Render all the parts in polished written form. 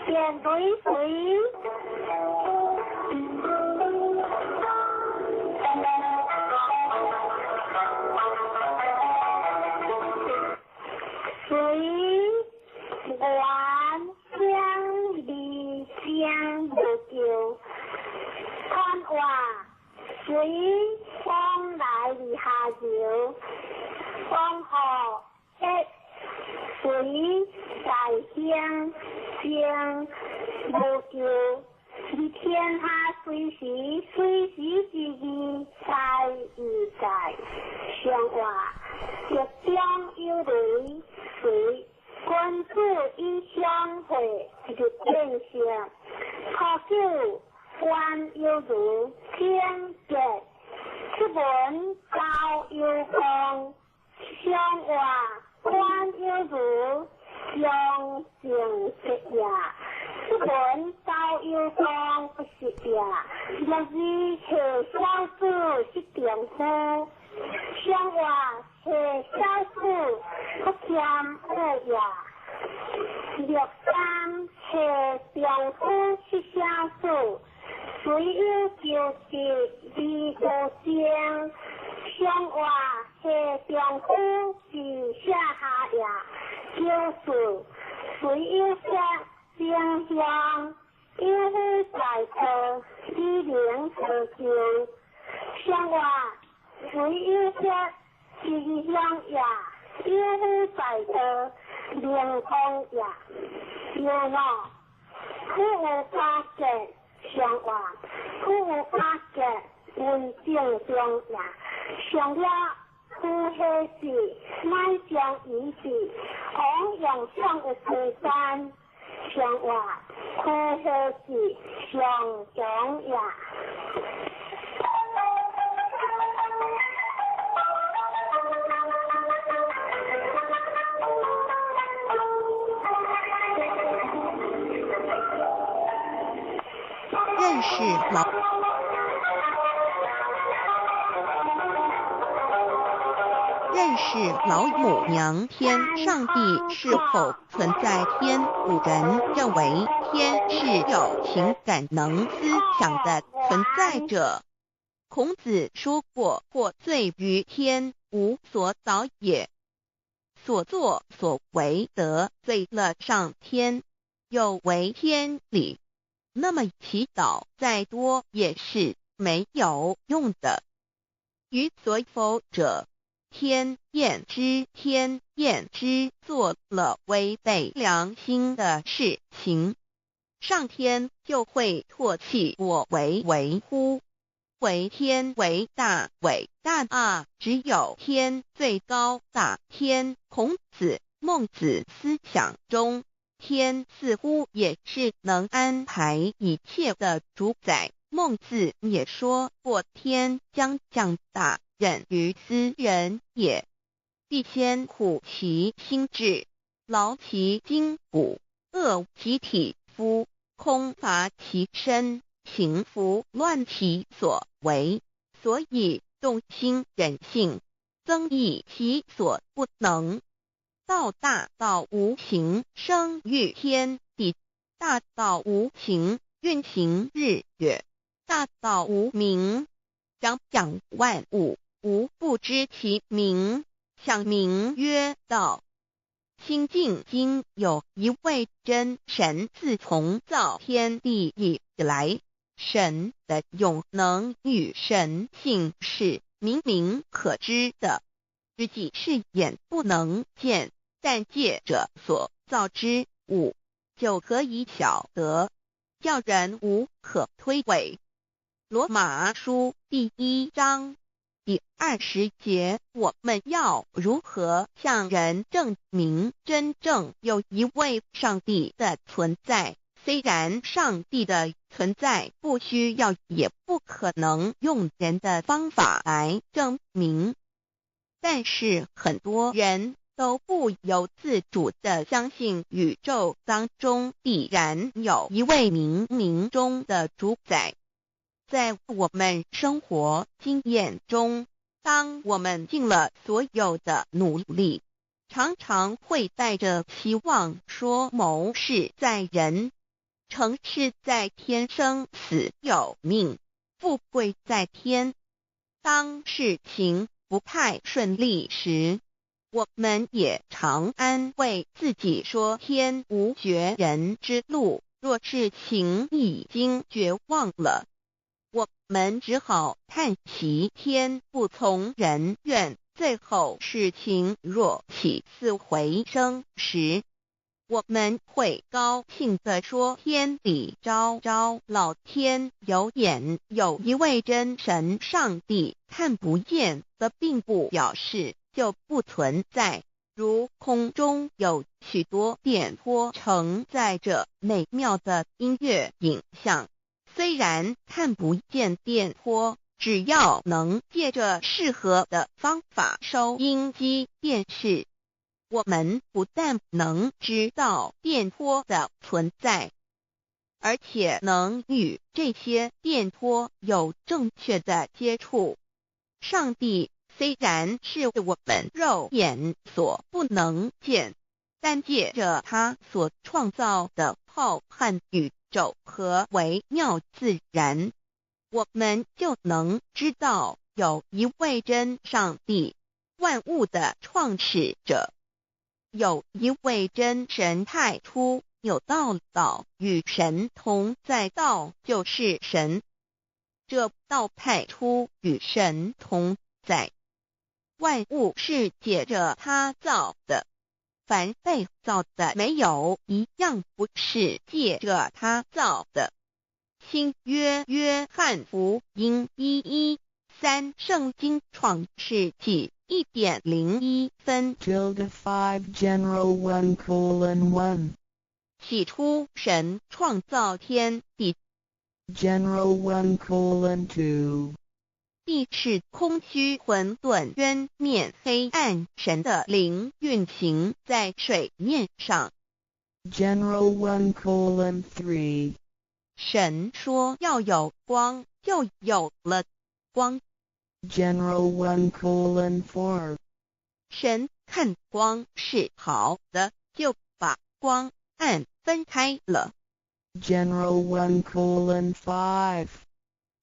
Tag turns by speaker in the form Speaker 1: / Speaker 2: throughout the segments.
Speaker 1: 见对谁？谁愿相离相不久？看话谁风来离下酒？风河一水在乡相不久。一天下随时之意在于在相话，月中有雷水，君子以相会日见相，可久万有如天劫，出门高有光，相话万有如相成色也。出门高有光不是呀，若是切小子是丈夫，相话切小子不欠恶呀。若三切丈夫是小子，虽有就是离不相，相话切丈夫是下下呀，就是虽有下。相相因为在头一零可久，相话虽有些是相呀，因为在头连通呀，有我苦无发现相话，苦无发现文正中呀，相话苦黑是乃将以是，红用相的时间。相话苦何是相长呀？
Speaker 2: 认识老认识老母娘天上帝是否存在天？古人认为天是有情感能思想的存在者。孔子说过，或罪于天，无所导也。所作所为得罪了上天，有违天理，那么祈祷再多也是没有用的。于所否者，天厌之，做了违背良心的事情，上天就会唾弃我为乎？为天为大啊！只有天最高大天。孔子、孟子思想中，天似乎也是能安排一切的主宰。孟子也说过，天将降大任于斯人也，必先苦其心志，劳其筋骨，饿其体肤，空乏其身，行拂乱其所为。所以动心忍性，增益其所不能。道大道无形，生育天地；大道无形，运行日月；大道无名，掌养万物。吾不知其名，想名曰道。清净经有一位真神，自从造天地以来，神的永能与神性是明明可知的，实际是眼不能见，但借着所造之物，就可以晓得，叫人无可推诿。罗马书第1章第20节，我们要如何向人证明真正有一位上帝的存在？虽然上帝的存在不需要也不可能用人的方法来证明，但是很多人都不由自主地相信宇宙当中必然有一位冥冥中的主宰。在我们生活经验中，当我们尽了所有的努力，常常会带着期望说谋事在人，成事在天，生死有命，富贵在天。当事情不太顺利时，我们也常安慰自己说天无绝人之路，若事情已经绝望了，我们只好叹息天不从人愿。最后事情若起死回生时，我们会高兴地说天理昭昭，老天有眼。有一位真神上帝看不见的并不表示就不存在，如空中有许多电波承载着美妙的音乐影像，虽然看不见电波，只要能借着适合的方法收音机电视，我们不但能知道电波的存在，而且能与这些电波有正确的接触。上帝虽然是我们肉眼所不能见，但借着他所创造的浩瀚宇宙和微妙自然，我们就能知道有一位真上帝，万物的创始者，有一位真神太初有道与神同在，道就是神，这道太初与神同在，万物是借着他造的，凡被造的没有一样不是借着他造的。新约约翰福音1:13，圣经创世纪1.01分。
Speaker 3: 5 General 1:1
Speaker 2: 起初神创造天地。
Speaker 3: General 1:2
Speaker 2: 地是空虚混沌渊面黑暗，神的灵运行在水面上。
Speaker 3: General 1:3
Speaker 2: 神说要有光，就有了光。
Speaker 3: General 1:4
Speaker 2: 神看光是好的，就把光暗分开了。
Speaker 3: General 1:5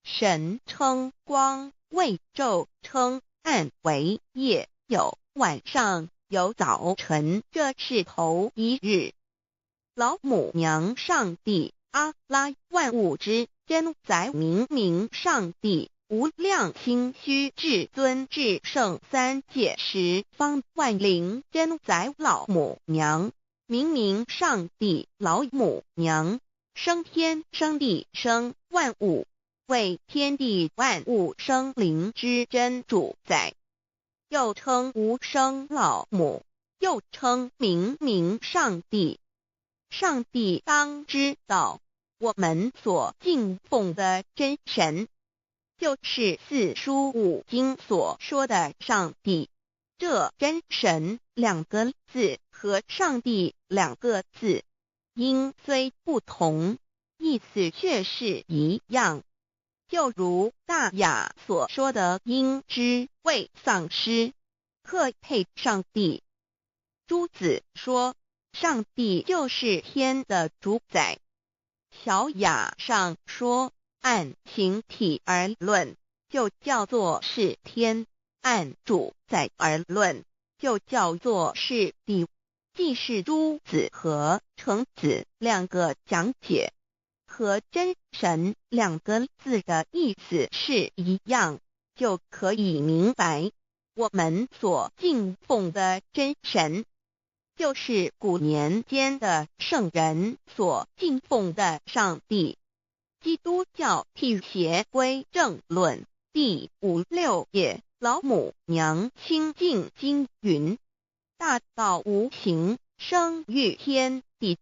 Speaker 2: 神称光为昼，称暗为夜，有晚上，有早晨，这是头一日。老母娘上帝阿拉，万物之真宰，明明上帝无量清虚至尊至圣三界十方万灵真宰老母娘，明明上帝老母娘，生天生地生万物，为天地万物生灵之真主宰，又称无生老母，又称明明上帝。上帝当知道，我们所敬奉的真神，就是四书五经所说的上帝。这真神两个字和上帝两个字，音虽不同，意思却是一样。就如大雅所说的鹰之谓丧尸，鹤配上帝。朱子说上帝就是天的主宰。小雅上说按形体而论，就叫做是天；按主宰而论，就叫做是地。既是朱子和程子两个讲解，和真神两个字的意思是一样，就可以明白，我们所敬奉的真神，就是古年间的圣人所敬奉的上帝。基督教辟邪归正论第56页，老母娘清净经云：大道无形，生育天地，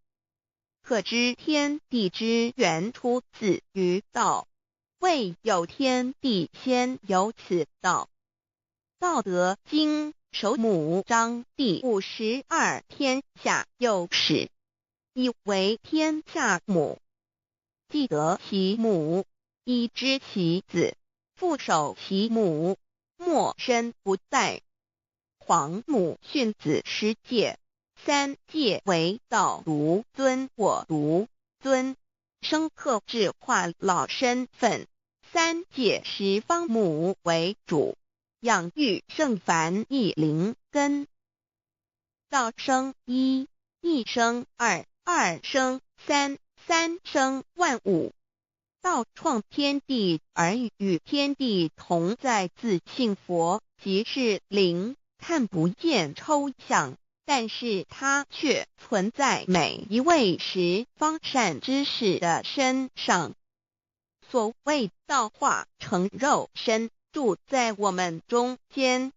Speaker 2: 可知天地之源出自于道，未有天地，先有此道。道德经首母章第52，天下有始，以为天下母。既得其母，以知其子，父守其母，莫身不在。皇母训子十戒，三戒为道，如尊我如尊。客制化老身份。三界十方母为主，养育圣凡一灵根。道生一，一生二，二生三，三生万物。道创天地而与天地同在，自性佛，即是灵，看不见抽象，但是它却存在每一位十方善知识的身上。所谓道化成肉身，住在我们中间。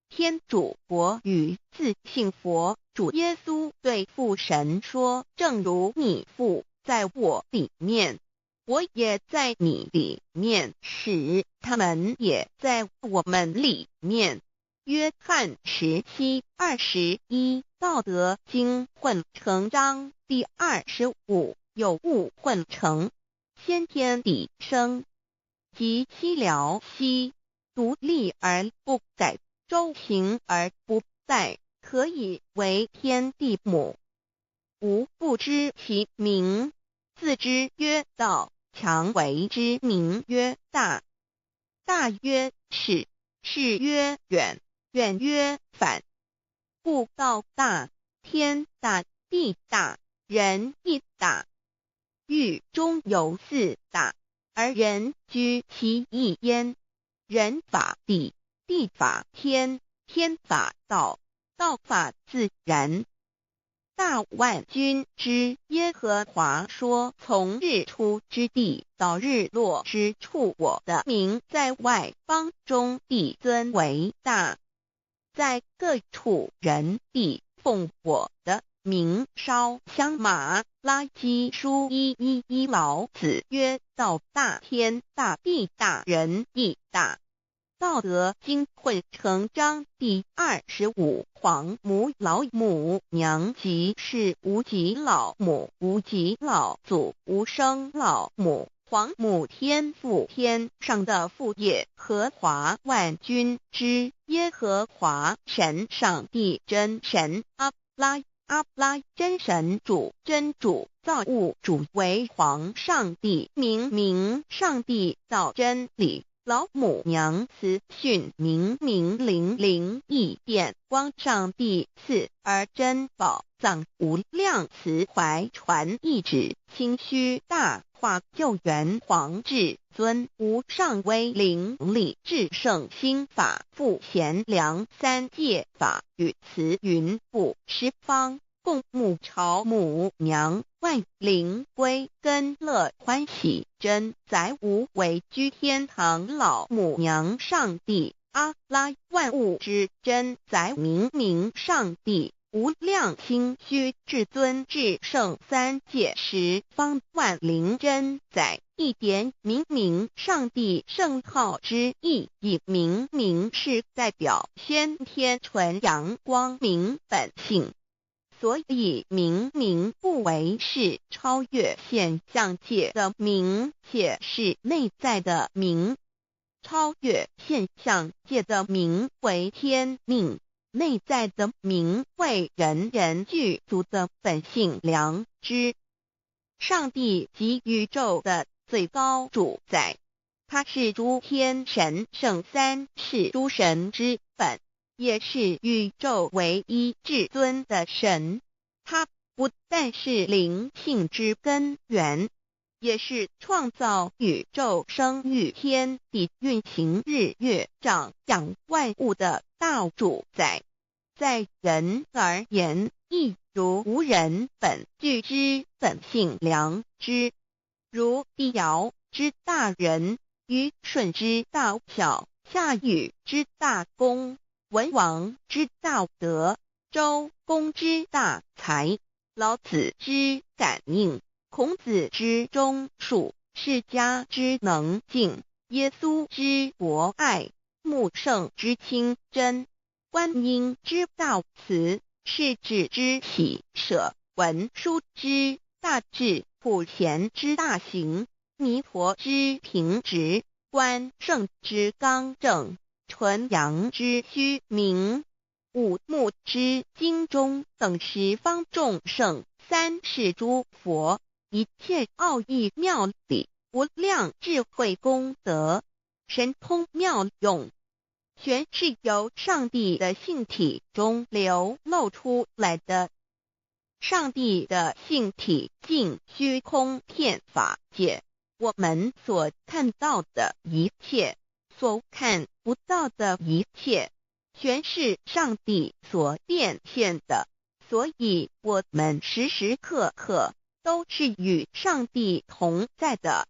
Speaker 2: 天主佛与自性佛主耶稣对父神说：正如你父在我里面，我也在你里面，使他们也在我们里面。约翰17:21道德经混成章第25，有物混成，先天地生，即七辽息，独立而不在，周行而不殆，可以为天地母。吾不知其名，自之曰道，强为之名曰大。大曰始，始曰远，远曰反。故道大，天大，地大，人亦大。域中有四大，而人居其一焉。人法地，地法天，天法道，道法自然。大万军之耶和华说：从日出之地到日落之处，我的名在外邦中必尊为大。在各处人必奉我的名烧香马拉基书1:11老子曰：道大，天大，地大，人亦大。道德经混成章第25黄母老母娘，即是无极老母、无极老祖、无生老母。黄母天父，天上的父耶和华万军之耶和华神，上帝真神，阿拉真神主，真主，造物主，为皇上帝，明上帝，造真理。老母娘慈训明灵义电光上帝赐，而珍宝藏无量慈怀传一旨，清虚大化救援皇至尊无上威灵力至圣心法复贤良三界法与慈云布十方共沐朝母娘，万灵归根乐欢喜，真载无为居天堂老母娘上帝，阿拉万物之真载明上帝，无量清虚至尊至圣三界十方万灵真载，一点明上帝圣号之意，以明是代表先天纯阳光明本性。所以明不为是超越现象界的明，且是内在的明。超越现象界的明为天命，内在的明为人人具足的本性良知。上帝即宇宙的最高主宰，他是诸天神圣三世诸神之本，也是宇宙唯一至尊的神。他不但是灵性之根源，也是创造宇宙生育天地运行日月长养万物的大主宰。在人而言，亦如无人本具之本性良知，如帝尧之大仁，虞舜之大巧，夏禹之大功，文王之大德，周公之大才，老子之感应，孔子之忠恕，释迦之能静，耶稣之博爱，穆圣之清真，观音之大慈，世子之喜舍，文殊之大智，普贤之大行，弥陀之平直，关圣之刚正，纯阳之虚明，五目之精忠等十方众圣，三世诸佛，一切奥义妙理，无量智慧功德，神通妙用，全是由上帝的性体中流露出来的。上帝的性体尽虚空遍法界，我们所看到的一切，所看不到的一切，全是上帝所变现的，所以我们时时刻刻都是与上帝同在的。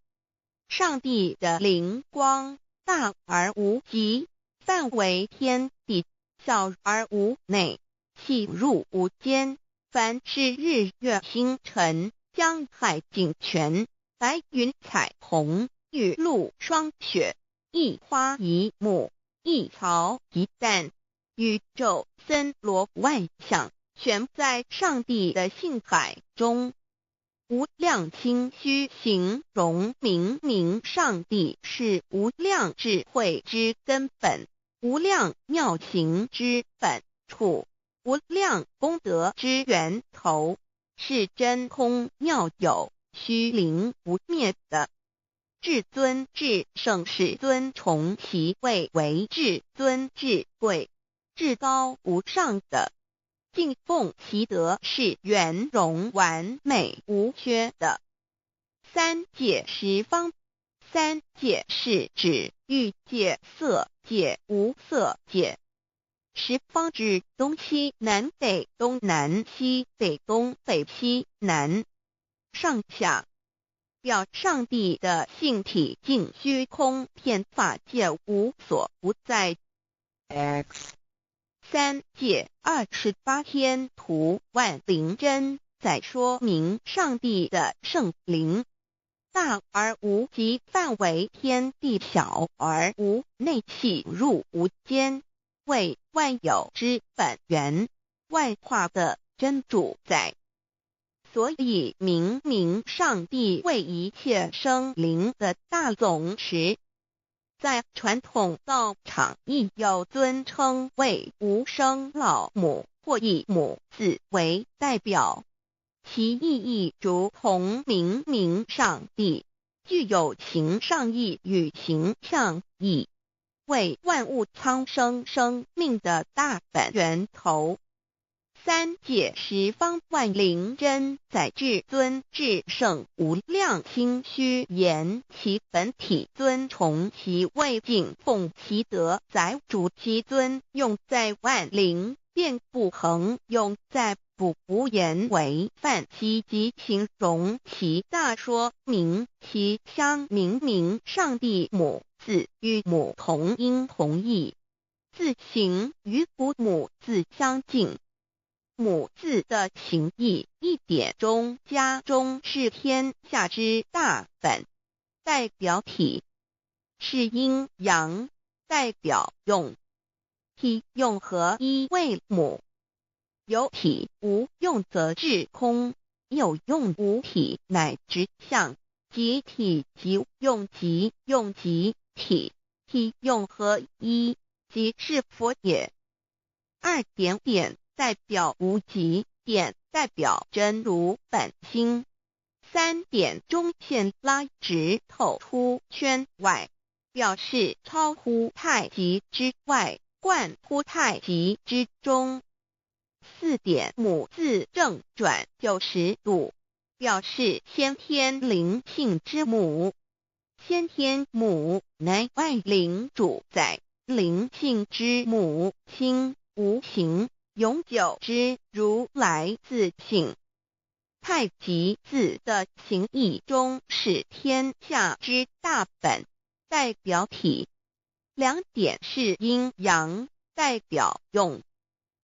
Speaker 2: 上帝的灵光大而无极，范围天地，小而无内，细入无间。凡是日月星辰，江海井泉，白云彩虹，雨露霜雪，一花一木，一草一蛋，宇宙森罗万象，全在上帝的性海中。无量心虚形容明明上帝是无量智慧之根本，无量妙行之本处，无量功德之源头，是真空妙有，虚灵不灭的。至尊至圣世尊崇其位为至尊至贵，至高无上的，敬奉其德是圆融完美无缺的。三界十方，三界是指欲界、色界、无色界。十方指东西南北东南西北东北西南上下，表上帝的性体尽虚空遍法界无所不在。
Speaker 3: X
Speaker 2: 三界28天图万灵真，在说明上帝的圣灵大而无极，范围天地，小而无内，细入无间，为万有之本源，万化的真主宰。所以明明上帝为一切生灵的大总持，在传统道场亦有尊称为无生老母，或以母字为代表，其意义如同明明上帝具有形上义与形象义，为万物苍生生命的大本源头。三界十方万灵真，在至尊至圣无量心虚言其本体，尊崇其位，敬奉其德，载主其尊，用在万灵，遍不恒用在不无言为范其及形容其大，说明其相明明上帝母字与母同音同义，字形与父母字相近。母字的情义一点中加中，是天下之大本，代表体；是阴阳，代表用。体用合一为母，有体无用则至空，有用无体乃直相，即体即用，即用即体，体用合一，即是佛也。二点点代表无极，点代表真如本心，三点中线拉直透出圈外，表示超乎太极之外，贯乎太极之中。四点母字正转90度，表示先天灵性之母。先天母乃外灵主宰，灵性之母心无形，永久之如来自性。太极字的形义中是天下之大本，代表体。两点是阴阳，代表用。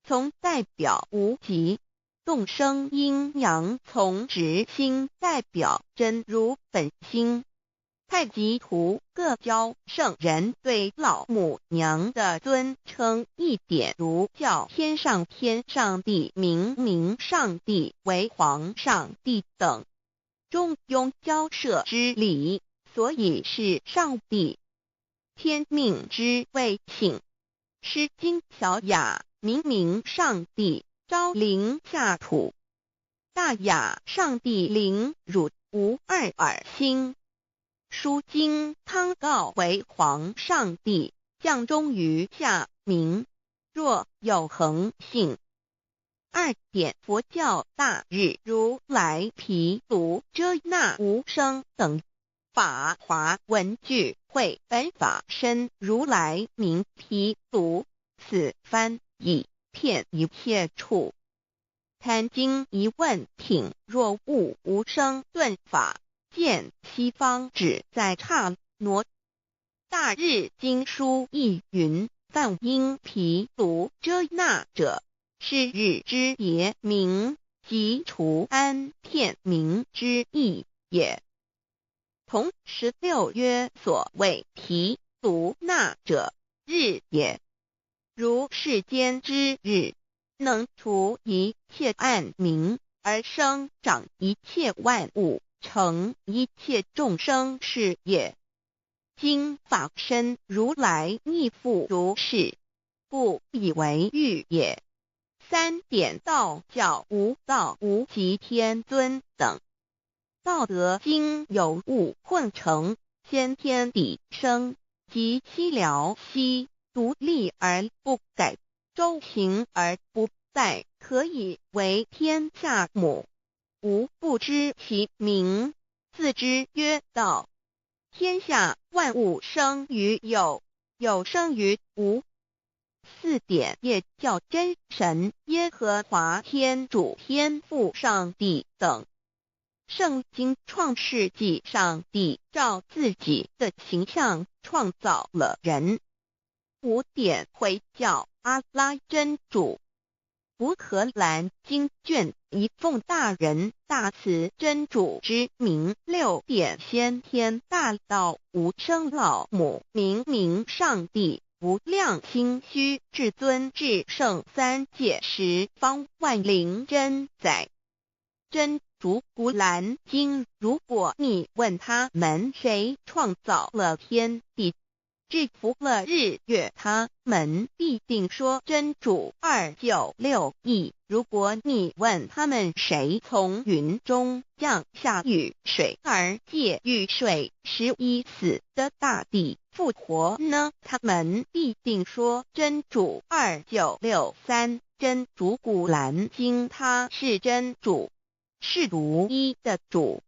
Speaker 2: 从代表无极，动生阴阳，从直心代表真如本心。太极图各教圣人对老母娘的尊称，一点如叫天上天上帝、明明上帝为皇上帝等，中庸交涉之理，所以是上帝。天命之谓请，诗经小雅，明明上帝昭灵下土，大雅上帝灵汝无二耳心。书经汤告为皇上帝，降忠于下民，若有恒信。2点佛教大日如来毗卢遮那无生等法华文具会本法身如来名毗卢，此翻以遍一切处。贪经一问品，若悟无生顿法，见西方只在刹那。大日经书亦云：梵音毗卢遮那者，是日之别名，即除安片名之意也。同16曰：所谓毗卢那者，日也。如世间之日，能除一切暗明，而生长一切万物，成一切众生是也。今法身如来亦复如是，不以为喻也。3点道教无道无极天尊等，道德经有物混成，先天地生，即七辽息，独立而不改，周行而不殆，可以为天下母。吾不知其名，自之曰道。天下万物生于有，有生于无。4点业教真神耶和华天主天父上帝等。圣经创世纪，上帝照自己的形象创造了人。5点回教阿拉真主。福荷兰经卷一奉大人大慈真主之名。6点先天大道无生老母明上帝无量心虚至尊至圣三界十方万灵真载。真主古兰经，如果你问他们谁创造了天地，制服了日月，他们必定说真主296亿。如果你问他们谁从云中降下雨水而借雨水使已死的大地复活呢，他们必定说真主2963。真主古兰经，他是真主，是独一的主。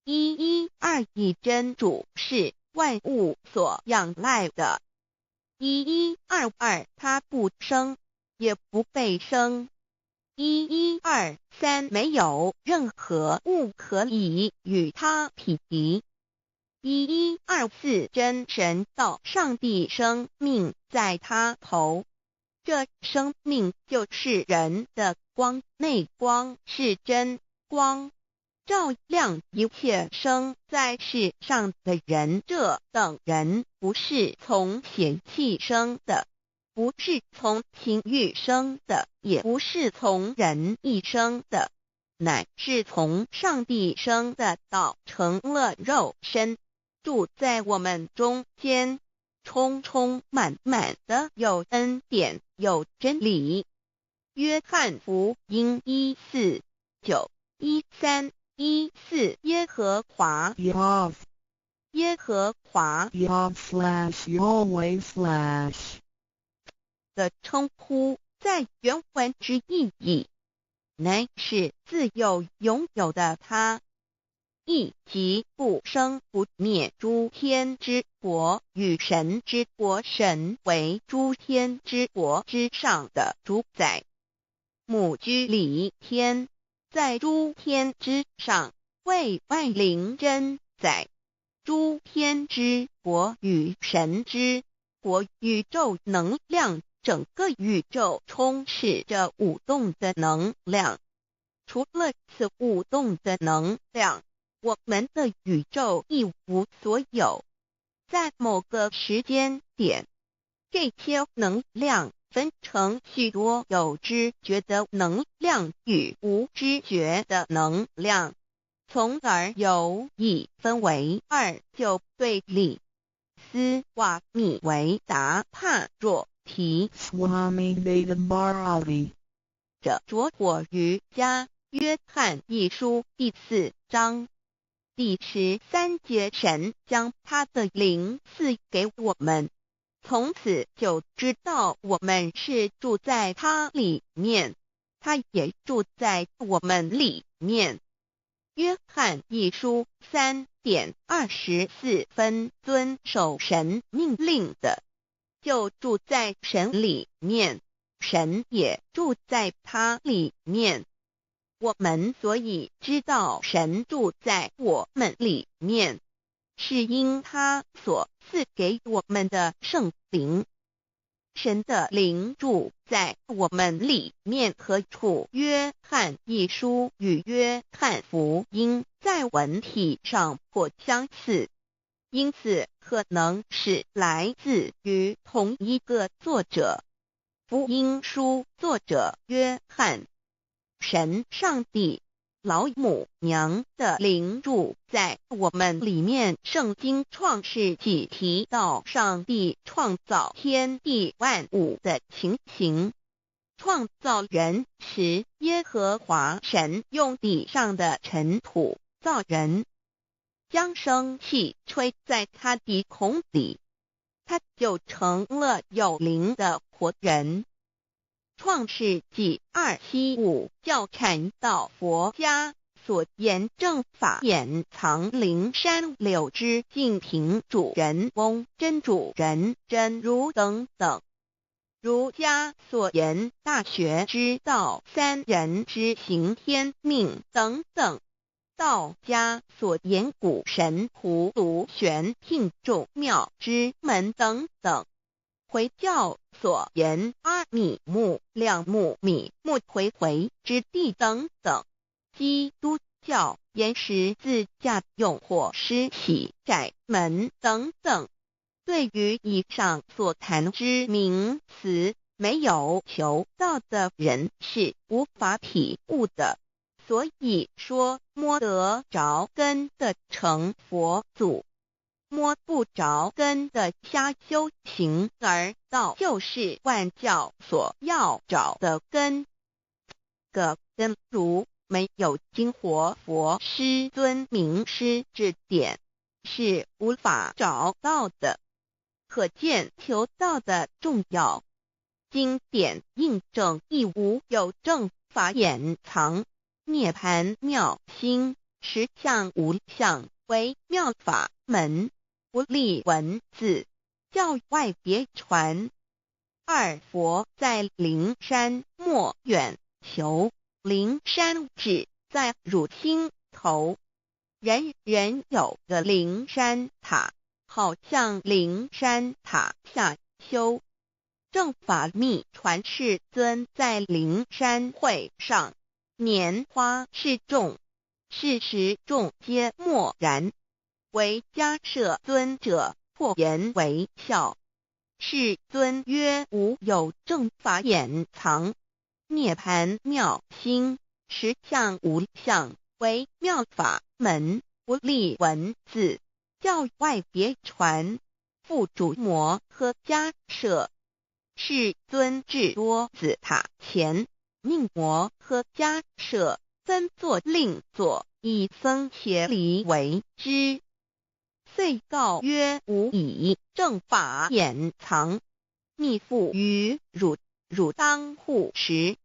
Speaker 2: 112真主是万物所仰赖的。1122他不生，也不被生。1123没有任何物可以与他匹敌。1124真神道上帝生命在他头，这生命就是人的光，内光是真光，照亮一切生在世上的人。这等人不是从血气生的，不是从情欲生的，也不是从人意生的，乃是从上帝生的，道成了肉身，住在我们中间，充充满满的有恩典，有真理。约翰福音1491314耶和华
Speaker 3: Yav
Speaker 2: 耶和华
Speaker 3: Yav/Yahweh/
Speaker 2: 的称呼，在原文之意义，乃是自有拥有的他，亦即不生不灭诸天之国与神之国，神为诸天之国之上的主宰。母居里天，在诸天之上，为万灵真载。诸天之国与神之国，宇宙能量，整个宇宙充斥着舞动的能量。除了此舞动的能量，我们的宇宙一无所有。在某个时间点，这些能量分成许多有知觉的能量与无知觉的能量，从而有一分为二，就对立。斯瓦米维达帕若提
Speaker 3: Swami Vedabharati
Speaker 2: 者着火瑜伽约翰一书第4章。第13节，神将他的灵赐给我们，从此就知道我们是住在他里面，他也住在我们里面。约翰一书3:24，遵守神命令的，就住在神里面，神也住在他里面。我们所以知道神住在我们里面，是因他所赐给我们的圣灵。神的灵住在我们里面何处？约翰一书与约翰福音在文体上颇相似，因此可能是来自于同一个作者。福音书作者约翰。神上帝老母娘的灵住在我们里面。圣经创世纪提到上帝创造天地万物的情形。创造人时，耶和华神用地上的尘土造人，将生气吹在他鼻孔里，他就成了有灵的活人。创世纪2:7-5教阐到佛家所言正法掩藏灵山柳之净瓶主人翁真主人真如等等。儒家所言大学之道三人之行天命等等。道家所言古神荼毒玄牝众妙之门等等。回教所言阿米木亮木米木回回之地等等。基督教言十字架用火施洗窄门等等。对于以上所谈之名词，没有求道的人是无法体悟的。所以说摸得着根的成佛祖，摸不着根的瞎修行而道，就是万教所要找的根。个根如没有经活佛师尊名师指点，是无法找到的。可见求道的重要。经典印证亦无有正法掩藏。涅盘妙心实相无相为妙法门，不立文字，教外别传。二佛在灵山莫远求，灵山只在汝心头。人人有个灵山塔，好像灵山塔下修。正法密传世尊在灵山会上拈花示众，是时众皆默然，唯迦摄尊者破颜为笑。世尊曰：无有正法掩藏，涅盘妙心实相无相为妙法门，不立文字，教外别传。复主摩诃迦摄。世尊至多子塔前，命摩诃迦摄分作令座，以僧伽梨为之。遂告曰：吾以正法掩藏，逆复于汝，汝当护持。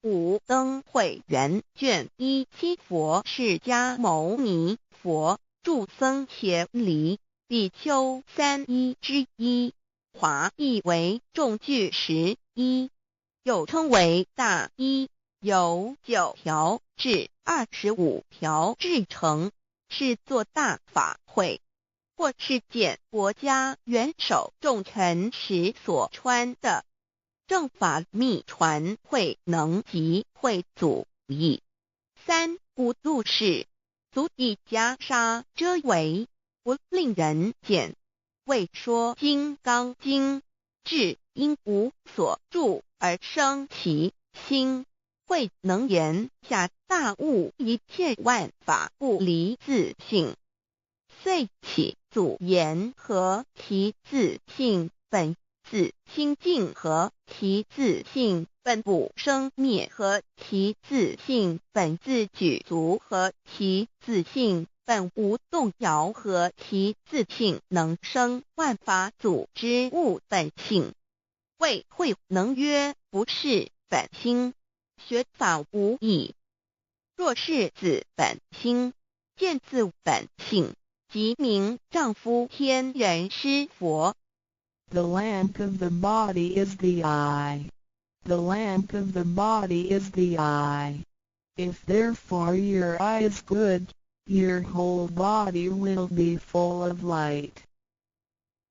Speaker 2: 五灯会元卷1佛释迦牟尼佛著僧伽梨比丘3:1，华译为众句11，又称为大一，由9条至25条制成，是作大法会，或是见国家元首重臣时所穿的。正法密传会能及会祖义。三不度世，足以袈裟遮为，不令人见。为说金刚经，至因无所住而生其心，慧能言下大悟，一切万法不离自性。遂起祖言和其自性本自清净和其自性本不生灭和其自性本自具足和其自性本无动摇和其自性能生万法组之物本性。谓慧能曰不是本心，学法无益。若是子本心，见自本性，即名丈夫天人师佛。
Speaker 3: The lamp of the body is the eye. The lamp of the body is the eye. If therefore your eye is good, your whole body will be full of light.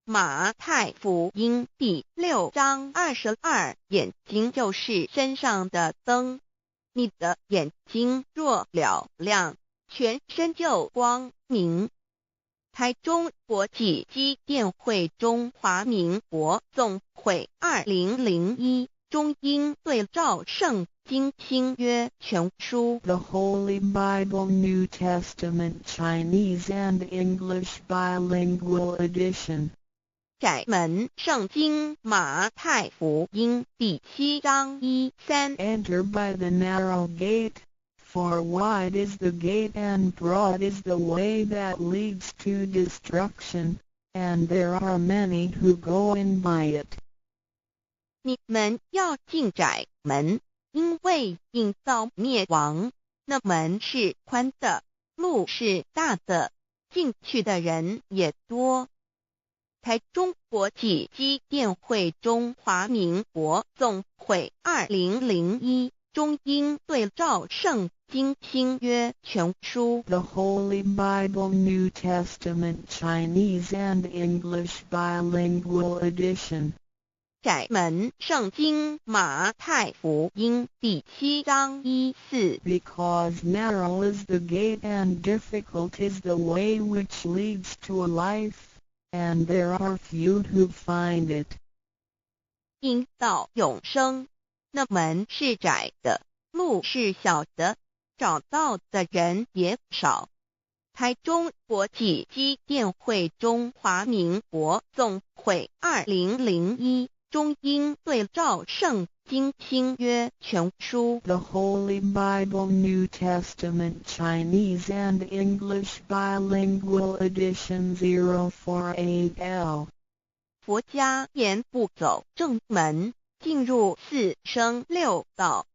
Speaker 2: 马太福音第6章22，眼睛就是身上的灯。你的眼睛若了亮，全身就光明。台中国际机电会中华民国总会2001中英对照圣经新约全书
Speaker 3: The Holy Bible New Testament Chinese and English Bilingual Edition.
Speaker 2: 窄门圣经马太福音第7章1-3
Speaker 3: Enter by the narrow gate, for wide is the gate and broad is the way that leads to destruction, and there are many who go in by it.
Speaker 2: 你们要进窄门，因为引到灭亡。那门是宽的，路是大的，进去的人也多。台中国际机电会中华民国总会2001中英对照圣经新约全书
Speaker 3: The Holy Bible New Testament Chinese and English Bilingual Edition.
Speaker 2: 窄门圣经马太福音第7章1-4
Speaker 3: Because narrow is the gate and difficult is the way which leads to life, and there are few who find it.
Speaker 2: 引到永生，那门是窄的，路是小的，找到的人也少。台中国际机电会中华民国总会2001中英对照圣经新约全书
Speaker 3: The Holy Bible New Testament Chinese and English Bilingual Edition 048L.
Speaker 2: 佛家言不走正门，进入四生六道。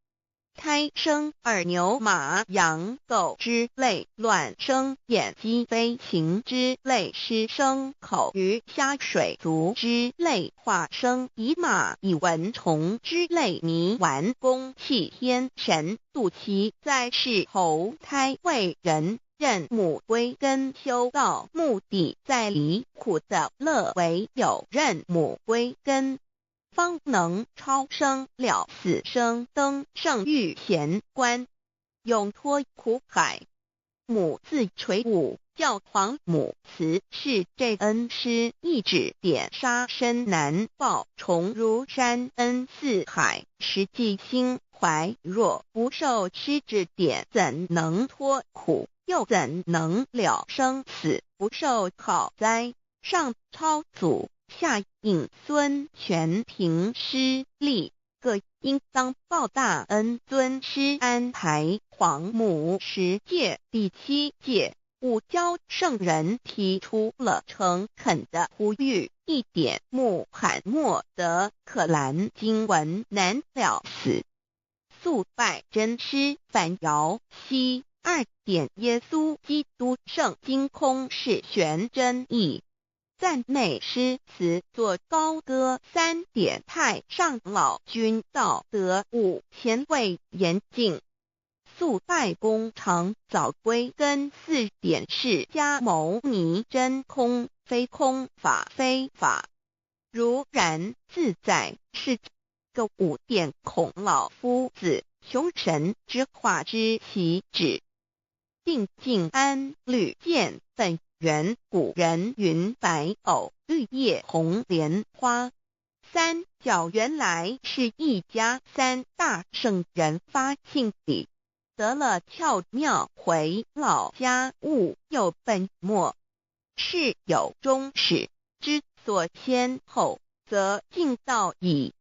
Speaker 2: 胎生耳牛马羊狗之类，卵生眼鸡飞禽之类，湿生口鱼虾水族之类，化生以马以蚊虫之类，泥丸公气天神度其在世投胎为人，任母归根修道，目的在离苦的乐为有任母归根，方能超生了死生，登圣域贤官，永脱苦海。母自垂武，教皇母慈是这恩师，一指点杀身难报，重如山恩四海，实际心怀，若不受师指点，怎能脱苦？又怎能了生死？不受好灾，上超祖，下应孙，全凭师力，各应当报大恩。尊师安排皇母10诫，第7诫，五教圣人提出了诚恳的呼吁，一点穆罕默德可兰经文难了死，肃拜真师反摇西。2点耶稣基督圣经空是玄真义，赞美诗词作高歌。3点太上老君道德5前卫严谨，肃拜公常早归根。4点释迦牟尼真空非空法非法，如然自在是个5点孔老夫子雄神之化之其旨。定静安律见本源，古人云白藕绿叶红莲花。3角原来是一家3大圣人发庆礼，得了窍妙，回老家务有本末，事有终始，之所先后，则敬道矣。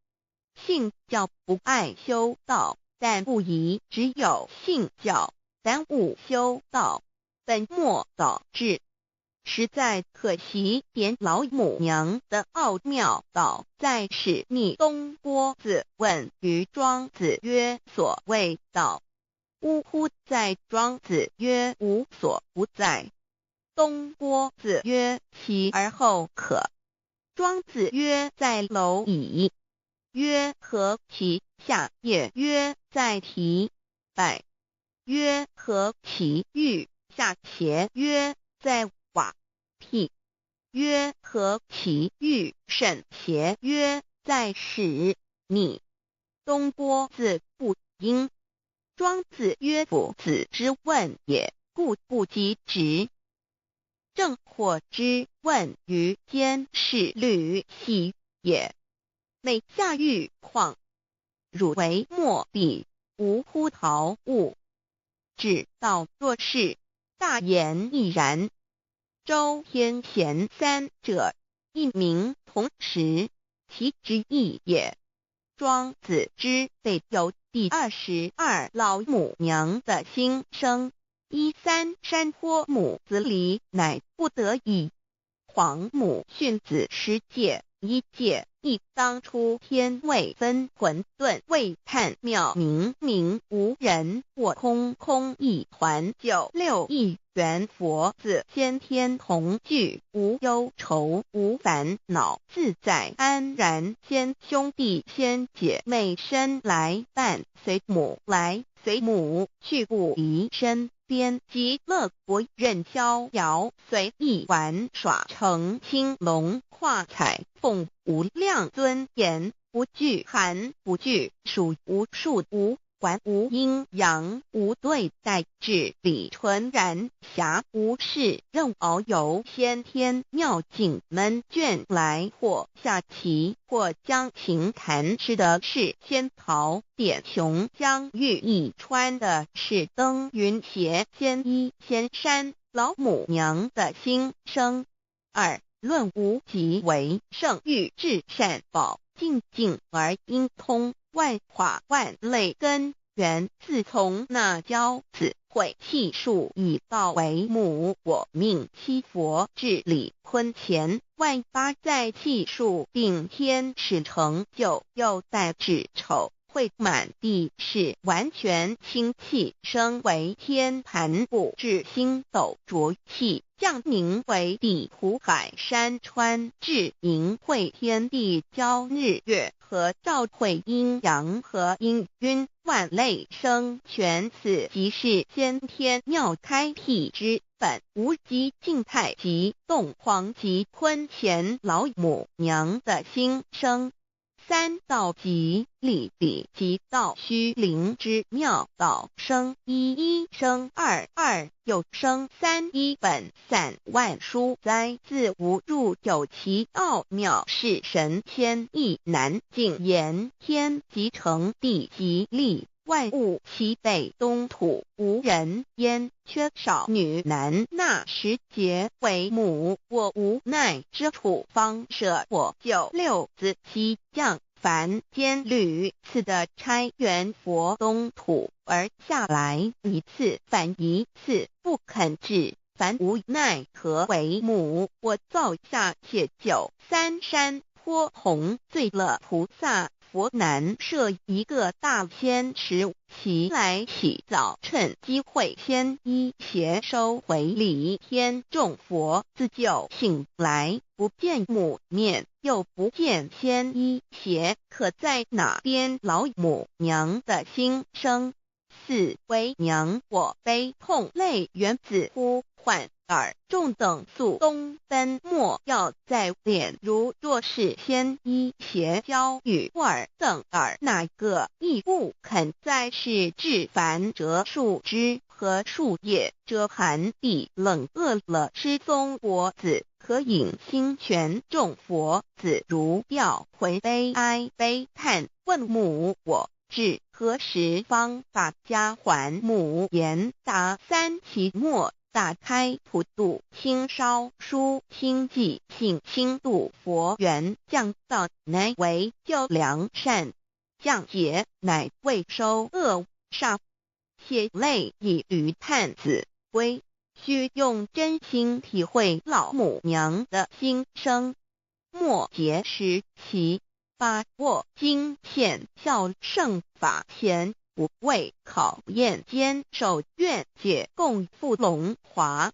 Speaker 2: 信教不爱修道，但不宜只有信教，耽误修道。本末倒置。实在可惜，点老母娘的奥妙倒在使逆东郭子问于庄子曰：所谓道，呜呼！在庄子曰：无所不在。东郭子曰：其而后可。庄子曰：在蝼蚁。曰：何其下也？曰：在蹄。百。曰：何其欲下且？曰：在瓦辟。曰：何其欲甚且？曰：在屎逆。东郭子不应。庄子曰：夫子之问也，故不及直。正或之问于间是履兮也。每下欲况，汝为莫必，无乎陶物。指道若是，大言亦然。周天贤三者，一名同时，其之义也。庄子之备有第22老母娘的心声。13山坡母子离，乃不得已。黄母训子10戒，1戒亦当初天未分，混沌未探，妙明明无人，我空空一团。96亿元佛子，先天同具，无忧愁，无烦恼，自在安然。先兄弟先姐妹生来伴，随母来随母去，不离身边。极乐国任逍遥，随意玩耍，乘青龙跨彩凤，无量尊严，不惧寒不惧暑，无数无还，无阴阳，无对待，至理纯然，暇无事任遨游。先天妙境门卷来，或下棋，或将琴弹，吃的是仙桃点琼浆玉一川的是登云斜仙衣仙山。老母娘的心声。2论无极为圣欲至善宝，静静而应通，万法万类根源，自从那骄子会气数以道为母，我命七佛治理坤乾，万八在气数并天使成就，又待至丑会满地是完全清气，升为天盘布至星斗浊气，降凝为地土海山川，至盈会天地交日月和照会阴阳和阴晕，万类生全，此即是先天妙开辟之本。无极静态及动狂及坤乾老母娘的心声。3道即理理即道虚灵之妙道生一生二又生3，一本散万殊哉，自无入有其奥妙，是神天意难尽言。天即成地即立，万物其北东土，无人焉，缺少女男，纳10节为母，我无奈之处，方舍我96子西降凡间屡次的差援佛东土，而下来一次反一次，不肯治，凡无奈何为母，我造下且93山坡弘罪了菩萨。佛南设一个大仙池，其来起早，趁机会先一邪收回礼。天众佛自就醒来，不见母面，又不见先一邪，可在哪边？老母娘的心声。4为娘我悲痛泪源自呼唤耳众等宿东奔，莫要在脸，如若是先一邪教与尔等耳，哪个亦不肯在世至凡折树枝和树叶，遮寒地冷，饿了吃松果子，可饮清泉。众佛子如调回悲哀悲叹，问母我至何时方把家还？母言答3期末，打开普度清烧书清寂性清度佛缘，降道乃为救良善，降劫乃为收恶煞，血泪以余叹子归。需用真心体会老母娘的心声。末节时期，把握经现孝圣法前，不畏考验，坚守愿解共赴龙华。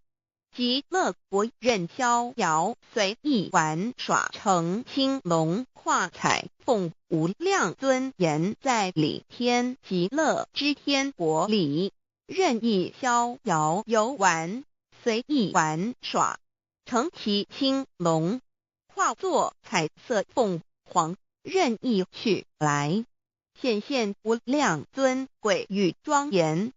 Speaker 2: 极乐国任逍遥随意玩耍，成青龙化彩凤，无量尊严在里天极乐之天国里，任意逍遥游玩，随意玩耍，成其青龙，化作彩色凤凰，任意去来，显现无量尊贵与庄严。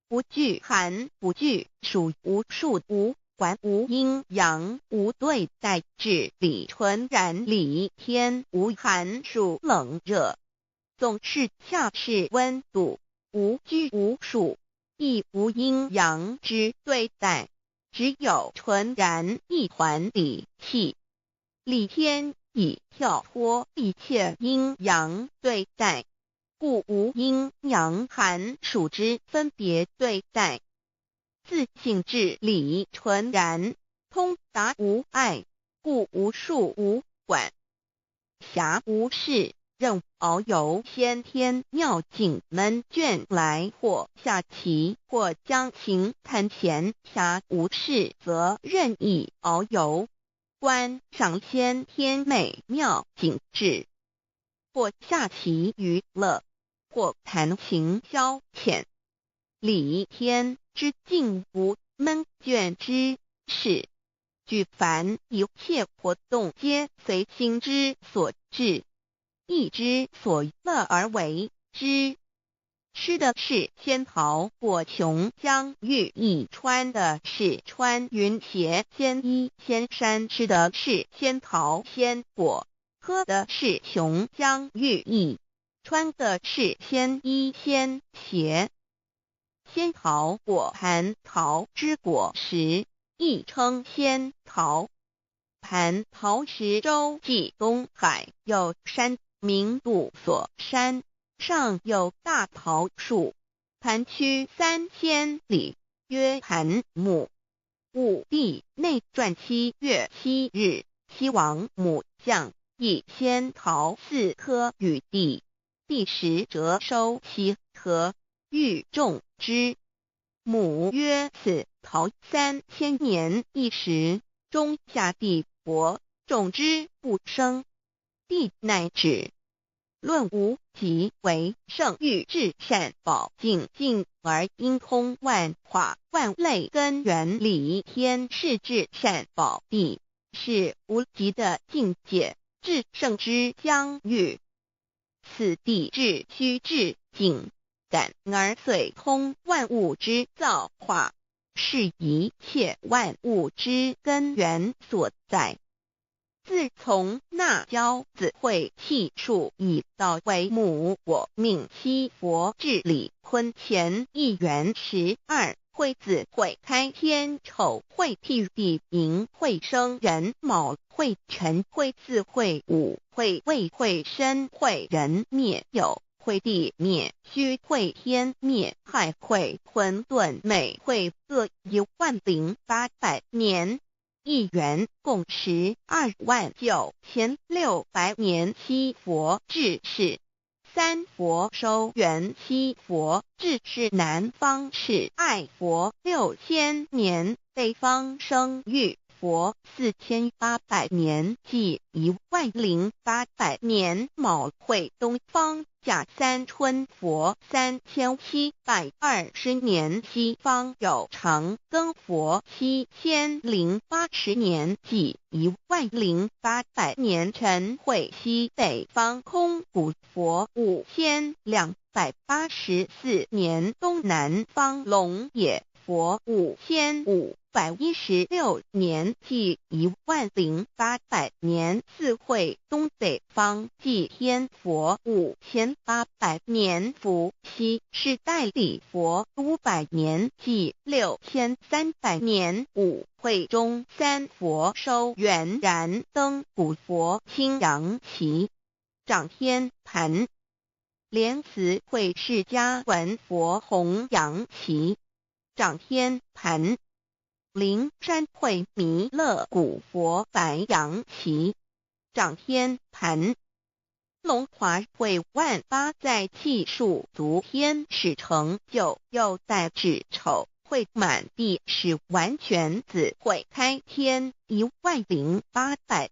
Speaker 2: 不惧寒，不惧暑，无数无管，无阴阳，无对待，至理纯然理天，无寒暑冷热，总是恰是温度，无拘无束，亦无阴阳之对待，只有纯然一环理气。理天以跳脱一切阴阳对待，故无阴阳寒暑之分别对待，自性至理纯然，通达无碍，故无束无管，暇无事，任遨游先天妙境门卷来，或下棋，或将琴弹弦，暇无事则任意遨游，观赏先天美妙景致，或下棋娱乐，或弹琴消遣。理天之境无闷倦之事，举凡一切活动皆随心之所至，意之所乐而为之。吃的是仙桃果琼浆玉一穿的是穿云鞋仙衣仙衫，吃的是仙桃仙果，喝的是琼浆玉液，穿的是仙衣仙鞋。仙桃果蟠桃之果实，亦称仙桃。蟠桃实洲即东海有山名度所山，上有大桃树，盘曲3000里，曰盘木。武帝内传7月7日，西王母降，以仙桃4颗与地，第10折收其核，欲种之。母曰：此桃3000年一时，中下地薄，种之不生。帝乃止。论无极为圣欲至善宝净净而因通万化万类根源理天是至善宝地，是无极的境界，至圣之疆域。此地至虚至境，感而遂通万物之造化，是一切万物之根源所在。自从那骄子会气数以道为母，我命七佛治理坤乾一元12，会子会开天丑，会替地寅，会生人卯，会辰会巳，会午，会未，会申，会人灭酉，会地灭戌，会天灭亥，会混沌昧，会各10800年。一元共129600年，七佛治世。三佛收元，七佛治世。南方是爱佛6000年，北方生玉佛4800年，即10800年。卯会东方甲三春佛3720年，西方有长庚佛7080年，即10800年。辰会西北方空谷佛5284年，东南方龙野佛5516年，即10800年。四会东北方祭天佛5800年，伏羲是代理佛500年，即6300年。五会中三佛收元然灯古佛青阳旗，掌天盘。莲慈会释迦文佛弘扬旗，掌天盘。灵山会弥勒古佛白羊旗，掌天盘。龙华会万八载气数足天使成就，又待至丑会满地是完全子会开天10800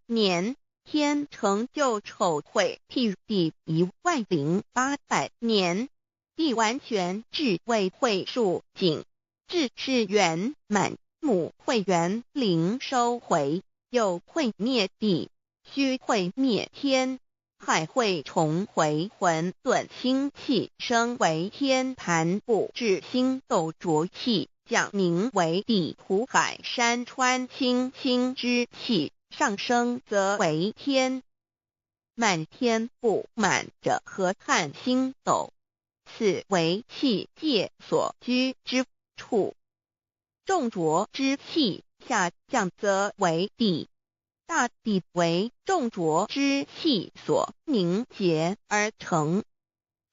Speaker 2: 年，天成就丑会辟地10800年，地完全至为会数尽，至是圆满，母会元灵收回，又会灭地，虚会灭天，还会重回混沌星气，升为天盘部至星斗浊气，降名为地土海山川清清之气，上升则为天。满天布满着河汉星斗，此为气界所居之处。重浊之气下降则为地，大地为重浊之气所凝结而成，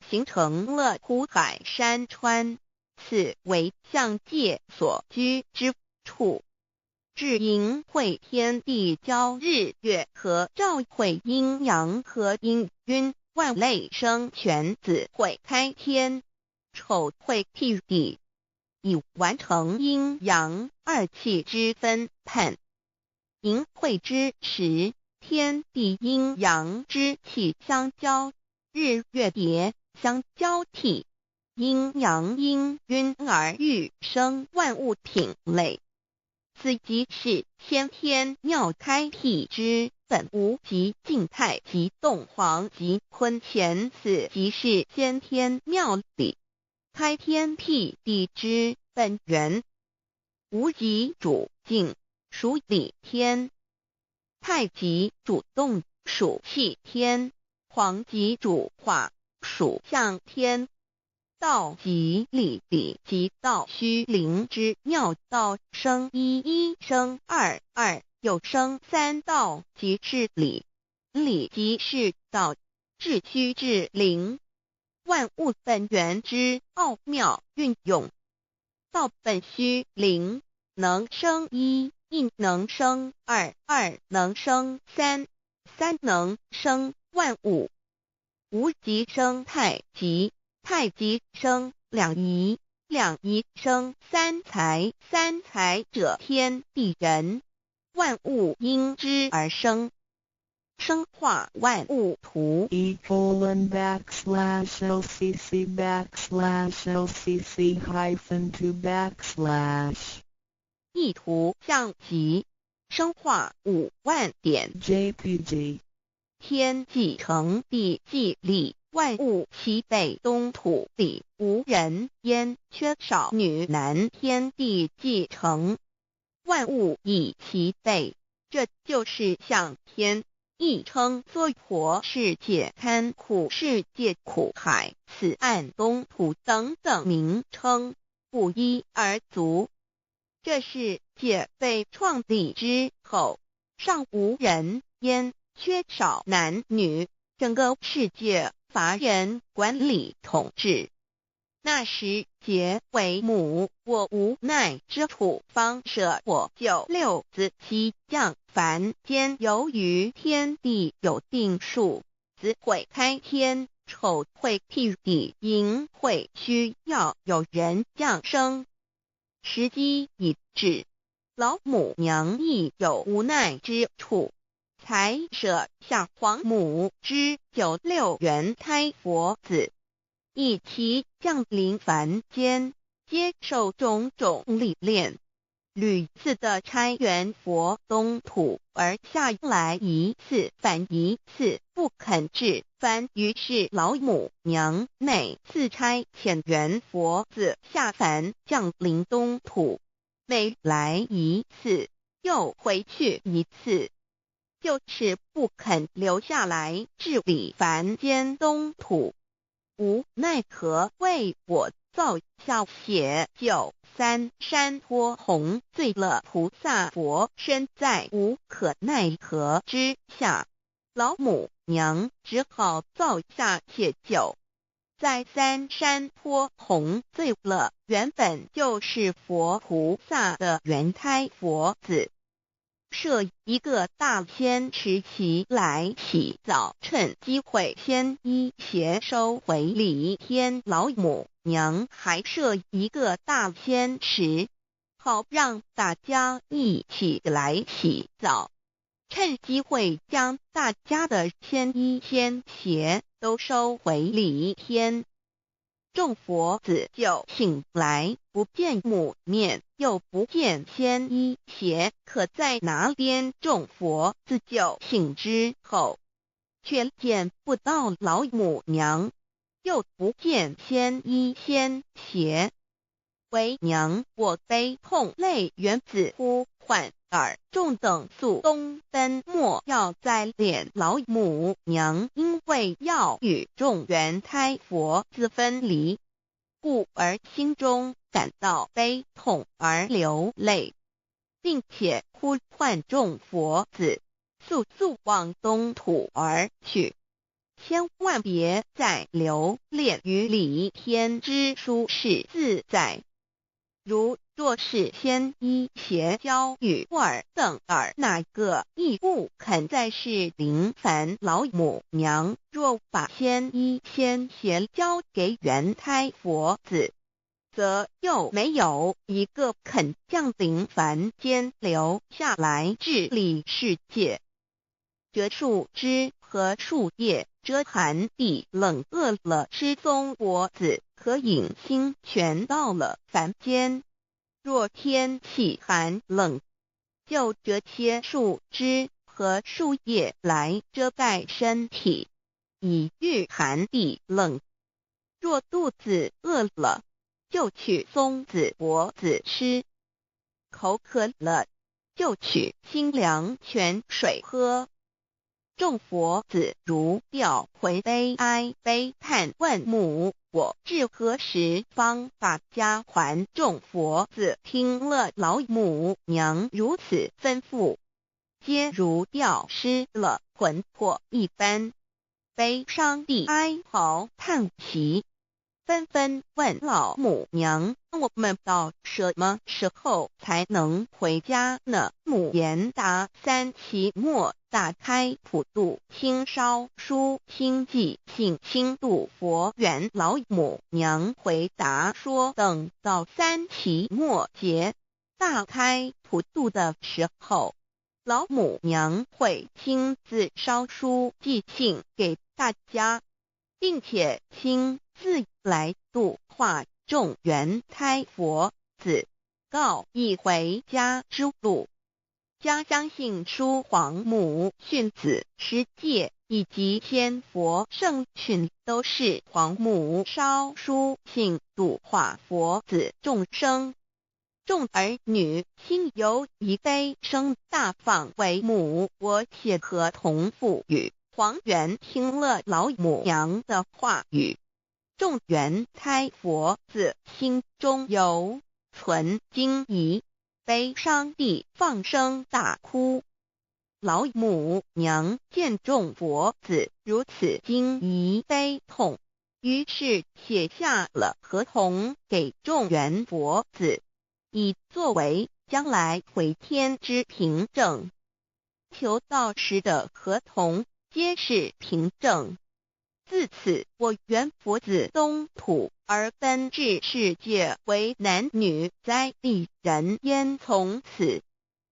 Speaker 2: 形成了土海山川，此为象界所居之处。至阴会天地交日月和照会阴阳和阴晕，万类生全子会开天，丑会辟地，以完成阴阳二气之分判。寅会之时，天地阴阳之气相交，日月也相交替，阴阳阴晕而育生万物品类。此即是先天妙开辟之本无极静态及动黄及坤乾，此即是先天妙理开天辟地之本源。无极主静，属理天；太极主动，属气天；黄极主化，属象天。道即理理即道虚灵之妙道，生一一生二二，又生三道，即是理。理即是道，至虚至灵，万物本源之奥妙运用。道本虚灵，能生一，一能生二，二能生三，三能生万物。无极生太极，太极生两仪，两仪生三才，三才者天地人，万物因之而生，生化万物图。
Speaker 3: e://LCC_LCC-2/
Speaker 2: 意图象极，生化5万点
Speaker 3: JPG。
Speaker 2: 天既成地既立，万物其北东土地，无人焉，缺少女男，天地既成，万物以其北，这就是象天，亦称娑婆世界、堪苦世界、苦海、此岸东土等等名称，不一而足。这世界被创立之后，尚无人焉，缺少男女，整个世界乏人管理统治。那时桀为母，我无奈之处，方舍我救六子妻降凡间。由于天地有定数，子会开天，丑会辟地，寅会需要有人降生。时机已至，老母娘亦有无奈之处，才舍下皇母之96元胎佛子，以其降临凡间，接受种种历练，屡次的差援佛东土，而下来一次反一次不肯至凡，于是老母娘每次差遣援佛子下凡降临东土，每来一次又回去一次，就是不肯留下来治理凡间东土。无奈何为我造下血救三山托洪罪了菩萨佛，身在无可奈何之下，老母娘只好造下解救。在三山坡红醉了，原本就是佛菩萨的原胎佛子。设一个大仙池起来洗澡，趁机会先衣邪收回礼。天老母娘还设一个大仙池，好让大家一起来洗澡，趁机会将大家的仙衣仙鞋都收回礼。天众佛子就醒来，不见母面，又不见仙衣鞋，可在哪边？众佛子就醒之后，却见不到老母娘，又不见仙衣仙鞋。为娘，我悲痛泪源自呼唤耳，众等速东奔，莫要再敛老母娘，因为要与众原胎佛子分离，故而心中感到悲痛而流泪，并且呼唤众佛子速速往东土而去，千万别再留恋于理天之舒适自在。若是仙衣鞋交与尔等儿，哪个亦不肯再是临凡老母娘？若把仙衣仙鞋交给原胎佛子，则又没有一个肯降临凡间留下来治理世界。这树枝和树叶遮寒地冷，饿了吃松果子和饮清泉，到了凡间，若天气寒冷，就这些树枝和树叶来遮盖身体，以御寒地冷。若肚子饿了，就取松子果子吃；口渴了，就取清凉泉水喝。众佛子如调回悲哀悲叹，问母：我至何时方把家还？众佛子听了老母娘如此吩咐，皆如吊失了魂魄一般，悲伤地哀嚎叹息，纷纷问老母娘：我们到什么时候才能回家呢？母言答：三期末打开普度清烧书清寂信清度佛缘。老母娘回答说，等到三期末节大开普度的时候，老母娘会亲自烧书寄信给大家，并且亲自来度化众原胎佛子，告一回家之路。家相信书皇母训子师戒以及仙佛圣训，都是皇母烧书信度化佛子众生。众儿女心有一悲，生大放为母。我写合同赋予皇元，听了老母娘的话语，众原胎佛子心中有存惊疑，悲伤地放声大哭。老母娘见众佛子如此惊疑悲痛，于是写下了合同给众原佛子，以作为将来回天之凭证。求道时的合同皆是凭证。自此，我原佛子东土而奔至世界为男女在地人焉。从此，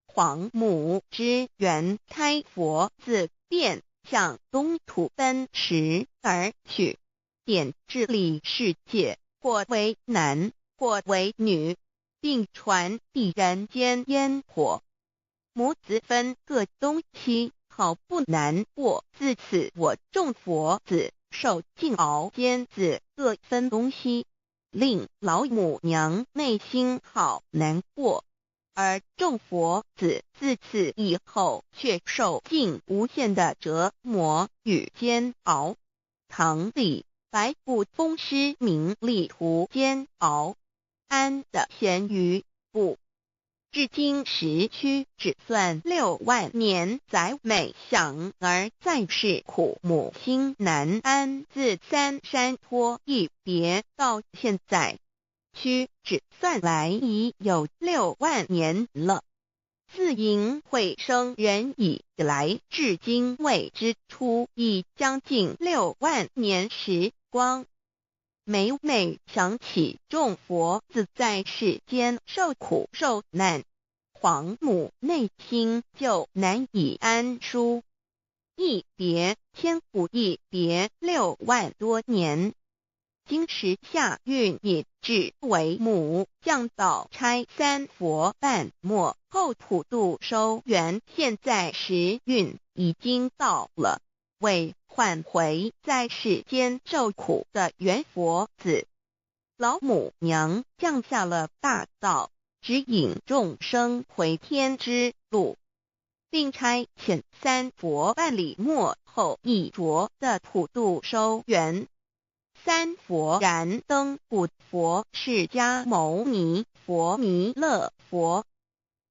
Speaker 2: 皇母之原胎佛子便向东土奔驰而去，便治理世界，或为男，或为女，并传递人间烟火。母子分各东西，好不难过。自此，我众佛子受尽熬煎子各分东西，令老母娘内心好难过。而众佛子自此以后却受尽无限的折磨与煎熬。唐李白骨风师名利图煎熬，安的咸鱼不至今时区只算6万年，载美享而在世苦母心难安。自三山坡一别到现在，区只算来已有6万年了。自嬴惠生人以来，至今未知出，已将近6万年时光。每每想起众佛子在世间受苦受难，皇母内心就难以安舒。一别千古，一别6万多年。今时夏运也至为母，降道差三佛半没，后普度收圆，现在时运已经到了，为唤回在世间受苦的圆佛子。老母娘降下了大道，指引众生回天之路，并差遣三佛半里末后一着的普度收圆。三佛燃灯古佛、释迦牟尼佛、弥勒佛，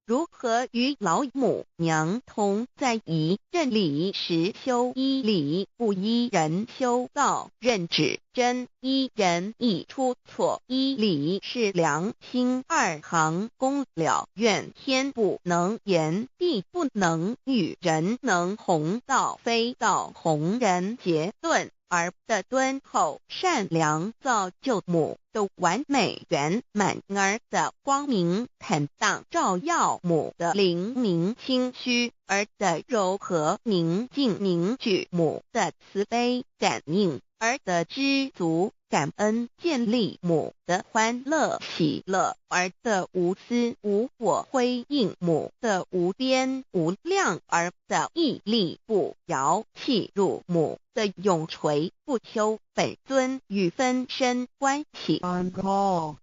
Speaker 2: 如何与老母娘同在一任理时修一理，不一人修道，任指真一人一出错，一理是良心，二行公了愿，天不能言，地不能语，人能弘道，非道弘人结论。而的敦厚善良造就母的完美圆满，儿的光明坦荡照耀母的灵明清虚，儿的柔和宁静凝聚母的慈悲感应，儿的知足感恩建立母的欢乐喜乐，儿的无私无我辉映母的无边无量，儿的屹立不摇弃入母的永垂不朽本尊与分身关系。
Speaker 3: On call.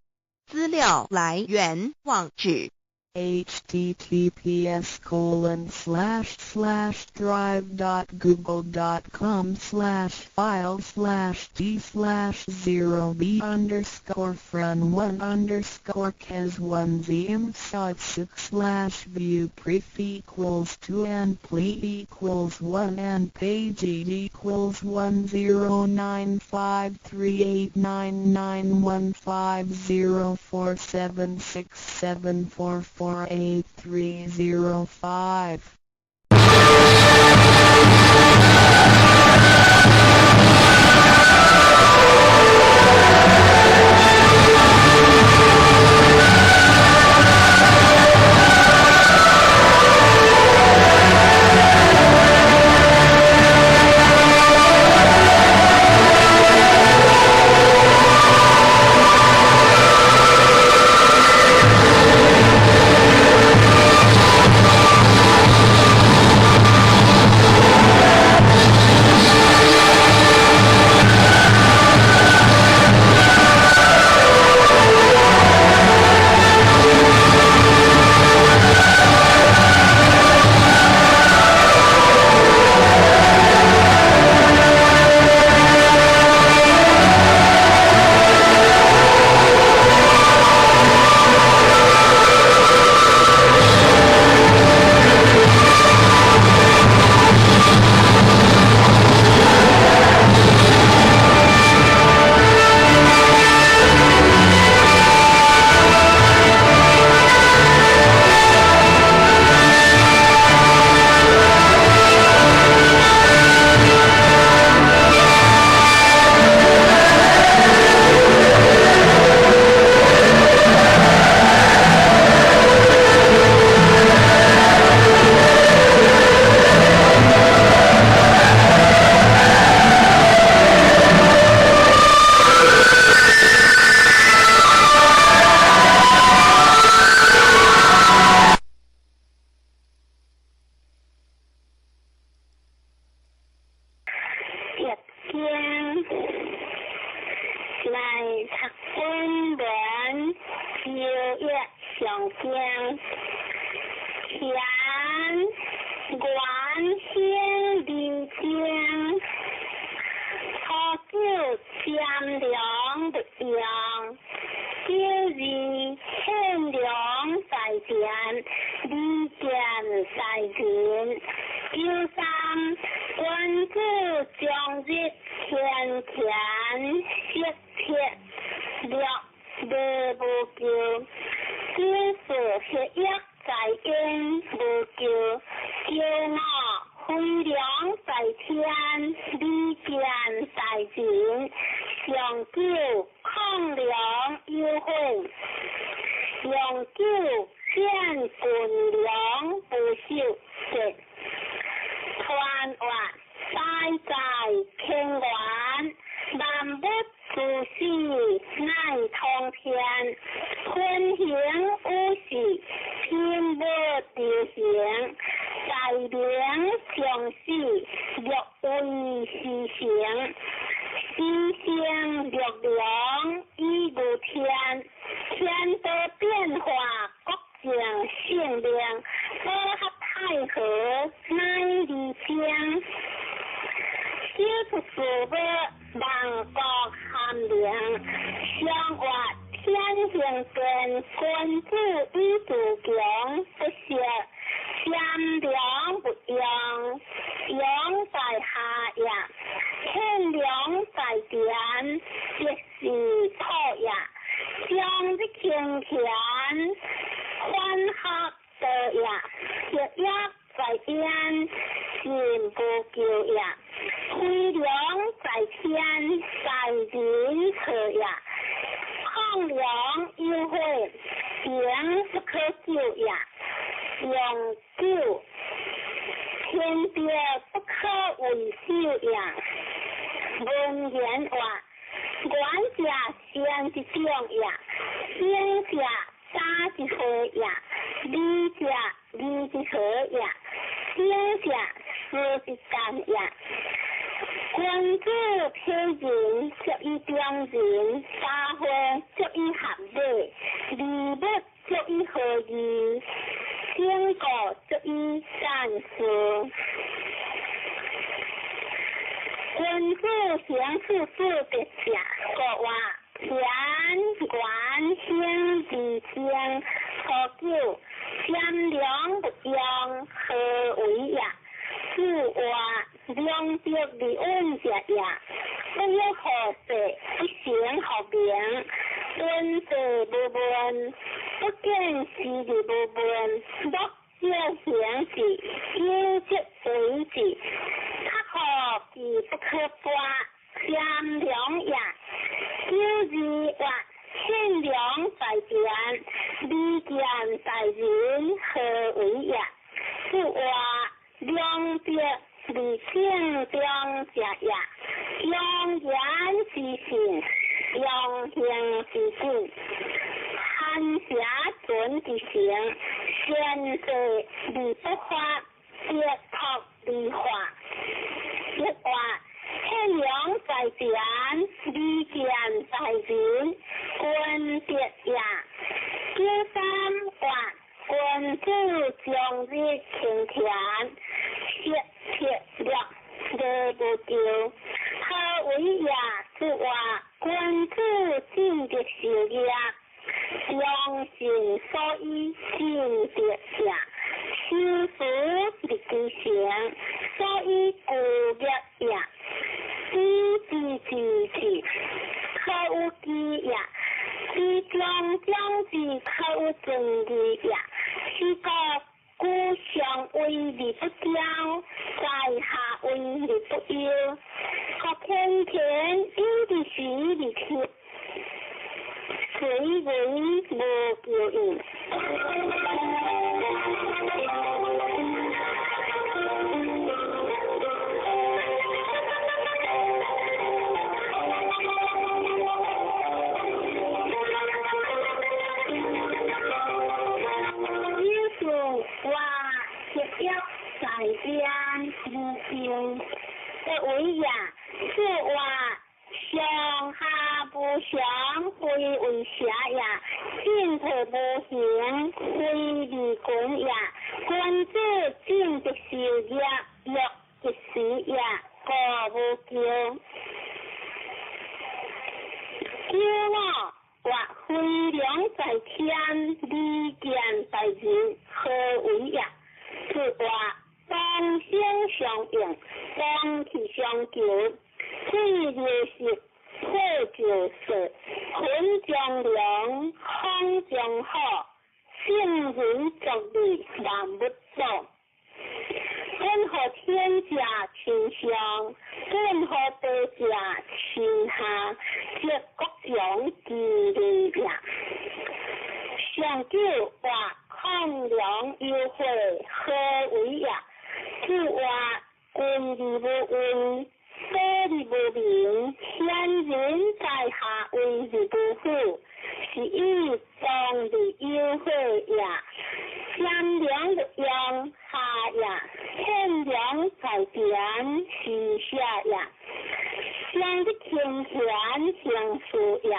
Speaker 2: 资料来源网址
Speaker 3: https://drive.google.com/file/d/0b_cas1zm/view pref equals 2 and ple equals 1 and page equals 109538991504767448305.
Speaker 1: Tiêu gì thiên lượng tại tiện 九三，君子将日天前，色铁六未无咎。九四血液在因无咎。九五飞良在天，利剑在人。上九抗良优惠。上九见群良不朽食。传话再在天元，万物自是乃通天。昆行有时，天物流行。在灵上士，若为实行。一心力量以如天，天道变化各种性量，和合太和乃理将。小出事物万国含量，相活天行变，君子以自强，不识善良不用，用在下也。天良在田，即是土也。将之清泉，欢合道也。血液在天，心不救也。飞良在天，在人可也。抗良优惠，行不可救也。用救，天地不可为修也。文言话，管家先之种也，先家打之和也，理家理之和也，先家事之干也。君子配人，足以中人；xã會足以合理；禮物足以合義；經過足以善事。君子行事事別者，國話田管興自正，初九善良不用，何為也？是話良德利恩者也，不有何事，不行何名？君子不問，不見事理不問，不要行事，要則為之。他何其不可掛，善良也。九二或善良在田，利劍在人，何為也？是話良德利性中者也。用言之行，用行之行，hand下準之行，先世利不法，結託利化。一話天良在田，利劍在人，君別也。九三話君子將日清田，血鐵力未無咎。何為也？是話君子盡的事業，良心所以盡的者，修福力之行，所以故業也。知之知之，可有知也。知將將之，可有正義也。是個故上為利不交，在下為利不憂。各天天有的是利去，誰為無救應？在天無形，何為也？是話上下不相，非為下也；進退無形，非利君也。君子盡的事業，若一時也，過無咎。九五或飛良在天，利劍在人，何為也？是話道用，光去相求，水流食，火就食，云将凉，风将好，圣人作礼万物作。任何天下倾上，任何地下倾下，皆各种其利也。上九话抗良优惠，何为也？就话君义无位，所义无名，贤人在下为义不富，是以当利优惠也。善良的用下也，善良在点是下也。相的天权相属也，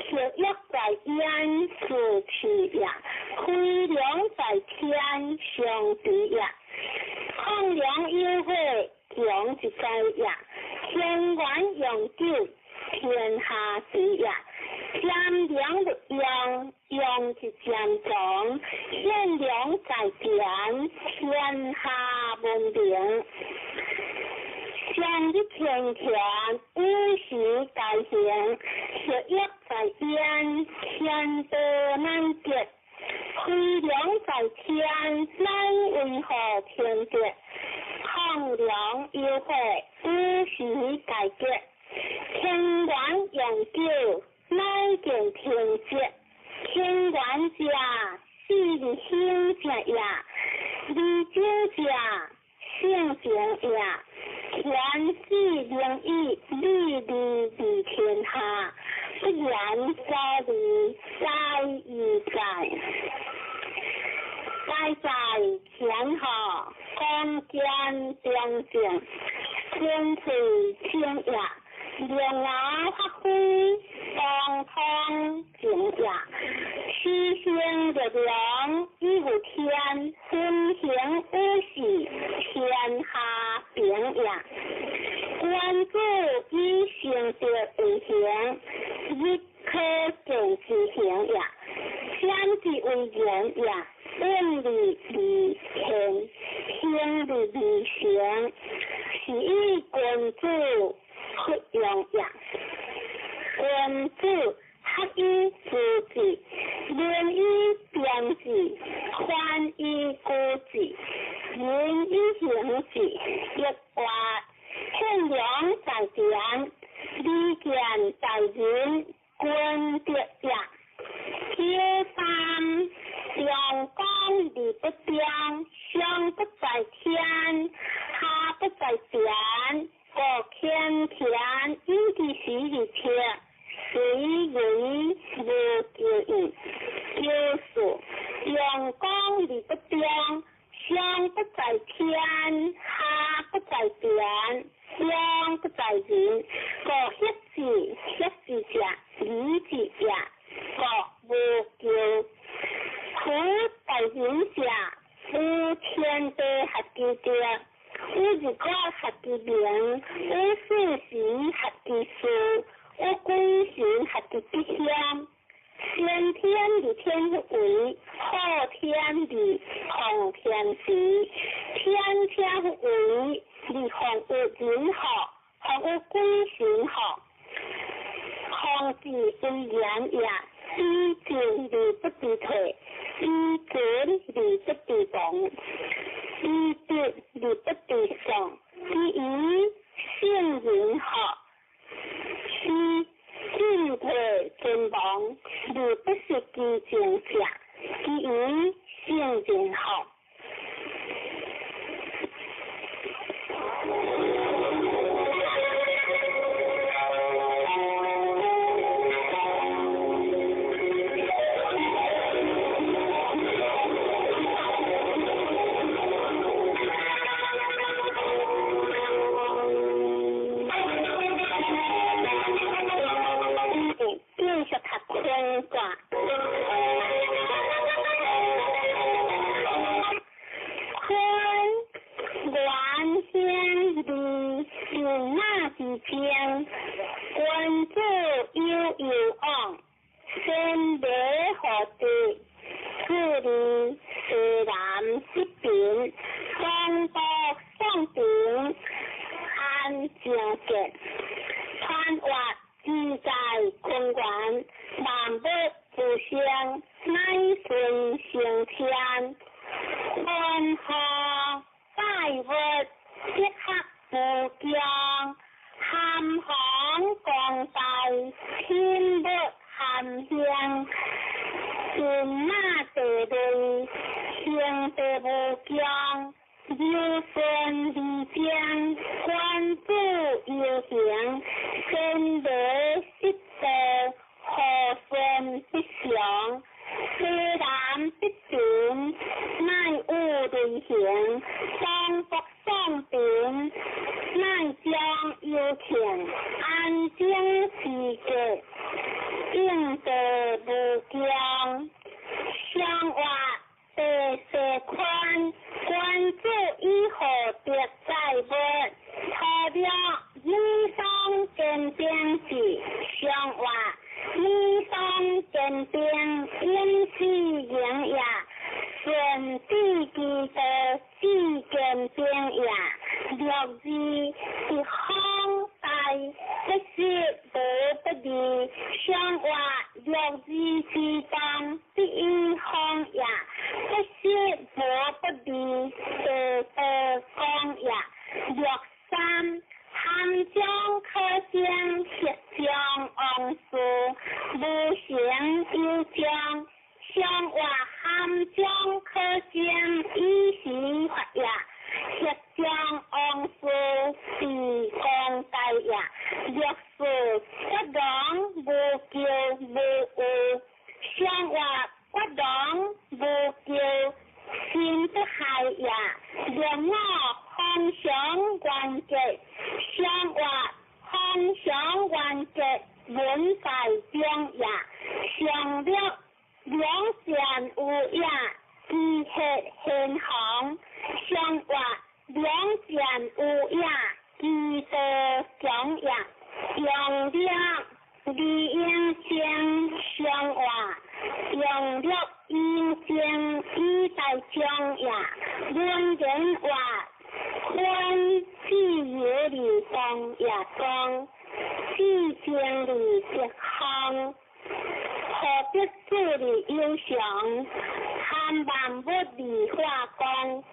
Speaker 1: 学约在焉是去也，亏良在天相比也。抗良优惠强一在也，天管永久天下事也。善良的用是善长，善良在点天下文明。善的天权无时改行，学约在焉天德难结。亏良在天，难为何天结？抗良优惠无时改结，天管永久难见天结。天管者，是行者也；理经者，性情也。天之灵异，利利天下，不然所理，在于在。在在天下，光见中正，天水清也。良牙发挥，当通情也。虚心的良，亦无天，分行无事，天下平也。关注以行德为行，亦可见之行也。天之为人也，论理理行，行理理行，是以君主不用也。君主合于自治，论于编制，宽于固制，仁于行制，亦话善良在点，利见在人，君德也。天三阳光理不彰，上不在天，下不在点，各天田，因地时日天，随为无救应。就是阳光理不彰，上不在天，下不在点，上不在人，各歇字者，理字者。各无救，苦在人下，无天地合其德，无日光合其明，无事时合其事，无归行合其必相。先天理天为，后天理后天时，天天为，理后有人好，后有归行好。空之为言也，逼进理不必退，逼准理不必动，逼逼理不必上，逼于性人好，须进退尊王，理不是基境下，逼于性人好。正结，川话自在空源，万物自生，乃顺成天。万河百物即刻不降，咸航降大，天物咸香。天马地雷，天地无疆，有顺理将，官主有形，天地失德，和顺必祥，虽然必变，乃有类型，双福双变，乃将有情，安静世界。应得无疆，相话地势宽，关注以后别在物，除了理想坚定时，相话理想坚定因此营也，顺地基的自坚定也，六字是康大，不是无不利，相话六字之中第一康也，不是无不利，讲也，六三。含将可将铁将昂树，无形有将，相话含将可将以时发也，铁将昂树是光大也，六树不党无叫无恶，相话不党无叫心不害也，六我空想关节。相话空想完结本在中也，上了两善有也，自血现行，相话两善有也，自得讲也，用了理应将相话，用了应将以在中也，论人话。观自有理方也光，自将理结康，何必自理忧想？看万物理化光，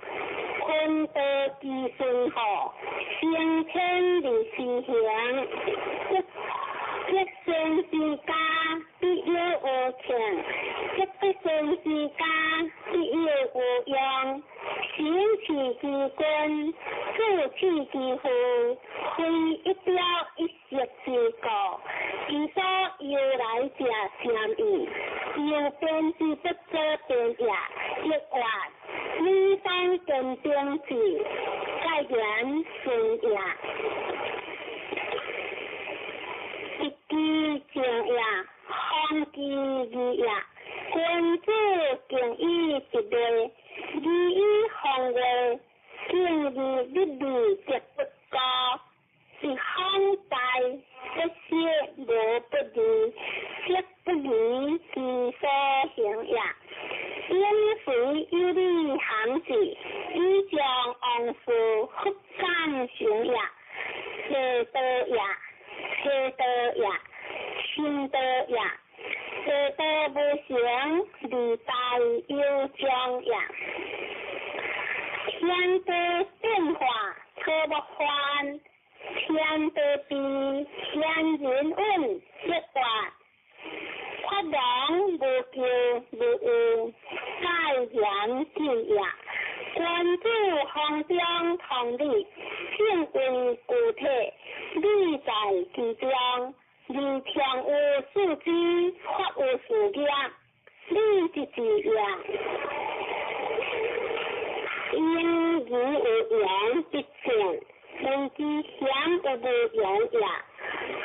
Speaker 1: 坤德之顺和，先天理是行，一生之家必有无情，一生之家必有无用。行持之君，自持之父，非一表一色之果。其所由来者相异，有变之不可变也。亦或理想坚定之，盖然顺也。一机正也，空机义也。君子敬以一类。利益行为，敬义不利则不高，是康大，不是无不利，则不利是所行也。因随有利行事，以将昂树复感行也，邪道也，邪道也，心道也。邪道不行，理大有将也。天地变化可不换，天地变，天人运一化，发扬无咎无恶，盖然之也。关注行中同理，性为固体，理在其中。理天有数之，法有数量，理之之量。因义有言必正，人之险有无言也。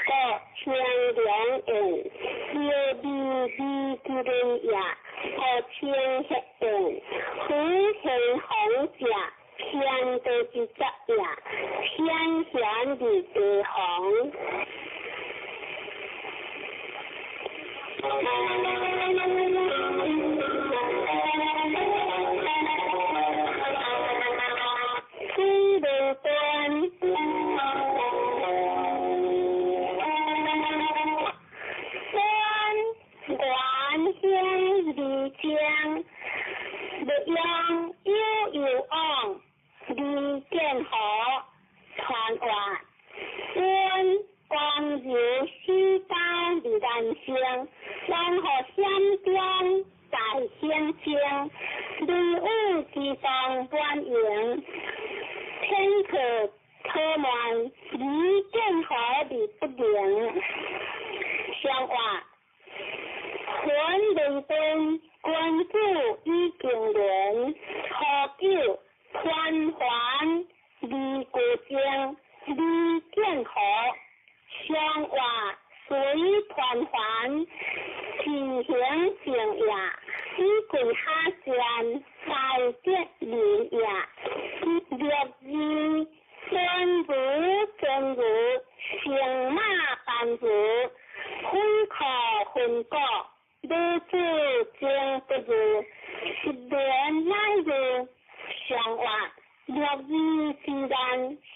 Speaker 1: 各天良人，有利利之人也。各天黑人，非行好者，天地之责也。天险之地行。虽无端。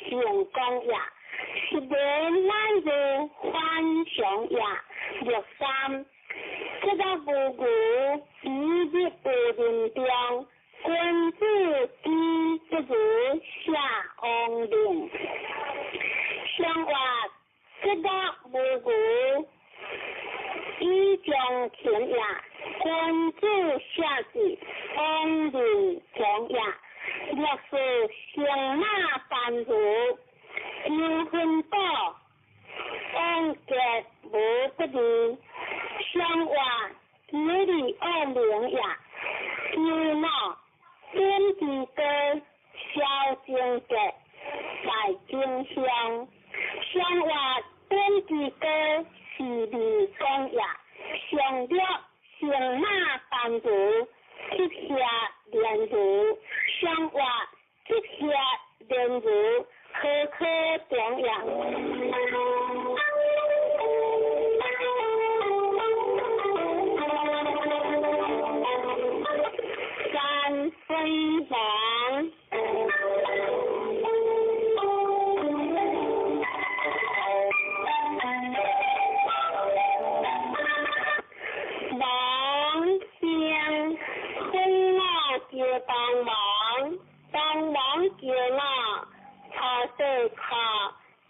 Speaker 1: 成功也，是人乃如幻想也。63这个无辜一日不人中，君子之不如下王令。相话这个无辜以将情也，君子下至王令将也。若是相马犯如有分道，王杰无不利。相话有理恶名也，有闹天地歌小经节在经香。相话天地歌是理讲也，上了相马犯如即下连如。相话即下连如可可讲也。三分王，王相昏闹就当王，当王就闹，他对考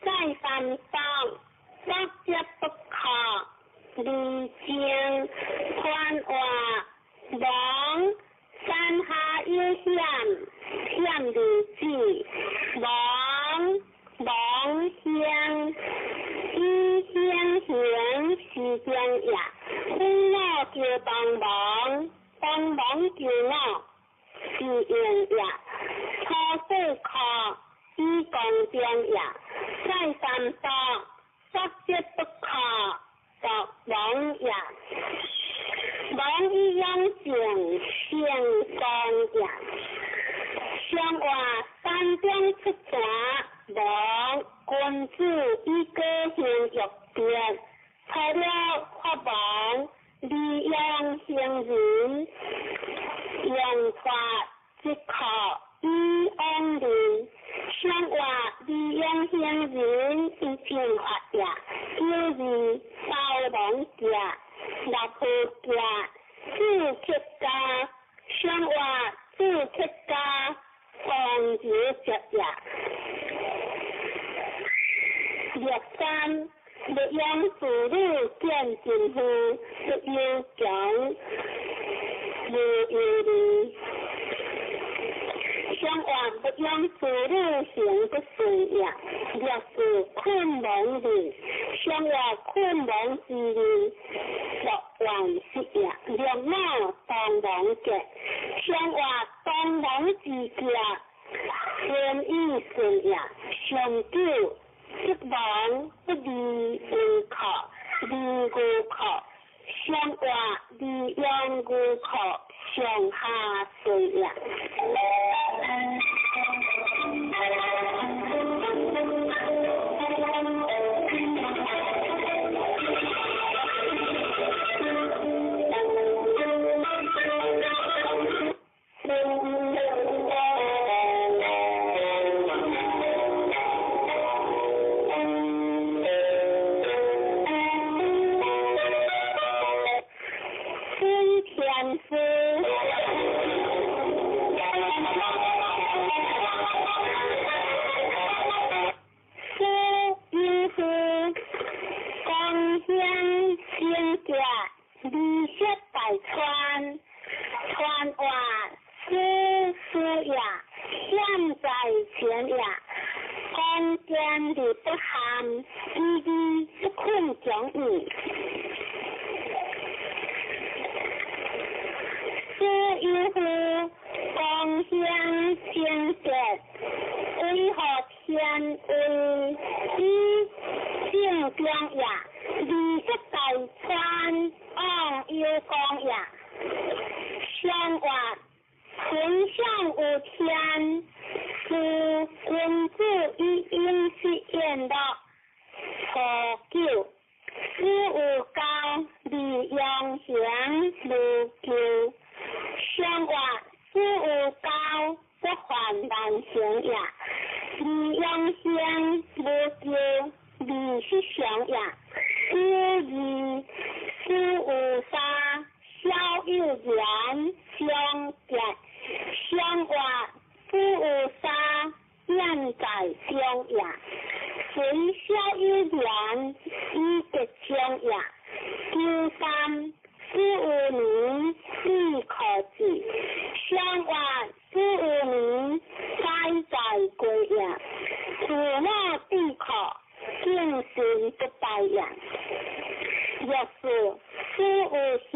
Speaker 1: 在山上，大家不考，离经传话王。山下有险，险离子，王相，一相行是将也，昏闹就当王，当王就闹是应也，他对考以讲将也，在山上大家不考，作王也。王一样景相公也，相话三江出闸，王君子一个行欲变，除了发王利用行人，用法即考以安人，相话利用行人以平法也，就是包容也。立夫家自出家，相话自出家，防止着也。63不用子女见政府，不要讲无有理。相话不用子女行不顺也，若是困难的，相话困难之理。王是也，若闹当王者，相话当王之家，天意顺也，上九即王不离无考，离无考，相话离用无考，上下顺也。相话事无高，不患难成也。利用相生无救，未是常也。故二事有三，小有言，相结相话，事有三，念在相也。随小有言，以结相也。第三，事有年，必可治。相话事有年，该在过也。父母必可，敬神不败也。若是事有下，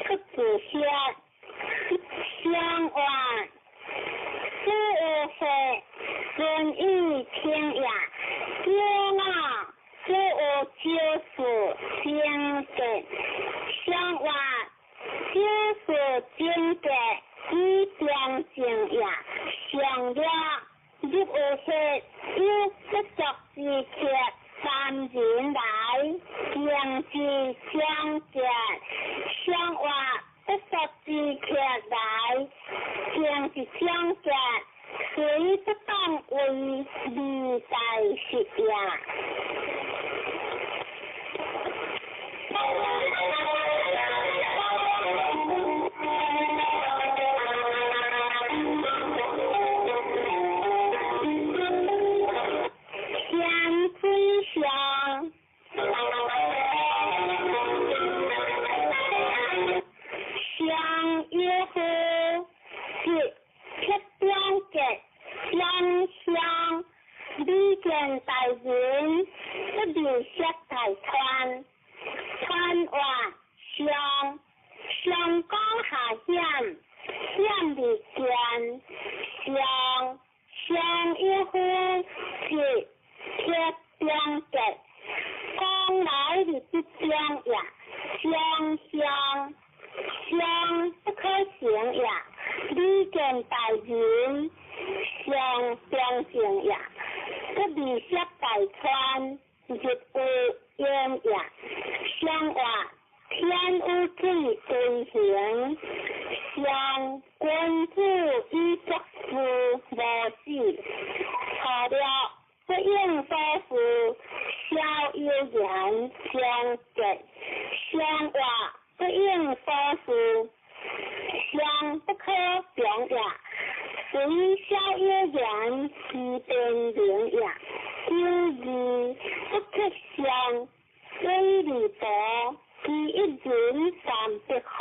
Speaker 1: 不自下。相话事有下，顺意听也。叫我事有就是精结。相话就是精结，以良性也。上了入有下，有不作之客，三人来，相知相结。相话不作之客来，相知相结，虽不当为利在实也。先推想，相约乎是七标结相相，理见大人不如识大川。川话相讲下险，险离见，相约乎是七标结，讲来是不讲也。相不可行也。理见大人，相相行也。不如识大川，日有烟也。相话天有水对行，相君子以作事无事。错了不应所事，小有言相结。相话不应所事，相不可讲也。随小有言，是变灵也。第二不可相，虽离多，其一人三不可，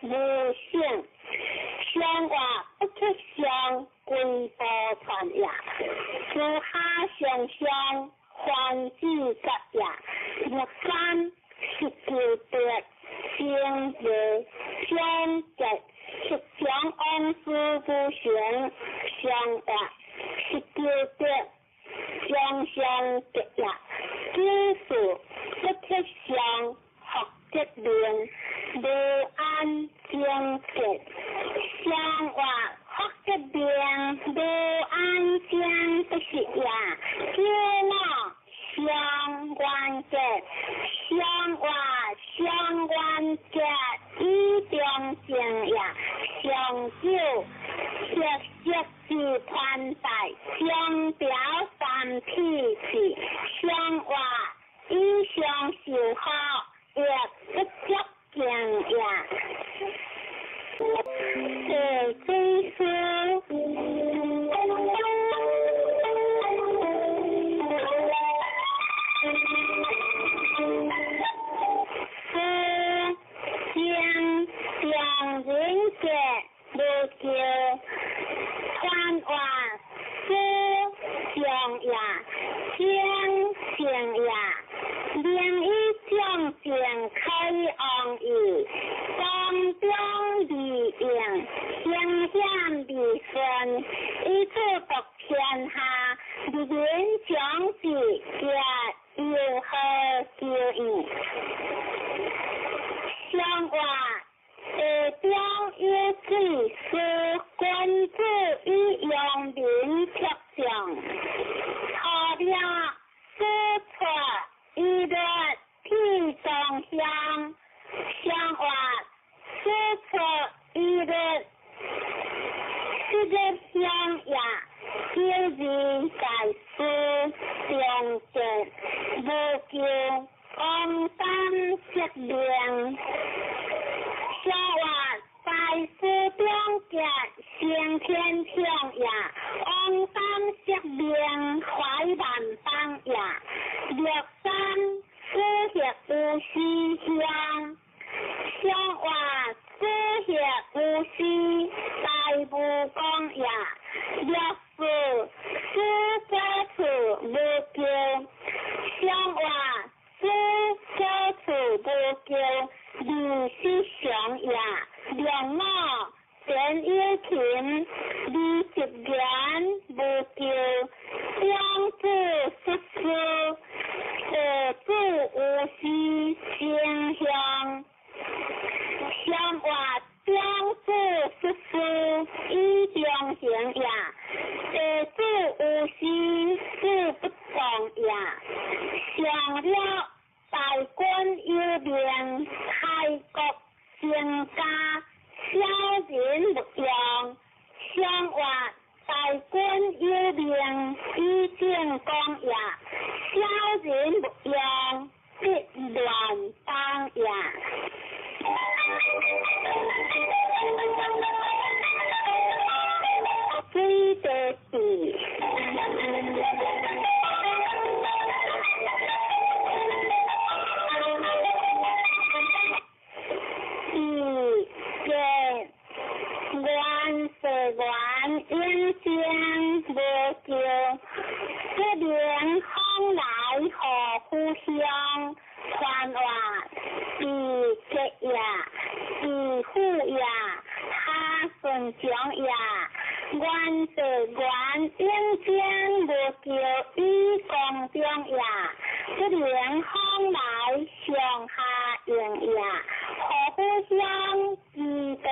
Speaker 1: 无性。相话不可相，归多传也。私下相相，患之疾也。若三是旧别，相结相结，是相安事不行。相话是旧别，相相结也。知事不可相，学结令，无安相结。相话学结令，无安相不是也。叫我相关结，相话相关结，以中正也。相久设是团带，相表三体是。相话以上受好，也不足敬也。最两人结无救，传话思想也，相也。另一种正开昂义，当中利应，相险利顺，以此独天下，人将之皆有何救义？相话下中有指是君子以用民着想，错了失错以略替中相。相话失错以略是个相也，就是在叫光山色亮，小话在书中结先天听呀，光山色亮怀万邦呀，绿山书写有思乡，小话书写有诗大武功呀，历史书歌词无叫，小话书歌词无叫，历史上呀，良我陈友琴20元无叫，相子xuất sư何主有事相向，相话相子xuất sư以相行呀，何主有事事不同呀，上了大官有名，开国成家小人不用，相话大官有名以正讲呀，小人不用必乱当呀。水的地。因将无叫，这边风来何互相，传话是吉呀，是虎呀，他顺将呀，原是原因将无叫以公中呀，这边风来上下应呀，何互相记得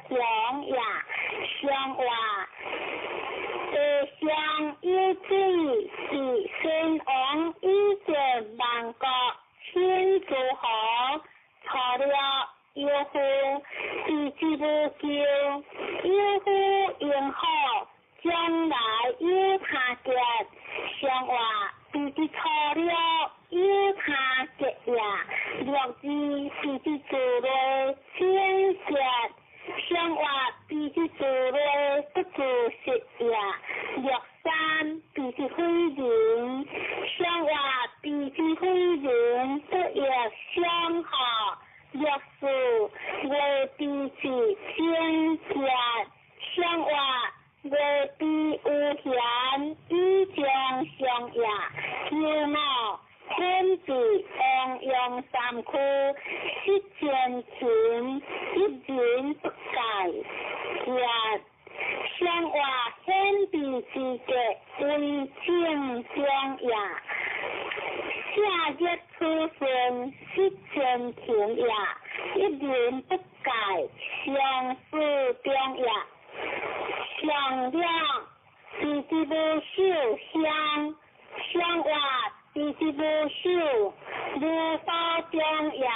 Speaker 1: 想呀，相话。相依之是先王以前万国千诸侯，错了有夫是之不救，有夫应好，将来有他结，相话是之错了有他结呀，若之是之做了千结。相话必须做了不做实呀，若山必须非人，相话必须非人不也相好，若是为必是先结，相话为必有贤以将相呀，有貌。天子安阳三区，失前情，一人不改。也相话天地之节，为正将呀。夏日出生，失前情呀，一人不改，相思中呀。上亮是之不秀香，相话。是之不秀，无法中呀。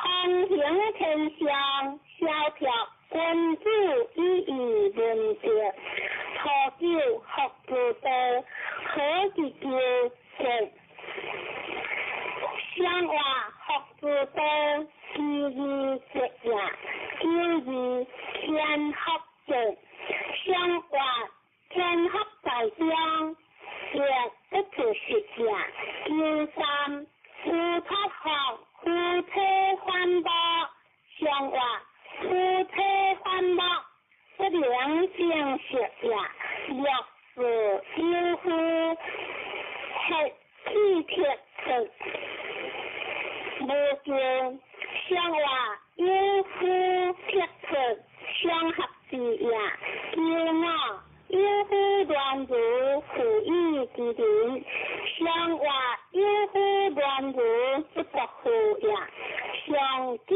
Speaker 1: 风行天象，萧条君主以义为。天福节，相话天福在中，亦不自实呀。第三，夫托福，夫妻欢乐，相话夫妻欢乐，不良正实呀。若是yêu夫，係體貼實，無叫相話yêu夫貼實相合字呀。要我yêu夫斷如父意之點，相話yêu夫斷如不得父呀。相救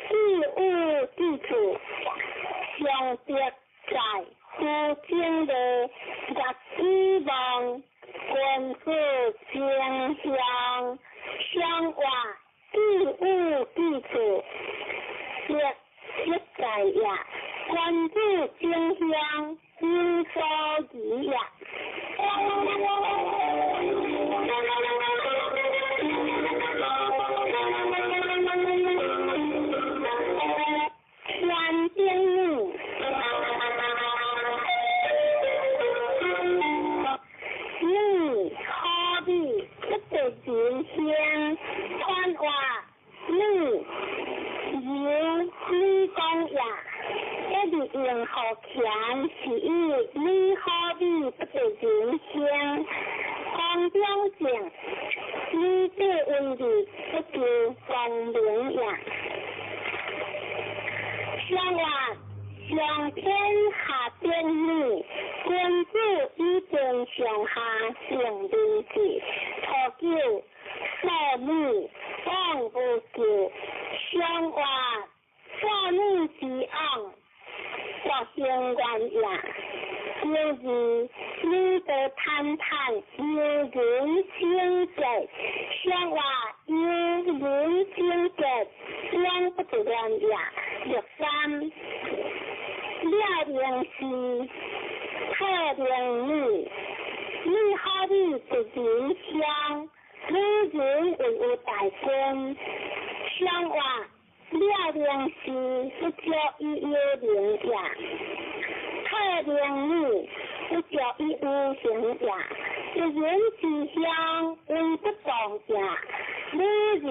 Speaker 1: 事物之處，相別在夫經的日之望，官夫相相，相話事物之處，別別在呀。官夫相相，應所宜呀。天經你何必不得見相？看話你講呀，一啲任何強是意，你何必不得見相？講標準，你這為的不叫公明呀。相話上天下變異，君子以正上下成理事，何叫所逆妄不叫？相話所逆之妄，所相關呀。有時你的談談有人相結，相話有人相結，相不自然呀。第三，了定是特定你，你何必不見相？你人為有大根，相話了定是不叫一有定呀。特定你不叫一無形呀。人之相為不動呀。你人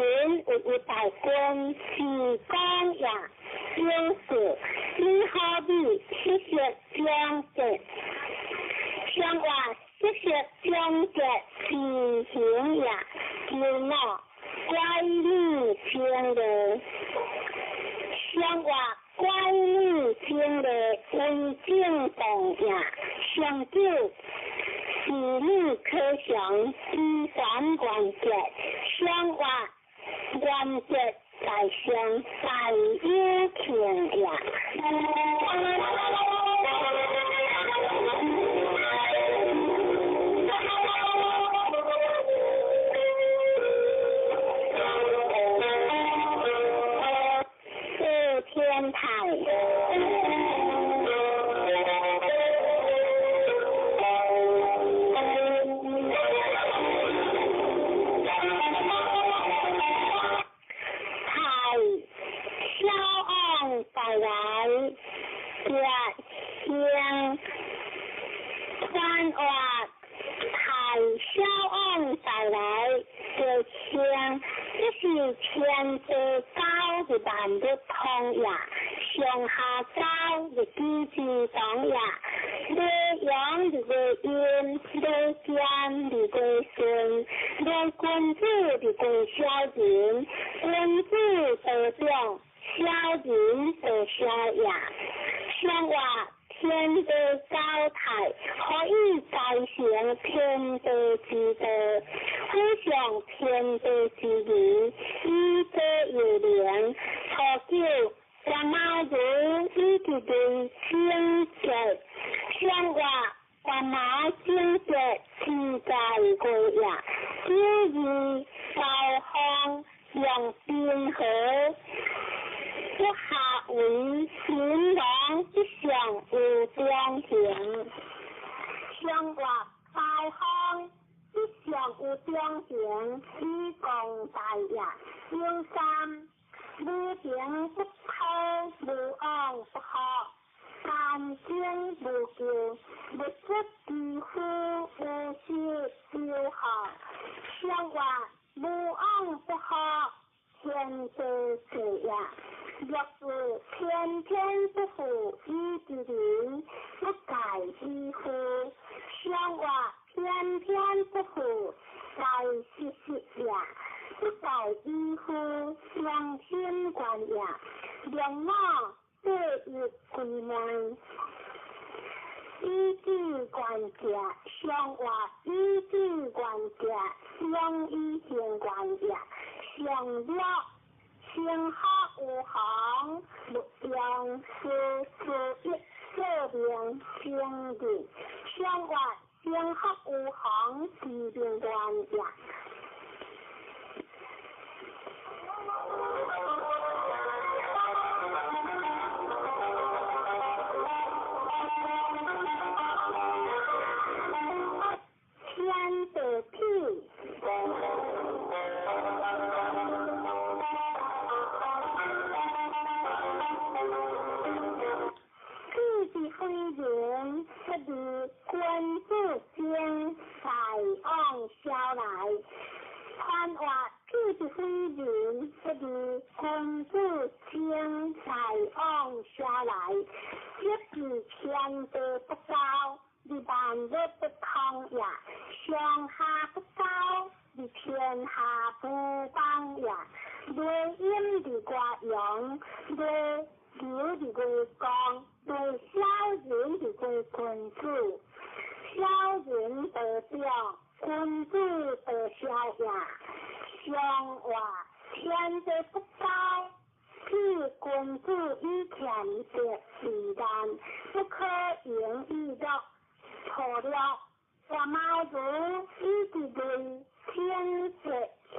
Speaker 1: 為有大根是光呀。就是你何必息息相結？相話息息相結是形呀。叫我乖逆聽的，相話乖逆聽的為正動呀。相救是你可想第三關節，相話關節在相在一天呀。天台帶來熱香，山話太消昂帶來熱香，這是天之高的版的通呀，上下高的機智懂呀，內陽的歸陰，內奸的歸順，內君子的歸小人，君子得中。小人得小呀，相話天的高台，可以改成天的之德，互相天的之理，以德有良，何叫什麼如一直對清潔？相話什麼清潔是在歸呀？至於道行用邊河。不下為前往一向無光景，相話大康一向無光景，以共大呀。第三，旅行不偷無昂不好，环境无救，物质几乎无时就好，生活无安不好，天地这样。若是偏偏不服伊之灵，不改依乎，生活偏偏不服该息息呀，不改依乎良心观呀，良貌对于归门。依据关家，生活依据关家，相依相关家，相约。情好无行，不良事事一色良相定，生活情好无行，治病关家。天的地。非人不如君子间才昂销来，看话屁的非人不如君子间才昂销来，一是天地不高，你万物不通呀，上下不高，你天下不邦呀，对阴的挂阳，对有的归公，对小人的归君子，小人得表，君子得小呀。相话天地不高，譬君子以前的自然，不可言喻的错了。我毛主一直对天色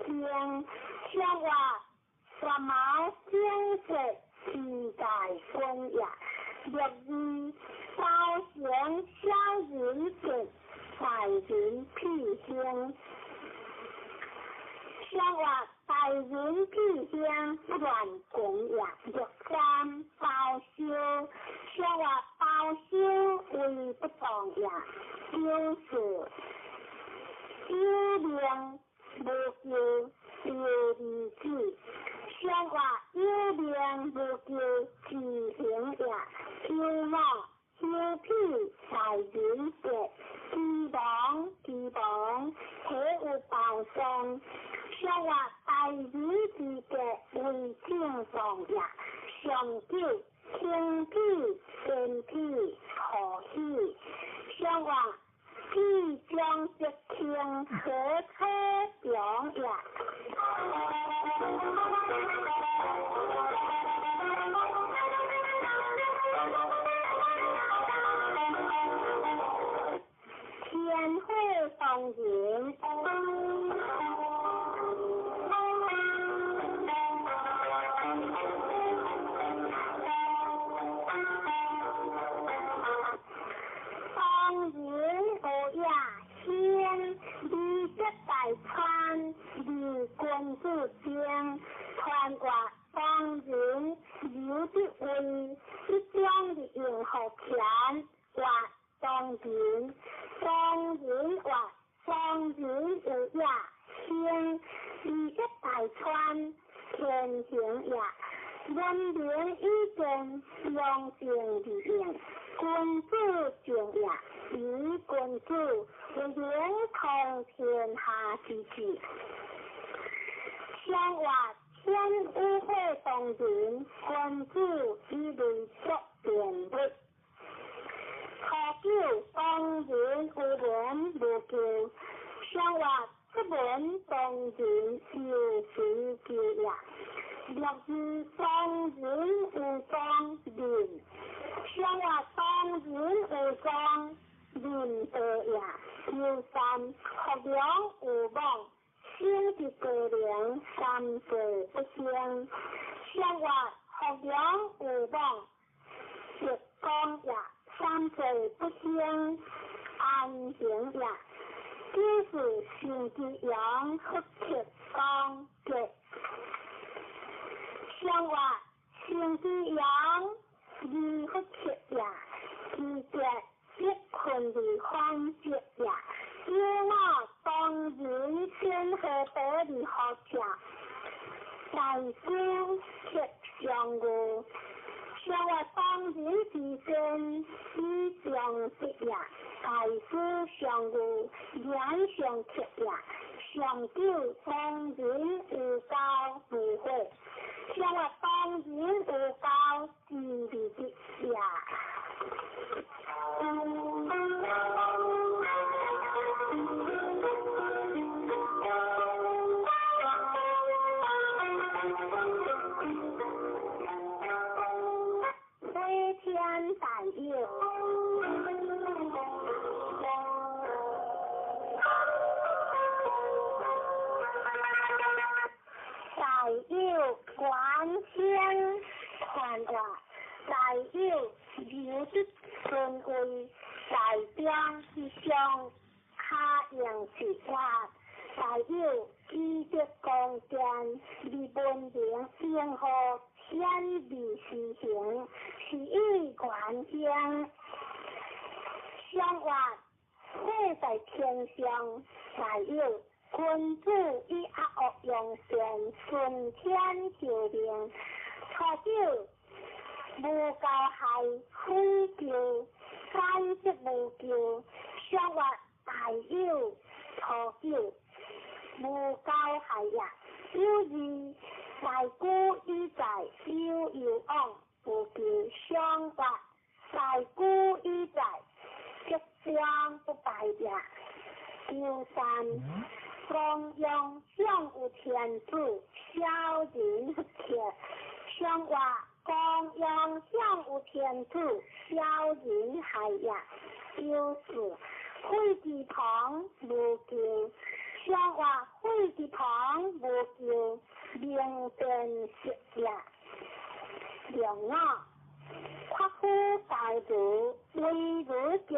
Speaker 1: 天，相话我毛天色。世代风雅，若遇高贤小人者，大人辟香。相话大人辟香，不乱供养。若三报修，相话报修为不当呀，就是修量无救，有理智。相话有量无救，自行呀，有貌有屁才人者，基本体有报生。相话大人之格为正常呀，上九天地天地可喜。相话必将一天何车表呀。天会风云，风云无呀天，地质大川，离君子间，传话风云有的为一将的应和权，话当然，风云话风云有呀天，地质大川，天行呀。人民意见用尽的应，君子敬呀，以君子为连通天下之志。相话天污会风云，君子以为作辩论。可救风云无人无救，相话不闻风云有谁救呀？若是风云无光云，相话风云无光云得呀，有三学良无望，心的格量三者不相，相话学良无望，日光呀。三者不相，安行呀，就是心的阳和铁光的。相话心的阳，日和铁呀，人之身，思想直也，大师上悟，眼上直也，上究当然有教无会，上话当然有教自理直也。飞天大有，大有观天看话，大有有的顺位，大表是上下样是话，大有记得讲见，离本名生活。天理实行，是以观将相话，活在天上，才有君主以恶用善，顺天救命，初九无教害，非救，三即无救，相话大有初九无教害呀，小二。大姑依在悠悠昂，不求相法；大姑依在即将不败呀。第三，供养相有天主，小人不切。相话供养相有天主，小人害呀。第四，会之旁无救。相话会之旁无救。明辨实也，良我夸夫教主为如者，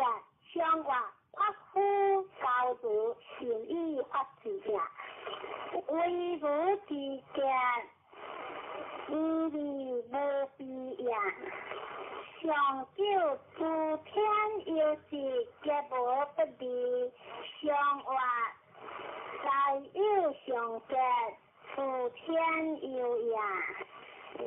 Speaker 1: 相话夸夫教主善意发之也，为如之者，义理无必也。上九诸天有时皆无不离，相话大有上者。普天有呀，第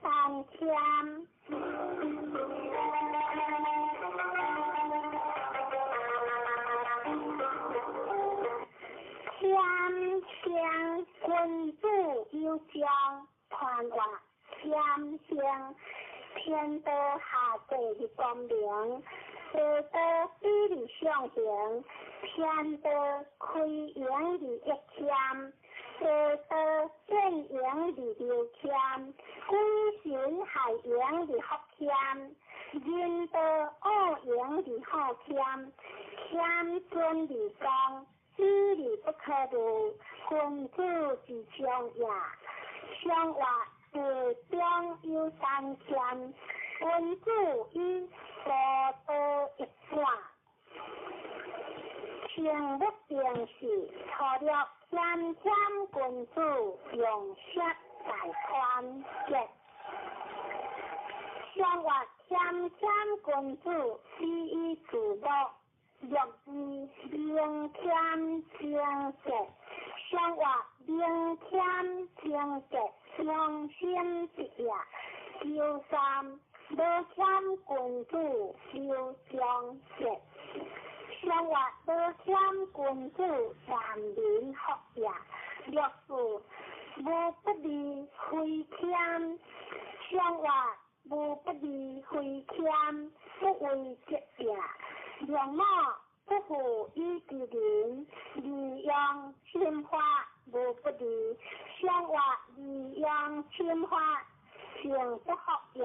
Speaker 1: 三天，天君主有将传话，天香天道下地的光明，地道比例相行，天道开阳的一天，地道正阳的六天，鬼神海洋的福天，人道恶阳的好天，天尊的光。知理不可度，君主之将也。相话地中有三天，君主以所得一半。天不定时，除了天天君主用舌大宽节。相话天天君主是以自乐。若是明天正直，相话明天正直，相心直也。第三，无天君主有将直，相话无天君主万民福也。若是无不离回天，相话无不离回天，不为直也。良我不负于之人，利用鲜花无不离，相话利用鲜花情不合也。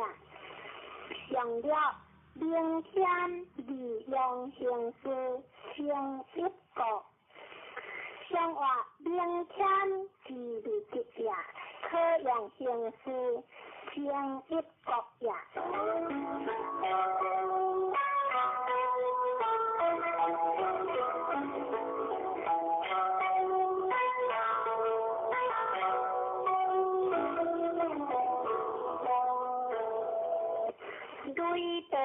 Speaker 1: 上了明天利用形式情一个，相话明天自利直也，可用形式情一个也。对的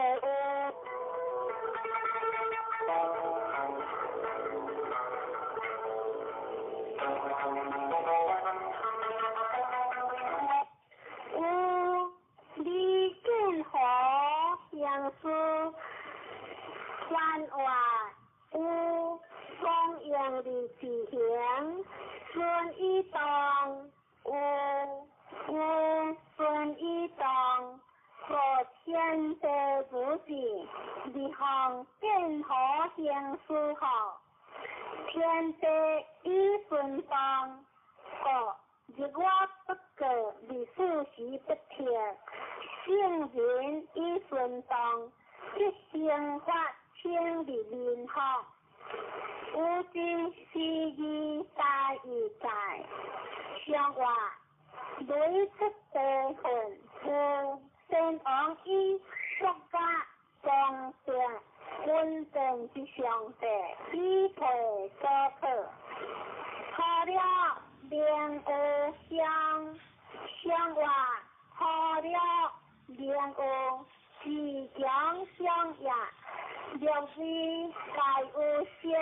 Speaker 1: 有你见好相思幻话有光阳的志向顺一动有顺一动和天地不济离行见好相思好天地已顺动个日我不过历史时不停圣人已顺动一生法千里面行有今是义大义在相话累出地魂有先往以国家公正稳定之上帝以培所可好了莲雾相话好了莲雾即将相也若是大有些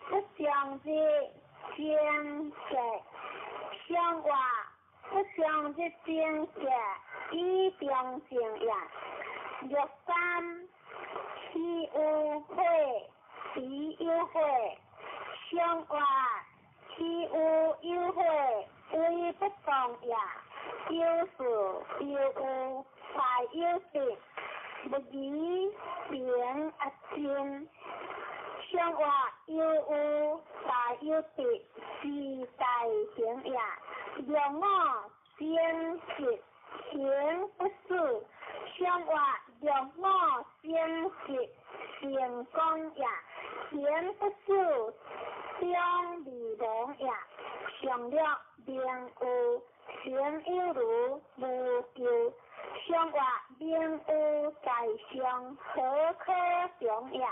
Speaker 1: 不相之见解相话不相之见解以表情也若三其有会其有会相话其有会为不同也有事有有才有事不宜变啊心相话有有才有事是大行也若我先实行不是相话若我先实成功也行不是相离亡也上了名有行有如无救相话名有在上何可想也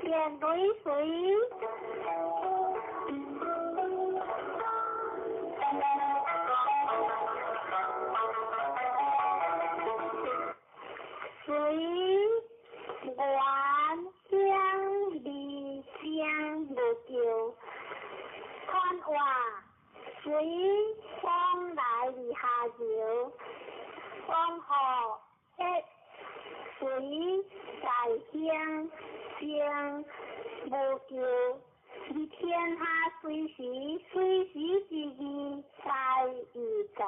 Speaker 1: 面对水水原香离香无救看话水风来离下游风河一水在香香无救你天下随时之意在意在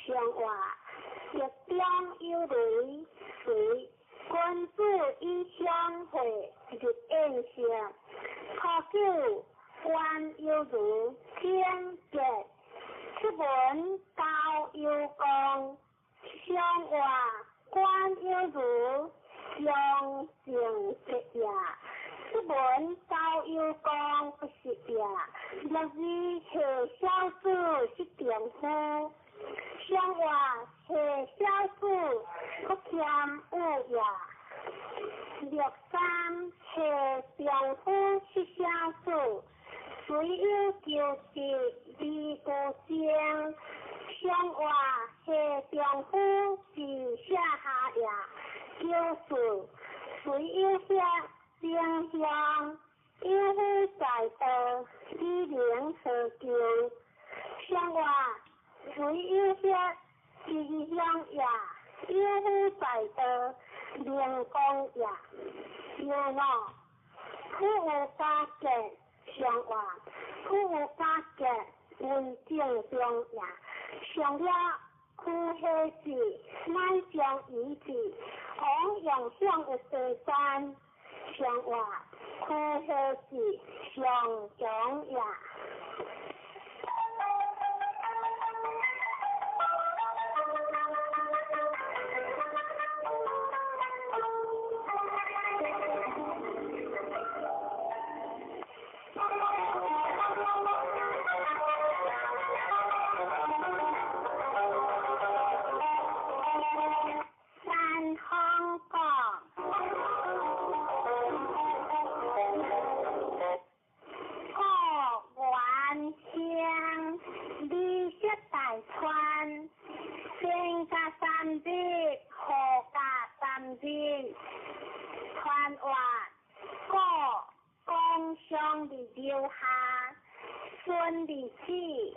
Speaker 1: 相话日中有雷水君子以相会日宴相可久观有如天节出门高有光相话观有如相成直也出门高有光不是也若是下小子是丈夫相话下小子不欠有也若三下丈夫是小子虽有就是离故乡相话下丈夫是下下也就是虽有下相相因为在的一年可救相话虽有下是相也因为在的连光也原来ผู้有家嘅相话ผู้有家嘅文正中也上了ผู้黑字乃将以字红阳相的第三相话ผู้黑字上中也分历史，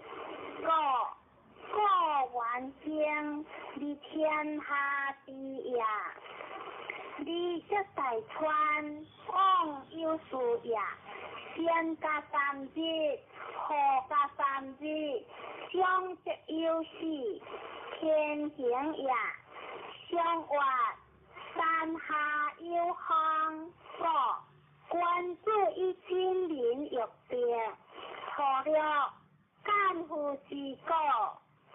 Speaker 1: 古完整，你天下第一。你这大川往有事也，先加3日，后加3日，相则有事，天行也。相话山下有行果，关注1000年玉璧，除了干夫之果，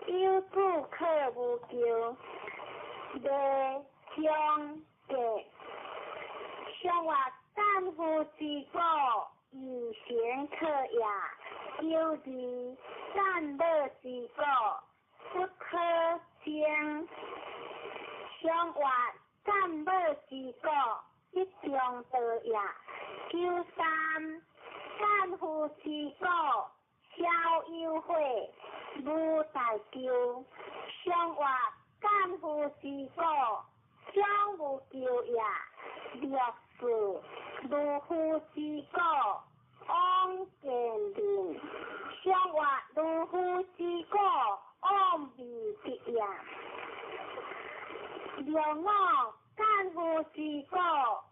Speaker 1: 有主客无求，未相嘅。相话干夫之果，以贤可也，有之善乐之果，不可将。相话干乐之果，一中得也。九三干夫之果，逍有会，无大求。相话干夫之果，小无求也。六事如夫之果，往见灵。相话如夫之果，往未必也。六五干夫之果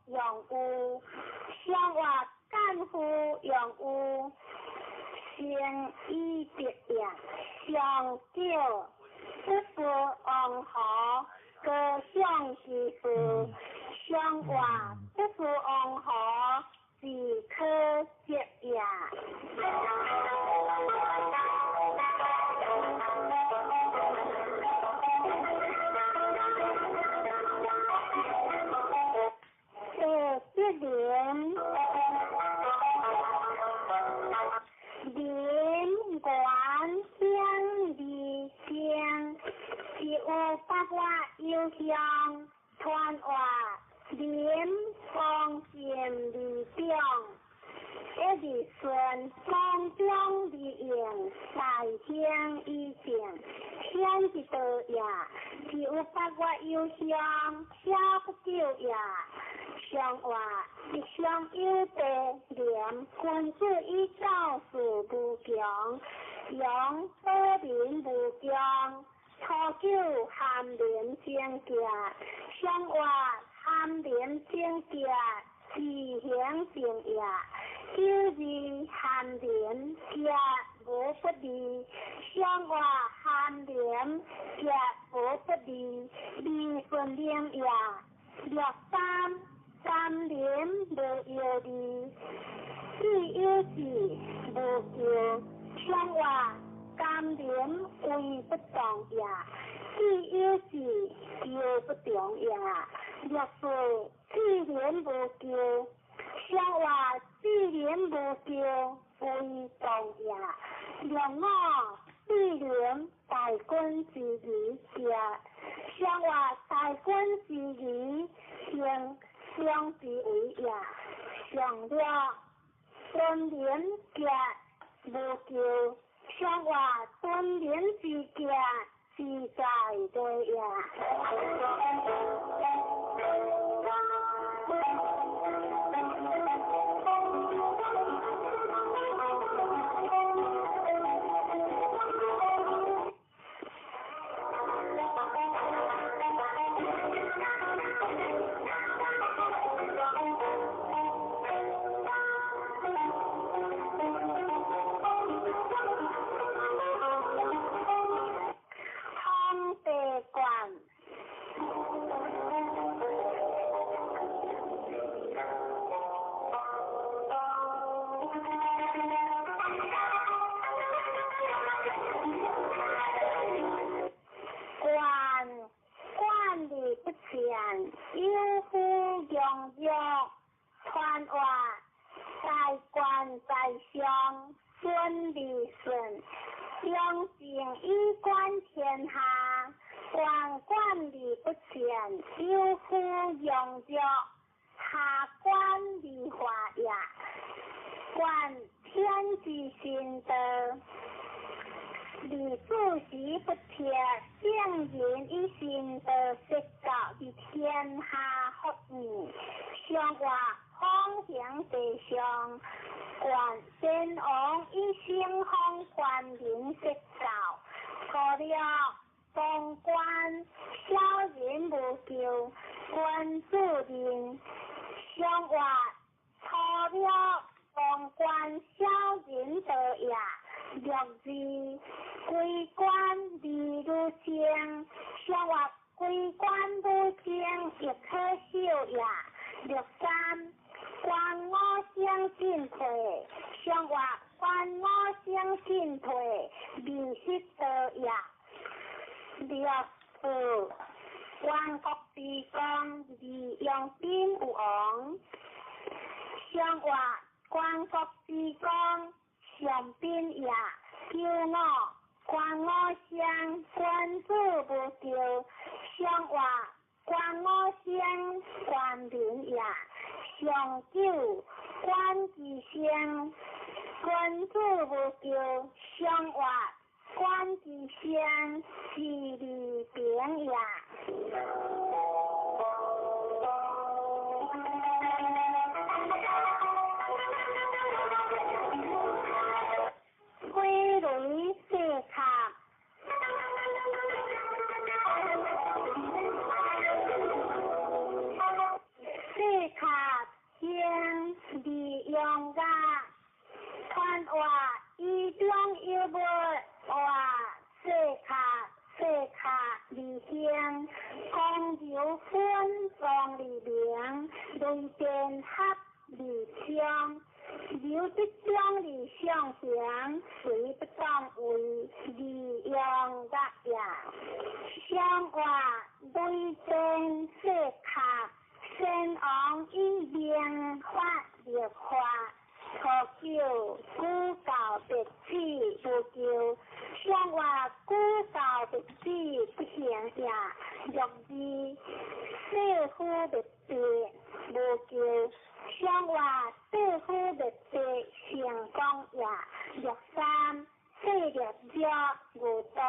Speaker 1: 用有，相话干夫用有，成以别也。上九不服王侯，各相其事。相话不服王侯，是可接也。连贯相离相，是有八卦有相，传话连方见离中，一日顺方中离应，大相以正，天之道也，是有八卦有相，小不久也。相话一相有地廉，君子以造事无强，用恶人无强，初九含廉正节，相话含廉正节，自行正也。九日含廉节无不利，相话含廉节无不利，利顺廉也。六三年无有利，四有事无求。相话甘霖为不动也，四有事求不动也。六岁四年无求，相话4年无求为动也。六五4年大军之余也，相话大军之余成相之为也。上了春年节无求，相话春年之节是在对也。有夫用药，传话在官在相，顺利顺，良政以观天下，官管理不全，有夫用药，下官理化也，观天之心德。李主席不贴，将人以心德设教于天下福义，相话方向地上，观先王以心方了东关，小人无救君主人。相话错了东关，小人得也。六字归官离如情，相话归官如情亦可笑也。六三关我相进退，相话关我相进退，明失得也。六四关国之光，利用兵有王，相话关国之光，上宾也。九五关我相，君主无救，相话关我相，官民也。上九关之相，君主无救，相话关之相，是利平也。归类四卡，四卡将利用噶，传话一中有无话四卡利乡，公有分众利良，雷电合利枪。有这种理想想，谁不当为利用的呀？相话对正是卡，身昂一边发热化，可叫孤高别起不救，相话孤高别起不行呀，若是似乎别别不救。相话对夫别别成功呀，六三四六家无多，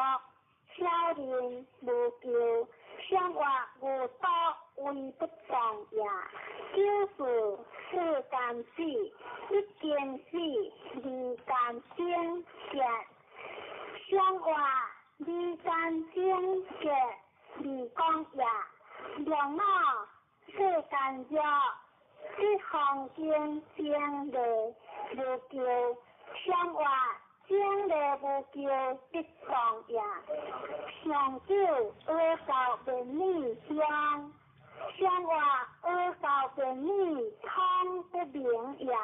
Speaker 1: 小人无救，相话无多为不重呀。九四四干四，一件事二干精结，相话二干精结二讲呀。六五四干家。一行经将的无救，相话将的无救必重呀。上九恶搞本理相，相话恶搞本理通不明呀。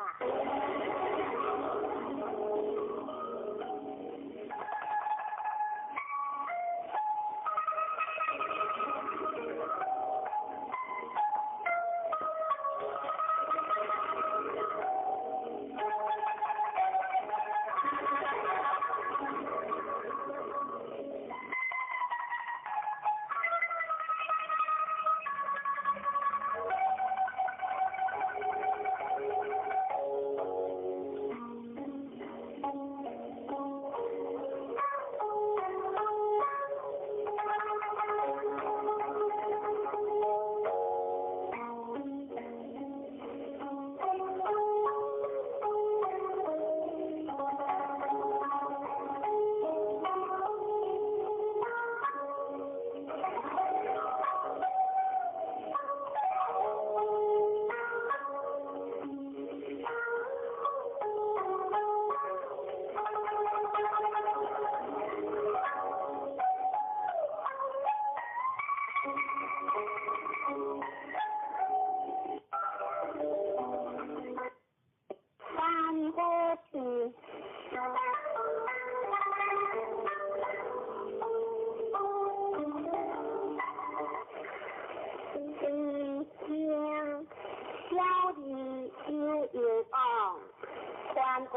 Speaker 1: 关话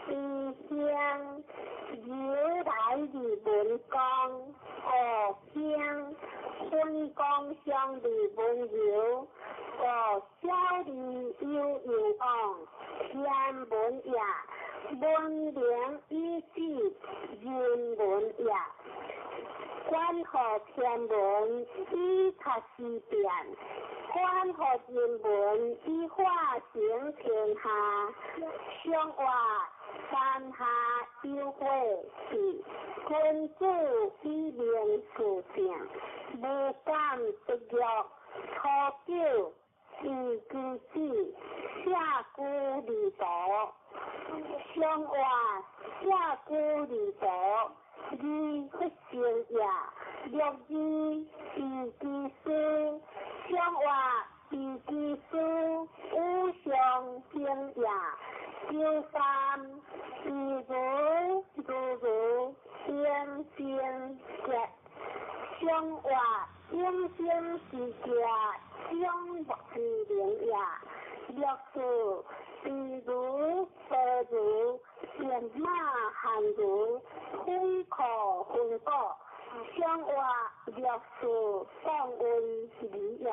Speaker 1: 思乡，由来日本江，故乡春江相离温柔，故小离悠悠往，天文也，文明以至人文也。关河天文以他思变，关河人文以化成天下。相话山下收回去，君子以命事成，无敢不欲。初九是君子，下居离道，相话下居离道，义不成也。六字是其书，相话是其书，无相争也。九三是如先结，相话应先是家，相莫是灵也。六字是如便马行如，非可分果。相话六字当为理也，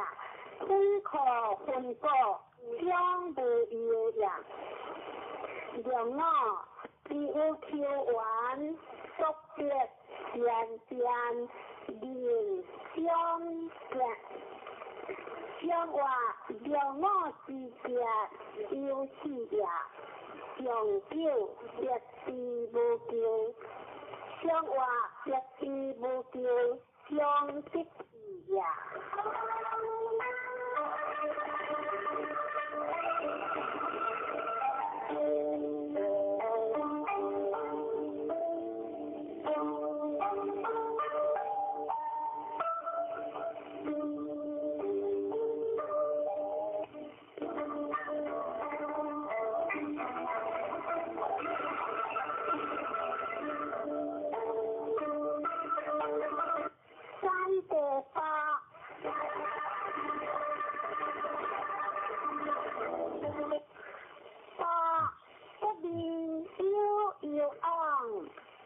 Speaker 1: 非可分果，相无有也。两我只有求完，作别渐灵相结，相话两我之结有事也，长久别事无救，相话别事无救，相识也。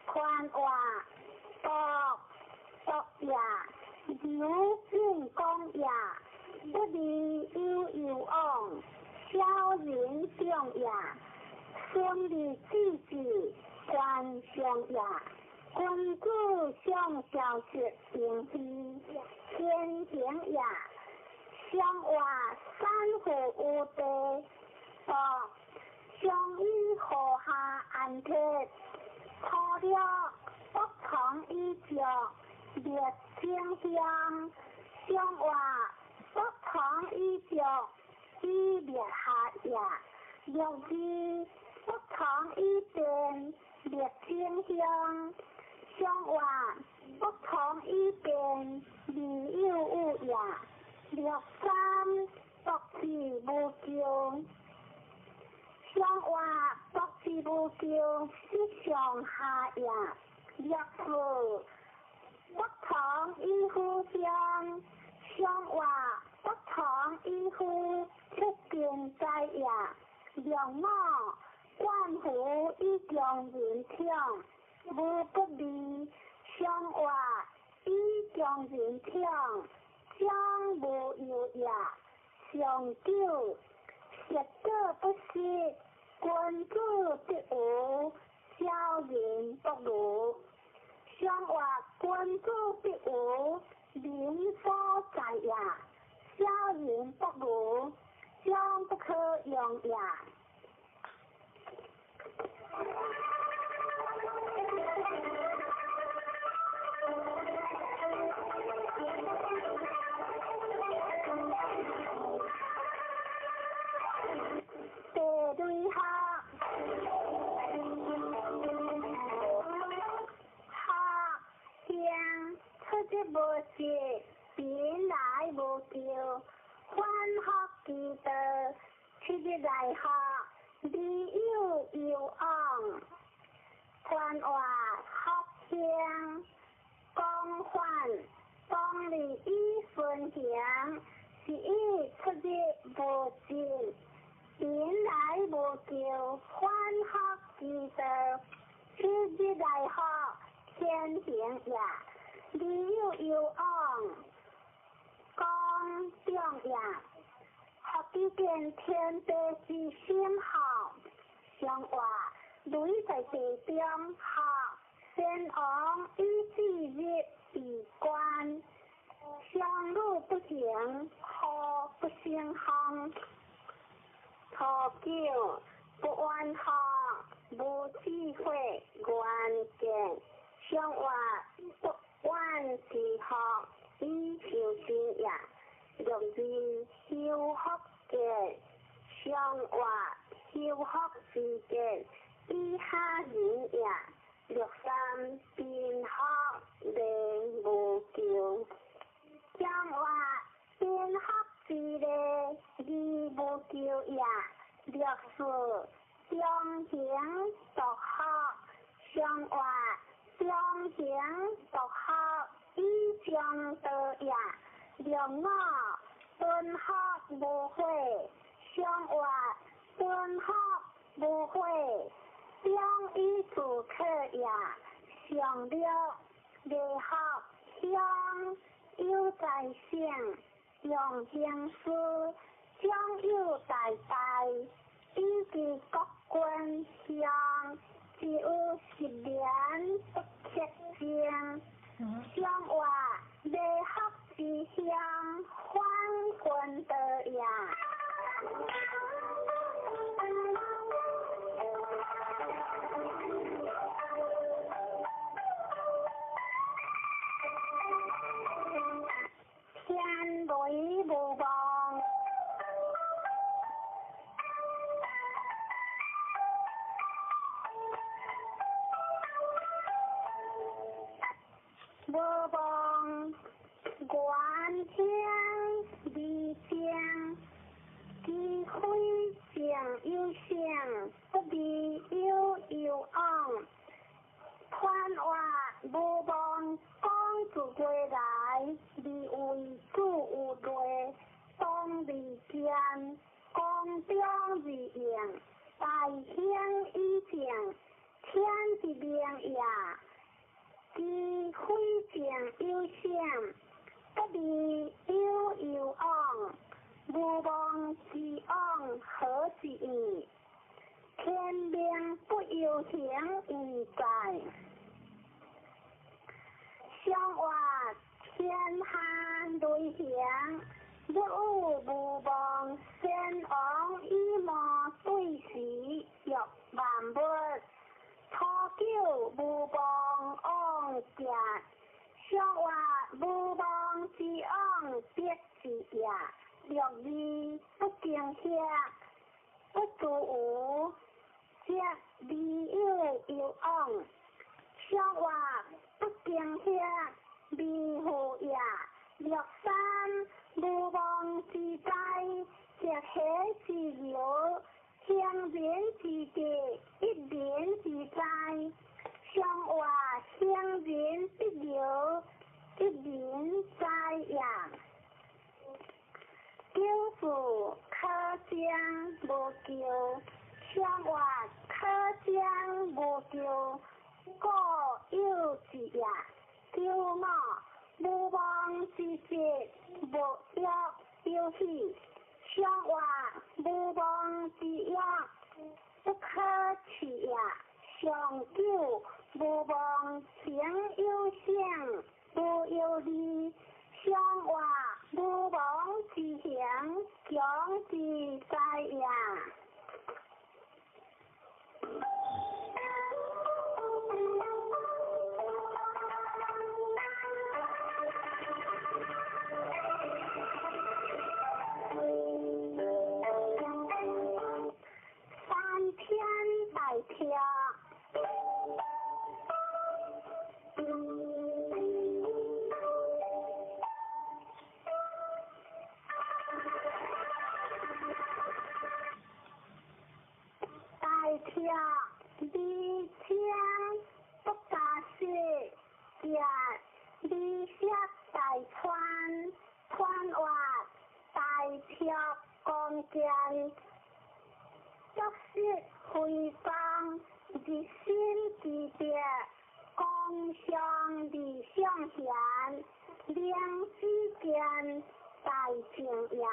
Speaker 1: 宽话作也，有变讲也，不离有往，小人上也，顺利之至，官上也，君子相交涉平息，天行也，相话三户有地，相依河下安贴。错了不同意着列清香，相话不同意着依列下也，六字不同意见列清香，相话不同意见离有有也，六三独自无救。相话独自无救，是上下也。六字不同意互相，相话不同意互出见在也。六我关乎以将人听，无不利。相话以将人听，将无有也。上九食者不食，君子必有，小人不如。相话君子必有，民所在也；小人不如，将不可用也。第对学出的无是变来无救，欢学记得出的来学，理有昂，传话学乡，讲反讲理以分享，是以出的无尽，变来无救，欢学记得出的来学，天行也。理有昂，讲中也，学几件天地之心好，相话雷在地中学，先昂以自日为官，相路不行，可不兴行。初九不安学，无智慧，相话中行独学以将道也，良我顿学无悔，相话顿学无悔，中医自客也，上了未学乡有在省，用行书将有代代，以及国君乡，只有10年不缺经。相话未学之乡，还君得也。天雷无望，无望观天地将，机会将有相，不必有昂。传话无望讲自归来，你为主有罪，当离间，宫中自应，大兴以正，天之明也。机会将有相，不必有昂，无望之昂何之意？天命不由行已在，相话天下雷响，不有无望先王以莫对时欲万物，初九无望昂家，相话无望之昂必之也，六字不惊吓，不自有。这理有昂，相话不惊吓，迷糊也。六三无望之灾，石起之流，相连之地，一连之灾。相话相连之流，一连灾也。救父可将无救。相话可将无救，故有之也。救我无望之节，无药有喜。相话无望之药，不可取也。上九无望情有相，无有利。相话无望之祥，将之灾也。三天百跳，百跳离枪不打死，也离下大川，川话大跳光剑。作是回放之心之别，共相理相贤，两之间大情也，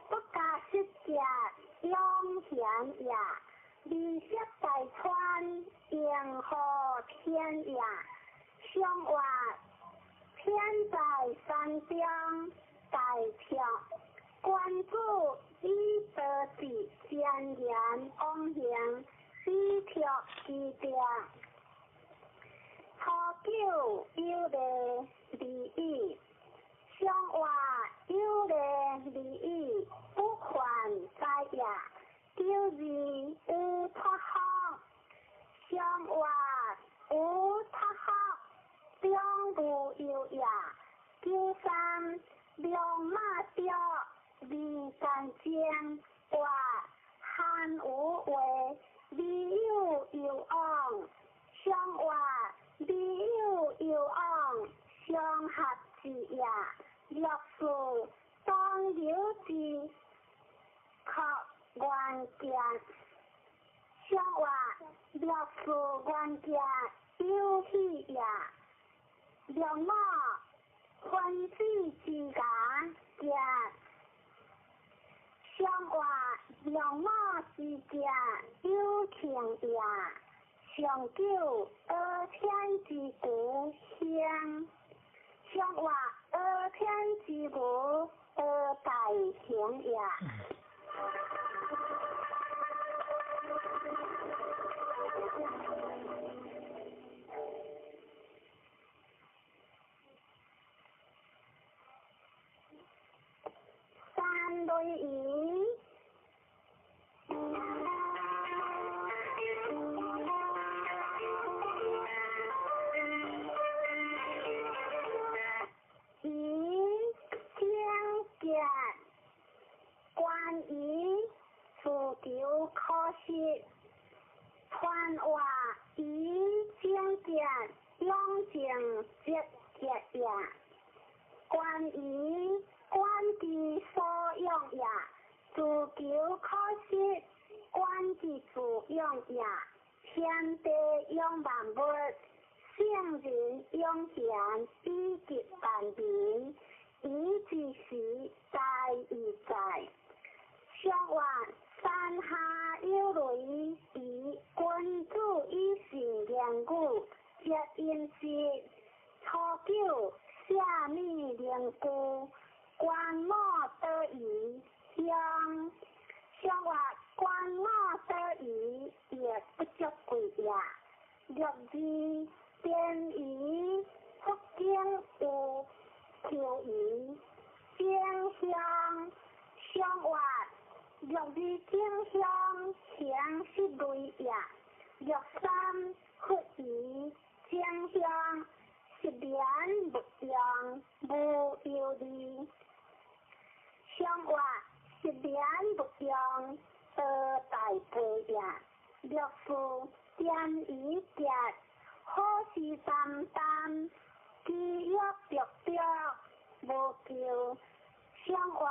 Speaker 1: 不假失家用贤也，理色大川应何天也，相话天在山中大跳。关注以得之先言往行，以条之定。初九有利利益，相话有利利益，不还灾也。九二有托学，相话有托学，中无有也。九三两马吊。离山间话汉无为，理有昂，相话是冤家有喜也，让我欢喜之家家，相话让我之家有情也，长久而天之故乡，相话而天之故而大行也。三对椅，以相见，观以自丢可惜，传话以相见，永情结结也，观以观之所用也，自求可惜，观之自用也，天地用万物，圣人用贤，以及万民，以之时在而在。相话山下有雷，以君主以行言语，皆因是初九下面连故。观莫得已，相话观莫得已，也不足贵也。若是便宜，福建有求宜，经乡相话，若是经乡强是累也。若三福宜，经乡是连不良，无有利。相话是连不良而大悲也，若是见以结，好事淡淡，机约着着，无求。相话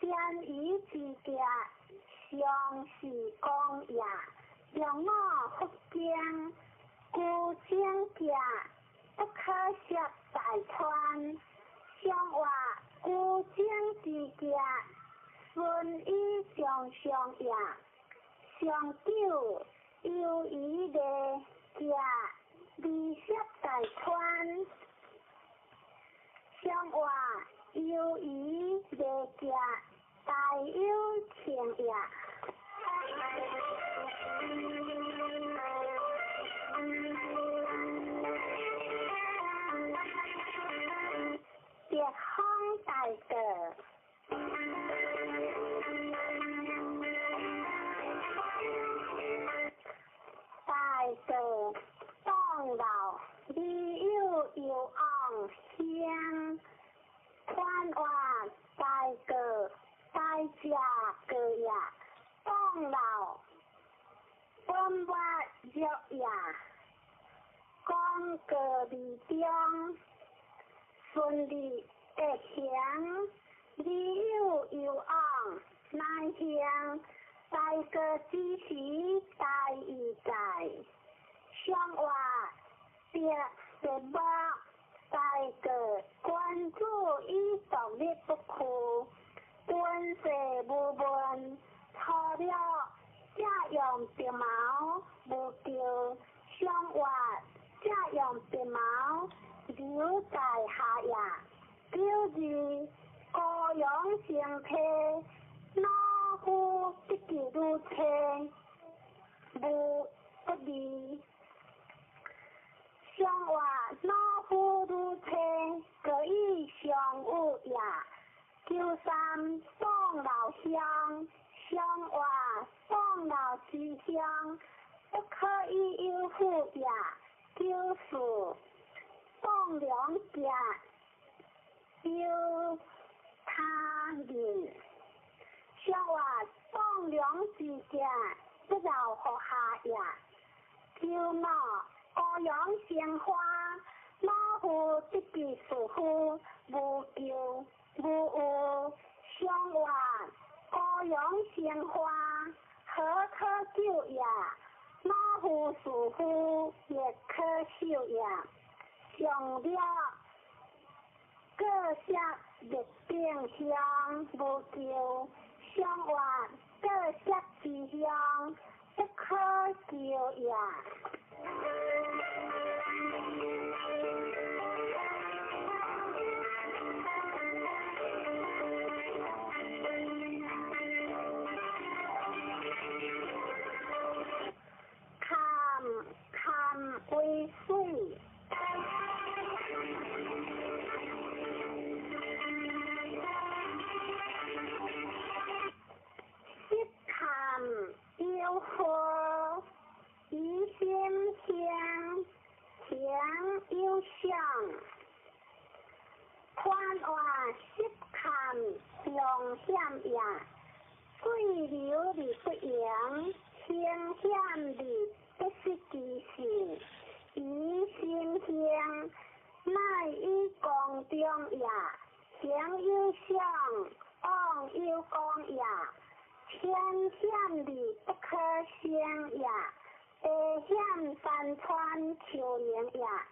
Speaker 1: 见以之结，相是讲也，让我福建故将结，不可惜大川。相话故将之结，顺以上上也，上九有以的结，利息大川。相话有以的结，大有情也。别康大德，大德当老，理有有昂香，传话大德大家个也，当老本话热也，讲个理中。顺利的行，理有有昂难行，大个之时大意在，相话别别目，大个关注以独立不苦，本世无问，错了家用别毛无救，相话家用别毛。留在下也，就是高阳成体，老夫一记如车，无不利。相话老夫如车，可以相有也。九三当老乡，相话当老之乡，不可以有富也。九四。当两家有他人，相话当两之家不饶学下也。就那高阳鲜花，老夫一笔疏忽，无救无有。相话高阳鲜花，何可救也？马虎师傅也可修也，上了各色月饼香无救，上完各色之香不可救也。คำ为水。yêu khô ý xiêm thiêng thiêng yêu sàng khoan hòa xếp khảm lòng hiểm ya quy liu đi不赢thiên hiểm đi bất是kỳ行ý xiêm thiêng mai ý công trung ya thiêng yêu sàng ong yêu công ya天险里不可险呀，地险山川求年呀，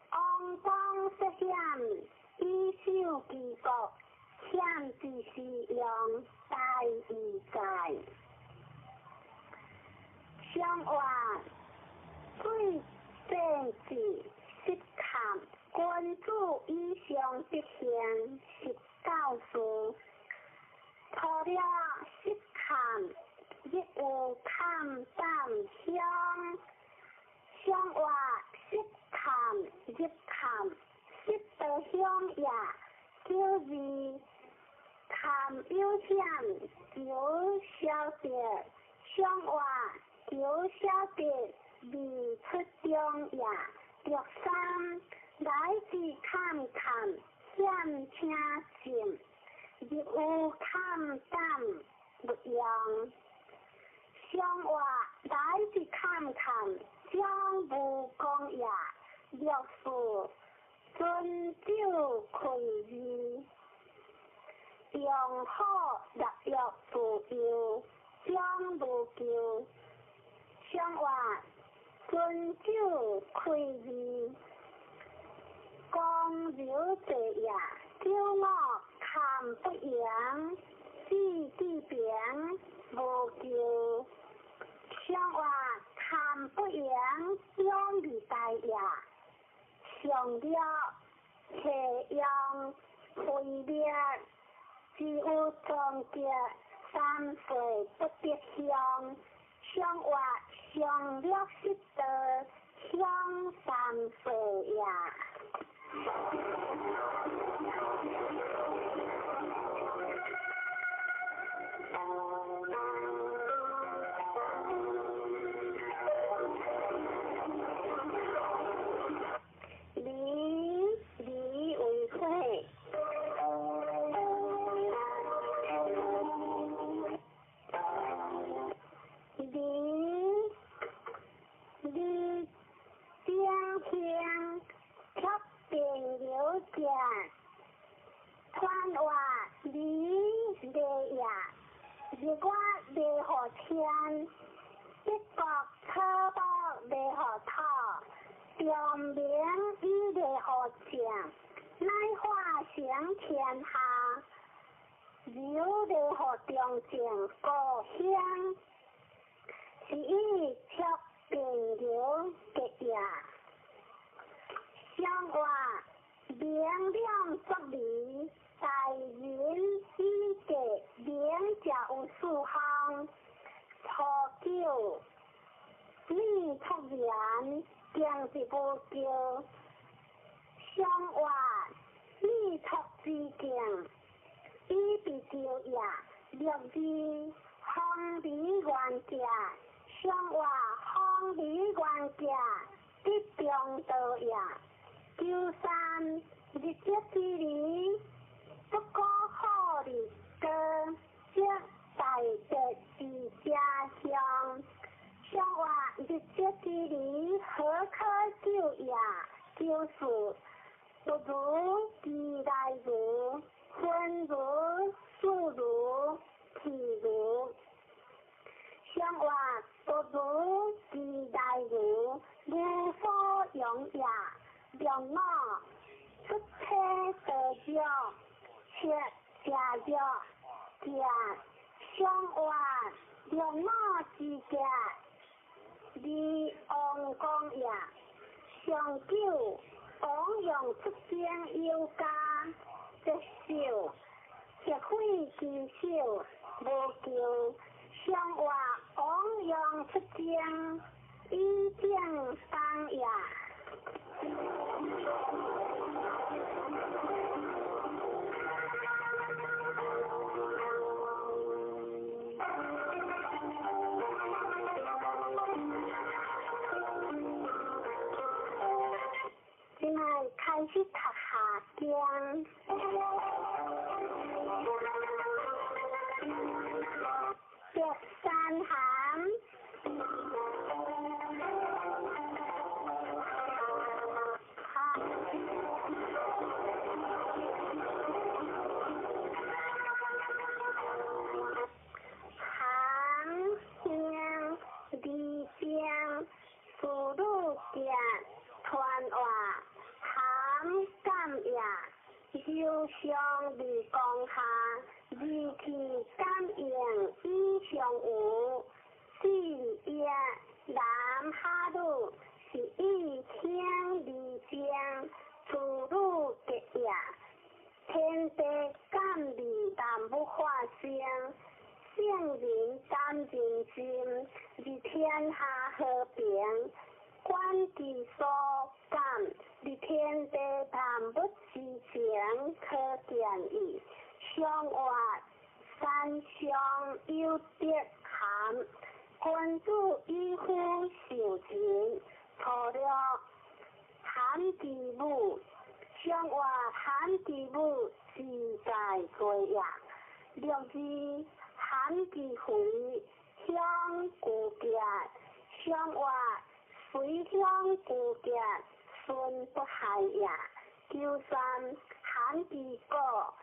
Speaker 1: 肮脏失险，依旧继国，险只是用大义在。相话最正治实看，关注以上必行实告诉。除了识看，亦有看淡香。香话识看，亦看，识得香也，就是看有险有晓得，香话有晓得未出中也，第三来自看看，险听信。亦有看淡不一样，相话来自看看，将不讲也，若是遵照规矩，用好入药自由，将不救。相话遵照规矩，讲了这也，叫我。看不赢，地地变无救。相话看不赢，用力大呀。上了斜阳回边，只有终结三岁不必香。相话上了识得香三岁呀。离为会，离天天却变有见，传话离离呀，如果离何天，一国车包离何套。表明以利何讲，乃化成天下，有利何中正故乡，是以却并有结呀。相话明亮作理，大人以结明家有数行，初九你突然。将是不救，相话你托之敬，以必救呀，若是方理冤家，相话方理冤家，必中道呀，就算日节之理，不过好日的，即大德之家乡。相话日节之理何可救呀？就是不如地来如，分如，数如，体如。相话不如自大如如火用也，让我出车得着，切下着见相换，让我自家你王公也，上九王用出征有家，这手铁会其手无求。相话昂扬出征，一将当也。现在开始读下经。第三行，行行离经速度见传话行感也。有相离讲下，离去感应以相有，是也南下路是以天离将，出路结也，天地感离但不发生，圣人感人心，是天下和平。观其所感，离天地谈不之情，可见矣。相话三相有德含，君主以夫受情，错了含其母。相话含其母，自在罪也。六字含其回，相故结。相话随乡故结，顺不害也。九三含其果，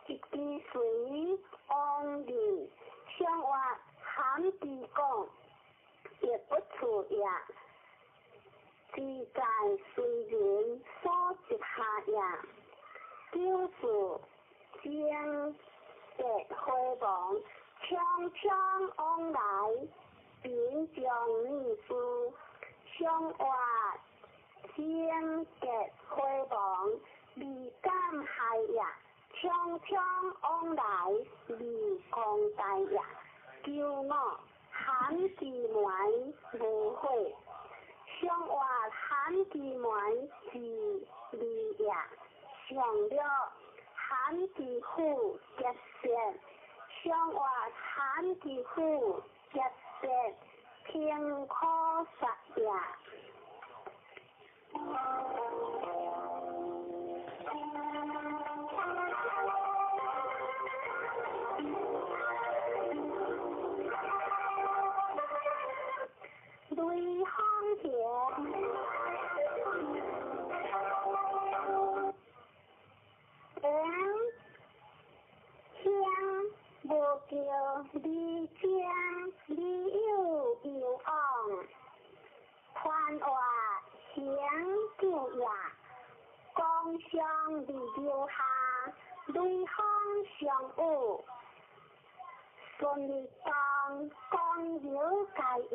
Speaker 1: 一支水往里，相话含其果，也不出也。自在随人所接下也。九四将结辉煌，悄悄往来，并将逆书。相话将结辉煌，离感害也。悄悄往来，离光大也。九五含其门无悔，相话含其门是离也。上六含其父结舌，相话含其父结舌，偏可杀也。对行田，无叫离将离有有昂，传话响叫也。江相离留下，对方相恶。顺利当江有改应，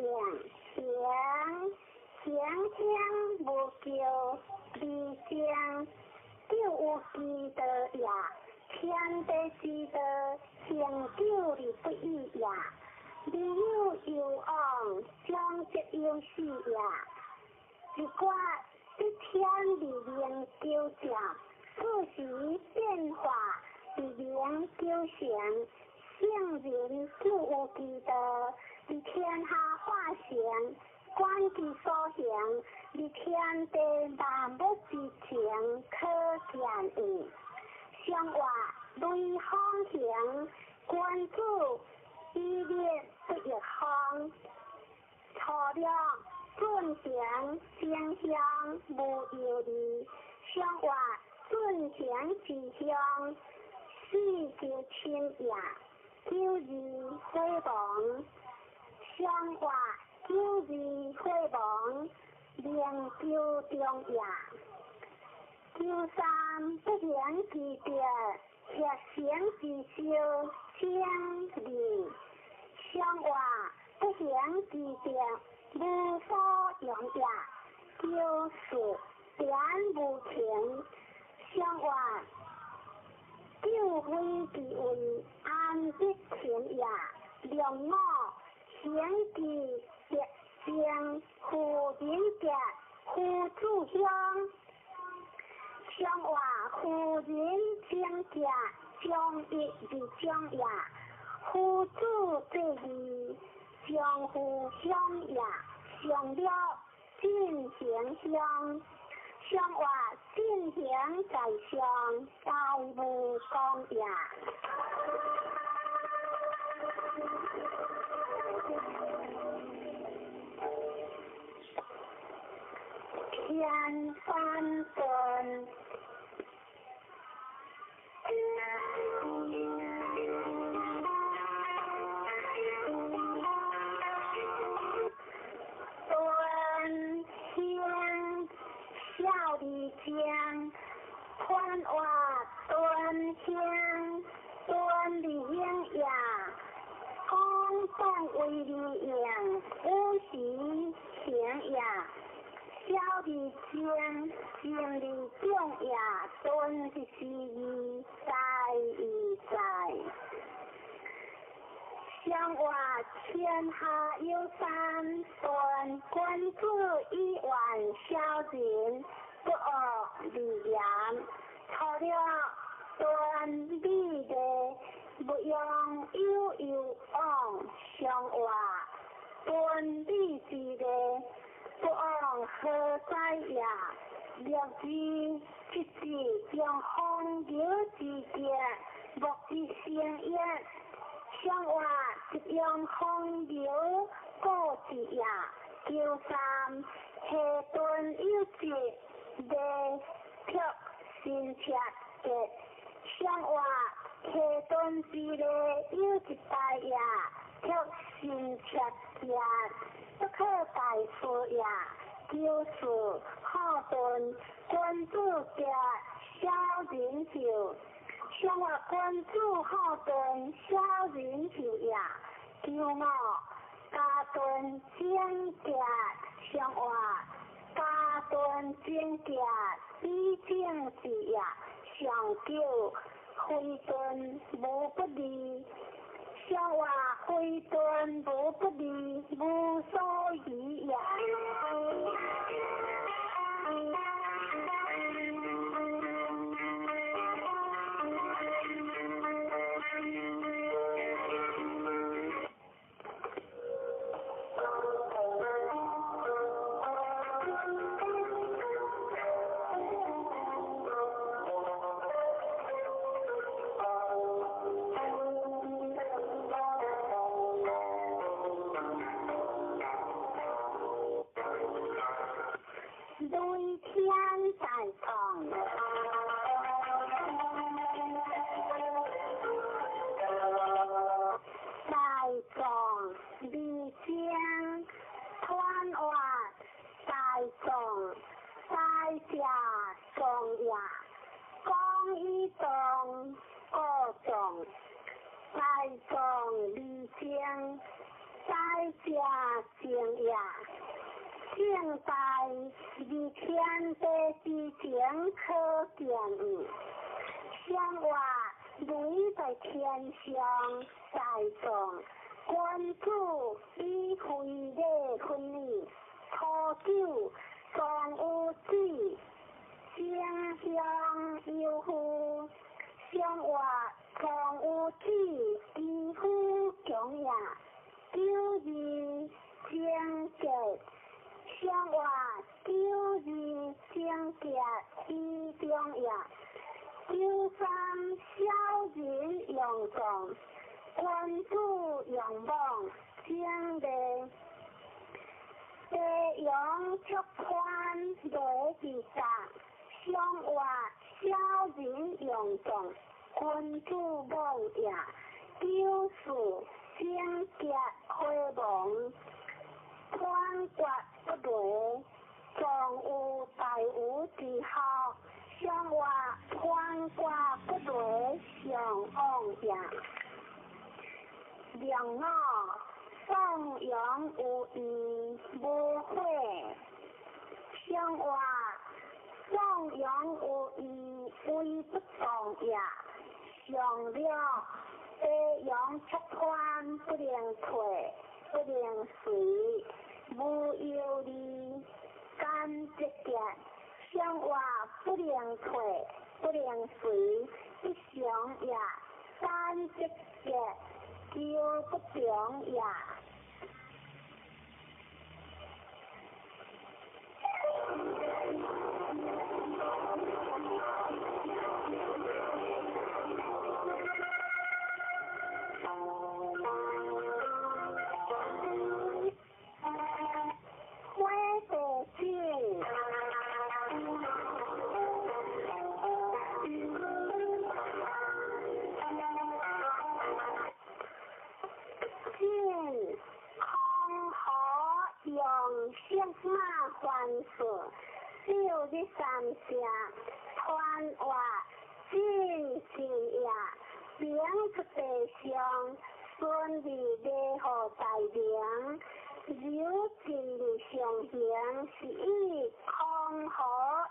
Speaker 1: 响无叫离将，就有记得也。天地之道，成就理不易也。理有有昂，将则有事也。如果一天力量纠正，不时变化力量纠正，圣人就有记得，离天下化成，观其所行，离天地万物之情，可见矣。相话类方行，君主以列不一方，错了准行相向无有理。相话准行之相，四就亲也。九二辉煌，相话九字火王连九中夜，九三不言其别，铁线之修相离，相话不言其别，无所用也，九四点无情，相话九非其位，安必情也，良我显其别相，互点结，互助相。相话互人相结，相益而相也；互助对义，相互相也。相了进行相，相话进行在相，大无公也。天翻顺。端天笑里江，宽话端天端里英呀，公动为里应，无喜情呀。小里江，心里中呀，端的是意在意在。相话天下有三端，关注一万小人，不恶利言。错了端理的，不用有往相话，端理之的。不往何在呀？了知即是将风流之节，莫之相约。相话一样风流过节呀，九三下顿有节的却新切的。相话下顿之的有一代呀，却新切呀。不可代数呀，就是好顿关注的小人酒，相话关注好顿小人酒呀，九我加顿精结，相话加顿精结比精致呀，上九灰顿无不利。相话会端无不利，无所疑呀。对天在唱，在唱离江川话，在唱在家唱呀，讲一种各种，在唱离江在家唱呀。现在离天的之前可见，相话累在天上在中，关注一回的婚礼，初九双有子，相相有夫，相话双有子，几乎强呀，九二相结。相话九二相结一中呀，九三小人用中，关注用望相的，地用出宽来之上，相话小人用中，关注望呀，九四相结开望。宽阔不对，总有大有之后，向我宽阔不对，向往也。良我颂扬有义无悔，向我颂扬有义为不动也。上了飞扬出宽不能退，不能随，无有理甘直结，向我不能退，不能随，一想也甘直结，就不中也。三下团话进行也，两出地上顺利地和大良，有尽力上行，是以康好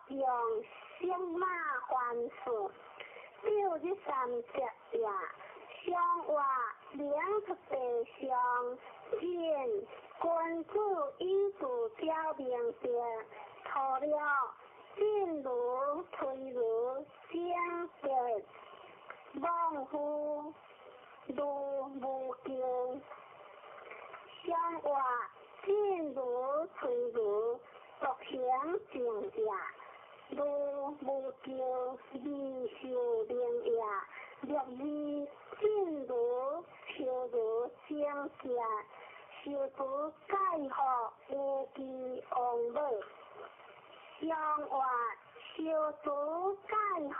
Speaker 1: 用相马还事。六日三节也，相话两出地上见君主以主交明白，错了。进如退如相结，忘乎如无救。相话进如退如，独享正也；如无救，未受灵也。若是进如求如相结，受主解惑无期往来。相话小主解惑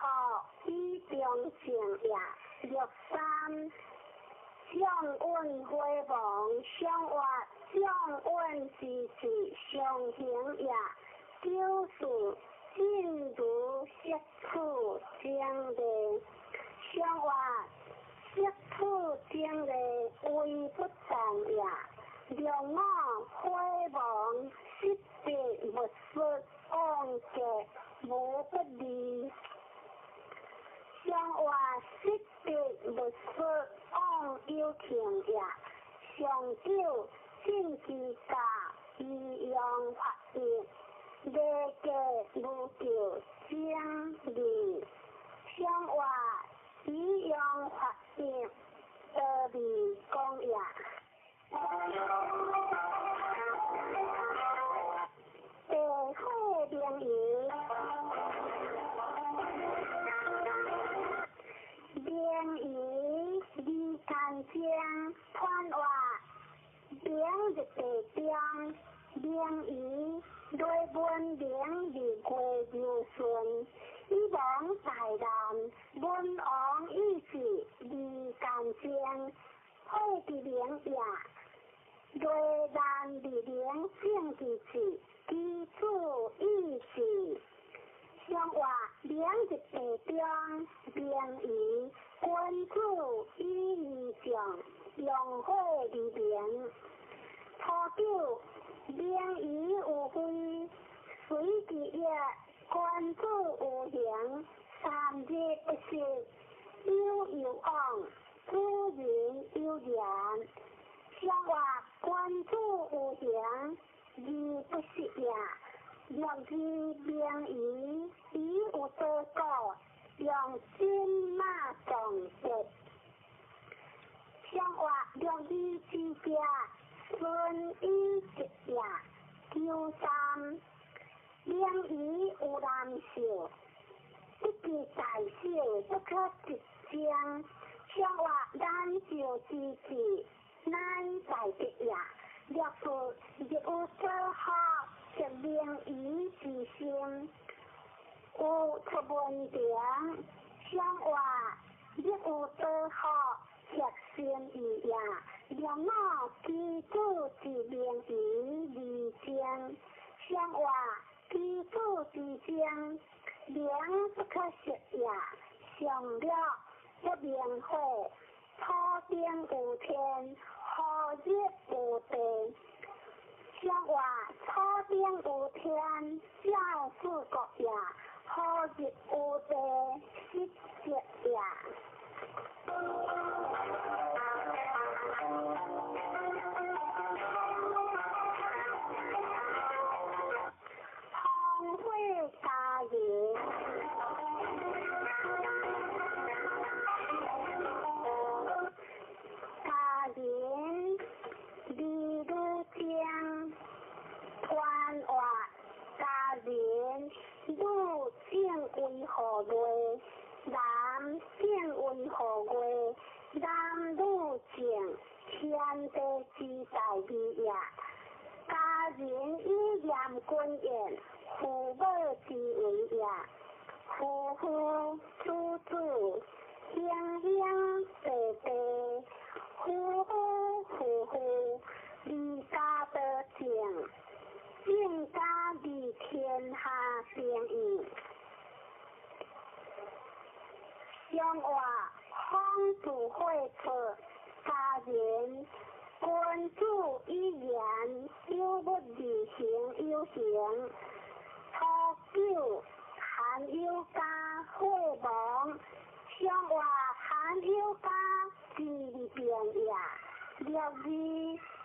Speaker 1: 以中情也。若三相运辉煌，相话相运时时相行也。就是进如色处将来，相话色处将来为不动也。良我辉煌失别无失。往结无不利，相话失别无失往有情也。上九正之家以用法业，列家无救将利，相话以用法业得利公也。地火灵仪，灵仪离干将团话，灵日地中，灵仪对本灵离过流顺，以往大难，本王意志离干将，会的灵也。对难离灵正之志。基础意志，相话两日地中，灵仪君主以义上，用火离灵。初九，灵仪有非，随之也，君主有形，三日不食，有有往，故人有言。相话君主有形。而不是也，若是灵仪已有多个，用金马总结。相话若是之家，顺以直也。九三，灵仪有难受，一记大小不可直将。相话难受之事，难在的也。若是有做好，就灵仪之心，有出问题，相话亦有做好，心意呀，让我记住一名义理正，相话记住之正，名不可失呀，上了不明火，土顶有天，何日有地？相话土顶有天，小事国呀，何日有地？失节呀。荒废家园，家园离路江，团话家园路正为何月？南正为何月？南路正天地之大义呀！家人以严君言，父母之为呀，夫妇子子，兄兄弟弟，夫妇，离家得正，正家离天下平易。相话方主会出，家人。君主以言，有不履行有行。初九含有家会亡，相话含有家是变呀。六字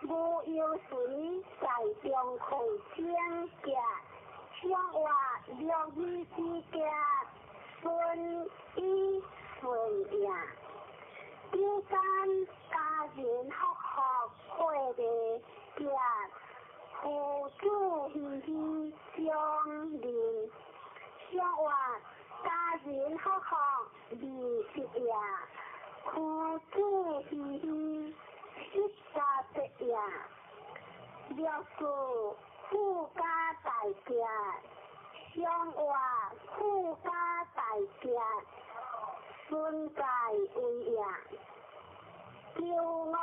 Speaker 1: 无有水，在中开正家。相话六字之家，顺以顺呀。有间家人学会的家，父子喜喜相连，相话家人学离实呀，父子喜喜一家的呀，六事富家大家，相话富家大家。顺在为呀，叫我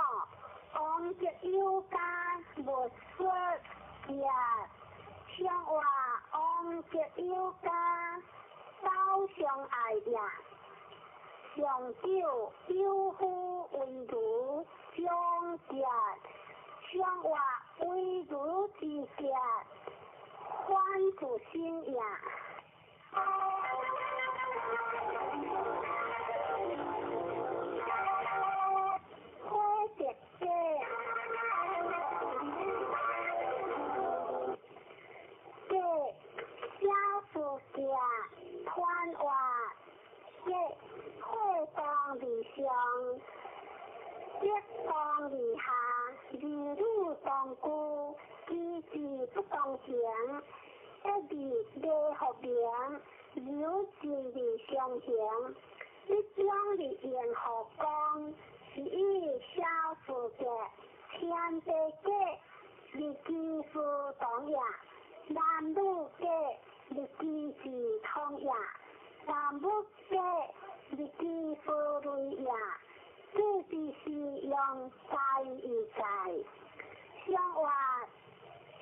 Speaker 1: 安吉有家无说呀，相话安吉有家刀相爱呀，上九有夫为奴相家，相话为奴之家欢主心呀。团话会当理想，一当理下，理路当顾，机智不当行，一理理合名，有智理相行，一将理言合光，是以小事嘅天地嘅，理基辅当呀，男女嘅。你支持通呀，南北嘅你支持類呀，這就是用在與在，相話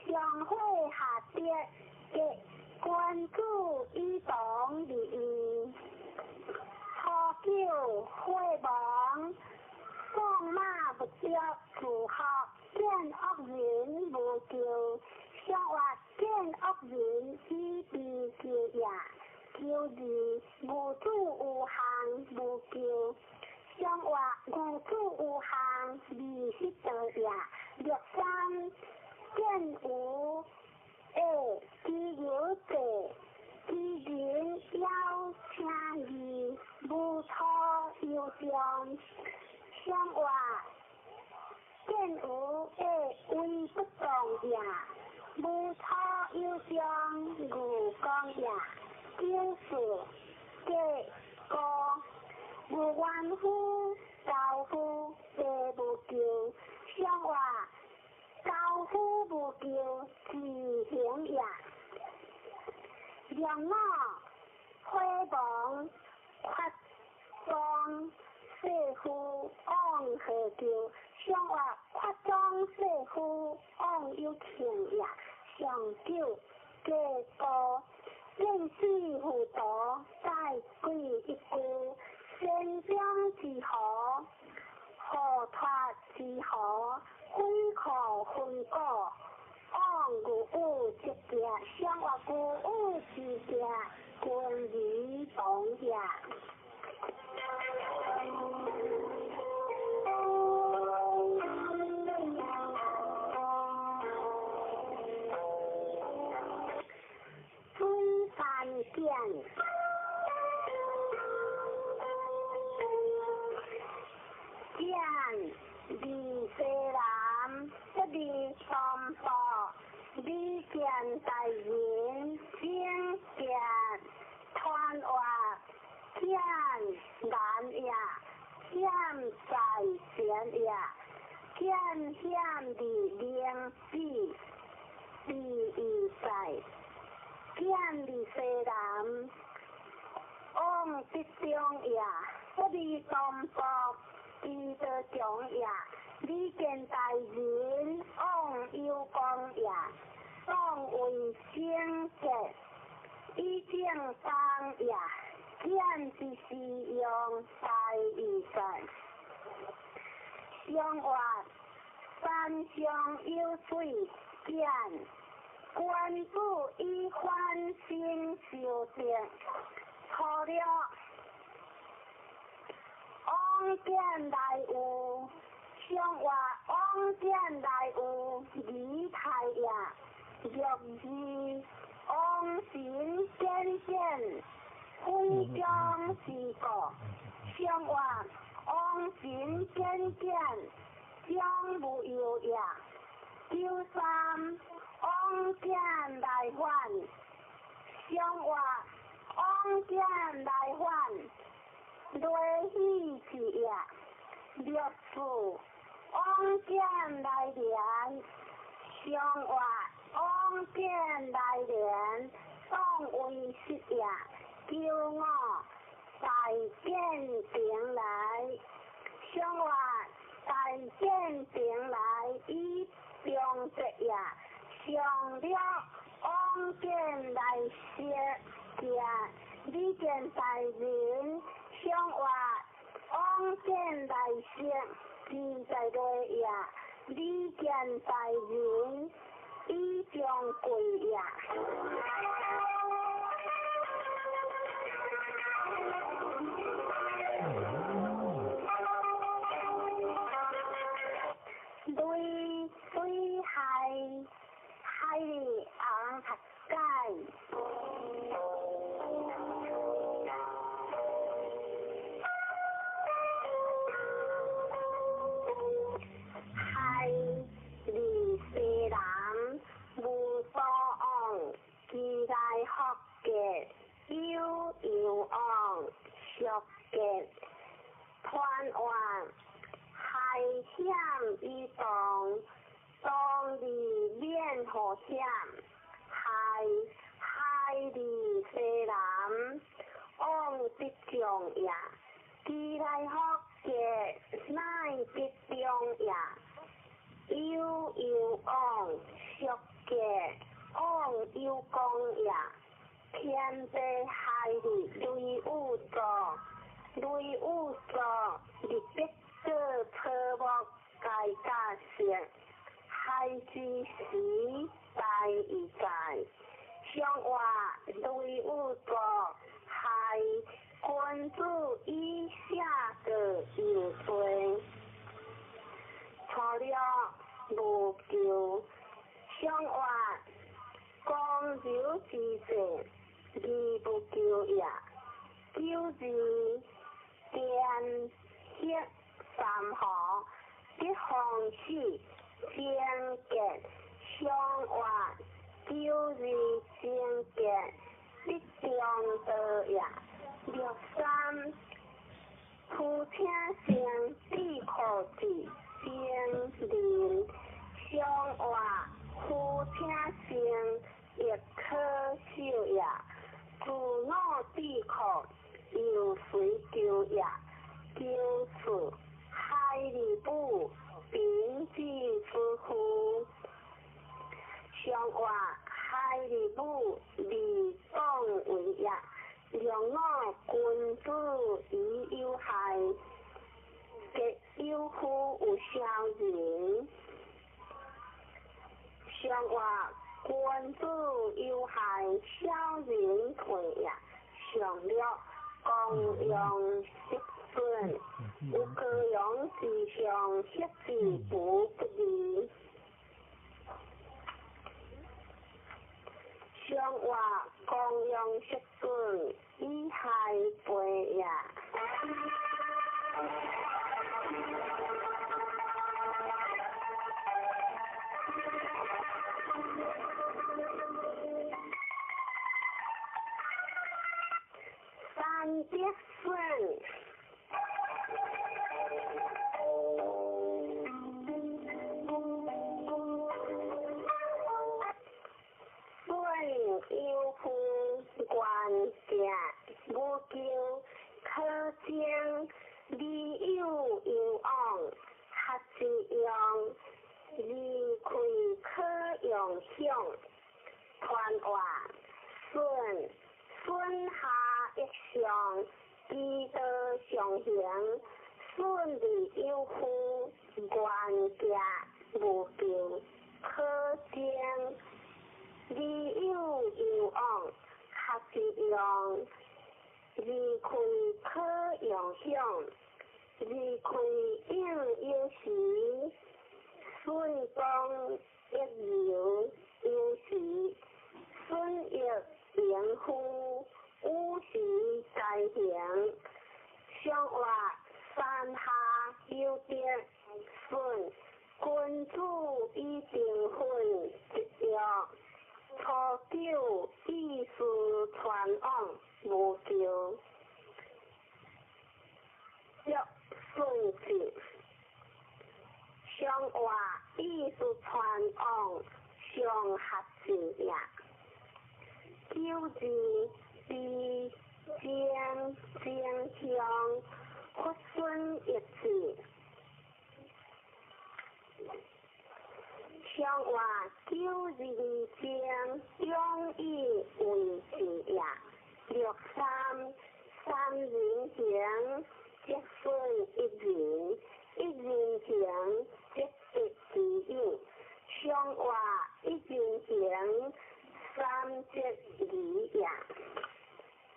Speaker 1: 相會下跌嘅關注與黨利益，初九會網放馬不着符合見惡人無救。相話見惡人以避叫呀，叫字無主無行無叫，相話無主無行離失得呀，六三見無知有者，知人要聽義，無錯有將，相話見無為不當呀。無錯要將愚講呀，就是這個無怨夫教夫這無救，相話教夫無救自行呀，讓我揮棒發光世夫往何求？上活扩张世夫往有情也。上九结果，见死糊涂，再归一步。先将之何？何脱之何？鬼可分果。往古物之家，上活古物之家，君于当下。春山见，见离西南，一离三宝，离见大人，见见团话，见难也，见在前也，见见离灵智，离意在。见离西南，往北中也，不离东北，离得中也，离见大人，往幽光也，往为星节，以正当也，见之是用大义在，相活山上有水见。官府以欢心修正，错了往见来有，上话往见来有离太也，若是往行见见，非将是个，上话往行见见，将无有也，九三。往见来还，上话往见来还，雷喜之也；六次往见来连，上话往见来连，当为失也；九五大见平来，上话大见平来，以中直也。上了往见来些家，你见大人，上话往见来些，自在对也，你见大人，以将贵也。对海里昂合街，海里西南无所往，其来学嘅有往，学嘅团往，海险一动。当离面河险，海离西南，往北中也，其来学嘅乃北中也，有往，学嘅往有光也，天地海里雷雨作，离北个科目改加成。海之时大义在，上话雷雨作，海君主以下个有罪，错了无救，上话光柔之者，义不救也，救字见血三河，一方死。先见相话，旧日先见，一中得也。六三，夫听声必可知，先灵相话，夫听声亦可笑也。自我必可，有谁救也？救良我君子以有害，结有夫有孝人。上话君子有害，孝人退也。上了公用失顺，有各用之上，失之不利。上话公用失顺，以害背也。三节顺，顺有夫官家，无咎可将，利有有往，合之用，利亏可用享。传话顺。顺下一上，积德上行，顺利有夫，官家无咎，可将，利有有往，合之用，利亏可用享，利亏应有时，顺公一有有时，顺益言夫，有时在行。上话三下有德，顺君子以定分一约，初九意思传往无咎。约顺治，上话意思传往上合之也。九字比将相，屈顺一字。上话九字将，容易为之也。六三人行，即顺一人，一人行，即一之应。上话一人行，三节二也。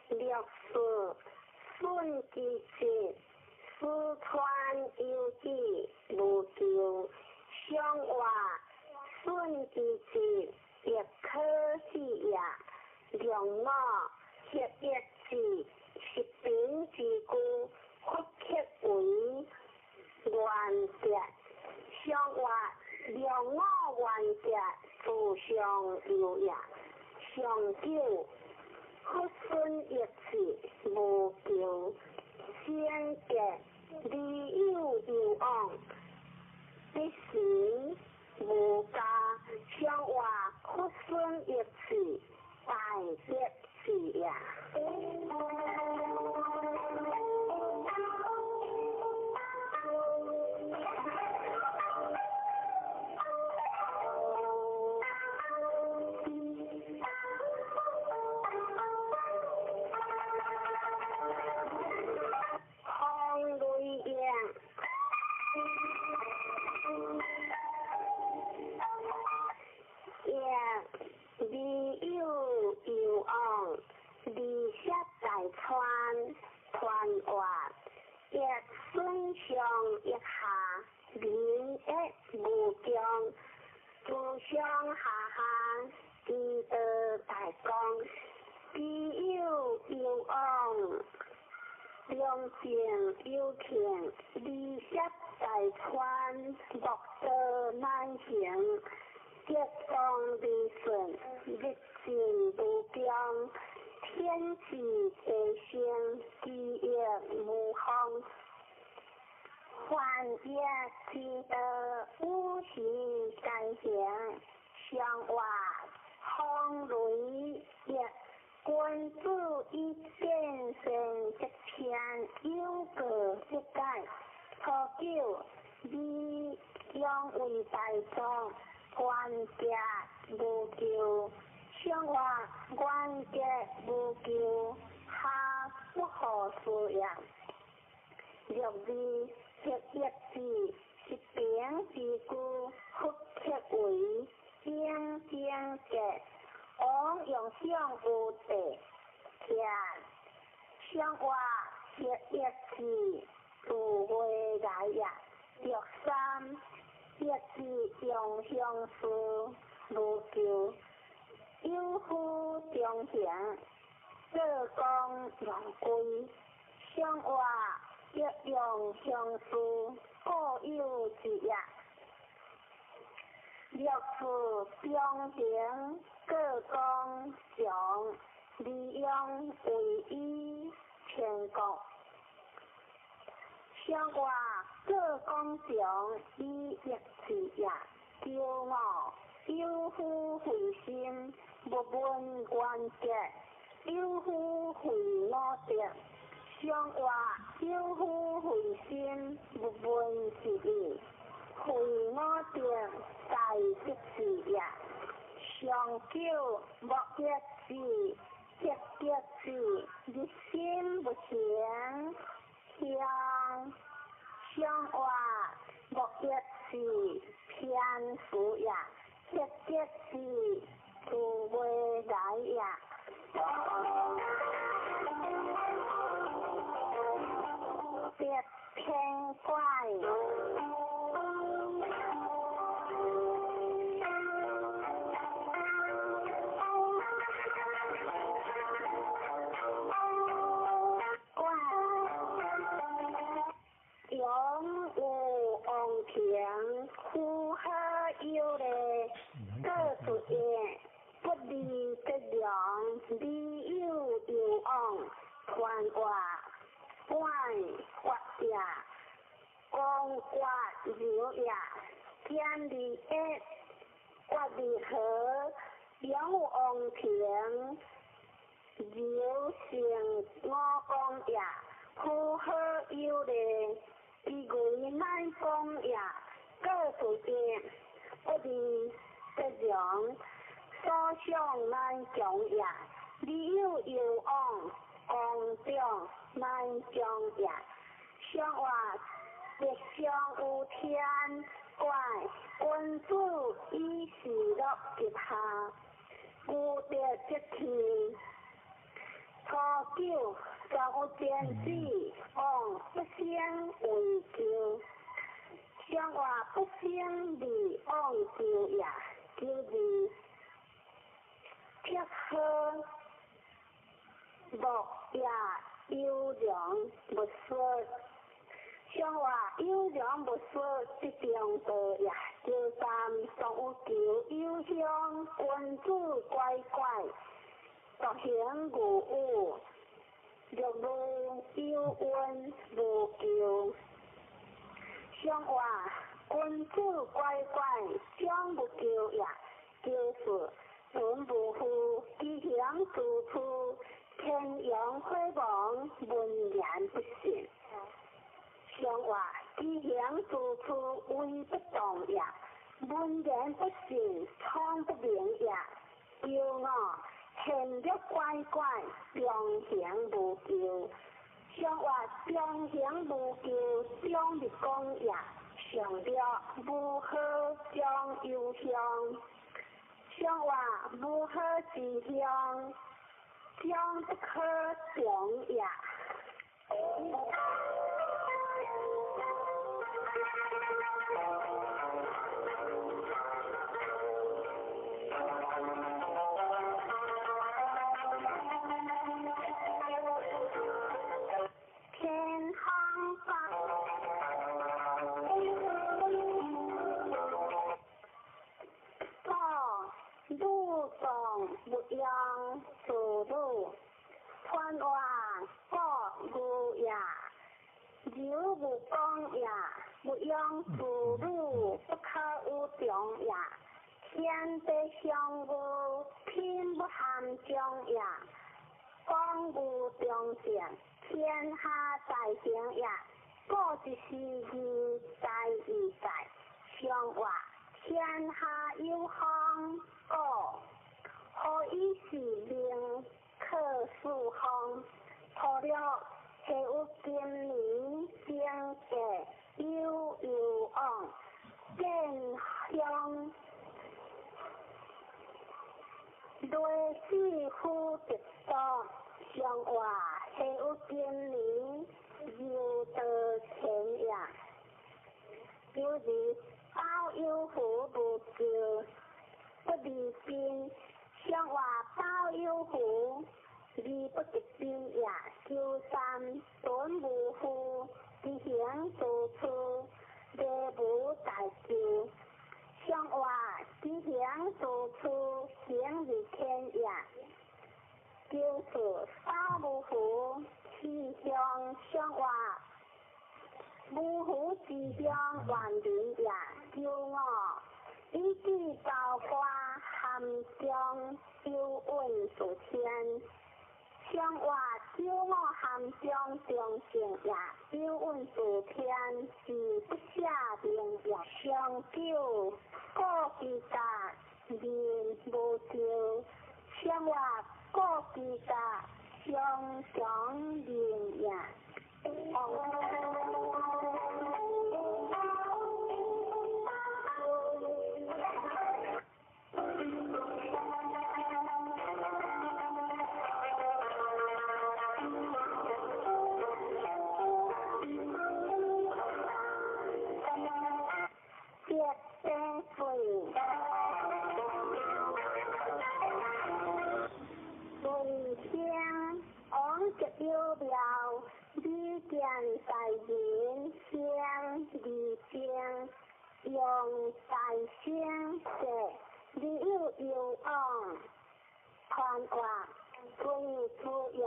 Speaker 1: 六顺其节，四川有己无咎。上话顺其节，亦可喜也。良我协一之，十柄之故，屈克为原节。上话良我原节，自上有也。上九屈顺一次无咎，先节利有有往，必时无加。上话屈顺一次大节是也。利有有往，利息在川，传话亦顺上一下，民亦无疆，自上下下，积德大光，利有有往，良田有田，利息在川，莫得难行。结当利顺，日进不僵，天气地升，基业无荒。幻业积德，无时改行。上话风雷也，君子以见胜即偏，有个即改。初九利养为大众。官家无咎，上话官家无咎，合无事业。六字协业字，一边字句复切为正正格，往用上有地见。上话协业字，自会来也。六三业字用相思，如旧有夫中行，各讲用归。上话一用相思，各有之也。六字中行，各讲上，利用为一全国。上话各讲上，以一之也。骄傲有夫回心，不问关节，有夫回我德。上话有夫回心，不问是义，回我德在即是也。上九莫一字，一字，一心不行。上话莫一字，偏负也。一字，自会来也。别偏怪。永无往前，呼喝有嘞，各自业，不离不良，离有有往，传话，怪或也，讲话有也，见离一，或离合，永往前，有成我讲也，呼喝有嘞。以为乃讲也，各自业，不离不良，所想乃讲也，理有有往，公中乃讲也。上话亦上有天怪，君子以事乐极下，故得即天。初九受见之，往不相为救。上话不相离往救也，救字撇喝莫也优良不说。上话优良不说，即中道也。就三上有求有香，君子乖乖。独行无误，若无有温无求。上话君子乖乖，将不求也。就是文不富，吉祥处处，天阳辉煌，文言不信。上话吉祥处处，威不动也。文言不信，聪不明也。骄傲行得乖乖，中行无求。上话中行无求，将日讲也。上了无好将忧伤。上话无好之乡，将不可长也。不养自路，传话各无也，有不讲也，不养自路，不可有中也。天地相无，天不含中也。讲无中正，天下太平也。过一时日，在一在，上话天下有风过。何以是令克数方？破了下有今年正月悠悠往，见乡类似夫直多，上话下有今年又得前夜，有日包有福无救，不离边，上话包有福。你不直边也就三短无夫，只行做出也无大救。上话只行做出行日天也，就是包无夫，气象上话无夫之乡万人也就我。一句造花含江就问所天。上话少我含江中性也，少问自天是不下名也。上九各自家面无救，上话各自家相长面也。有了你见在人相离相用在相识，你有往看话对出也，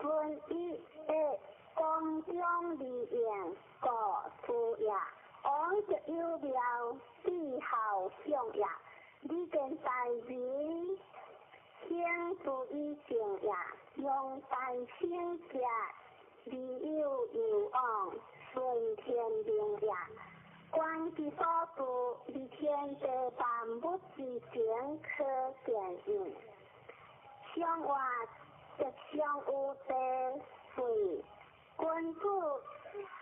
Speaker 1: 顺一光中离言过出也，往就有了你好相也，你见在人相处以前也，用在相识，你有往顺天命也。观其所住，离天地万物之前可见应。相话即相有地水，君主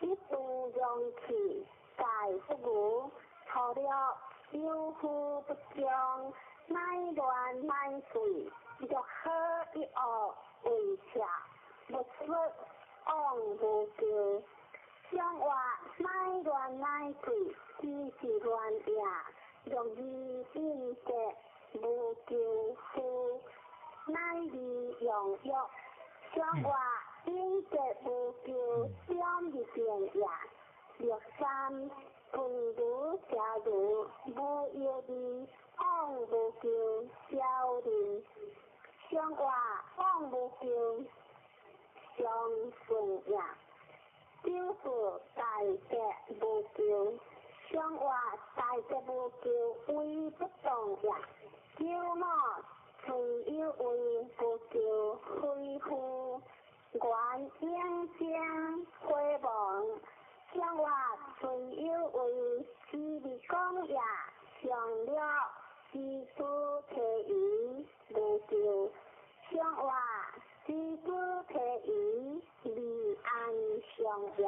Speaker 1: 一度用气，盖不无，错了有夫不将，乃乱乃水，若可一恶为下，不出往无救。相话乃乱乃水，只是乱也，容易变节无救夫，乃利用欲。相话变节无救，相易变也。若三kun如假如，无有利往无救，交离。相话往无救，相顺也。就是大节无救，相话大节无救，为不动也。叫我虽有为不救，非乎愿应将回望。相话虽有为，是你讲也，上了是主提议无救。相话是主提议离安相也。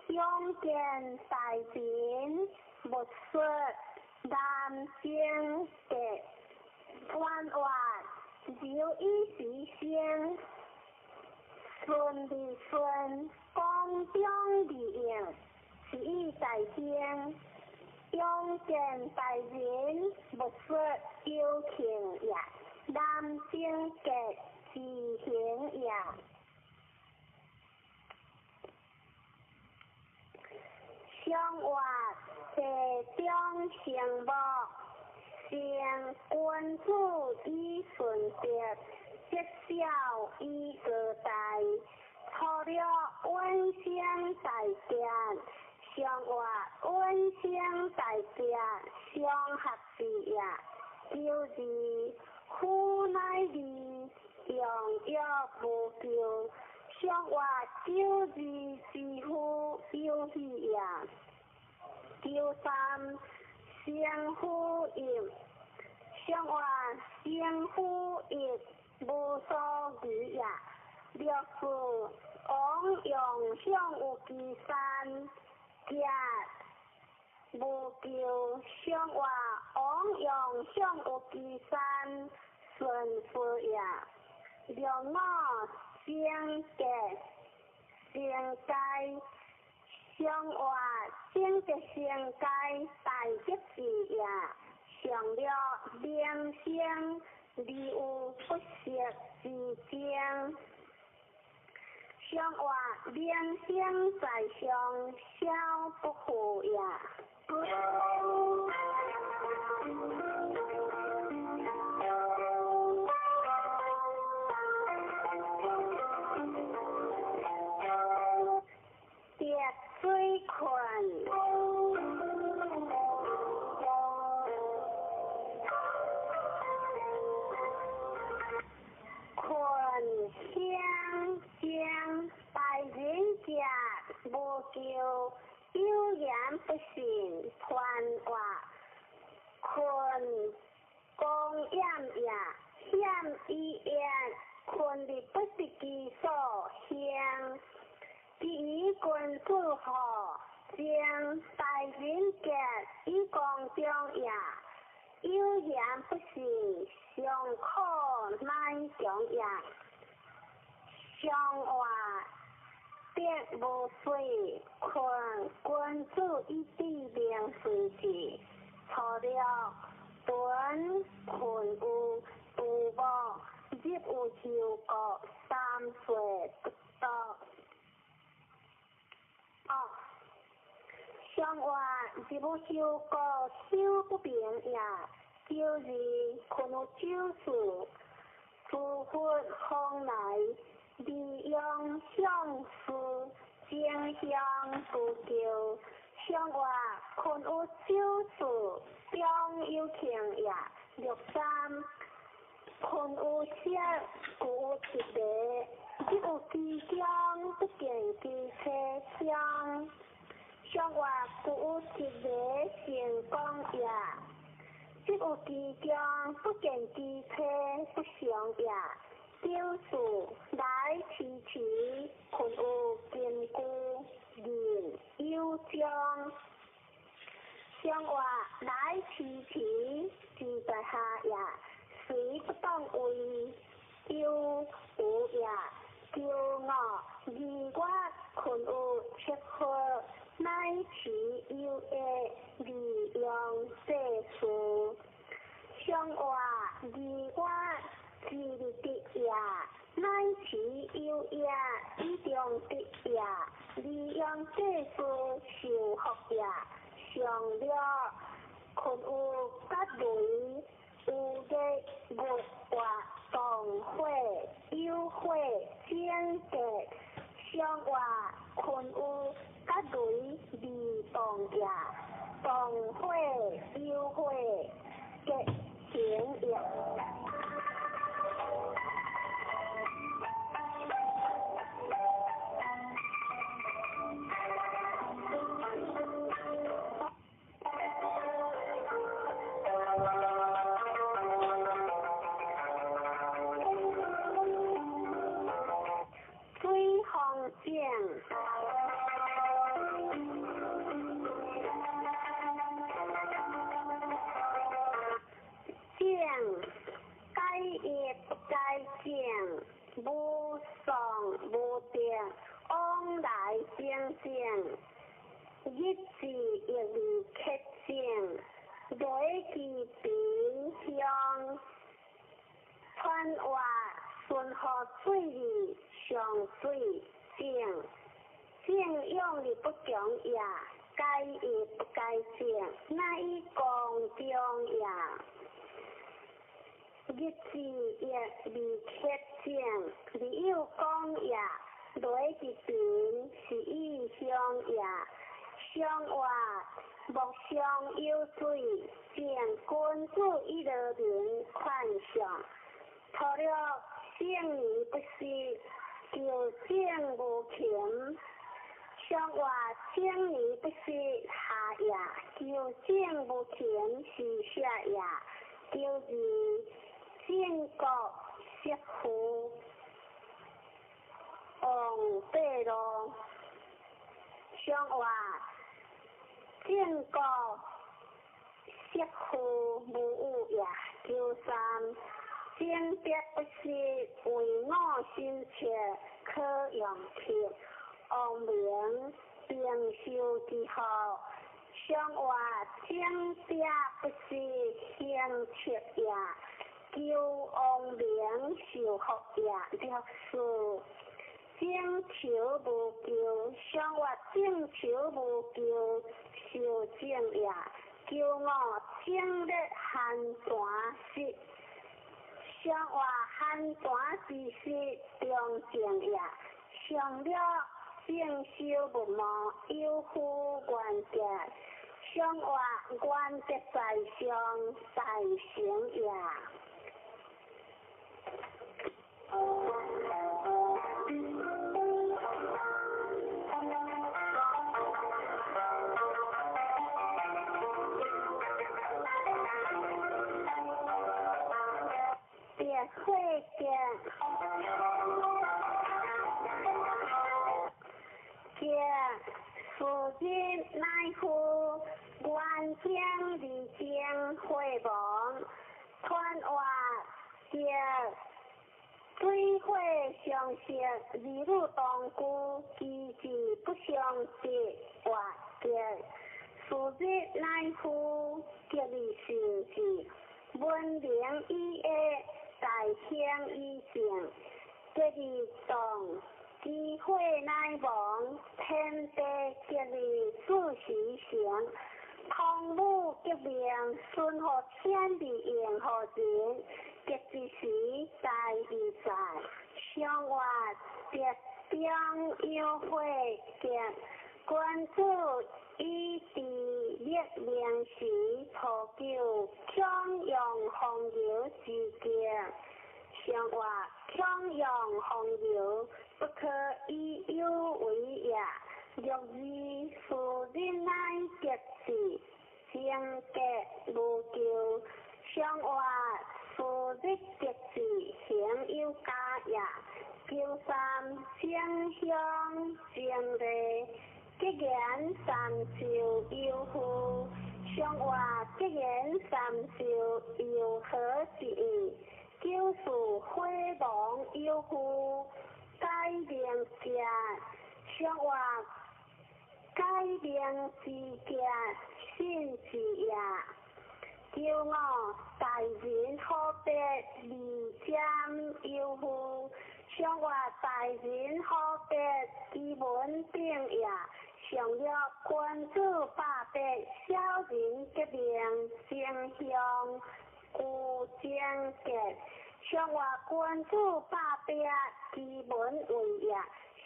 Speaker 1: 用见大变，不说南京的弯弯，只有一时先，顺的顺，光中的应，是意在先。用见大变，不说有情也，南京的自行也。相话地中相望，将君主以顺德，节孝以各代，错了温馨大家，上话温馨大家，上合适呀，叫字苦乃字，用药无救，上话叫字是夫有喜呀，叫三相呼应，上话相呼应无所谓呀，六字往用上有其三，家无救，上话往用上有其三，顺服呀，六我相隔相介。上话整个世界大吉事呀，上了良心，理有不识之将。上话良心在上，消不负呀。跌水困，困香香，大人家无救，有言不信传话，困公厌呀，险一言，困的不是其所向。第一君主好，将大人格以光中呀，有言不信，上可乃中呀，上话别无水，困君主一地良水事，错了顿困有杜报，日有超过3岁不到。上话是无修过修不平呀，就是困有救赎，诸佛方来利用相思，将相不救。上话困有救赎，将有情呀，六三困有色，故有一地。只有其将不见其车厢，上话故有一个成功呀。只有其将不见其车不上呀。就是来迟迟，困有坚固人有将。上话来迟迟，住在下呀，谁不当为有无呀？叫我如我困有吃喝，乃是有的利用世事。上话如我自的呀，乃是有呀，以中的呀，利用世事受福呀，上了困有甲雷。有的月话同会有会相隔，上话困有甲雷离动呀，同会有会结成呀。该业不该讲，无上无定，往来相正，一字一字刻正，累其平向，传话顺河水里上水正，正用力不强呀，该义不该正，乃以公中也。日子也未确正，未有公也。来之前是以相也。相话木相有水，见君子以乐民款上。除了圣而不是，就正无情。相话正而不是下也，就正无情是下也。就是建国设府，王八路。相话建国设府无有也。就三正别不是为我心切，可用贴。王明并修之后，相话正别不是兴切也，叫王明受福也。了事正求无求，相话正求无求，受正也。叫我正烈寒寒时，相话寒寒之时中正也。上了正修不忘，有负原则，相话原则在上，大成也。别会见。夫人乃夫，愿将离间会亡，传话借水会相识，儿女同居，其志不相识，话结。夫人乃夫，结离是事，文明以爱，大兴以静，结离动。机会乃亡，天地结离自时成。同母结命，顺和天地应和人。结之时，大义在，相话别将有会见。君子以地列名时，破旧强用红油之见。相话强用红油，不可以有为也。若是夫人乃结事，相结无咎。相话夫人结事，行有家也。叫三相相相类，结言三少有夫。相话结言三少有何之意？就是辉煌有夫，改名家，相话改名之家，信之也。叫我大人可别离间有夫，相话大人可别以文定也。上了君子百百，小人结命正向。故正结，相话君子百百，基本为也。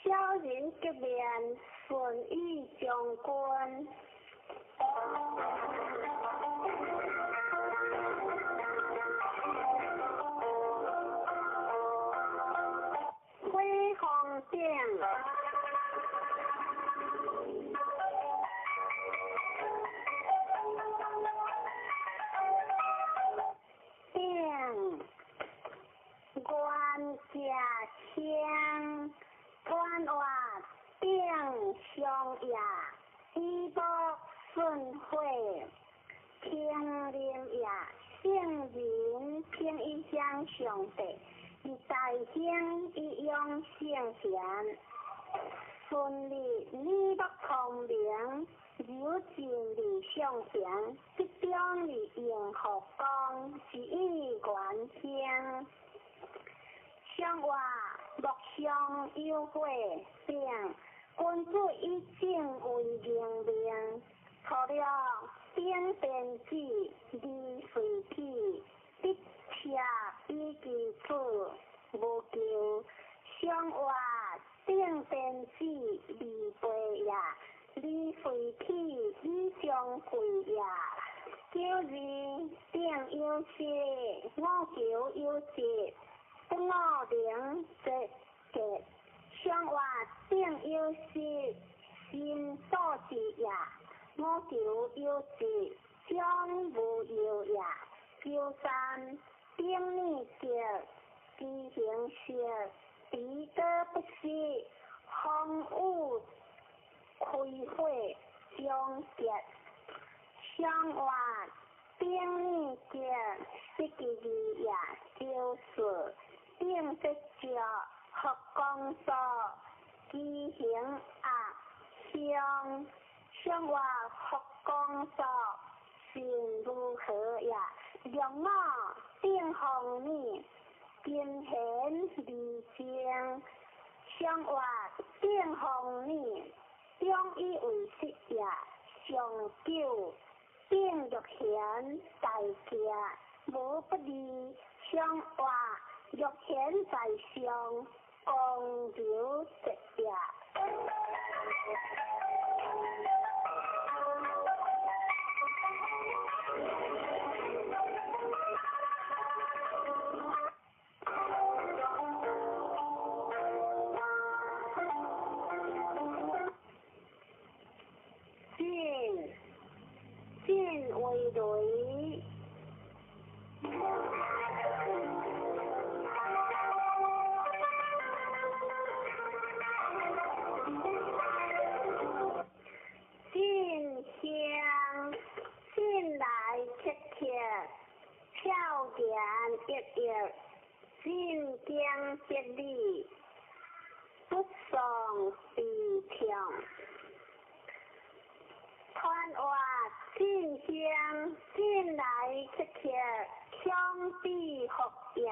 Speaker 1: 小人结命，顺意将军。辉煌定。官家乡，官话定相也，衣钵顺会，听令也，圣人偏一相上帝，以大兴以用圣贤，顺利礼不同名，有尽理相贤，必将理应何光，是以原听。相话木相有会，并君主以正为明明，除了顶天子，离随体，必车以其子，无求相话顶天子，离背也，离随体以相贵也。九字定有事，五九有节，不五零节节。相话定有事，心所之也；五九有节，将无有也。九三定逆节，其形式，彼得不息，风雨开火将结。相话定逆节，是其字也，就是定得着。合光所，其形相话合光所，性如何也？良我定红面，金显离正，相话定红面，中以为实也。上九定玉贤大家，无不利。相话玉贤在上。公牛直也。进为雷。进来切切，跳然一跃，进江接力，不上地强。看话进香，进来切切，相比合也，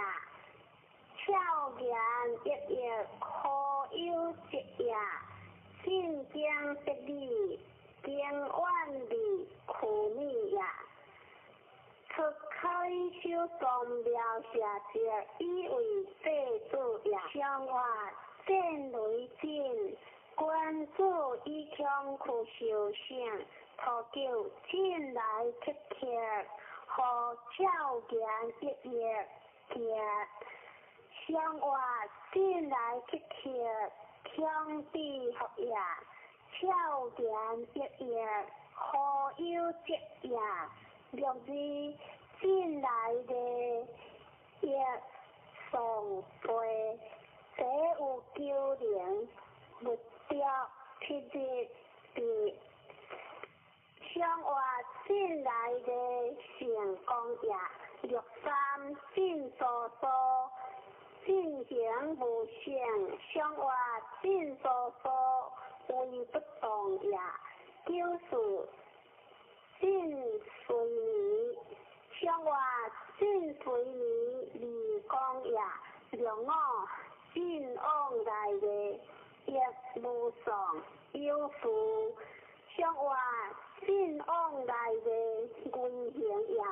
Speaker 1: 跳然一跃，可有节也，进江接力。经万里苦逆也，出开修宗庙下节，以为祭祖也。相话见雷震，观主以强苦修行，托求进来切切，和跳然一跃结。相话进来切切，相比合也。跳然一跃，何有节也？六字进来的一上背，这有九零，不掉七日的。相话进来的成功也。六三进所说，进行无限，相话进所说。为不动也，就是进随迷，相话进随迷离光也，良我进往来的亦无上有福，相话进往来的归行也，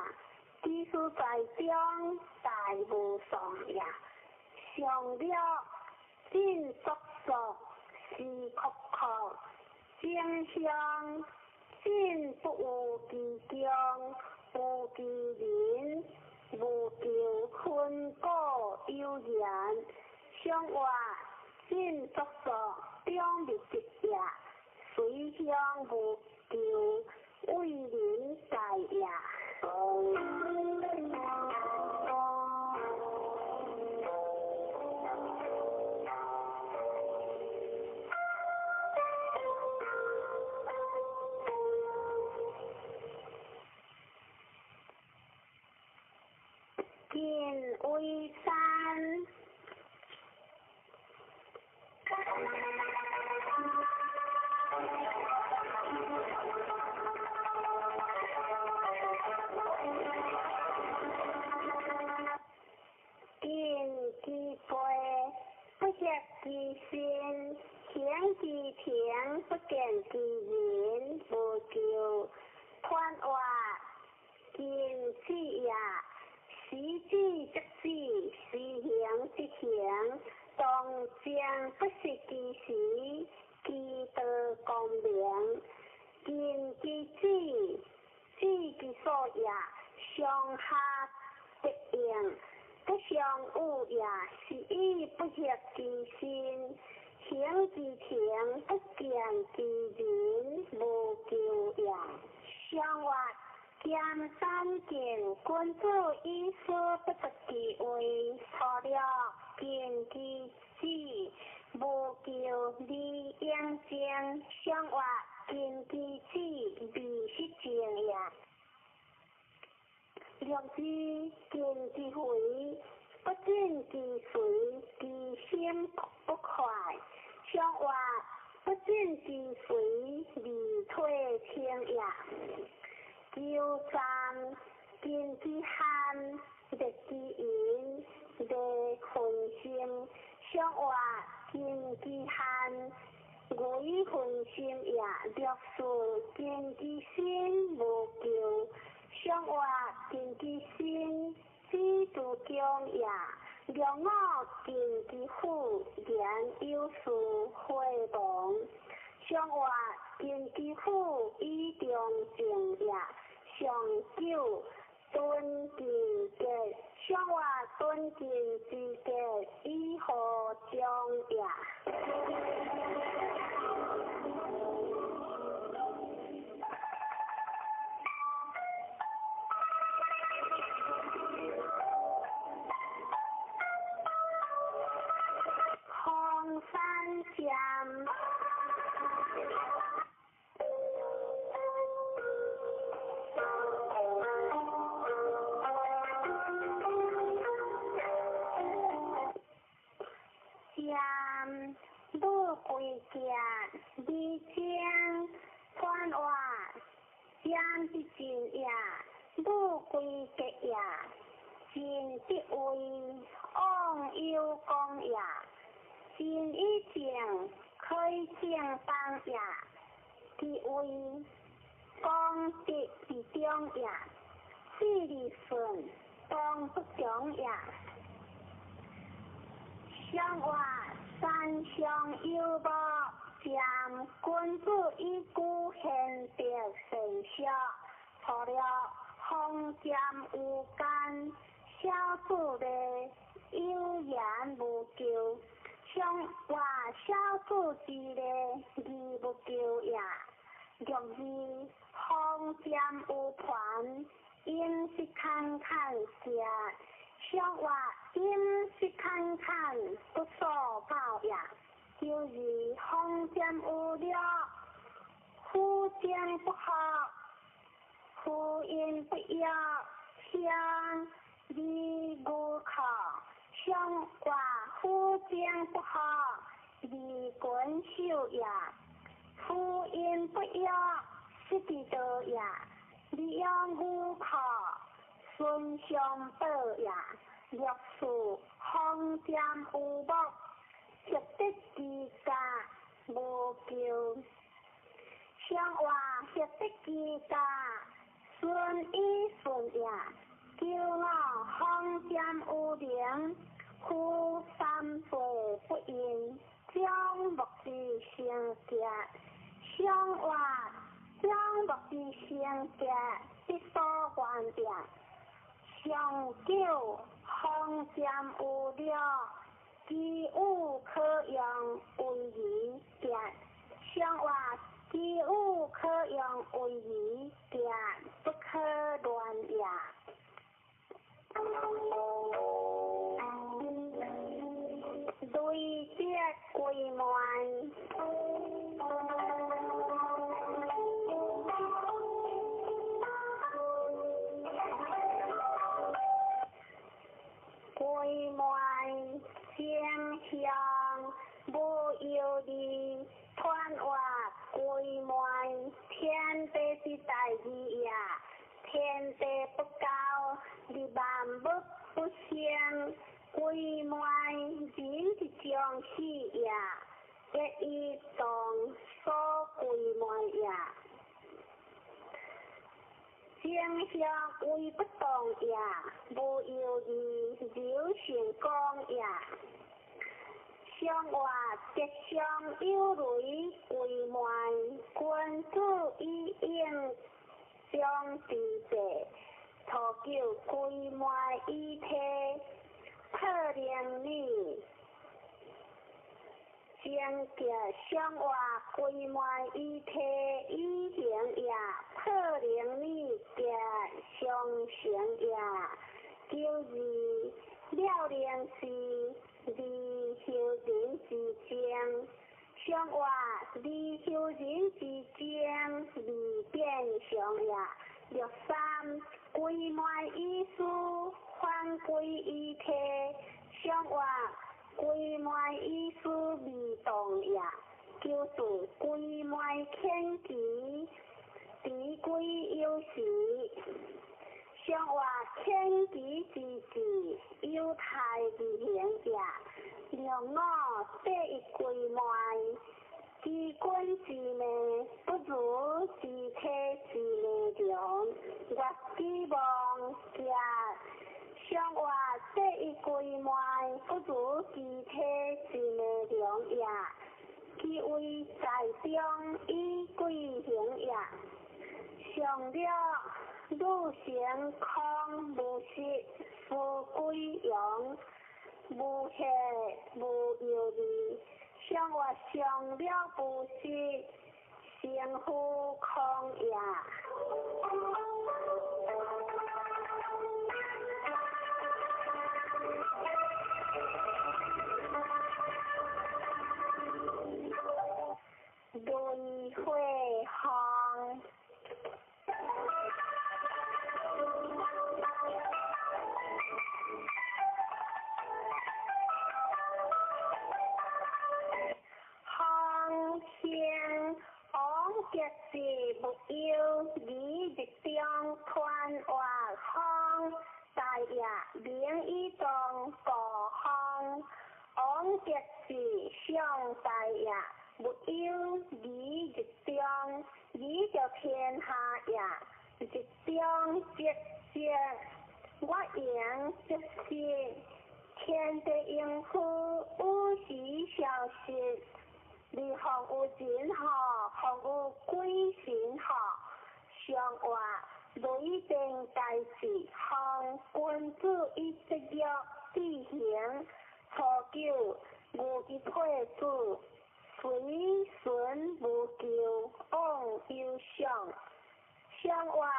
Speaker 1: 其实在中大无上也，上了进速速。是酷酷，正香，进不无其中，无其人，无求坤古悠然，相话进速速，中立直也，随香无求，为人在也。见为山，其田，不见其人，无求团话，见此也。时至则至，时行则行，当将不是其时，其道光明。见其知，知其所也，上下得应。不相恶也，是以不合其心。行其田，不见其人，无求也。相或见三见，君子以书不得其位，错了见其志，无求利应正。相或见其志，未失正也。若知见其回，不见其随，其心不快。相或不见其随，离退清也。九三见其罕，得其隐，得魂心。相或见其罕，为魂心也。若是见其心，无求。相或见其心，知足强也。若我见其父，言有事会亡。相或见其父，以中正也。上九敦敬节，相或敦敬之节，以何将也。空山江，江不归家，离江川话，江之尽也，不归家也。尽的为往有功也。尽以正，开正当也。其为功德之中也。事理顺，当不中也。相或山上有木，占君子以古贤德成效。错了封占有干，小子的有言无求。相或小子之类，义不求也。若是封占有团，饮食坎坎食。相或饮食坎坎，不所报也。就是封占有了，夫将不好，夫因不要，相离无考。相或夫将不好，离滚秀也。夫因不要，失地德也。利用无考，顺相报也。若是封占有木，值得其家，无求。相或值得其家，顺以顺也。叫我封占有灵，夫三岁不应，将目之成格。相或将目之成格，必所完也。上九封占有了，其物可用为宜格。相或其物可用为宜格，不可乱也。对接归门，归门相向，无有理，团话归门，天地之大义也。天地不高，你万物不相，归门人之将死也。一动所归昧也。正向为不动也，无有义有成功也。相话吉祥有雷为昧，君子以应将地者，徒求归昧以体，可令你。正格相话归昧以体以行也，可令你格相成也。叫义了令是离修人之间，相话离修人之间离变相也。3归昧以事，反归以体，相话。归昧以事未动也，就是归昧牵其，敌归有时。相话牵其之志，有态之行也。两我第一归昧，知君之命，不如知体之命量。我希望也。相话第一归昧，不如具体之内容也。其为在中以归行也。上了女成空无实，富归阳，无邪无有理。相话上了不实，成夫空也。轮回行，行前往吉时目有，你日中团话行，大夜名以动过行，往吉时相大夜。没有你日中，你就天下也。日中即是我言即是天地应付，有时消息。你服务真好，服务归心好。相话雷定大事，向君子以职业之行，初九无一配子。随顺无咎，往忧伤。相话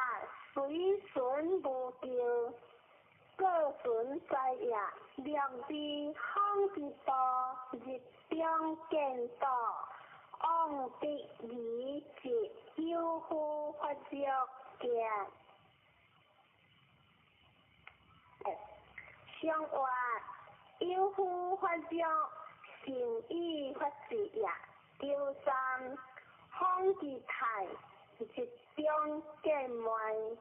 Speaker 1: 随顺无咎，各顺在也。良知行之道，日中见道。往必理解，有夫发作见。相话有夫发作。成意发事也。3方之态，日中见昧，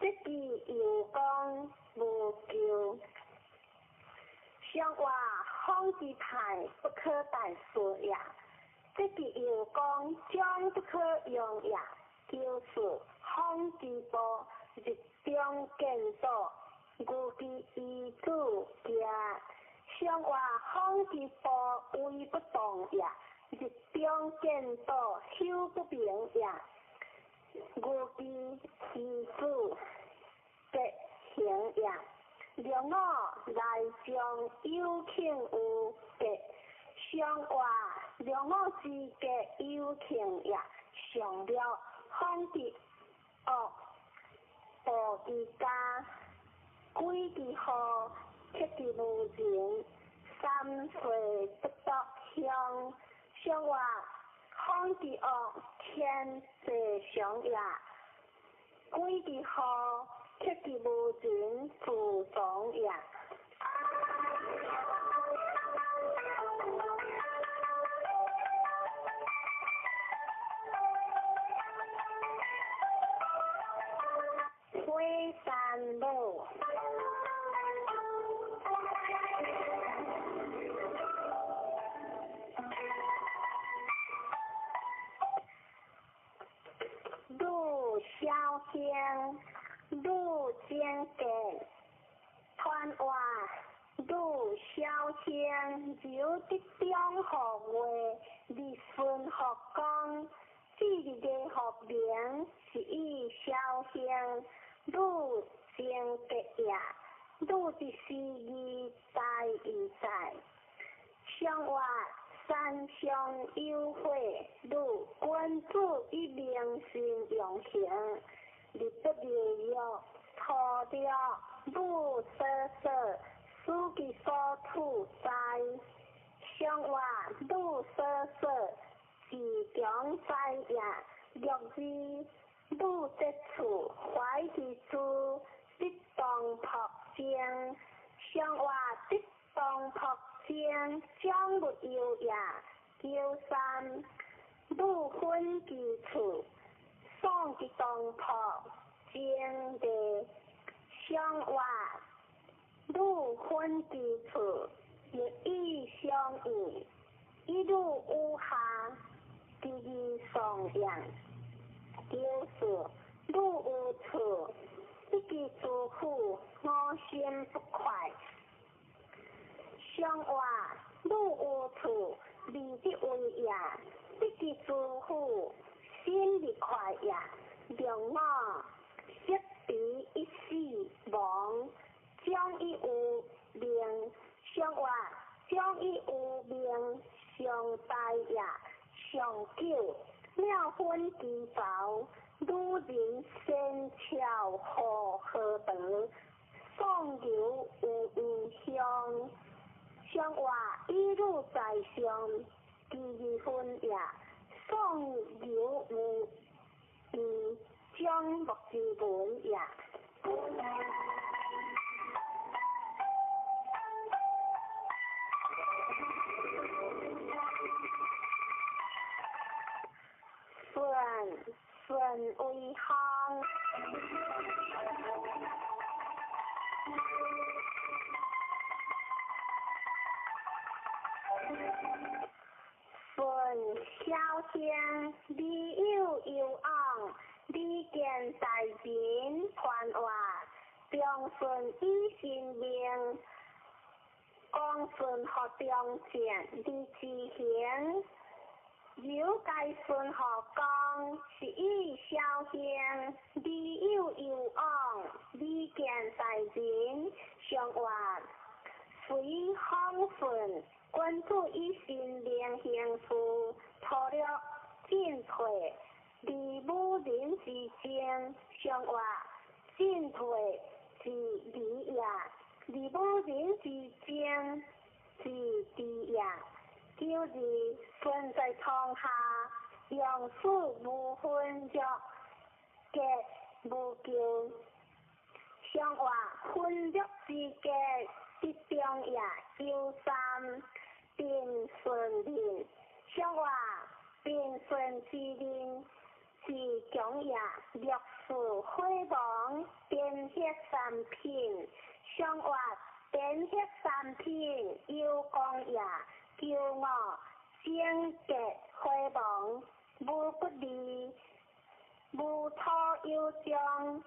Speaker 1: 即其有功无咎。相话方之态，不可大事也。即其有功将不可用也。就是方之道，日中见道，故其依主也。相话方之道为不动也，日中见道修不明也。故其依主德行也。两我来将有情有德，相话两我之格有情也。上了方之恶，报之家，归之好。切之无情，3岁不得香。相话方之恶，天地上也。归之好，切之无情，自爽也。龟山路。嘅团话，拄小声有的中学话，日顺学讲，这日嘅学名是以小声，拄正格呀，拄的是义在义在，相话山上有火，拄君主以名声用行，日不日月拖掉，拄瑟瑟，书记所处在，相话拄瑟瑟，自强在呀，若字拄得处，怀其处，必当朴正，相话必当朴正，将没有呀，叫三，拄分其处，送其当朴正的，相话拄分其处，亦意相异，一路无下，第二上扬，就是路无处，一记祝福，我心不快。相话路无处，离的为呀，一记祝福，心里快呀，让我一比一死亡，将伊有命，相话将伊有命，上大呀，上久，了分其宝，女人先巧好何得，送游有异乡，相话一路在上，第二分呀，送游有异，将目之本呀。顺为行，顺小声，你有昂，你见大便传话，中顺以心命，讲顺学中见，你自行。有该顺学讲，是以小声，你有昂，你见大便，相话随风顺，君主以心灵行事，脱了进退，离母人之间，相话进退是离呀，离母人之间是离呀。就是顺在窗下，用事无分作，结无救。相话分作之结，必中也有三，变顺令。相话变顺之令，是强也略事辉煌，变血三品。相话变血三品，有功也。叫我精格辉煌，无不利，无托有将，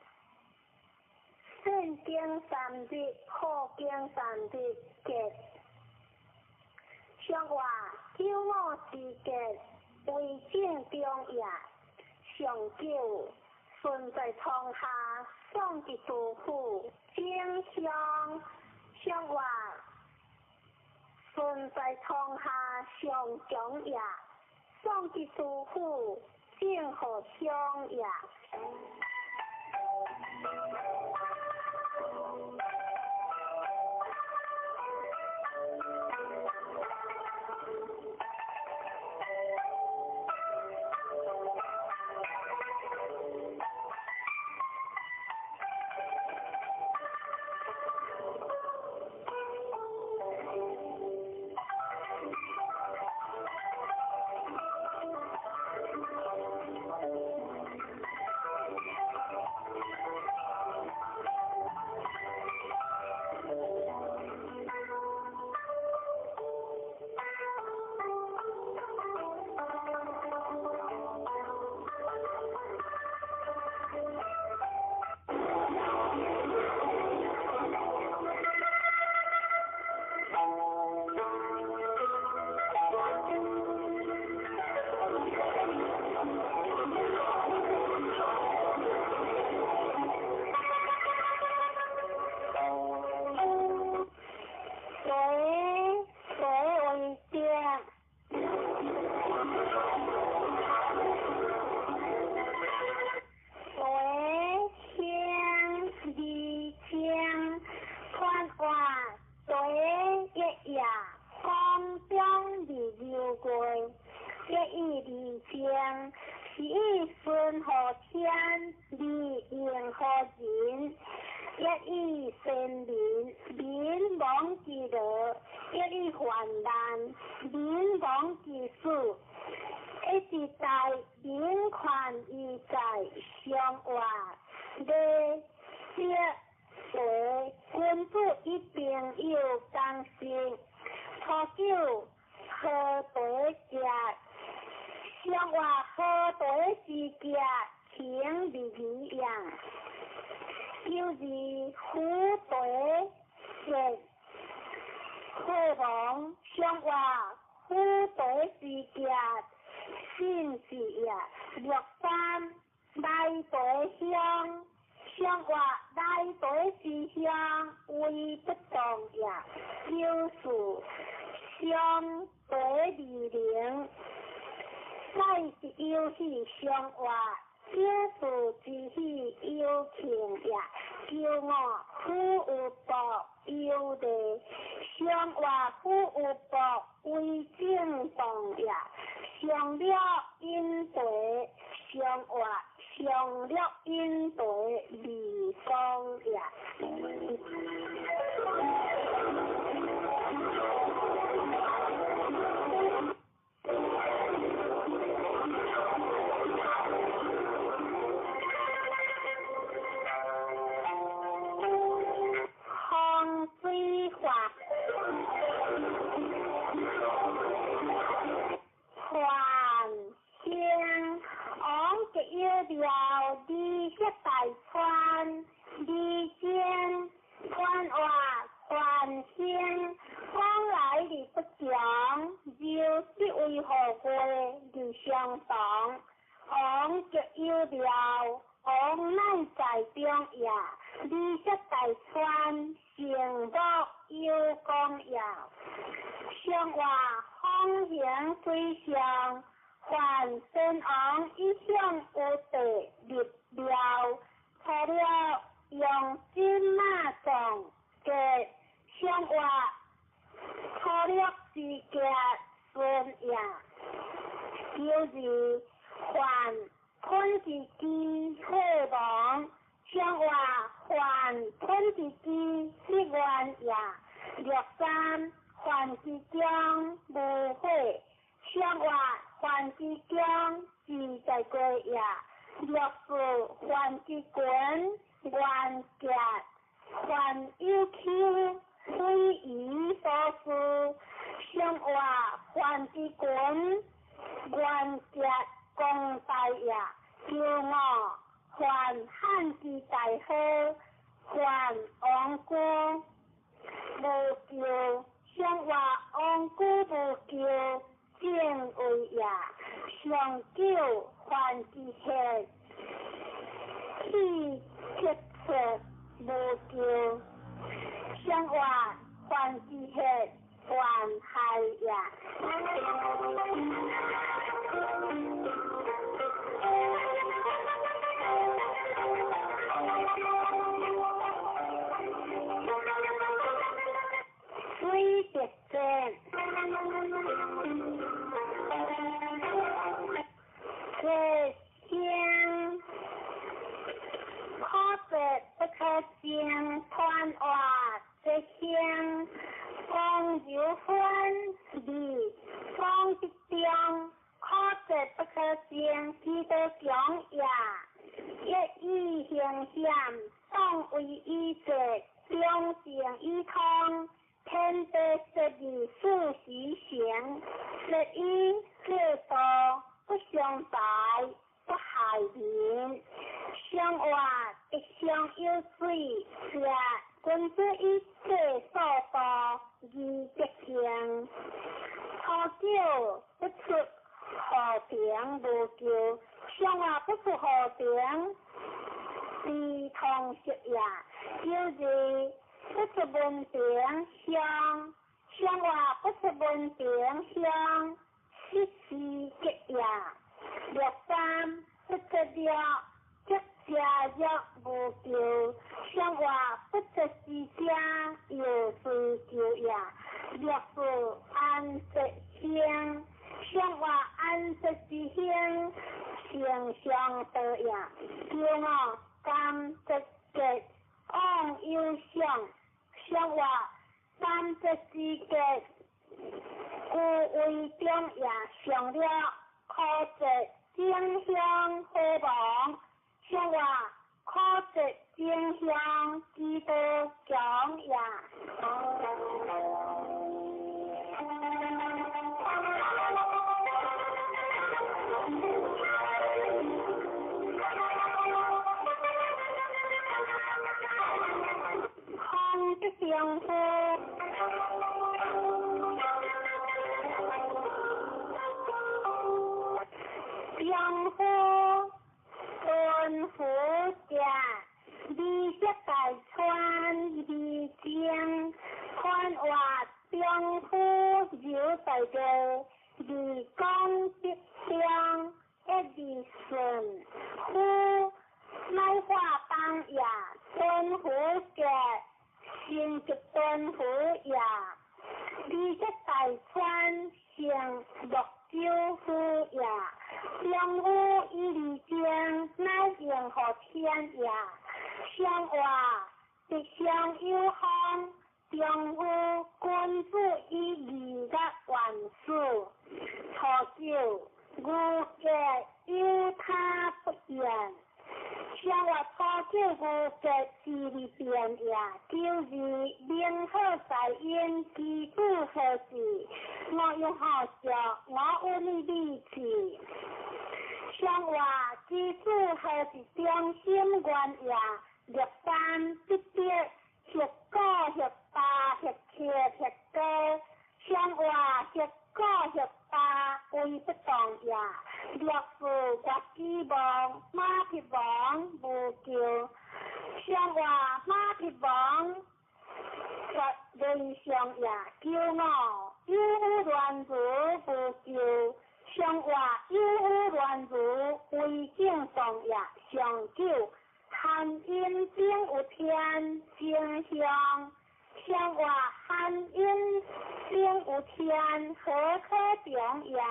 Speaker 1: 圣经三日，好经三日结。相话叫我之结，为正中也，上久顺在窗下，送其祝福，正香。相话顺在窗下上强也，送其祝福，正好相也。意离情，是以顺和天，利应和人。一意善民，民往其乐；一意患难，民往其殊。一时代民权意在相活，内些谁君主一定有刚性，初九何对家，相活何对之家，情理一样。有时虎对人，虎王相活虎对之家，心是也。若三大对相，相活大对之相，为不动也。有时相对离灵，再是有时相活。小事之喜有情也，骄傲虎有报有地，相活虎有报为正当也，上了因对相活，上了因对离光也。水化环乡，昂嘅要条地一大川，地间川话环乡，往来理不讲，就是为何过理相同，昂嘅要条。往乃在中也，你一大川，成福有功也。相话方向对象，还身昂一向有地立了，除了用金马种嘅相话，除了是嘅顺也，就是还。昆自己好忙，相话还昆自己一万也。若三还自将无悔，相话还自将自在过也。若四还自滚还夹，还要求非以所事，相话还自滚还夹。公大也，骄傲还汉之大好，还昂孤无救，相话昂孤无救，正位也，上九还之血，气血血无救，相话还之血，还害也。水别正，这香可别不可香，团话这香风有分离，风一中可别不可香，记得讲也。一意形象，当为一者，两情一通。天地十二数时行，十一四多不相待，不害人。相话一相有水，是君子一切所多而不行。初九不出和平无救，相话不出和平，是同食也。就是不出文平相，相话不出文平相，失事吉也。若三不出了，吉家若无救，相话不出是家，有是救也。若是安息相，相话安息之格，故为中也上了可值正向希望，向外可值正向基督讲也。空的丈夫，丈夫吩咐家，你这大川已经看话，丈夫有大个，你讲的相一顺，夫乃话当也，吩咐家。先极端好也，你这大川上落招呼也，丈夫一里将乃任何天也，相话直相有方，丈夫君主一里的万数，初九我嘅有他不言。像我初九五嘅字里边呀，就是联合在演基础何时，我用好笑，我有你理解。像我基础何时中心观呀，六三直接学高学大学七学高，像我学高学大为不动呀。若是国基王马匹王无救，像话马匹王在人上也骄傲，有乱如无救，像话有乱如为敬上也上救，汉阴并有天正向，像话汉阴并有天何可中也。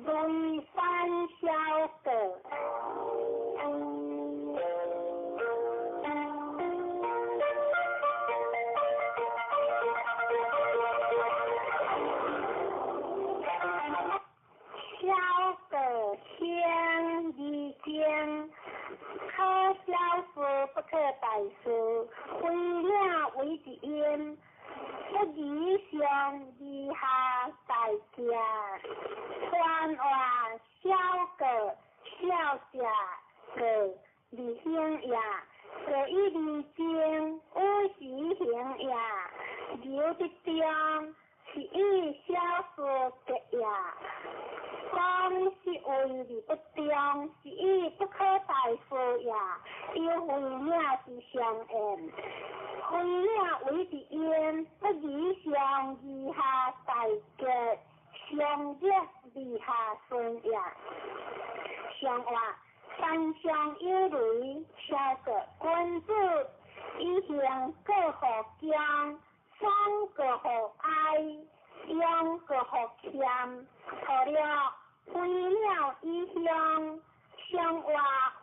Speaker 1: 对三小个，小个天已经可小事不可大事，为了为的因。不理想以下大家，传话小个小家个理性呀，这一理经无实行呀，有的中是一小事的呀，讲是为理不中，是一不可大事呀，要为了是相应。为了为的因，不理想以下大家相约以下顺呀。相话三相有雷，小个君主一向各何将，三个何爱，两个何欠，错了为了一向，相话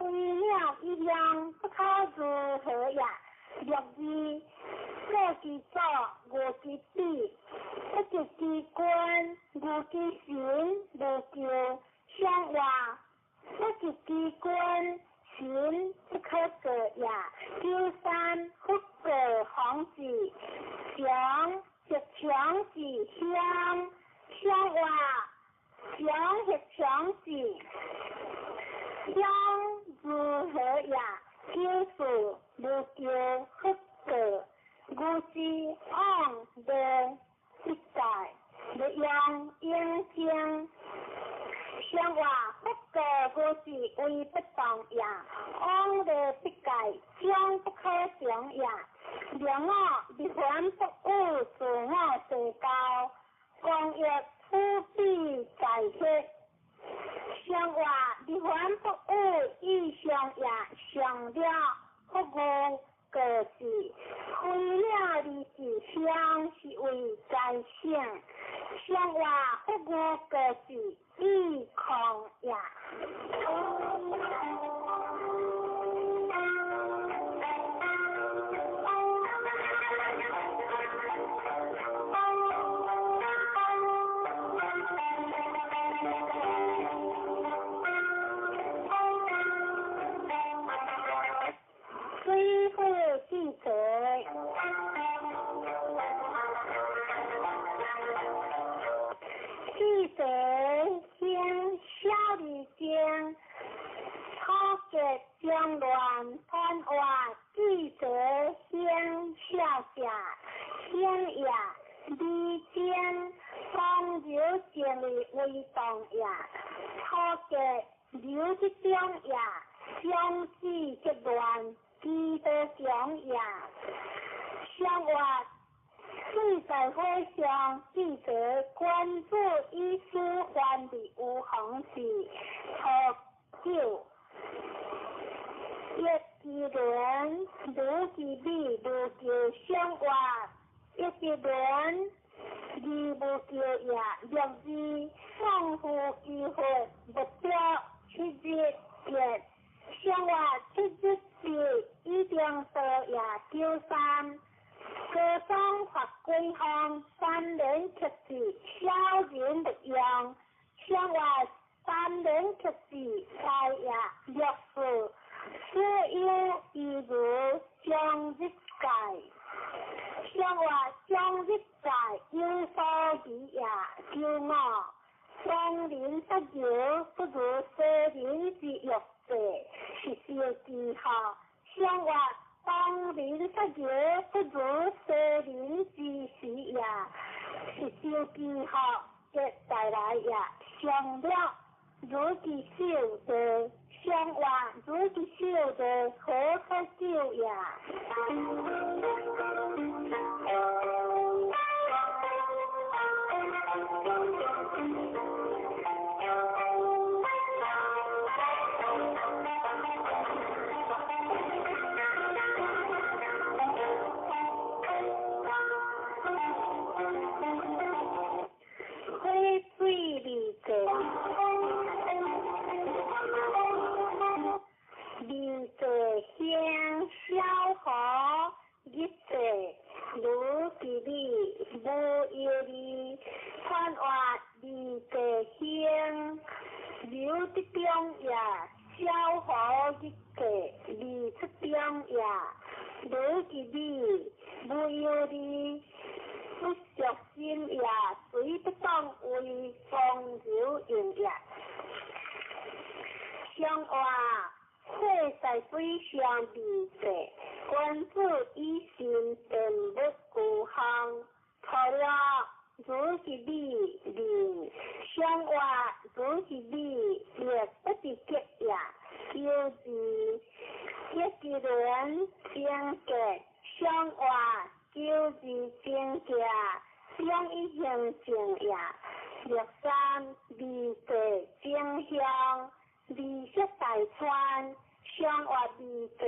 Speaker 1: 为了一向，不可如何呀？六字，各之作，我之地，不就之官，我之行，无就相话，不就之官，行不可得呀。第三，不可行字，强是强字相，相话，强是强字，相如何呀？就是无叫不得，我是按的一代的用应经，相话不得我是为不动呀，按的一代将不可想呀，两我离婚不误自我最高，光月夫必在切。相话离婚不误意向也上了，不过各自，为了你志向是为在想，向外不顾各自以抗压。虽会记者，记者先小李江，超越江乱繁华，记者先下下，先呀李江方有建立为动呀，超越刘之中呀，相继结乱。记得讲呀，向外对在会上记者关注医师患的无红事和救，一记轮如记比如叫向外，一记轮二不叫呀，两字丰富机会目标七日也。向外七日是一定要也丢三，各种法规项3年测试，小人的用，向外3年测试才也约束，所有义如将日改，向外将日改有所比也丢我，双人不如不如4人之约。是小记号，向外当人不如不如4人之时呀，是小记号，一带来呀，上了如其小的，向外如其小的可可少呀。理者向小河一者如其理无有理，传话理者向流的中也，小河一者理出中也，如其理无有理。不小心也随不当为风流应也，向外会在水上比赛，关注一心并不孤行，除了如其理理，向外如其理也不是结也，有时一个人相结向外。就是正价，相一形正呀，63理者正向，27大川，相外理者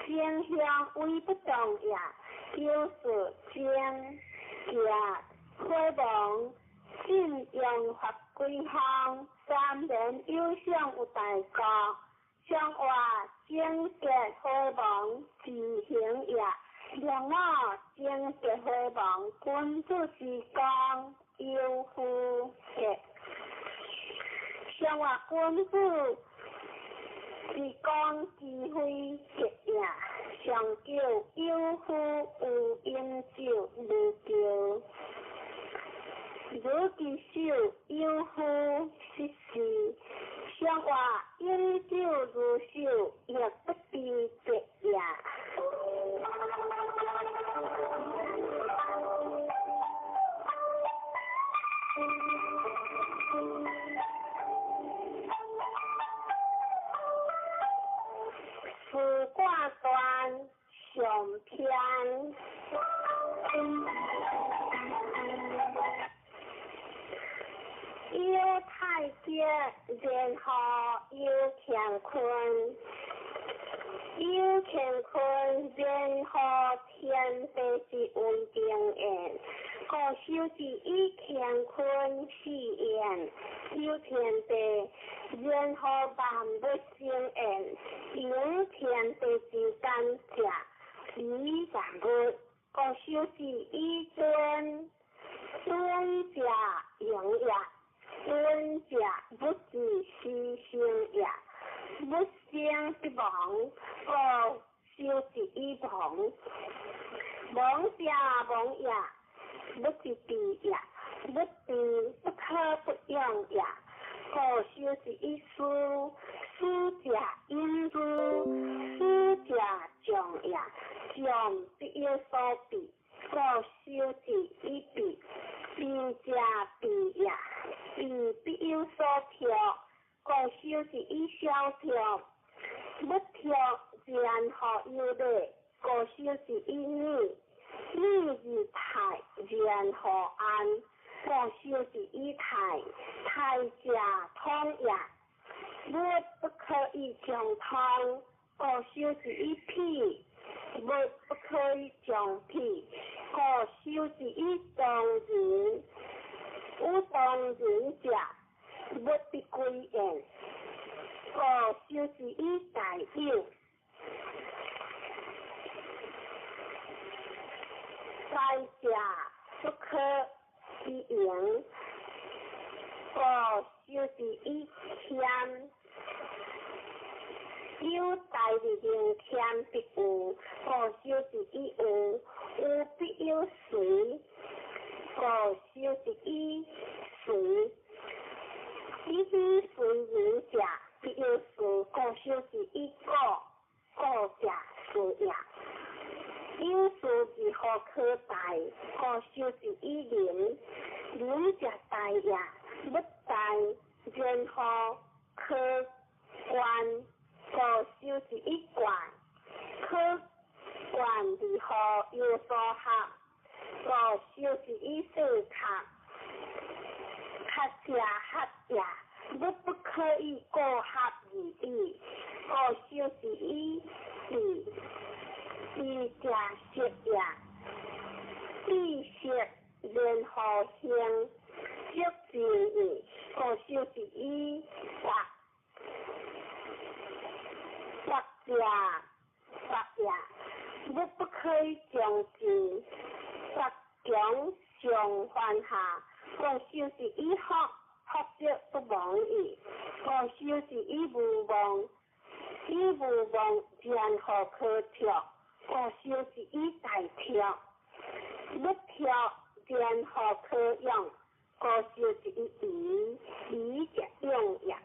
Speaker 1: 正向微不动呀，就是正价开放，信用法规项，3年以上有大过，相外正结开放自行呀。两我正结会网关注时光优夫嘅，向外关注时光智慧嘅呀，上叫优夫有应照如叫，如其手优夫实施，向外应照如手也不必这呀。四卦端上篇，有太极，然后有乾坤。有乾坤任何天地之为定言，故修之以乾坤是言，有天地任何万物生言，有天地之间者以万物，故修之以尊，尊者永也，尊者不自是生也。不生不亡，故修之以亡。亡者亡也，不是必也，不必不可不用也。故修之以书，书者因书，书者象也，象必有所必。故修之以必，必者必也，必必有所调。故修之以小调，不调然后有理；故修之以逆，逆之泰然后安；故修之以泰，泰者通也。物不可以相通，故修之以辟；物不可以相辟，故修之以动人。有动人者，物必归言，故修之以大有。灾者不可以盈，故修之以谦。有大力量谦必有，故修之以有，有必有随，故修之以随。以随人者，必有随，故修之以果，果者随也。有随之何可待，故修之以灵，灵者待也。不待任何可观，故修之以观，可观之何有所合，故修之以所合。合者合也，不可以过合而已，故修之以义，义者实也。义实任何行，实之义，故修之以法。法者法也，不可以将之，法强上犯下。故修之以福，福者不亡矣；故修之以无忘，以无忘然何可调？故修之以大调，不调然何可用？故修之以义，义者用也。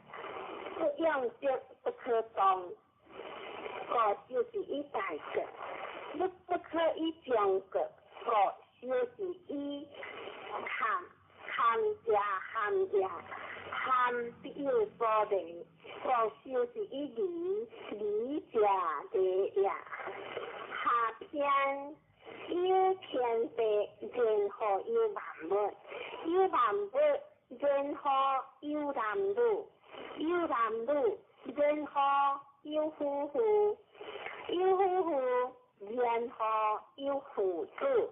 Speaker 1: 不用者不可动，故修之以大格，不可以将格，故修之以含。含者含也，含必有所理，故修之以理，理者理也。下篇有天地任何有万物，有万物任何有男女，有男女任何有夫妇，有夫妇任何有父子。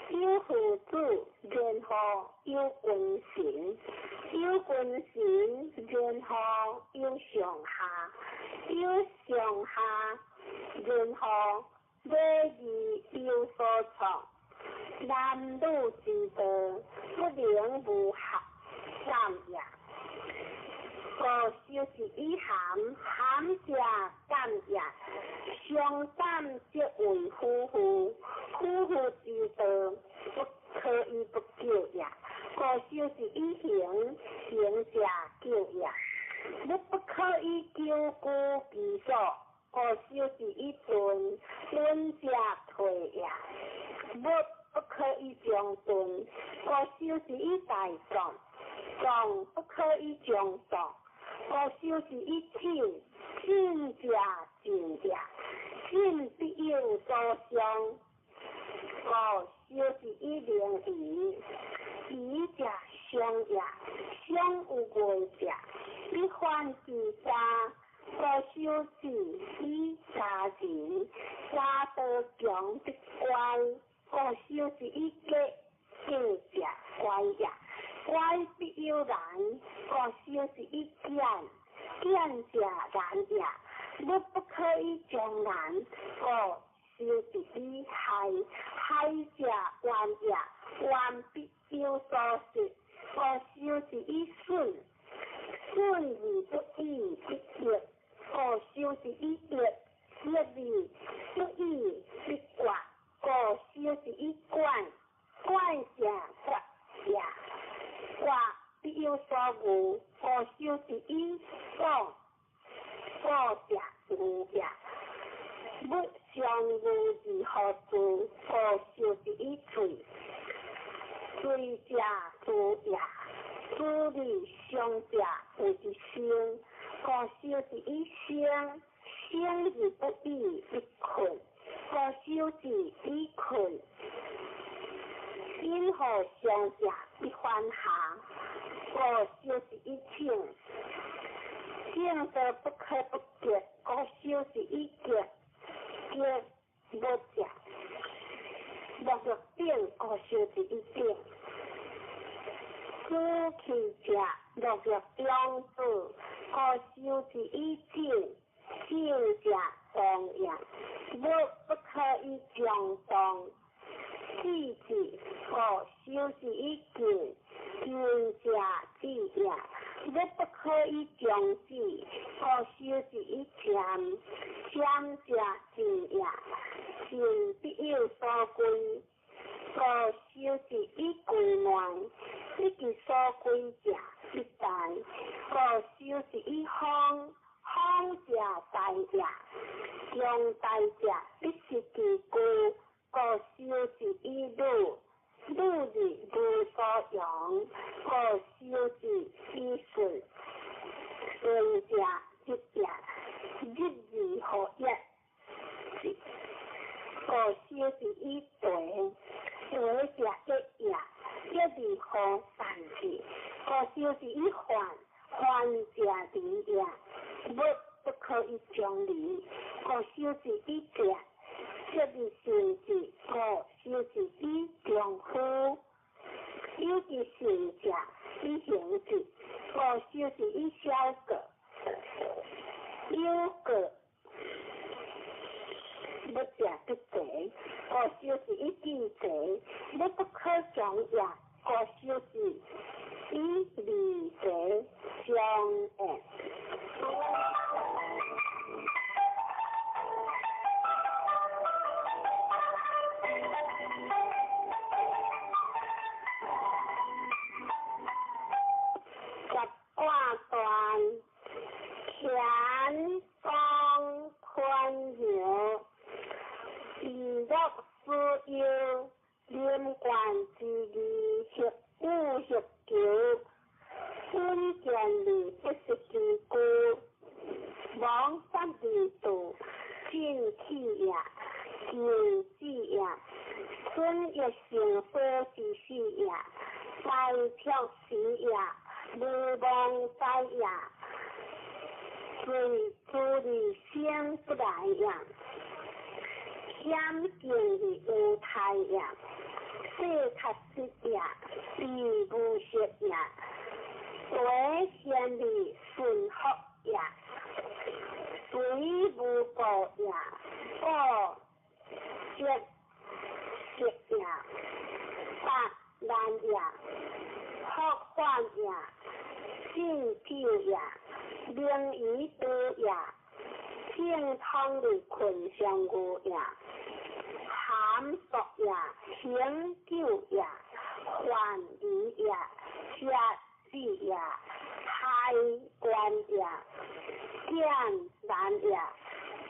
Speaker 1: 有父子，任何有君臣；有君臣，任何有上下；有上下，任何礼仪有所从。男女之道，不能无合，三也。故修之以含，含者感也。相感则为夫妇，夫妇之道不可以不救也。故修之以行，行者救也。不可以救孤己所，故修之以盾，盾者退也。不可以将盾，故修之以大壮，壮不可以将壮。故修之以亲，亲者敬也，亲必有所相。故修之以灵仪，仪者相也，相有为者，必患之渣，高手指以家人，花刀强的乖，高手指以家家只乖呀，乖必有人，高手指以见，见者难呀，你不可以将人高手指以害，害者冤呀，冤必有所失，高手指以顺，顺而不义必逆。高手是一逆，逆而不义必怪；高手是一怪，怪者怪也，怪必有所无；高手是一过，过者无也。不相无而何处？高手是一罪，罪者无也。主理相者有一生。高手是一生，生而不义必困；高手是一困，因何相者必还下；高手是一情，情则不可不结；高手是一结，结不者，莫若定；高手是一定。知其者，莫若中子；高手是一静，静者动也，不可以将动。知之，高手是一静，静者知也，不可以将知。高手是一禅，禅者静也，静必有所归。高手是一归乱，一其所归者必大；高手是一方，方者大也，将大者必是其故。高手是一路，路而无所用；高手是一顺，顺者一也，日而何一？高手是一对。得者一也，一而何犯之？高手是一患，患者离也，不可以将离。高手是一者，一而成之。高手是一丈夫，有其成者一行之。高手是一小个，有个。不者不贼，高手是一地贼，你不可将也。高手是一离贼，相应。十卦断，乾方坤柔。如若夫有连贯之理，合五合九，分见理不是其故，往三里度，进气也，行之也，春亦成所之事也，在漂时也，无望在也，随诸理先不来也。险境而无太也，世确实也，必无实也，为先理顺福也，随无过也，过实也，百难也，福患也，进救也，名于多也，正通的困相互也。含索也，行救也，患疑也，杀死也，害官也，见难也，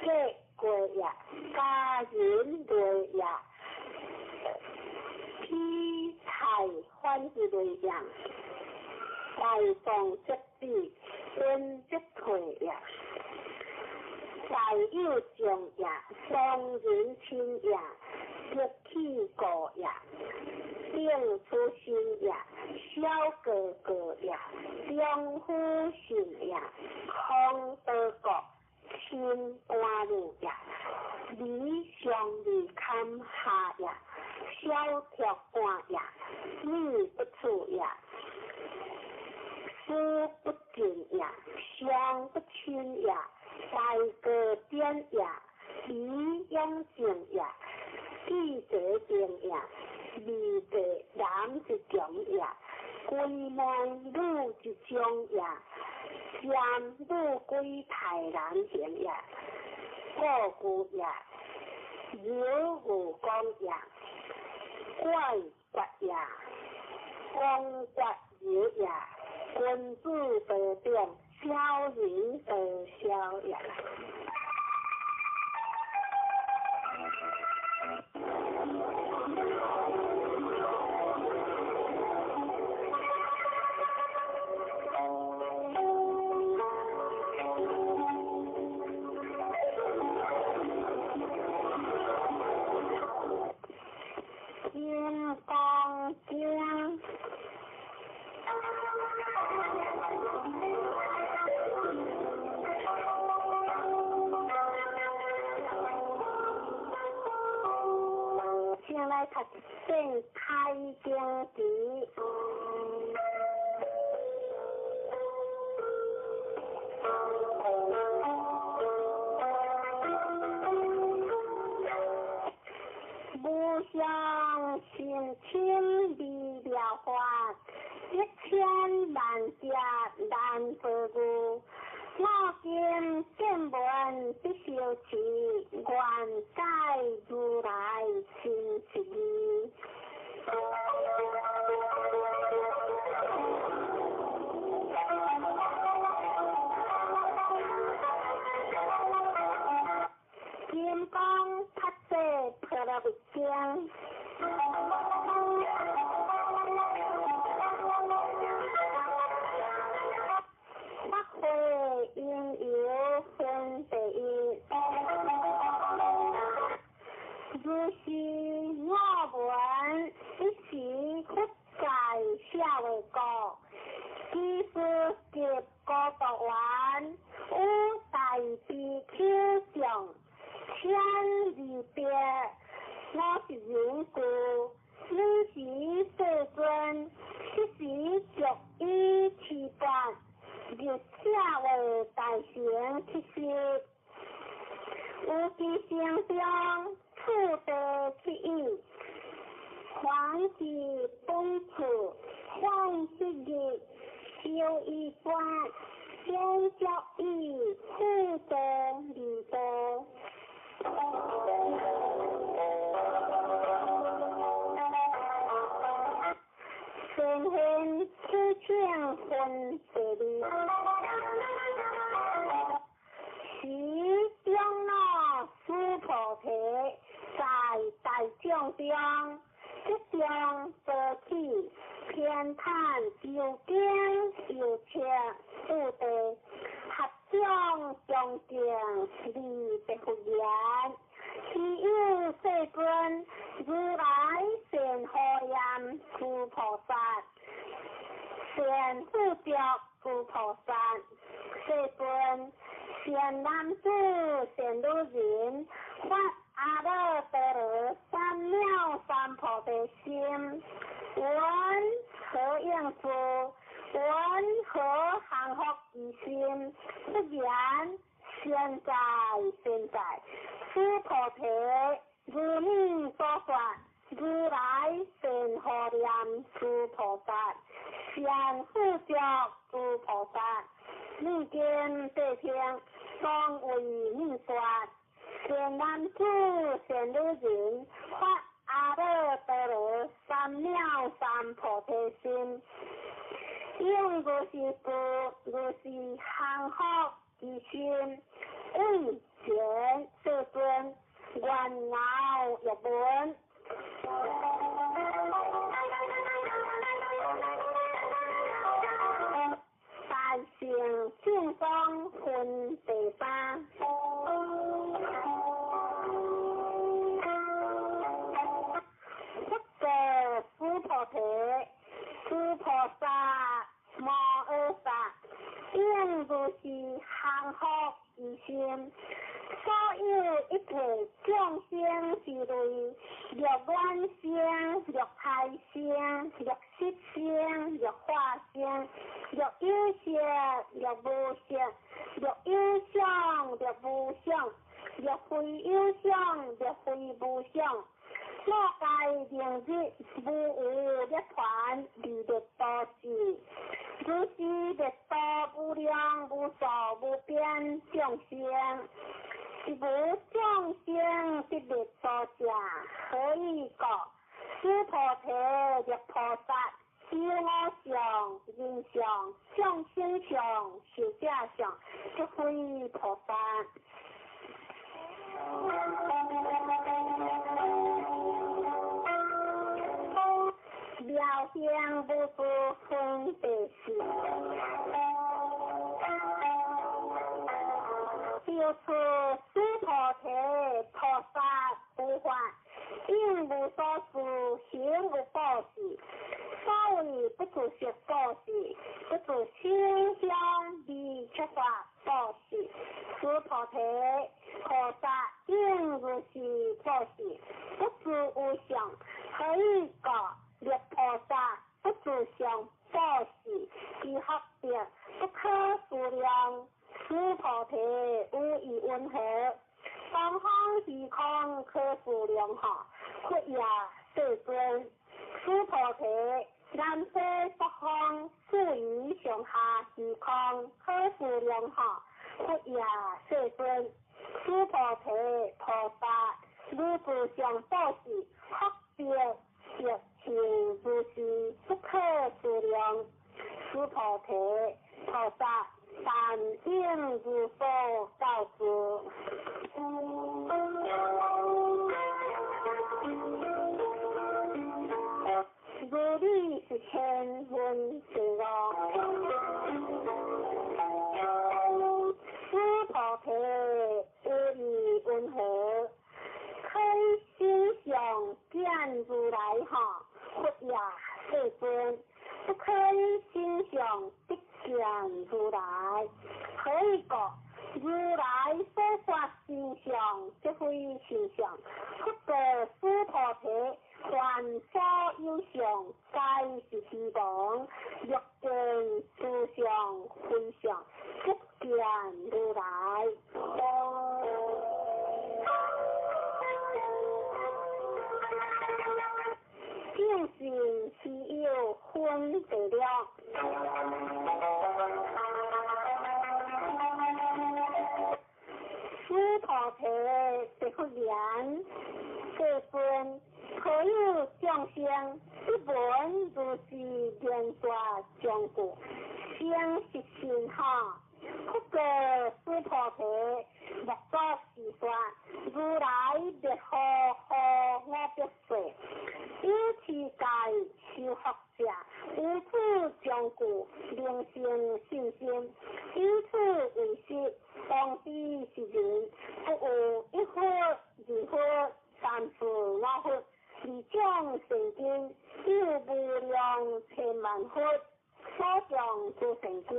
Speaker 1: 结果也，家人类也，披财欢之类也，大众之必，恩之退也。在有将也，双人亲也，一气过也，定出心也，小哥哥呀，中夫姓呀，康德国亲官路呀，李上李看下呀，小条官呀，女不出呀，书不进呀，相不亲呀，大哥边呀，李永静呀，记者店呀。二个男一种呀，归门女一种呀，男女归台南前呀，个句呀，有无讲呀，怪怪呀，公怪有呀，君子得定，小人得消呀。金刚经，先来读正开经题。无相心亲离了法，1000万家难不顾。我今见闻必修持，愿解如来亲切意。金刚塔这破了不将，发挥应有分第一。如是我闻一时不在下为国，其实结果读完，有大悲口上。千里别，我是人故，此时世尊，此时逐一持办，日下为大成其事，有其心中处得其意，还是本处，还是日，修一观，先教义，互得理得。神仙此情分别离，时中那苏菩提在大众中，一中得起偏袒有经有情不得。合掌恭敬礼不复言，其有世尊如来善荷严诸菩萨，善护着诸菩萨，世尊善男子善女人，发阿耨多罗三藐三菩提心，闻何应付？闻何行福之心？不言现在，此菩提如你所说，如来善荷严诸菩萨，善护着诸菩萨，你见对听，当为你说，善男子善女人，发阿耨多罗三藐三菩提心。因如是故，如是行福之心，为前世尊，愿恼日本。大乘正宗分第三。不过佛菩提，诸菩萨摩诃萨，应如是幸福之心。所有一切众生之类，若愿生，若胎生，若色生，若化生，若有色，若无色，若有相，若无相，若非有相，若非无相。莫该明日无有涅槃离灭多时，如是灭多无量无数无边众生，是无众生得灭多者，何以故？诸菩提若菩萨，修我相、人相、众生相、寿者相，即非菩萨。妙香不出分别事，就出诸菩提菩萨不还，应无所事，行无报事。所谓不住食报事，不住清香离出法报事。诸菩提菩萨应如是报事，不住无相，何以故？灭菩萨不住相报事，是合别不可数量。诸菩提无以温和，东方虚空可数量下，屈也世尊。诸菩提南西北方处于上下虚空可数量下，屈也世尊。诸菩提菩萨如住相报事，合别别情如是不可数量。诸菩提菩萨但应如所告知。如理是千文之王，诸菩提无以温和，可以心想见如来哈，屈也世尊，不可以心想得见如来，何以故？如来所发心相，即非实相。不过诸菩提凡所有相，皆是虚妄。若见诸相非相，即见如来。净心是有分别了。诸菩提得福言，世尊，可有众生一闻如是言说讲过，相实心哈。不过诸菩提莫作是说，如来别何我别说，有此界修学者，无此讲故，灵性信心，以此为实，当知是人，不有一佛二佛三佛五佛，二种成经，有无量千万佛。所讲诸成经，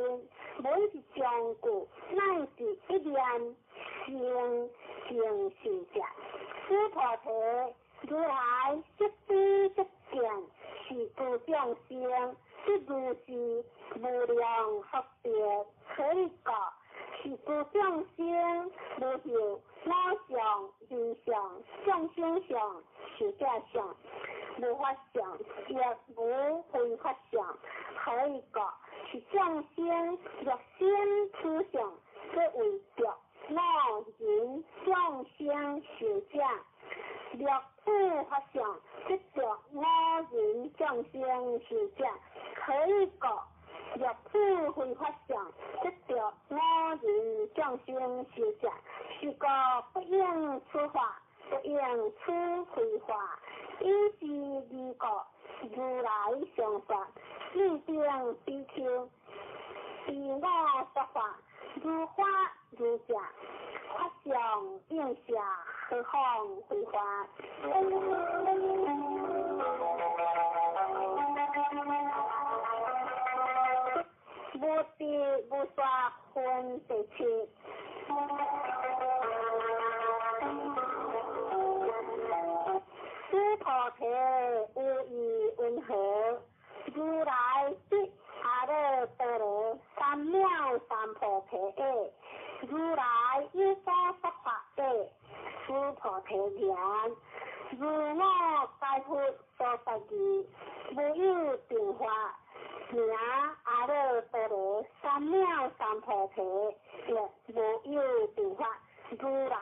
Speaker 1: 每一讲故，乃是一念性性是者。诸菩提如来即知即见，是诸众生，即如是无量福别，可以讲是诸众生无有我相、人相、众生相、寿者相。无法相，亦无非法相，可以讲是众生若先出相，则为着我人众生寿者；若不法相，即着我人众生寿者，可以讲若不非法相，即着我人众生寿者，是个不应出法。不应出非法，以是二个如来相法，立定比丘，自我说法，如法如假，法相应下，何况非法？提言，如我解脱所实义，无有定法，名阿耨多罗三藐三菩提，亦无有定法，如来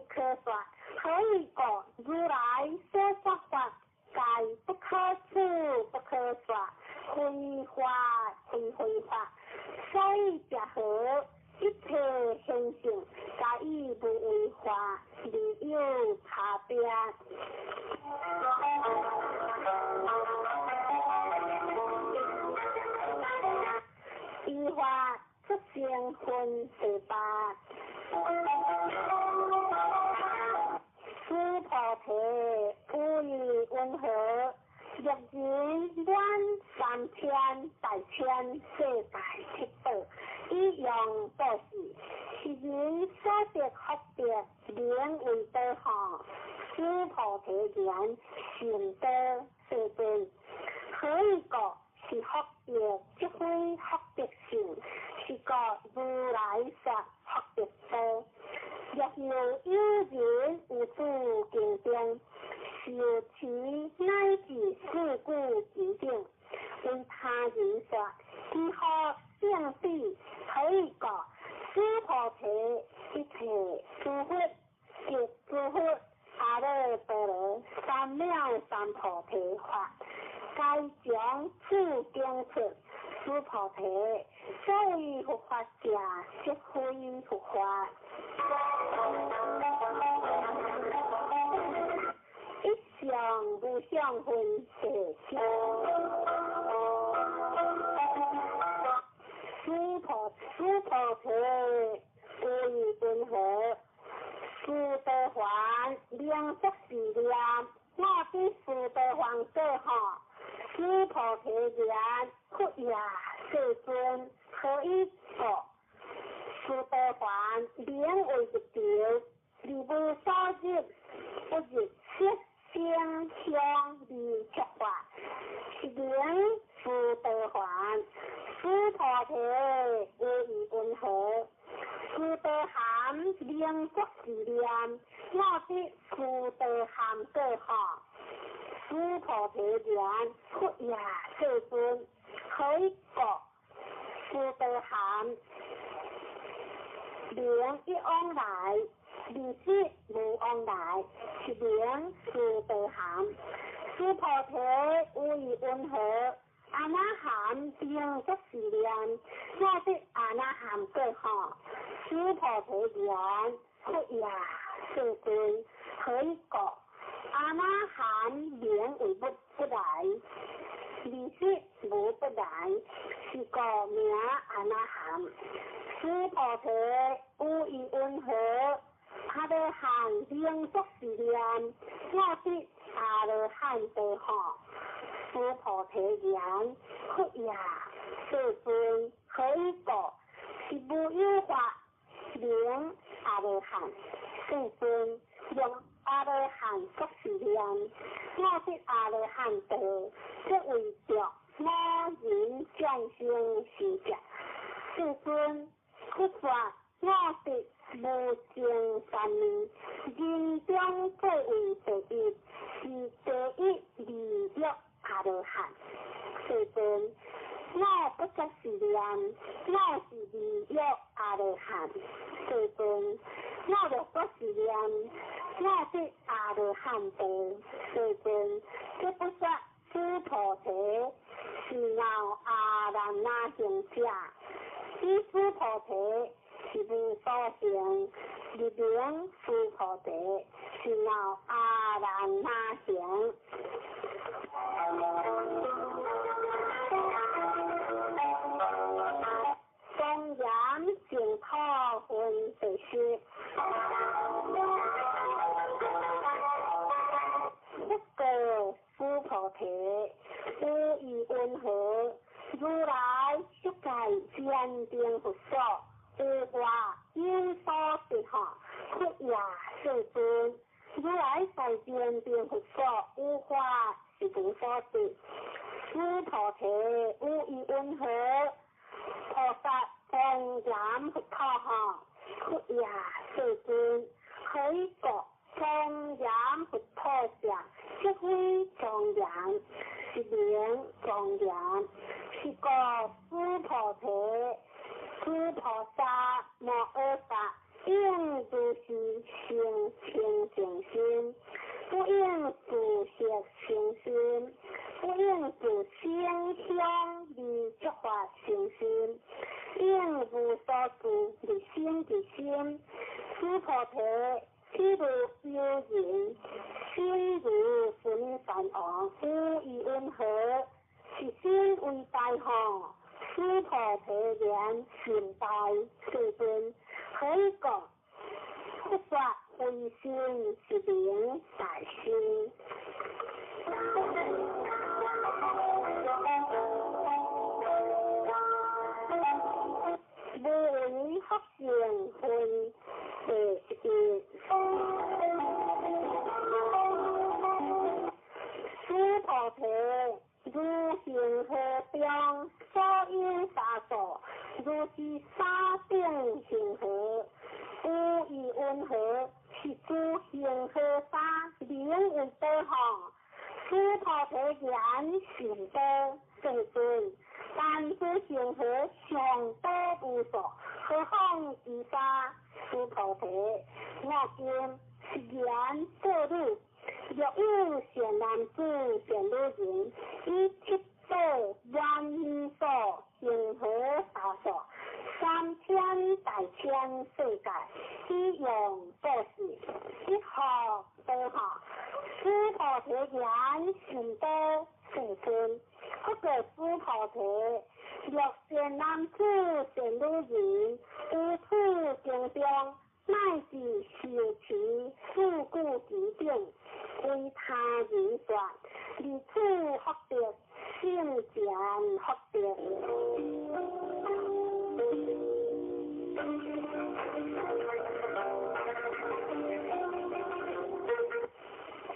Speaker 1: 可说。可以讲如来所说法，皆不可知不可说，非法非非法，所以结合一切现象，皆以无为法，离有差别。依法出现分十八。诸菩提，无以温和，若人观3000大千世界七宝，一样都是，是人所得福德，名为德行。诸菩提言，善德世尊，可以讲是福德，即非福德性，是个如来说福德多。若有人无助竞争，受其乃至事故决定，为他人说，如何相比？可以讲，诸菩提一切诸佛，即诸佛阿耨多罗三藐三菩提法，该将此经出。诸菩提，所谓佛法者，即非佛法。一相无相分世相，诸菩提无以温和，殊德还量则是量，我比殊德还最好。诸菩提言，不也世尊，可以说殊德还名为一条，离无所入，不入色声香味触法，是名殊德还。诸菩提无以温和，殊德含名则是量，我比殊德含最好。诸菩提言，不也世尊，可以讲殊德含名一往来，离色无往来，是名殊德含。诸菩提无以温和，阿那含名则是量，我比阿那含最好。诸菩提言，不也世尊，可以讲阿那含名为不来，离色无不来，是个名阿那含。诸菩提无以温和，阿罗汉名则是量，我比阿罗汉最好。诸菩提言，不也世尊，可以讲是无有法名阿罗汉。世尊用阿罗汉则是量，我比阿罗汉多，这为着我人降生是者。世尊不说我比无情三昧，人中最为第一，是第一离欲阿罗汉。世尊我不则是量，我是离欲阿罗汉。世尊我若不是量，我比阿罗汉多。世尊这不说诸菩提是闹阿难那行者，依诸菩提是无所行，离名诸菩提是闹阿难那行。公然净土分第十，不过诸菩提无以温和，如来一界坚定佛所，无话因所得下，不也世尊。如来在坚定佛所，无话是无所得。诸菩提无以温和，菩萨公然佛陀下，不也世尊。可以讲庄严佛陀像，即非庄严，是名庄严，是个诸菩提，诸菩萨摩诃萨，应如是行清净心，不应自摄行心，不应自心香离诸法行心，应无所住离心之心，诸菩提。譬如幽人，心如粉山王，无以温和，是心为大河，诸菩提言心大世尊，可以讲，不法慧心是名大心。无为福成分第一，诸菩提如行河中，所应沙所，如是沙定行河，无以温和，是诸行河沙名为多行，诸菩提言行多世尊。但是行河上多无所，何况其他诸菩提？我见是言过路，若有善男子、善女人，以七道万亿所行河沙所，3000大千世界，以用作事，一学多学，诸菩提言行多世尊。或者诸菩提，若善男子、善女人，有此经中，乃至受持四故其定，为他人说，以此获得圣贤获得。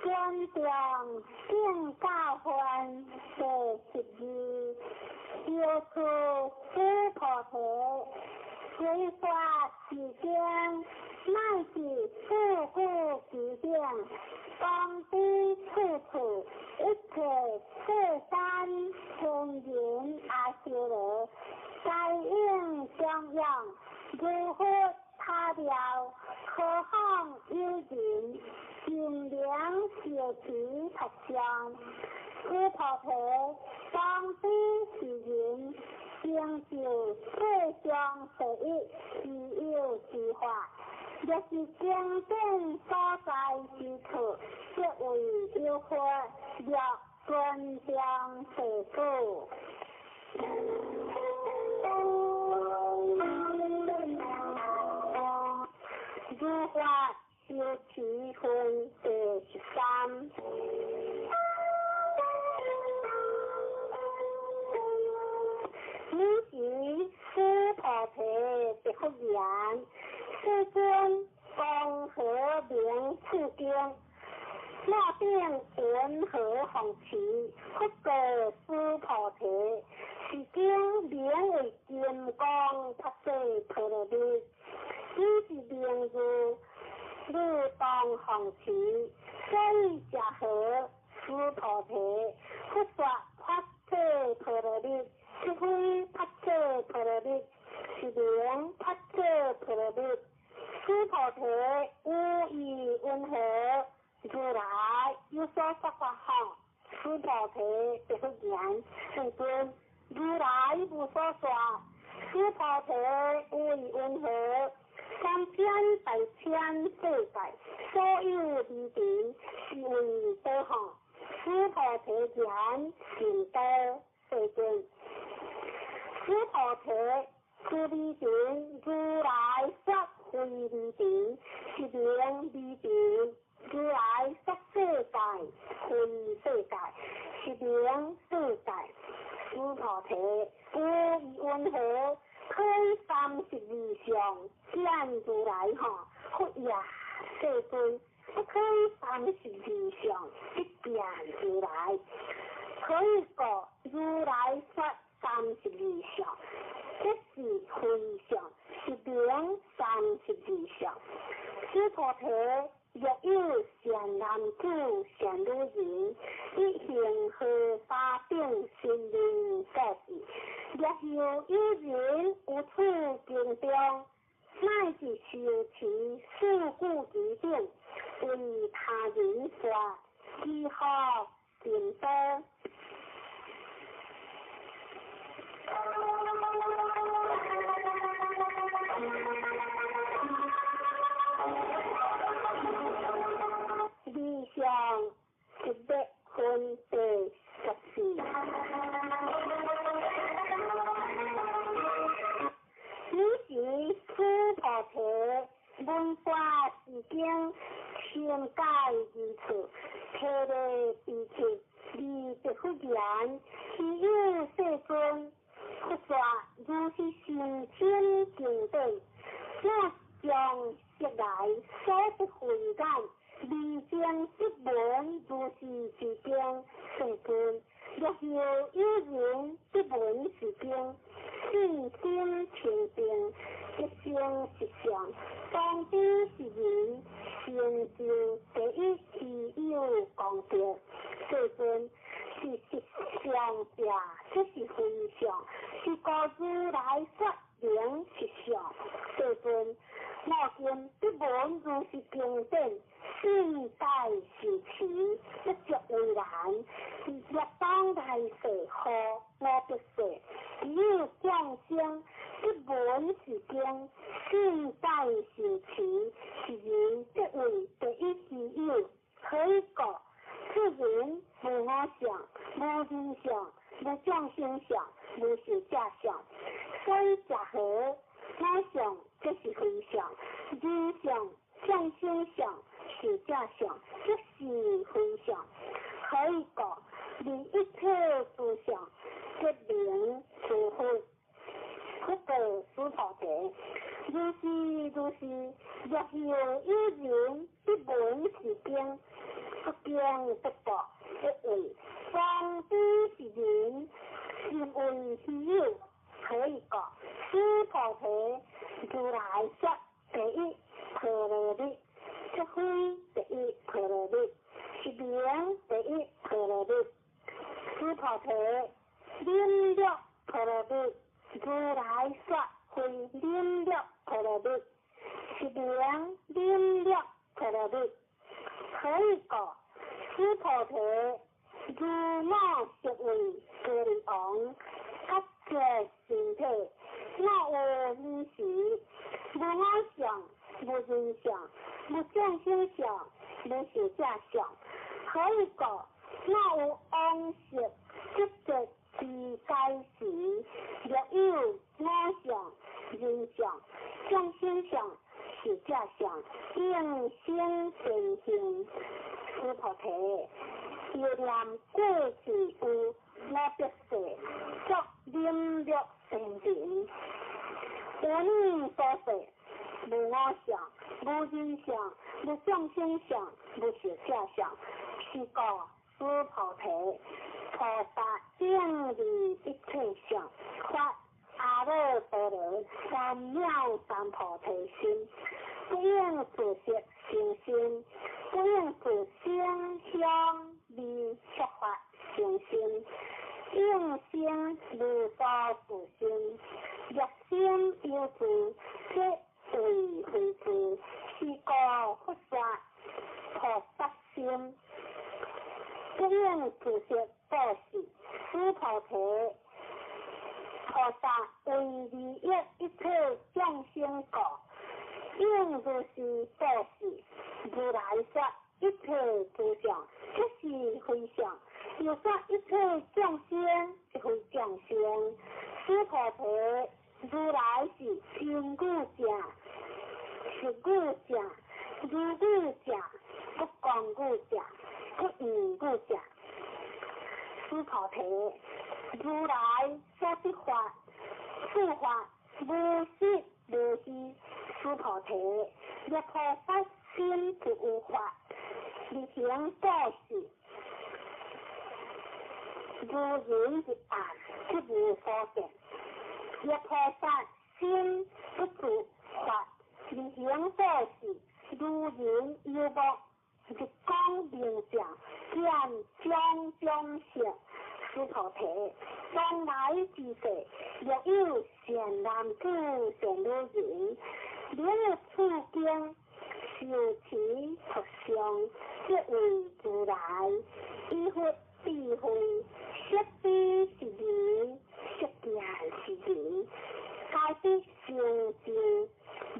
Speaker 1: 宣讲正教分第12，要出诸菩提，随法持经，乃至四故其定，当知处处一切世山kun言阿修罗，该应相样，如何他了，何况有人尽量小持特相，诸菩提当知是人，成就世上第一自有之法，若是经典所在之处，即为有法，若尊将世故。如法修持分第13，此时诸菩提别复言，世尊公何名此经？莫定云何弘持？不过诸菩提，是经名为金刚不碎陀罗尼。此是名字，汝当弘持，所以假合诸菩提，不说发切陀罗尼，是非发切陀罗尼，是名发切陀罗尼。诸菩提无以温和，如来有所说法后，诸菩提别复言，世尊，如来无所说，诸菩提无以温和。3000大千世界，所有离地是为多行，诸菩提言行多世尊。诸菩提是离地，如来说为离地，是名离地；如来说世界为世界，是名世界。诸菩提无以温和。可以32相见如来哈，佛也世尊，不可以32相一见如来，可以说如来说32相，这是非相，是名32相。诸菩提若有后有人有处行中，乃是受其事故其定，为他人说，以后更多。理想100分第14。此时此菩提文化已经全改而处，体内鼻气离别忽然，只有世尊不说如是心清静定，我将昔来所得慧眼，未将一闻如是之经世尊。若后有人一闻是经，信心清净，一生实相，当知是人成就第一其有功德。世尊是实相者，这是非相，是故如来说明实相。世尊，我今一闻如是经典，信待是持，一着为然。若当来世何我得世？只有降生一闻是经，信待是持，是人得为第一之有。可以讲，此人无我相，无人相，无降生相，无是假相。所以假合我相，这是非相；人相、降生相是假相，这是非相。可以讲，离一切诸相，决明除非。不得此菩提，如是，若后有人一闻是经，不经不报，一为方知是人，是为虚有。可以讲，此菩提如来说第一陀罗尼，这非第一陀罗尼，是名第一陀罗尼。此菩提领略陀罗尼，如来说非领略陀罗尼，是名领略陀罗尼。可以讲，此菩提如我实为个人王，各个身体，我有意识，无我相，无人相，无降生相，无是假相。可以讲，我有往昔积极之该时，若有我相、人相、降生相、是假相，应先成行。此菩提，要念过去有我得世，作领略成人。本所说，无我相，无人相，无降生相，无是假相，是故此菩提，菩萨应离一切相，发阿耨多罗三藐三菩提心，不应自色成心，不应自声香味触法成心，应心如所自心，若心有自，皆为非自，是故不说菩萨心。不应自色报事，此菩提菩萨为利益一切众生果，应如是报事。如来说一切诸相，这是非相；又说一切众生，这非众生。此菩提如来是真故者，是故者，如故者，不光故者，不异故者。此菩提如来所得法，此法无实无虚。此菩提若菩萨心不无法，力行报事，如人一暗，即无所见。若菩萨心不住法，力行报事，如人有目，日光明亮，见种种色，须菩提，将来之世，若有善男子、善女人，了此经，受持佛上，即为如来，依佛智慧，识知是人，识见是人，皆必成就无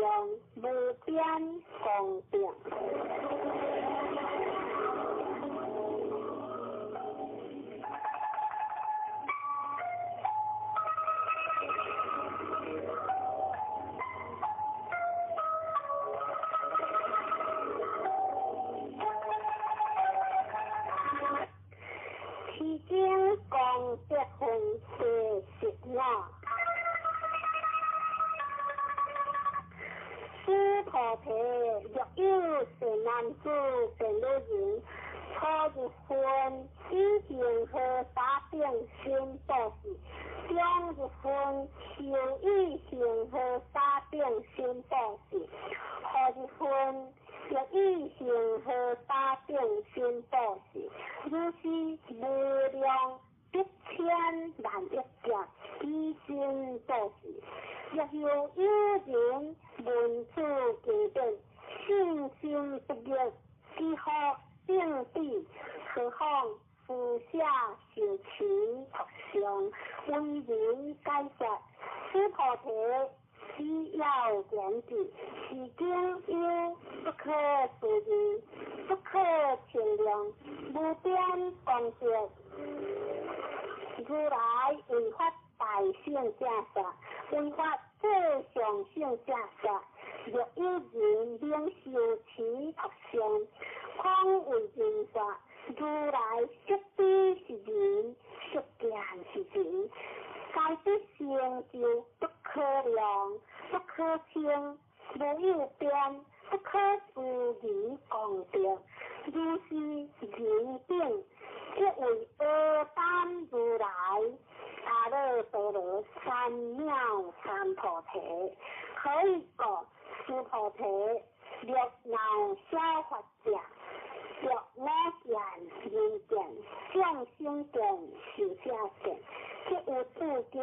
Speaker 1: 量无边功德。其经功德分第15。须菩提，若有善男子、善女人，初一分以净和法定心布施，中一分受以净和法定心布施，后一分若以净和法定心布施，如是无量1000万亿劫以心布施。若有人闻此经典，信心不灭，只好定地，何况俯下受持佛上，为人解说。须菩提，只要言之，是经有不可思议，不可衡量，无边功德。如来为法大圣者说，为法最上圣者说，若有人能受持佛上，况为人说，如来识知是人，识见是人，皆必成就不可量，不可称，无有边，不可思议功德。如是人等，即为阿难如来、阿耨多罗三藐三菩提。可以讲，须菩提，若能消法者，若我见人见，众生见，寿者见，即有此经，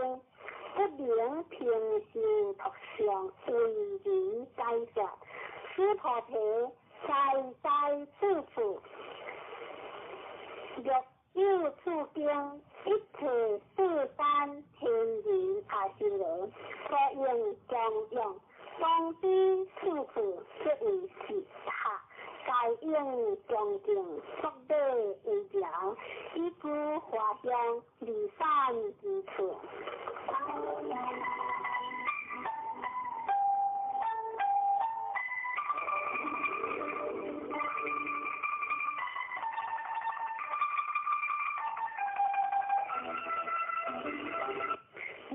Speaker 1: 不能平受佛上，为人解说。须菩提，在此处，若有此经，一切世间天人阿修罗，所应供养，当知此处即为是塔，皆应恭敬，福德为良，以故华香离散之处。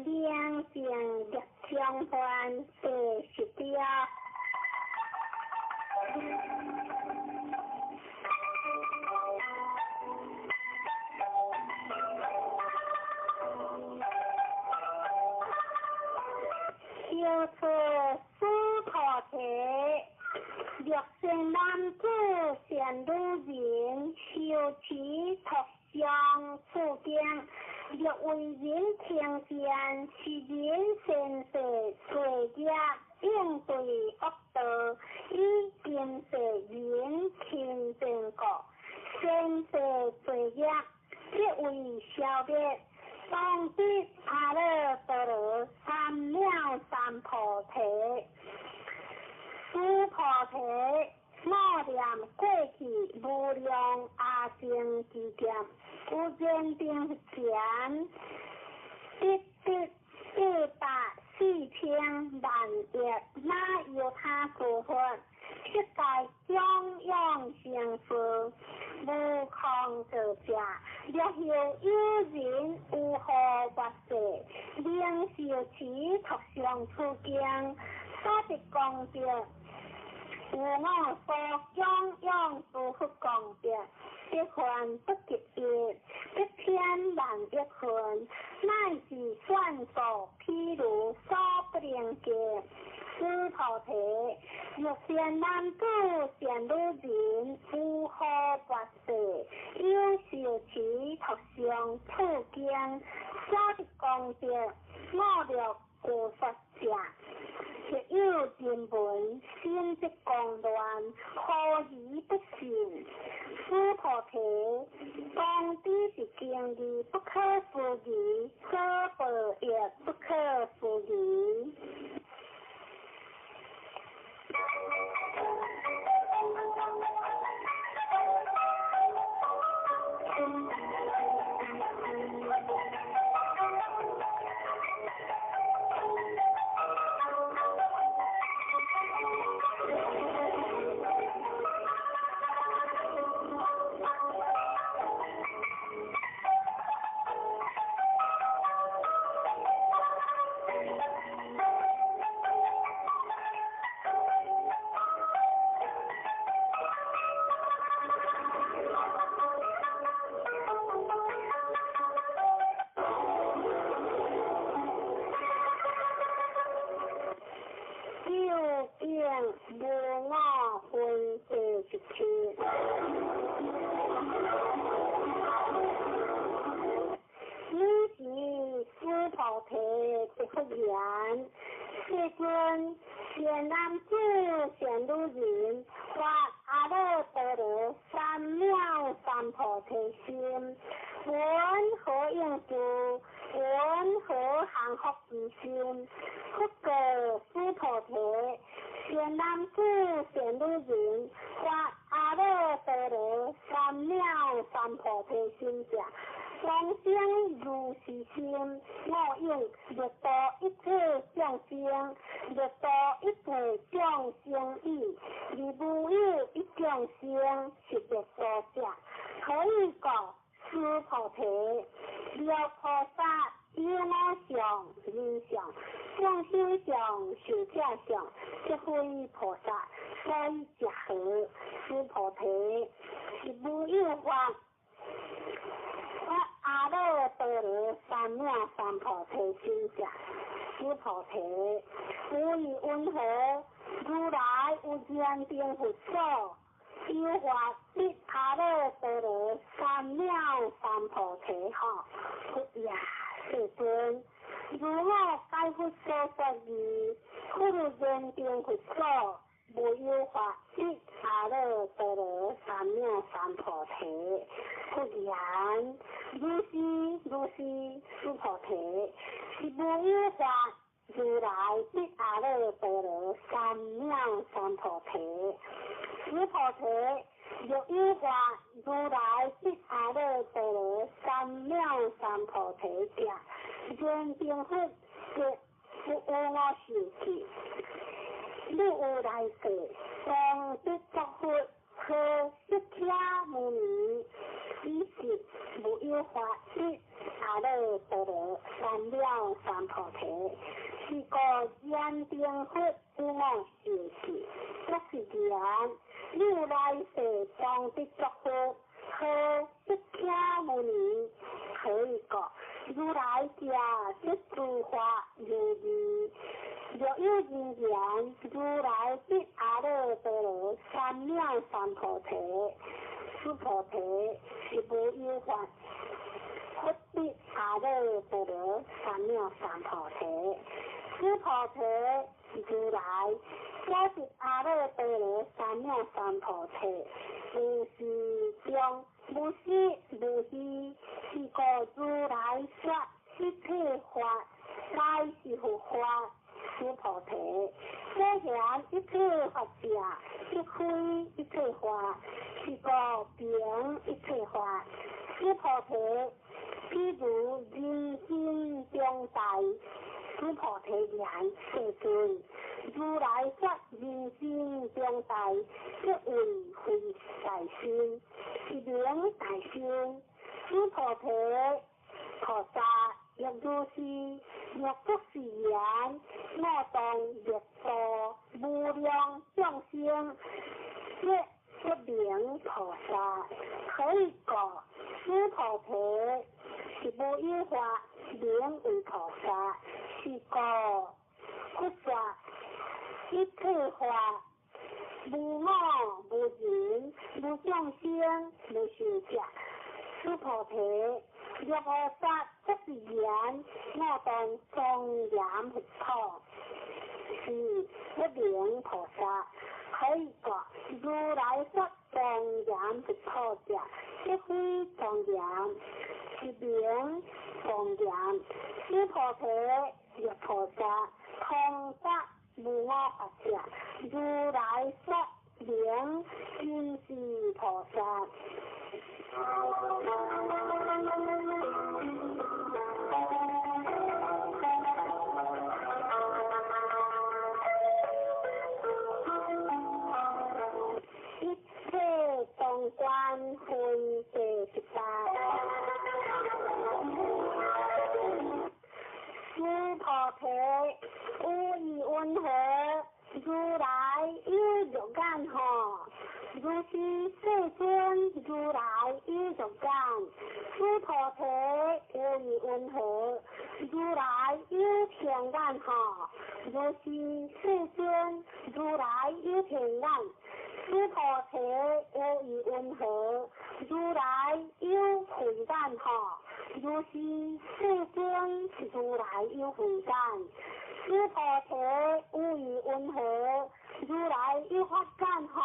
Speaker 1: 两性入相关第10条。小错须菩提，若善男子、善女人，受持佛上此经，若为人听见，是人先世罪业应对恶道，以今世人听正果，先世罪业即为消灭。当知阿耨多罗三藐三菩提。须菩提，我念过去无量阿僧之劫，有坚定前140,000万亿那由他诸佛，世界中央成佛，无空者者，若有人有何法事，能受持佛上此经，所得功德，有我所中央诸佛功德，一分不及1，1千万亿分，乃至算数譬如所不能计。师菩提，若善男子、善女人，符合八世，有受持托上普经，少一功德，我略过佛者。若有人闻，心即狂乱，何以不信？师菩提，当知是经义，不可思议，所报也不可思议。无我分第一天，你是师菩提的佛言，世尊善男子、善女人，发阿耨多罗三藐三菩提心，闻何应住？闻何行福之心？不过师菩提，善男子、善女人，发阿耨多罗三藐三菩提心者，往生如是心，我应略度一切众生，略度一切众生意，而无有一众生是略度者。可以讲师菩提，了菩萨有我相、人相、众生相、寿者相，皆非菩萨，所以结合师菩提是无有法。阿耨多罗三藐三菩提心者，师菩提，无以云何？如来有言定佛所，有法必阿耨多罗三藐三菩提哈。佛呀，世尊，如我解佛所说义，不如言定佛所。无有法必阿耨多罗三藐三菩提。佛言，如是，师菩提，是无有法如来必阿耨多罗三藐三菩提。师菩提，若有法如来必阿耨多罗三藐三菩提者，言定佛即不有我受持。你有来世，当必作佛，可释迦牟尼，以是无有法必阿耨多罗三藐三菩提。是个言定佛有我受持，这是言你有来世当必作佛，可释迦牟尼，可以讲如来家即诸法如义。若有人言，如来必阿耨多罗三藐三菩提。师菩提，是无有法，佛必阿耨多罗三藐三菩提。师菩提，如来就是阿耨多罗三藐三菩提。无是中，无是无虚，是个如来说一切法，乃是佛法。师菩提，所言一切法者，即非一切法，是个凭一切法。师菩提，譬如人心中大，师菩提言世尊，如来说人心中大，即为非大心，是名大心。师菩提，菩萨若如是，若不是言，我当略度无量众生，皆不名菩萨。可以讲，师菩提是无有法名为菩萨，是个菩萨一切法无我无人无众生无受者，诸菩提若菩萨即是言，我当庄严佛陀，是一名菩萨。可以说，如来说庄严佛陀者，即非庄严，是名庄严。诸菩提若菩萨，通达无我法者，如来说名真是菩萨。一切当观分第18。诸菩提无以温和，如来有肉眼何？如是世尊，如来有肉眼。诸菩提无以温和，如来有天眼何？如是世尊，如来有天眼。诸菩提无以温和，如来有慧眼何？如是世尊，如来有慧眼。诸菩提无以温和，如来有法眼何？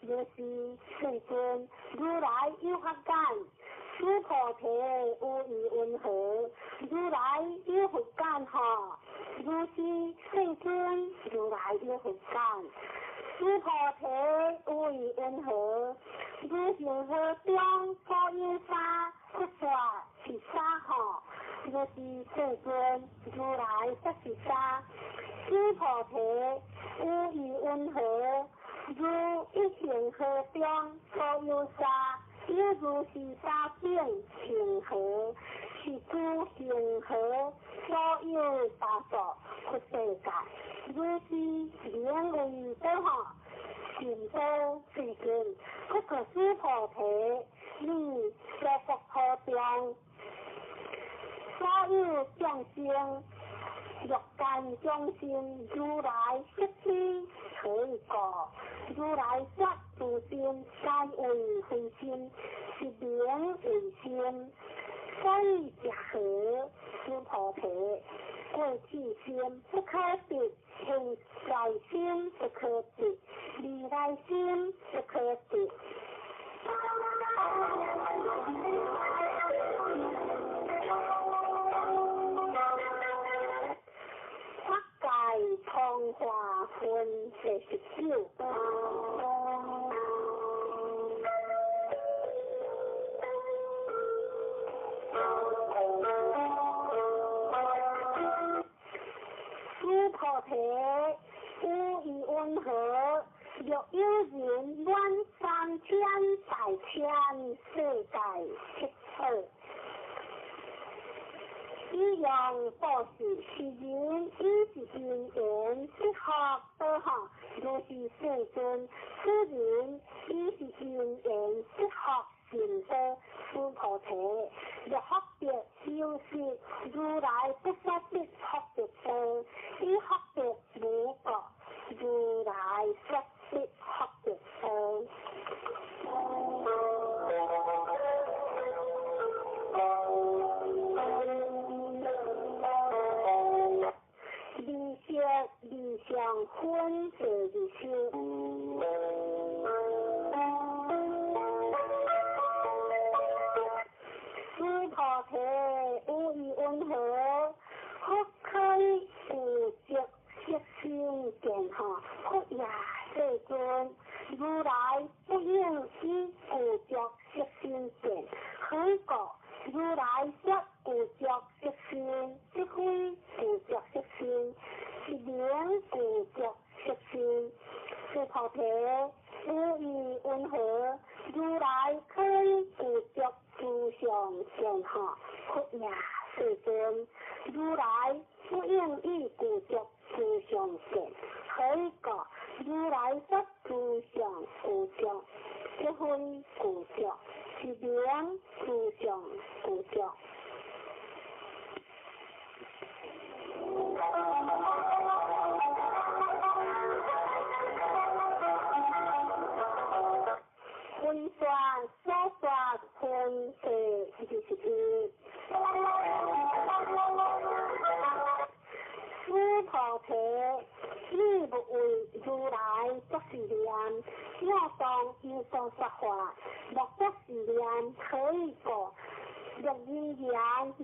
Speaker 1: 如是世尊，如来有法眼。诸菩提无以温和，如来有佛眼何？如是世尊，如来有佛眼。诸菩提无以温和，如行河中所有沙，不说是沙何？如是世尊，如来不是沙。诸菩提无以温和，如一行河中所有沙，有如是沙境行河，是诸行河所有沙所不世界。如是名为多何？尽多世尊，不可诸菩提，你在佛陀中所有众生，欲间众生，如来悉知可以过。如来说诸心皆为非心，是名为心。所以假合诸菩提，过去心不可得，现在心不可得，未来心不可得。法界通化分49。诸菩提无以温和，若有人愿3000大千世界七次，以用布施，是人以是因缘是学多学，如是世尊，此人以是因缘是学善多。诸菩提若学得修习，如来不说的学得多，以学得无过，如来说的学得多。理想分别理修，诸菩提无以温和，不可以无着色心见何？不也世尊，如来不应以无着色心见，何以故？如来说无着色心，即非无着色心，是名无着色心。诸菩提无以温和，如来可以无着诸相见何？不也世尊，如来不应以无着诸相见，何以故？如来说诸相无着，即非无着，是名诸相无着。是念，要当有所说法，目的是念可以过。若因言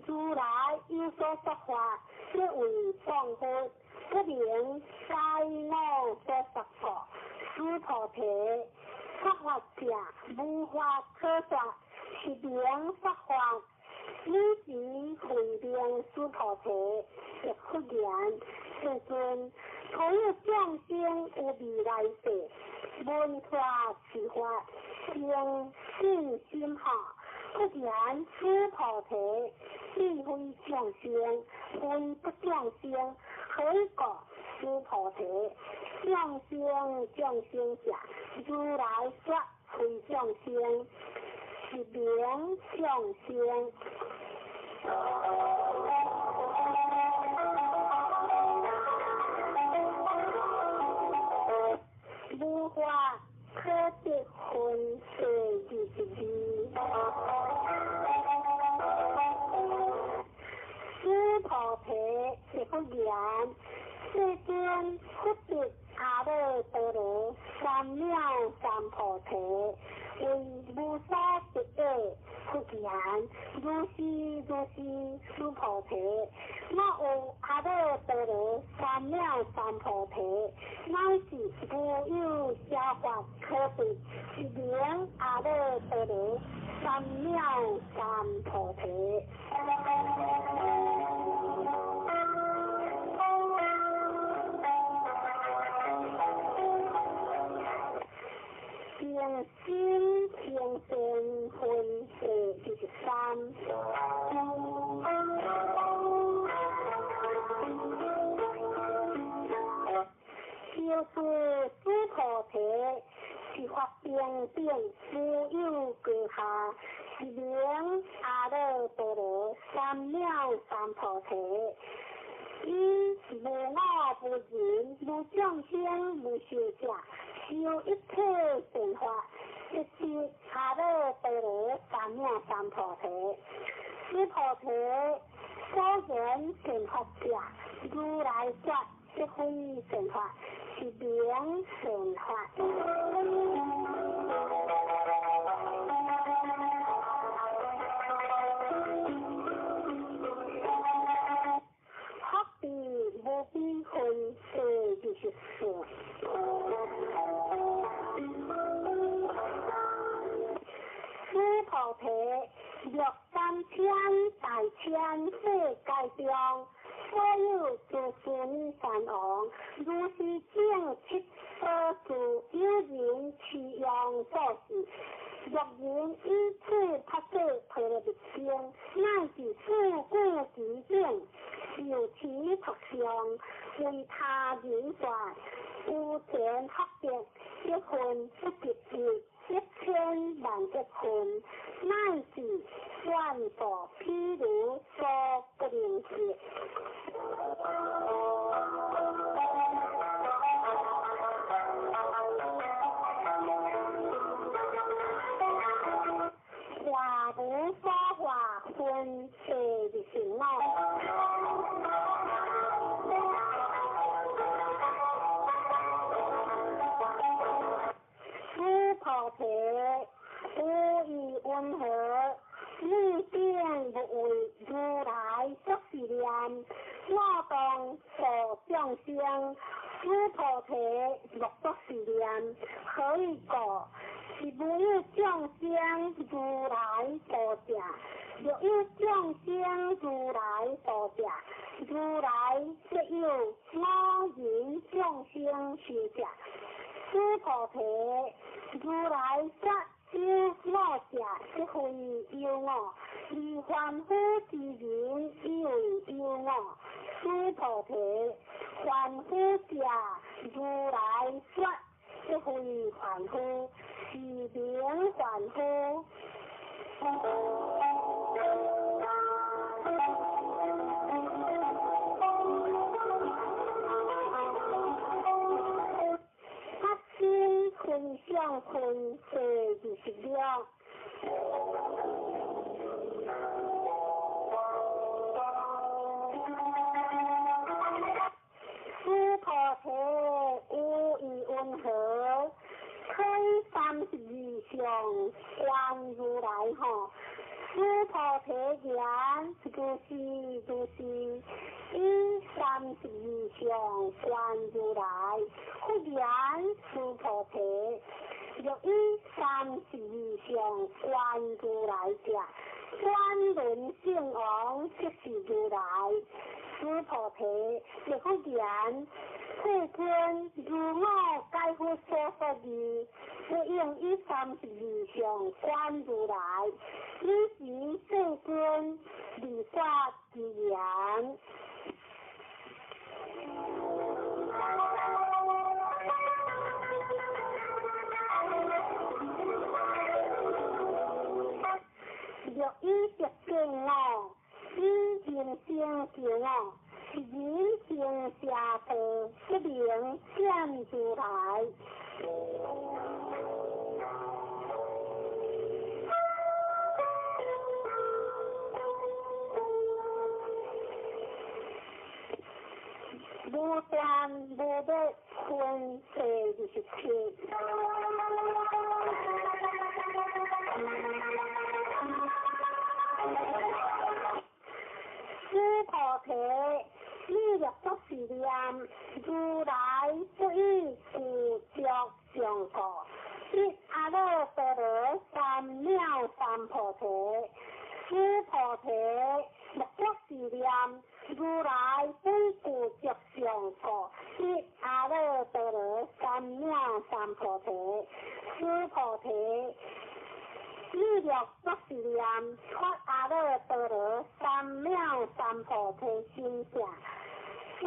Speaker 1: 如来有所说法，即为放佛，不明该我所说法。诸菩提，说法者无法可说，是名说法。你是回念诸菩提，亦不言，世尊，可有众生有未来世，闻法是法，应信心下。不言诸菩提，既非众生，非不众生，可以讲诸菩提。众生者，如来说非众生，是名众生。无法可得分世22。诸菩提亦不言，世尊不得阿耨多罗三藐三菩提，为无所得的不言，如是诸菩提，我有阿耨多罗三藐三菩提，乃是无有家法可得，是名阿耨多罗三藐三菩提。平心平生分世23。就是诸菩提是法平等，无有隔下，是名阿耨多罗三藐三菩提。因无我无人，无众生，无寿者，修一切善法，即是阿耨多罗三藐三菩提。诸菩提所言善法者，如来说即非善法，是名善法。无比分世24。诸菩提，若3000大千世界中，所有诸尊梵王，如是正七所住，有人持用做事。若人以此拍摄菩提心，乃是自古之境，受持特相，为他人说，有钱福德，一分不别意，1000万一分，乃是万所譬如所不能解。话无所话分世25。诸菩提，无以温和，意见不为如来作是念，我当所众生。诸菩提若作是念，可以讲。是无有众生如来所者，若有众生如来所者，如来即有我人众生是者。诸菩提，如来说有我者，即非有我；而凡夫之人以为有我。诸菩提，凡夫者，如来说即非凡夫。是名凡夫。发心分相分世26。诸菩提，无以温和。然如是，以32相观如来，忽然出菩提。若以32相观如来者，转轮圣王即是如来。出菩提，若忽然世尊如我解佛所说义，不应以32相观如来，以时世尊离发之言。若以直见我，以人生见我，人生下地，不能见如来。无端无得分世27。出菩提，你若作是念，如来不以自着上果，一阿耨多罗三藐三菩提。出菩提，若作是念，如来不以自着上果，一阿耨多罗三藐三菩提。出菩提。你若作是念，发阿耨多罗三藐三菩提心者，发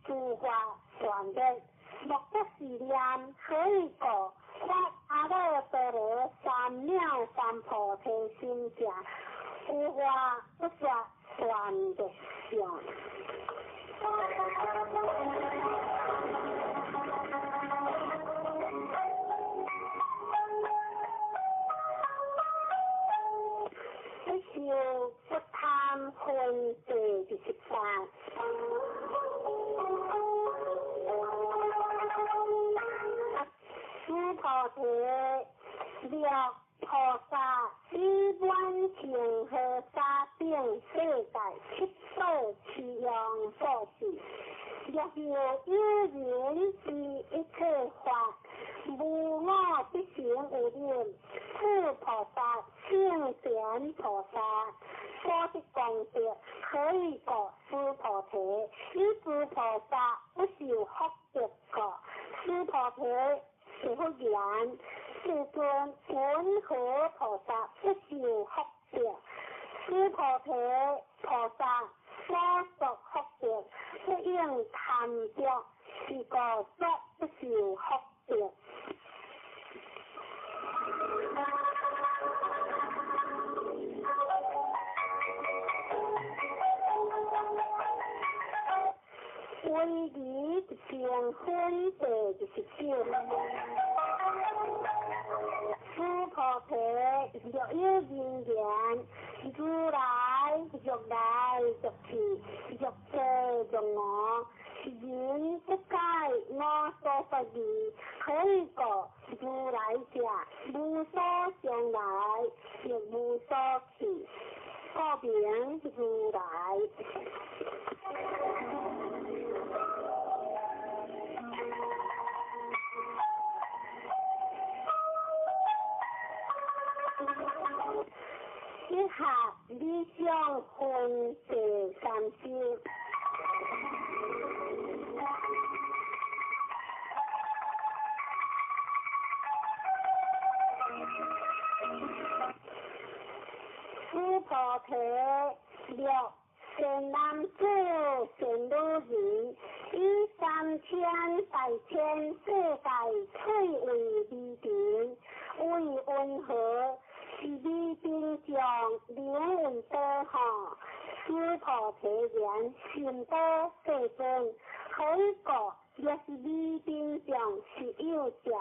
Speaker 1: 诸法全力。若作是念，可以过发阿耨多罗三藐三菩提心者，有法不说全力上。修不贪分第28。出菩提，若菩萨以万情和沙顶世界七宝七样所示，若有人之一切法，无我必成有念。是菩萨圣贤菩萨所的功德，可以过是菩提。以是菩萨不受福德过，是菩提是忽然。世尊云何菩萨不受福德？是菩提菩萨所受福德，不应贪着，是故所不受福德。唯疑成分第29。出菩提，若有因缘，如来若来若去，若借若我，人不解我所说义，可以过如来者，无所相来，亦无所去，故名如来。以下理想分第30。出菩提，若善男子善女人，以3000大千世界摧为利定，为温和。是利定将灵运多下，出菩提言心多世尊，可以过，若是利定将是有者，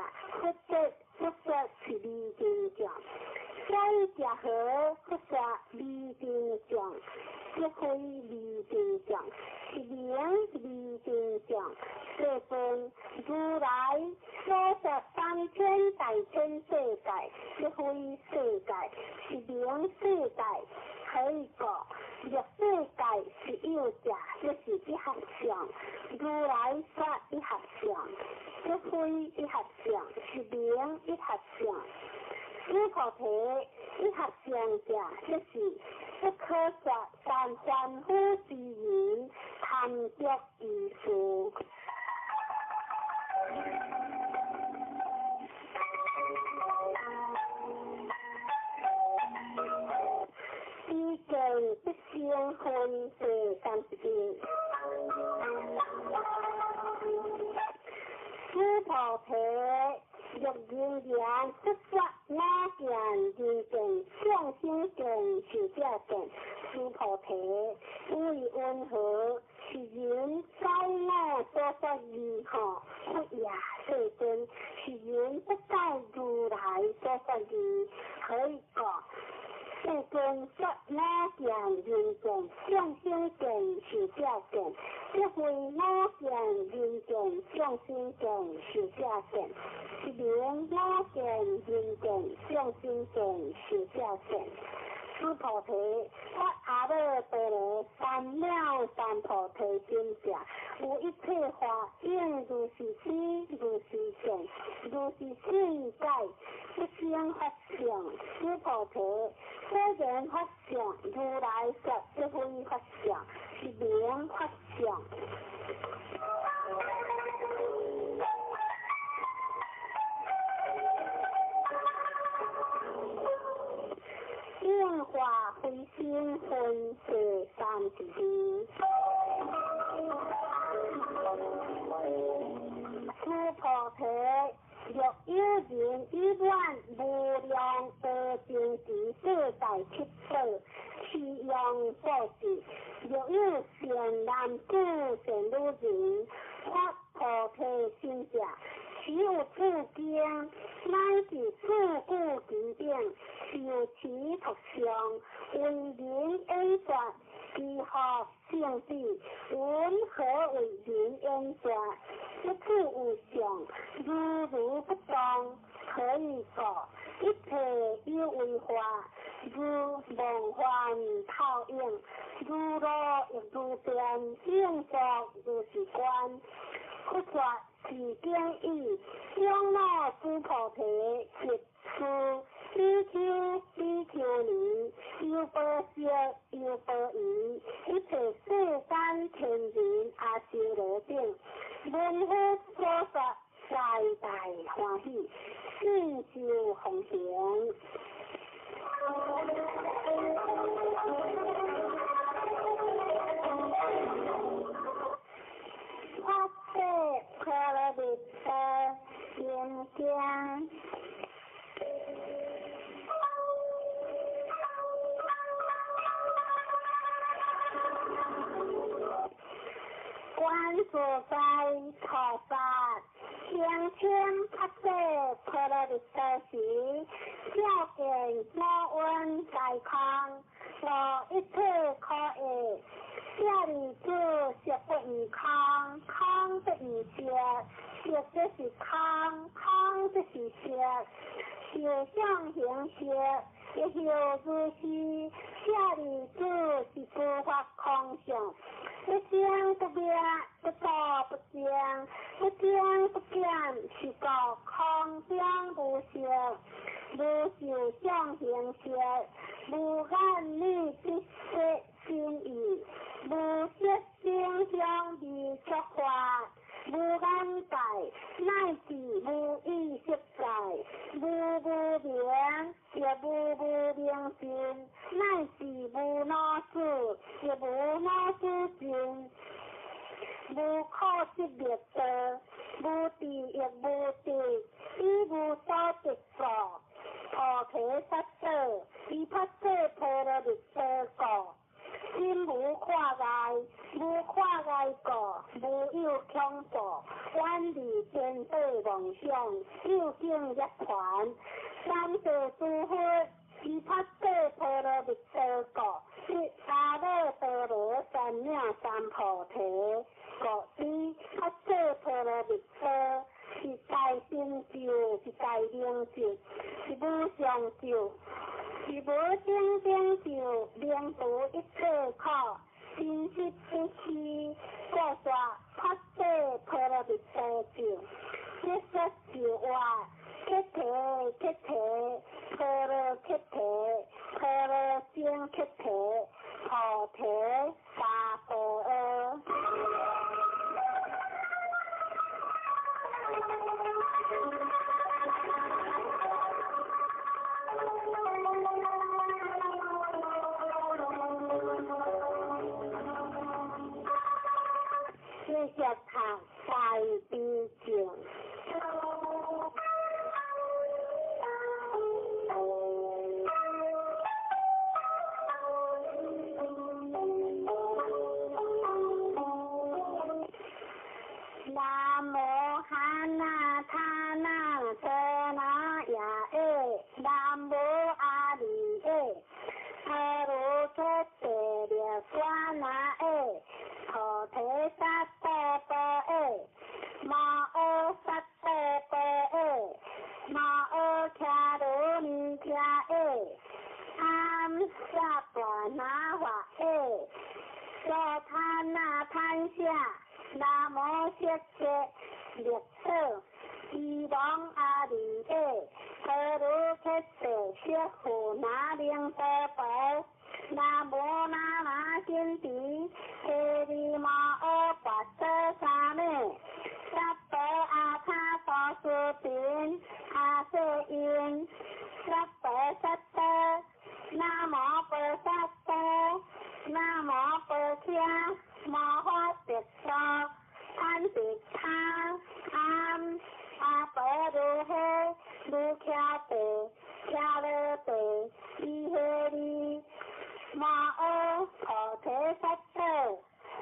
Speaker 1: 不说是利定将。再者何不说利定将？不非利定将，是名利定将。世尊，如来所说3000大千世界，不非世界，是名世界。可以讲，若世界是有者，就是一合相；如来说一合相，即非一合相，是名一合相。诸菩提一合相者，就是不可说但凡夫之言，谈作异事。意见不相分是30。诸菩提若人言不说那件人见相心见是这见，诸菩提因为温和是人该我所说义吼，不也世尊是人不在如来所说义，可以讲。世尊说那件人见相心见是这见，即非那件人见相心见是这见，是名那件人见相心见是这见。诸菩提，我阿弥陀罗三藐三菩提心者，有一切法应如是知，如是见，如是世界，不相法相。诸菩提，虽然法相，如来说即非法相，是名法相。应化非心分是32。诸菩提，若有人以愿无量而经之世代七世，其用所是，若有善男子善女人，发菩提心者，其有自经，乃是自故之定，受其特相，为人演说，其何性质？云何为人演说？一次有相，如不动，可以说一切有为法，如梦幻泡影，如露亦如电，应作如是观。不说是经义，将那诸菩提一次比丘尼，有波色，有波夷，一切世间天人阿修罗等，闻佛所说，大大欢喜，信受奉行。发誓可乐的心经。观所在菩萨，千千发誓可乐的时，照见莫问在康，无一切可会。这里子食不宜康，康不宜食，食就是康，康就是食，受想行识，亦有如是。这里子是诸法空相，不增不灭，不多不减，不增不减，是个空相无相，无受想行识，无眼力之色心意，无色声香味触法，无眼界，乃至无意识界，无明，也无明心，乃至无脑子，也无脑子心，无可识别者，无地也无地，亦无所得所。菩提萨埵，以发誓菩提的果。心无跨界，无跨界果，无有恐怖，远离天地妄想，究竟一传。三世诸佛，以发誓菩提的果，是阿弥陀罗三藐三菩提。果之发誓菩提的是大成就是大成就是无上就是无正正就令度一切苦，真实不虚，过煞发世破了的成就，结实就话。kết thể cơ rơ kết thể cơ rơ chiên kết thể thọ thể và tổ ơ suy chợt thẳng tài bi chuyển Nam mô Hana Thana Sena Ya Nam mô A Di Haru Thế Tề Địa Xoa Na Thọ Thế Sát Tê Pê Ma Ô Sát Tê Pê Ma Ô Kha Đô Ni Kha Am Sa Quả Na Hòa Do Thana Thanh Xia Nam mô Siết Chế Liệt Sơ Y Bóng A Đi Thơ Rú Kết Tể Siết Hồ Ná Điên Tê Bế Nam mô Na Na Kiên Tí Thế Đi Ma Ô Bát Tê Sa Mê Sắp Bế A Tha Tho Sư Tín A Sê Yên Sắp Bế Sát Tê Nam mô Bế Sát Tê Nam mô Bế Thiên Ma Hoa Tiết Sơ Thanh Tiết Tha Am A Bế Đu Hê Đu Kha Lê Tê Y Hê Đi Ma Ô Thọ Thế Sát Tê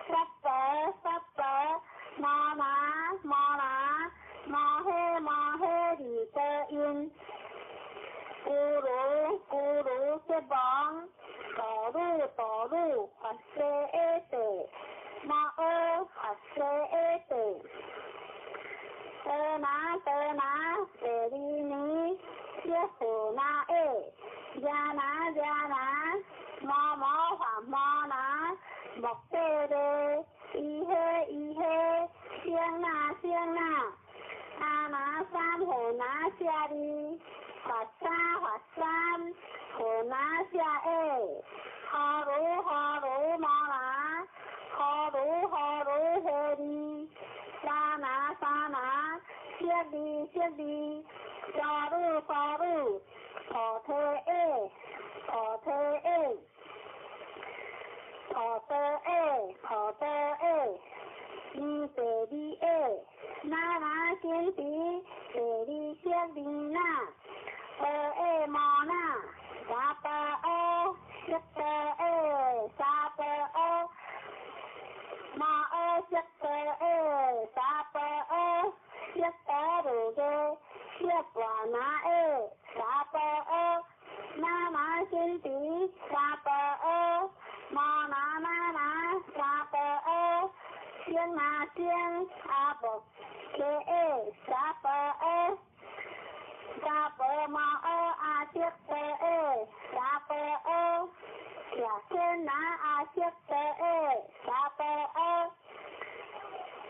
Speaker 1: Sát Bế Ma Ná Ma Hê Đi Tê Yên Cú Rú Tê Bóng Tổ Rú Hoạt Sê Ê Tê Ma Ô Hoạt Sê Ê Tê Tê Ná Tê Đi Ní Siết Hồ Na Gia Ná Ma Hỏa Ma Ná Mọc Tê Đê Y Hê Siêng Na A Ná Sam Hồ Ná Xia Đi Hoạt Sam Hồ Ná Xia Ho Rú Ma Ná Ho Rú Hê Đi Sa Ná Siết Đi Sa Rú Thọ Tê Đi Tê Đi Na Na Kiên Tí Tê Đi Siết Đi Na Ma Na Sa Tê Siết Tê Sa Tê Ma Siết Tê Sa Tê Siết Tê Rù Đê Siết Quả Na Sa Tê Na Na Kiên Tí Sa Tê Ma Na Sa Tê Siêng Na A Bộc Kê Sa Tê Sa Tê Ma A Siết Tê Sa Tê Dạ Siêng Na A Siết Tê Sa Tê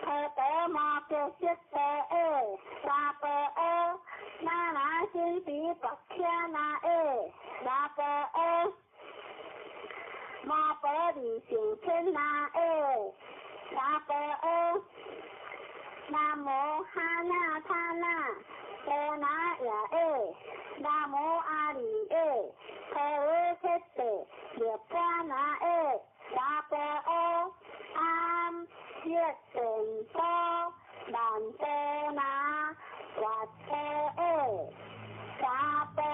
Speaker 1: Thơ Tê Ma Kê Siết Tê Sa Tê Na Na Kiên Tí Bạc Kha Na Sa Tê Ma Bế Đi Xỉn Thiên Na Sa Tê Nam mô Hana Thana Sena Ya Nam mô A Di Thơ Rú Kết Tể Liệt Ca Na Sa Tê Am Siết Tịnh Tô Đàn Tê Na Hoạt Tê Sa Tê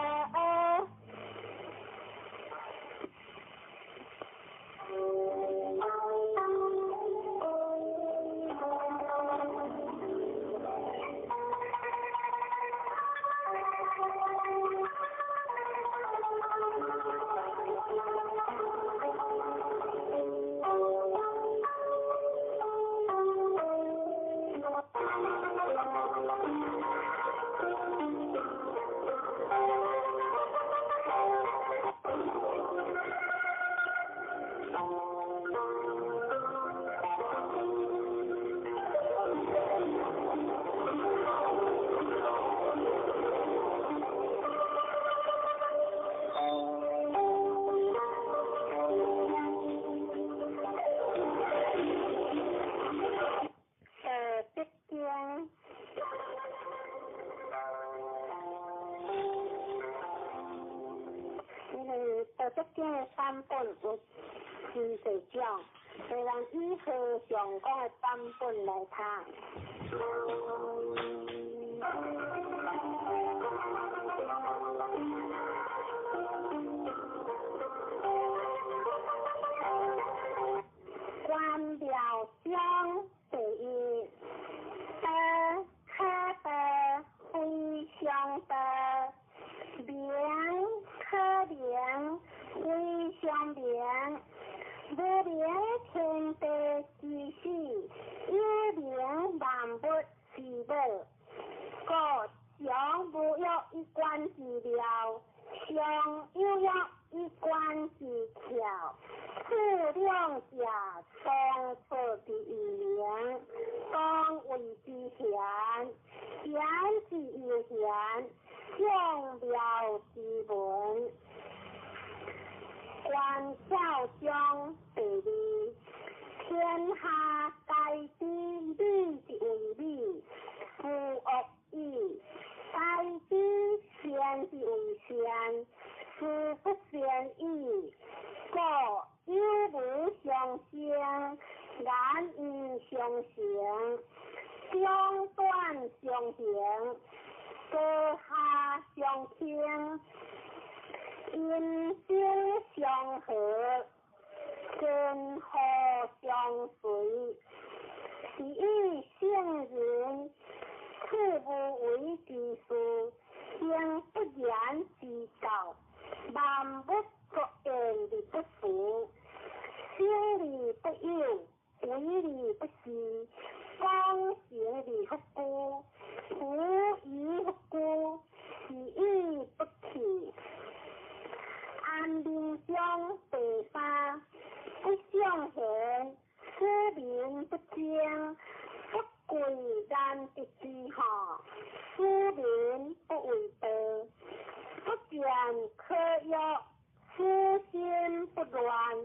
Speaker 1: 经的版本有真侪种，虽然以和上讲的版本来看。官表中第一，得可得非常得，名可名非常名，无名天地之始，有名万物之母。故常无有一关之了，常有有一关之巧。此两者当出第一名，当为之贤，贤之又贤，将了之文。观照中第二，天下该知理之为理，夫恶义；该知善之为善，夫不善义。故有无相生，然应相成；相短相形，高下相倾；因性相合，真好相随。是以圣人，处无为之事，行不言之道，万物各言理不符，心理不有，为理不实，方行理不孤，无疑不孤，是义不弃。安民中第三，不相贤，思民不争，不贵然不知好，思民不为德，不见可忧，思心不乱。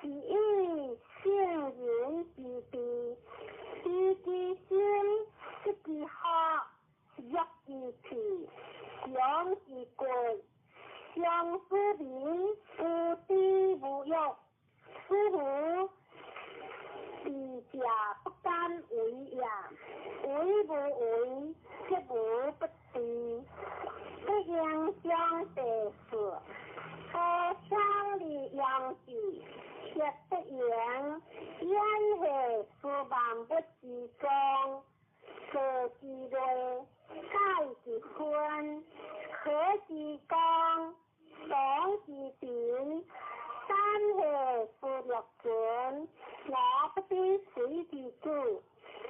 Speaker 1: 是以圣人之地，知其心，识其好，约其气，强其贵。相思民，无知无欲，思无智者不敢为也，为无为，却无不知。不应相地事，可相利养己，却不言，焉系是万物之中，可之类，盖之坤，可之刚。讲之典，三系是六准，我不知水之主，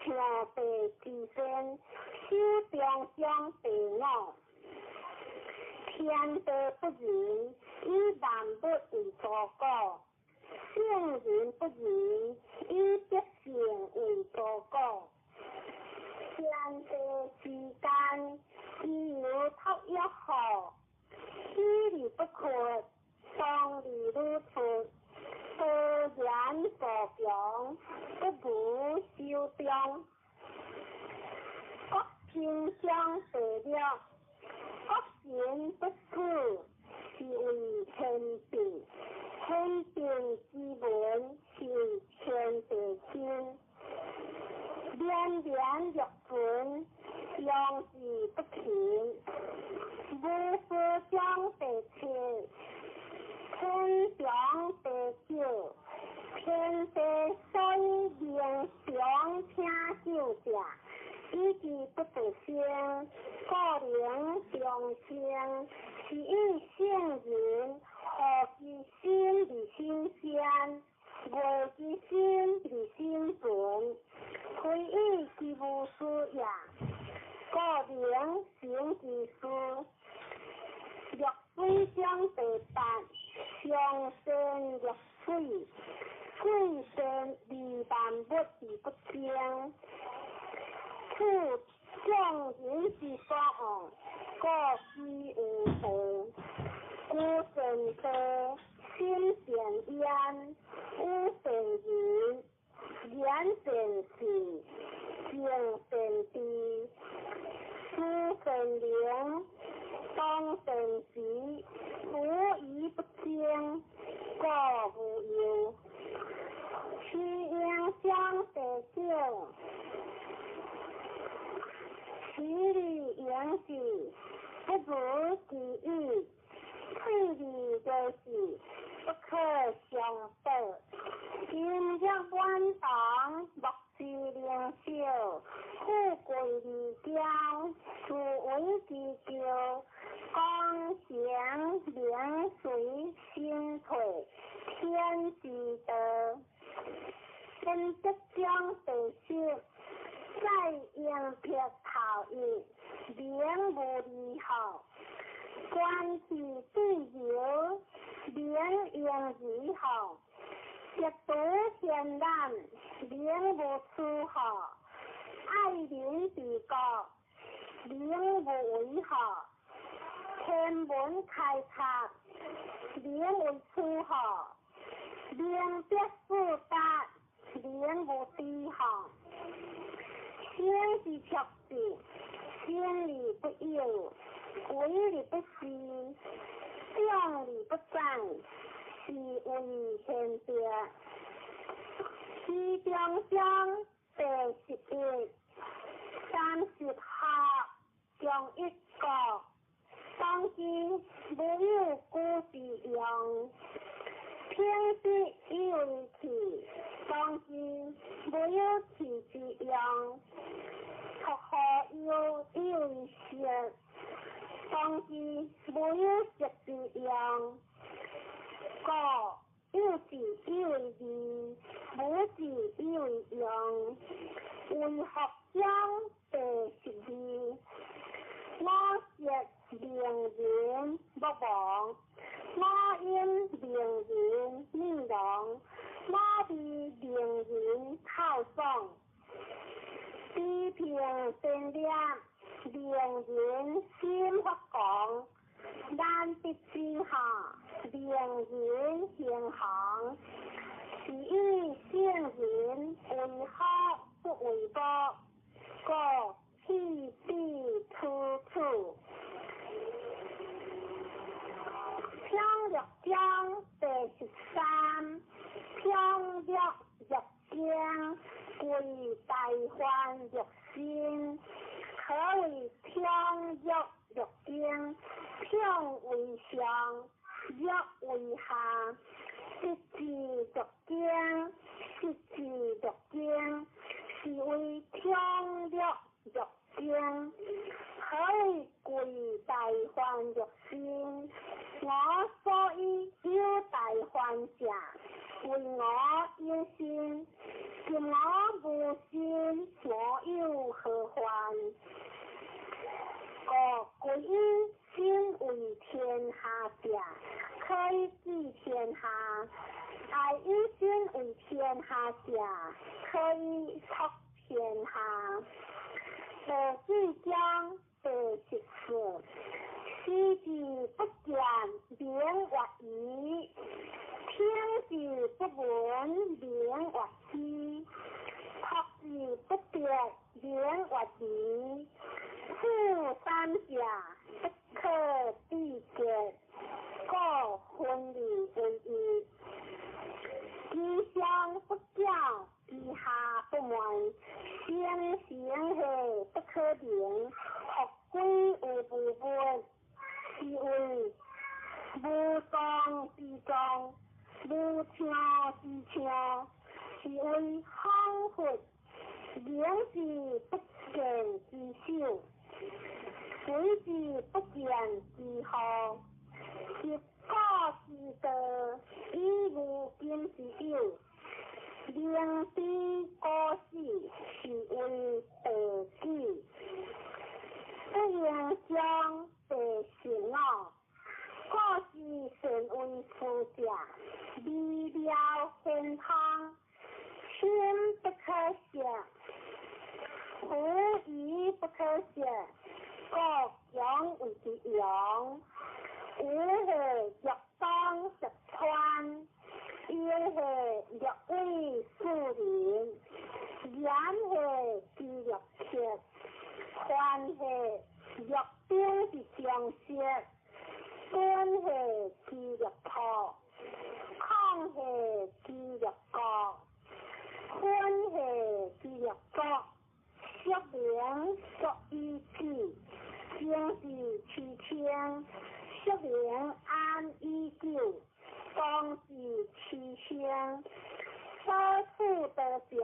Speaker 1: 天地之身，修中相地我。天地不仁，以万物为作果；圣人不仁，以德性为作果。天地之间，自有托一号。虚理不可，当理如出，多言所表，不如修中。各品相对了，各行不似，是为天定。天定之文，是为天地经。连连欲准，相事不平。无事相对切，天长地久，天地所以言相听就者，以之不得生，故灵相称。是以圣人何之心之心先，为之心之心准，非以之无事也。故灵行之事，若非相对办，相生若水，水生离万物而不争。此圣人之所往，各须无同。故神德，心善焉，无善言，言善事，行善地。思善良，当善时，无疑不争。经过无忧，其影响地久，其理影是不如其意，推理就是不可相得。今日晚堂莫是灵秀，富贵离家，殊为之咎。光贤灵随心退，天之德。因即将地息，再应撇头意，名无离后。关系自由，名应以后。一睹天然，名无出后。爱邻治国，名无为后。天文开察，名为出后。名必复达，名无低后。天是确实，天理不有，鬼理不虚，将理不彰，是为天别。其中将第11、30号将一个，当今无有故之用。天地以为气，当今无有气之用。福祸有以为色，当今无有色之用。果有志以为义，无志以为用。为学将第12，我识名人不忘，我因名人命亡，我被名人套送。批评善良，名人心发光，难得之下，名人行行。是以圣人为好不为恶，故弃必处处。飘玉江第13，飘玉玉江，贵大欢玉心，可谓飘玉玉江，飘为上，玉为下。一字玉江，一字玉江，是为飘玉玉江。可谓贵大欢玉心，我所以有大欢者，为我有心；见我无心，我有何欢？贵以心为天下者，可以治天下；爱以心为天下者，可以托天下。第4章第14，时至不见，名曰夷；听之不闻，名曰希；托之不得，名曰离。夫三者，不可避绝，故分离为一。其上不教，其下不问，先行后不可定，学归无不问。是谓无状之状，无腔之腔，是谓康复。言之不见之秀，随之不见之好。一个之德，以无今之有。灵知果事，是为地基。不应将地神奥，果是神为夫者，微妙健康，心不可想。无疑不可写，各养为之养。无何若当实川，因何若为树林，然何之若切，欢何若兵之将士，端何之若破。作意志，正是其天，说明安依旧，当是其先。收复得甲，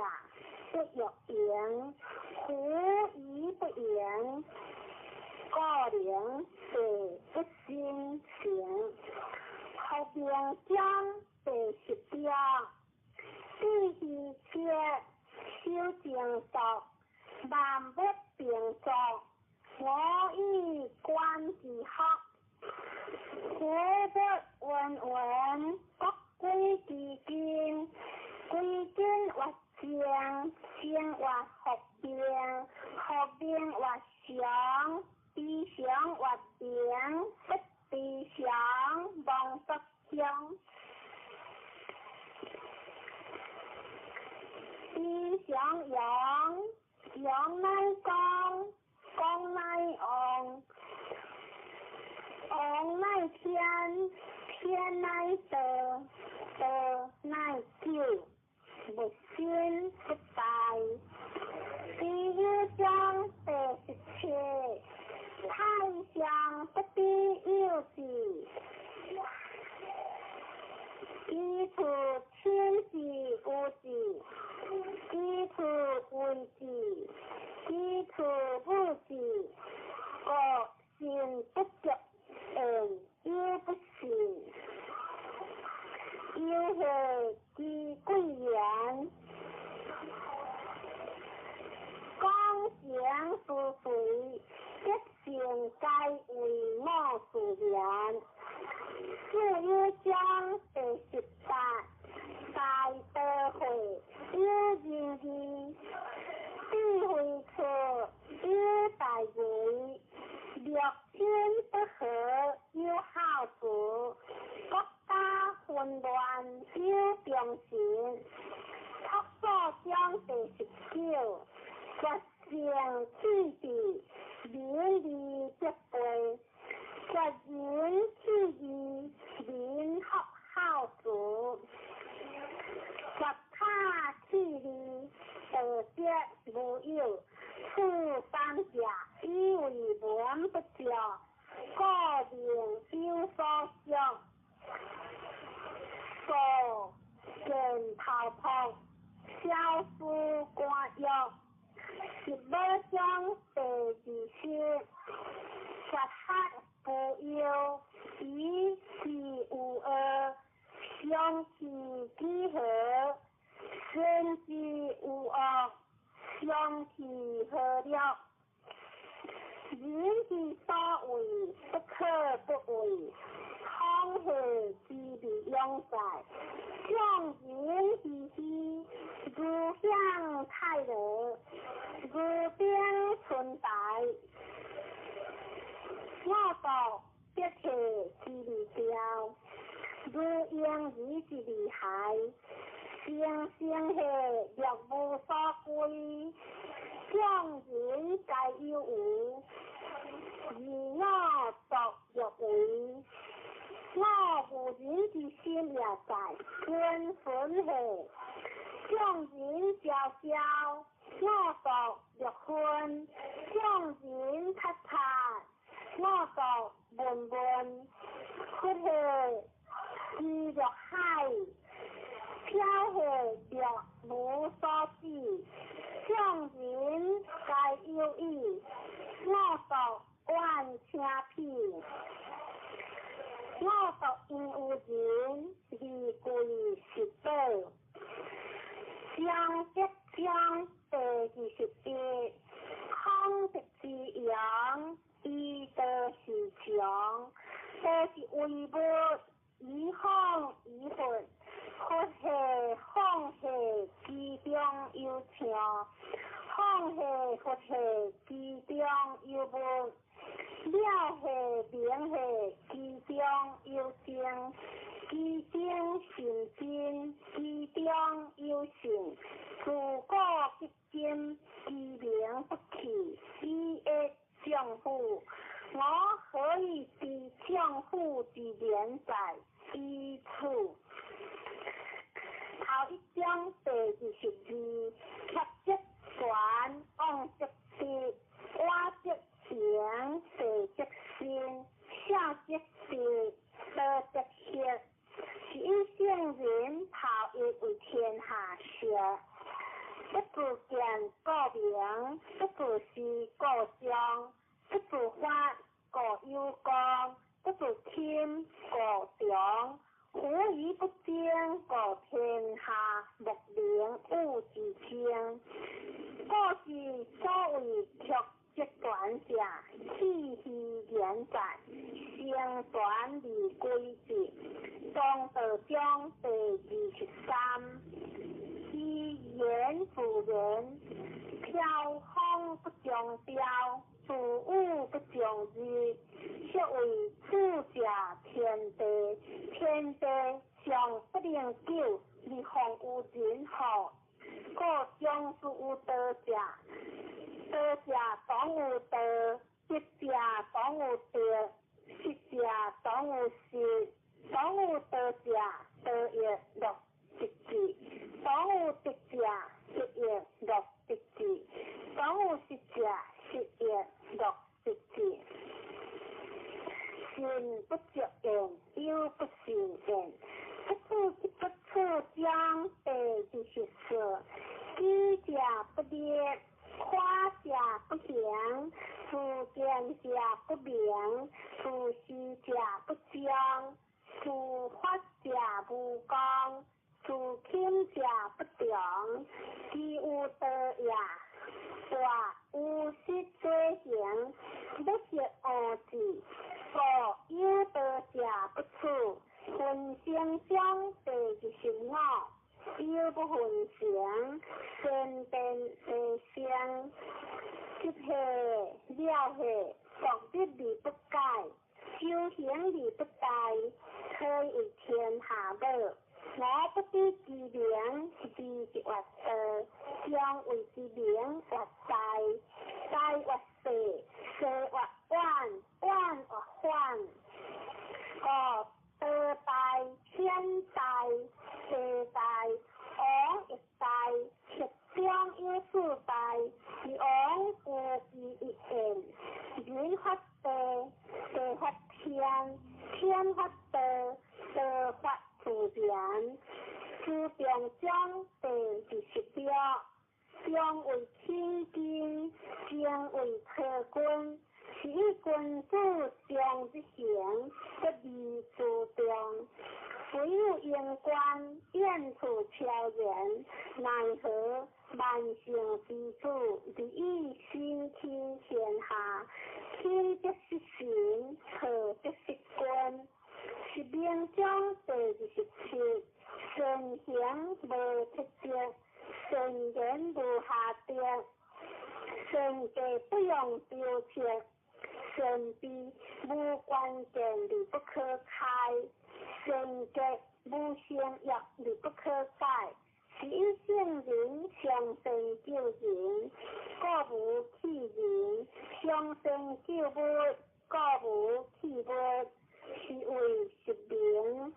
Speaker 1: 不有言，胡疑不言，个人是不心行。后边将第10条，第2节修正道，万不并作，我以观之学，古不文，各归其经。归经或正，正或合并，合并或常，必常或变，不必常，忘不常。必常阳，阳乃光，光乃昂，昂乃天，天乃德，德乃久。不先不败，第1章第17，太上不必有事，基础天时无事，基础为治，基础不治，各信不足，又不信。又是其贵言，光贤富贵，一性该为我所言。第1章第18，大德会有仁义，智慧处有大为，六亲不和有好处，国家混乱有良心。托所章第19，决胜之地，民利必备，决人之义，民合好主，决他之利，得节无有，处三者以为文不教，个人有所想。所见头痛，消除官药。15章第27，实克不忧，以其无恶，相其几何，身之无恶，相其何了。人之所为，不可不为，空是之利用在，向人之心，如向太乐，如边存在。我道必是之利调，如应以之利害，生生是若无所归，向人该有无，而我作若为。我无人之心也在，根本是向人交交，我作若昏，向人擦擦，我作文文，不是是若海，飘是若无所知，向人该有意，我作万千片。我作因有人，离归实道，相即相第21，空即之阳，依得是强，都是为不以空以混，或是空是其中有强，空是或是其中有无。了是明是其中有正，其中成真，其中有性，自古必经，其名不弃，以一丈夫。我何以比丈夫之连在一处？头1章第22，客即传，往即必。不自见故名，不自是故乡，不自发故有功，不自轻故重。虎疑不争，故天下莫名物之清。故是所谓曲折短者，气虚言在，声传而归之。中道中第23，以言辅言，飘风不中标，自物不中日。说为主者天地，天地上不能久，而方有人好。故将士有道者，道者当有道，德者当有德，失者当有失。当有道者，道业乐直至；当有德者，德业乐直至；当有失者，失业乐直至。信不着言，有不信言。不处将第24。知者不列，夸者不详，自见者不明，自虚者不彰，自发者无光，自轻者不长。其有道也，或有失罪行，不识恶志。故有道者不处，分生相第25。有不分成，先变世相，即下了下，道德而不改，修行而不殆，可以天下乐。我不知其名，是一或道，将为其名或代，代或世，世或万，万或幻。道代天代，地代王一代，实将有四代，而王故其一言。人发地，地发天，天发道，道发自然。自中将第26，将为千金，将为特君。是以君子将之行，不离自中。虽有言官，燕处悄然，奈何万姓之主，利益心倾天下。亲则是神，和则是君。是命中第27，神行无特别，神言无下跌，神计不用标切。神秘无关键而不可开，神计无相约而不可改。是以圣人相生救人，故无弃人；相生救物，故无弃物。是为实名。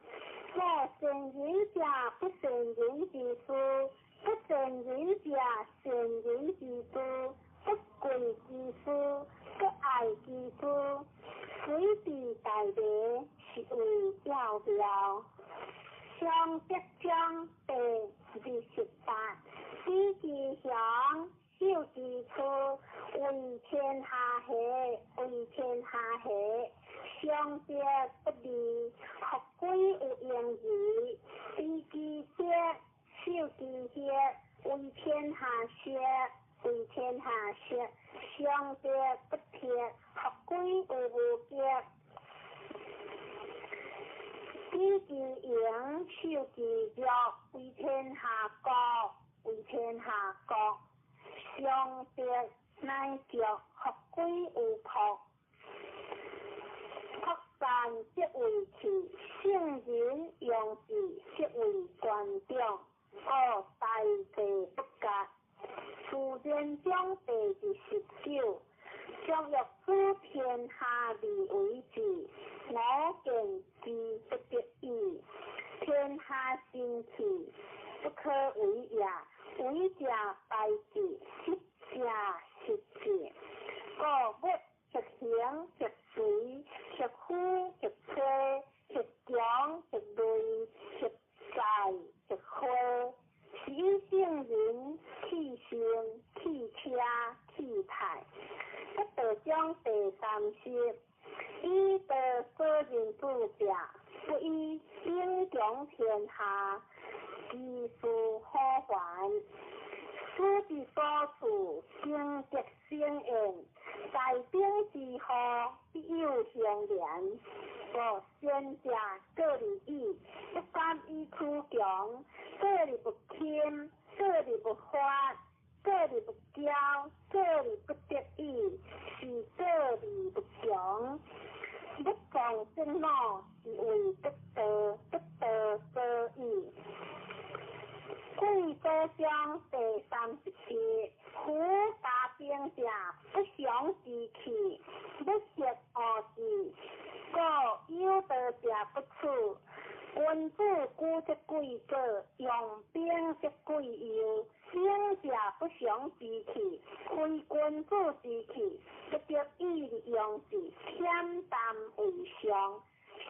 Speaker 1: 故圣人者，不圣人之师；不圣人者，圣人之师。不贵之师，不爱之师，随地大礼，是为调调。相德章第28，知其详，修其处，为天下喜，为天下喜。相德不离，学归有用义。知其节，修其节，为天下谢。为天下说，相德不撇，学归有无节。知其营，修其教，为天下国，为天下国。相德乃教，学归有朴。朴善即为器，圣人用智即为观众。故大地不格。自然章第29，将欲知天下利为治，我见之不得已。天下兴起，不可为也。为者败之，失者失之。故物极行极随，极虚极吹，极强极累，极在极灰。是以圣人气30，以德所人主者，不以英强天下，其事好还。书之所处，经极生厌，在兵之后，必有相连。我先者各利益，不敢以出强，各利不谦，各利不发，各利不骄，各利不得意，是各利不强。不防正怒，是为得德，得德所以。贵州乡第37，虎大兵者，不祥之气，不协恶事，故有德者不处。君子固则贵者，用兵则贵友。兵者不祥之气，非君子之气，不得已利用之，恬淡为上。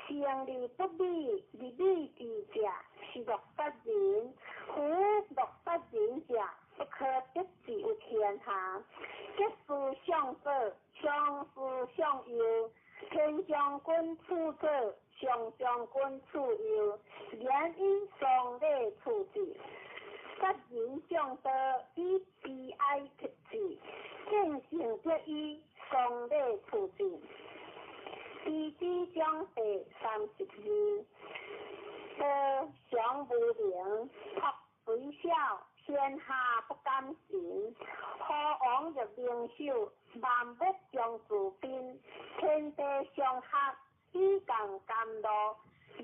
Speaker 1: 胜利不利，利利之者是乐杀人，夫乐杀人者，不可得之于天下。吉事相者，相事相由，天将军处者，上将军处由，言以丧礼处之。杀人相得，以悲哀克之，见性则以丧礼处之。第几章第32，德祥无陵，托随小，天下不敢行。何王入灵手，万物将自宾。天地相合，以共甘露，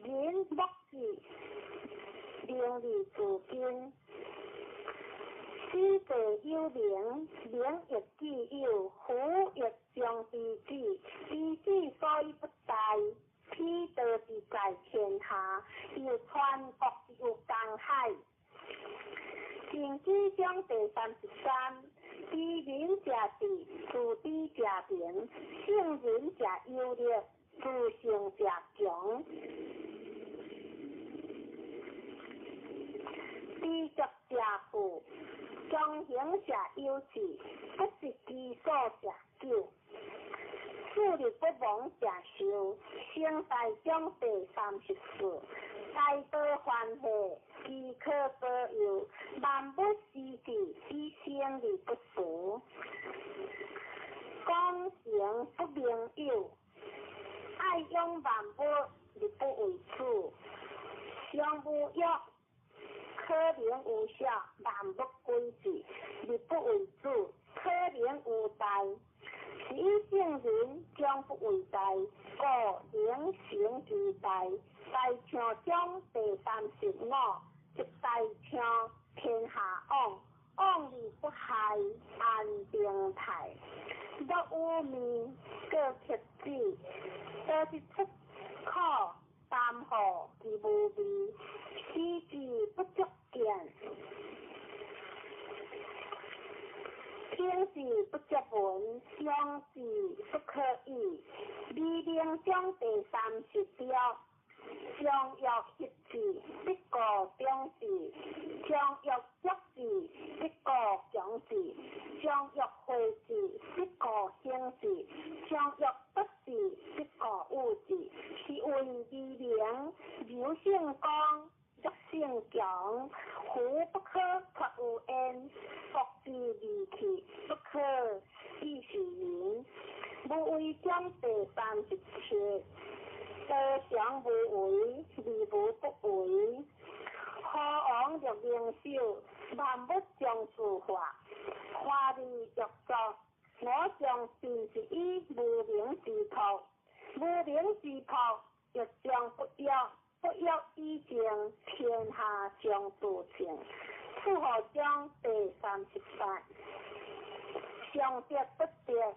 Speaker 1: 人莫之，灵力自宾。知者有灵，灵亦自有，虎亦将之止。彼之所以不在，披德之在天下，有川国有江海。经济章第33，知人者智，自知者明，胜人者有力，自胜者强。知足者富，强行者有志，不是其所者久。树立不亡者寿，生大章第34。大道欢喜，其可所有，万物施治，以生利不俗。讲行不明有，爱用万物，而不为处。相无约，可能无效，万物归之，而不为主，可能无代。是以圣人将不为代，故灵行之代。大唱章第35，即大唱天下往，往而不害，安定泰。不污名，各克己，多是出口，淡薄而无味，使之不足见。听之不足闻，用之不可以。微灵章第30条，将欲ฮ็之，必告中之；将欲足之，必告强之；将欲会之，必告兴之；将欲得之，必告恶之。是为微灵，柔性刚，弱性强。虎不可脱有焉，伏之利器，不可以是人。无为章第37，德祥无为，利无不为。何王入灵手，万物将自化。化利欲作，我将便是以无灵之托。无灵之托，欲将不约，不约以正，天下将自正。出河章第38，上德不德，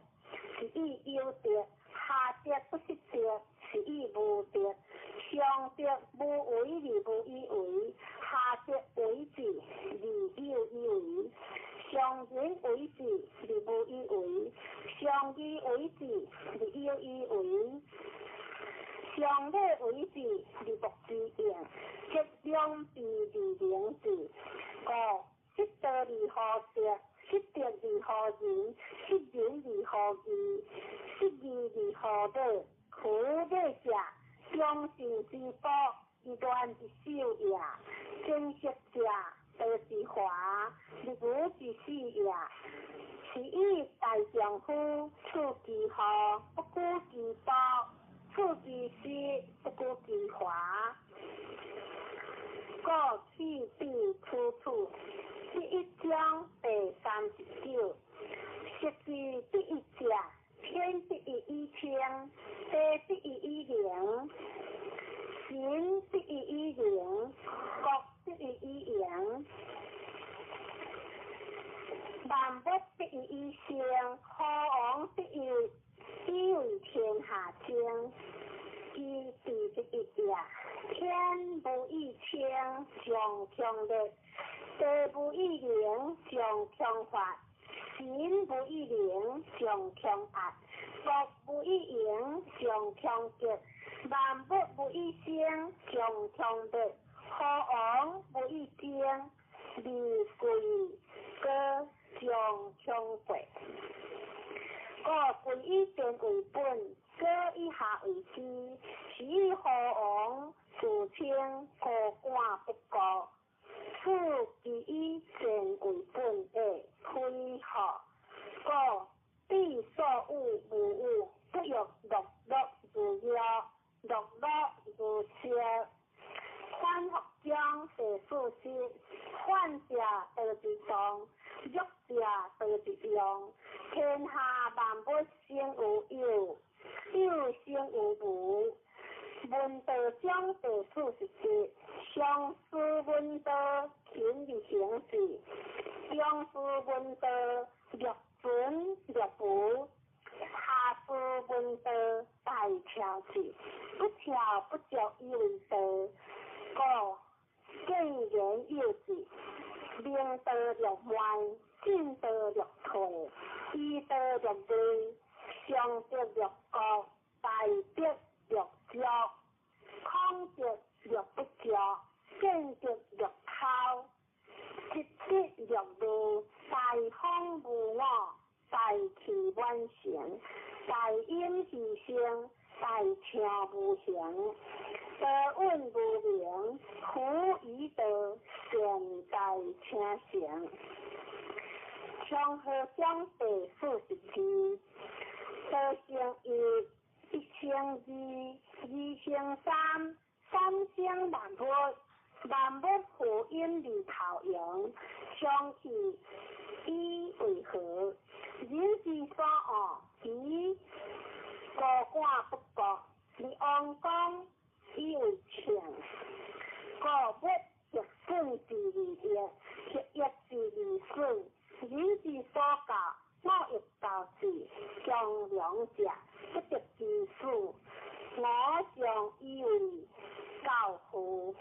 Speaker 1: 是以有德；下德不失德，是以无德。上德无为而无以为，下德为之而有以为。上仁为之而无以为，上义为之而有以为。上礼为之而莫之应，极量之而灵之。故失道而好德，失德而何人？失人而何义？失义而何德？苦乐者，忠信之福，以乱之首也；正直者，道之华，立武之始也。是以大丈夫，处其厚，不顾其薄；处其实，不顾其华。故去必出处。第一章第39。食之第一者，天之以一天，地之以一灵，行之以一灵，国之以一言。万物之以一生，河王之以为天下正。其地之一也，天不以清，上强烈；地不以灵，上强法；神不以灵，上强压；国不以盈，上强极；万物不以生，上强烈；河王不以正，利贵高，上强贵。故贵以天为本，高以下为基。是以河王自称高官不高，此其以善为本的开学。故必所恶无恶，不欲乐乐如乐，乐乐如乐。反复将世事实，患者得之中，欲者得之用。天下万物生有有，有生有无。闻道将地事实质，上师闻道勤而行之，中师闻道略准略补，下师闻道大调之，不调不足以为道。故见言有之，明道略歪，进道略退，依道略对，上德略高，大德略少，空德略不足，见德略透，直直略路，大风无我，大气万成，大音其声，大听无形。得稳无明，苦以得，善待请行。强和将第41，得成一，一成二，二成三，三成万物，万物互因而投用，相去以为和。人之所恶，其高官不国，而王公以为强。故物逆顺之利益，逆逆之利损。人之所教，我欲教之，强良者不得之事，我将以为教父。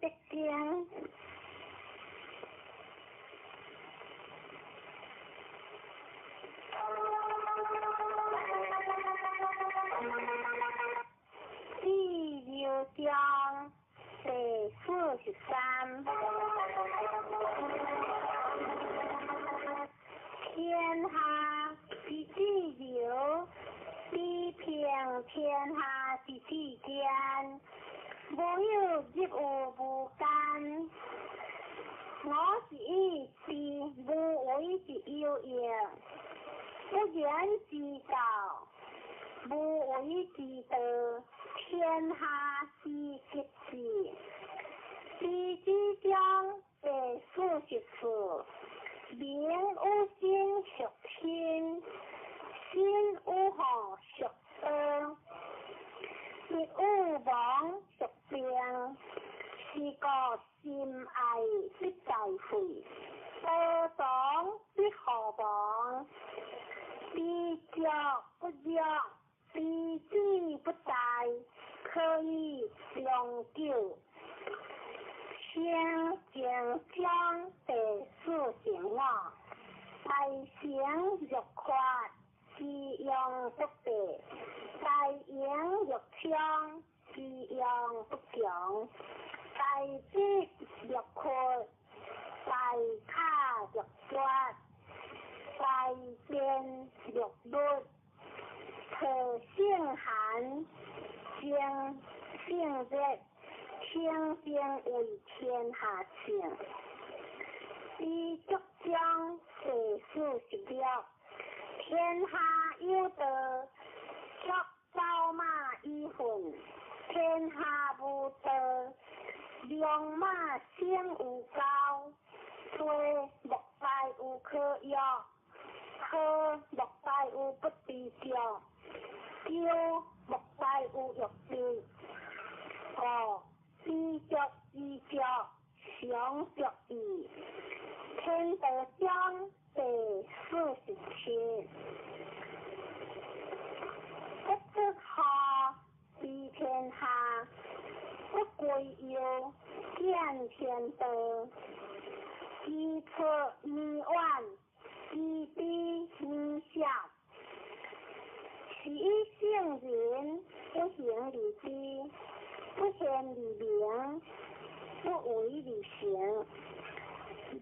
Speaker 1: 北京。第六章第43。天下之地流，地平天下之地间。无有业务无间，我是意是无为之有业，不言之道，无为之道，天下之吉事。第之章第44，名有心属天，心有好属恶。业有亡属病，是个心爱必在会，恶党必何亡？必着不着，必知不在，可以永久。先将将第45，大行欲快，之用不备。大言欲强，之用不强；大智欲阔，大卡欲抓；大辩欲律，可性寒，性热，天变为天下情。第6章第46，天下有德。作招马以混，天下无德，良马先无高，虽莫大有可用，可莫大有不知教，教莫大有欲知，知足知足，常足矣。天德章第47。不好治天下，不归有见天德，知出迷妄，知彼迷笑。其圣人不行礼机，不显礼名，不为礼行。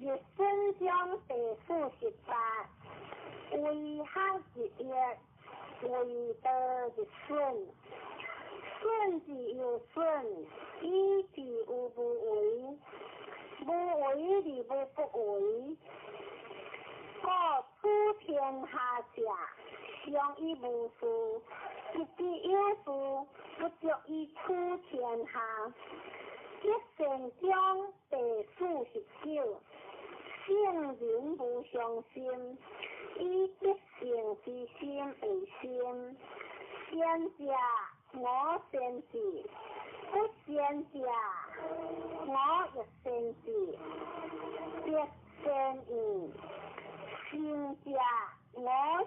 Speaker 1: 日生将第48，为汉之业。为德之顺，顺之有顺，义之有不为，不为之无不为。故处天下者，相以无事，一之有事，不足以处天下。一圣章第49，圣人无相心。以必性之心为心，先者我先至，不先者我亦先至，必先义。信者我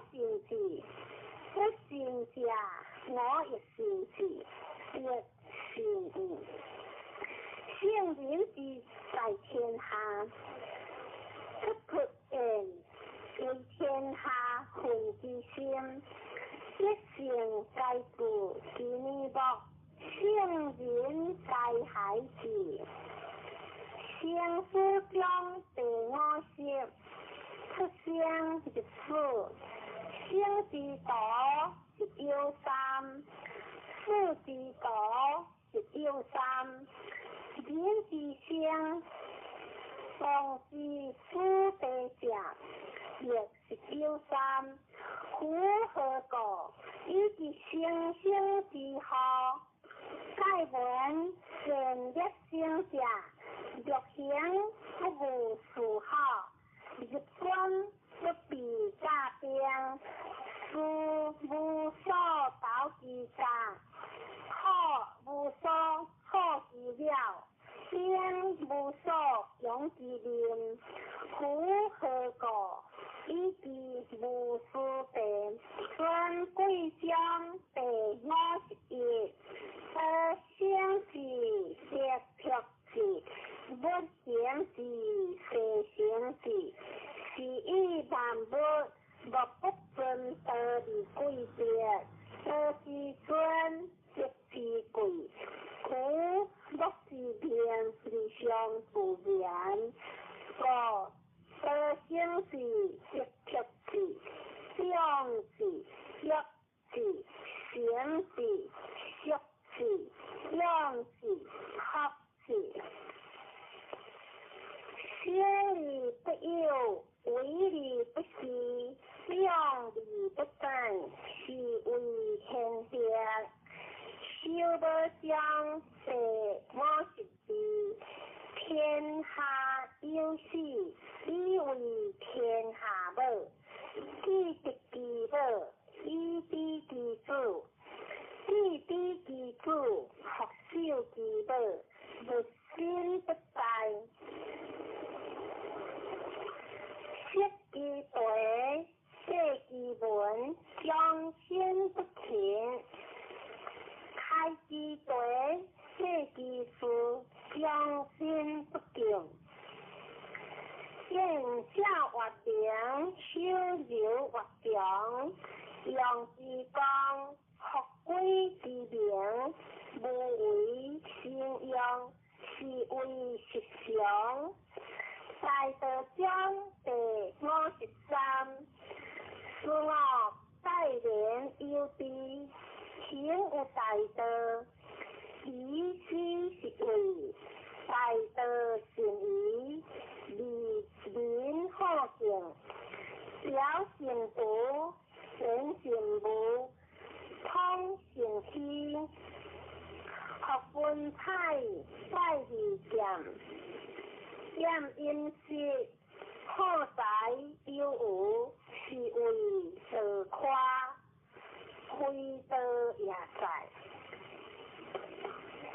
Speaker 1: 信至，不信者我亦信至，必信义。圣人之在天下，不可言。为天下混之心，一性皆故其弥薄，圣人皆海之。圣书中第50，出生之父，生之道之有三，父之道之有三，人之生，王之父地者。亦是有三，夫何故？以之生生之好，盖闻善业生者，欲行不无殊好，欲无所斗之家，苦无所苦之了，病无所养之念，苦何故？以其无事病，尊贵将第51，生是色触是，不行是世行是，是以万物无不尊道而贵别，道是尊，即是贵。苦若是变是相自然，故道生是色触是，相是色是，行是色是，样是合是。先理不有，为理不习，量理不正，是为天别。修得将得我是地，天下有事，以为天下母。既得其母，以知其主。既知其主，学修其母，不心不在。识其对，写其文，将心不停。开其对，写其书，将心不静。见下活定，修柔活强，用之光，学归之名，无为信用，是为实相。大道将第53，使我待人有智，行有大道，以此是为大道善宜，利民好行，小善道，善善无，通善虚，学分彩，在利剑。验因识，好财有有，是为自夸，非道也在。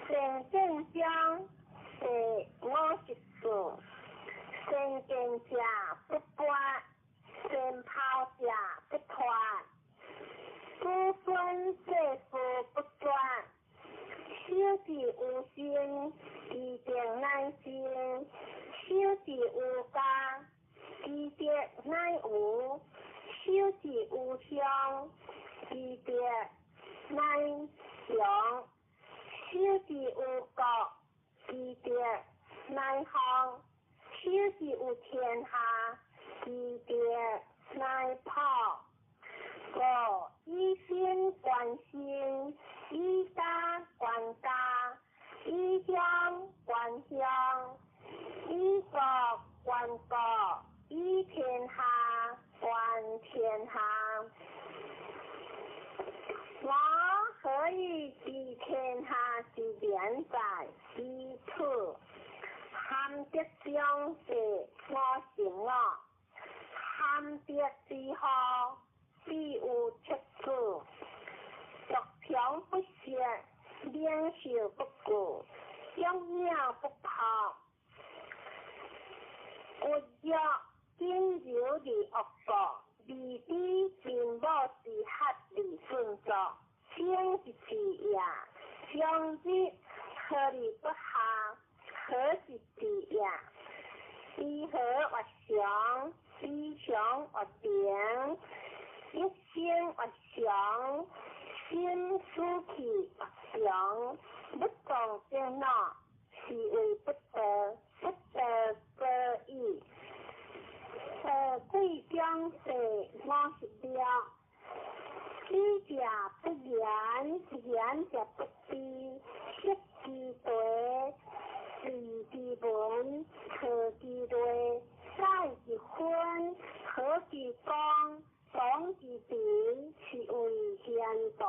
Speaker 1: 善见将，第54，善见者不败，善抛者不脱，子孙世事不转。修之有心，一定难行；修之有家，一定难有；修之有乡，一定难享；修之有国，一定难行；修之有天下，一定难跑。以心观心，以家观家，以乡观乡，以国观国，以天下观天下。我何以知天下之变在？以此含德相是我行我，含德之后，必有出处。逐条不歇，两袖不顾，养鸟不跑。我若今有的恶果，未必尽某是合理顺作，先是其也。相之合理不下，何是其也？以和为祥，以祥为定。一心为祥，心思气为祥，不动正闹，是为不得，不得则已。贵将是51，知者不言，言者不知，识其对，理其文，和其类，在其分，和其光。讲之点是为现讲，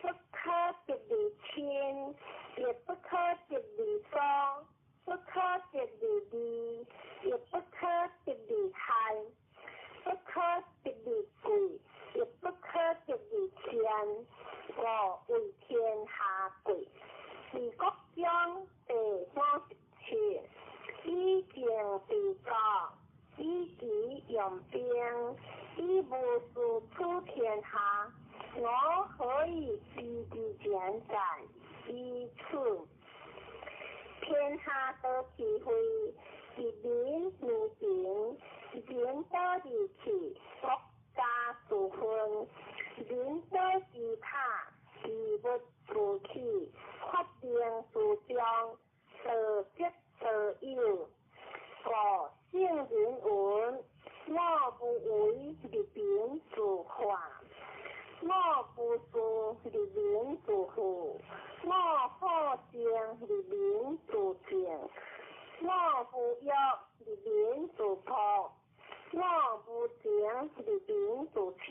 Speaker 1: 不可别离亲，也不可别离疏，不可别离离，也不可别离害。用兵，以无事出天下，我可以积极前在以此。天下多机会，一民如平，人多义气，国家自分，人多自怕，事不自弃，决定自重，得吉得有。我姓人文，我不为立民自化，我不是立民自富，我好正立民自正，我不欲立民自朴，我不正立民自清。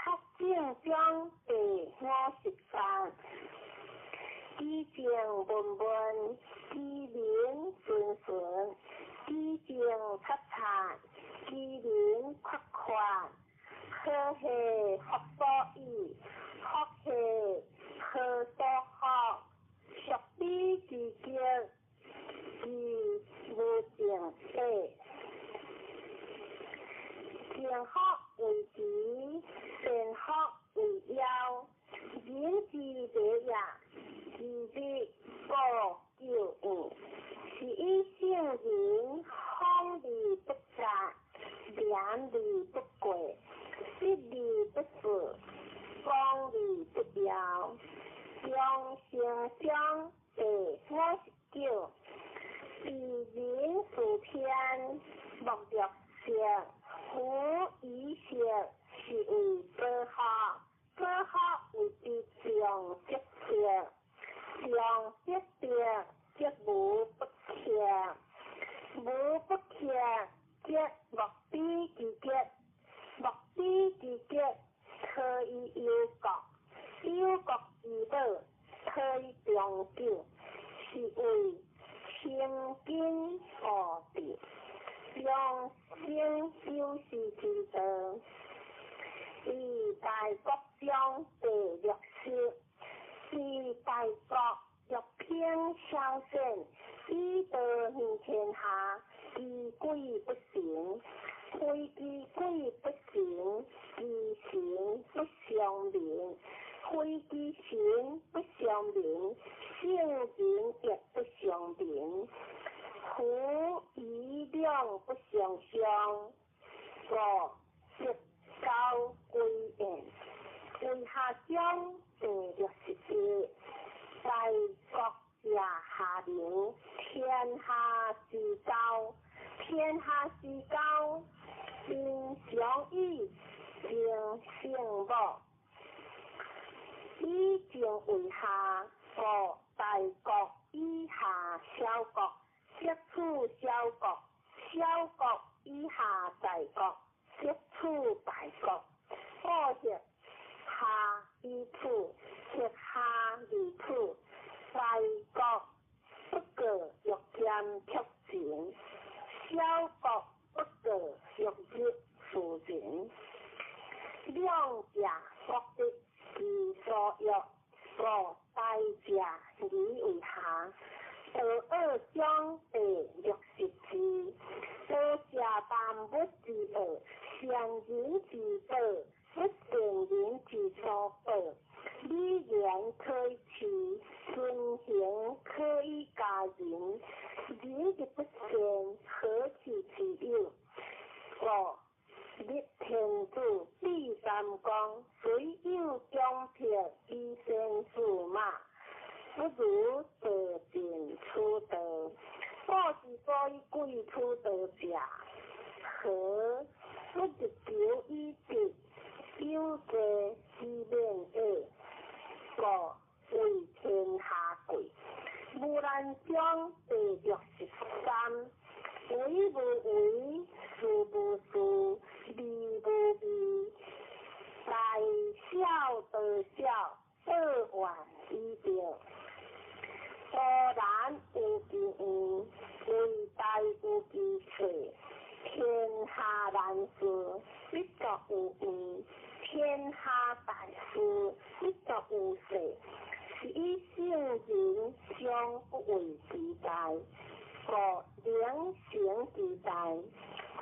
Speaker 1: 较正将地我13，以正文文，以民顺顺，以正擦擦，以民宽宽。科系学所意，学系科所学，学比自己是无正体。正学为基，善学为要，人之第一，自必过救援。是以圣人方利不杂，良利不贵，一利不实，光利不标。用成将地59，是人事偏，莫略色，胡以色是为科学，科学为必上即色，上即色即无不克，无不克即莫比自己，莫比自己可以有国，有国之道可以长久，是为清经而治，用心修饰之道，以大国将地60，以大国欲偏相胜，以德行天下，以贵不行，非其贵不行，以行不相明，非其行不相明，性情亦不相明，夫以量不相相，故直高归严。为下将第61，大国者下流，天下之高，天下之高，应相依，应胜无。以正为下，故大国以下小国，接触小国，小国以下大国，接触大国，或者下以处，或下以处，大国不过欲兼促前，小国不过欲入事前。两者各得其所欲，故大者以为下。二将第64，多者万物之恶，善人之道，不善人之所报。理言可以持，顺行可以加人，人亦不善，何其之有？立天子第三光，虽有将撇以身驷马，不如得尽出德。或是所以贵出德者，何不是求以直，有罪之免恶，故为天下贵。无难将第63，为无为，事无事，利无利，大小得小，二万以表。果然有其意，为大有其趣。天下难事，必作有意；天下大事，必作有事。是以圣人将不为其代，故良行之代，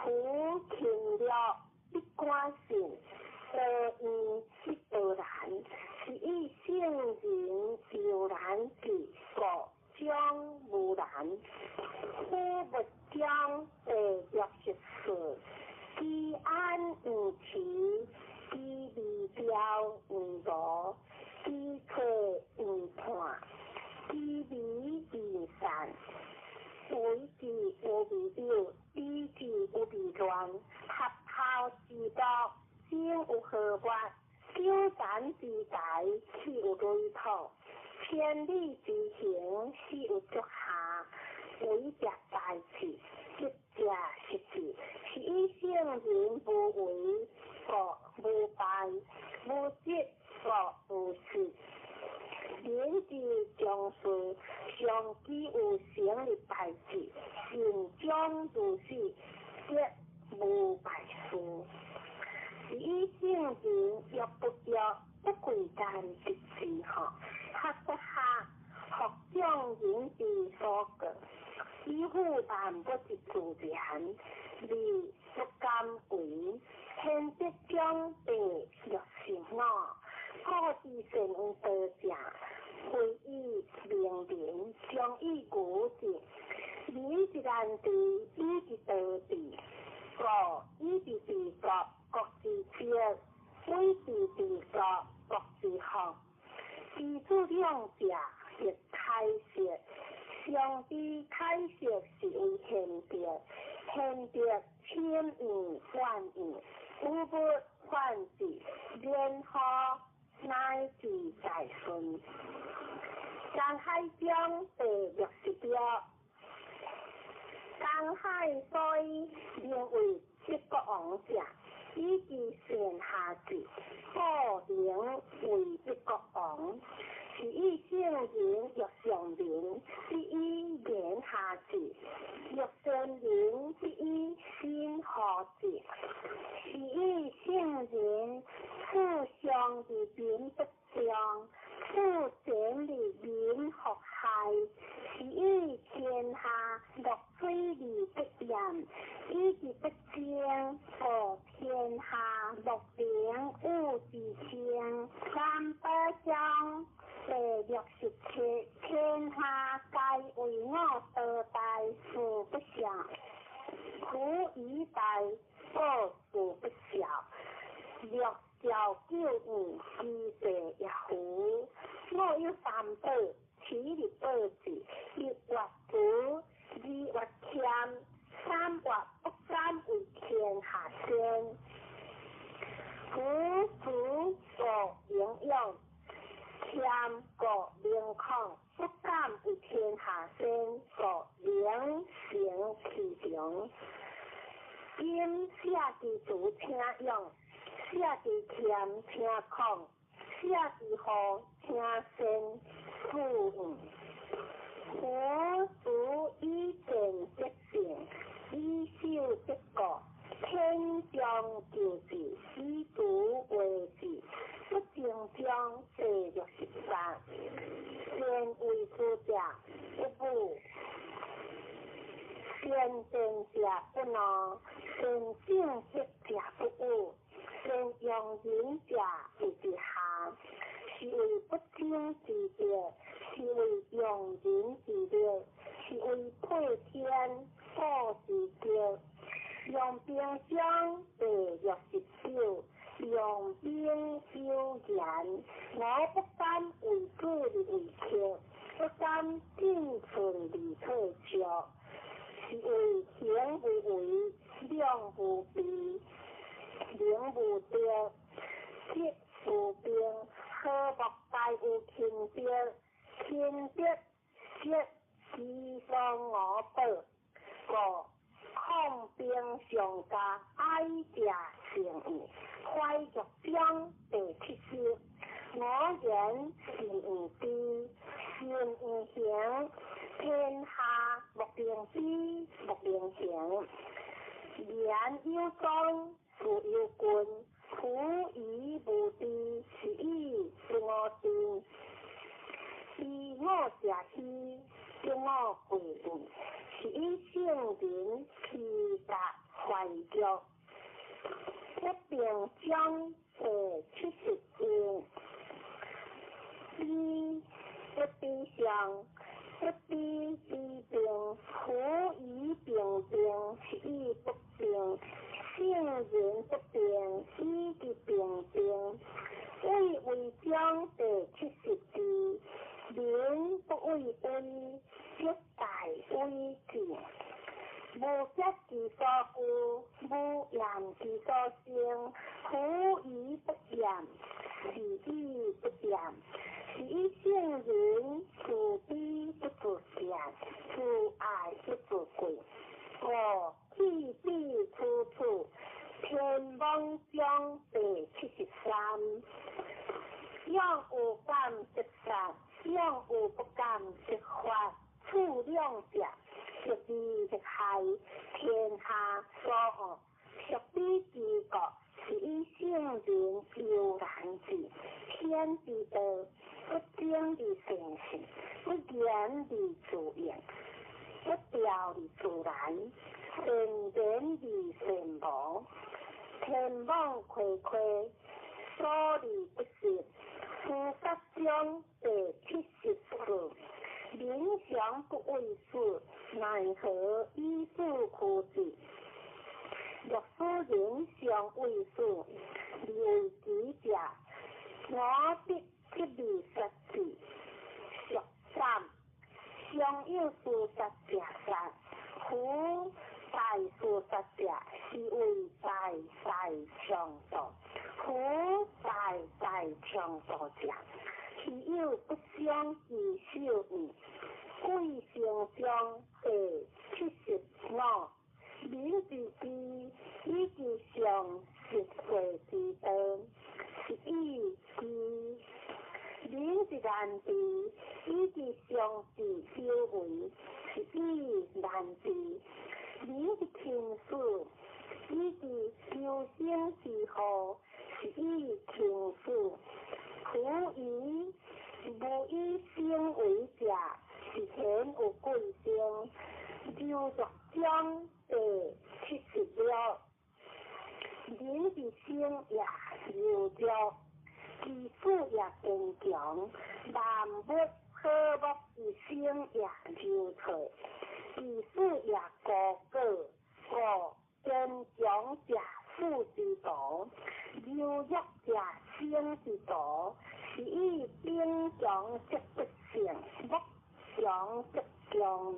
Speaker 1: 夫勤了一关信，多因一道然，是以圣人悠然之故将无然。夫物将610事，其安无奇，其微妙无无，其退无判，其微无散。为之有微妙，以之有微乱，合效之道，先有和谐，修禅之台，是有累土，千里之行，是有足下，为者大事，实者实事，是以圣人无为，故无败，无执，故无事。人之将士，上既有成立大事，人将如是，则无败事。是以圣人若不若不贵干一事吼，学不下，学将人之所过，以负担不是自然，理不敢为，现即将被若心我。故之善有道者，非以明人，将以古之。理之难治，以之道治。故以之治国，国之必；非之治国，国之福。知此两者，亦开示。上帝开示是为现德，现德千言万语，无不患之，然后乃至在顺。江海中第60条，江海所以名为一国王者，以其善下治，故名为一国王。是以圣人若上人，是以言下治；若善人，是以心下治。是以圣人处上而民不彰，处整而民和諧。是以天下樂非而不仁，以之不正，故天下樂良惡之正。三不彰。第67，天下皆为我所大事不祥，苦以待，过事不孝。若教救义，其地也胡。我有三宝，其力宝智，一或主，二或谦，三或不敢为天下先。夫主所应用。谦过灵空，不敢为天下先，故灵行其中。因写之主请用，写之谦请空，写之好请先复用。夫主以正则正，以守则固。天将救治，以主为治，不正将第63。善为主者不武，善政者不怒，善政者不武，善用人者不之下。是为不争之德，是为用人之德，是为配天保之德。用兵将第69，用兵修言，我不敢为主为客，不敢进寸而退却。是为行无为，量无比，灵无德，吉无病，何莫大有轻德？轻德吉其上我报，故抗兵上加哀者成义，怀玉章第70。我言是无知，善无行，天下莫令知，莫令行。言有忠，事有君，苦以无知，是以自我定。以我者希，自我贵义，是以圣人其达怀章第70页。一地上一地治病，苦以病病，是不病，圣人不病，医治病病。为为章第70字，民不为危，必大危境。无节之所故，无言之所生，苦以不言，是以不言，是以圣人自悲不自见，自爱不自贵。气必处处，天王章第73。让有感即散，让有不感即发，处两者。食利食害，天下所恶，食比之国，是以圣人悠然之，天之道，不争之善性，不言之自然，不调之自然，善言之善谋，天网恢恢，所利不实。书法章第74。民祥不畏事，奈何以事苦之？若夫人相畏事，为己者，我必不利实之。十三，相有事实者杀，夫大事实者，是为大强盗。夫大强盗者，其有不相以受义。贵成章第75。民之知，以之上实惠之道，是以知。民之难治，以之上治修为，是以难治。民之轻视，以之修身之好，是以轻视。苦以无以生为者，是天有贵生。六十章第76。人之生也柔弱，其事也坚强。万物和睦之生也柔脆，其事也高贵。坚强者富之道，柔弱者生之道。是以兵强则不胜，不强则强。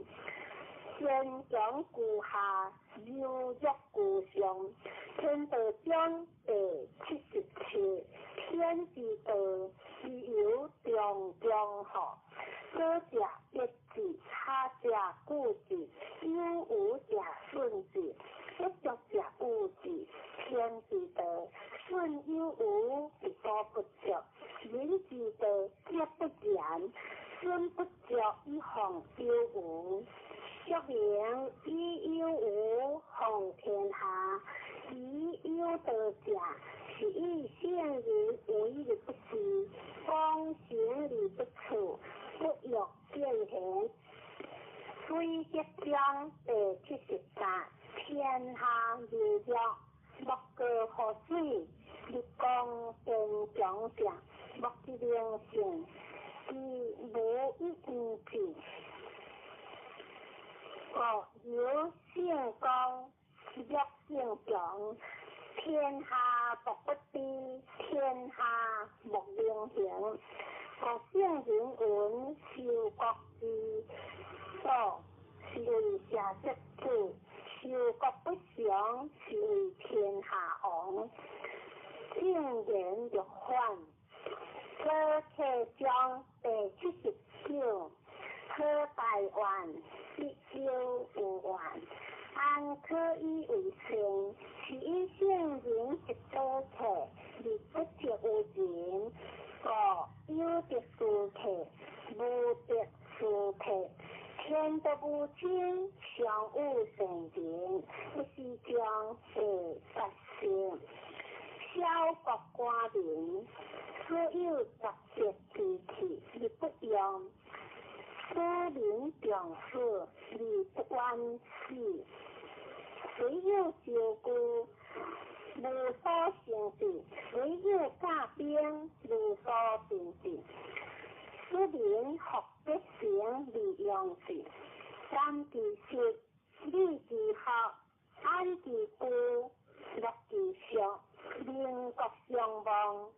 Speaker 1: 坚强固下，柔弱固上。天道章第77。天之道，是由中好，者一致，他者固之，有无者顺之，不足者无之。天之道，顺有无，是所不足。人之道，皆不然，顺不足以防有无。说明以有无防天下，以有道者，是以圣人为力不施，方行力不处，不欲见贤。水结章第73。天下柔弱，莫过河水，日光坚强者，莫之良性，是无一无ผิ。有性光，弱性强。天下莫不知，天下莫良行。圣人闻，受国之所，是为社稷主；受国不祥，是为天下王。圣言若反，科克章第79。科大万，必修无完。安可以为生？是以圣人之多客，而不得无人。有得殊客，无得殊客。天道无亲，相恶成人，不是将是发生。小国寡民，所有特别之气，而不用。疏民重视，而不关事。虽有照顾，无所成治，唯有驾兵如所定制，使民服必成利用之。三其实，理其学，安其固，乐其俗，民国相亡。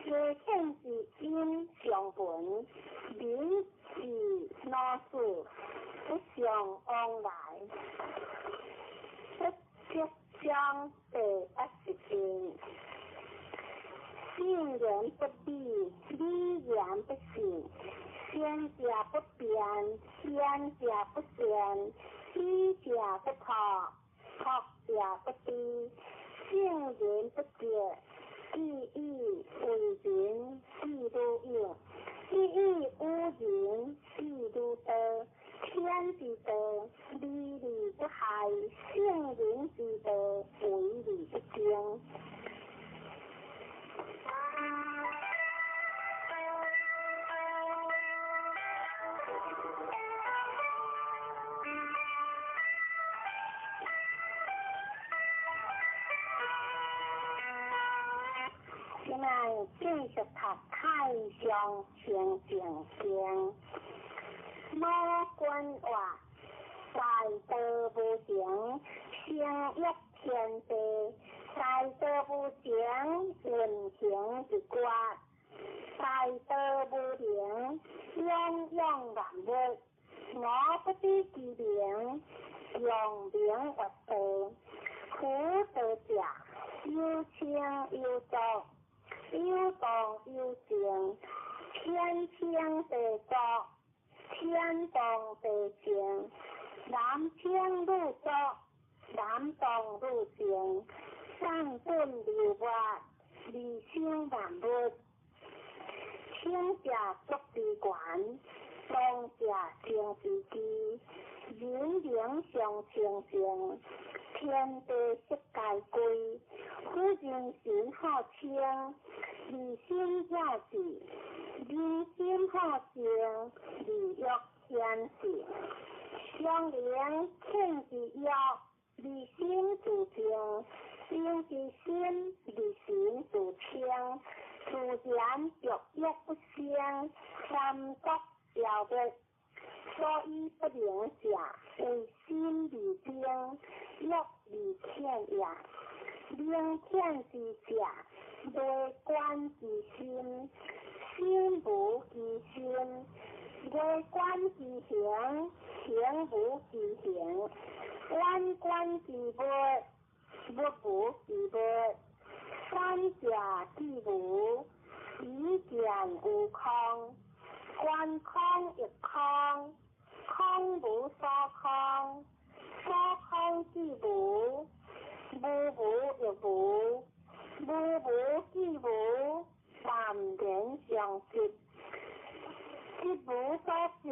Speaker 1: 皆欠之因相本，民是老事，不相往来。一章第80篇，信言不立，理言不信，先者不变，先者不善，知者不托，托者不低，信言不绝，意义为人，事都应，意义无人，事都得。天之道，理理不害；圣人之道，为理不争。现在继续读太上清净经。魔君话：大道无情，成一天地；大道无情，运行一国；大道无灵，泱泱万物。我不知其名，用名为道。苦道者，有清有浊，有动有静，天清地浊。天动地静，南清入浊，南动入静，上顿流滑，理性万物。清者足之管，动者静之机，人灵相清净，天地悉皆归。夫人心好清，理心要治。人心好静，理欲天性。相连天之药，理心自静，心之心，理心自清。自然dục欲不相，三毒消灭。所以不灵者，为心理精，欲理天也。灵天之者，内观之心，心无其心；内观之行，行无其行；外观之物，物无其物。三者既无，以见无空。观空亦空，空无所空，所空既无，无无亦无，无无既无，万人相即。即无所即，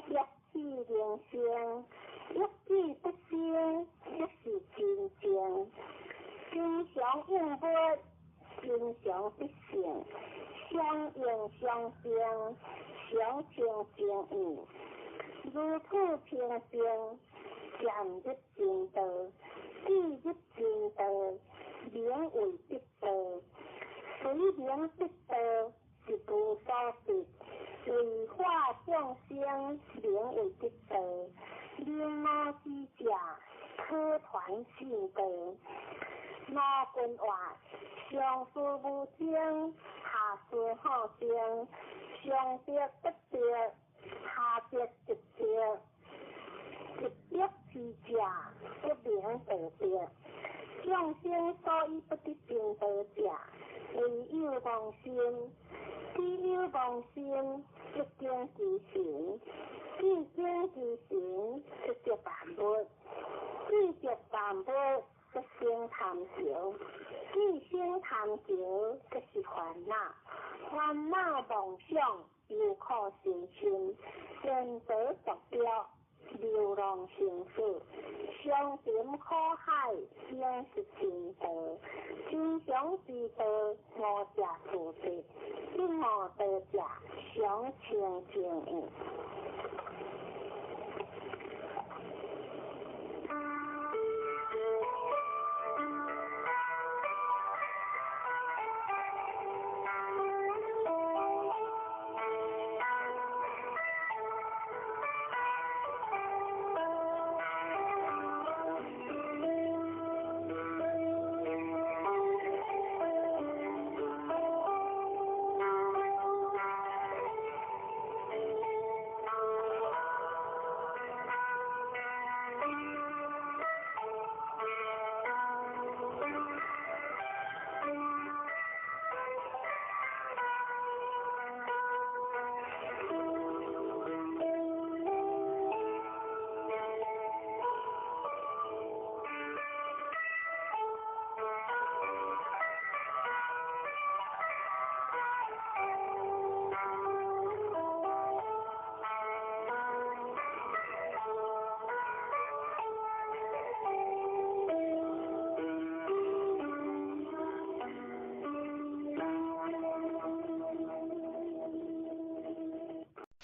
Speaker 1: 一气灵性，一气不生，一是真正。心相应物，心相必性，相应相生，相情相应。如此平静，渐入正道，既入正道，名为得道。虽名得道，是无所得。为化众生，名为得道。令魔之者，可传信道。魔君话：上士无情，下士好情，上得不得，下得直得。直得之者，不明道德。众生所以不得正道者，唯有妄心。只有妄心，一经之行；一经之行，就着万物；一着万物，就生贪求；一生贪求，就是烦恼。烦恼妄想，有苦心心，颠倒逐标。流浪行死，伤心苦海，应是真道。真常之道，我者自知；不我道者，相情正义。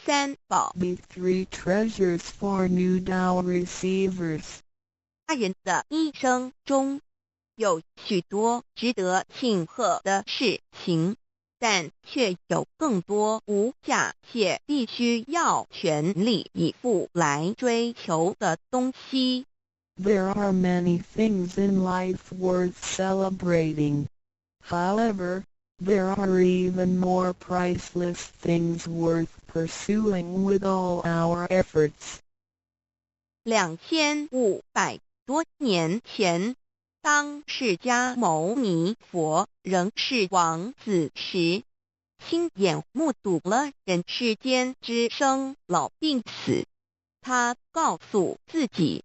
Speaker 2: 三宝
Speaker 3: The three treasures for new Tao receivers.
Speaker 2: 他人的一生中有许多值得庆贺的事情，但却有更多无价且必须要全力以赴来追求的东西。
Speaker 3: There are many things in life worth celebrating. However, there are even more priceless things worth pursuing with all our efforts.
Speaker 2: 2500多年前，当释迦牟尼佛仍是王子时，亲眼目睹了人世间之生老病死。他告诉自己，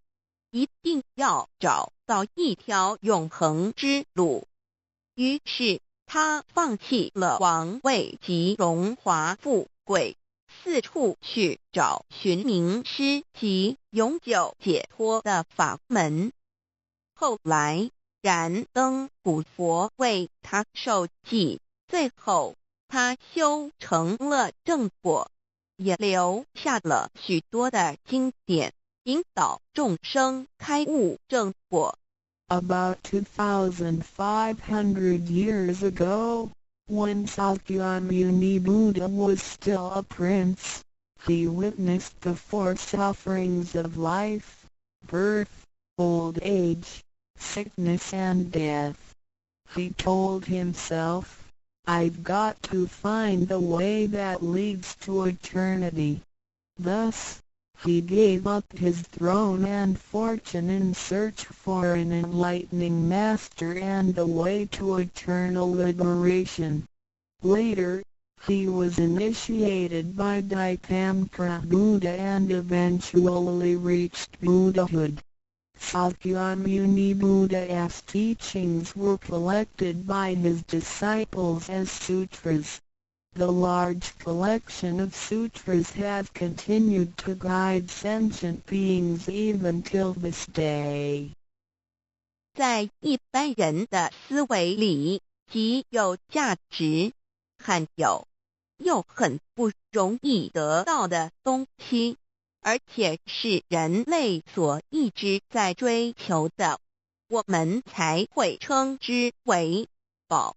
Speaker 2: 一定要找到一条永恒之路。于是他放弃了王位及荣华富贵，四处去找寻名师及永久解脱的法门。后来燃灯古佛为他受记，最后他修成了正果，也留下了许多的经典，引导众生开悟正果。
Speaker 3: About 2,500 years ago, when Sakyamuni Buddha was still a prince, he witnessed the four sufferings of life: birth, old age, sickness and death. He told himself, "I've got to find the way that leads to eternity." Thus, he gave up his throne and fortune in search for an enlightening master and a way to eternal liberation. Later, he was initiated by Dipamkara Buddha and eventually reached Buddhahood. Sakyamuni Buddha's teachings were collected by his disciples as sutras. The large collection of sutras have continued to guide sentient beings even till this day.
Speaker 2: 在一般人的思维里，极有价值、罕有又很不容易得到的东西，而且是人类所一直在追求的，我们才会称之为宝。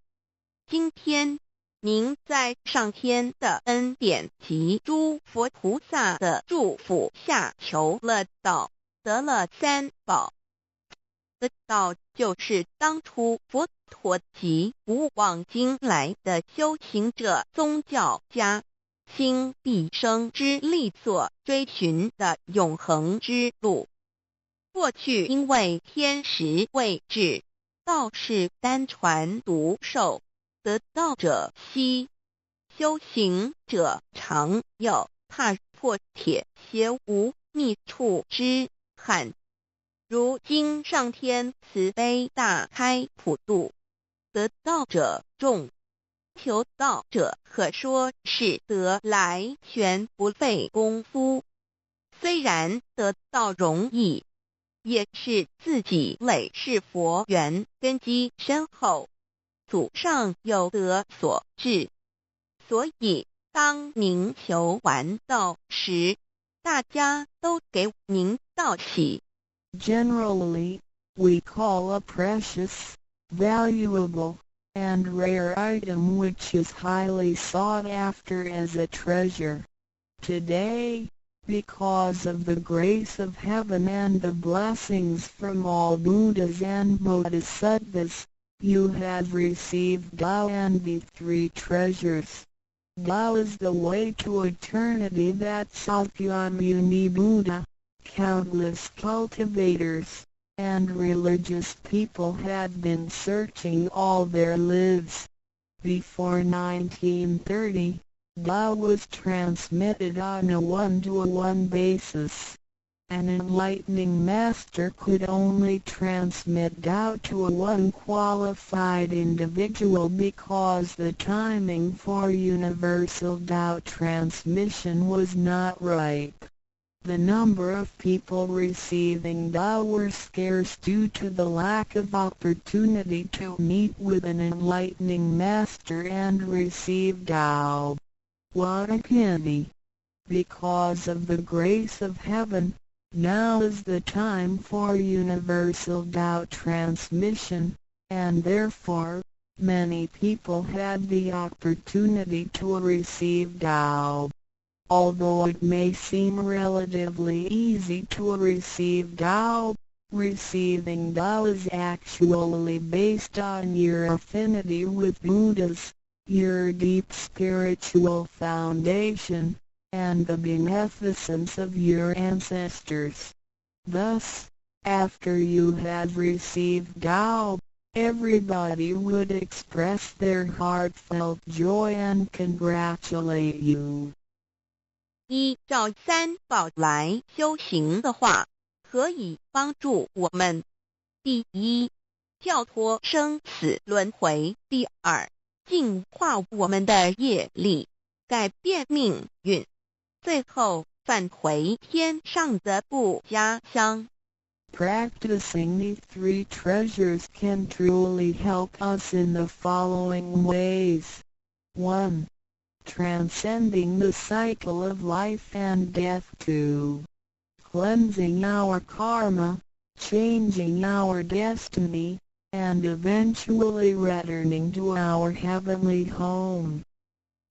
Speaker 2: 今天您在上天的恩典及诸佛菩萨的祝福下求了道，得了三宝。这道就是当初佛陀及古往今来的修行者、宗教家倾毕生之力所追寻的永恒之路。过去因为天时未至，道是单传独授，得道者稀，修行者常有，踏破铁鞋无觅处之憾。如今上天慈悲大开普度，得道者众，求道者可说是得来全不费功夫。虽然得道容易，也是自己累世佛缘根基深厚，祖上有德所致。所以当您求完道时，大家都给您道喜。
Speaker 3: Generally, we call a precious, valuable, and rare item which is highly sought after as a treasure. Today, because of the grace of heaven and the blessings from all Buddhas and Bodhisattvas, you have received Tao and the three treasures. Tao is the way to eternity that Sakyamuni Buddha, countless cultivators, and religious people had been searching all their lives. Before 1930, Tao was transmitted on a one-to-one basis. An enlightening master could only transmit Tao to a one qualified individual because the timing for universal Tao transmission was not ripe. The number of people receiving Tao were scarce due to the lack of opportunity to meet with an enlightening master and receive Tao. What a pity! Because of the grace of heaven, now is the time for universal Tao transmission, and therefore, many people had the opportunity to receive Tao. Although it may seem relatively easy to receive Tao, receiving Tao is actually based on your affinity with Buddhas, your deep spiritual foundation, and the beneficence of your ancestors. Thus, after you have received Tao, everybody would express their heartfelt joy and congratulate you.
Speaker 2: 依照三宝来修行的话，可以帮助我们：第一，跳脱生死轮回；第二，净化我们的业力，改变命运；最后返回天上的不家乡。
Speaker 3: Practicing these three treasures can truly help us in the following ways. 1. Transcending the cycle of life and death. 2. Cleansing our karma, changing our destiny, and eventually returning to our heavenly home.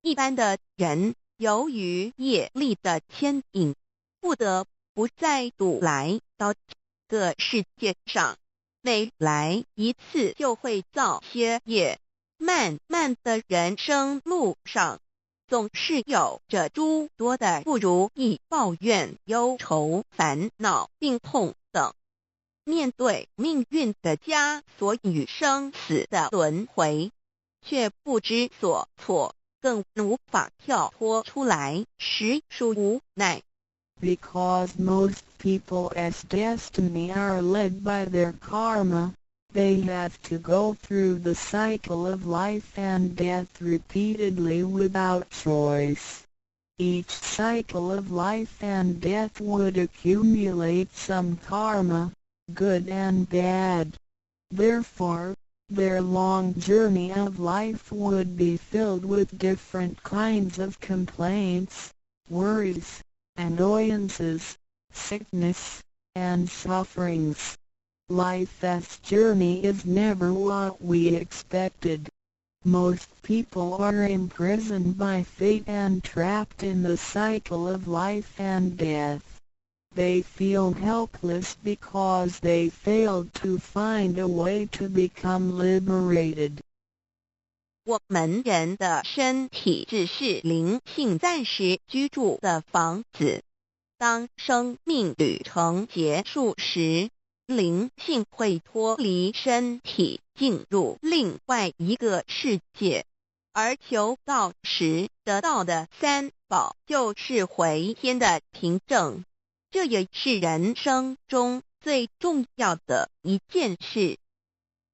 Speaker 2: 一般的人由于业力的牵引，不得不再度来到这个世界上，每来一次就会造些业，漫漫的人生路上，总是有着诸多的不如意、抱怨、忧愁、烦恼、病痛等。面对命运的枷锁与生死的轮回，却不知所措，更无法跳脱出来，实属无奈。
Speaker 3: Because most people as destiny are led by their karma, they have to go through the cycle of life and death repeatedly without choice. Each cycle of life and death would accumulate some karma, good and bad. Therefore, their long journey of life would be filled with different kinds of complaints, worries, annoyances, sickness, and sufferings. Life's journey is never what we expected. Most people are imprisoned by fate and trapped in the cycle of life and death. They feel helpless because they failed to find a way to become liberated.
Speaker 2: 我们人的身体只是灵性暂时居住的房子，当生命旅程结束时，灵性会脱离身体，进入另外一个世界，而求道时得到的三宝就是回天的凭证。这也是人生中最重要的一件事。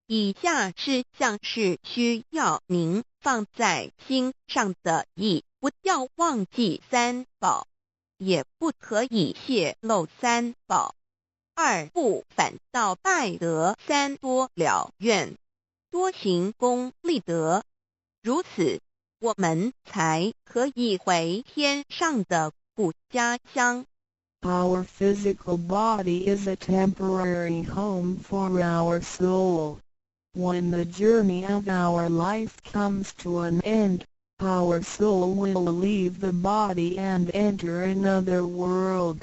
Speaker 2: 以下是像是需要您放在心上的意：不要忘记三宝，也不可以泄露三宝。二不反倒败得三多了愿，多行功立德，如此我们才可以回天上的故家乡。
Speaker 3: Our physical body is a temporary home for our soul. When the journey of our life comes to an end, our soul will leave the body and enter another world.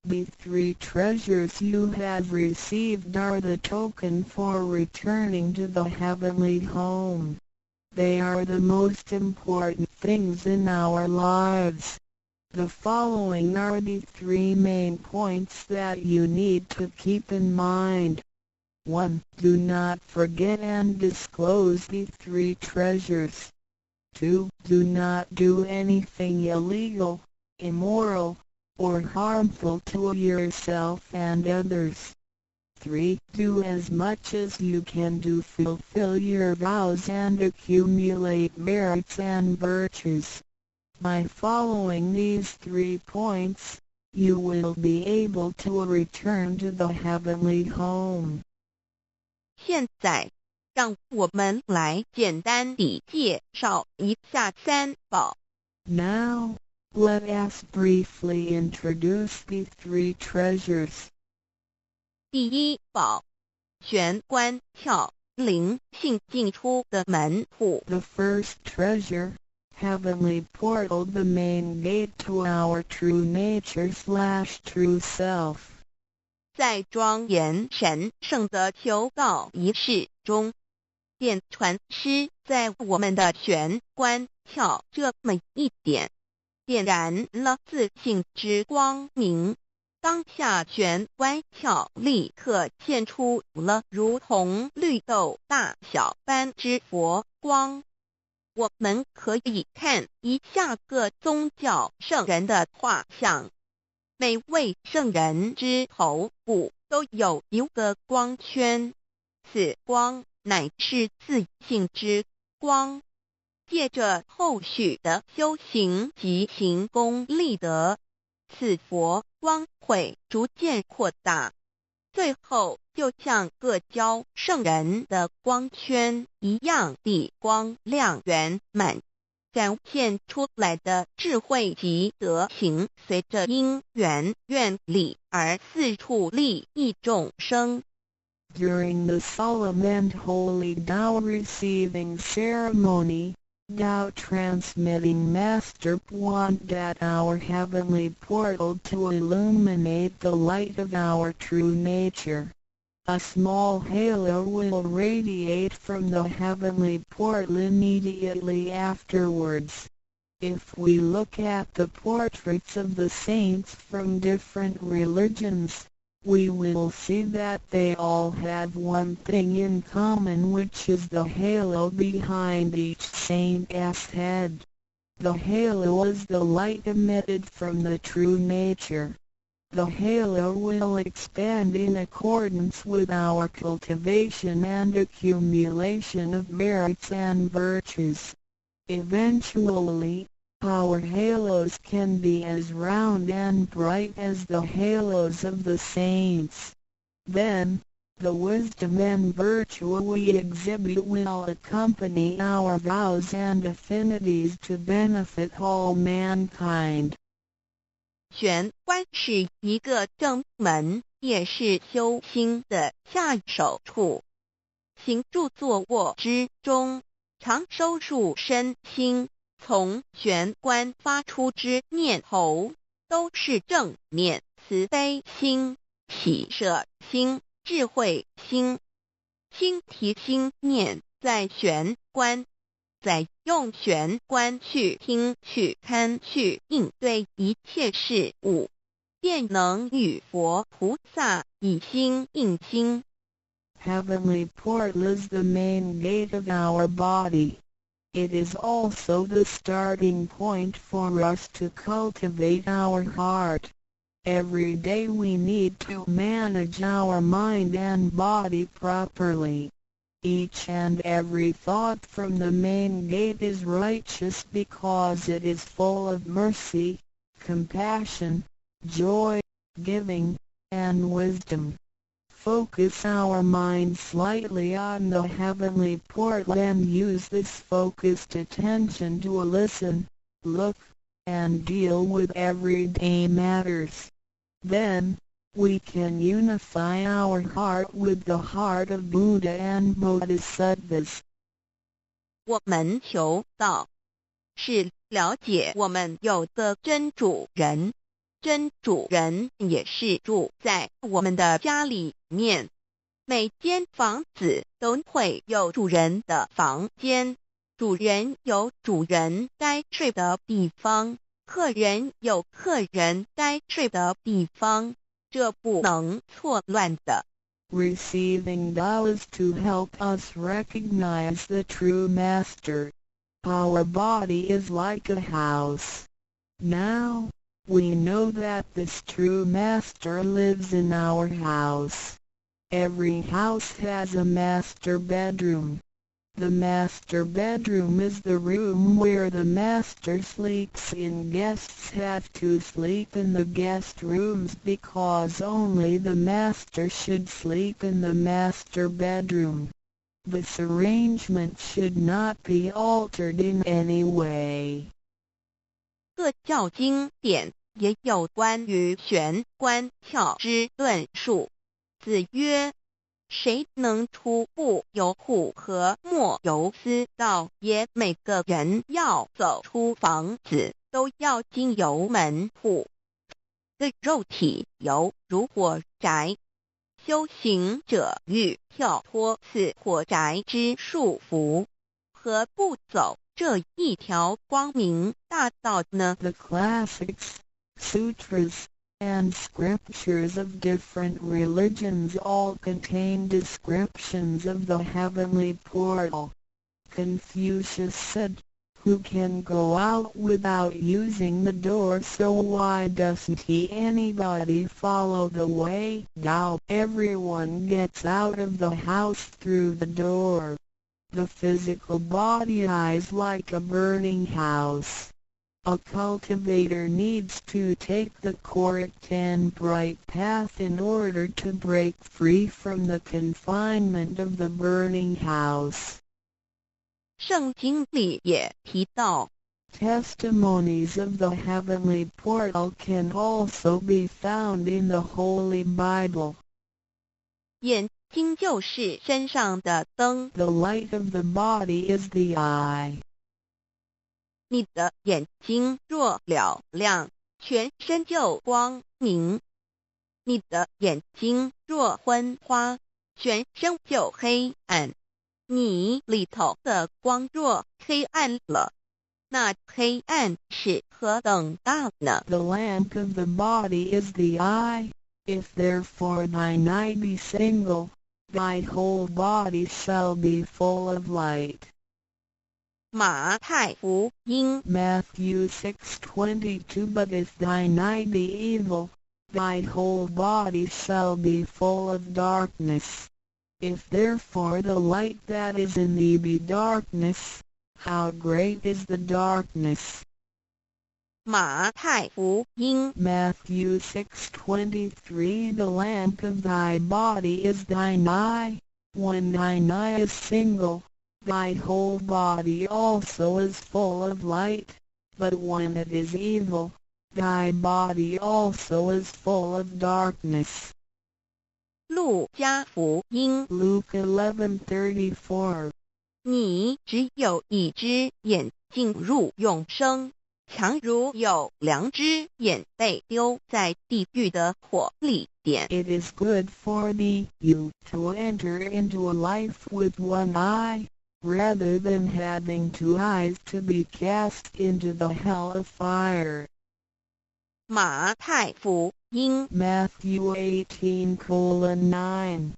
Speaker 3: The three treasures you have received are the token for returning to the heavenly home. They are the most important things in our lives. The following are the three main points that you need to keep in mind. 1. Do not forget and disclose the three treasures. 2. Do not do anything illegal, immoral, or harmful to yourself and others. 3. Do as much as you can to fulfill your vows and accumulate merits and virtues. By following these 3 points, you will be able to return to the heavenly home.
Speaker 2: 现在，让我们来简单地介绍一下三宝。
Speaker 3: Now, Let us briefly introduce the three treasures.
Speaker 2: 第一宝，玄关窍，灵性进出的门户。
Speaker 3: The first treasure, heavenly portal, the main gate to our true nature/true self.
Speaker 2: 在庄严神圣的求道仪式中，电传师在我们的玄关窍这么一点，点燃了自信之光明。当下玄关窍立刻现出了如同绿豆大小般之佛光。我们可以看一下各宗教圣人的画像，每位圣人之头部都有一个光圈，此光乃是自信之光。借着后续的修行及行功立德，此佛光会逐渐扩大，最后就像各教圣人的光圈一样地光亮圆满，展现出来的智慧及德行，随着因缘愿力而四处利益众生。
Speaker 3: During the solemn and holy Tao receiving ceremony, Tao transmitting Master pointed at our heavenly portal to illuminate the light of our true nature. A small halo will radiate from the heavenly portal immediately afterwards. If we look at the portraits of the saints from different religions, we will see that they all have one thing in common, which is the halo behind each saint's head. The halo is the light emitted from the true nature. The halo will expand in accordance with our cultivation and accumulation of merits and virtues. Eventually, our halos can be as round and bright as the halos of the saints. Then, the wisdom and virtue we exhibit will accompany our vows and affinities to benefit all mankind.
Speaker 2: 玄关是一个正门，也是修心的下手处。行住坐卧之中，常收束身心，从玄关发出之念头，都是正念、慈悲心、喜舍心、智慧心。心提心念在玄关，再用玄关去听、去看、去应对一切事物，便能与佛菩萨以心应心。
Speaker 3: Heavenly portal is the main gate of our body. It is also the starting point for us to cultivate our heart. Every day we need to manage our mind and body properly. Each and every thought from the main gate is righteous because it is full of mercy, compassion, joy, giving, and wisdom. Focus our mind slightly on the heavenly portal and use this focused attention to listen, look, and deal with everyday matters. Then, we can unify our heart with the heart of Buddha and Bodhisattvas.
Speaker 2: 我们求道，是了解我们有个真主人，真主人也是住在我们的家里面。每间房子都会有主人的房间，主人有主人该睡的地方，客人有客人该睡的地方，这不能错乱的。
Speaker 3: Receiving Tao is to help us recognize the true Master. Our body is like a house. Now, we know that this true Master lives in our house. Every house has a master bedroom. The master bedroom is the room where the master sleeps in. Guests have to sleep in the guest rooms because only the master should sleep in the master bedroom. This arrangement should not be altered in any way.
Speaker 2: 各教经典也有关于玄关窍之论述。子曰：谁能出不由户和莫由私道也？每个人要走出房子，都要经由门户。的肉体犹如火宅，修行者欲跳脱此火宅之束缚，何不走这一条光明大道呢？
Speaker 3: The classics, sutras, and scriptures of different religions all contain descriptions of the heavenly portal. Confucius said, "Who can go out without using the door, so why doesn't anybody follow the way? Now everyone gets out of the house through the door. The physical body is like a burning house. A cultivator needs to take the correct and bright path in order to break free from the confinement of the burning house."
Speaker 2: 圣经里也提到
Speaker 3: Testimonies of the heavenly portal can also be found in the Holy Bible.
Speaker 2: 眼睛就是身上的灯，
Speaker 3: The light of the body is the eye.
Speaker 2: 你的眼睛若嘹亮，全身就光明；你的眼睛若昏花，全身就黑暗。你里头的光若黑暗了，那黑暗是何等大呢？
Speaker 3: The lamp of the body is the eye. If therefore thine eye be single, thy whole body shall be full of light.
Speaker 2: 马太福音
Speaker 3: Matthew 6:22 But if thine eye be evil, thy whole body shall be full of darkness. If therefore the light that is in thee be darkness, how great is the darkness?
Speaker 2: 马太福音
Speaker 3: Matthew 6:23 The lamp of thy body is thine eye. When thine eye is single, thy whole body also is full of light, but when it is evil, thy body also is full of darkness.
Speaker 2: 路加福音
Speaker 3: Luke 11:34
Speaker 2: 你只有一只眼进入永生，强如有两只眼被丢在地狱的火里点。
Speaker 3: It is good for thee, you, to enter into a life with one eye, rather than having two eyes to be cast into the hell of fire.
Speaker 2: 马太福音
Speaker 3: Matthew 18:9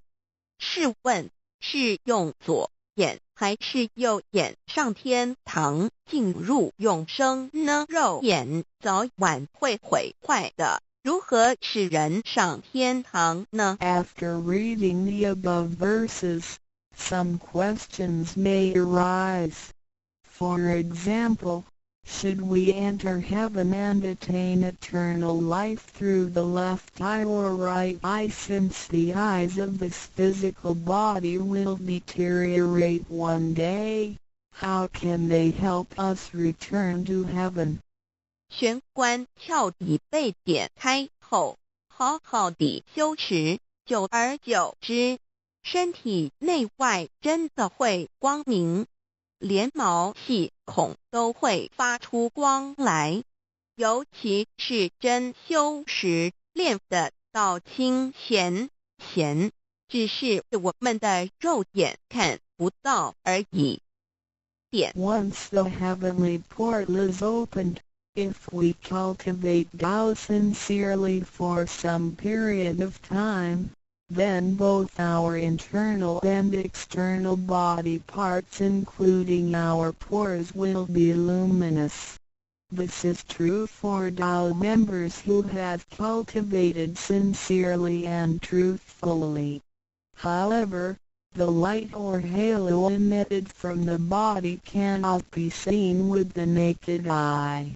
Speaker 2: 试问是用左眼还是右眼上天堂进入永生呢？肉眼早晚会毁坏的，如何使人上天堂呢？
Speaker 3: After reading the above verses, some questions may arise. For example, should we enter heaven and attain eternal life through the left eye or right eye, since the eyes of this physical body will deteriorate one day? How can they help us return to heaven?
Speaker 2: 玄关窍已被点开后，好好地修持，久而久之，身体内外真的会光明，连毛细孔都会发出光来。尤其是真修持练得到清闲，只是我们的肉眼看不到而已。点
Speaker 3: Once the heavenly portal is opened, if we cultivate Tao sincerely for some period of time, then both our internal and external body parts, including our pores, will be luminous. This is true for Tao members who have cultivated sincerely and truthfully. However, the light or halo emitted from the body cannot be seen with the naked eye.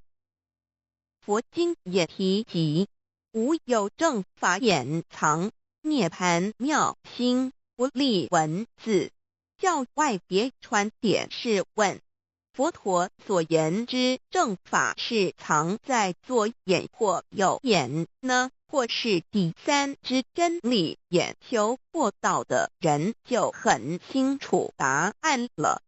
Speaker 2: 佛经也提及，无有正法掩藏，涅盘妙心，不立文字，教外别传点是问，佛陀所言之正法是藏在左眼或右眼呢，或是第三之真理眼求过道的人就很清楚答案了。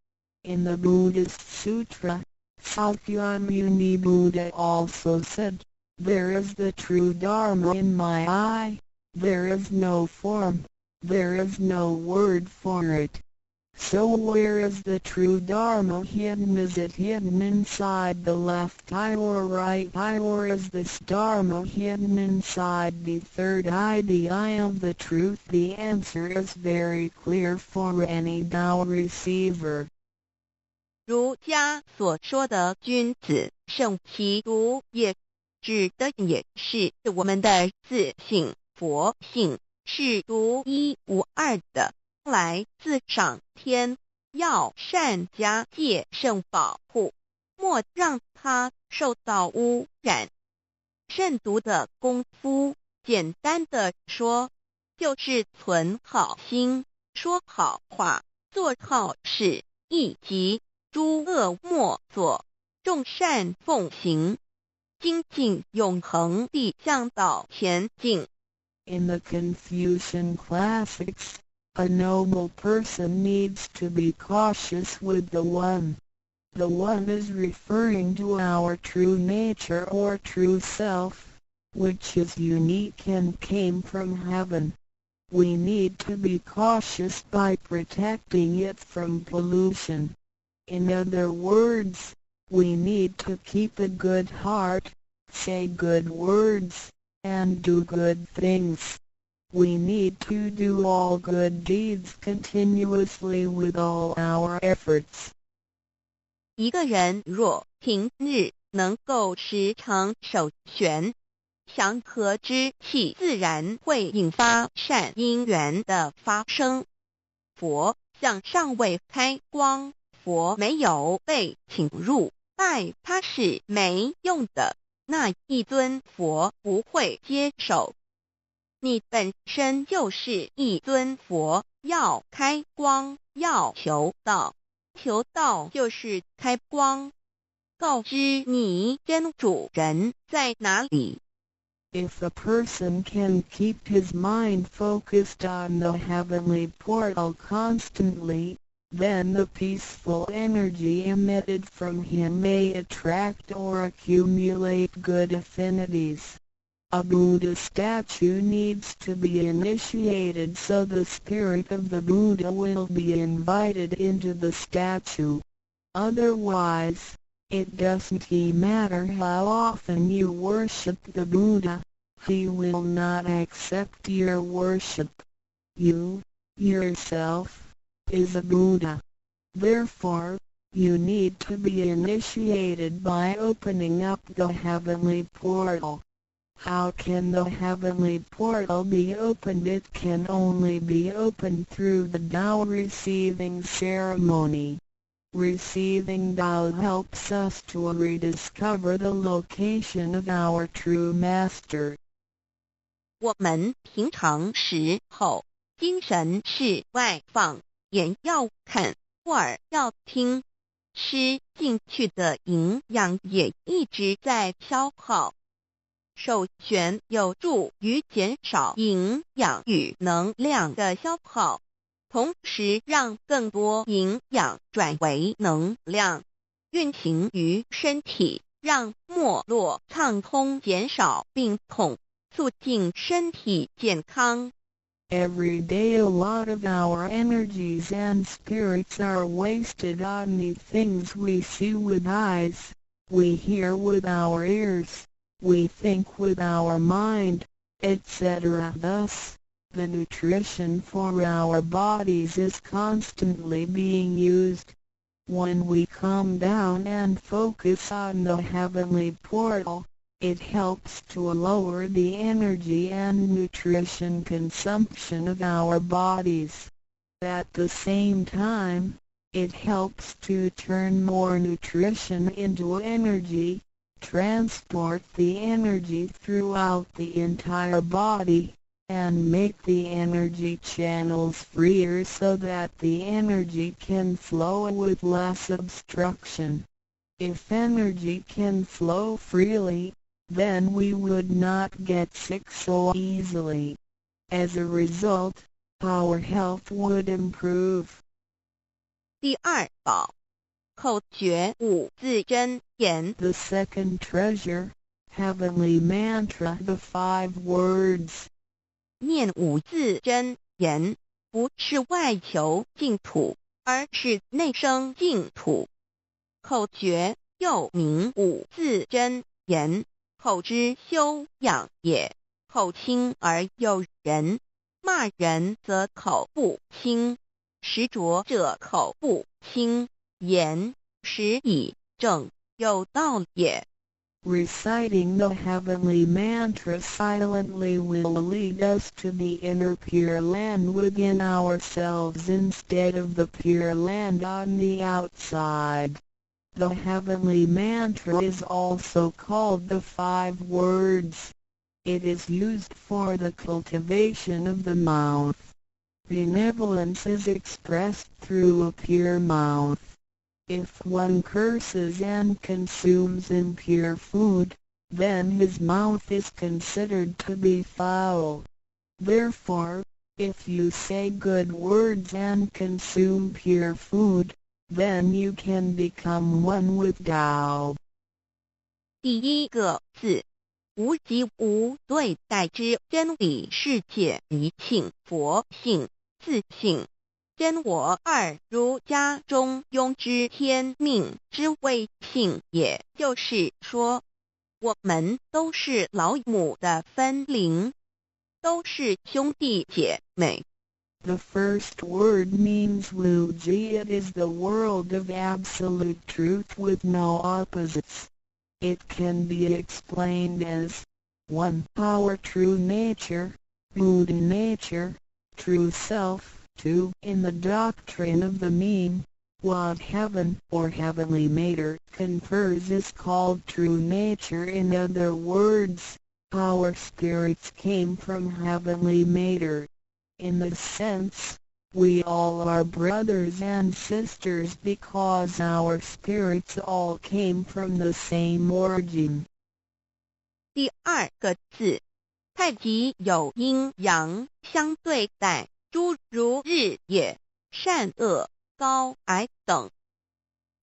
Speaker 3: In the Buddhist Sutra, Sakyamuni Buddha also said, "There is the true Dharma in my eye, there is no form, there is no word for it." So where is the true Dharma hidden? Is it hidden inside the left eye or right eye, or is this Dharma hidden inside the third eye, the eye of the truth? The answer is very clear for any Tao receiver.
Speaker 2: 儒家所说的君子圣其独也，指的也是我们的自性佛性，是独一无二的，来自上天，要善加戒慎保护，莫让它受到污染。慎独的功夫，简单的说，就是存好心，说好话，做好事，以及诸恶莫作，众善奉行，精进永恒地向导前进。
Speaker 3: In the Confucian classics, a noble person needs to be cautious with the One. The One is referring to our true nature or true self, which is unique and came from heaven. We need to be cautious by protecting it from pollution. In other words, we need to keep a good heart, say good words, and do good things. We need to do all good deeds continuously with all our efforts.
Speaker 2: 一个人若平日能够时常守玄，祥和之气自然会引发善因缘的发生。佛像尚未开光，佛没有被请入，拜他是没用的，那一尊佛不会接受。你本身就是一尊佛，要开光，要求道，求道就是开光，告知你真主人在哪里。
Speaker 3: If a person can keep his mind focused on the heavenly portal constantly, then the peaceful energy emitted from him may attract or accumulate good affinities. A Buddha statue needs to be initiated so the spirit of the Buddha will be invited into the statue. Otherwise, it doesn't matter how often you worship the Buddha, he will not accept your worship. You, yourself, is a Buddha. Therefore, you need to be initiated by opening up the heavenly portal. How can the heavenly portal be opened? It can only be opened through the Tao receiving ceremony. Receiving Tao helps us to rediscover the location of our true master.
Speaker 2: 我们平常时候，精神是外放，眼要看，耳要听，吃进去的营养也一直在消耗。守玄有助于减少营养与能量的消耗，同时让更多营养转为能量，运行于身体，让脉络畅通，减少病痛，促进身体健康。
Speaker 3: Every day a lot of our energies and spirits are wasted on the things we see with eyes, we hear with our ears, we think with our mind, etc. Thus, the nutrition for our bodies is constantly being used. When we calm down and focus on the heavenly portal, it helps to lower the energy and nutrition consumption of our bodies. At the same time, it helps to turn more nutrition into energy, transport the energy throughout the entire body, and make the energy channels freer so that the energy can flow with less obstruction. If energy can flow freely, then we would not get sick so easily. As a result, our health would improve.
Speaker 2: 第二宝，口诀五字真言。
Speaker 3: The second treasure, heavenly mantra, the 5 words.
Speaker 2: 念五字真言，不是外求净土，而是内生净土。口诀又名五字真言，口之修养也。口轻而诱人，骂人则口不清，实着者口不清，言实以正，有道也。
Speaker 3: Reciting the heavenly mantra silently will lead us to the inner Pure Land within ourselves instead of the Pure Land on the outside. The heavenly mantra is also called the 5 words. It is used for the cultivation of the mouth. Benevolence is expressed through a pure mouth. If one curses and consumes impure food, then his mouth is considered to be foul. Therefore, if you say good words and consume pure food, then you can become one with Tao.
Speaker 2: 第一个字，无即无对待之真理世界一性佛性自性。真我二儒家中庸之天命之谓性，也就是说，我们都是老母的分灵，都是兄弟姐妹。
Speaker 3: The first word means Wuji. It is the world of absolute truth with no opposites. It can be explained as 1. Our true nature, Buddha nature, true self. 2. In the doctrine of the mean, what heaven or heavenly matter confers is called true nature. In other words, our spirits came from heavenly matter. In this sense, we all are brothers and sisters because our spirits all came from the same origin.
Speaker 2: 第二个字，太极有阴阳相对待。 诸如日也、善恶、高矮等，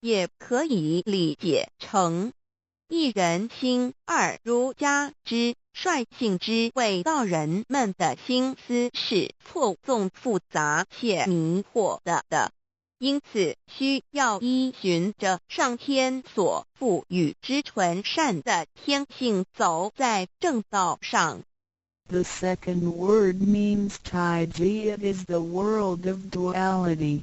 Speaker 2: 也可以理解成一人心二儒家之率性之谓道人们的心思是错综复杂且迷惑的，因此需要依循着上天所赋予之纯善的天性，走在正道上。
Speaker 3: The second word means Taiji. It is the world of duality.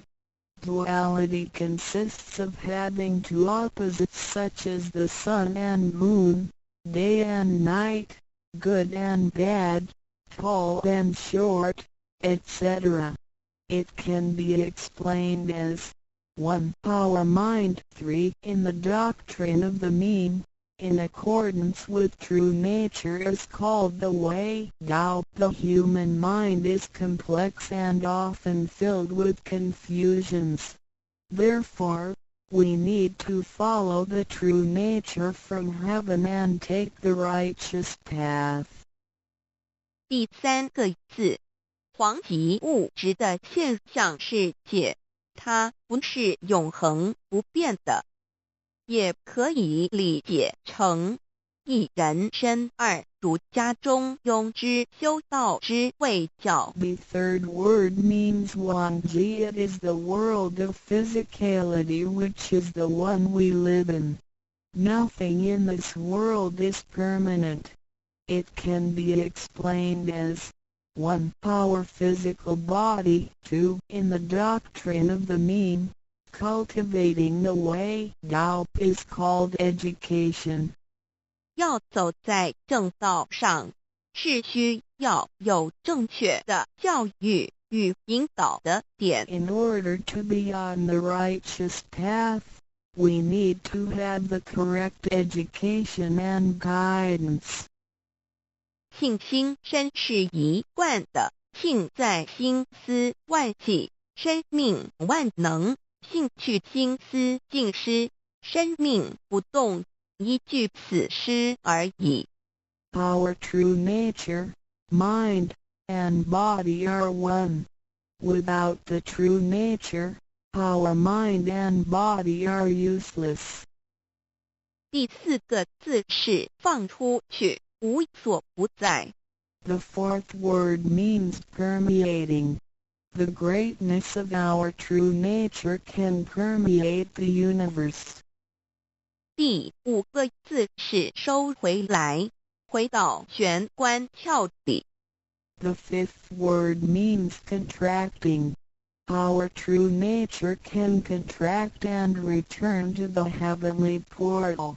Speaker 3: Duality consists of having 2 opposites such as the sun and moon, day and night, good and bad, tall and short, etc. It can be explained as 1. Our mind. 3. In the doctrine of the mean, in accordance with true nature is called the way Tao. The human mind is complex and often filled with confusions. Therefore, we need to follow the true nature from heaven and take the righteous path.
Speaker 2: 第三个字，黄极物质的现象世界，它不是永恒不变的。 也可以理解成一人身二儒家中庸之修道之谓教。
Speaker 3: The third word means Wangji. It is the world of physicality, which is the one we live in. Nothing in this world is permanent. It can be explained as 1. Our physical body. 2. In the doctrine of the mean, cultivating the way Tao is called education.
Speaker 2: 要走在正道上，是需要有正确的教育与引导的点。
Speaker 3: In order to be on the righteous path, we need to have the correct education and guidance.
Speaker 2: 庆心身是一贯的，庆在心思万系，生命万能，兴趣心思尽失，生命不动，依据此诗而已。
Speaker 3: Our true nature, mind, and body are one. Without the true nature, our mind and body are useless.
Speaker 2: 第4个字是放出去，无所不在。
Speaker 3: The fourth word means permeating. The greatness of our true nature can permeate the universe.
Speaker 2: 第5个字是收回来，回到玄关窍里。
Speaker 3: The fifth word means contracting. Our true nature can contract and return to the heavenly portal.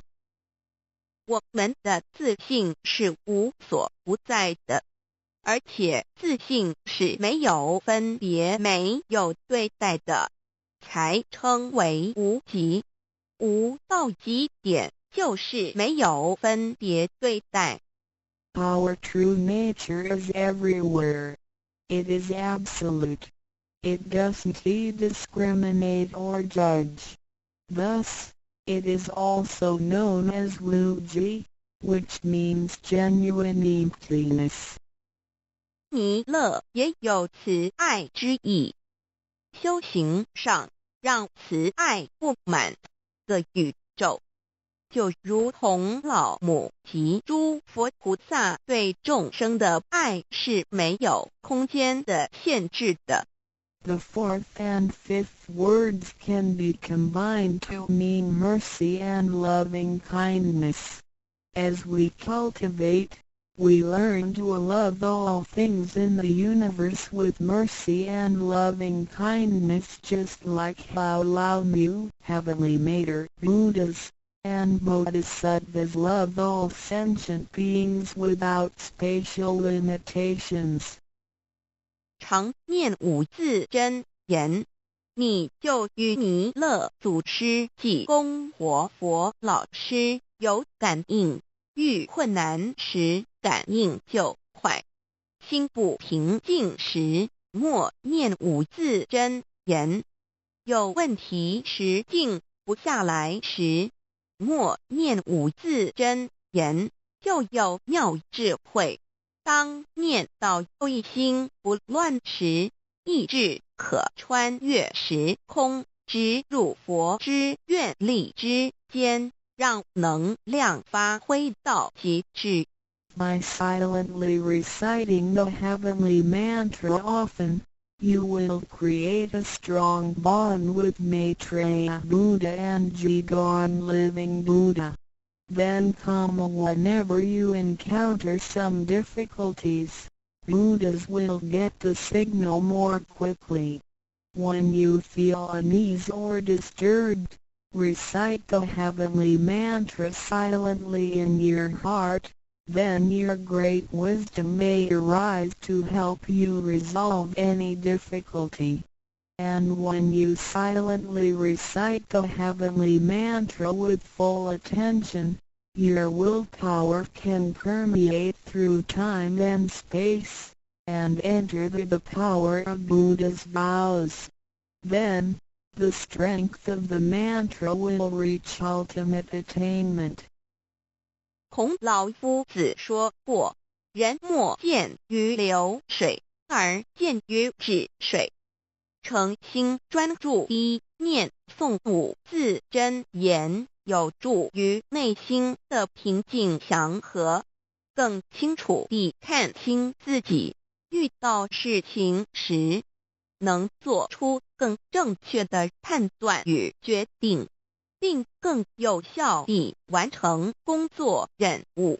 Speaker 2: 我们的自信是无所不在的，而且自信是没有分别、没有对待的，才称为无极。无到极点就是没有分别对待。
Speaker 3: Our true nature is everywhere. It is absolute. It doesn't discriminate or judge. Thus, it is also known as Wuji, which means genuine emptiness.
Speaker 2: 弥勒也有慈爱之意，修行上让慈爱布满个宇宙，就如同老母及诸佛菩萨对众生的爱是没有空间的限制的。
Speaker 3: The fourth and fifth words can be combined to mean mercy and loving kindness. As we cultivate, we learn to love all things in the universe with mercy and loving kindness, just like how Lao Mu, Heavenly Mater, Buddhas, and Bodhisattvas love all sentient beings without spatial limitations.
Speaker 2: 常念5字真言，你就与弥勒祖师及供活佛老师有感应，遇困难时感应就快，心不平静时默念5字真言，有问题时静不下来时默念5字真言，就有妙智慧。当念到一心不乱时，意志可穿越时空，直入佛之愿力之间，让能量发挥到极致。
Speaker 3: By silently reciting the heavenly mantra often, you will create a strong bond with Maitreya Buddha and Jigon Living Buddha. Then whenever you encounter some difficulties, Buddhas will get the signal more quickly. When you feel unease or disturbed, recite the heavenly mantra silently in your heart, then your great wisdom may arise to help you resolve any difficulty. And when you silently recite the heavenly mantra with full attention, your willpower can permeate through time and space, and enter the power of Buddha's vows. Then, the strength of the mantra will reach ultimate attainment.
Speaker 2: 孔老夫子说过，人莫见于流水，而见于止水。诚心专注一念诵5字真言，有助于内心的平静祥和，更清楚地看清自己，遇到事情时能做出更正确的判断与决定，并更有效地完成工作任务。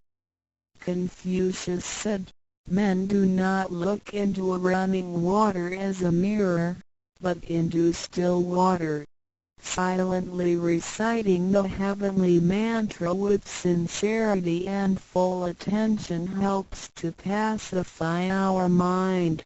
Speaker 3: Confucius said, "Men do not look into running water as a mirror, but into still water." Silently reciting the heavenly mantra with sincerity and full attention helps to pacify our mind.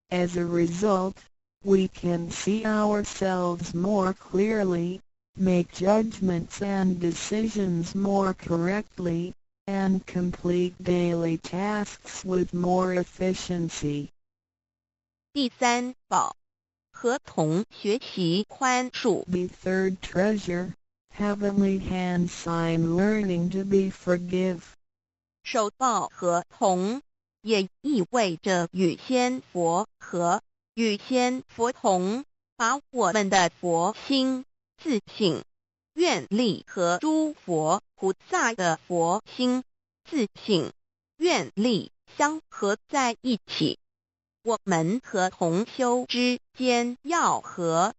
Speaker 3: As a result, we can see ourselves more clearly, make judgments and decisions more correctly, and complete daily tasks with more efficiency.
Speaker 2: 第三宝，合同学习宽恕。
Speaker 3: The third treasure, heavenly hand sign learning to be forgive.
Speaker 2: 手抱合同也意味着与仙佛合，与仙佛同，把我们的佛心、自性、愿力和诸佛菩萨的佛心、自性、愿力相合在一起。我们和同修之间要和，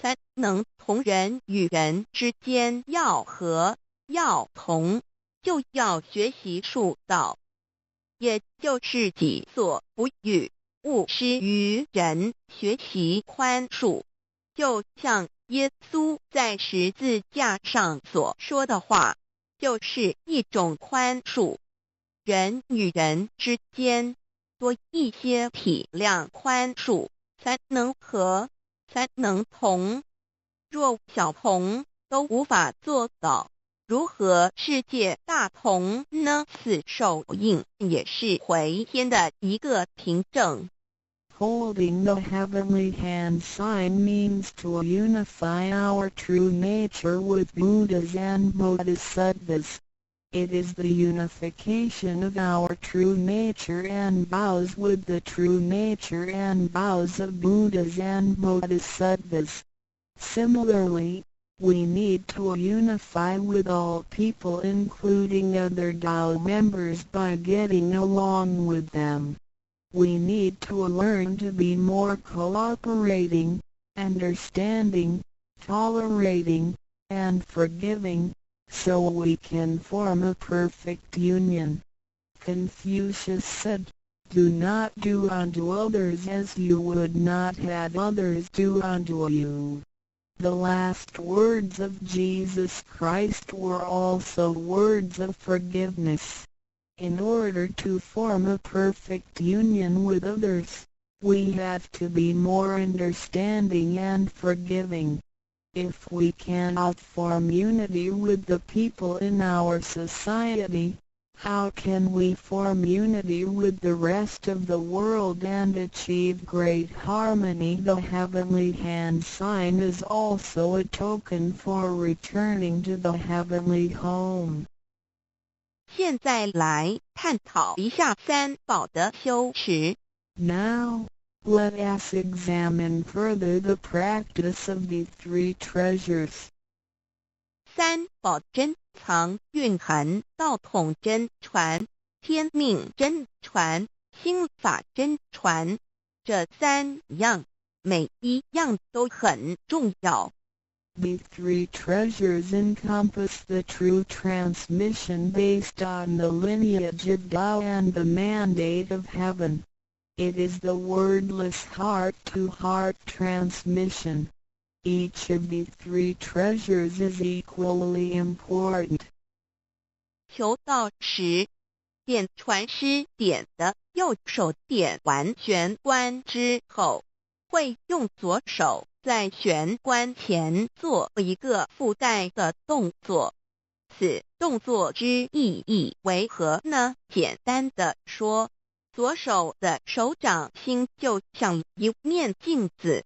Speaker 2: 才能同人与人之间要和要同，就要学习恕道，也就是己所不欲，勿施于人，学习宽恕。就像耶稣在十字架上所说的话，就是一种宽恕。人与人之间多一些体谅宽恕，才能和，才能同。若小同都无法做到，如何世界大同呢？此手印也是回天的一个凭证。
Speaker 3: Holding the heavenly hand sign means to unify our true nature with Buddhas and Bodhisattvas. It is the unification of our true nature and vows with the true nature and vows of Buddhas and Bodhisattvas. Similarly, we need to unify with all people including other Tao members by getting along with them. We need to learn to be more cooperating, understanding, tolerating, and forgiving, so we can form a perfect union. Confucius said, "Do not do unto others as you would not have others do unto you." The last words of Jesus Christ were also words of forgiveness. In order to form a perfect union with others, we have to be more understanding and forgiving. If we cannot form unity with the people in our society, how can we form unity with the rest of the world and achieve great harmony? The heavenly hand sign is also a token for returning to the heavenly home.
Speaker 2: 现在来探讨一下三宝的修持。
Speaker 3: Now, let us examine further the practice of the three treasures.
Speaker 2: 三宝珍藏蕴含道统真传、天命真传、心法真传，这三样每一样都很重要。
Speaker 3: The three treasures encompass the true transmission based on the lineage of Tao and the mandate of heaven. It is the wordless heart-to-heart transmission. Each of the three treasures is equally important.
Speaker 2: 求道时，点传师点的右手点完玄关之后，会用左手在玄关前做一个附带的动作。此动作之意义为何呢？简单的说，左手的手掌心就像一面镜子，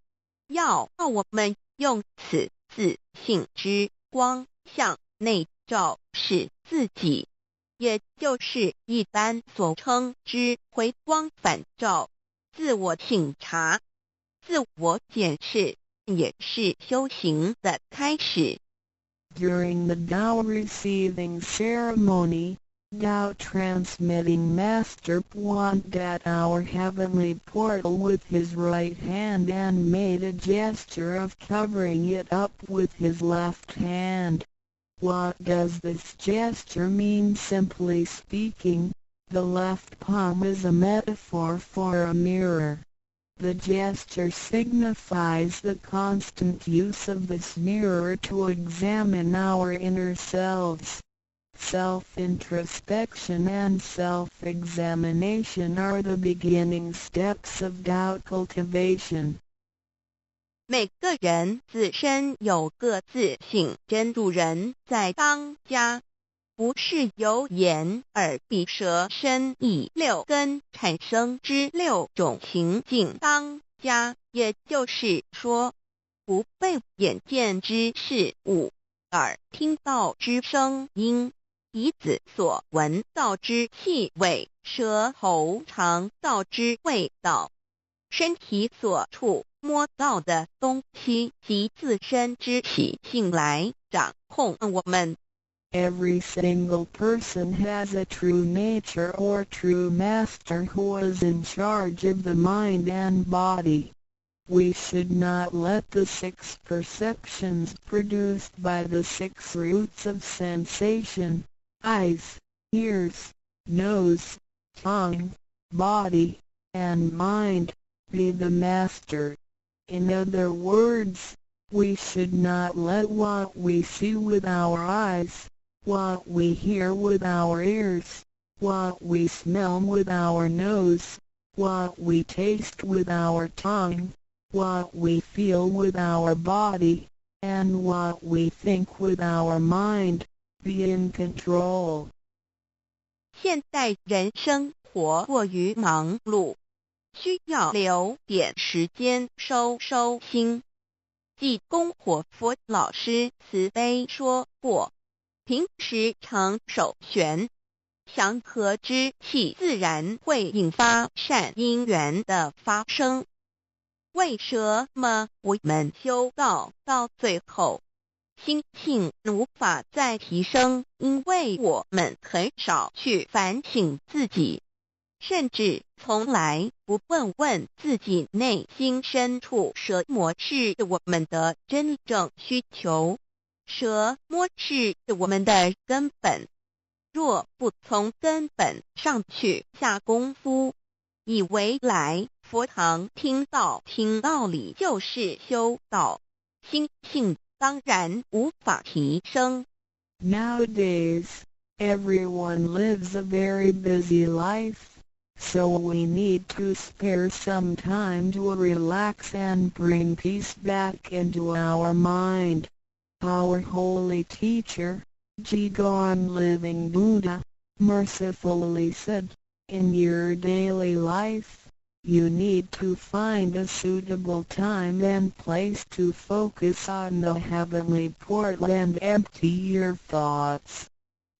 Speaker 2: 要我们用此自性之光向内照视自己，也就是一般所称之回光返照，自我省察、自我检视，也是修行的开始。
Speaker 3: During the Tao receiving ceremony, Tao transmitting Master pointed at our heavenly portal with his right hand and made a gesture of covering it up with his left hand. What does this gesture mean? Simply speaking, the left palm is a metaphor for a mirror. The gesture signifies the constant use of this mirror to examine our inner selves. Self-introspection and self-examination are the beginning steps of Tao cultivation.
Speaker 2: 每个人自身有个自性真主人在当家，不是由眼、耳、鼻、舌、身、意六根产生之六种情境当家，也就是说，不被眼见之事物、耳听到之声音、鼻子所闻到之气味、舌头尝到之味道、身体所触摸到的东西及自身之习性来掌控我们。
Speaker 3: Every single person has a true nature or true master who is in charge of the mind and body. We should not let the 6 perceptions produced by the 6 roots of sensation, eyes, ears, nose, tongue, body, and mind, be the master. In other words, we should not let what we see with our eyes, what we hear with our ears, what we smell with our nose, what we taste with our tongue, what we feel with our body, and what we think with our mind, be in control.
Speaker 2: 现代人生活过于忙碌，需要留点时间收心。济公活佛老师慈悲说过，平时常手旋，祥和之气自然会引发善因缘的发生。为什么我们修道到最后，心性无法再提升？因为我们很少去反省自己，甚至从来不问自己内心深处什么是我们的真正需求，什么是我们的根本。若不从根本上去下功夫，以为来佛堂听道理就是修道，心性当然无法提升。
Speaker 3: Nowadays, everyone lives a very busy life, so we need to spare some time to relax and bring peace back into our mind. Our holy teacher, Jigon Living Buddha, mercifully said, in your daily life, you need to find a suitable time and place to focus on the heavenly portal and empty your thoughts.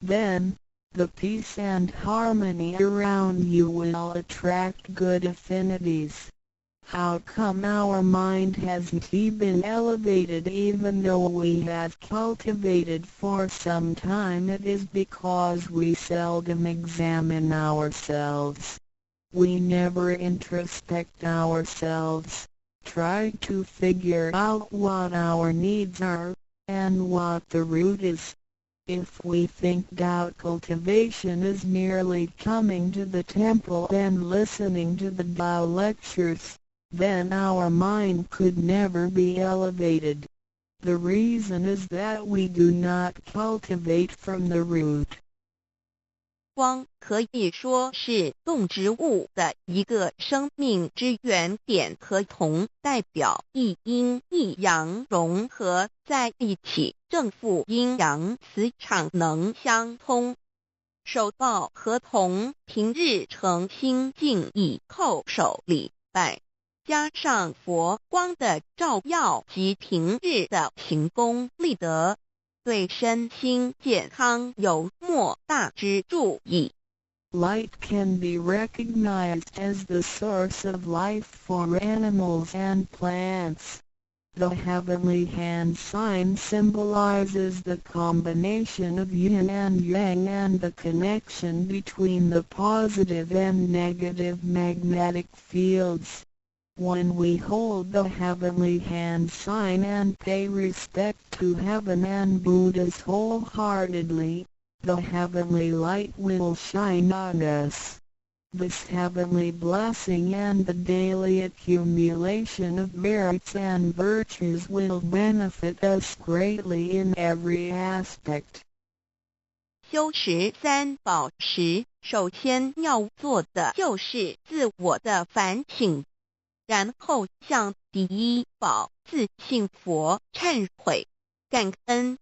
Speaker 3: Then, the peace and harmony around you will attract good affinities. How come our mind hasn't been elevated even though we have cultivated for some time? It is because we seldom examine ourselves. We never introspect ourselves, try to figure out what our needs are, and what the root is. If we think doubt cultivation is merely coming to the temple and listening to the Tao lectures, then our mind could never be elevated. The reason is that we do not cultivate from the root.
Speaker 2: 光可以说是动植物的一个生命之原点和铜代表一阴一阳融合在一起，正负阴阳磁场能相通。手道和铜平日诚心敬意叩首礼拜，加上佛光的照耀及平日的行功立德，对身心健康有莫大之助益。
Speaker 3: Light can be recognized as the source of life for animals and plants. The heavenly hand sign symbolizes the combination of yin and yang and the connection between the positive and negative magnetic fields. When we hold the heavenly hand sign and pay respect to heaven and Buddhas wholeheartedly, the heavenly light will shine on us. This heavenly blessing and the daily accumulation of merits and virtues will benefit us greatly in every aspect.
Speaker 2: 修持三宝时，首先要做的就是自我的反省，然后向第一宝自信佛忏悔、感恩。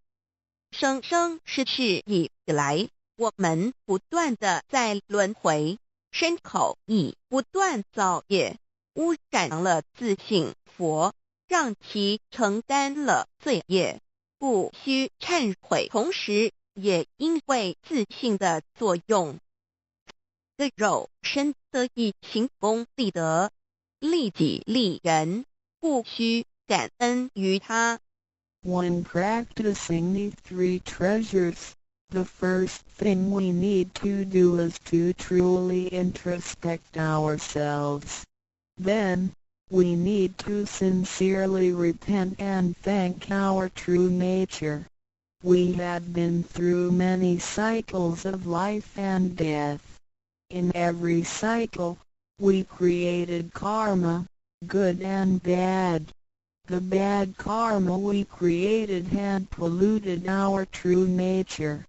Speaker 2: 生生世世以来，我们不断的在轮回，身口意不断造业，污染了自性佛，让其承担了罪业，不需忏悔。同时也因为自性的作用，的肉身得以行功立德，利己利人，不需感恩于他。
Speaker 3: When practicing these three treasures, the first thing we need to do is to truly introspect ourselves. Then, we need to sincerely repent and thank our true nature. We have been through many cycles of life and death. In every cycle, we created karma, good and bad. The bad karma we created had polluted our true nature.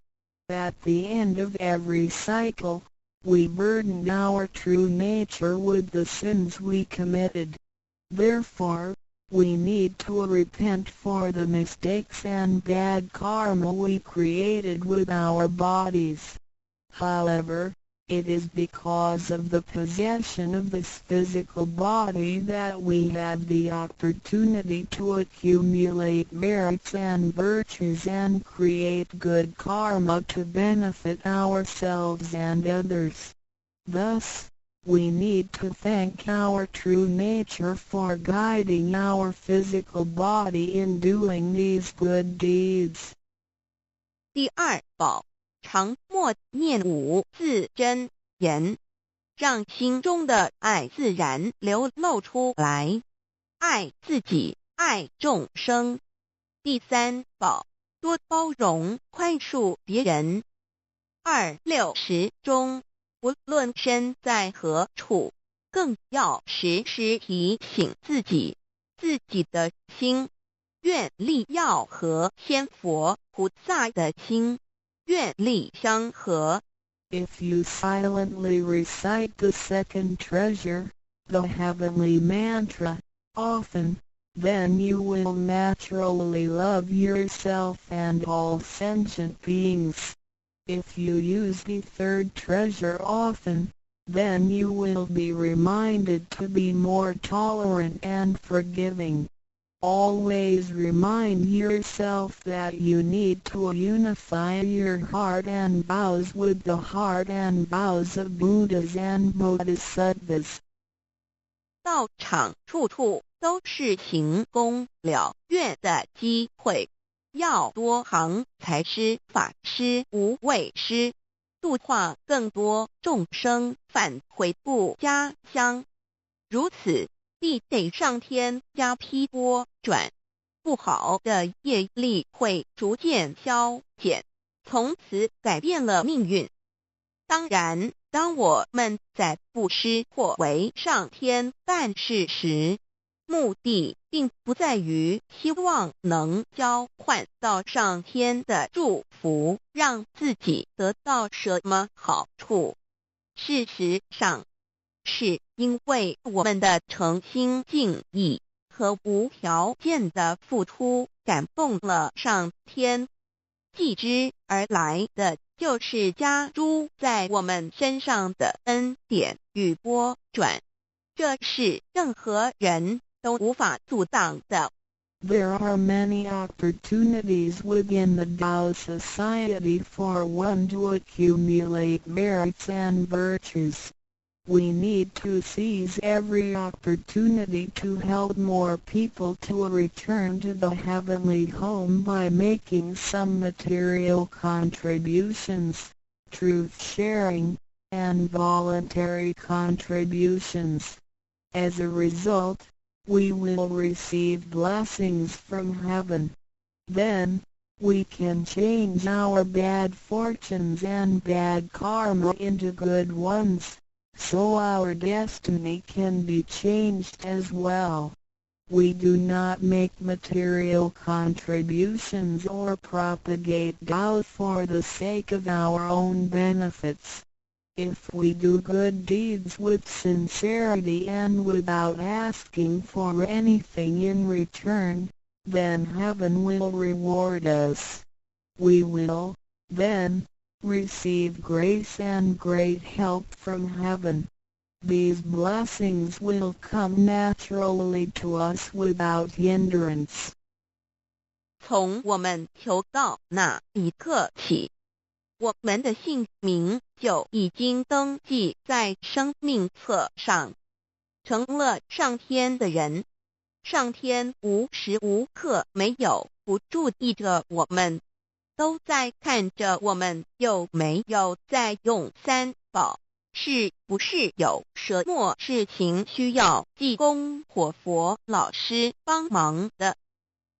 Speaker 3: At the end of every cycle, we burdened our true nature with the sins we committed. Therefore, we need to repent for the mistakes and bad karma we created with our bodies. However, it is because of the possession of this physical body that we have the opportunity to accumulate merits and virtues and create good karma to benefit ourselves and others. Thus, we need to thank our true nature for guiding our physical body in doing these good deeds.
Speaker 2: 第二宝，常默念五字真言，让心中的爱自然流露出来，爱自己，爱众生。第三宝，多包容宽恕别人。260中，无论身在何处，更要时时提醒自己，自己的心，愿力要和仙佛菩萨的心，愿力相合。
Speaker 3: If you silently recite the second treasure, the heavenly mantra, often, then you will naturally love yourself and all sentient beings. If you use the third treasure often, then you will be reminded to be more tolerant and forgiving. Always remind yourself that you need to unify your heart and vows with the heart and vows of Buddhas and Bodhisattvas.
Speaker 2: 道场处处都是行功了愿的机会，要多行财施法施无畏施，度化更多众生返回不家乡。如此，必得上天加批拨转，不好的业力会逐渐消减，从此改变了命运。当然，当我们在布施或为上天办事时，目的并不在于希望能交换到上天的祝福，让自己得到什么好处。事实上，是因为我们的诚心敬意和无条件的付出感动了上天，继之而来的就是加诸在我们身上的恩典与拨转，这是任何人都无法阻挡的。
Speaker 3: There are many opportunities within the Tao Society for one to accumulate merits and virtues. We need to seize every opportunity to help more people to return to the heavenly home by making some material contributions, truth sharing, and voluntary contributions. As a result, we will receive blessings from heaven. Then, we can change our bad fortunes and bad karma into good ones, so our destiny can be changed as well. We do not make material contributions or propagate Tao for the sake of our own benefits. If we do good deeds with sincerity and without asking for anything in return, then heaven will reward us. we will, then, receive grace and great help from heaven. These blessings will come naturally to us without hindrance.
Speaker 2: 从我们求到那一刻起，我们的姓名就已经登记在生命册上，成了上天的人。上天无时无刻没有不注意着我们，都在看着我们有没有在用三宝，是不是有什么事情需要济公活佛老师帮忙的。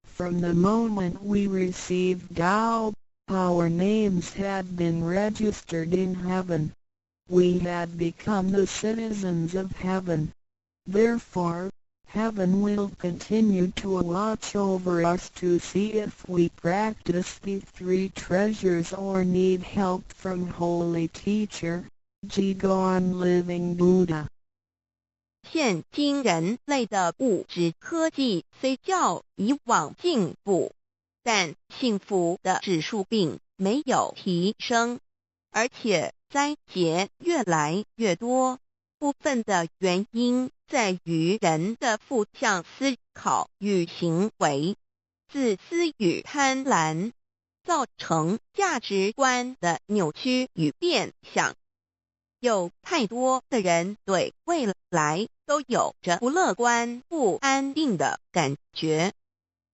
Speaker 3: From the moment we received Tao, our names had been registered in heaven. We had become the citizens of heaven. Therefore, heaven will continue to watch over us to see if we practice the three treasures or need help from Holy Teacher, Jigon Living Buddha.
Speaker 2: 现今人类的物质科技虽较以往进步，但幸福的指数并没有提升，而且灾劫越来越多。部分的原因在于人的负向思考与行为、自私与贪婪，造成价值观的扭曲与变相。有太多的人对未来都有着不乐观、不安定的感觉。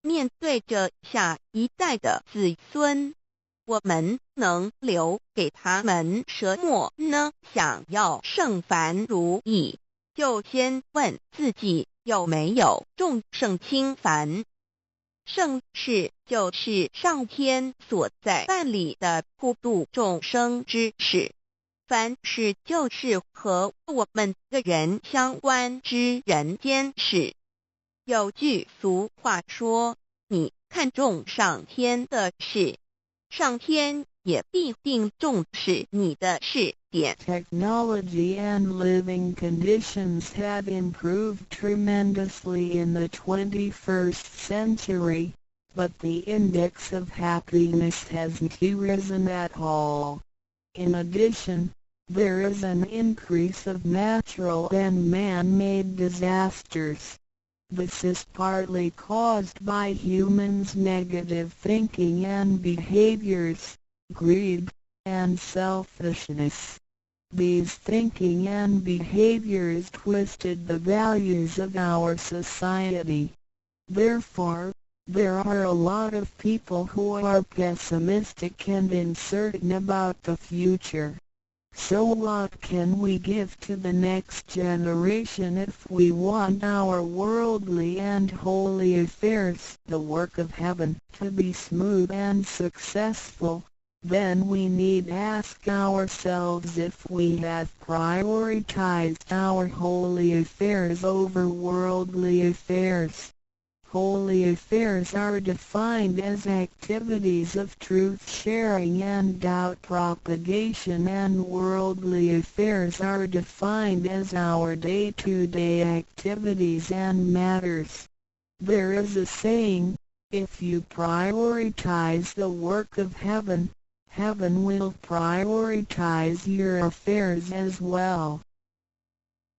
Speaker 2: 面对着下一代的子孙，我们能留给他们什么呢？想要圣凡如意，就先问自己有没有众圣轻凡。圣事就是上天所在办理的普度众生之事，凡事就是和我们个人相关之人间事。有句俗话说，你看重上天的事，上天也必定重视你的事点。
Speaker 3: Technology and living conditions have improved tremendously in the 21st century, but the index of happiness hasn't risen at all. In addition, there is an increase of natural and man-made disasters. This is partly caused by humans' negative thinking and behaviors, greed, and selfishness. These thinking and behaviors twisted the values of our society. Therefore, there are a lot of people who are pessimistic and uncertain about the future. So what can we give to the next generation if we want our worldly and holy affairs, the work of heaven, to be smooth and successful? Then we need ask ourselves if we have prioritized our holy affairs over worldly affairs. Holy affairs are defined as activities of truth-sharing and doubt propagation, and worldly affairs are defined as our day-to-day activities and matters. There is a saying, if you prioritize the work of heaven, heaven will prioritize your affairs as well.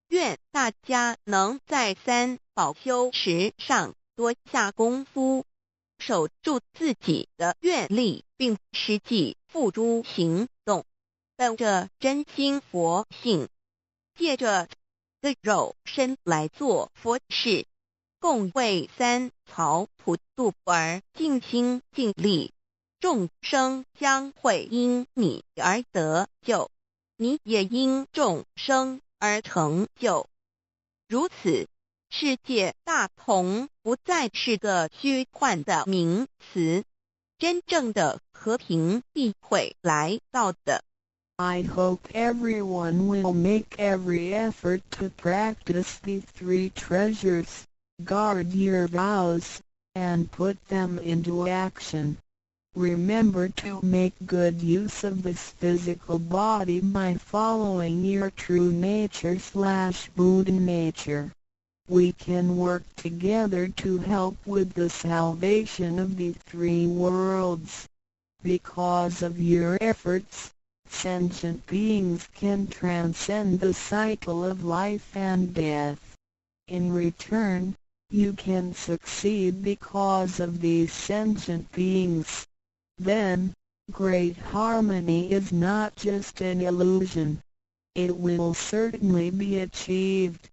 Speaker 2: 愿大家能在三宝修持上多下功夫，守住自己的愿力，并实际付诸行动，本着真心佛性，借着的肉身来做佛事，共为三曹普度而尽心尽力，众生将会因你而得救，你也因众生而成就。如此，世界大同不再是个虚幻的名词，真正的和平必会来到的。
Speaker 3: I hope everyone will make every effort to practice the three treasures, guard your vows, and put them into action. Remember to make good use of this physical body by following your true nature/Buddha nature. We can work together to help with the salvation of the three worlds. Because of your efforts, sentient beings can transcend the cycle of life and death. In return, you can succeed because of these sentient beings. Then, great harmony is not just an illusion. It will certainly be achieved.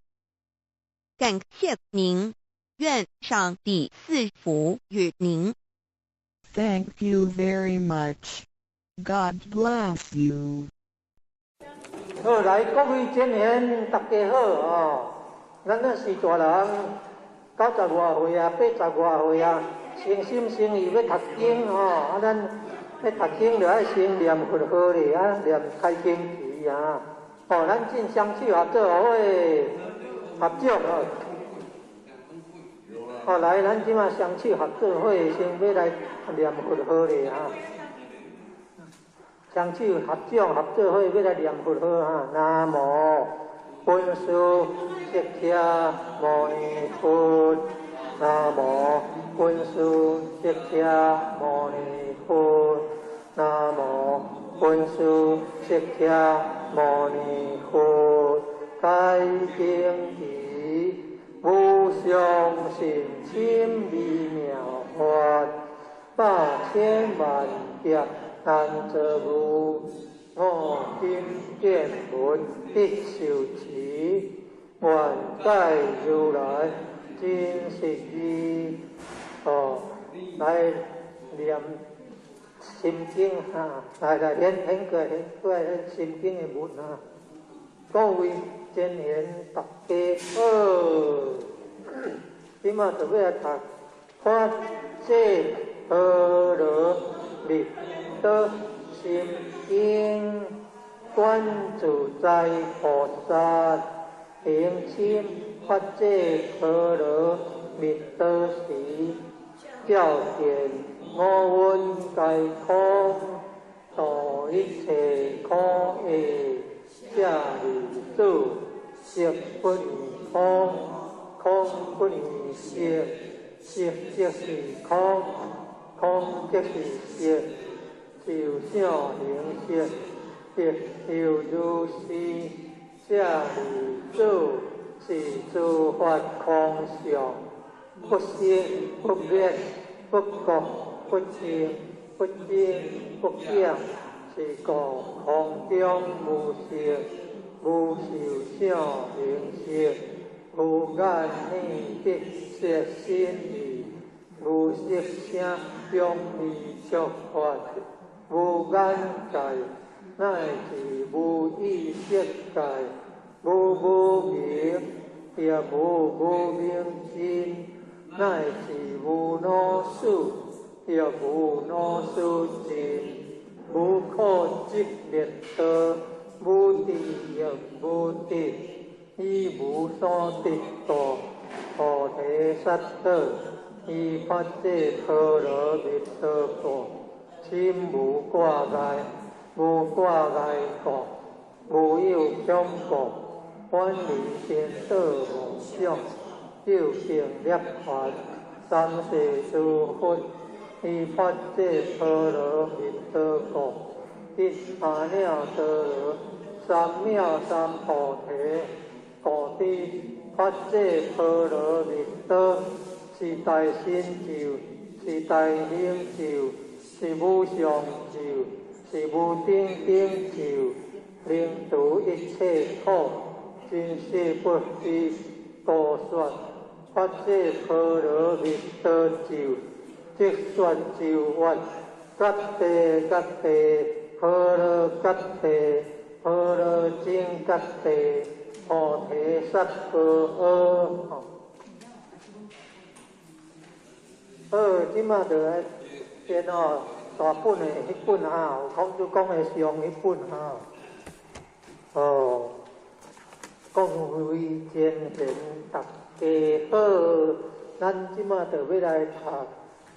Speaker 2: 感谢您，愿上帝赐福与您。
Speaker 3: Thank you very much. God bless you.
Speaker 4: 好，来各位前贤，大家好哦。咱那是大人，90外岁啊，80外岁啊，诚心诚意要读经哦。咱要读经就要先念佛号咧，念开经题啊。哦，咱进双手合作会合掌哦。哦，来，咱即马双手合作会先要来念佛号咧啊。双手合掌合作伙要来念佛号啊！南无本师释迦牟尼佛，南无本师释迦牟尼佛，南无本师释迦牟尼佛。开经题，无上甚深微妙法，百千万劫难得无，我今见闻必受持，愿解如来真实义。哦，来念心经哈，来念过心经的文啊。各位前贤大家好，今嘛就要来读法界阿罗蜜多心经，观自在菩萨行深法界阿罗蜜多时，照见五蕴皆空，度一切苦厄。舍利子，色不异空，空不异色，色即是空，空即是色，受想行识，亦有如是。舍利子，是诸法空相，不生不灭，不觉不净，不增不减。是故空中无色，无受想行识，无眼耳鼻舌身意，无色声香味触法，无眼界，乃至无意识界，无无明，也无无明尽，乃至无老死，也无老死尽。无苦集灭道，无地狱无地，以无所得度，菩提萨埵，以法界阿罗蜜多故，心无挂碍，无挂碍故，无有恐怖，远离颠倒妄想，究竟涅槃，三世诸佛。以法界阿罗蜜多故，一阿耨多罗三藐三菩提。故知法界阿罗蜜多是大成就，是大成就，是无上就，是无顶顶就，令除一切苦，真实不虚。故说法界阿罗蜜多就。即说就法，各地各地，阿罗各地，阿罗精各地，菩提萨婆诃。好，即马就来先哦，大本的迄本哈，有孔子讲的上迄本哈。哦，各位前贤大家好，咱即马就要来读。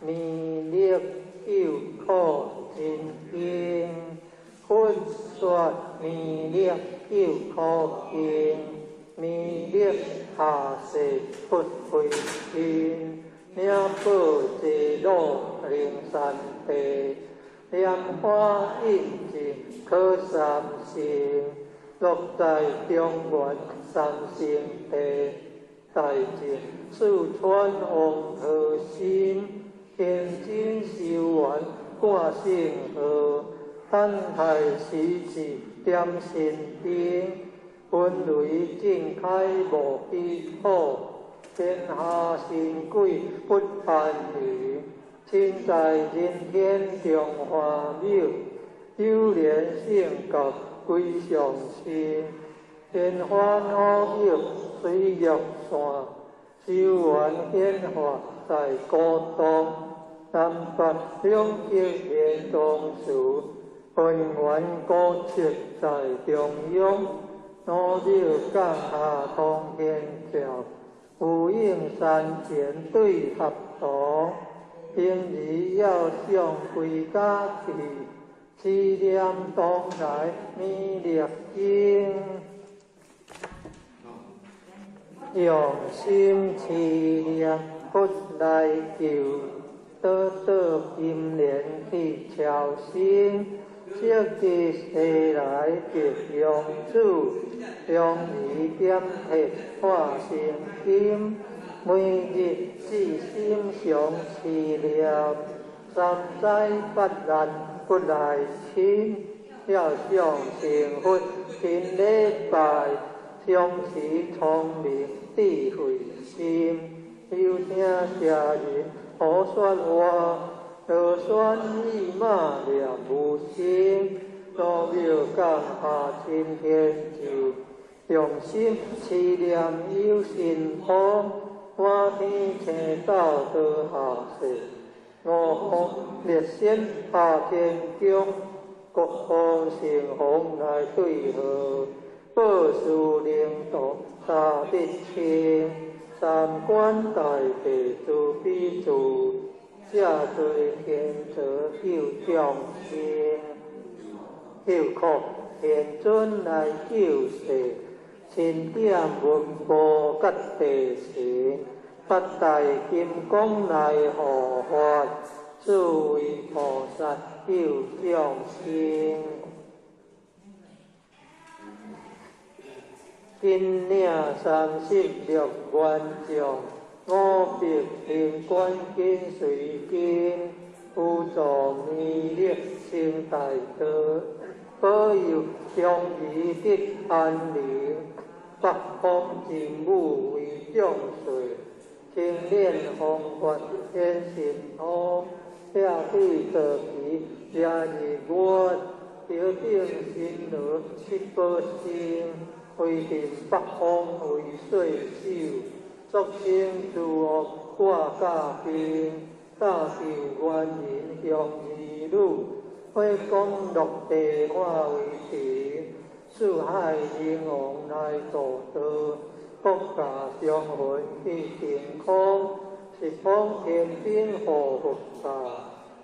Speaker 4: 弥勒救苦真经，佛说弥勒救苦经，弥勒下世不回天，名报济乐灵山地，莲花应尽可三成，落在中原三圣地。大净四川王河心，天津修完挂圣号，丹台时至点神兵，本雷震开无比好，天下神鬼不安宁。亲在人天中华庙，有莲圣教归上心。莲花五叶水玉线，修完显化在古东。南北两极连同树，本源高处在中央。五柳降下通天桥，有应山前对合同。平日要上归家去，思念东来弥勒经。用心思念佛来求，得金莲去朝圣。设计西来别用处，用意点铁化成金。每日至心常思念，三灾八难不来侵。要上成佛天礼拜，相持聪明智慧心。有听邪人胡说话，就算伊马念无心。老庙降下青天咒，用心思念有神通。满天星斗多下世，五方列仙下天宫，各方神风来对号。报事领导三德清，三观大地诸比诸，下罪天责有众生，救苦天尊来救世。千点文波甲地神，八大金刚来护法，诸位菩萨救众生。今领36愿将，五笔天官紧随经，辅助弥勒成大德，保佑中夷得安宁。北方真武为将帅，青练风发显神通，下对得皮廿二月，标定神罗七宝星，规定北方为岁首，作清诸恶挂甲兵，大受元人向义女，火光落地化为平。四海英王来度道，国家祥和去健康，十方天兵护佛法，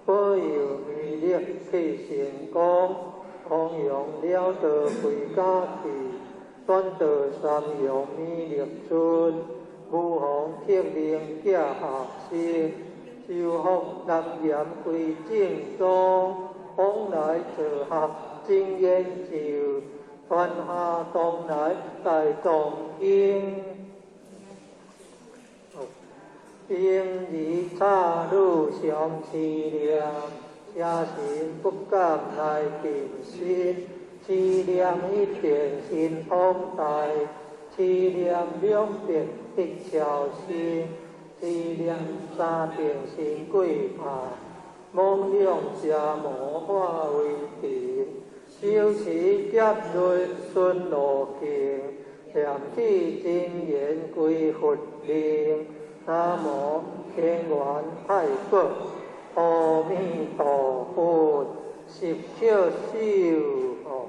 Speaker 4: 保佑弥勒去成功，弘扬了道归家去，转道三阳弥勒尊，武皇铁令驾下生，修福南严归正宗，往来坐合真言咒。传下东来大藏经，平日差路上思念，邪神不敢来近身。思念一点心通大，思念两遍一朝心，思念三遍心归派，梦两邪魔化为平。修持劫瑞顺路径，念起真言归佛令。南无天元太国阿弥陀佛，十孝修哦。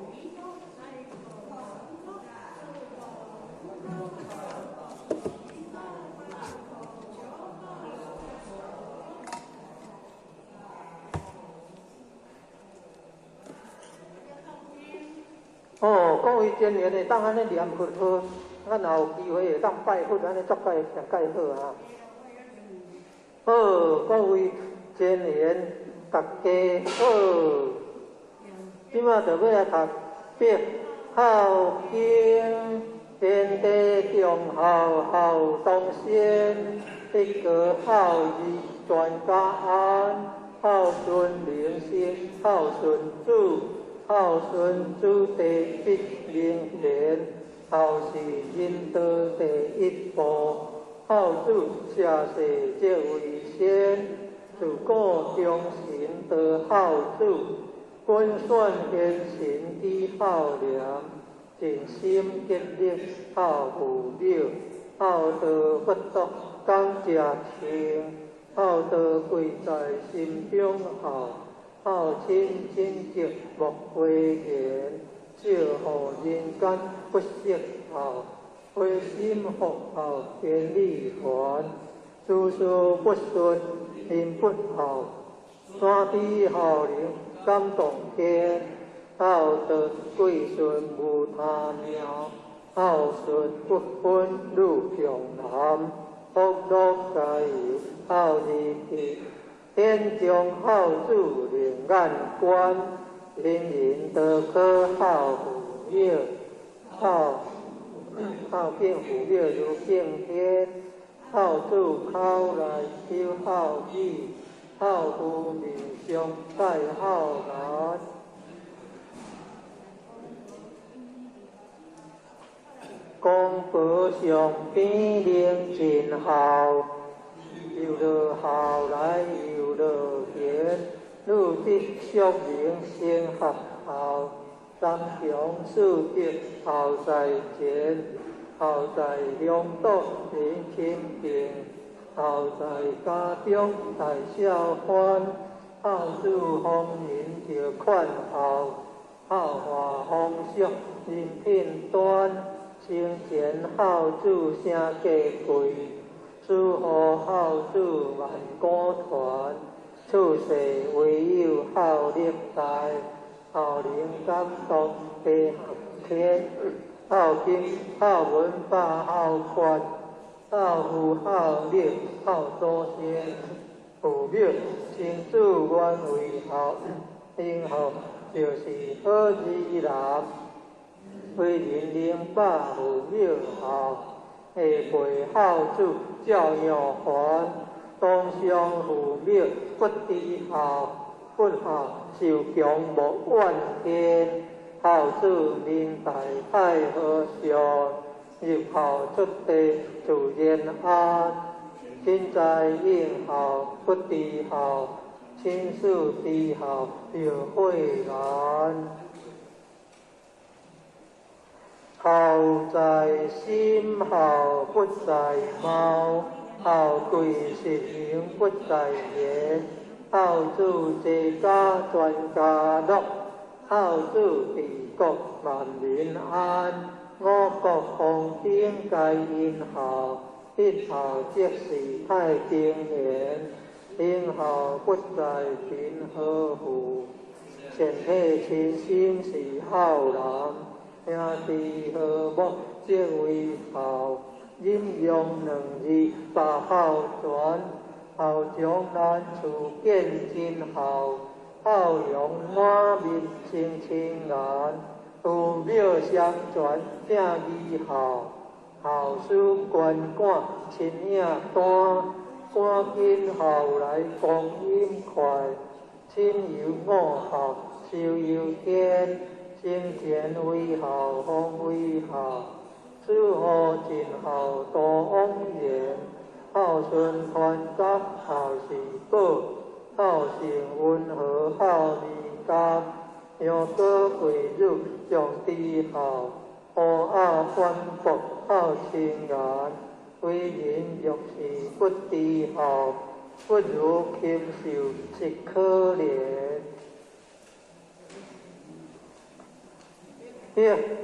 Speaker 4: 各位前缘的，当安尼念佛好，咱若有机会会当拜佛，安尼足介上介好啊。好，各位前缘，大家好，即马就要来读《笔孝经》，天地中孝，孝东先，一个孝义传家安，孝顺民心，孝顺主，孝顺主第一名贤，孝是仁道第一步，孝主下世即为先，自古忠臣得孝主，君选贤臣之孝良，尽心竭力孝父母，孝道不夺讲家庭，孝道贵在心中孝，孝亲亲戚莫讳言，少予人间不识孝，灰心福孝天理还，事事不顺人不孝，山低孝陵感动天，孝德贵顺无他苗，孝顺不分路向南，福禄皆由孝而起，天将孝主令眼观，人人都可孝父母，孝敬父母如敬天，孝主口来求孝子，孝父面上带孝男。公婆上边领尽孝，有了孝来有了贤，女子淑名先合孝，三强四德孝在前，孝在乡岛人亲近，孝在家中大小欢，孝主丰人就款孝，孝化丰俗人品端。生前孝主声价贵，死后孝主万古传。处世唯有孝力大，孝灵感动地合天。孝经、孝文化、孝权，孝父、孝力、孝祖先。父母亲子愿为孝，今后就是好儿男。为人人把父母孝，下辈孝子照样还。当上父母不知孝，不孝受强无怨天。孝子明大太和尚，入孝出地自然安。亲在应孝不知孝，亲属知孝就慧然。孝在心，孝不在貌，孝贵实行不在言。孝主治家全家乐，孝主治国万民安。五国奉天皆因孝，一孝即是太平年。因孝不在贫和富，全体亲心是孝人。兄弟和睦即为孝，忍用两字把孝传。孝将难处见真孝，孝养满面生亲颜。父母相传正义孝，孝事官管亲影单。赶紧孝来光阴快，亲有五孝，寿有天。生前为孝，方为孝，死后尽孝度往言。孝顺传家，孝是宝，孝成温和，孝离家。羊羔跪乳，上知孝，乌鸦反驳，孝亲颜。为人若是不知孝，不如禽兽，实可怜。一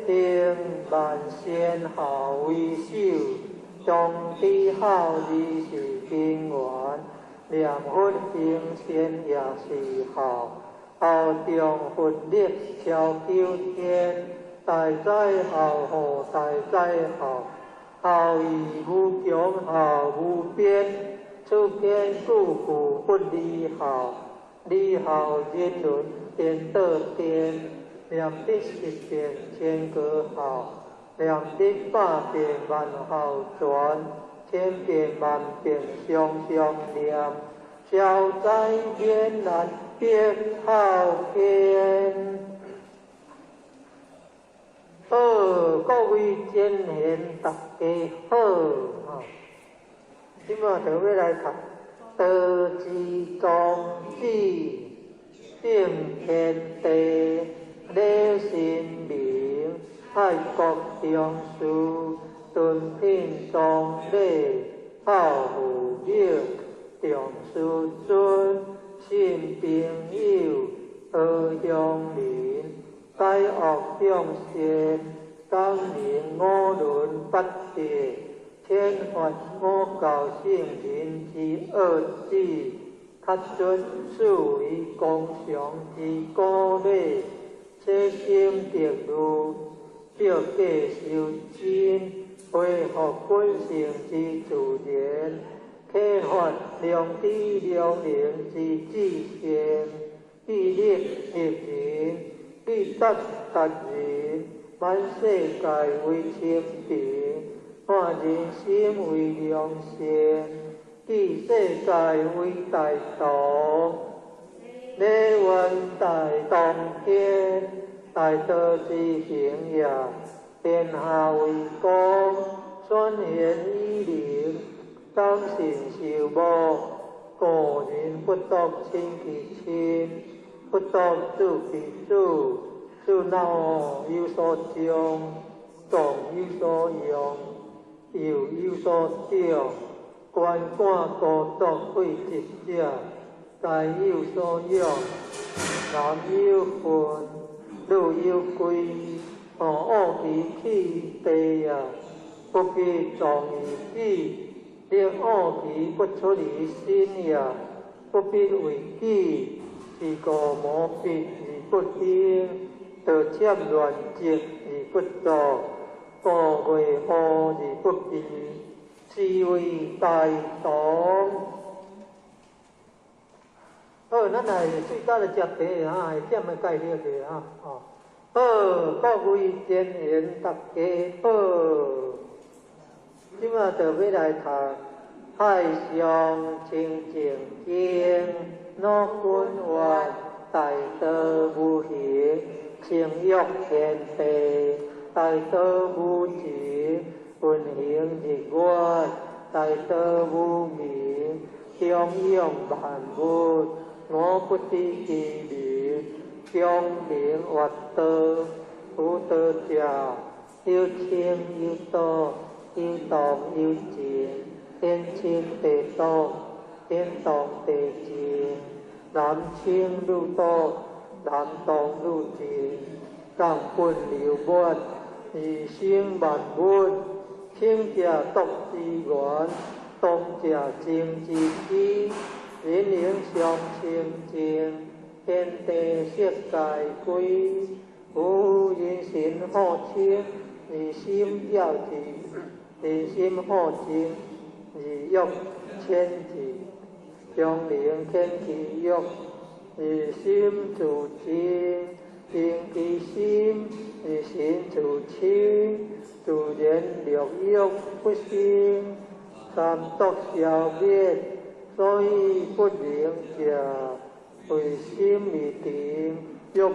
Speaker 4: 定万善孝为首，中知孝义是根源。念佛行善也是孝，孝中佛力超九天。大哉孝护，大哉孝，孝义无穷，孝无边。此篇句句不离孝，理后人伦颠倒颠，念得十遍千个好，念得百遍万好转，千遍万遍常常念，消灾免难别好天。好，各位前贤大家好哈！今仔就要来读道之宗旨，正天地礼神明，爱国忠士，敦品忠礼，好父母，重师尊，信朋友，好乡邻，解恶向善，讲明五伦八德，遣发五教圣人之恶旨，较准属于公常之鼓励，切心得路，表价修真，恢复本性之自然，启发良知良能之至善，毅力立人，必达达人，万世界为清平，换人心为良善，记世界为大同，礼愿大同天，大道之行也，天下为公，宣贤以灵，当信受母，故人不当亲其亲，不当助其主，主闹有所终，动有所用，又有所长，官管孤独废疾者，该有所用，男有分，女有归，恶其气地啊，不必重于己，令恶其不出于心也，不必为己，是故无必而不兴，得欠乱疾而不作，故为恶而不避，是为大同。好，咱来最早的接题啊，会点的概念题啊，好，各位前贤大家好，今仔就要来读海上清净经，老君话大道无形，情欲天地，大道无情，运行日月，大道无明，供养万物，我不知其名，光明活道，福道者，有清有道，有动有静，天清地动，天动地静，南清如道，南动如静，降本流满，而生万物，清者独之源，动者静之基，人灵相清净，天地色界归，无人心好清，而心要静，人心好静，而欲谦静，将灵谦其欲，而心自静，静其心，而心自清，自然六欲不生，三毒消灭，所以不灵者，为心未定，欲未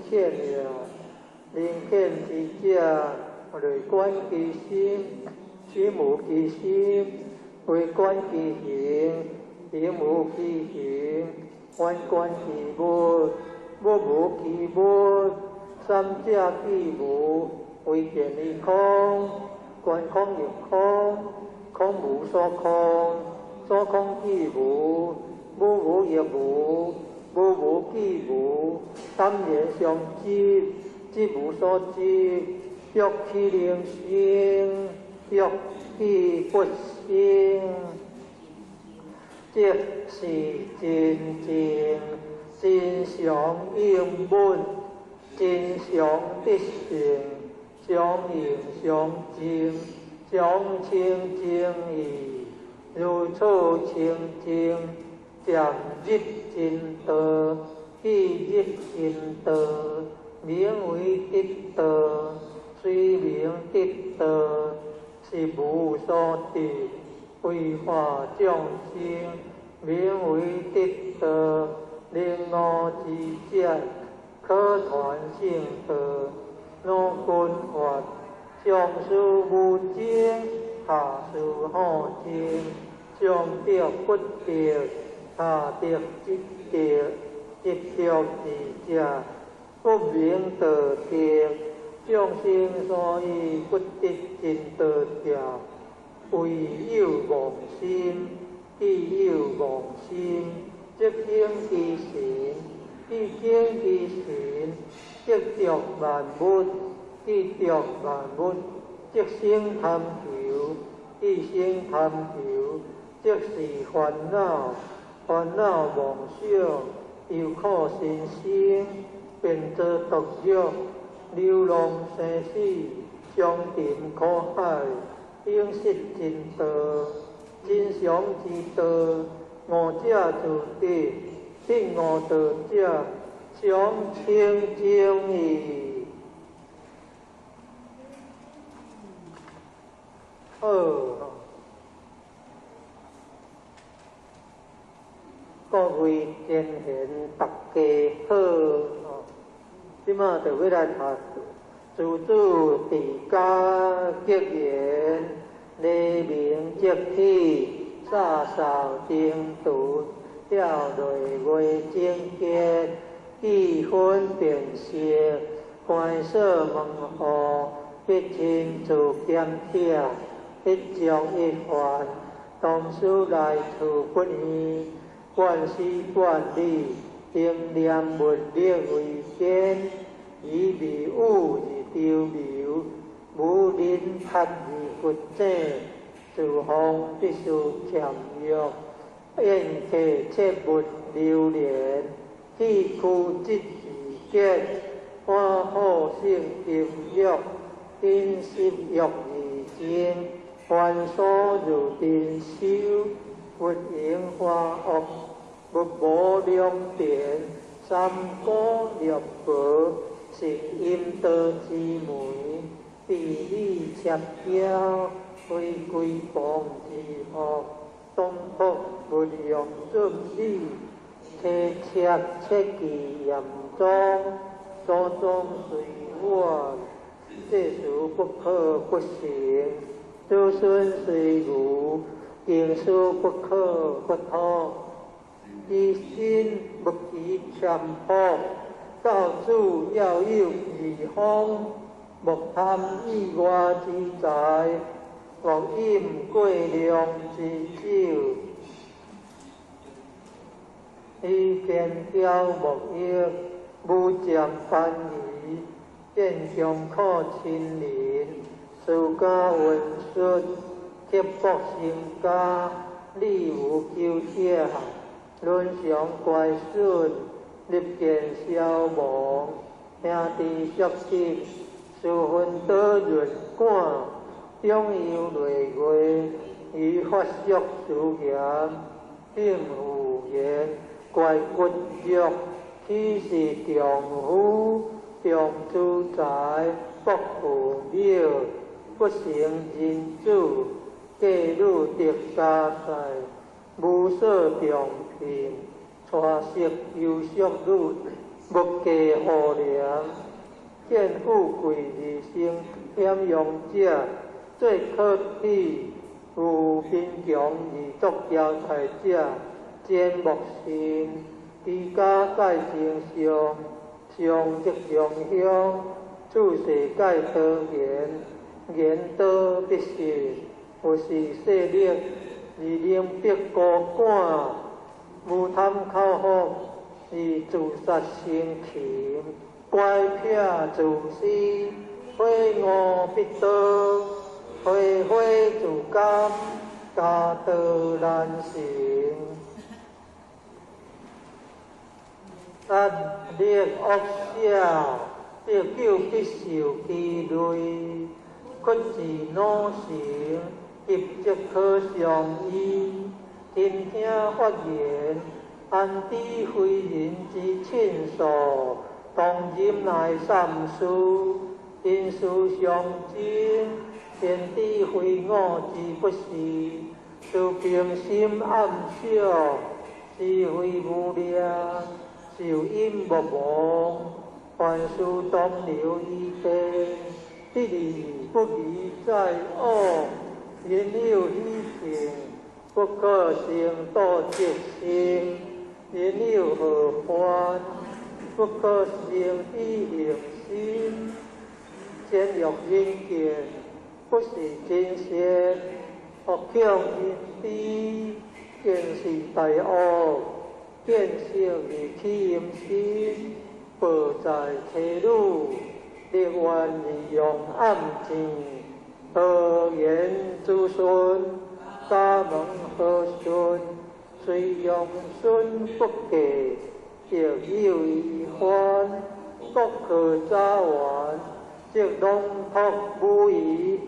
Speaker 4: 浅也。灵浅之者，为观其心，心无其心，为观其形，形无其形，观其物，物无其物，三者既无，为见于空，观空亦空，空无所空，所空亦无，无无亦无，无无既无，三业相即，即无所即，欲其灵生，欲其不生，即是真正，真常应本，真常得性，常应常静，常清净义，如此清净，渐入真道，既入真道，名为得道，虽名得道，是无所得，为化众生，名为得道。令我之者，可传圣道，若君法，上师无精，下师好精，上得不得，下得即得，即得之者，不明道德。众生所以不得真道者，为有妄心，既有妄心，即生其神，既生其神，即着万物，既着万物，即生贪求，既生贪求，即是烦恼，烦恼妄想，又可生生，变作毒药，流浪生死，相沉苦海，应失真道，真常之道。我者自得，得我道者，常清净矣。各位贤贤，大家好。即马就要来读诸子治家结缘，黎明即起。沙扫丁土，吊雷为精结，气分变色，观色问候，必亲自检点，一将一还，当书来处不疑，观事观理，应念文理为先，以迷悟而丢流，无人拍而不正。自方必须强弱，宴客切勿流连，气枯即自结，欢好性情欲，因心欲而精，凡所如定修，不应花恶，不无量典，三果六宝，是阴道之门，地理切标。非归邦之学，东北不用准理，切忌严庄，所中随我，这事不可不行，子孙随如，经事不可不通，一心不及强迫，教主要有义方，莫贪意外之财。莫饮过量之酒，以见雕莫益，无占翻疑，见强可亲邻，事家文顺，贴薄成家，理无纠者，伦常乖顺，立见消亡，兄弟相亲，事分得润感。中有累月，以发xuất sự言，并无言，怪骨肉，岂是丈夫？丈主宰，不负了，不成人主，嫁女得家财，无所丈聘，娶媳有淑女，无计好良，见富贵而生险用者。最可喜，有贫穷而作交财者，坚木心，居家改正上，上即上香，处世改多言，言多必实，有时势力，而能必孤感，无贪口福，而自杀生情，乖撇自私，非我必得。挥挥自甘，家道难成。但劣恶者，必久必受其累，屈自努成，急即可上依。听听发言，安知非人之亲属，当今来三事，因事相真，天地非我之不是，自平心暗笑，是非无量，受因无忘，凡事当留依地，得理不离在我，言有依情。不可行道即行，言有何欢？不可行以行心，见欲人见，不是真善。恶强因知，见是大恶，见性而起阴心，报在体路，力愿利用暗境，何言诸顺？沙门何顺，虽用顺不给，亦有遗患。各可扎完，即龙托无疑，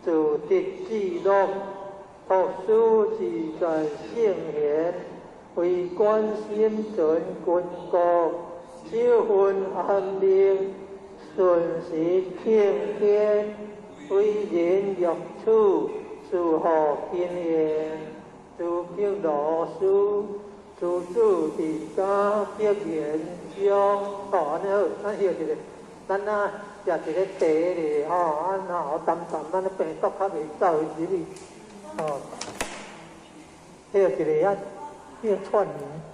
Speaker 4: 自得自乐。托书自在圣贤，为观心准君国，修分安宁，顺时天天，为人欲处。自何经验，自凭老师，自主地家必研究。安尼好，咱歇一下，咱啊食一个茶咧，吼，然后淡淡，咱咧病毒较袂走入去，吼。歇一下啊，歇串联。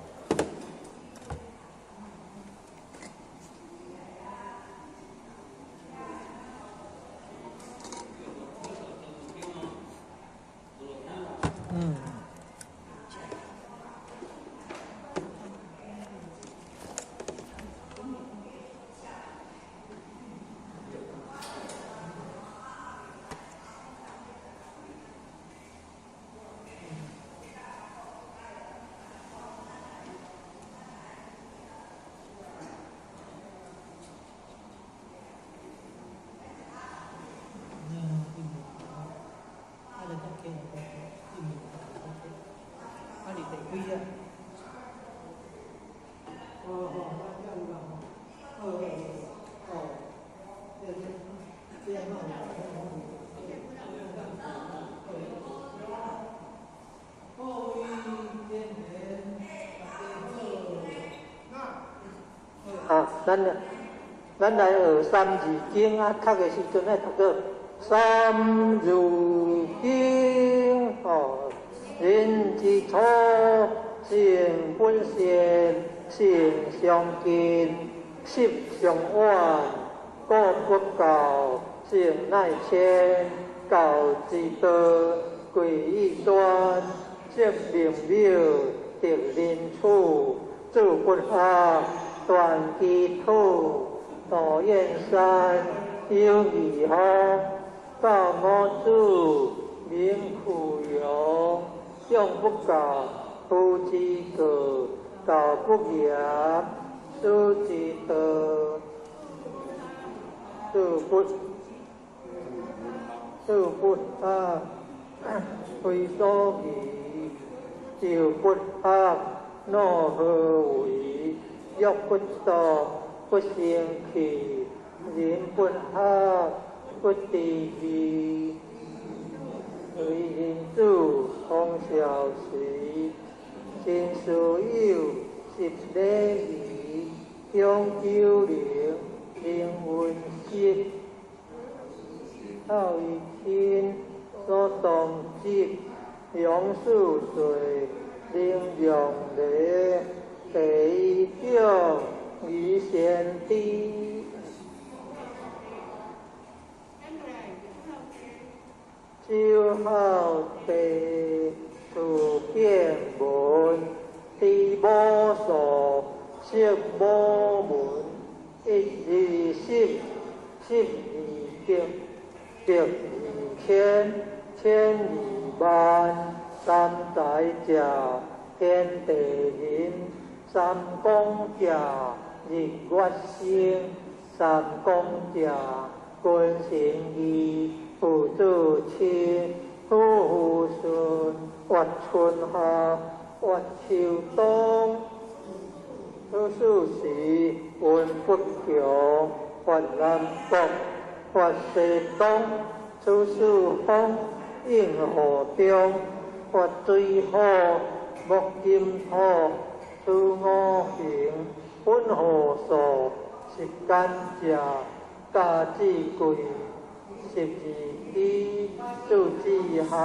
Speaker 4: 咱来学三字经啊，读的时阵爱读个三字经哦，人之初，性本善，性相近，习相远，故不教，性乃迁，教之道，贵以端，接明了，得人处，自不下。断其土，道燕山，有义行，告我主，名苦勇，用不教，夫之过，道不严，书之德，自不下，非所宜，就不下，若何为？欲不道，不生气；人不合，不地义。为人主，通晓时，心所有，习礼仪，向九灵，灵温习。好以亲，所动机，用数水，灵用礼。地表与先地，就好地处变文，地无数，色无门，一二十，十二得，得二千，千二万，三载者，天地人。三公者，日月星；三公者，君臣义，父子亲；土顺，挖春夏，挖秋冬。土数时，运不强，挖南北，挖西东。土数风，应河中，挖水火，木金土。土五行，本河素，是干正，甲子贵。12支，数字亥，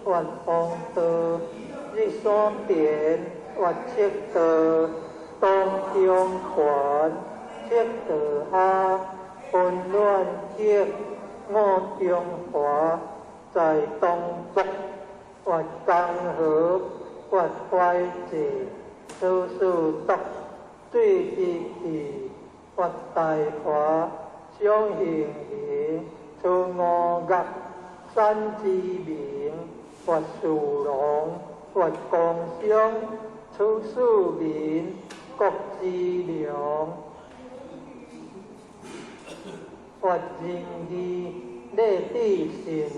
Speaker 4: 挖黄道，日山田，挖赤道，东中环，赤道下，混乱结，五中华，在东北，挖江河，挖淮济，土数独，水之地，挖大华，相形形。土五岳，山之名，挖树龙，挖江乡，土树民，国之良，挖仁义，礼智信，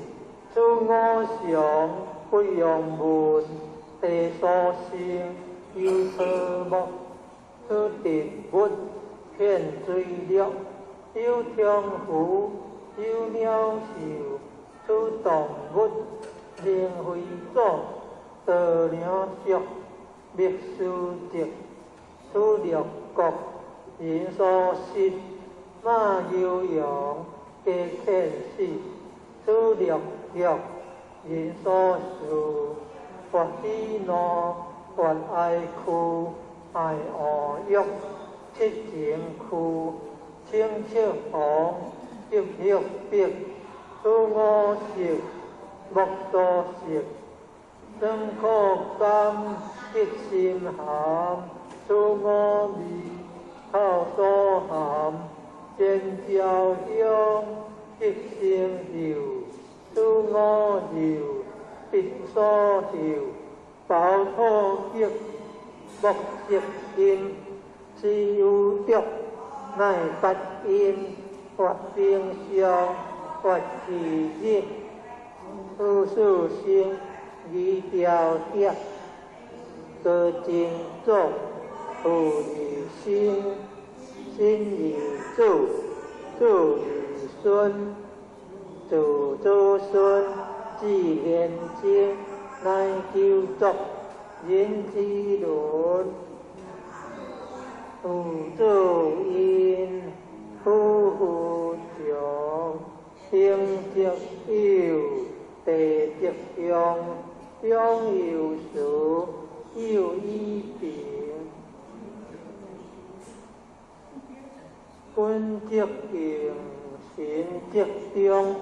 Speaker 4: 土五常，不用文，地所生，有草木，土植物，片水陆，有天赋。有鸟兽，土动物，灵飞走，道鸟属，秘书籍，土六国，人所食，马牛羊，皆犬死，土六玉，人所事，或喜怒，或哀哭，爱恶欲，七情苦，青赤红。色黑白，土五色，木土色，酸苦甘，吉心寒，土五味，口所含，尖椒香，吉心柔，土五柔，鼻所嗅，包土吉，木色阴，是有毒，乃不阴。挖冰箱，挖气热，土数生，鱼条叶，割金种，土而生，生而主，主而孙，主祖孙，自然精，乃九族，人之伦，土主因。夫长，天则有，地则用，用有数，有依平。君则敬，神则忠，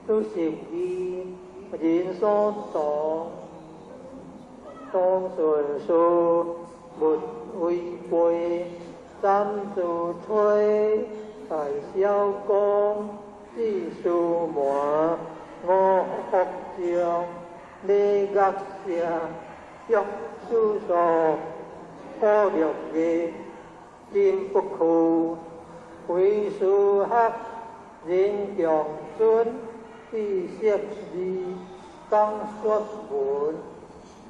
Speaker 4: 都是义，人所当，当顺数，勿违背。三足推，大小公，四数满，五福将，礼乐社，约数数，破六艺，金不屈，为数学，人强尊，知识字，讲说文，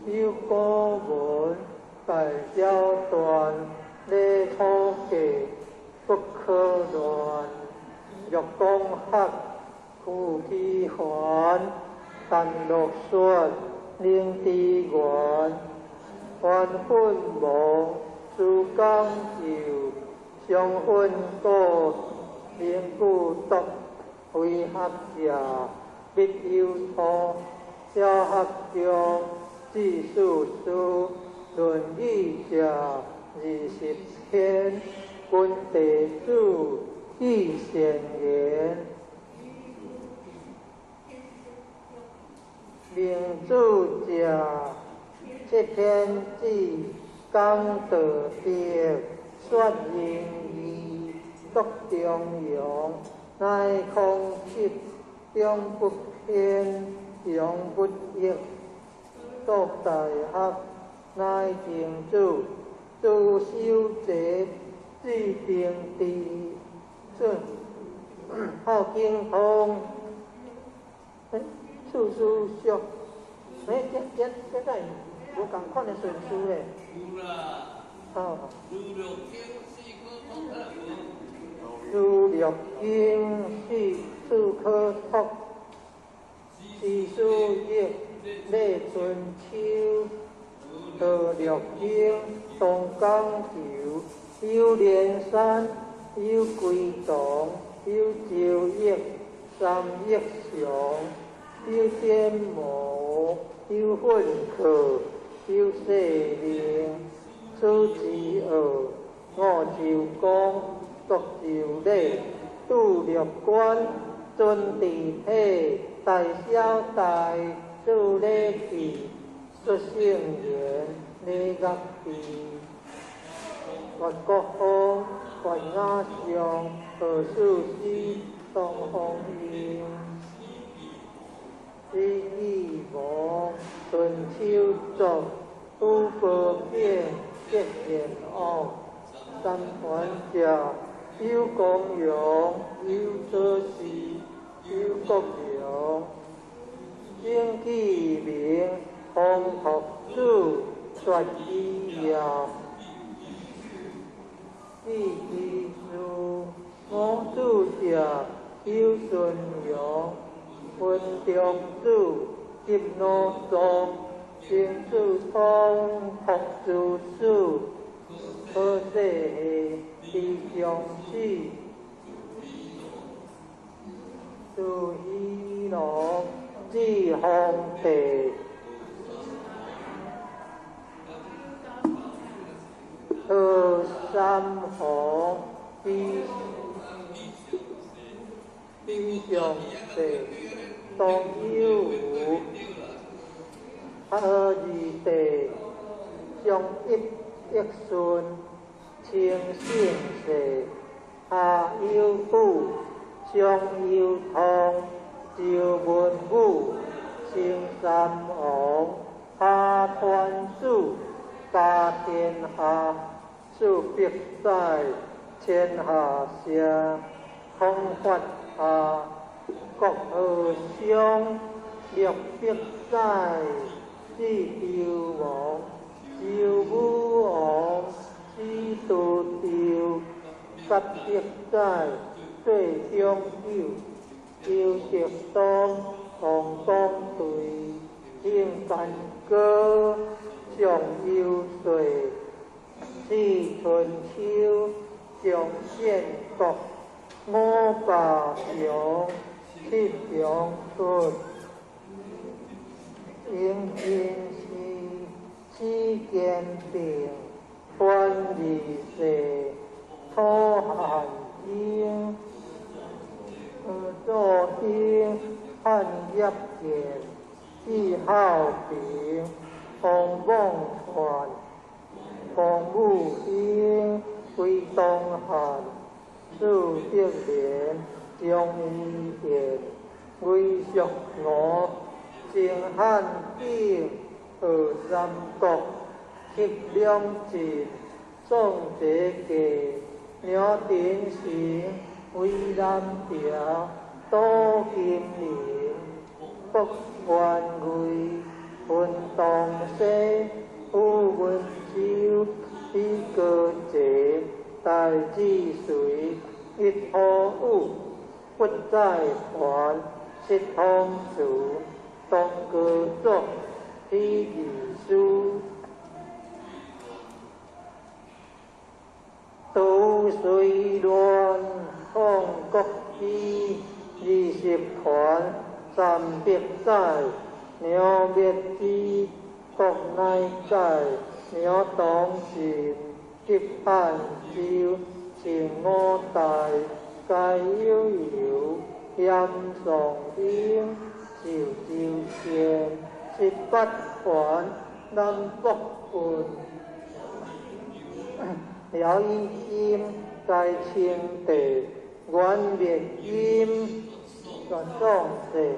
Speaker 4: 有古文，大小段。礼土地，不可乱；欲讲学，故其环；但落雪，令之源；还粉毛，自讲究；上粉果，令故毒；为学者，必有错；小学中，知数数；论语者。20篇，君地主，义善言，明主者，7篇旨，讲道德，说仁义，笃中庸，乃空七，中不偏，阳不逆，读大学，乃经主。自修者，自定地，好经通，次书属，这个无共款的顺序咧。哦。如六经是四科托，是书业列春秋，道六经东江球，有连山，有归洞，有朝益，三益祥，有天魔，有混客，有世灵，此之二，五朝公。各朝礼，度六关，尊地体，大小大，助礼器，出圣言，礼乐器，越国风，越雅上，何事诗，东风英，诗意无，春秋作，有波变，结言王，三环者。有公羊，有做事，有国羊，正气明，弘学主，说医药，记书，五主者，有顺阳，分中主，急怒中，天主通，学主主，好世地上死，自希罗至皇帝，二三皇地上帝，当有无，二地上一顺。清圣世，下有父，上有通，朝文武，升三王，下团主，家天下，数百载，天下社，空法下，国和尚，六百载，至朝王，朝武王。知道调，十百载，最长久，朝直当，同光对，兴干戈，上有岁，至春秋，上建国，五霸强，七强出，应天时，七间定。观二世，土汉英，左英汉业见，至孝平，洪望传，洪武英归东汉，朱德连张仪贤，魏蜀吴，晋汉景，二三国。敕两节，宋节节，鸟典行，渭南调，多金陵，北元魏，分东西，武文州，比歌节，大治水，一河武，不在团，七通书，东歌作，体义书。都随乱，抗国基，20团，300载，鸟灭之，国内改，鸟当进，急汉朝，秦五代，皆有有，严上英，赵州县，18团，南北分。辽以金，在清帝，元灭金，元壮世，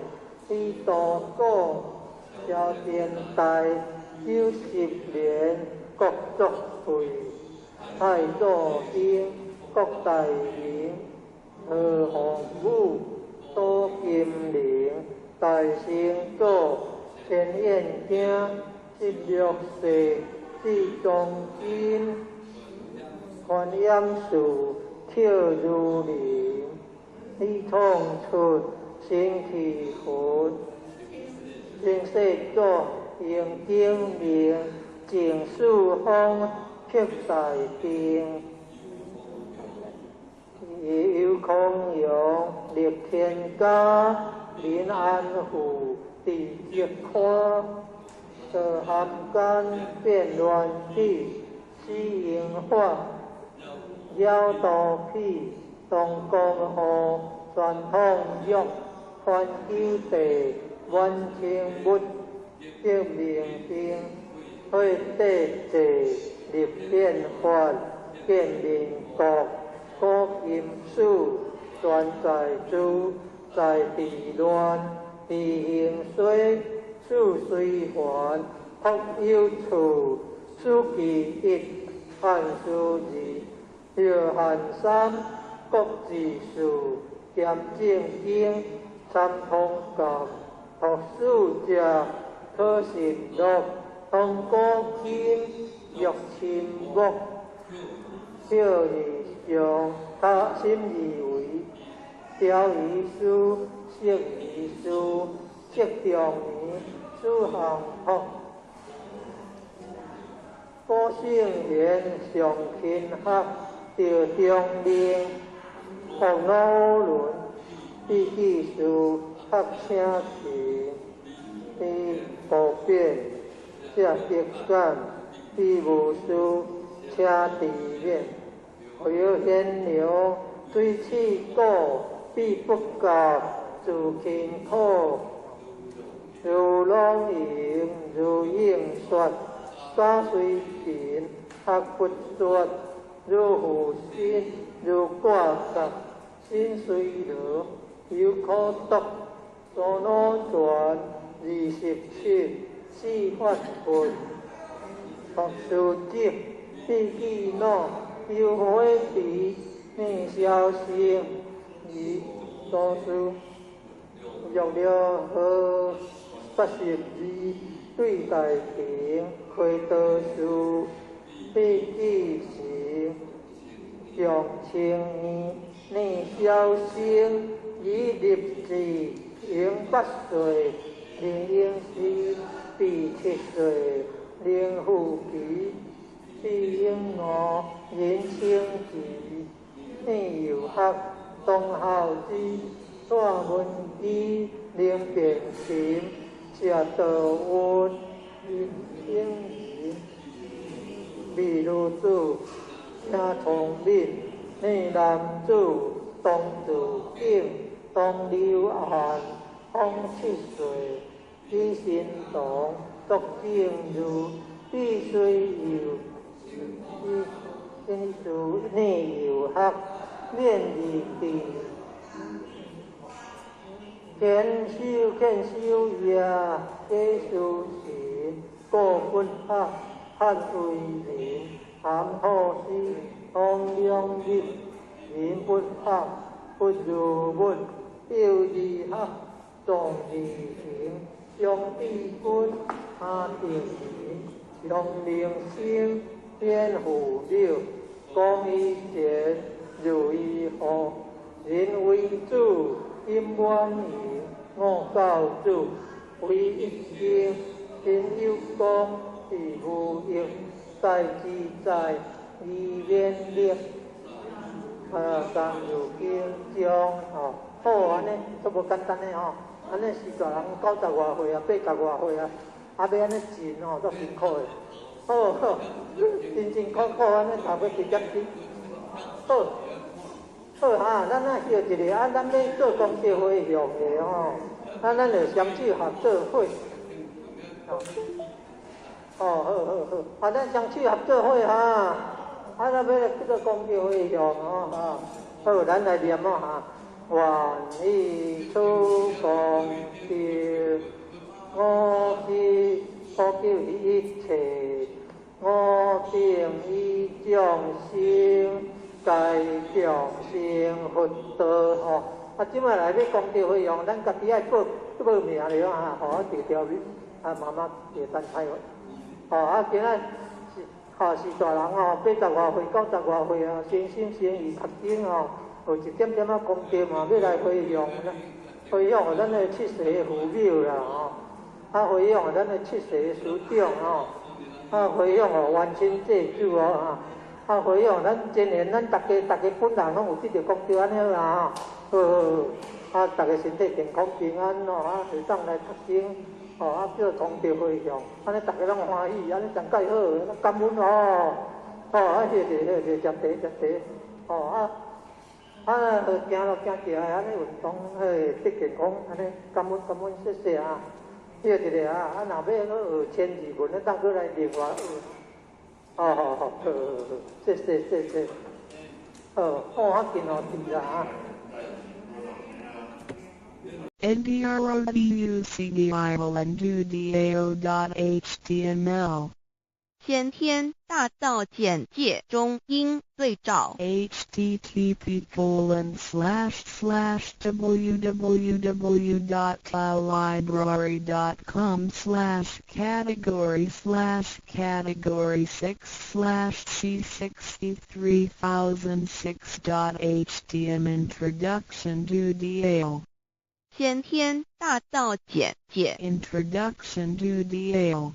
Speaker 4: 李道广，萧天代，90年，国作废，太祖兴，国大营，何鸿武，多金陵，大成祖天燕惊16世至中金观音树跳如林，一通出星体魂，正世祖迎经明净树风刻大定。也有空阳立天家，临安府地极宽，可含干变乱体，西营化，妖道癖，东江河，传统玉，环球地，万情物，证明经，会地济，立变法，建民国。国金属全在主，在地乱，地形水，处随环，福有处，书其一，汉书二，约翰三，国字数，兼正经，参通感，读书者，可信录，通古今，欲亲目，表义上，他心以为，调遗书，识遗书，识中年，书行福。古圣贤上勤学，调中令，学老伦，必记书，学请勤，必普遍，写结感，必无书，请地面。我有闲流，对此故必不觉，自勤苦。如龙吟，如应说，沙随平，学不说。如负心，如挂角，心随流，有可读。所脑转27，四法分，学数值，必记脑。有火皮，命消生，以多数入了河82，对大平，开多数，必记行，上清年，命消生，以立志，应8岁，令应时，必7岁，令父期。必应我言清吉，内有学东孝之，大文机令变琴，下道温应行，秘如主听聪明，内男主东自景，东流岸风7岁，起心动作正如，必须有。因主内有学，免义地，谦修也，皆修行，过不学，汉为人，含好事，同良日，人不学，不如文，有义学，重义行，上帝君，下定言，上明星。天父了，公义贤，如意福，人为主，心满盈，我教主，为一经，天有功，地无应，在自在，义免力，三有经将好安尼，都无简单的安尼是大人90外岁啊，80外岁啊，要安尼进足辛苦的。好，辛苦安尼头要直接去。好哈，咱若休一个咱要做公社会用的咱就双手合作伙。好，咱双手合作伙咱要来做公社会用好，咱来念愿以出公调，我是普救一切。我定以众生，该众生福德即摆来要公调费用，咱家己爱报报名了啊，吼，治疗啊妈妈袂等开完，吼啊今仔是大人吼，80外岁、90外岁啊，先生先意读经吼，有一点点啊功德嘛，要来回向啦，回向咱的七世父母啦吼，啊回向咱的七世师长吼，啊回向冤亲债主哦啊回向咱今年咱大家本人拢有得到功德安尼啦吼，啊大家身体健康平安吼，啊会当来读经。哦，啊，叫功德回向，安尼大家拢欢喜，安尼上介好，感恩哦。哦，啊，谢谢，接茶，哦，啊，行路行起来，安尼运动，得健康，安尼感恩，谢谢啊。谢谢啊，啊，若要学千字文，咱当过来另外学。好，谢谢。哦，啊，见哦，是啦啊。
Speaker 3: ndroducdao.html
Speaker 2: 先天大道简介中英对照
Speaker 3: http://www.library.com/category/category6/c63006.htm Introduction to DAO
Speaker 2: 先天大道简介
Speaker 3: Introduction to DAO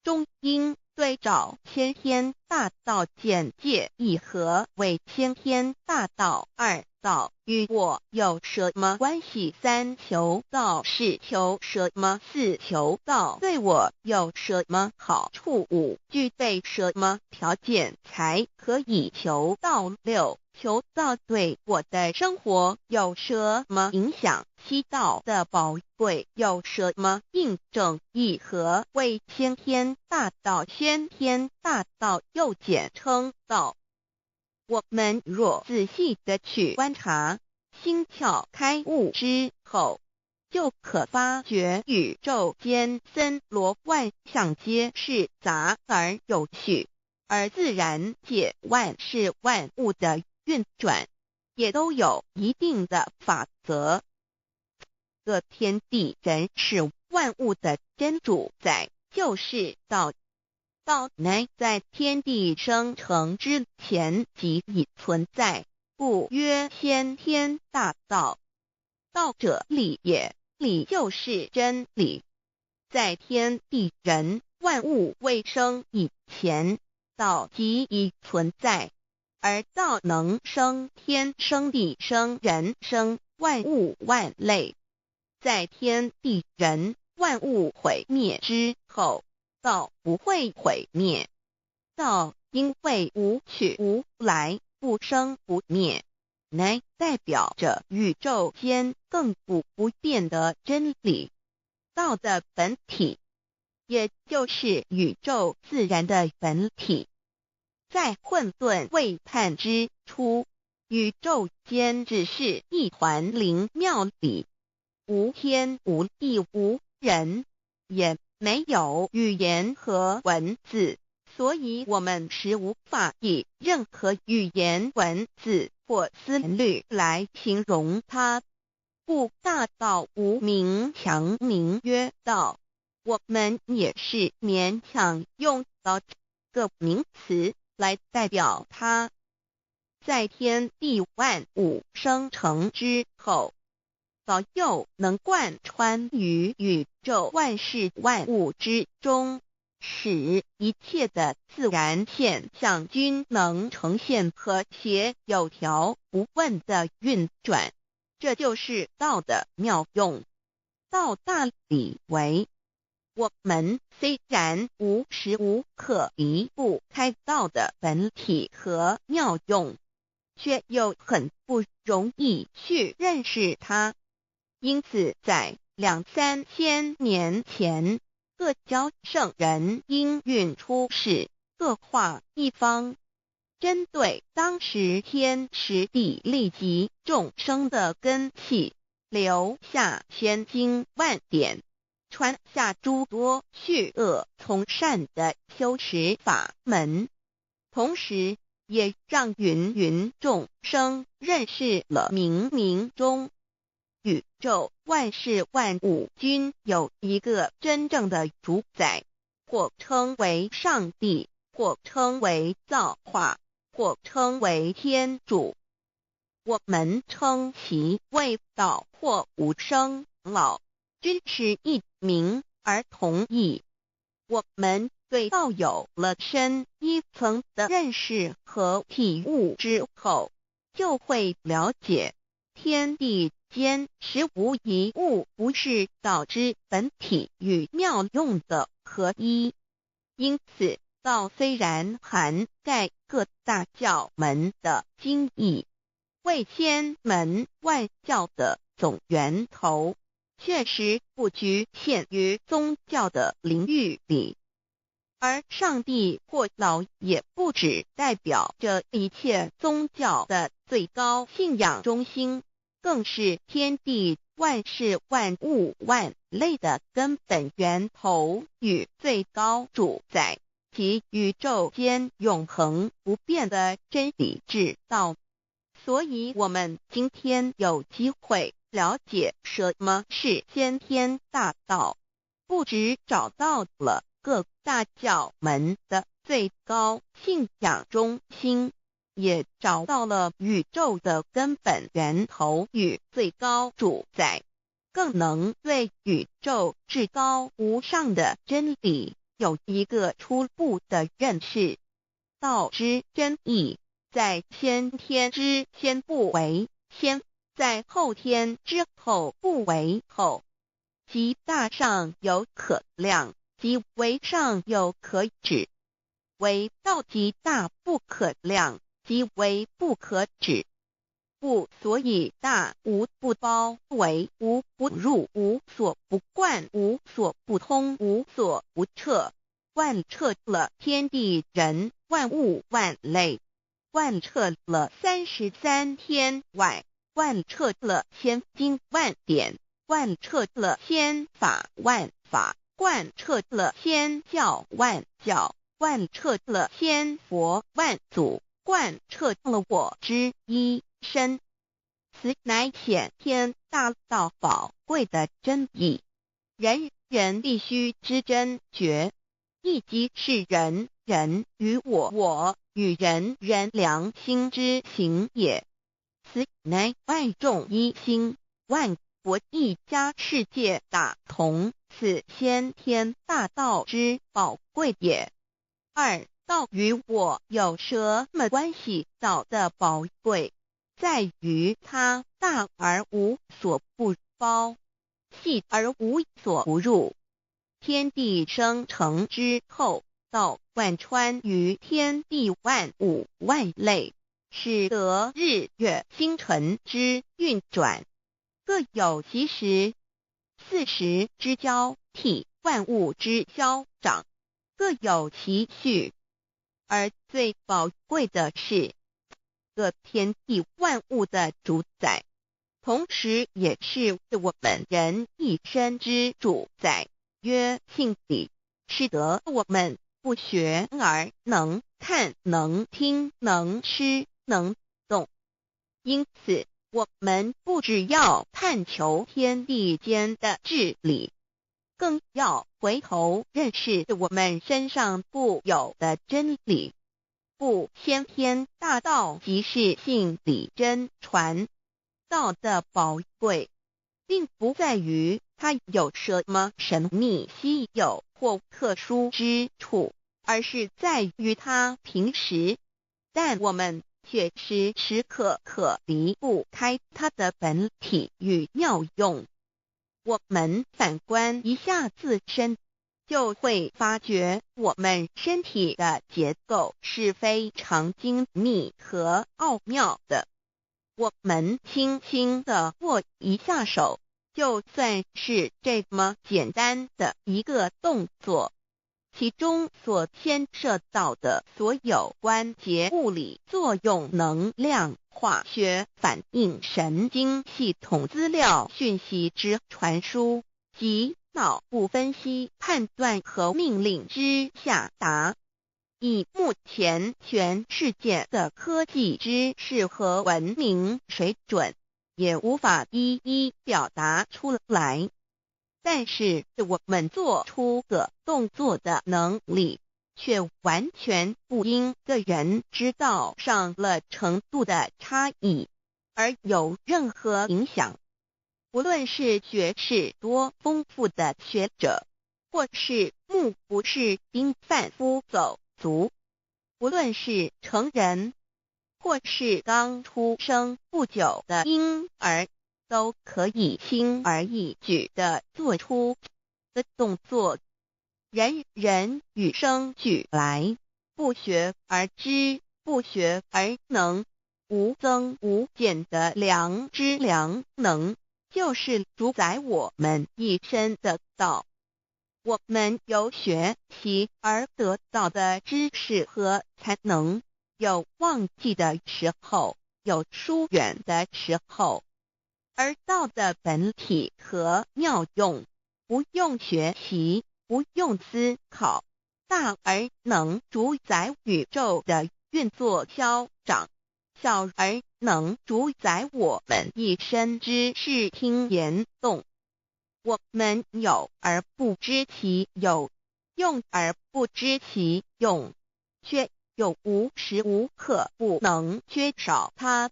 Speaker 2: 中英对照先天大道简介一和为先天大道二道与我有什么关系？三求道是求什么？四求道对我有什么好处？五具备什么条件才可以求道？六求道对我的生活有什么影响？七道的宝贵有什么印证？一和为先天大道，先天大道又简称道。我们若仔细的去观察，心窍开悟之后，就可发觉宇宙间森罗万象皆是杂而有序，而自然界万事万物的运转也都有一定的法则。这天地人是万物的真主宰，就是道。道乃在天地生成之前即已存在，故曰先天大道。道者理也，理就是真理。在天地人万物未生以前，道即已存在，而道能生天、生地、生人、生万物万类。在天地人万物毁灭之后，道不会毁灭。道因为无去无来，不生不灭，乃代表着宇宙间亘古不变的真理。道的本体，也就是宇宙自然的本体。在混沌未判之初，宇宙间只是一团灵妙理，无天无地无人，也没有语言和文字，所以我们是无法以任何语言、文字或思虑来形容它。故大道无名，强名曰道。我们也是勉强用到这个名词来代表它。在天地万物生成之后，道又能贯穿于宇宙万事万物之中，使一切的自然现象均能呈现和谐有条不紊的运转。这就是道的妙用。道大理为，我们虽然无时无刻离不开道的本体和妙用，却又很不容易去认识它。因此在2-3千年前，各教圣人应运出世，各化一方，针对当时天时地利及众生的根器，留下千经万典，传下诸多去恶从善的修持法门，同时也让芸芸众生认识了冥冥中宇宙万事万物均有一个真正的主宰，或称为上帝，或称为造化，或称为天主。我们称其为道或无生老，均是一名而同义。我们对道有了深一层的认识和体悟之后，就会了解天地间实无一物不是道之本体与妙用的合一。因此道虽然涵盖各大教门的经义，为千门万教的总源头，确实不局限于宗教的领域里。而上帝或老也不只代表着一切宗教的最高信仰中心，更是天地万事万物万类的根本源头与最高主宰，及宇宙间永恒不变的真理之道。所以我们今天有机会了解什么是先天大道，不只找到了各大教门的最高信仰中心，也找到了宇宙的根本源头与最高主宰，更能对宇宙至高无上的真理有一个初步的认识。道之真义，在先天之先不为先，在后天之后不为后，即大上有可量，即为上有可止，为道即大不可量，即为不可止。不所以大无不包，为无不入，无所不贯，无所不通，无所不彻，贯彻了天地人万物万类，贯彻了33天外，贯彻了千经万典，贯彻了千法万法，贯彻了千教万教，贯彻了千佛万祖，贯彻了我之一身。此乃显天大道宝贵的真义，人人必须知真觉，亦即是人人与我与人人良心之行也。此乃万众一心，万国一家，世界大同，此先天大道之宝贵也。二、道与我有什么关系？道的宝贵在于它大而无所不包，细而无所不入。天地生成之后，道贯穿于天地万物万类，使得日月星辰之运转各有其时，40之交替，万物之消长各有其序。而最宝贵的是，各天地万物的主宰，同时也是我们人一生之主宰，曰性理，使得我们不学而能看，能听，能吃，能动。因此我们不只要探求天地间的治理，更要回头认识我们身上固有的真理。故先天大道即是性理真传。道的宝贵并不在于它有什么神秘稀有或特殊之处，而是在于它平时，但我们却时时刻刻离不开它的本体与妙用。我们反观一下自身，就会发觉我们身体的结构是非常精密和奥妙的。我们轻轻地握一下手，就算是这么简单的一个动作，其中所牵涉到的所有关节物理作用、能量、化学反应、神经系统资料讯息之传输及脑部分析、判断和命令之下达，以目前全世界的科技知识和文明水准，也无法一一表达出来。但是我们做出个动作的能力，却完全不因个人知道上了程度的差异而有任何影响。无论是学识多丰富的学者，或是目不识丁贩夫走卒，无论是成人，或是刚出生不久的婴儿，都可以轻而易举地做出的动作。人人与生俱来，不学而知，不学而能，无增无减的良知良能，就是主宰我们一生的道。我们有学习而得到的知识和才能，有忘记的时候，有疏远的时候，而道的本体和妙用，不用学习，不用思考，大而能主宰宇宙的运作消长，小而能主宰我们一生之事听言动。我们有而不知其有，用而不知其用，却又无时无刻不能缺少它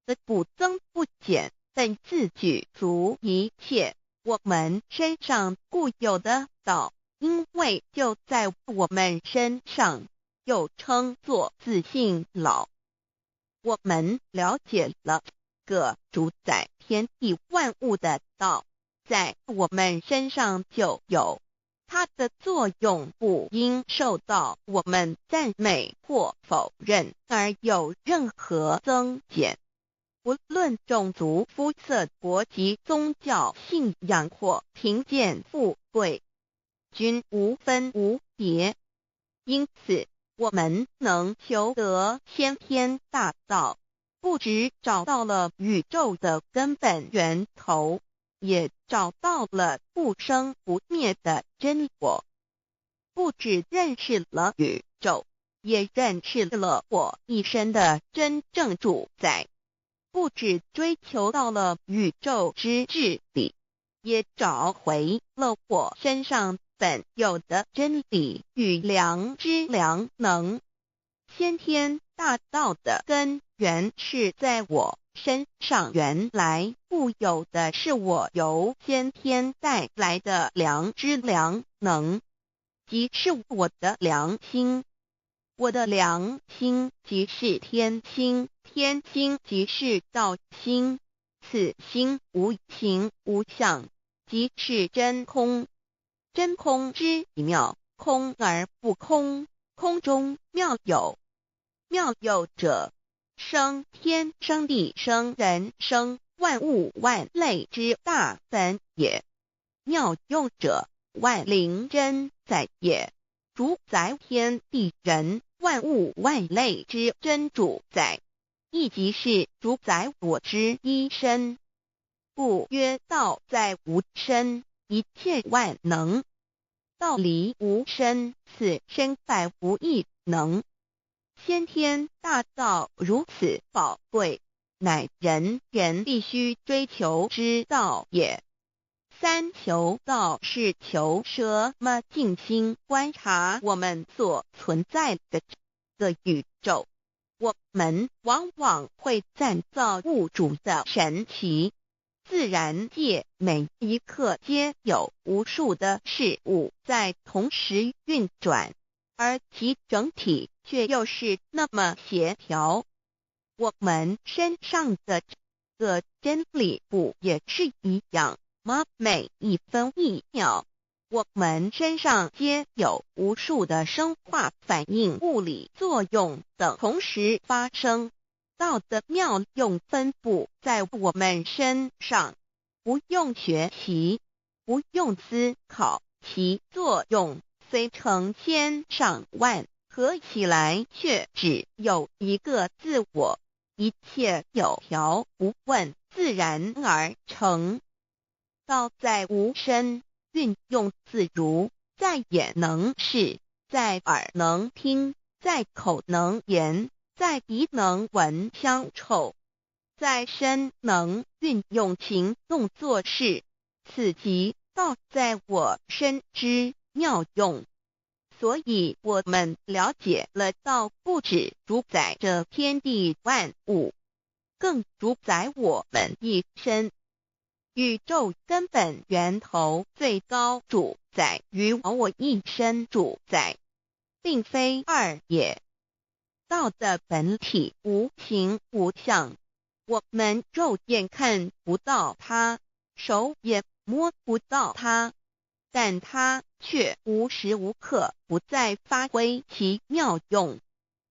Speaker 2: 的不增不减，本自具足一切我们身上固有的道，因为就在我们身上，又称作自性老。我们了解了个主宰天地万物的道，在我们身上就有，它的作用不应受到我们赞美或否认而有任何增减。无论种族、肤色、国籍、宗教、信仰或贫贱富贵，均无分无别。因此，我们能求得先天大道，不只找到了宇宙的根本源头，也找到了不生不灭的真我。不只认识了宇宙，也认识了我一生的真正主宰。不只追求到了宇宙之治理，也找回了我身上本有的真理与良知良能。先天大道的根源是在我身上，原来固有的是我由先天带来的良知良能，即是我的良心。我的良心即是天心，天心即是道心，此心无形无相，即是真空。真空之妙，空而不空，空中妙有。妙有者，生天生地生人生万物万类之大本也。妙用者，万灵真在也，主宰天地人万物万类之真主宰，亦即是主宰我之一身。故曰道在无身，一切万能；道离无身，此身在无一能。先天大道如此宝贵，乃人人必须追求之道也。三求道是求什么？静心观察我们所存在的这个宇宙，我们往往会赞造物主的神奇。自然界每一刻皆有无数的事物在同时运转，而其整体却又是那么协调。我们身上的这个真理不也是一样吗？每一分一秒，我们身上皆有无数的生化反应、物理作用等同时发生。道的妙用分布在我们身上，不用学习，不用思考，其作用虽成千上万，合起来却只有一个自我。一切有条不紊，自然而成。道在无身，运用自如，在眼能视，在耳能听，在口能言，在鼻能闻香臭。在身能运用行动做事，此即道在我身之妙用。所以我们了解了道不只主宰这天地万物，更主宰我们一身。宇宙根本源头最高主宰与我一身主宰，并非二也。道的本体无形无相，我们肉眼看不到它，手也摸不到它，但它却无时无刻不在发挥其妙用，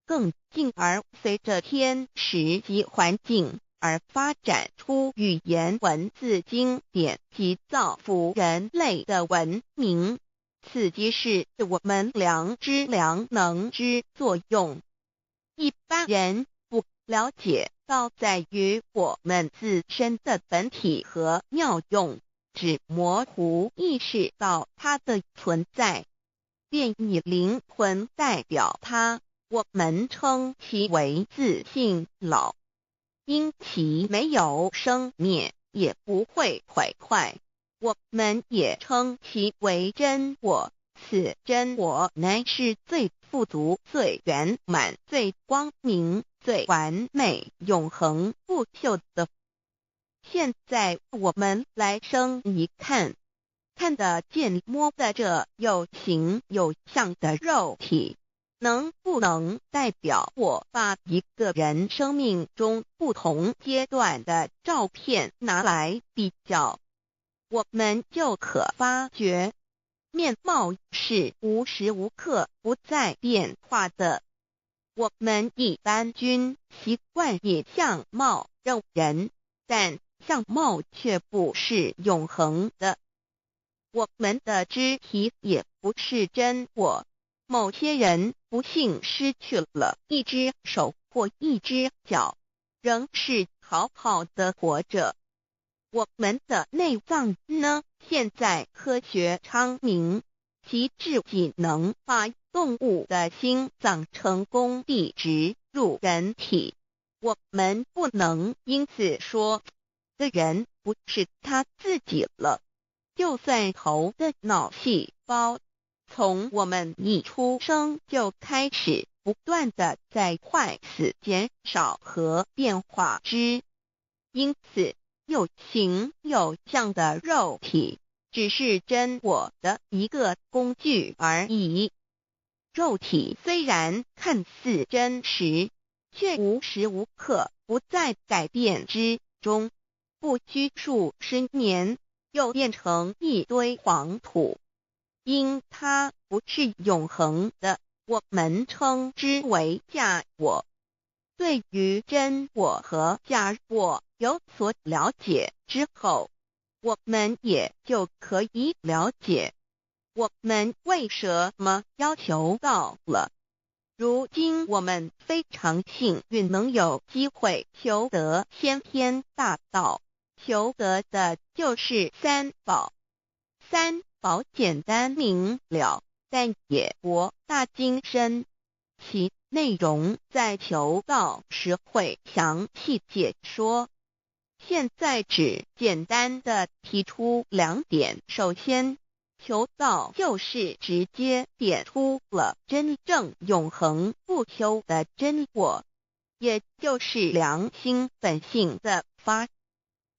Speaker 2: 更进而随着天时及环境而发展出语言文字经典及造福人类的文明，此即是我们良知良能之作用。一般人不了解道在于我们自身的本体和妙用，只模糊意识到它的存在，便以灵魂代表它，我们称其为自性老。因其没有生灭，也不会毁坏，我们也称其为真我。此真我乃是最富足、最圆满、最光明、最完美、永恒不朽的。现在我们来生一看，看得见摸得着有形有相的肉体，能不能代表我把一个人生命中不同阶段的照片拿来比较，我们就可发觉面貌是无时无刻不在变化的。我们一般均习惯以相貌认人，但相貌却不是永恒的。我们的肢体也不是真我，某些人不幸失去了一只手或一只脚，仍是好好的活着。我们的内脏呢？现在科学昌明，其至仅能把动物的心脏成功地植入人体。我们不能因此说这人不是他自己了。就算头的脑细胞从我们一出生就开始不断的在坏死、减少和变化之，因此有形有相的肉体只是真我的一个工具而已。肉体虽然看似真实，却无时无刻不在改变之中，不拘数十年又变成一堆黄土。因它不是永恒的，我们称之为假我。对于真我和假我有所了解之后，我们也就可以了解我们为什么要求道了。如今我们非常幸运能有机会求得先天大道，求得的就是三宝。三宝简单明了，但也博大精深，其内容在求道时会详细解说。现在只简单的提出两点。首先，求道就是直接点出了真正永恒不朽的真我，也就是良心本性的发。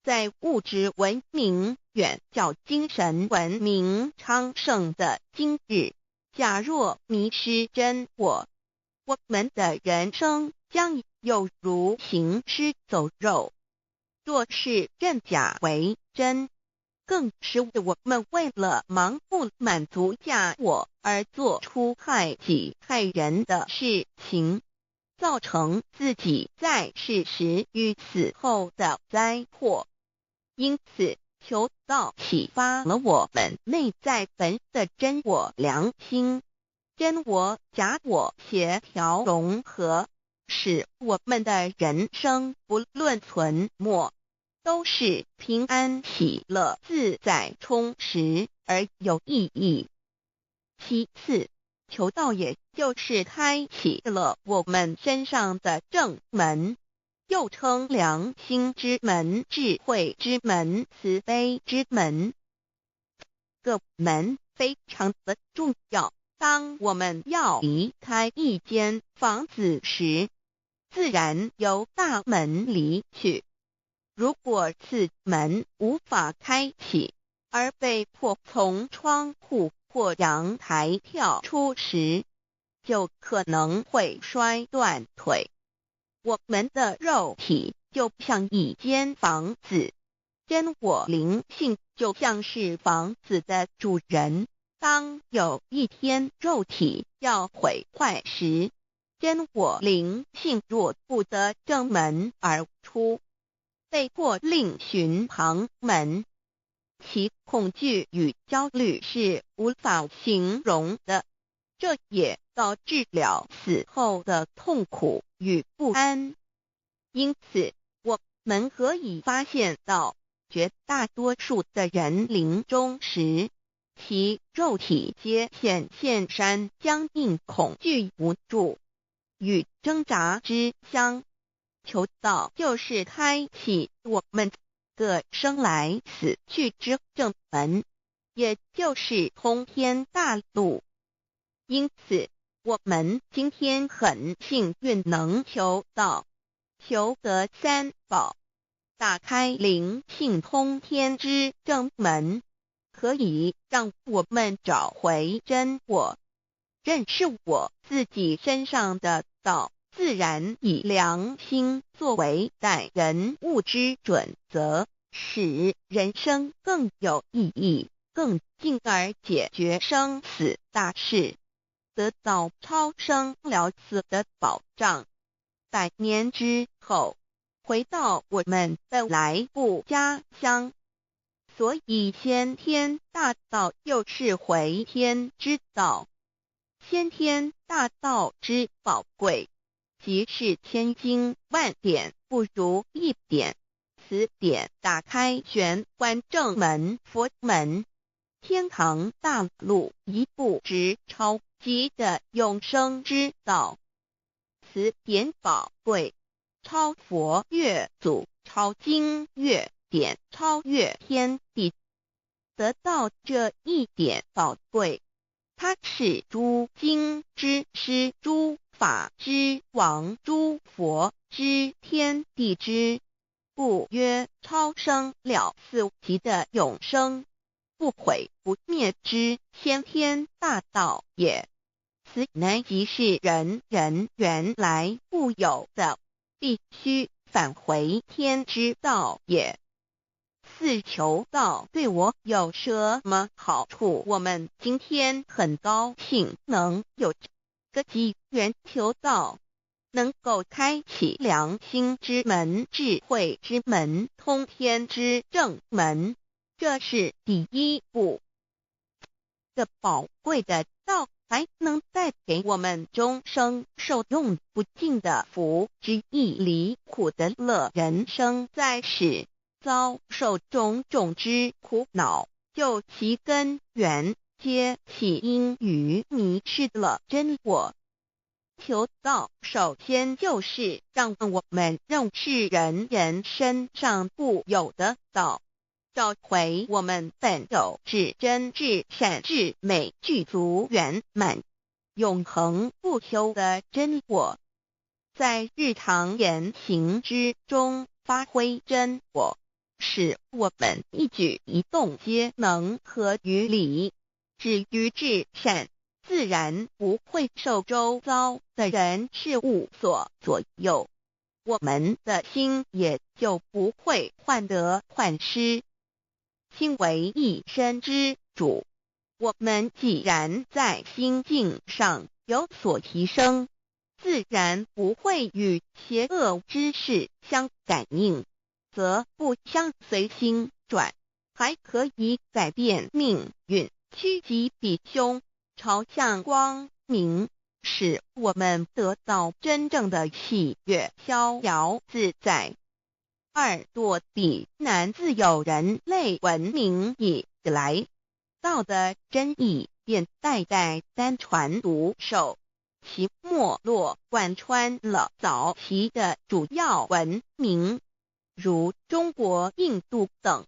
Speaker 2: 在物质文明远较精神文明昌盛的今日，假若迷失真我，我们的人生将有如行尸走肉。若是认假为真，更使我们为了盲目满足假我而做出害己害人的事情，造成自己在世时与死后的灾祸。因此，求道启发了我们内在本的真我良心，真我假我协调融合，使我们的人生不论存没，都是平安喜乐自在充实而有意义。其次，求道也就是开启了我们身上的正门，又称良心之门、智慧之门、慈悲之门。这个门非常的重要。当我们要离开一间房子时，自然由大门离去。如果此门无法开启，而被迫从窗户或阳台跳出时，就可能会摔断腿。我们的肉体就像一间房子，真我灵性就像是房子的主人。当有一天肉体要毁坏时，真我灵性若不得正门而出，被迫另寻旁门，其恐惧与焦虑是无法形容的，这也导致了死后的痛苦与不安。因此，我们可以发现到，绝大多数的人临终时，其肉体皆显现山僵硬、恐惧、无助与挣扎之相。求道就是开启我们个生来死去之正门，也就是通天大路。因此，我们今天很幸运能求道，求得三宝，打开灵性通天之正门，可以让我们找回真我，认识我自己身上的道，自然以良心作为待人物之准则，使人生更有意义，更进而解决生死大事，得到超生了死的保障。100年之后，回到我们的来故家乡。所以先天大道又是回天之道。先天大道之宝贵，即是千经万典不如一点。此典打开玄关正门佛门，天堂大路一步直超级的永生之道。此典宝贵，超佛越祖，超经越典，超越天地。得到这一点宝贵，它是诸经之师，诸法之王，诸佛之天地之，故曰超生了死极的永生，不毁不灭之先天大道也。此乃即是人人原来固有的，必须返回天之道也。四求道对我有什么好处？我们今天很高兴能有这个机缘求道，能够开启良心之门、智慧之门、通天之正门，这是第一步。这宝贵的道还能带给我们终生受用不尽的福之益，离苦的乐。人生在世，遭受种种之苦恼，就其根源皆起因于迷失了真我。求道首先就是让我们认识人人身上固有的道，找回我们本有至真至善至美具足圆满永恒不朽的真我，在日常言行之中发挥真我，使我们一举一动皆能合于理，止于至善，自然不会受周遭的人事物所左右，我们的心也就不会患得患失。心为一身之主，我们既然在心境上有所提升，自然不会与邪恶之事相感应，则不相随心转，还可以改变命运，趋吉避凶，朝向光明，使我们得到真正的喜悦、逍遥自在。2堕地难，自有人类文明以来，道的真意便代代单传独授，其没落贯穿了早期的主要文明，如中国、印度等。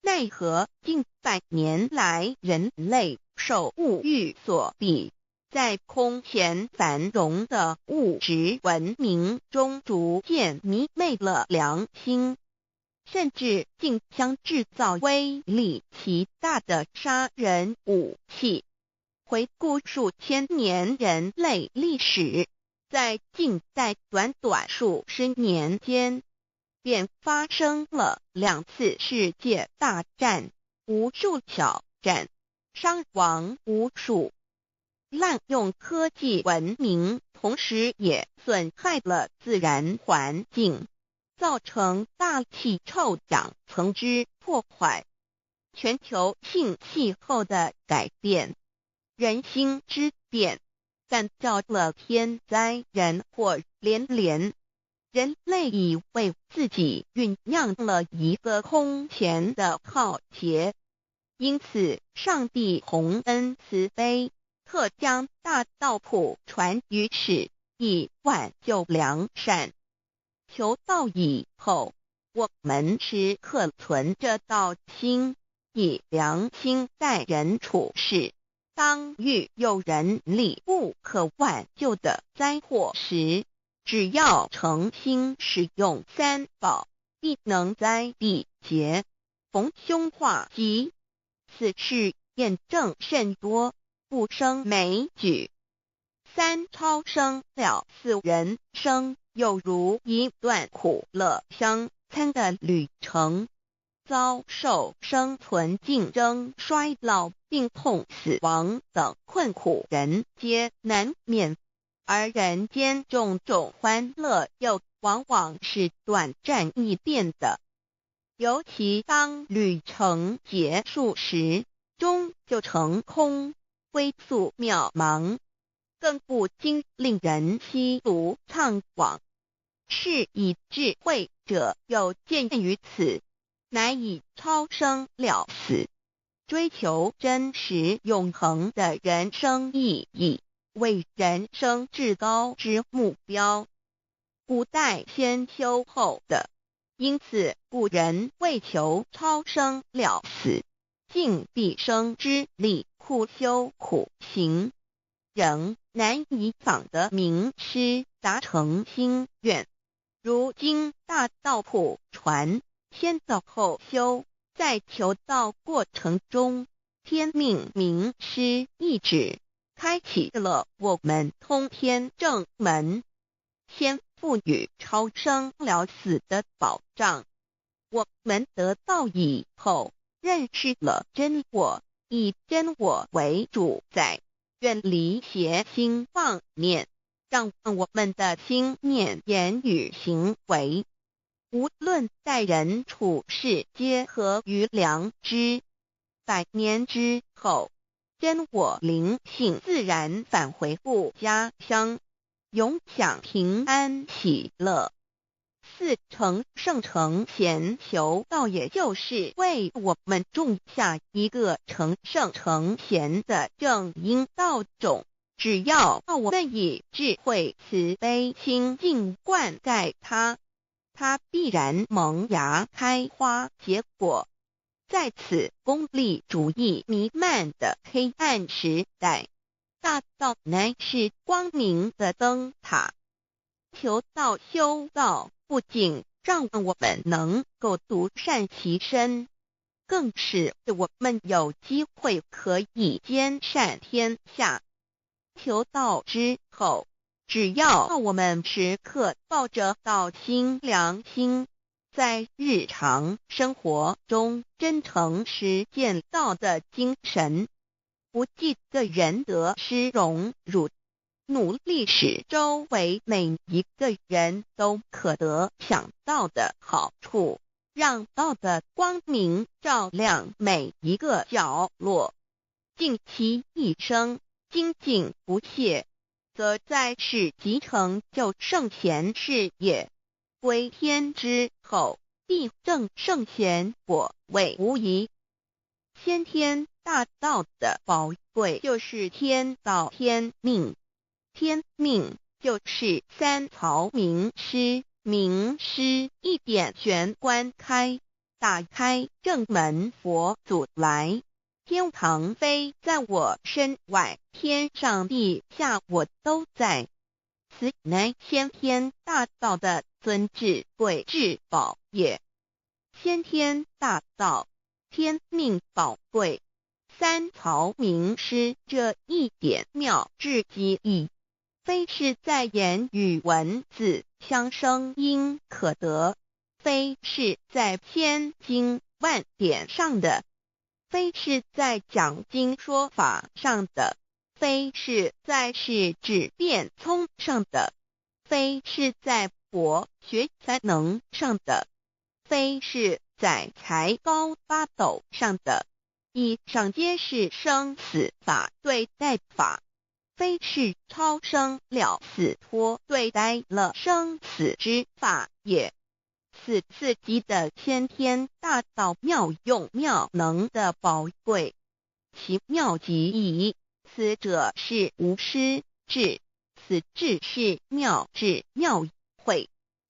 Speaker 2: 奈何近百年来人类受物欲所逼，在空前繁荣的物质文明中逐渐迷昧了良心，甚至竟将制造威力极大的杀人武器。回顾数千年人类历史，在近代短短数十年间，便发生了2次世界大战，无数挑战，伤亡无数。滥用科技文明，同时也损害了自然环境，造成大气臭氧层之破坏，全球性气候的改变，人心之变，干造了天灾人祸连连。人类已为自己酝酿了一个空前的浩劫，因此上帝洪恩慈悲，特将大道谱传于世，以挽救良善。求道以后，我们时刻存着道心，以良心待人处事。当遇有人力不可挽救的灾祸时，只要诚心使用3宝，必能灾必劫，逢凶化吉。此事验证甚多，不胜枚举。3超生了4人生，有如一段苦乐相参的旅程，遭受生存竞争、衰老、病痛、死亡等困苦，人皆难免。而人间种种欢乐又往往是短暂易变的，尤其当旅程结束时，终就成空，归宿渺茫，更不禁令人息怒怅惘。是以智慧者有见于此，乃以超生了死，追求真实永恒的人生意义为人生至高之目标。古代先修后的，因此古人为求超生了死，尽毕生之力苦修苦行，仍难以访得名师达成心愿。如今大道谱传，先道后修，在求道过程中，天命名师一指，开启了我们通天正门，先赋予超生了死的保障。我们得道以后，认识了真我，以真我为主宰，远离邪心妄念，让我们的心念、言语、行为，无论待人处事，皆合于良知。100年之后，真我灵性自然返回故家乡，永享平安喜乐。4成圣成贤求道，也就是为我们种下一个成圣成贤的正因道种。只要我们以智慧慈悲心境灌溉它，它必然萌芽开花结果。在此功利主义弥漫的黑暗时代，大道乃是光明的灯塔。求道修道，不仅让我们能够独善其身，更使我们有机会可以兼善天下。求道之后，只要我们时刻抱着道心良心，在日常生活中真诚实践道的精神，不计个人得失荣辱，努力使周围每一个人都可得享道的好处，让道的光明照亮每一个角落，尽其一生精进不懈，则在世即成就圣贤事业。归天之后，必证圣贤果位无疑。先天大道的宝贵就是天道天命，天命就是三曹名师，名师一点玄关开，打开正门佛祖来。天堂非在我身外，天上地下我都在。此乃先天大道的尊至贵至宝也。先天大道，天命宝贵，三曹名师这一点妙智机意，非是在言语文字相声音可得，非是在千经万典上的，非是在讲经说法上的，非是在是指变聪上的，非是在博学才能上的，非是在才高八斗上的。以上皆是生死法对待法，非是超生了死脱对待了生死之法也。此次级的先天大道妙用妙能的宝贵，其妙极矣。此者是无师智，此智是妙智妙慧，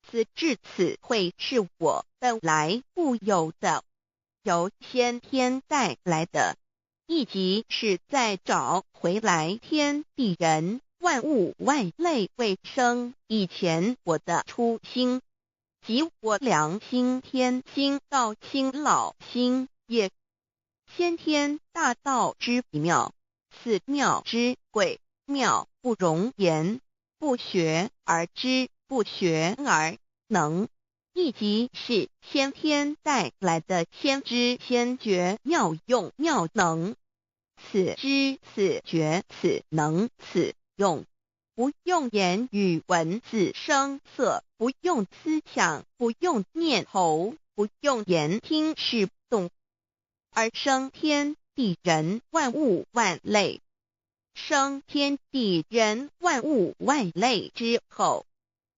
Speaker 2: 此智此慧是我本来固有的，由先天带来的，亦即是在找回来天地人万物万类未生以前我的初心，即我良心天心道心老心也。先天大道之妙，此妙之贵，妙不容言，不学而知，不学而能，亦即是先天带来的先知先觉妙用妙能。此知此觉此能此用，不用言语文字声色，不用思想，不用念头，不用言听是动，而生天地人万物万类。生天地人万物万类之后，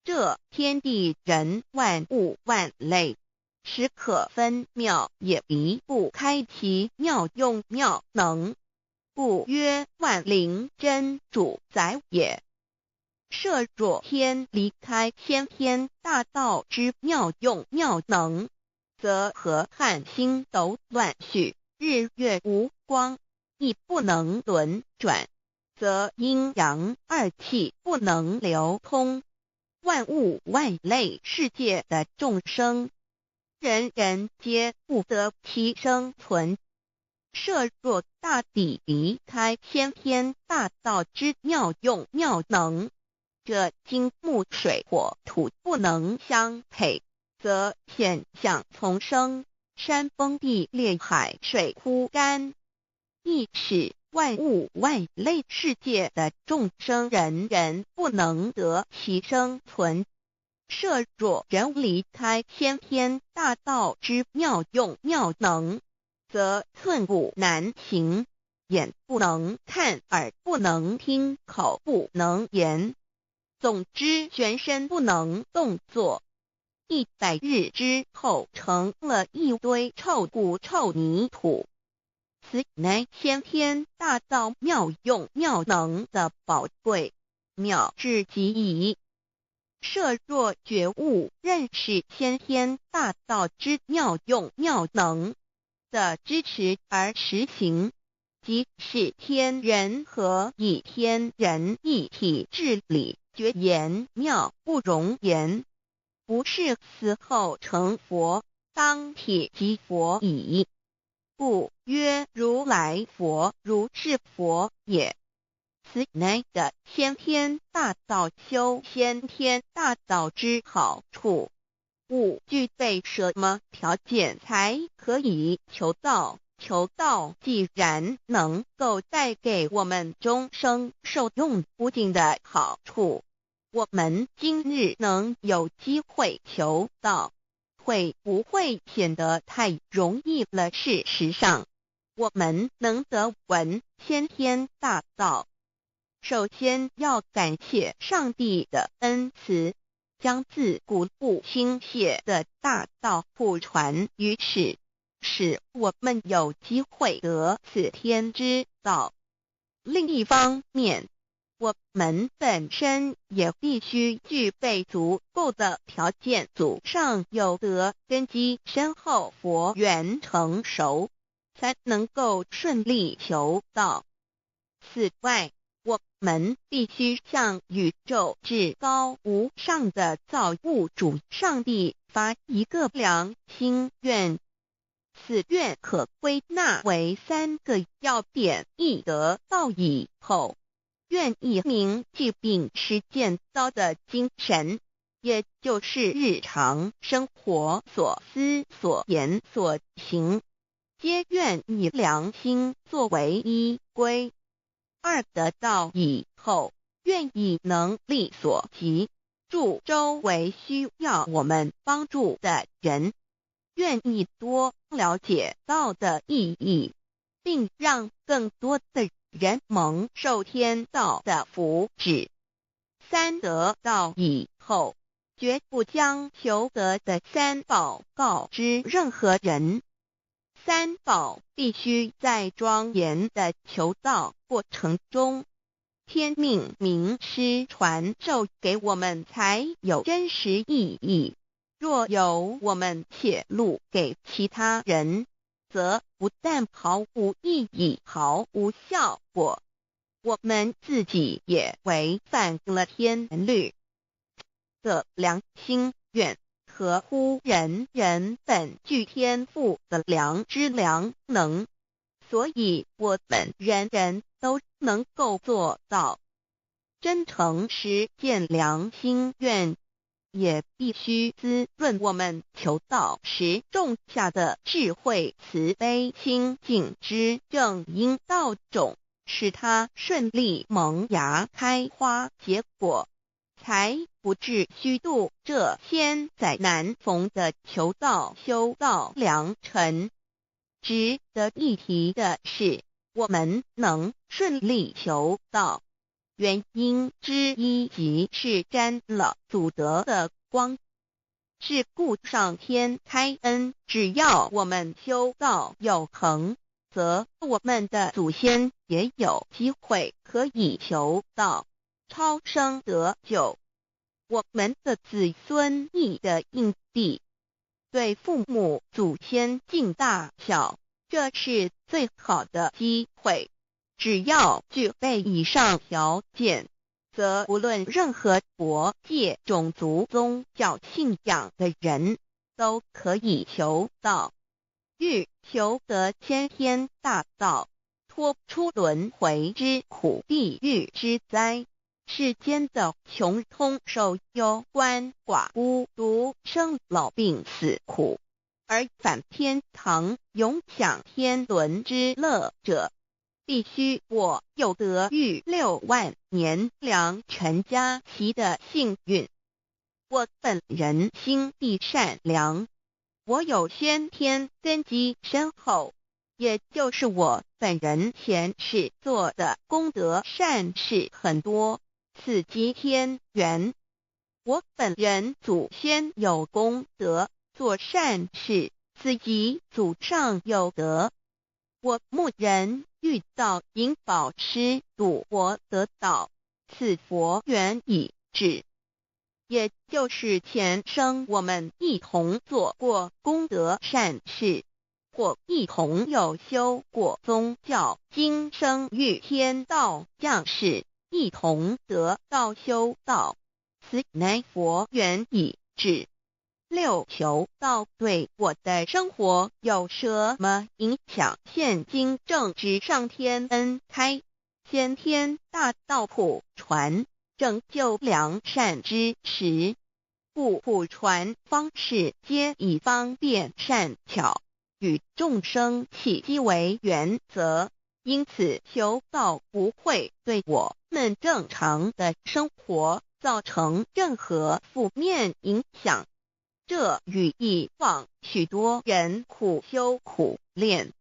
Speaker 2: 这天地人万物万类，实可分妙，也离不开其妙用妙能，故曰万灵真主宰也。设若天离开先天大道之妙用妙能，则河汉星斗乱序，日月无光，亦不能轮转，则阴阳二气不能流通，万物万类世界的众生，人人皆不得其生存。设若大地离开先天大道之妙用妙能，这金木水火土不能相配，则现象丛生，山崩地裂，海水枯干，亦使万物万类世界的众生人人不能得其生存。设若人离开先天大道之妙用妙能，则寸步难行，眼不能看，耳不能听，口不能言，总之全身不能动作。100日之后，成了一堆臭骨臭泥土。此乃先天大道妙用妙能的宝贵，妙至极矣。设若觉悟认识先天大道之妙用妙能的支持而实行，即是天人合一，天人一体治理，觉言妙不容言，不是死后成佛，当体即佛矣。故曰如来佛，如是佛也。此乃的先天大道修先天大道之好处。勿具备什么条件才可以求道？求道既然能够带给我们终生受用不尽的好处，我们今日能有机会求道，会不会显得太容易了？事实上，我们能得闻先天大道，首先要感谢上帝的恩慈，将自古不倾泻的大道普传于世，使我们有机会得此天之道。另一方面，我们本身也必须具备足够的条件，祖上有德，根基深厚，佛缘成熟，才能够顺利求道。此外，我们必须向宇宙至高无上的造物主上帝发一个良心愿。此愿可归纳为3个要点：一得道以后，愿以明既并实践道的精神，也就是日常生活所思所言所行，皆愿以良心作为依归。2得道以后，愿以能力所及，助周围需要我们帮助的人，愿意多了解道的意义，并让更多的人蒙受天道的福祉。3得道以后，绝不将求得的3宝告知任何人。3宝必须在庄严的求道过程中，天命名师传授给我们，才有真实意义。若由我们泄露给其他人，则不但毫无意义、毫无效果，我们自己也违反了天律。的良心愿合乎人人本具天赋的良知良能，所以我们人人都能够做到。真诚实践良心愿，也必须滋润我们求道时种下的智慧、慈悲、清净之正因道种，使它顺利萌芽、开花结果，才不至虚度这千载难逢的求道修道良辰。值得一提的是，我们能顺利求道，原因之一即是沾了祖德的光，是故上天开恩，只要我们修道有恒，则我们的祖先也有机会可以求道超生得救。我们的子孙亦的印地，对父母祖先尽大孝，这是最好的机会。只要具备以上条件，则无论任何国界、种族、宗教信仰的人，都可以求道。欲求得先天大道，脱出轮回之苦、地狱之灾，世间的穷通受忧、鳏寡孤独、生老病死苦，而返天堂永享天伦之乐者，必须我有得遇6万年良辰佳期的幸运。我本人心地善良，我有先天根基深厚，也就是我本人前世做的功德善事很多，此即天缘。我本人祖先有功德，做善事，此即祖上有德。我牧人遇到引导师，度我得道，此佛缘已至。也就是前生我们一同做过功德善事，或一同有修过宗教，今生遇天道降世，一同得道修道，此乃佛缘已至。6求道对我的生活有什么影响？现今正值上天恩开，先天大道普传，拯救良善之时，故普传方式皆以方便善巧，与众生契机为原则，因此求道不会对我们正常的生活造成任何负面影响。这与以往许多人苦修苦练，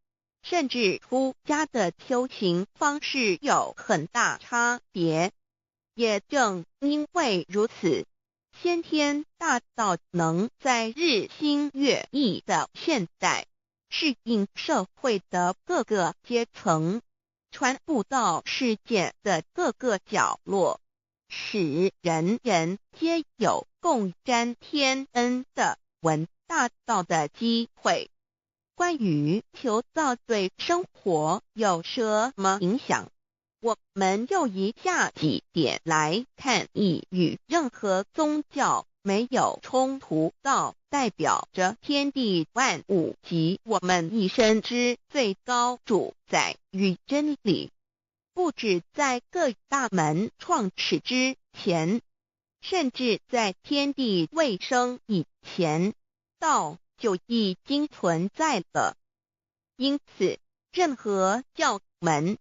Speaker 2: 甚至出家的修行方式有很大差别。也正因为如此，先天大道能在日新月异的现代，适应社会的各个阶层，传布到世界的各个角落，使人人皆有共沾天恩的闻大道的机会。关于求道对生活有什么影响，我们就以下几点来看。一、与任何宗教没有冲突，道代表着天地万物及我们一生之最高主宰与真理。不止在各大门创始之前，甚至在天地未生以前，道就已经存在了。因此，任何教门，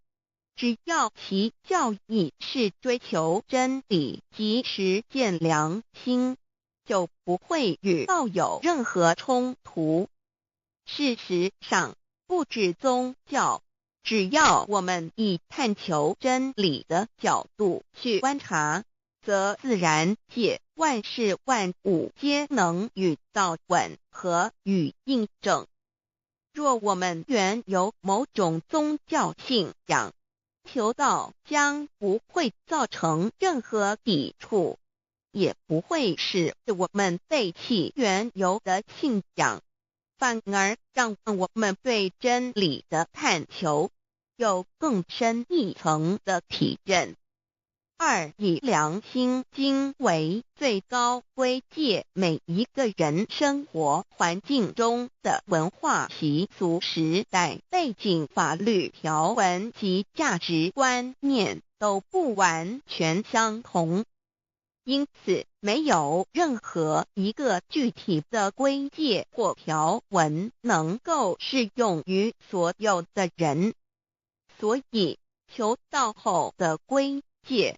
Speaker 2: 只要其教义是追求真理及实践良心，就不会与道有任何冲突。事实上，不止宗教，只要我们以探求真理的角度去观察，则自然界万事万物皆能与道吻合与印证。若我们原有某种宗教信仰，求道将不会造成任何抵触，也不会使我们背弃原有的信仰，反而让我们对真理的探求有更深一层的体认。二、以良心经为最高规戒每一个人生活环境中的文化习俗、时代背景、法律条文及价值观念都不完全相同，因此没有任何一个具体的规戒或条文能够适用于所有的人。所以求道后的规戒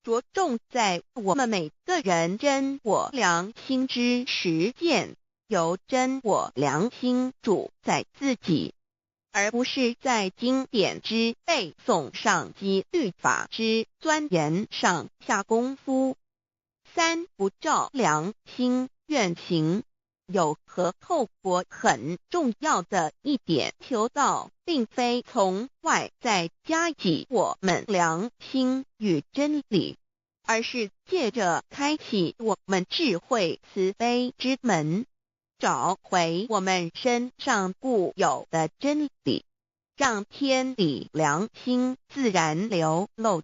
Speaker 2: 着重在我们每个人真我良心之实践，由真我良心主宰自己，而不是在经典之背诵上及律法之钻研上下功夫。三、不照良心愿行。有和后果很重要的一点，求道并非从外在加给我们良心与真理，而是借着开启我们智慧慈悲之门，找回我们身上固有的真理，让天理良心自然流露。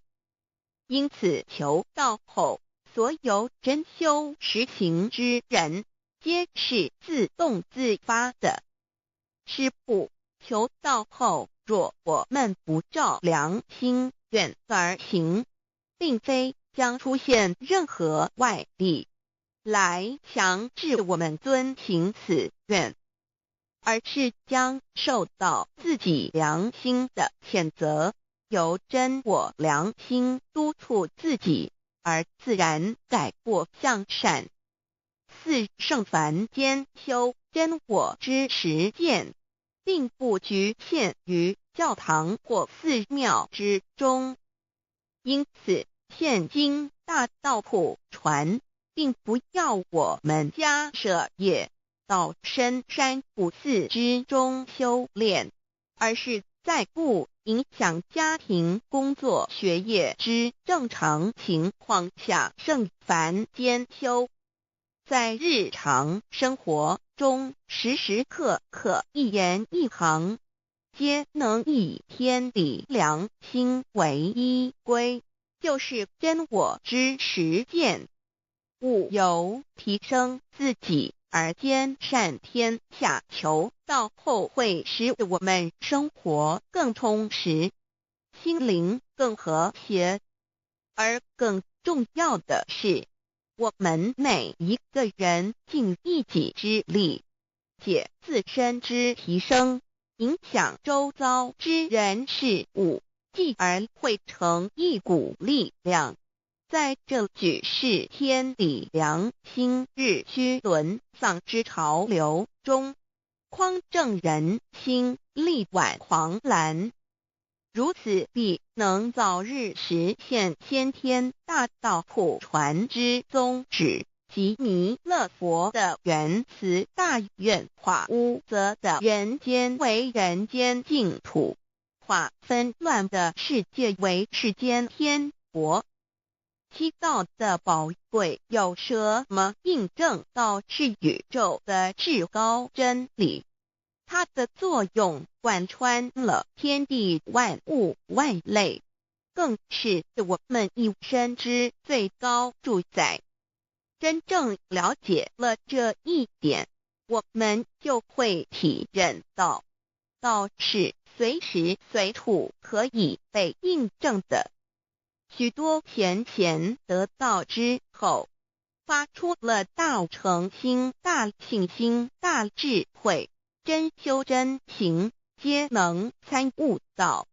Speaker 2: 因此求道后，所有真修实行之人皆是自动自发的。是不，求道后，若我们不照良心愿而行，并非将出现任何外力来强制我们遵行此愿，而是将受到自己良心的谴责，由真我良心督促自己，而自然改过向善。四、圣凡间修真我之实践，并不局限于教堂或寺庙之中。因此，现今大道普传，并不要我们家舍业到深山古寺之中修炼，而是在不影响家庭、工作、学业之正常情况下圣凡间修。在日常生活中，时时刻刻一言一行，皆能以天理良心为依归，就是真我之实践。务由提升自己而兼善天下，求道后会使我们生活更充实，心灵更和谐。而更重要的是，我们每一个人尽一己之力，借自身之提升，影响周遭之人事物，继而汇成一股力量，在这举世天理良心日趋沦丧之潮流中，匡正人心，力挽狂澜。如此必能早日实现先天大道普传之宗旨及弥勒佛的原慈大愿，化污则的人间为人间净土，划分乱的世界为世间天国。七道的宝贵有什么印证道是宇宙的至高真理？它的作用贯穿了天地万物万类，更是我们一生之最高主宰。真正了解了这一点，我们就会体认到，道是随时随处可以被印证的。许多贤贤得道之后，发出了大诚心、大信心、大智慧，真修真行，皆能参悟到，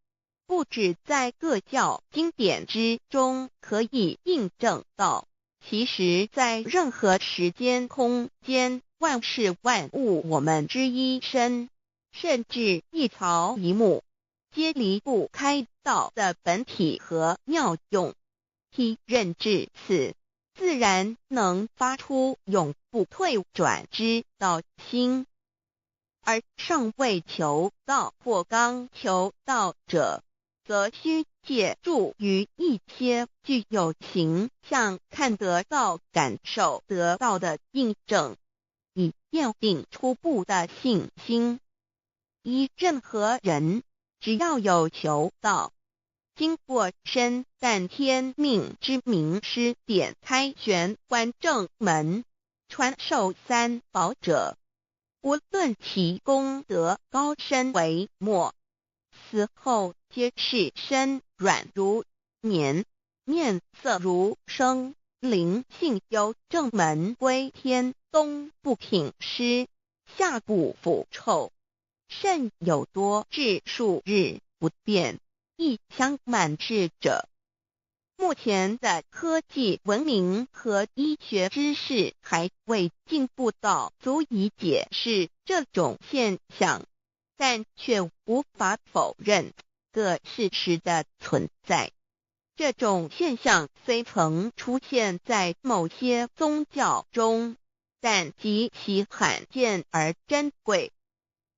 Speaker 2: 不止在各教经典之中可以印证到，其实在任何时间空间、万事万物我们之一身，甚至一草一木，皆离不开道的本体和妙用。体认至此，自然能发出永不退转之道心。而尚未求道或刚求道者，则需借助于一些具有形象看得到、感受得到的印证，以奠定初步的信心。依任何人，只要有求道，经过身但天命之名师点开玄关正门，传授三宝者，无论其功德高深为末，死后皆是身软如棉，面色如生，灵性由正门归天，东不品湿，下不腐臭，甚有多至数日不变，一腔满志者。目前的科技文明和医学知识还未进步到足以解释这种现象，但却无法否认个事实的存在。这种现象虽曾出现在某些宗教中，但极其罕见而珍贵，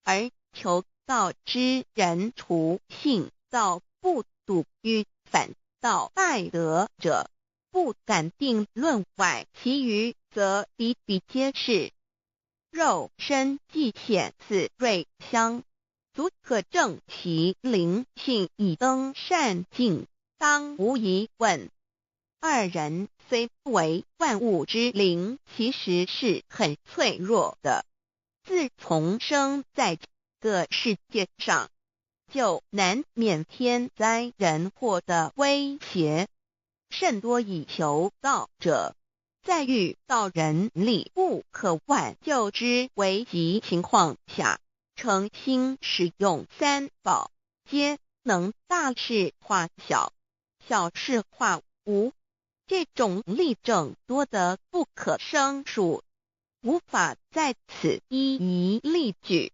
Speaker 2: 而求道之人除信道不笃于反道拜德者，不敢定论外，其余则比比皆是。肉身既显似瑞香，足可证其灵性已登善境，当无疑问。二人虽不为万物之灵，其实是很脆弱的。自从生在这个世界上，就难免天灾人祸的威胁，甚多以求道者，在遇到人力不可挽救之危急情况下，诚心使用三宝，皆能大事化小，小事化无。这种例证多得不可胜数，无法在此一一例举。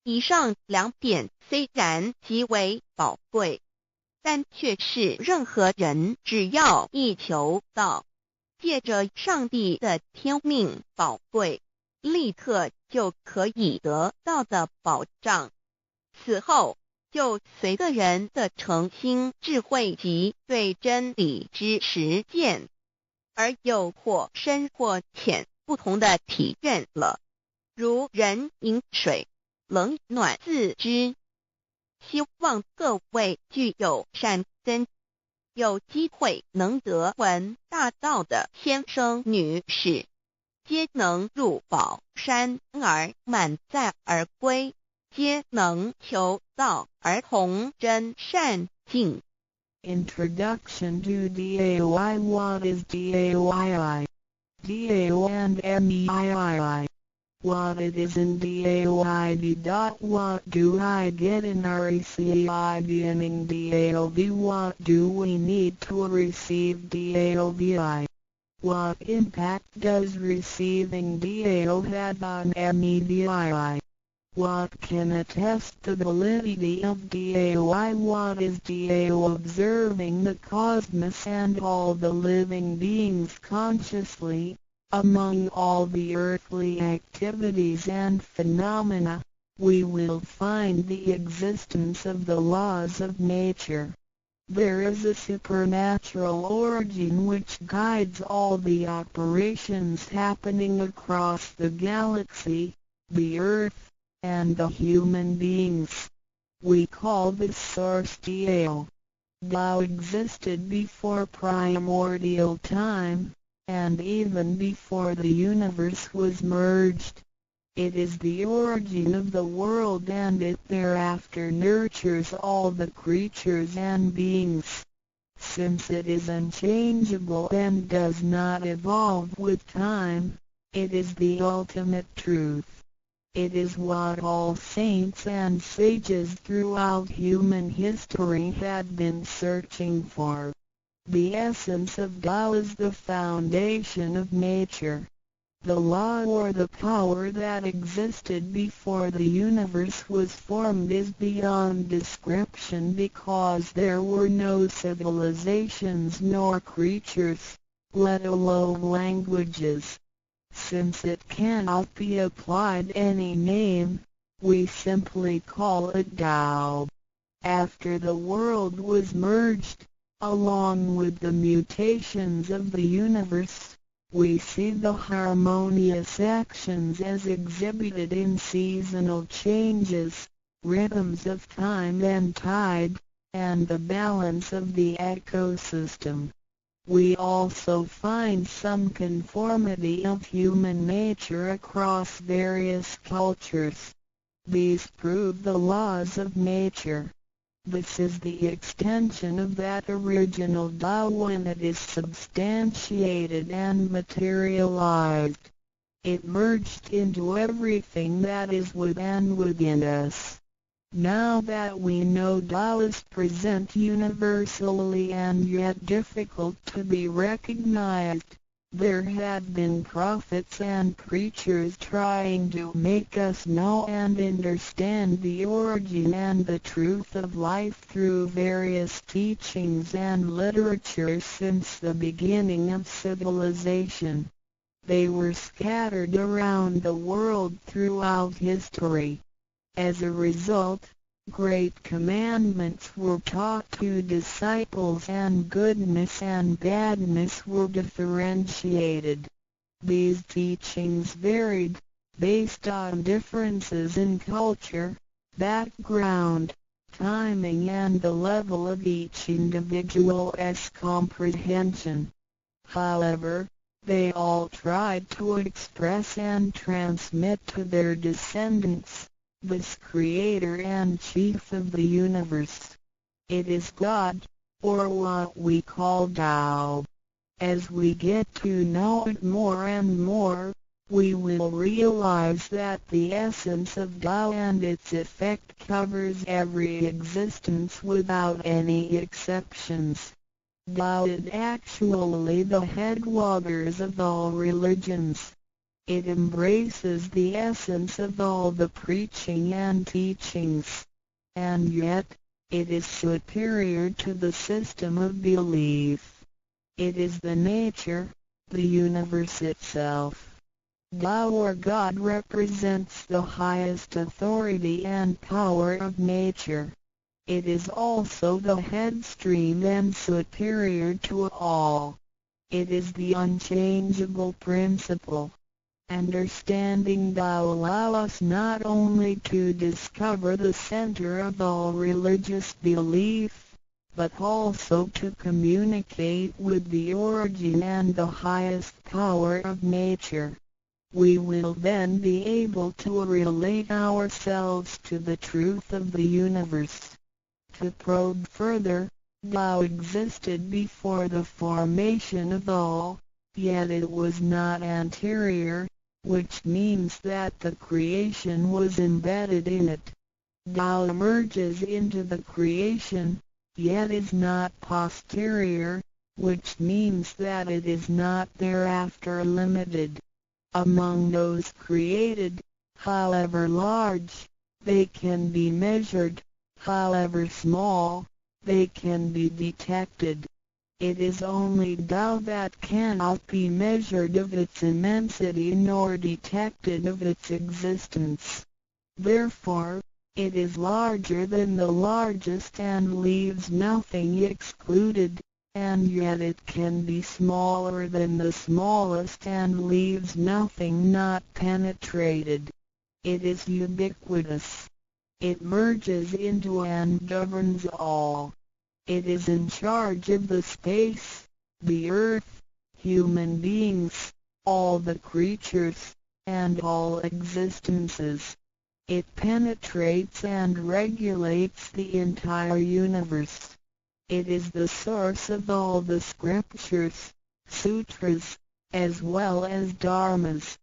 Speaker 2: 以上两点虽然极为宝贵，但却是任何人只要一求道，借着上帝的天命宝贵，立刻就可以得到的保障。此后就随个人的诚心、智慧及对真理之实践，而有或深或浅不同的体认了。如人饮水，冷暖自知。希望各位具有善根，有机会能得闻大道的先生女士，皆能入宝山而满载而归，皆能求道而同真善境。
Speaker 3: Introduction to DAY. What is DAYI? DAO and MEII. What it is in DAOID. What do I get in RECID and DAOB? What do we need to receive DAOBI? What impact does receiving DAO have on MEDII? What can attest the validity of DAOI? What is DAO? Observing the cosmos and all the living beings consciously, among all the earthly activities and phenomena, we will find the existence of the laws of nature. There is a supernatural origin which guides all the operations happening across the galaxy, the Earth, and the human beings. We call this source Tao. Tao existed before primordial time, and even before the universe was merged. It is the origin of the world, and it thereafter nurtures all the creatures and beings. Since it is unchangeable and does not evolve with time, it is the ultimate truth. It is what all saints and sages throughout human history had been searching for. The essence of Tao is the foundation of nature. The law or the power that existed before the universe was formed is beyond description, because there were no civilizations nor creatures, let alone languages. Since it cannot be applied any name, we simply call it Tao. After the world was merged, along with the mutations of the universe, we see the harmonious actions as exhibited in seasonal changes, rhythms of time and tide, and the balance of the ecosystem. We also find some conformity of human nature across various cultures. These prove the laws of nature. This is the extension of that original Tao when it is substantiated and materialized. It merged into everything that is within us. Now that we know Tao is present universally and yet difficult to be recognized, there had been prophets and preachers trying to make us know and understand the origin and the truth of life through various teachings and literature since the beginning of civilization. They were scattered around the world throughout history. As a result, great commandments were taught to disciples and goodness and badness were differentiated. These teachings varied, based on differences in culture, background, timing and the level of each individual's comprehension. However, they all tried to express and transmit to their descendants this Creator and Chief of the universe. It is God, or what we call Tao. As we get to know it more and more, we will realize that the essence of Tao and its effect covers every existence without any exceptions. Tao is actually the headwaters of all religions. It embraces the essence of all the preaching and teachings, and yet, it is superior to the system of belief. It is the nature, the universe itself. Tao or God represents the highest authority and power of nature. It is also the headstream and superior to all. It is the unchangeable principle. Understanding Tao allows us not only to discover the center of all religious belief, but also to communicate with the origin and the highest power of nature. We will then be able to relate ourselves to the truth of the universe. To probe further, Tao existed before the formation of all, yet it was not anterior, which means that the creation was embedded in it. Tao emerges into the creation, yet is not posterior, which means that it is not thereafter limited. Among those created, however large, they can be measured, however small, they can be detected. It is only Tao that cannot be measured of its immensity nor detected of its existence. Therefore, it is larger than the largest and leaves nothing excluded, and yet it can be smaller than the smallest and leaves nothing not penetrated. It is ubiquitous. It merges into and governs all. It is in charge of the space, the earth, human beings, all the creatures, and all existences. It penetrates and regulates the entire universe. It is the source of all the scriptures, sutras, as well as dharmas.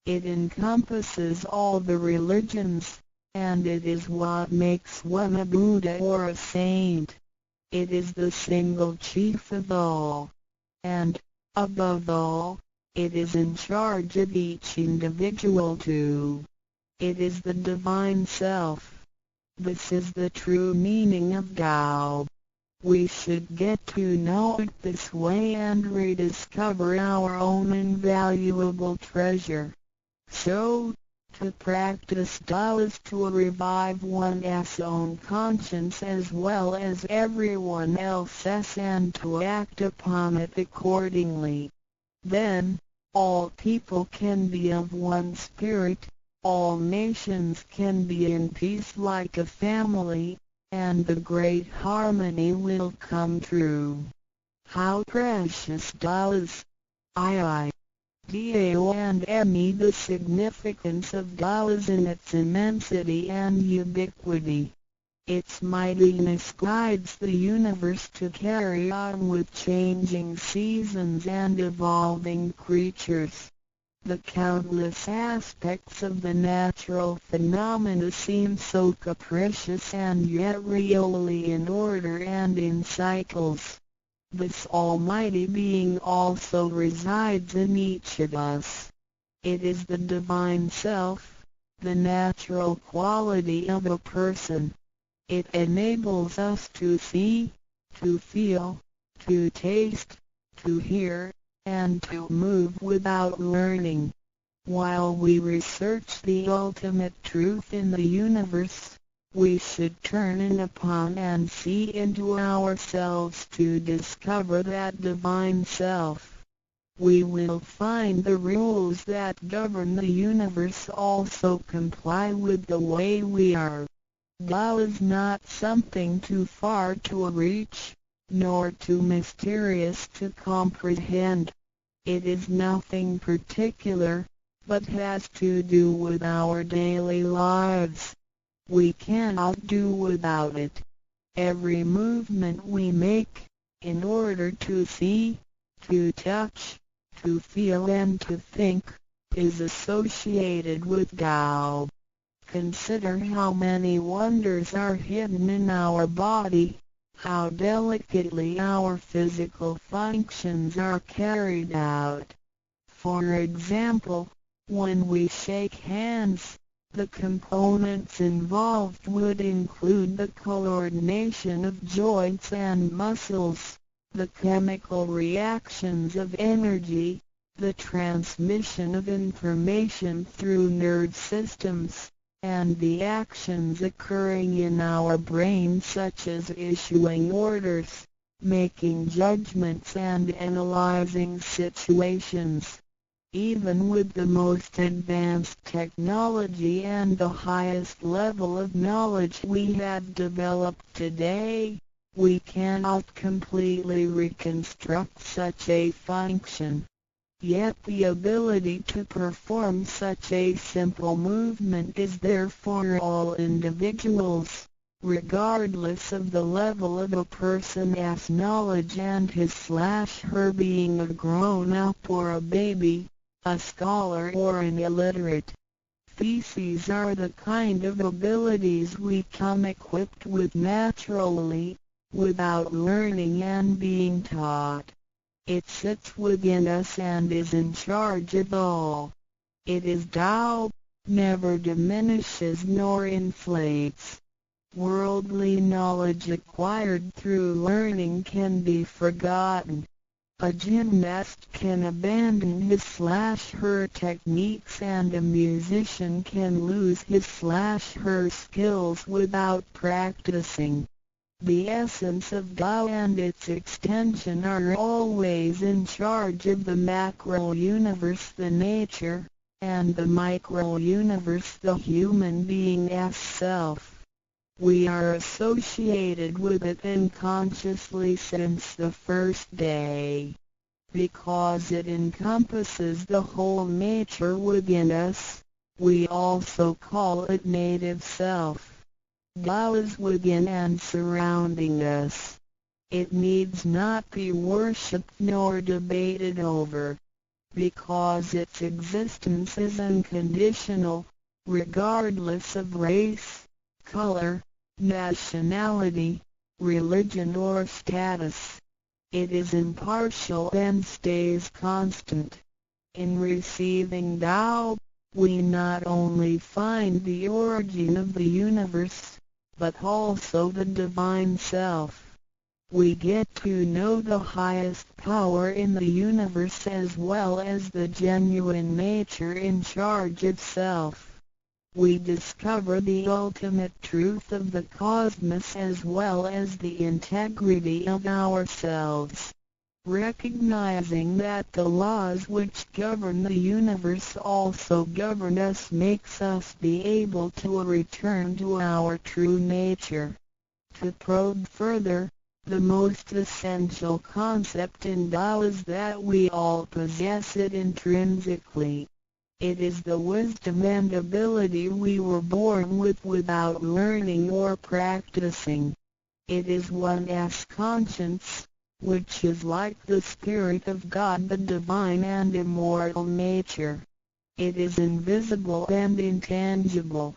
Speaker 3: It encompasses all the religions, and it is what makes one a Buddha or a saint. It is the single chief of all. And, above all, it is in charge of each individual too. It is the Divine Self. This is the true meaning of Tao. We should get to know it this way and rediscover our own invaluable treasure. So, to practice Tao is to revive one's own conscience as well as everyone else's and to act upon it accordingly. Then, all people can be of one spirit, all nations can be in peace like a family, and the great harmony will come true. How precious does Dao and me the significance of Tao is in its immensity and ubiquity. Its mightiness guides the universe to carry on with changing seasons and evolving creatures. The countless aspects of the natural phenomena seem so capricious and yet really in order and in cycles. This almighty being also resides in each of us. It is the Divine Self, the natural quality of a person. It enables us to see, to feel, to taste, to hear, and to move without learning. While we research the ultimate truth in the universe, we should turn in upon and see into ourselves to discover that Divine Self. We will find the rules that govern the universe also comply with the way we are. Tao is not something too far to reach, nor too mysterious to comprehend. It is nothing particular, but has to do with our daily lives. We cannot do without it. Every movement we make, in order to see, to touch, to feel and to think, is associated with Tao. Consider how many wonders are hidden in our body, how delicately our physical functions are carried out. For example, when we shake hands, the components involved would include the coordination of joints and muscles, the chemical reactions of energy, the transmission of information through nerve systems, and the actions occurring in our brain such as issuing orders, making judgments and analyzing situations. Even with the most advanced technology and the highest level of knowledge we have developed today, we cannot completely reconstruct such a function. Yet the ability to perform such a simple movement is there for all individuals, regardless of the level of a person's knowledge and his/her being a grown-up or a baby, a scholar or an illiterate. These are the kind of abilities we come equipped with naturally, without learning and being taught. It sits within us and is in charge of all. It is Tao, never diminishes nor inflates. Worldly knowledge acquired through learning can be forgotten. A gymnast can abandon his/her techniques and a musician can lose his/her skills without practicing. The essence of Tao and its extension are always in charge of the macro-universe, the nature, and the micro-universe, the human being as self. We are associated with it unconsciously since the first day. Because it encompasses the whole nature within us, we also call it native self. Tao is within and surrounding us. It needs not be worshipped nor debated over, because its existence is unconditional, regardless of race, color, nationality, religion or status. It is impartial and stays constant. In receiving Tao, we not only find the origin of the universe, but also the divine self. We get to know the highest power in the universe as well as the genuine nature in charge of self. We discover the ultimate truth of the cosmos as well as the integrity of ourselves. Recognizing that the laws which govern the universe also govern us makes us be able to return to our true nature. To probe further, the most essential concept in Tao is that we all possess it intrinsically. It is the wisdom and ability we were born with without learning or practicing. It is one's conscience, which is like the Spirit of God, the divine and immortal nature. It is invisible and intangible.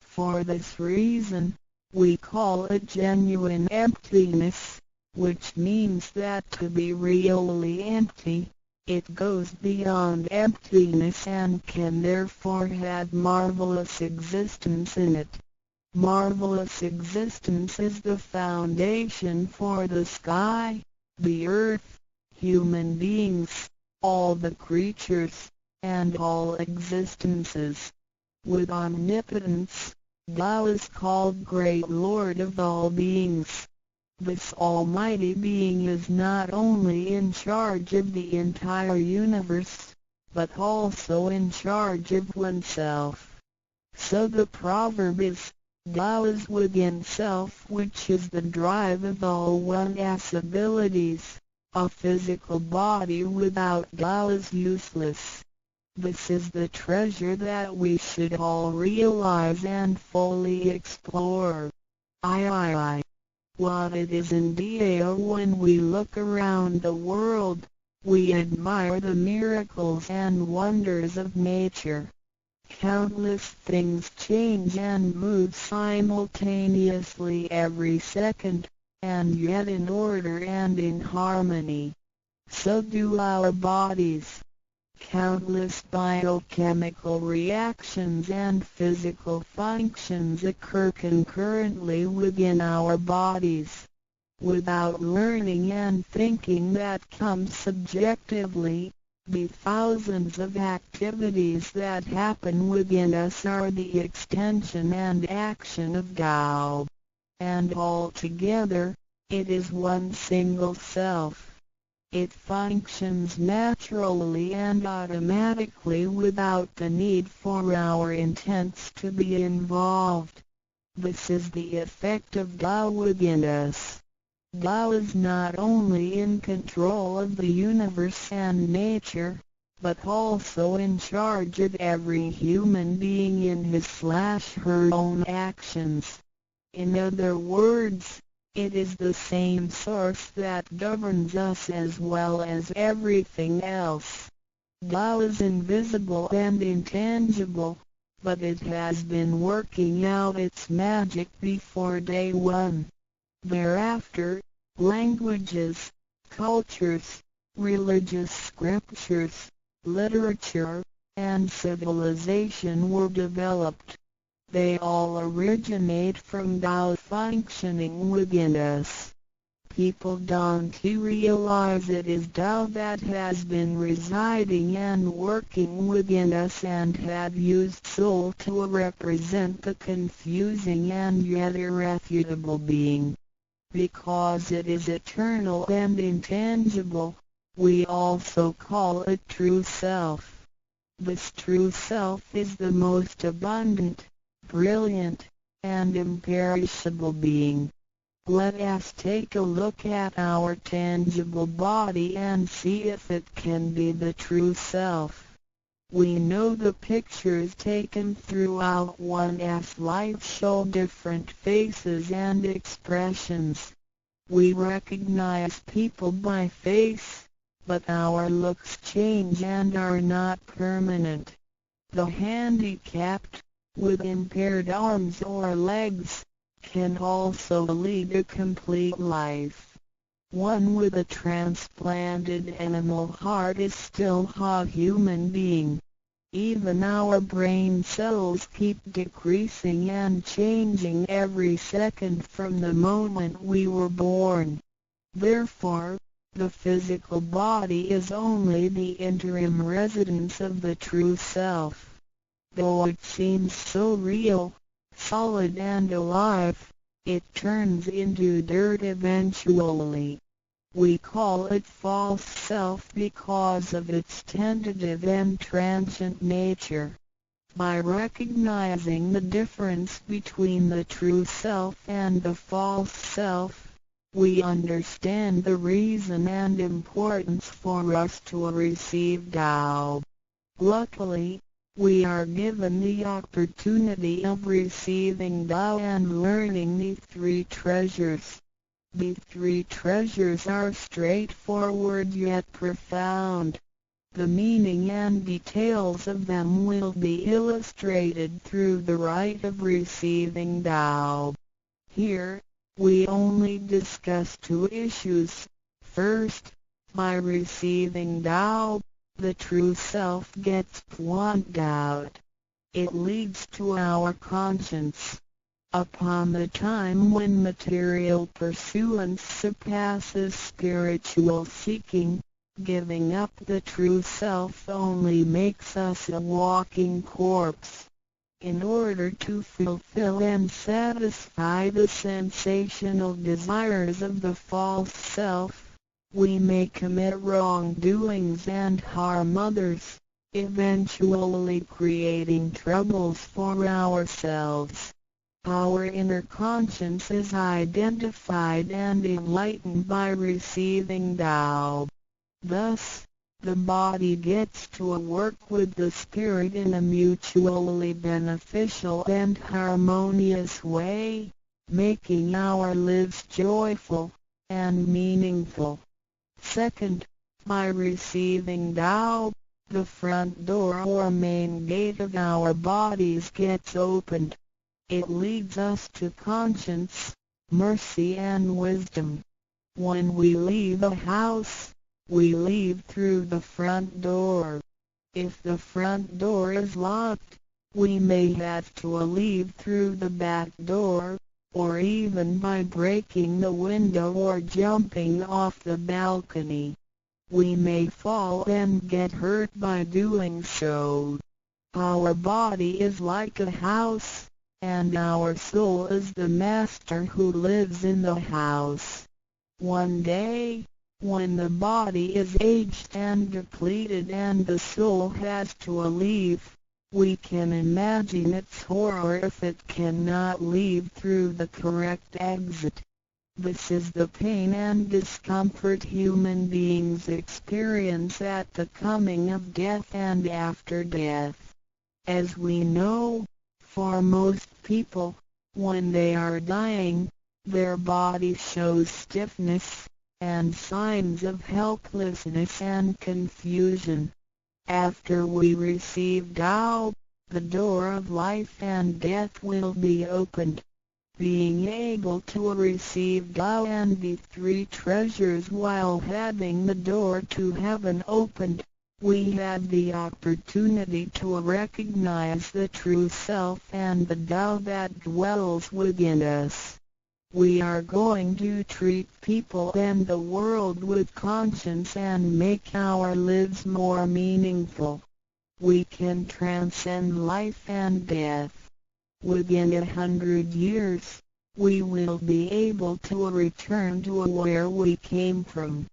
Speaker 3: For this reason, we call it genuine emptiness, which means that to be really empty, it goes beyond emptiness and can therefore have marvelous existence in it. Marvelous existence is the foundation for the sky, the earth, human beings, all the creatures, and all existences. With omnipotence, Tao is called Great Lord of all beings. This almighty being is not only in charge of the entire universe, but also in charge of oneself. So the proverb is, Tao is within self, which is the drive of all one's abilities. A physical body without Tao is useless. This is the treasure that we should all realize and fully explore. What it is indeed when we look around the world, we admire the miracles and wonders of nature. Countless things change and move simultaneously every second, and yet in order and in harmony. So do our bodies. Countless biochemical reactions and physical functions occur concurrently within our bodies. Without learning and thinking that comes subjectively, the thousands of activities that happen within us are the extension and action of Tao. And altogether, it is one single self. It functions naturally and automatically without the need for our intents to be involved. This is the effect of Tao within us. Tao is not only in control of the universe and nature, but also in charge of every human being in his/her own actions. In other words, it is the same source that governs us as well as everything else. Tao is invisible and intangible, but it has been working out its magic before day one. Thereafter, languages, cultures, religious scriptures, literature, and civilization were developed. They all originate from Tao functioning within us. People don't realize it is Tao that has been residing and working within us and have used soul to represent the confusing and yet irrefutable being. Because it is eternal and intangible, we also call it true self. This true self is the most abundant, brilliant, and imperishable being. Let us take a look at our tangible body and see if it can be the true self. We know the pictures taken throughout one's life show different faces and expressions. We recognize people by face, but our looks change and are not permanent. The handicapped, with impaired arms or legs, can also lead a complete life. One with a transplanted animal heart is still a human being. Even our brain cells keep decreasing and changing every second from the moment we were born. Therefore, the physical body is only the interim residence of the true self. Though it seems so real, solid and alive, it turns into dirt eventually. We call it false self because of its tentative and transient nature. By recognizing the difference between the true self and the false self, we understand the reason and importance for us to receive Tao. Luckily, we are given the opportunity of receiving Tao and learning the three treasures. The three treasures are straightforward yet profound. The meaning and details of them will be illustrated through the rite of receiving Tao. Here, we only discuss two issues. First, by receiving Tao, the true self gets plucked out. It leads to our conscience. Upon the time when material pursuance surpasses spiritual seeking, giving up the true self only makes us a walking corpse. In order to fulfill and satisfy the sensational desires of the false self, we may commit wrongdoings and harm others, eventually creating troubles for ourselves. Our inner conscience is identified and enlightened by receiving Tao. Thus, the body gets to work with the spirit in a mutually beneficial and harmonious way, making our lives joyful and meaningful. Second, by receiving Tao, the front door or main gate of our bodies gets opened. It leads us to conscience, mercy and wisdom. When we leave a house, we leave through the front door. If the front door is locked, we may have to leave through the back door, or even by breaking the window or jumping off the balcony. We may fall and get hurt by doing so. Our body is like a house, and our soul is the master who lives in the house. One day, when the body is aged and depleted and the soul has to leave, we can imagine its horror if it cannot leave through the correct exit. This is the pain and discomfort human beings experience at the coming of death and after death. As we know, for most people, when they are dying, their body shows stiffness, and signs of helplessness and confusion. After we receive Tao, the door of life and death will be opened. Being able to receive Tao and the three treasures while having the door to heaven opened, we have the opportunity to recognize the true self and the Tao that dwells within us. We are going to treat people and the world with conscience and make our lives more meaningful. We can transcend life and death. Within 100 years, we will be able to return to where we came from.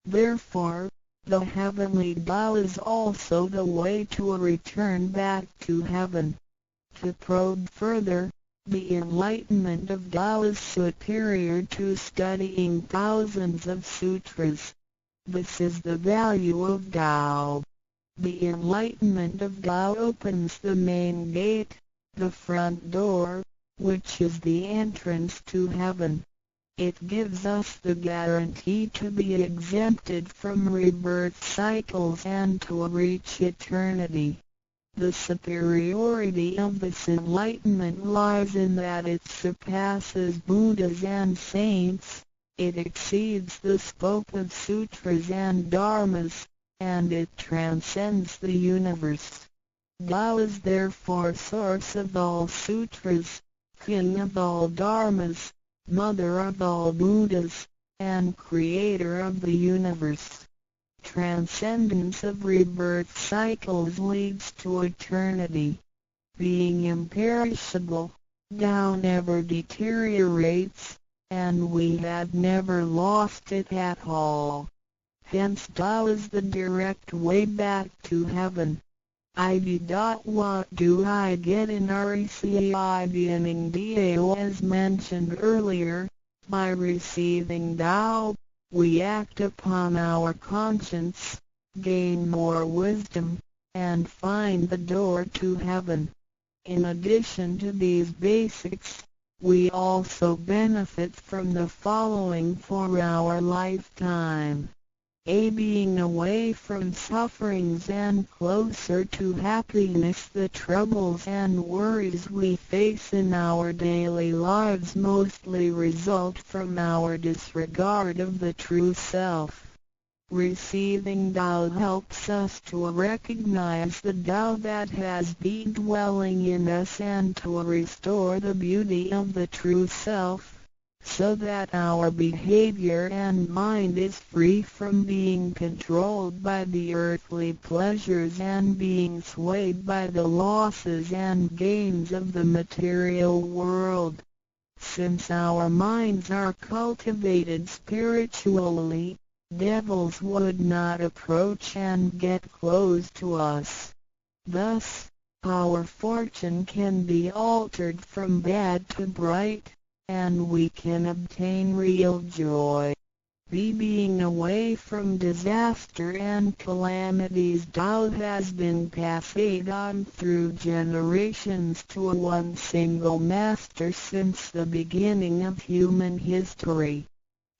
Speaker 3: Therefore, the heavenly Tao is also the way to return back to heaven. To probe further, the enlightenment of Tao is superior to studying thousands of sutras. This is the value of Tao. The enlightenment of Tao opens the main gate, the front door, which is the entrance to heaven. It gives us the guarantee to be exempted from rebirth cycles and to reach eternity. The superiority of this enlightenment lies in that it surpasses Buddhas and saints, it exceeds the scope of sutras and dharmas, and it transcends the universe. Tao is therefore source of all sutras, king of all dharmas, mother of all Buddhas, and creator of the universe. Transcendence of rebirth cycles leads to eternity. Being imperishable, Tao never deteriorates, and we have never lost it at all. Hence Tao is the direct way back to heaven. What do I get in RECIBNing DAO as mentioned earlier? By receiving Tao, we act upon our conscience, gain more wisdom, and find the door to heaven. In addition to these basics, we also benefit from the following for our lifetime. Being away from sufferings and closer to happiness. The troubles and worries we face in our daily lives mostly result from our disregard of the true self. Receiving Tao helps us to recognize the Tao that has been dwelling in us and to restore the beauty of the true self, so that our behavior and mind is free from being controlled by the earthly pleasures and being swayed by the losses and gains of the material world. Since our minds are cultivated spiritually, devils would not approach and get close to us. Thus, our fortune can be altered from bad to bright, and we can obtain real joy. Being away from disaster and calamities. Tao has been passed on through generations to one single master since the beginning of human history.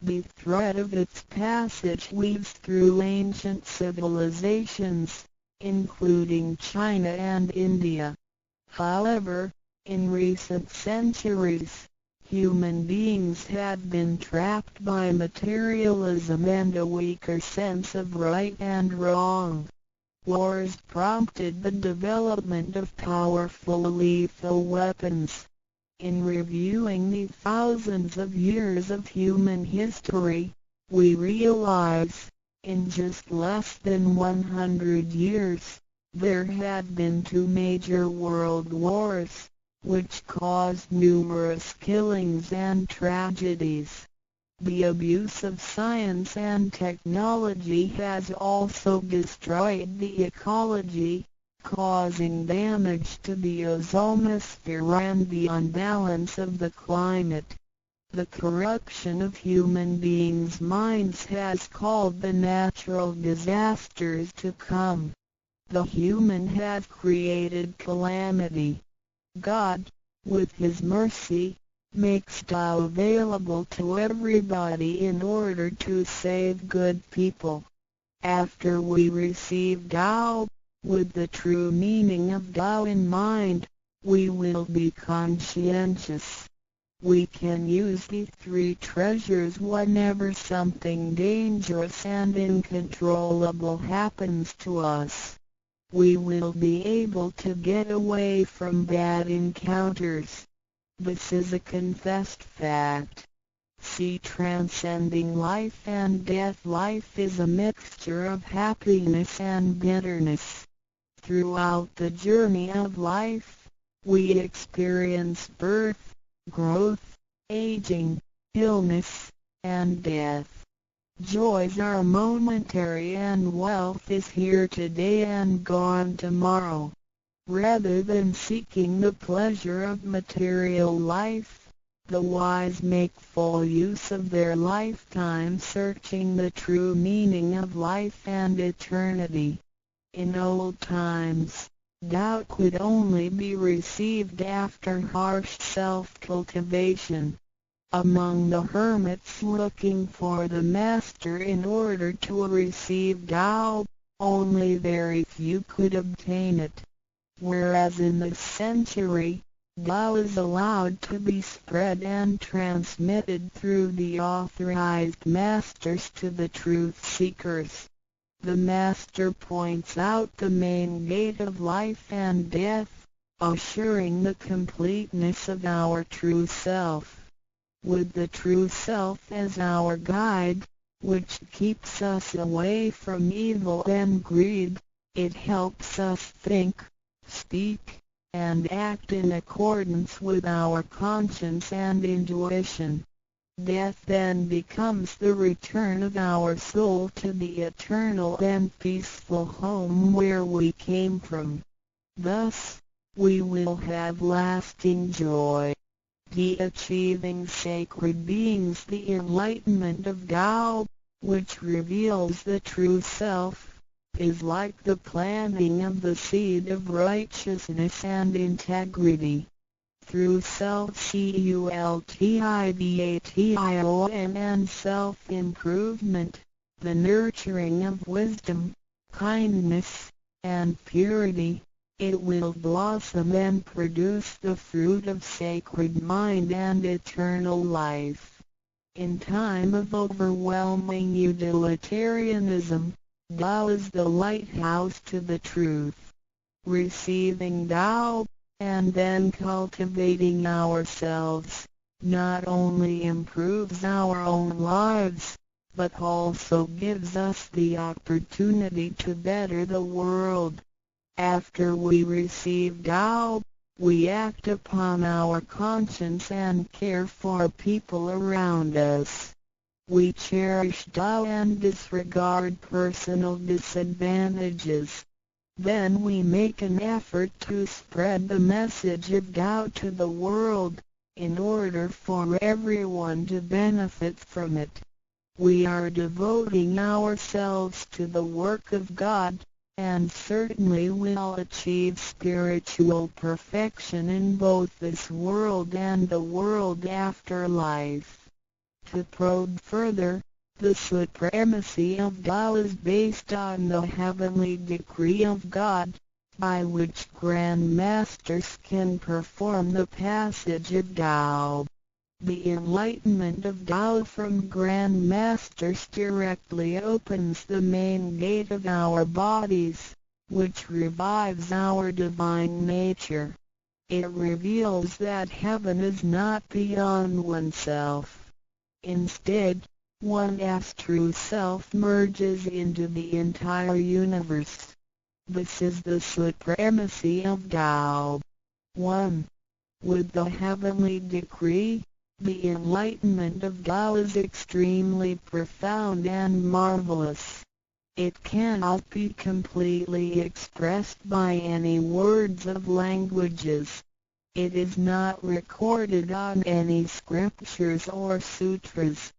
Speaker 3: The thread of its passage weaves through ancient civilizations, including China and India. However, in recent centuries, human beings have been trapped by materialism and a weaker sense of right and wrong. Wars prompted the development of powerful lethal weapons. In reviewing the thousands of years of human history, we realize, in just less than 100 years, there had been 2 major world wars, which caused numerous killings and tragedies. The abuse of science and technology has also destroyed the ecology, causing damage to the ozonosphere and the unbalance of the climate. The corruption of human beings' minds has called the natural disasters to come. The human have created calamity. God, with His mercy, makes Tao available to everybody in order to save good people. After we receive Tao, with the true meaning of Tao in mind, we will be conscientious. We can use the 3 treasures whenever something dangerous and uncontrollable happens to us. We will be able to get away from bad encounters. This is a confessed fact. See, transcending life and death. Life is a mixture of happiness and bitterness. Throughout the journey of life, we experience birth, growth, aging, illness, and death. Joys are momentary and wealth is here today and gone tomorrow. Rather than seeking the pleasure of material life, the wise make full use of their lifetime searching the true meaning of life and eternity. In old times, Tao could only be received after harsh self-cultivation. Among the hermits looking for the Master in order to receive Tao, only very few could obtain it. Whereas in this century, Tao is allowed to be spread and transmitted through the authorized masters to the truth seekers. The Master points out the main gate of life and death, assuring the completeness of our true self. With the true self as our guide, which keeps us away from evil and greed, it helps us think, speak, and act in accordance with our conscience and intuition. Death then becomes the return of our soul to the eternal and peaceful home where we came from. Thus, we will have lasting joy. The achieving sacred beings, the enlightenment of Tao, which reveals the true self, is like the planting of the seed of righteousness and integrity. Through self-cultivation and self-improvement, the nurturing of wisdom, kindness, and purity, it will blossom and produce the fruit of sacred mind and eternal life. In time of overwhelming utilitarianism, Tao is the lighthouse to the truth. Receiving Tao, and then cultivating ourselves, not only improves our own lives, but also gives us the opportunity to better the world. After we receive Tao, we act upon our conscience and care for people around us. We cherish Tao and disregard personal disadvantages. Then we make an effort to spread the message of Tao to the world, in order for everyone to benefit from it. We are devoting ourselves to the work of God, and certainly will achieve spiritual perfection in both this world and the world after life. To probe further, the supremacy of Tao is based on the heavenly decree of God, by which Grand Masters can perform the passage of Tao. The enlightenment of Tao from Grand Masters directly opens the main gate of our bodies, which revives our divine nature. It reveals that heaven is not beyond oneself. Instead, one's true self merges into the entire universe. This is the supremacy of Tao. 1. With the heavenly decree, the enlightenment of Tao is extremely profound and marvelous. It cannot be completely expressed by any words of languages. It is not recorded on any scriptures or sutras.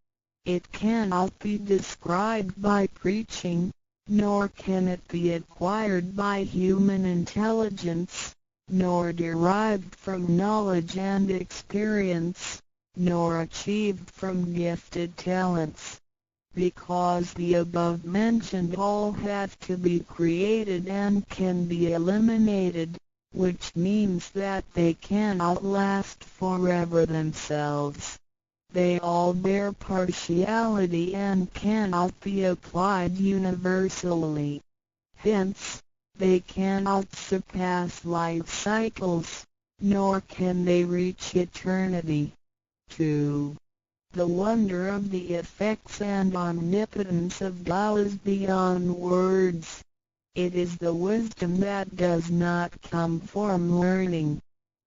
Speaker 3: It cannot be described by preaching, nor can it be acquired by human intelligence, nor derived from knowledge and experience, nor achieved from gifted talents. Because the above-mentioned all have to be created and can be eliminated, which means that they cannot last forever themselves. They all bear partiality and cannot be applied universally. Hence, they cannot surpass life cycles, nor can they reach eternity. 2. The wonder of the effects and omnipotence of Tao is beyond words. It is the wisdom that does not come from learning.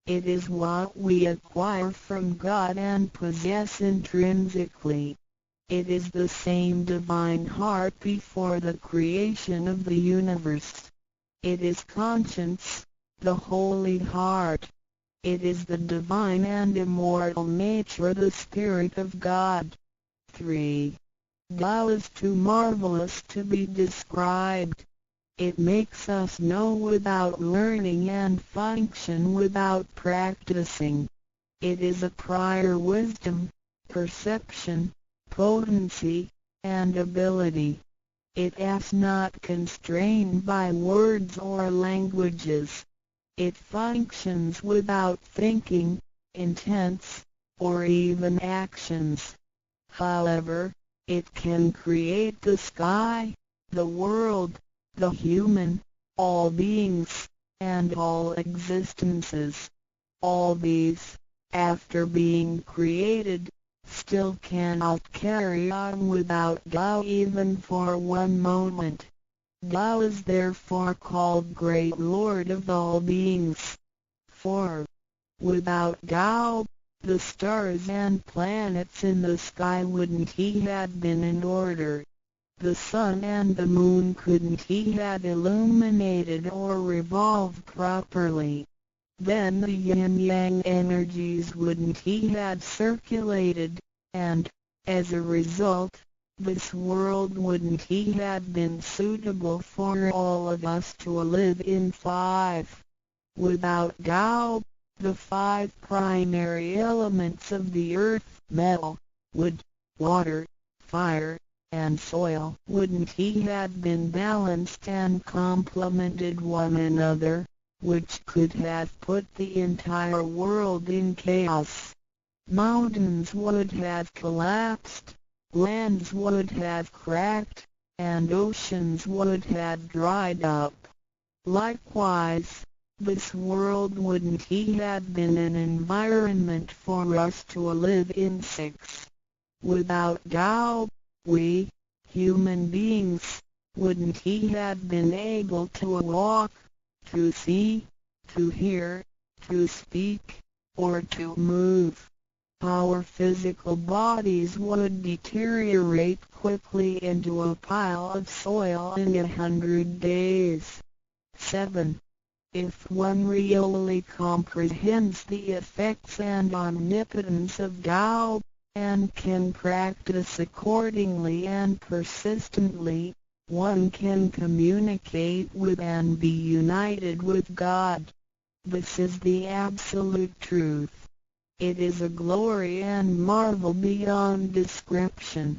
Speaker 3: It is what we acquire from God and possess intrinsically. It is the same divine heart before the creation of the universe. It is conscience, the holy heart. It is the divine and immortal nature, the Spirit of God. 3. Tao is too marvelous to be described. It makes us know without learning and function without practicing. It is a prior wisdom, perception, potency, and ability. It is not constrained by words or languages. It functions without thinking, intents, or even actions. However, it can create the sky, the world, the human, all beings, and all existences. All these, after being created, still cannot carry on without Tao even for one moment. Tao is therefore called Great Lord of all beings. 4. Without Tao, the stars and planets in the sky wouldn't he had been in order. The sun and the moon couldn't he had illuminated or revolved properly. Then the yin-yang energies wouldn't he had circulated, and, as a result, this world wouldn't he had been suitable for all of us to live in. 5. Without Tao, the 5 primary elements of the earth, metal, wood, water, fire, and soil, wouldn't he had been balanced and complemented one another, which could have put the entire world in chaos. Mountains would have collapsed, lands would have cracked, and oceans would have dried up. Likewise, this world wouldn't he have been an environment for us to live in. 6. Without Tao, we, human beings, wouldn't he have been able to walk, to see, to hear, to speak, or to move. Our physical bodies would deteriorate quickly into a pile of soil in 100 days. 7. If one really comprehends the effects and omnipotence of Tao, and can practice accordingly and persistently, one can communicate with and be united with God. This is the absolute truth. It is a glory and marvel beyond description.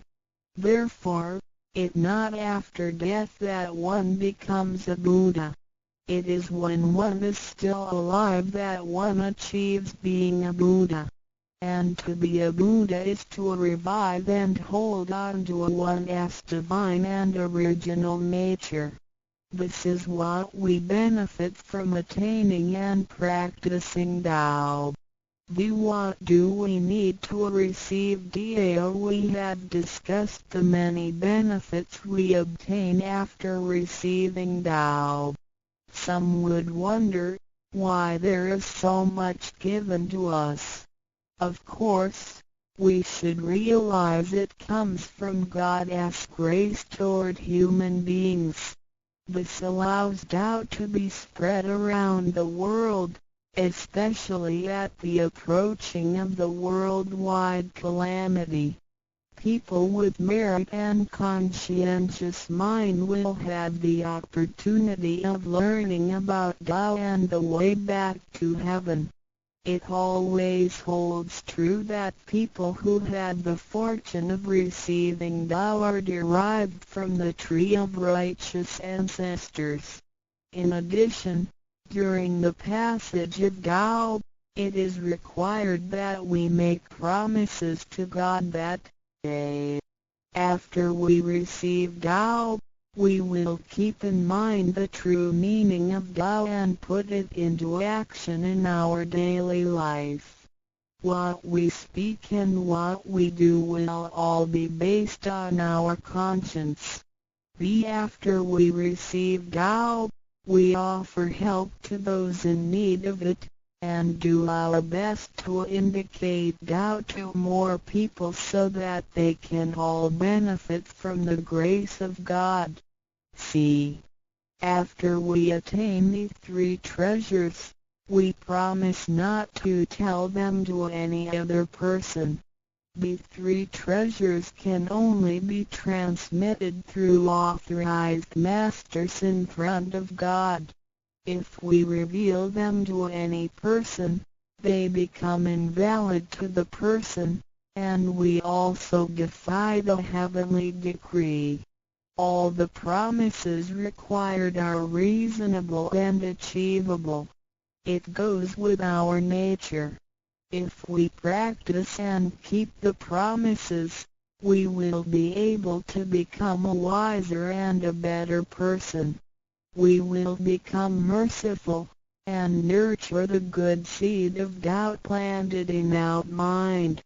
Speaker 3: Therefore, it is not after death that one becomes a Buddha. It is when one is still alive that one achieves being a Buddha. And to be a Buddha is to revive and hold on to one's divine and original nature. This is what we benefit from attaining and practicing Tao. What do we need to receive Tao? We have discussed the many benefits we obtain after receiving Tao. Some would wonder why there is so much given to us. Of course, we should realize it comes from God's grace toward human beings. This allows Tao to be spread around the world, especially at the approaching of the worldwide calamity. People with merit and conscientious mind will have the opportunity of learning about Tao and the way back to heaven. It always holds true that people who had the fortune of receiving Tao are derived from the tree of righteous ancestors. In addition, during the passage of Tao, it is required that we make promises to God that, after we receive Tao, we will keep in mind the true meaning of Tao and put it into action in our daily life. What we speak and what we do will all be based on our conscience. After we receive Tao, we offer help to those in need of it, and do our best to indicate Tao to more people so that they can all benefit from the grace of God. After we attain these three treasures, we promise not to tell them to any other person. These three treasures can only be transmitted through authorized masters in front of God. If we reveal them to any person, they become invalid to the person, and we also defy the heavenly decree. All the promises required are reasonable and achievable. It goes with our nature. If we practice and keep the promises, we will be able to become a wiser and a better person. We will become merciful, and nurture the good seed of doubt planted in our mind.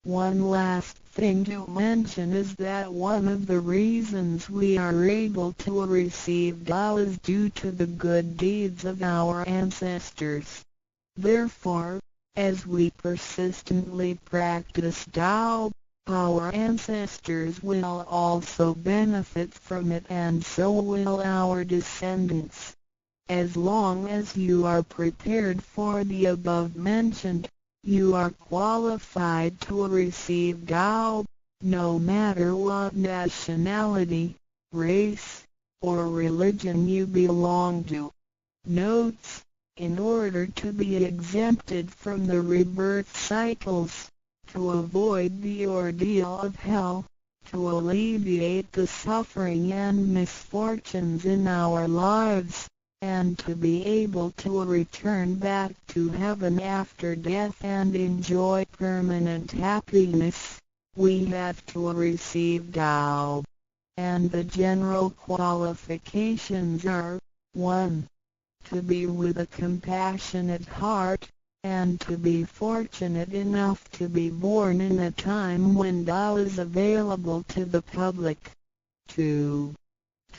Speaker 3: One last thing to mention is that one of the reasons we are able to receive Tao is due to the good deeds of our ancestors. Therefore, as we persistently practice Tao, our ancestors will also benefit from it, and so will our descendants. As long as you are prepared for the above mentioned, you are qualified to receive Tao, no matter what nationality, race, or religion you belong to. Notes: in order to be exempted from the rebirth cycles, to avoid the ordeal of hell, to alleviate the suffering and misfortunes in our lives, and to be able to return back to heaven after death and enjoy permanent happiness, we have to receive Tao. And the general qualifications are: 1. To be with a compassionate heart, and to be fortunate enough to be born in a time when Tao is available to the public. 2.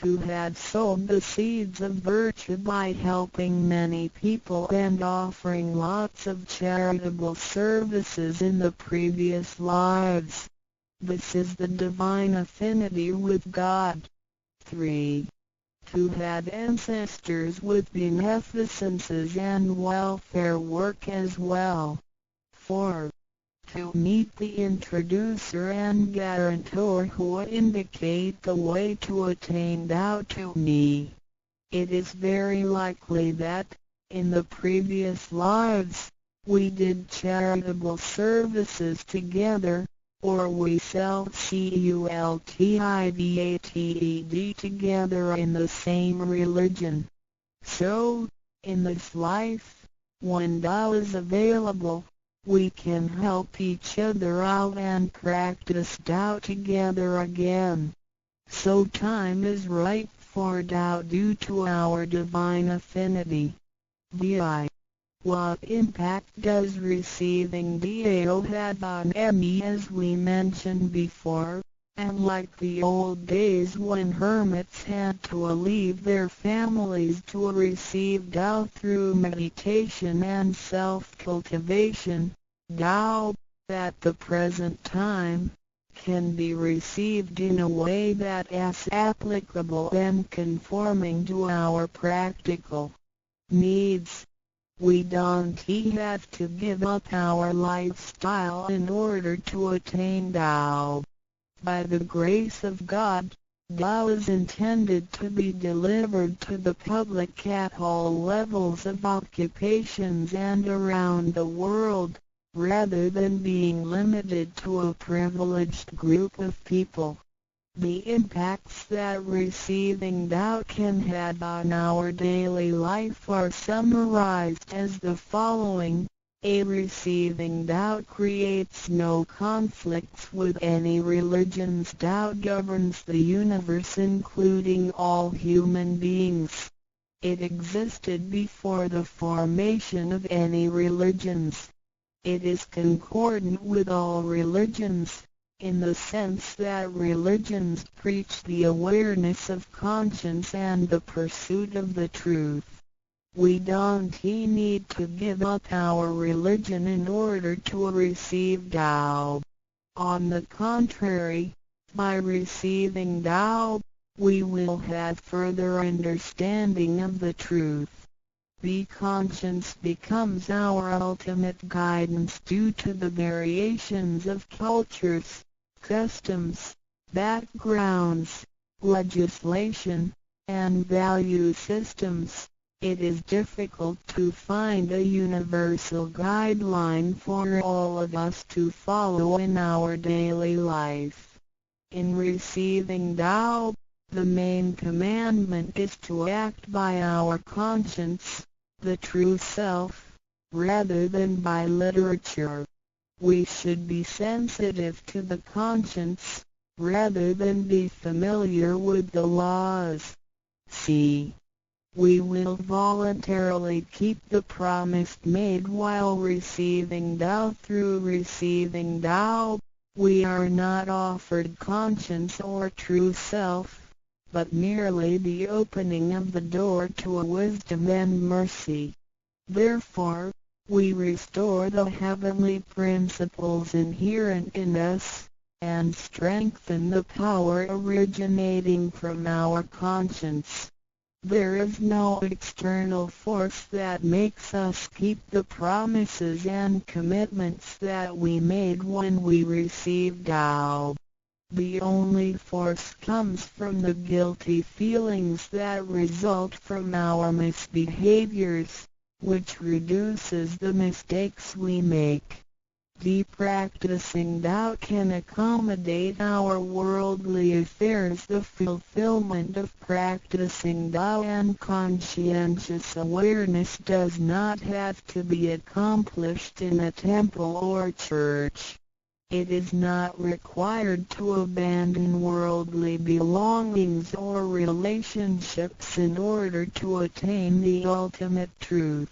Speaker 3: To have sowed the seeds of virtue by helping many people and offering lots of charitable services in the previous lives. This is the divine affinity with God. 3. To have ancestors with beneficences and welfare work as well. 4. To meet the introducer and guarantor who indicate the way to attain Tao to me. It is very likely that, in the previous lives, we did charitable services together, or we cultivated together in the same religion. So, in this life, when Tao is available, we can help each other out and practice Tao together again. So time is right for Tao due to our divine affinity. What impact does receiving Tao have on me? As we mentioned before, and like the old days when hermits had to leave their families to receive Tao through meditation and self-cultivation, Tao, at the present time, can be received in a way that is applicable and conforming to our practical needs. We don't have to give up our lifestyle in order to attain Tao. By the grace of God, Tao is intended to be delivered to the public at all levels of occupations and around the world, rather than being limited to a privileged group of people. The impacts that receiving Tao can have on our daily life are summarized as the following. A receiving Tao creates no conflicts with any religions. Tao governs the universe, including all human beings. It existed before the formation of any religions. It is concordant with all religions, in the sense that religions preach the awareness of conscience and the pursuit of the truth. We don't need to give up our religion in order to receive Tao. On the contrary, by receiving Tao, we will have further understanding of the truth. The conscience becomes our ultimate guidance due to the variations of cultures, customs, backgrounds, legislation, and value systems. It is difficult to find a universal guideline for all of us to follow in our daily life. In receiving Tao, the main commandment is to act by our conscience, the true self, rather than by literature. We should be sensitive to the conscience, rather than be familiar with the laws. C. We will voluntarily keep the promise made while receiving Tao. Through receiving Tao, we are not offered conscience or true self, but merely the opening of the door to a wisdom and mercy. Therefore, we restore the heavenly principles inherent in us, and strengthen the power originating from our conscience. There is no external force that makes us keep the promises and commitments that we made when we received Tao. The only force comes from the guilty feelings that result from our misbehaviors, which reduces the mistakes we make. The practicing Tao can accommodate our worldly affairs. The fulfillment of practicing Tao and conscientious awareness does not have to be accomplished in a temple or church. It is not required to abandon worldly belongings or relationships in order to attain the ultimate truth.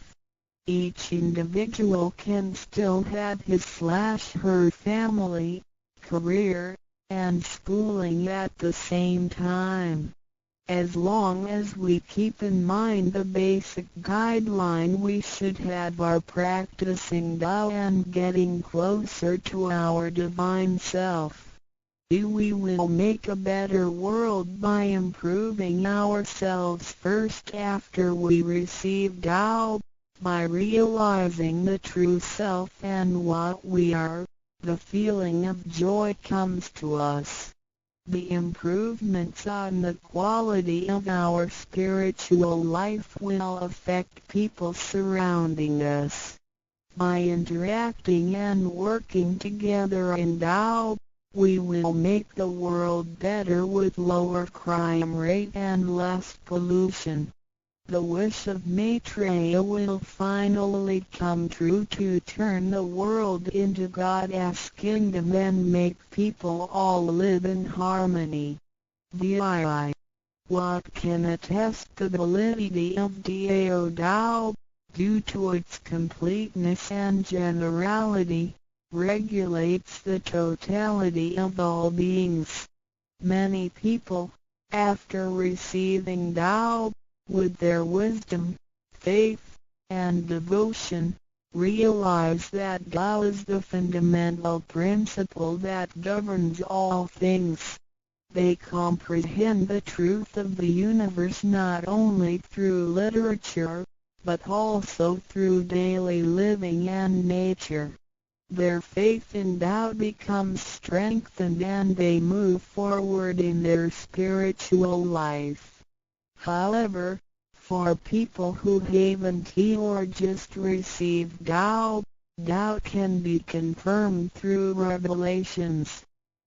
Speaker 3: Each individual can still have his/her family, career, and schooling at the same time. As long as we keep in mind the basic guideline, we should have our practicing Tao and getting closer to our divine self. We will make a better world by improving ourselves first after we receive Tao. By realizing the true self and what we are, the feeling of joy comes to us. The improvements on the quality of our spiritual life will affect people surrounding us. By interacting and working together in Tao, we will make the world better with lower crime rate and less pollution. The wish of Maitreya will finally come true to turn the world into God's kingdom and make people all live in harmony. VI. What can attest the validity of Dao Tao, due to its completeness and generality, regulates the totality of all beings. Many people, after receiving Tao, with their wisdom, faith, and devotion, realize that Tao is the fundamental principle that governs all things. They comprehend the truth of the universe not only through literature, but also through daily living and nature. Their faith in Tao becomes strengthened and they move forward in their spiritual life. However, for people who haven't or just received Tao, Tao can be confirmed through revelations.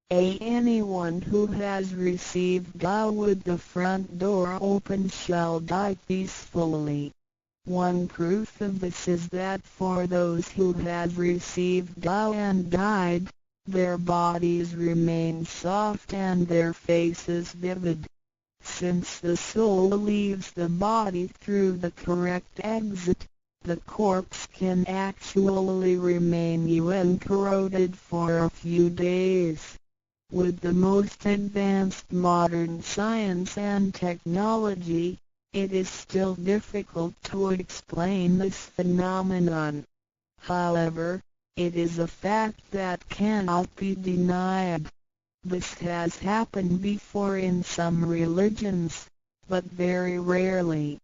Speaker 3: Anyone who has received Tao with the front door open shall die peacefully. One proof of this is that for those who have received Tao and died, their bodies remain soft and their faces vivid. Since the soul leaves the body through the correct exit, the corpse can actually remain uncorroded for a few days. With the most advanced modern science and technology, it is still difficult to explain this phenomenon. However, it is a fact that cannot be denied. This has happened before in some religions, but very rarely.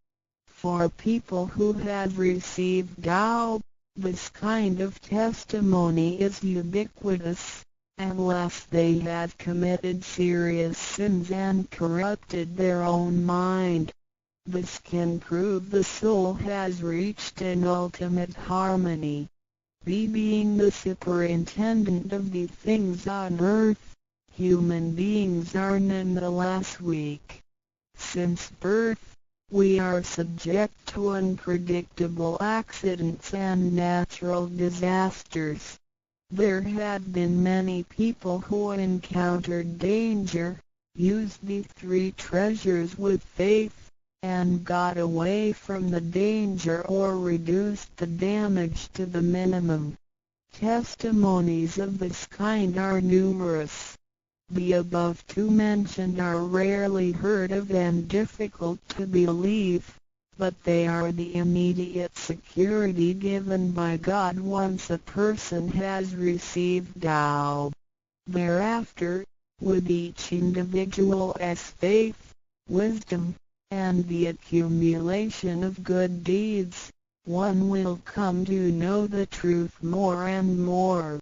Speaker 3: For people who have received Tao, this kind of testimony is ubiquitous, unless they have committed serious sins and corrupted their own mind. This can prove the soul has reached an ultimate harmony. Being the superintendent of the things on earth, human beings are nonetheless weak. Since birth, we are subject to unpredictable accidents and natural disasters. There have been many people who encountered danger, used the three treasures with faith, and got away from the danger or reduced the damage to the minimum. Testimonies of this kind are numerous. The above two mentioned are rarely heard of and difficult to believe, but they are the immediate security given by God once a person has received Tao. Thereafter, with each individual's faith, wisdom, and the accumulation of good deeds, one will come to know the truth more and more.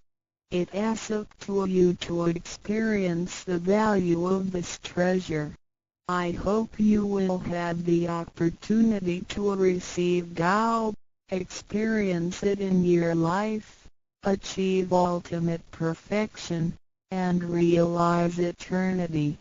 Speaker 3: It is up to you to experience the value of this treasure. I hope you will have the opportunity to receive Tao, experience it in your life, achieve ultimate perfection, and realize eternity.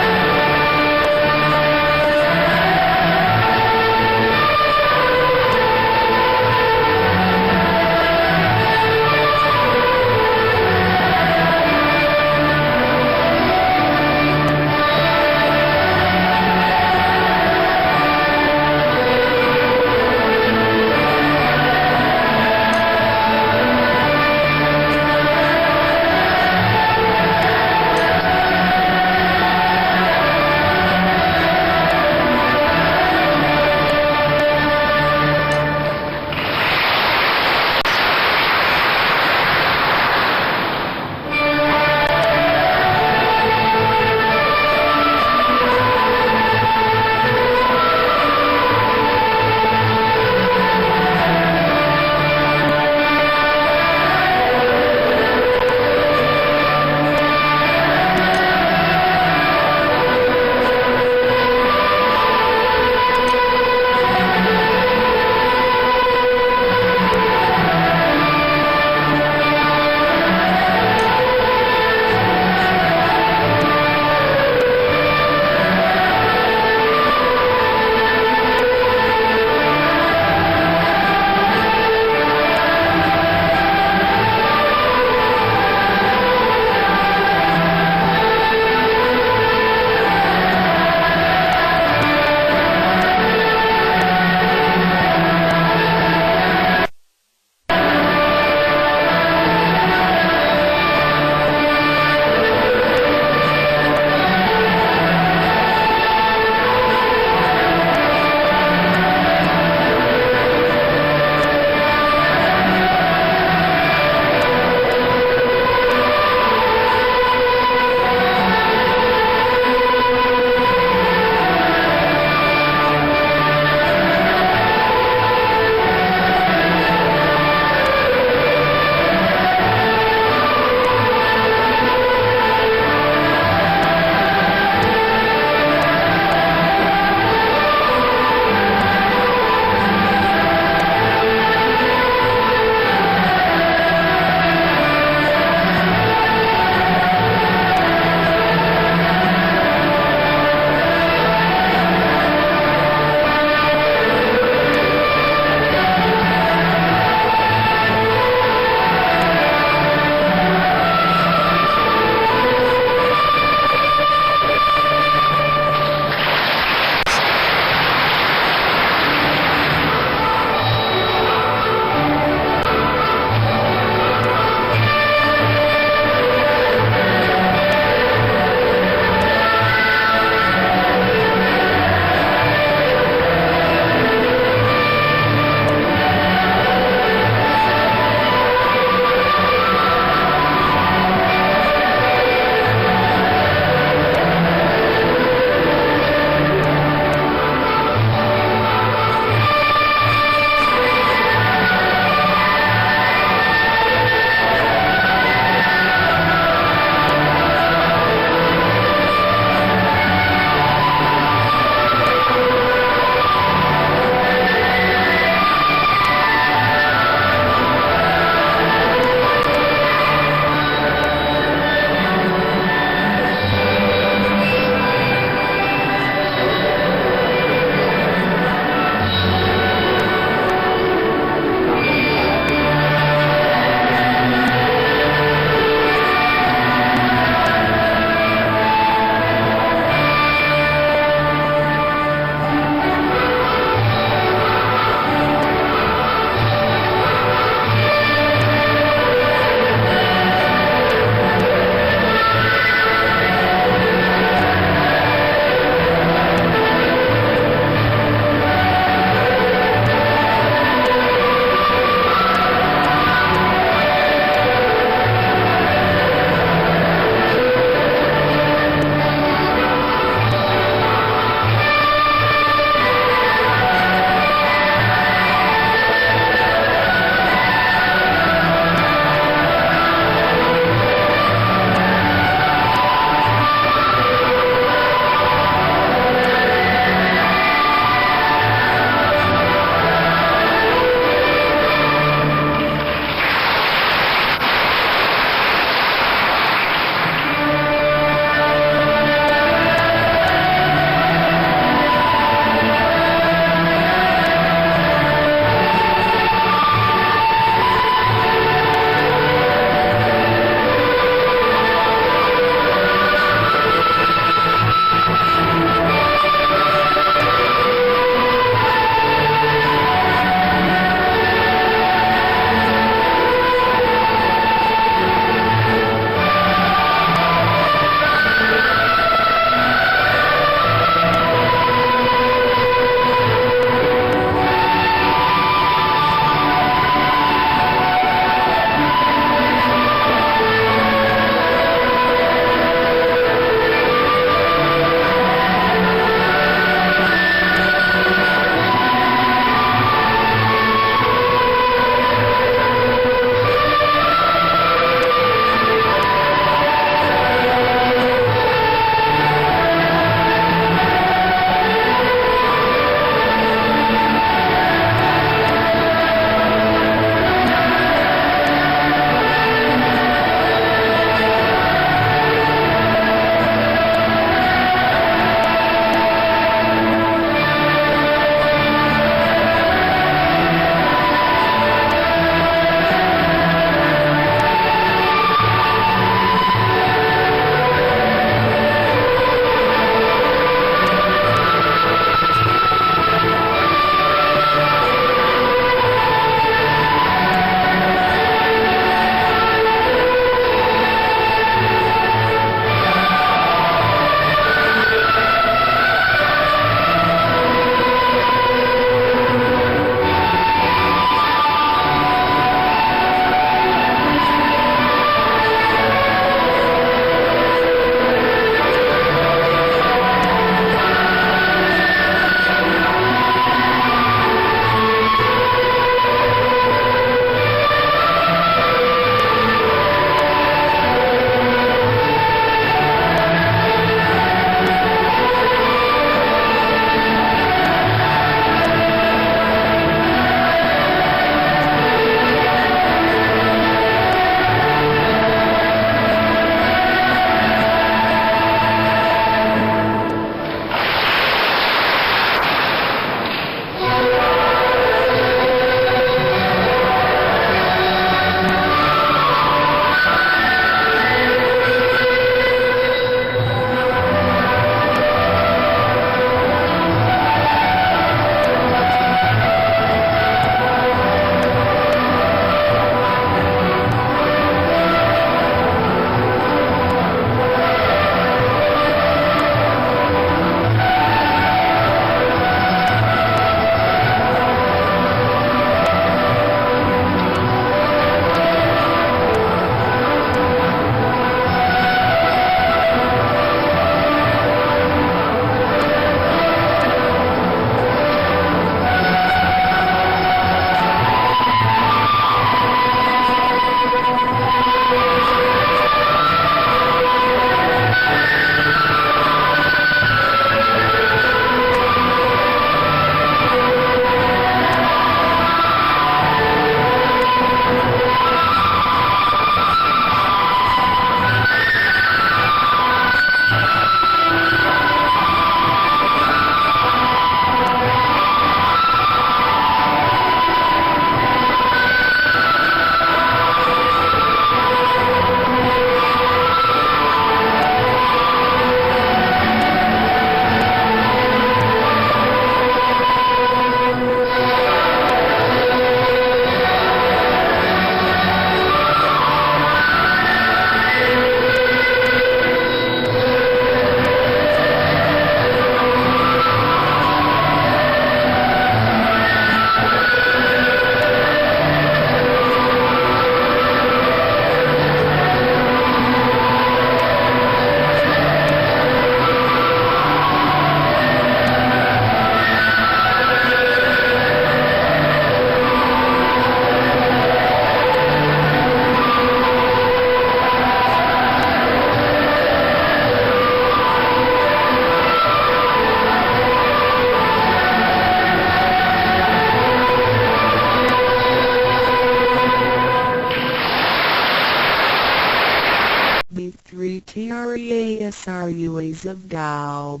Speaker 3: Trasruas of Tao.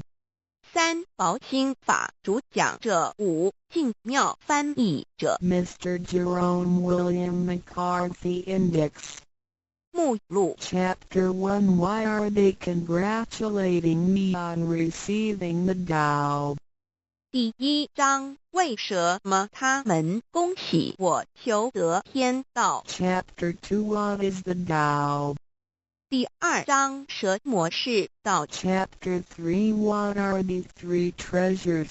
Speaker 2: 三薄清法主讲者五净妙翻译者
Speaker 3: Mr. Jerome William McCarthy Index.
Speaker 2: 目录
Speaker 3: Chapter 1 Why are they congratulating me on receiving the Tao?
Speaker 2: 第一章为什么他们恭喜我求得天道
Speaker 3: Chapter 2 What is the Tao?
Speaker 2: 第二章什么是道
Speaker 3: Chapter 3 What are the three treasures?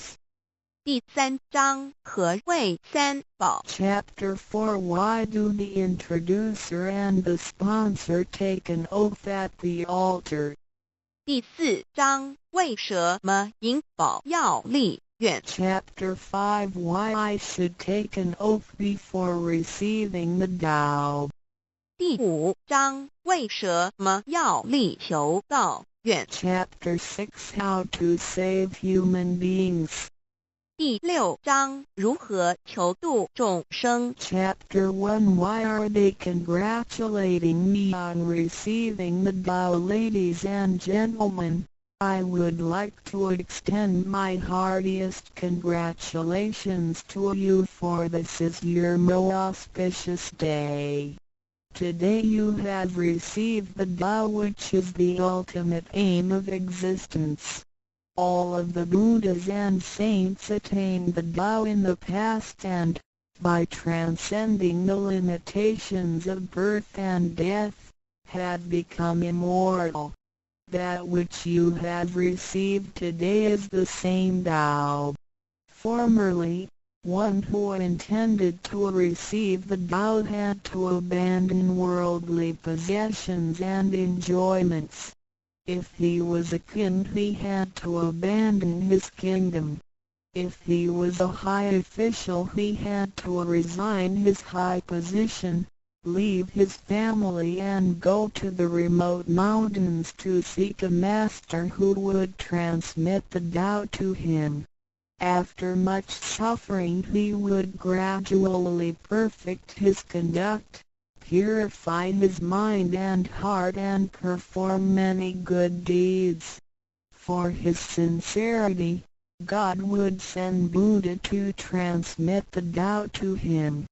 Speaker 2: 第三章何谓三宝
Speaker 3: Chapter 4 Why do the introducer and the sponsor take an oath at the altar?
Speaker 2: 第四章为什么引宝要立愿
Speaker 3: Chapter 5 Why I should take an oath before receiving the Tao?
Speaker 2: 第五章为什么要立求道愿
Speaker 3: Chapter 6 How to save human beings.
Speaker 2: 第六章如何求度众生
Speaker 3: Chapter 1 Why are they congratulating me on receiving the Tao? Ladies and gentlemen, I would like to extend my heartiest congratulations to you, for this is your most auspicious day. Today you have received the Tao, which is the ultimate aim of existence. All of the Buddhas and saints attained the Tao in the past and, by transcending the limitations of birth and death, had become immortal. That which you have received today is the same Tao. Formerly, one who intended to receive the Tao had to abandon worldly possessions and enjoyments. If he was a king, he had to abandon his kingdom. If he was a high official, he had to resign his high position, leave his family and go to the remote mountains to seek a master who would transmit the Tao to him. After much suffering he would gradually perfect his conduct, purify his mind and heart and perform many good deeds. For his sincerity, God would send Buddha to transmit the Tao to him.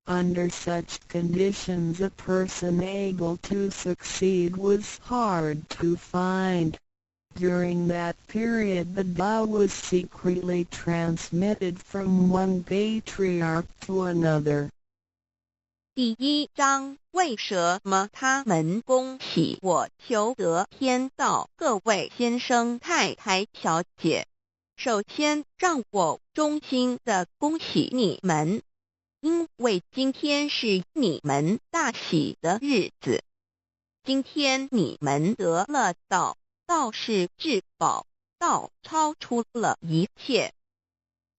Speaker 3: Under such conditions a person able to succeed was hard to find. During that period the Tao was secretly transmitted from one patriarch to another.
Speaker 2: 第一章为什么他们恭喜我求得天道？各位先生太太小姐，首先让我衷心的恭喜你们，因为今天是你们大喜的日子。今天你们得了道，道是至宝，道超出了一切。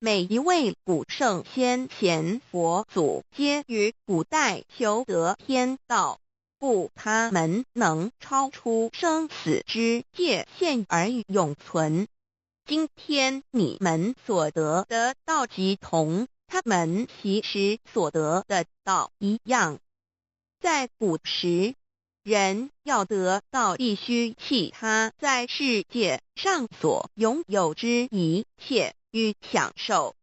Speaker 2: 每一位古圣先贤佛祖皆于古代求得天道，故他们能超出生死之界限而永存。今天你们所得的道即同他们其实所得的道一样。在古时，人要得道必须弃他在世界上所拥有之一切与享受。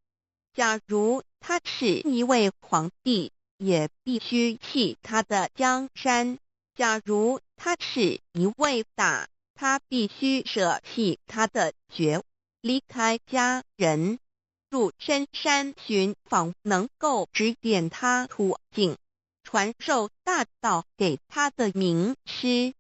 Speaker 2: 假如他是一位皇帝，也必须弃他的江山；假如他是一位大，他必须舍弃他的爵，离开家人，入深山寻访能够指点他途径，传授大道给他的名师。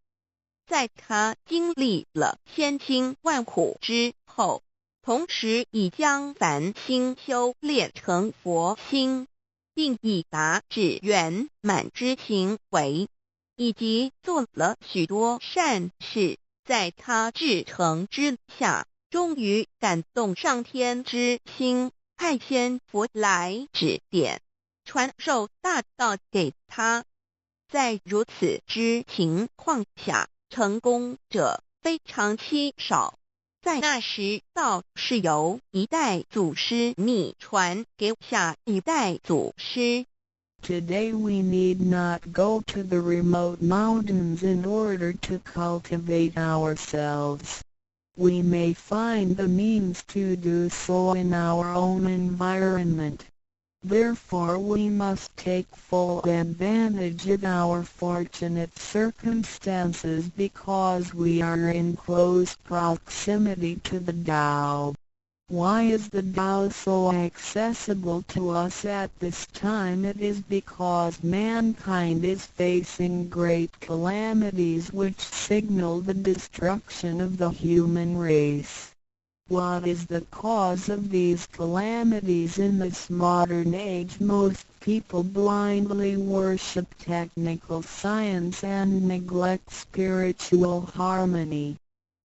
Speaker 2: 在他经历了千辛万苦之后，同时已将凡心修炼成佛心，并已达至圆满之行为，以及做了许多善事，在他至诚之下，终于感动上天之心，派仙佛来指点，传授大道给他。在如此之情况下，成功者非常稀少。在那时，道是由一代祖师秘传给下一代祖师，
Speaker 3: Today we need not go to the remote mountains in order to cultivate ourselves. We may find the means to do so in our own environment. Therefore we must take full advantage of our fortunate circumstances because we are in close proximity to the Tao. Why is the Tao so accessible to us at this time? It is because mankind is facing great calamities which signal the destruction of the human race. What is the cause of these calamities in this modern age? Most people blindly worship technical science and neglect spiritual harmony.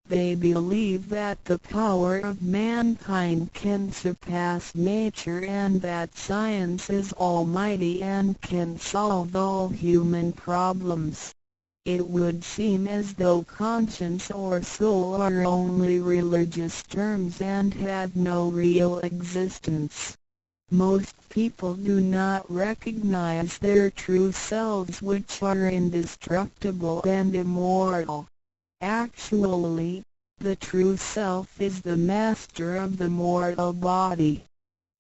Speaker 3: They believe that the power of mankind can surpass nature and that science is almighty and can solve all human problems. It would seem as though conscience or soul are only religious terms and had no real existence. Most people do not recognize their true selves, which are indestructible and immortal. Actually, the true self is the master of the mortal body.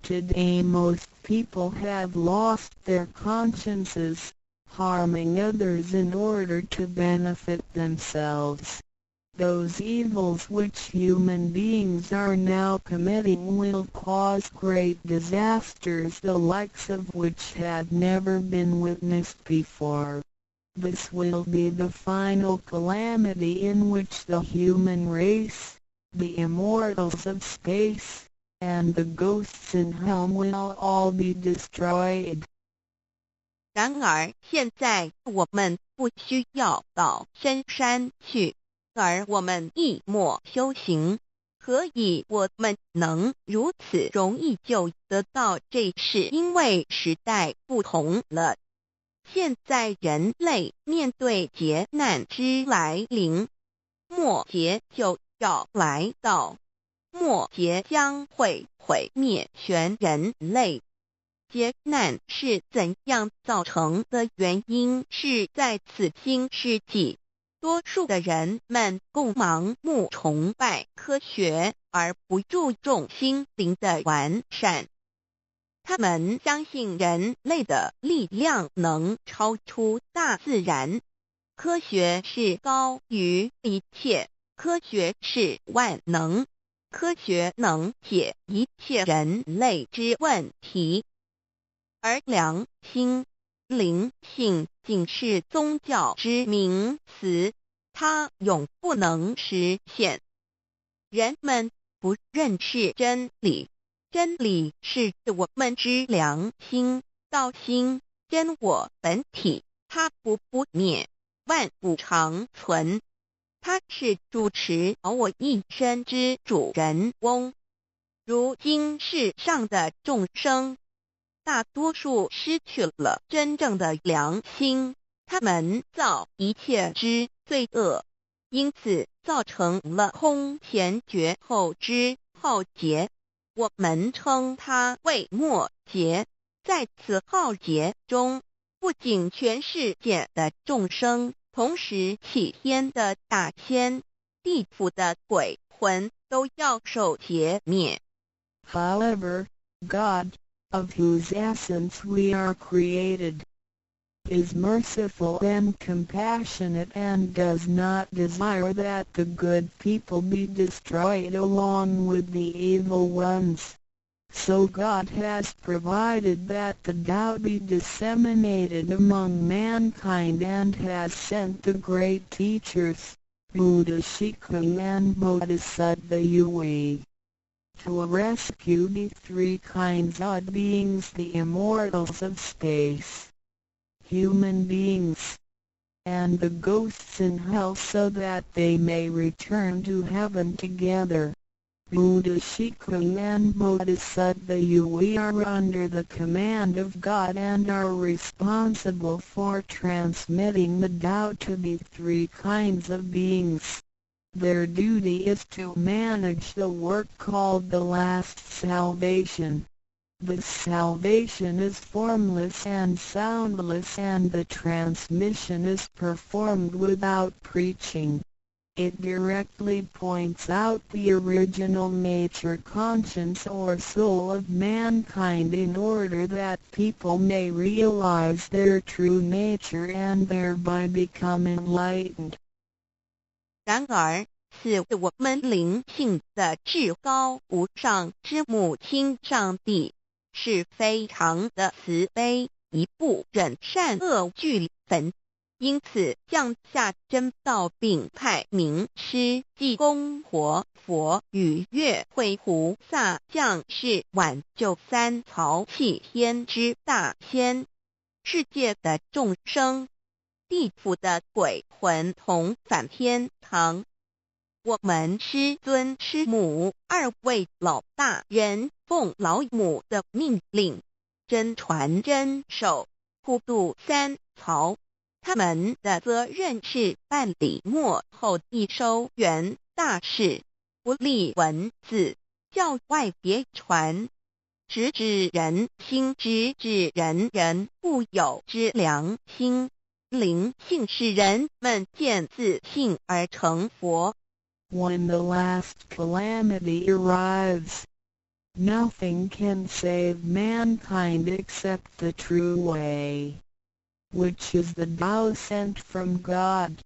Speaker 3: Today most people have lost their consciences, harming others in order to benefit themselves. Those evils which human beings are now committing will cause great disasters, the likes of which had never been witnessed before. This will be the final calamity in which the human race, the immortals of space, and the ghosts in hell will all be destroyed.
Speaker 2: 然而现在我们不需要到深山去，而我们一默修行，何以我们能如此容易就得到这事？因为时代不同了。现在人类面对劫难之来临，末劫就要来到，末劫将会毁灭全人类。劫难是怎样造成的？原因是在此新世纪，多数的人们共盲目崇拜科学，而不注重心灵的完善。他们相信人类的力量能超出大自然，科学是高于一切，科学是万能，科学能解一切人类之问题。而良心、灵性仅是宗教之名词，它永不能实现。人们不认识真理。真理是我们之良心、道心、真我本体，它不灭，万物长存。它是主持我一生之主人翁。如今世上的众生，大多数失去了真正的良心，他们造一切之罪恶，因此造成了空前绝后之浩劫。我们称它为末劫。在此浩劫中，不仅全世界的众生，同时起天的大仙、地府的鬼魂都要受劫灭。
Speaker 3: However, God, of whose essence we are created, is merciful and compassionate and does not desire that the good people be destroyed along with the evil ones. So God has provided that the Tao be disseminated among mankind and has sent the great teachers, Buddha Shikung and Bodhisattva Yui, to rescue the three kinds of beings, the immortals of space, human beings, and the ghosts in hell, so that they may return to heaven together. Buddha Shikung and Bodhisattva Yui are under the command of God and are responsible for transmitting the Tao to the three kinds of beings. Their duty is to manage the work called the last salvation. The salvation is formless and soundless, and the transmission is performed without preaching. It directly points out the original nature, conscience or soul of mankind, in order that people may realize their true nature and thereby become enlightened.
Speaker 2: 然而，是我们灵性的至高无上之母亲上帝是非常的慈悲，一不忍善恶俱焚，因此降下真道，并派名师济公活佛与月慧菩萨降世，挽救三曹弃天之大仙，世界的众生，地府的鬼魂同返天堂。我们师尊师母二位老大人奉老母的命令，真传真守，普渡三曹。他们的责任是办理末后一收圆大事，不立文字，教外别传，直指人心，直指人人固有之良心。灵性使人们见自性而成佛。
Speaker 3: When the last calamity arrives, nothing can save mankind except the true way, which is the Tao sent from God.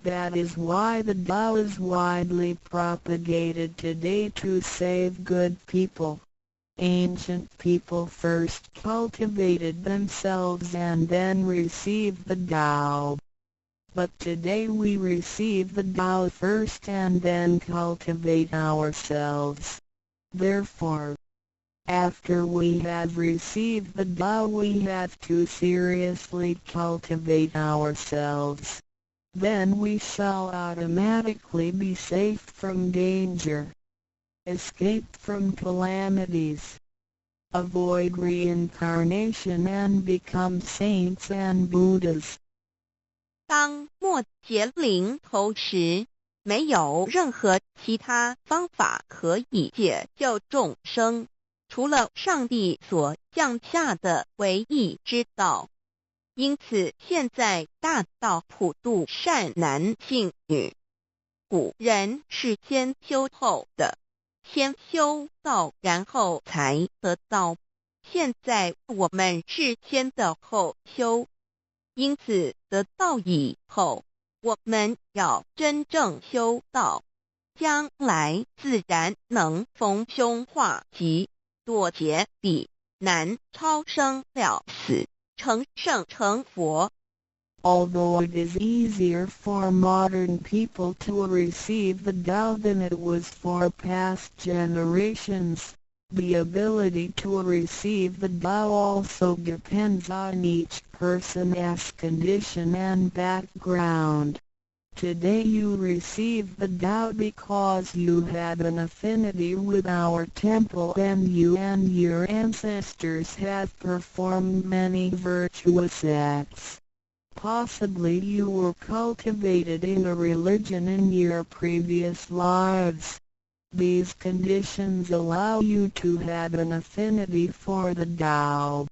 Speaker 3: That is why the Tao is widely propagated today to save good people. Ancient people first cultivated themselves and then received the Tao. But today we receive the Tao first and then cultivate ourselves. Therefore, after we have received the Tao, we have to seriously cultivate ourselves. Then we shall automatically be safe from danger, escape from calamities, avoid reincarnation and become saints and Buddhas.
Speaker 2: 当末劫临头时，没有任何其他方法可以解救众生，除了上帝所降下的唯一之道。因此现在大道普渡善男信女，古人是先修后的，先修道然后才得道，现在我们是先的后修。因此得道以后，我们要真正修道，将来自然能逢凶化吉，躲劫彼难，超生了死，成圣成佛。
Speaker 3: Although it is easier for modern people to receive the Tao than it was for past generations, the ability to receive the Tao also depends on each person's condition and background. Today you receive the Tao because you had an affinity with our temple and you and your ancestors have performed many virtuous acts. Possibly you were cultivated in a religion in your previous lives. These conditions allow you to have an affinity for the Tao.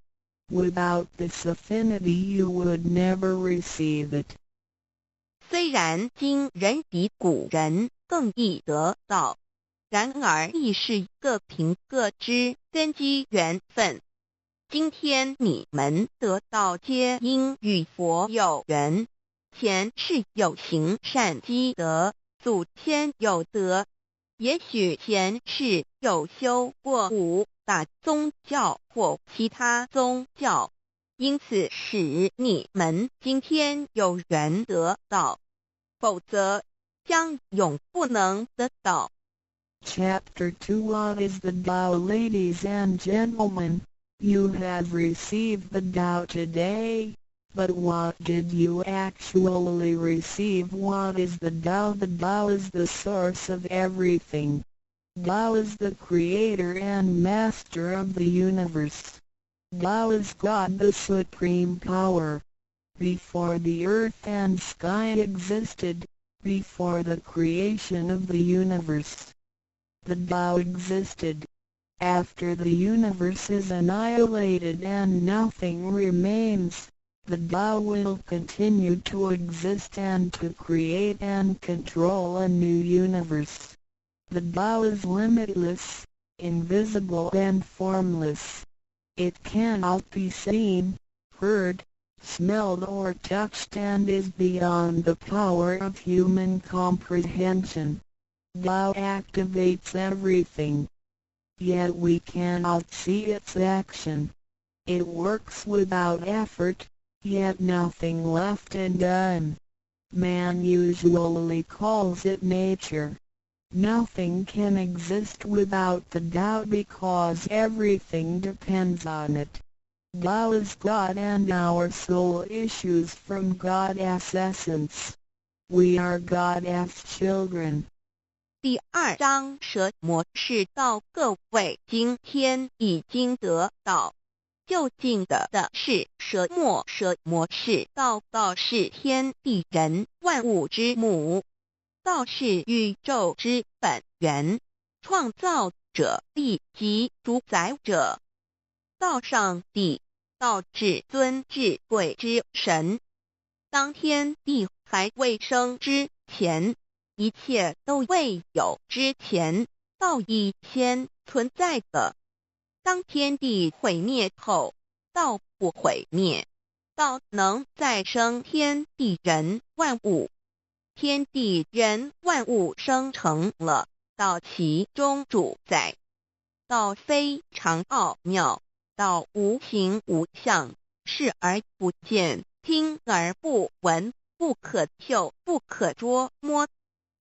Speaker 3: Without this affinity you would never receive it.
Speaker 2: 虽然今人比古人更易得道，然而亦是各凭各之，根基缘分。今天你们得道皆因与佛有缘，前世有行善积德，祖先有德，也许前世有修过五大宗教或其他宗教，因此使你们今天有缘得道，否则将永不能得到。
Speaker 3: Chapter 2 What is the Tao? Ladies and gentlemen, you have received the Tao today, but what did you actually receive? What is the Tao? The Tao is the source of everything. Tao is the creator and master of the universe. Tao is God, the supreme power. Before the earth and sky existed, before the creation of the universe, the Tao existed. After the universe is annihilated and nothing remains, the Tao will continue to exist and to create and control a new universe. The Tao is limitless, invisible and formless. It cannot be seen, heard, smelled or touched and is beyond the power of human comprehension. Tao activates everything. Yet we cannot see its action. It works without effort, yet nothing left undone. Man usually calls it nature. Nothing can exist without the Tao because everything depends on it. Tao is God and our soul issues from God's essence. We are God's children.
Speaker 2: 第2章蛇魔是道，各位今天已经得到。究竟的是蛇魔是道，道是天地人万物之母，道是宇宙之本源，创造者亦即主宰者。道上帝，道至尊至贵之神。当天地还未生之前，一切都未有之前，道已先存在的。当天地毁灭后，道不毁灭，道能再生天地人万物。天地人万物生成了，道其中主宰。道非常奥妙，道无形无相，视而不见，听而不闻，不可嗅，不可捉摸。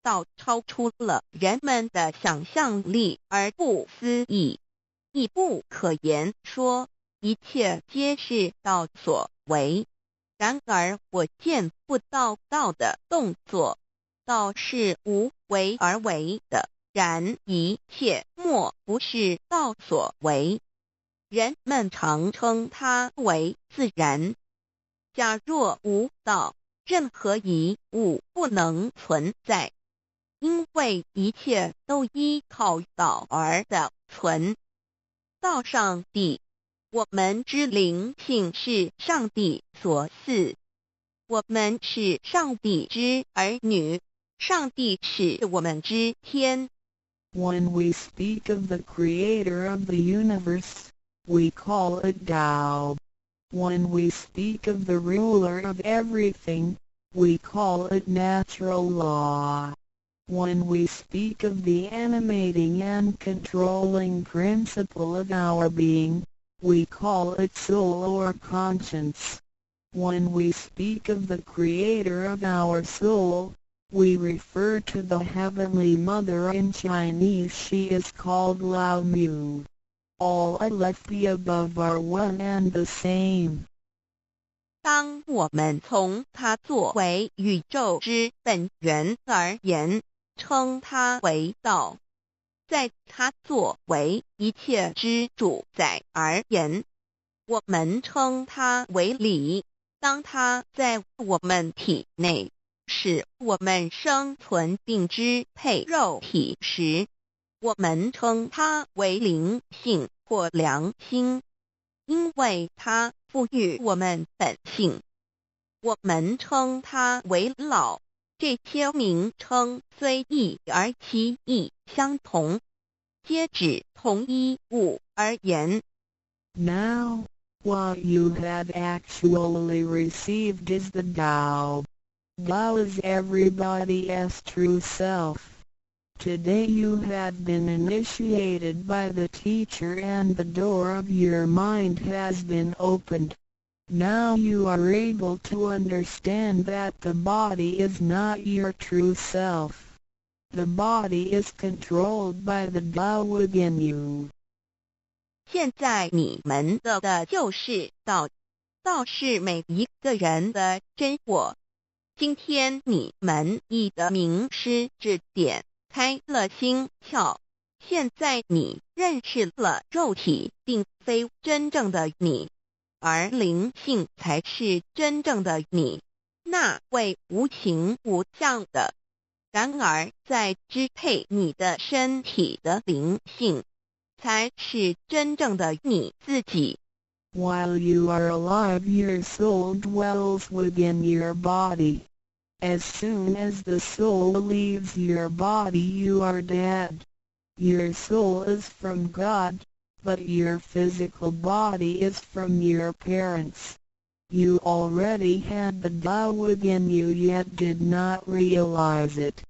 Speaker 2: 道超出了人们的想象力而不思议，亦不可言说，一切皆是道所为。然而我见不到道的动作，道是无为而为的，然一切莫不是道所为。人们常称它为自然。假若无道，任何一物不能存在，因为一切都依靠道而的存。道上帝，我们之灵性是上帝所赐，我们是上帝之儿女，上帝是我们之天。
Speaker 3: When we speak of the creator of the universe, we call it Tao. When we speak of the ruler of everything, we call it natural law. When we speak of the animating and controlling principle of our being, we call it soul or conscience. When we speak of the creator of our soul, we refer to the Heavenly Mother. In Chinese she is called Lao Mu. All of the above are one and the same.
Speaker 2: 当我们从它作为宇宙之本源而言，称它为道；在它作为一切之主宰而言，我们称它为理。当它在我们体内，使我们生存并支配肉体时，我们称它为灵性或良心，因为它赋予我们本性。我们称它为老。这些名称虽异而其义相同，皆指同一物而言。
Speaker 3: Now, what you have actually received is the Tao. Tao is everybody's true self. Today you have been initiated by the teacher and the door of your mind has been opened. Now you are able to understand that the body is not your true self. The body is controlled by the Tao within you.
Speaker 2: 现在你们得的就是道，道是每一个人的真我。今天你们已得名师指点，开了心窍。现在你认识了肉体并非真正的你，而灵性才是真正的你，那位无形无相的。然而在支配你的身体的灵性，才是真正的你自己。
Speaker 3: While you are alive, your soul dwells within your body. As soon as the soul leaves your body, you are dead. Your soul is from God, but your physical body is from your parents. You already had the Tao within you, yet did not realize it.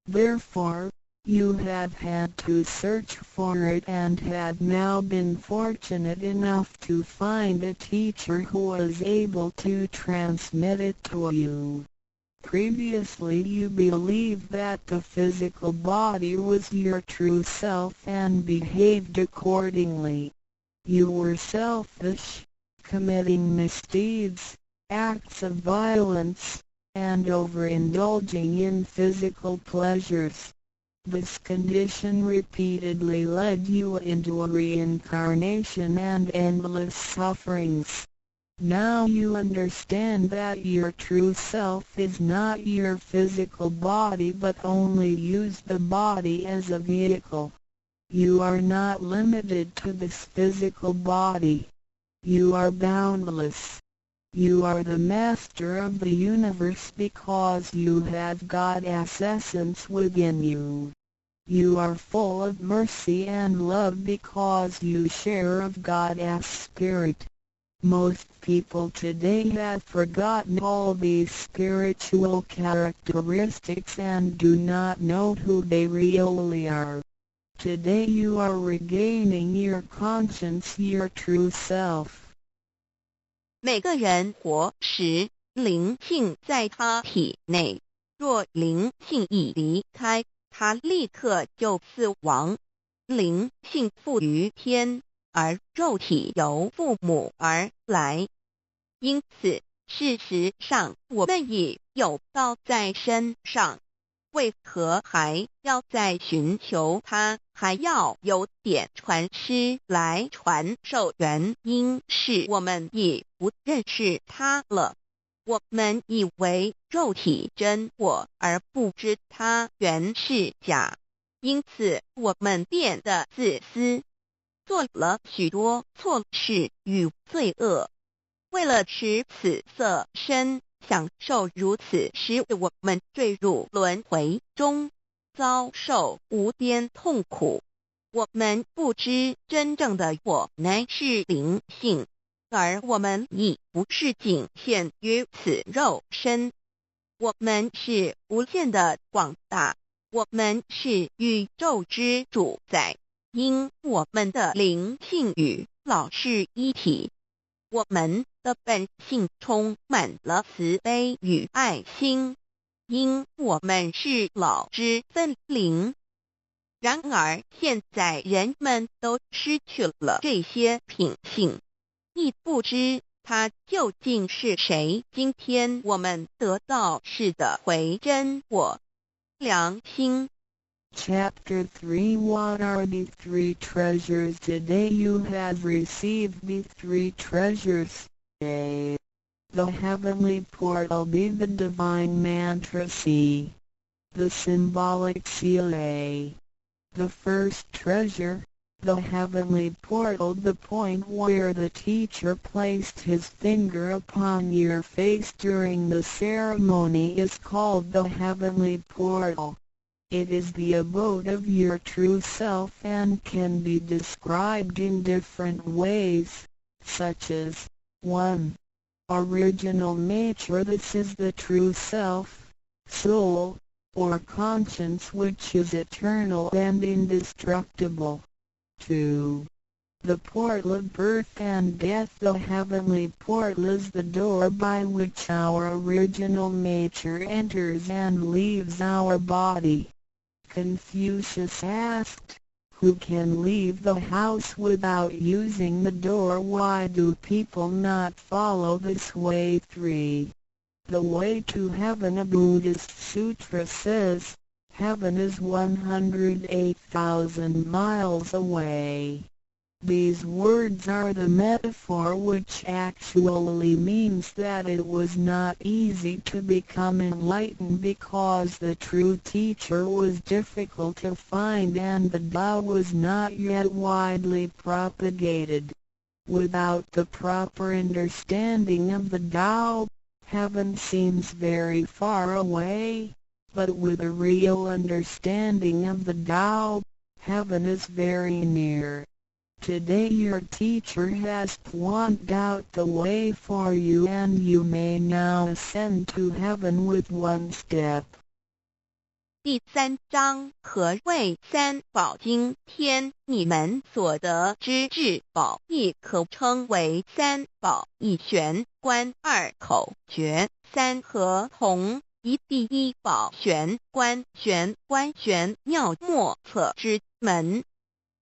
Speaker 3: Therefore, you have had to search for it and had now been fortunate enough to find a teacher who was able to transmit it to you. Previously you believed that the physical body was your true self and behaved accordingly. You were selfish, committing misdeeds, acts of violence, and overindulging in physical pleasures. This condition repeatedly led you into a reincarnation and endless sufferings. Now you understand that your true self is not your physical body but only use the body as a vehicle. You are not limited to this physical body. You are boundless. You are the master of the universe because you have God's essence within you. You are full of mercy and love because you share of God's spirit. Most people today have forgotten all these spiritual characteristics and do not know who they really are. Today you are regaining your conscience, your true self.
Speaker 2: 每个人活时，灵性在他体内，若灵性一离开，他立刻就死亡。灵性附于天，而肉体由父母而来。因此，事实上我们已有道在身上，为何还要再寻求它？还要有点传师来传授？原因是我们已不认识它了。我们以为肉体真我，而不知它原是假，因此我们变得自私，做了许多错事与罪恶。为了使此色身享受如此，使我们坠入轮回中，遭受无边痛苦。我们不知真正的我乃是灵性，而我们已不是仅限于此肉身。我们是无限的广大，我们是宇宙之主宰，因我们的灵性与老是一体。我们的本性充满了慈悲与爱心，因我们是老之分灵。然而现在人们都失去了这些品性，亦不知它究竟是谁。今天我们得到是的回真我良心。
Speaker 3: Chapter 3 What are the three treasures? Today you have received the three treasures. A. The heavenly portal. B. The divine mantra. C. The symbolic seal. A. The first treasure, the heavenly portal. The point where the teacher placed his finger upon your face during the ceremony is called the heavenly portal. It is the abode of your true self and can be described in different ways, such as 1. Original nature. This is the true self, soul, or conscience which is eternal and indestructible. 2. The portal of birth and death. The heavenly portal is the door by which our original nature enters and leaves our body. Confucius asked, "Who can leave the house without using the door? Why do people not follow this way?" 3. The way to heaven. A Buddhist sutra says, heaven is 108,000 miles away. These words are the metaphor which actually means that it was not easy to become enlightened because the true teacher was difficult to find and the Tao was not yet widely propagated. Without the proper understanding of the Tao, heaven seems very far away, but with a real understanding of the Tao, heaven is very near. Today your teacher has pointed out the way for you and you may now ascend to heaven with one step.
Speaker 2: 第3章何谓三宝经天？你们所得之至宝，亦可称为三宝：一玄观，二口诀，三合同。一第一宝玄观，玄观玄妙莫测之门。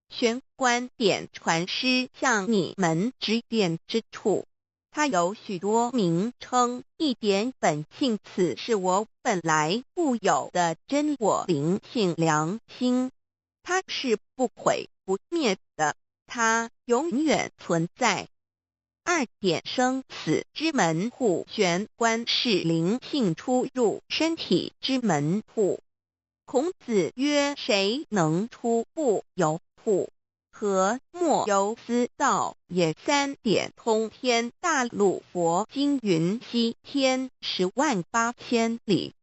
Speaker 2: 玄观点传师向你们指点之处，它有许多名称，一点本性，此是我本来固有的真我灵性良心，它是不毁不灭的，它永远存在。二点生死之门户，玄观是灵性出入身体之门户。孔子曰：谁能出不由户？和莫由斯道也。三点通天大陆佛经云：西天108000里，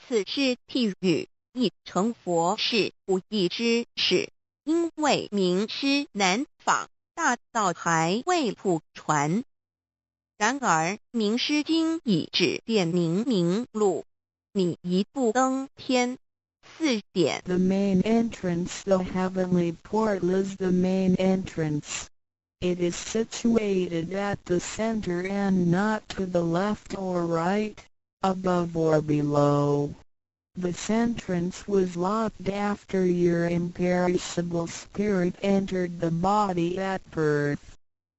Speaker 2: 此是譬喻，亦成佛是不易之事，因为名师难访，大道还未普传。然而名师经已指点明路，你一步登天。4点
Speaker 3: The main entrance, the heavenly portal, is the main entrance. It is situated at the center and not to the left or right, above or below. This entrance was locked after your imperishable spirit entered the body at birth.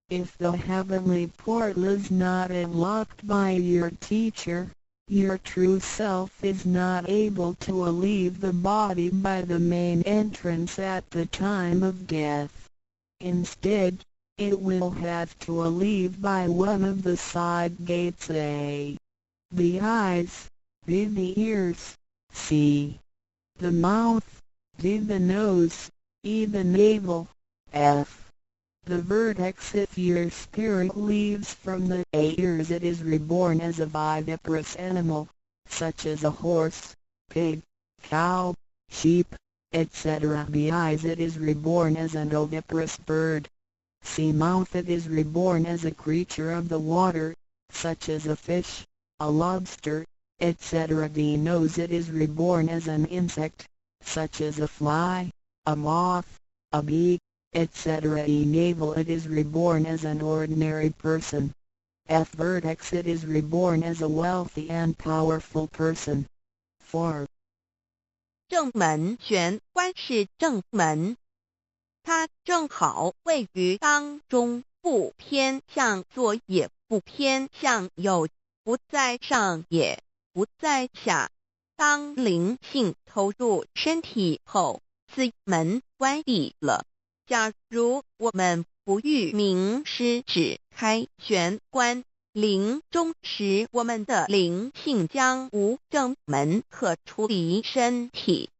Speaker 3: If the heavenly portal is not unlocked by your teacher, your true self is not able to leave the body by the main entrance at the time of death. Instead, it will have to leave by one of the side gates: A. The eyes, B. The ears, C. The mouth, D. The nose, E. The navel, F. The vertex. If your spirit leaves from the ears, it is reborn as a viviparous animal, such as a horse, pig, cow, sheep, etc. B. Eyes. It is reborn as an oviparous bird. C. Mouth. It is reborn as a creature of the water, such as a fish, a lobster, etc. D. Nose. It is reborn as an insect, such as a fly, a moth, a bee, etc. E. Navel. It is reborn as an ordinary person. F. Vertex. It is reborn as a wealthy and powerful person. 4.
Speaker 2: 正门玄观是正门，它正好位于当中，不偏向左也不偏向右，不在上也不在下。当灵性投入身体后，此门关闭了。假如我们不欲名师指开玄关，临终时我们的灵性将无正门可出离身体，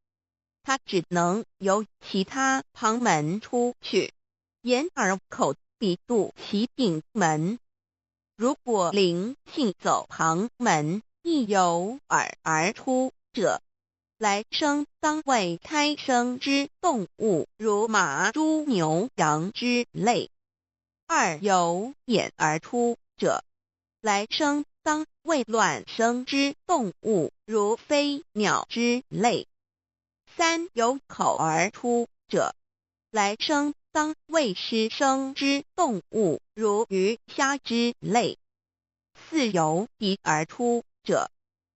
Speaker 2: 它只能由其他旁门出去，眼耳口鼻肚脐顶门。如果灵性走旁门，亦由耳而出者，来生当为胎生之动物，如马、猪、牛、羊之类；二由眼而出者，来生当为卵生之动物，如飞鸟之类；三由口而出者，来生当为湿生之动物，如鱼虾之类；四由鼻而出者，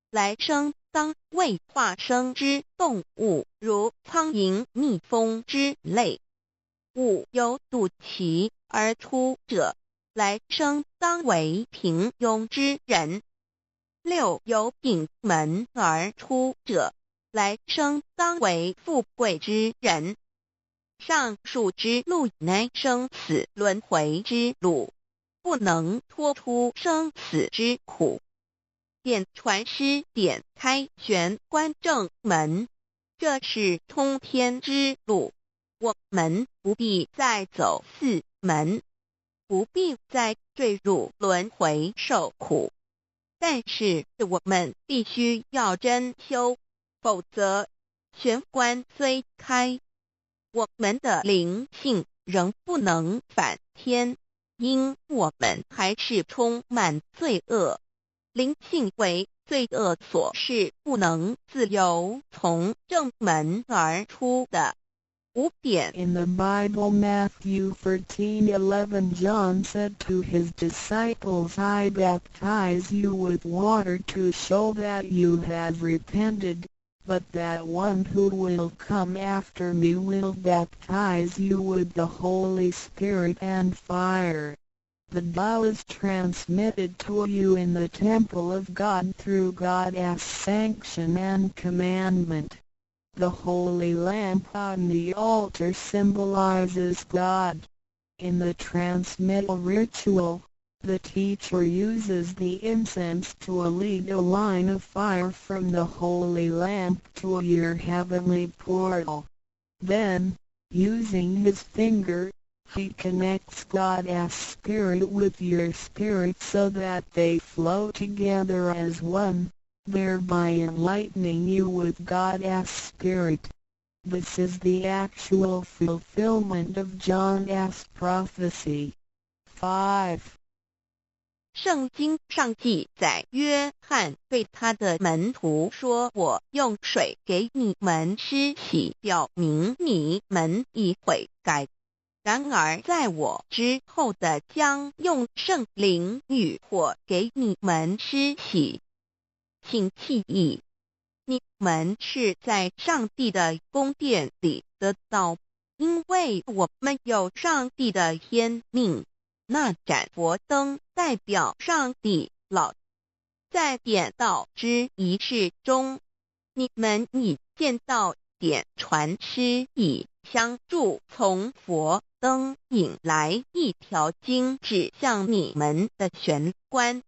Speaker 2: 来生当为化生之动物，如苍蝇、蜜蜂之类；五由肚脐而出者，来生当为平庸之人；六由顶门而出者，来生当为富贵之人；上述之路乃生死轮回之路，不能脱出生死之苦。点传师点开玄关正门，这是通天之路，我们不必再走四门，不必再坠入轮回受苦。但是我们必须要真修，否则玄关虽开，我们的灵性仍不能返天，因我们还是充满罪恶。灵性为罪恶所是不能自由从正门而出的。5点
Speaker 3: In the Bible, Matthew 13:11, John said to his disciples, I baptize you with water to show that you have repented, but that one who will come after me will baptize you with the Holy Spirit and fire. The law is transmitted to you in the temple of God through God's sanction and commandment. The holy lamp on the altar symbolizes God. In the transmittal ritual, the teacher uses the incense to lead a line of fire from the holy lamp to your heavenly portal. Then, using his finger, he connects God's Spirit with your spirit so that they flow together as one, thereby enlightening you with God's Spirit. This is the actual fulfillment of John's prophecy. 5.
Speaker 2: 圣经上记载，约翰对他的门徒说，我用水给你们施洗，表明你们已悔改。然而在我之后的将用圣灵与火给你们施洗。请记忆，你们是在上帝的宫殿里得到，因为我们有上帝的天命。那盏佛灯代表上帝老。在点道之仪式中，你们已见到点传师以香柱从佛灯引来一条经指向你们的玄关，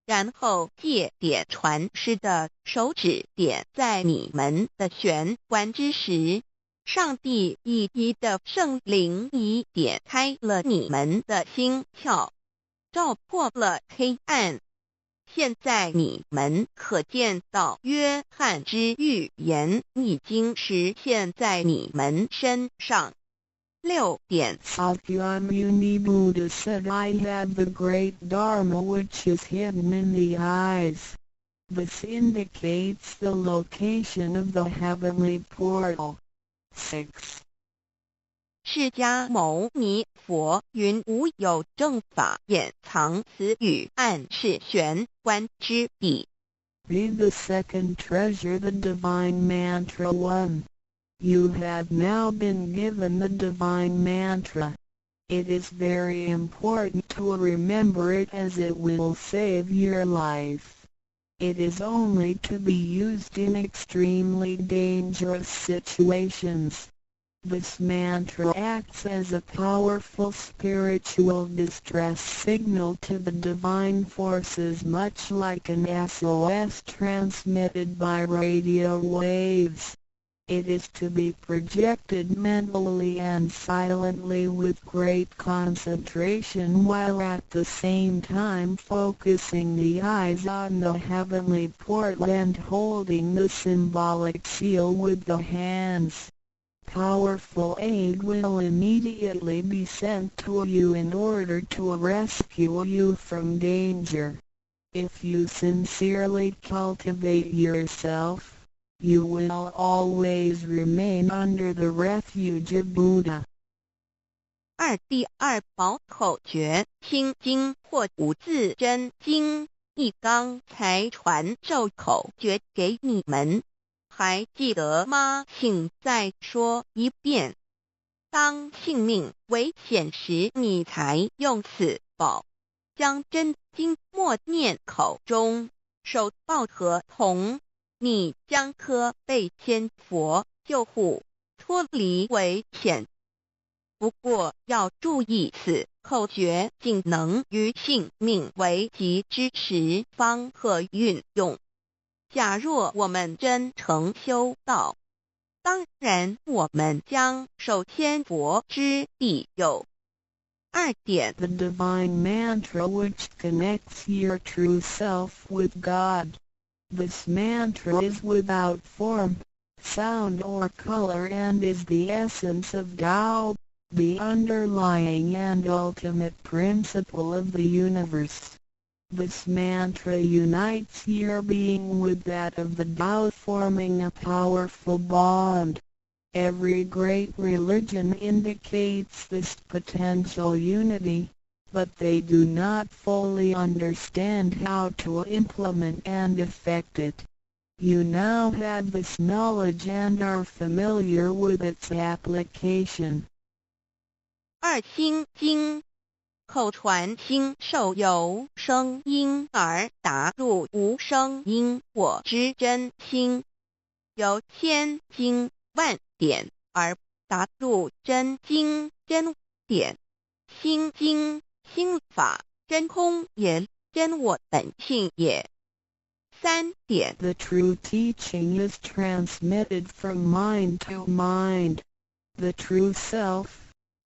Speaker 2: 然后借点传师的手指点在你们的玄关之时，上帝以一的圣灵已点开了你们的心窍，照破了黑暗。现在你们可见到约翰之预言已经实现在你们身上。6点
Speaker 3: Sakyamuni Buddha said, I have the great Dharma which is hidden in the eyes. This indicates the location of the heavenly portal. 6.
Speaker 2: 释迦牟尼佛云无有正法掩藏此语，暗示玄关之地。
Speaker 3: Read the second treasure, the divine mantra 1. You have now been given the divine mantra. It is very important to remember it as it will save your life. It is only to be used in extremely dangerous situations. This mantra acts as a powerful spiritual distress signal to the divine forces, much like an SOS transmitted by radio waves. It is to be projected mentally and silently with great concentration, while at the same time focusing the eyes on the heavenly portal and holding the symbolic seal with the hands. Powerful aid will immediately be sent to you in order to rescue you from danger. If you sincerely cultivate yourself, you will always remain under the refuge of Buddha.
Speaker 2: 第二宝口诀，心经或五字真经，一刚才传授口诀给你们，还记得吗？请再说一遍。当性命危险时，你才用此宝，将真经默念口中，手抱合同。你将可被千佛救护，脱离危险。不过要注意，此口诀仅能于性命危急之时方可运用。假若我们真诚修道，当然我们将受天佛之庇佑。2点
Speaker 3: The divine mantra which connects your true self with God. This mantra is without form, sound or color and is the essence of Tao, the underlying and ultimate principle of the universe. This mantra unites your being with that of the Tao, forming a powerful bond. Every great religion indicates this potential unity, but they do not fully understand how to implement and effect it. You now have this knowledge and are familiar with its application.
Speaker 2: 2心经，口传心受由声音而达入无声因果之真心，由千经万典而达入真经真典。心经心法真空也，真我本性也。3点
Speaker 3: The true teaching is transmitted from mind to mind. The true self,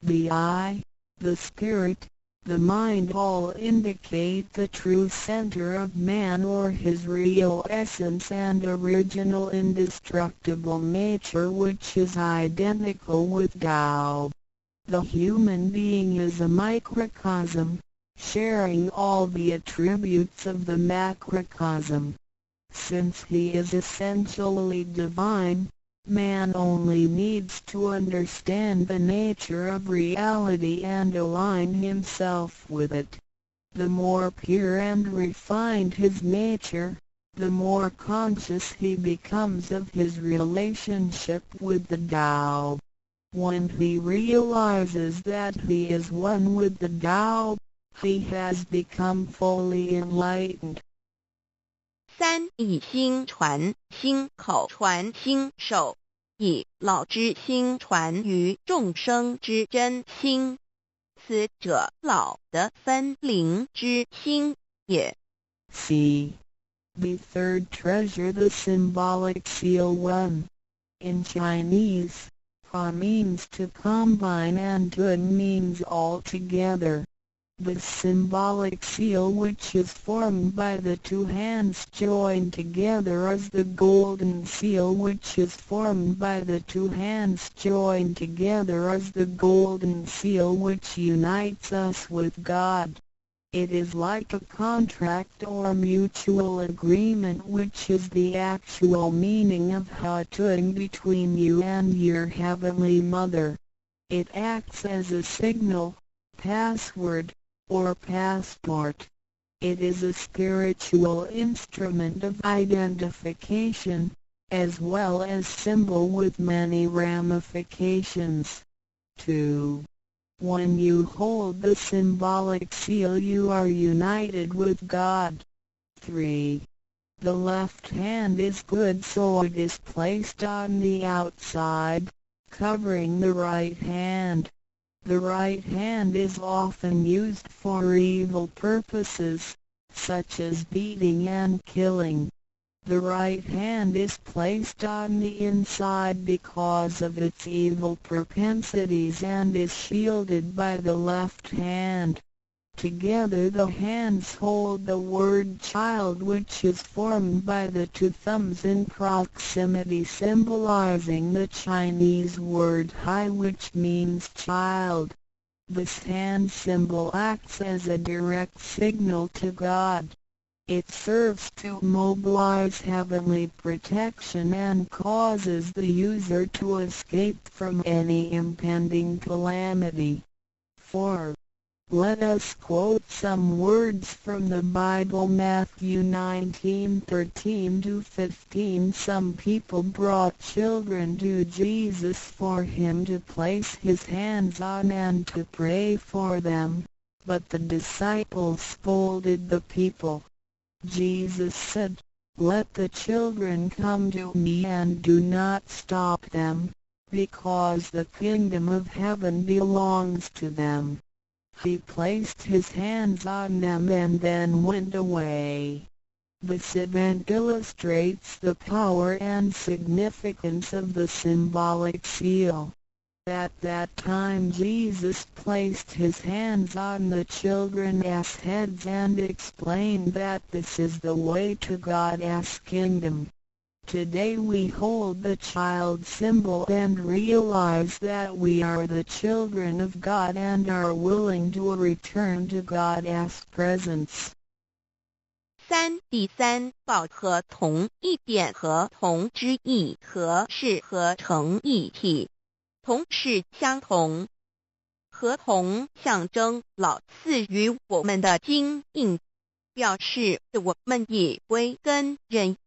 Speaker 3: the I, the spirit, the mind all indicate the true center of man or his real essence and original indestructible nature, which is identical with Tao. The human being is a microcosm, sharing all the attributes of the macrocosm. Since he is essentially divine, man only needs to understand the nature of reality and align himself with it. The more pure and refined his nature, the more conscious he becomes of his relationship with the Tao. When he realizes that he is one with the Tao, he has become fully enlightened.
Speaker 2: 3以心传心口传心手，以老之心传于众生之真心，此者老的分灵之心也。
Speaker 3: C. The third treasure, the symbolic seal 1. In Chinese, fa means to combine and dun means all together. The symbolic seal, which is formed by the two hands joined together, is the golden seal, which is formed by the two hands joined together, is the golden seal which unites us with God. It is like a contract or mutual agreement, which is the actual meaning of Hatun between you and your Heavenly Mother. It acts as a signal, password, or passport. It is a spiritual instrument of identification, as well as symbol with many ramifications. 2. When you hold the symbolic seal, you are united with God. 3. The left hand is good, so it is placed on the outside, covering the right hand. The right hand is often used for evil purposes, such as beating and killing. The right hand is placed on the inside because of its evil propensities and is shielded by the left hand. Together the hands hold the word child, which is formed by the two thumbs in proximity, symbolizing the Chinese word hai, which means child. This hand symbol acts as a direct signal to God. It serves to mobilize heavenly protection and causes the user to escape from any impending calamity. 4. Let us quote some words from the Bible. Matthew 19:13-15. Some people brought children to Jesus for him to place his hands on and to pray for them, but the disciples scolded the people. Jesus said, "Let the children come to me and do not stop them, because the kingdom of heaven belongs to them. He placed his hands on them and then went away. This event illustrates the power and significance of the symbolic seal. At that time Jesus placed his hands on the children's heads and explained that this is the way to God's kingdom. Today we hold the child symbol and realize that we are the children of God and are willing to return to God's presence.
Speaker 2: 3. 第三，抱和同一点和同之意和是合成一体，同是相同，合同象征老赐予我们的经印，表示我们已归根认。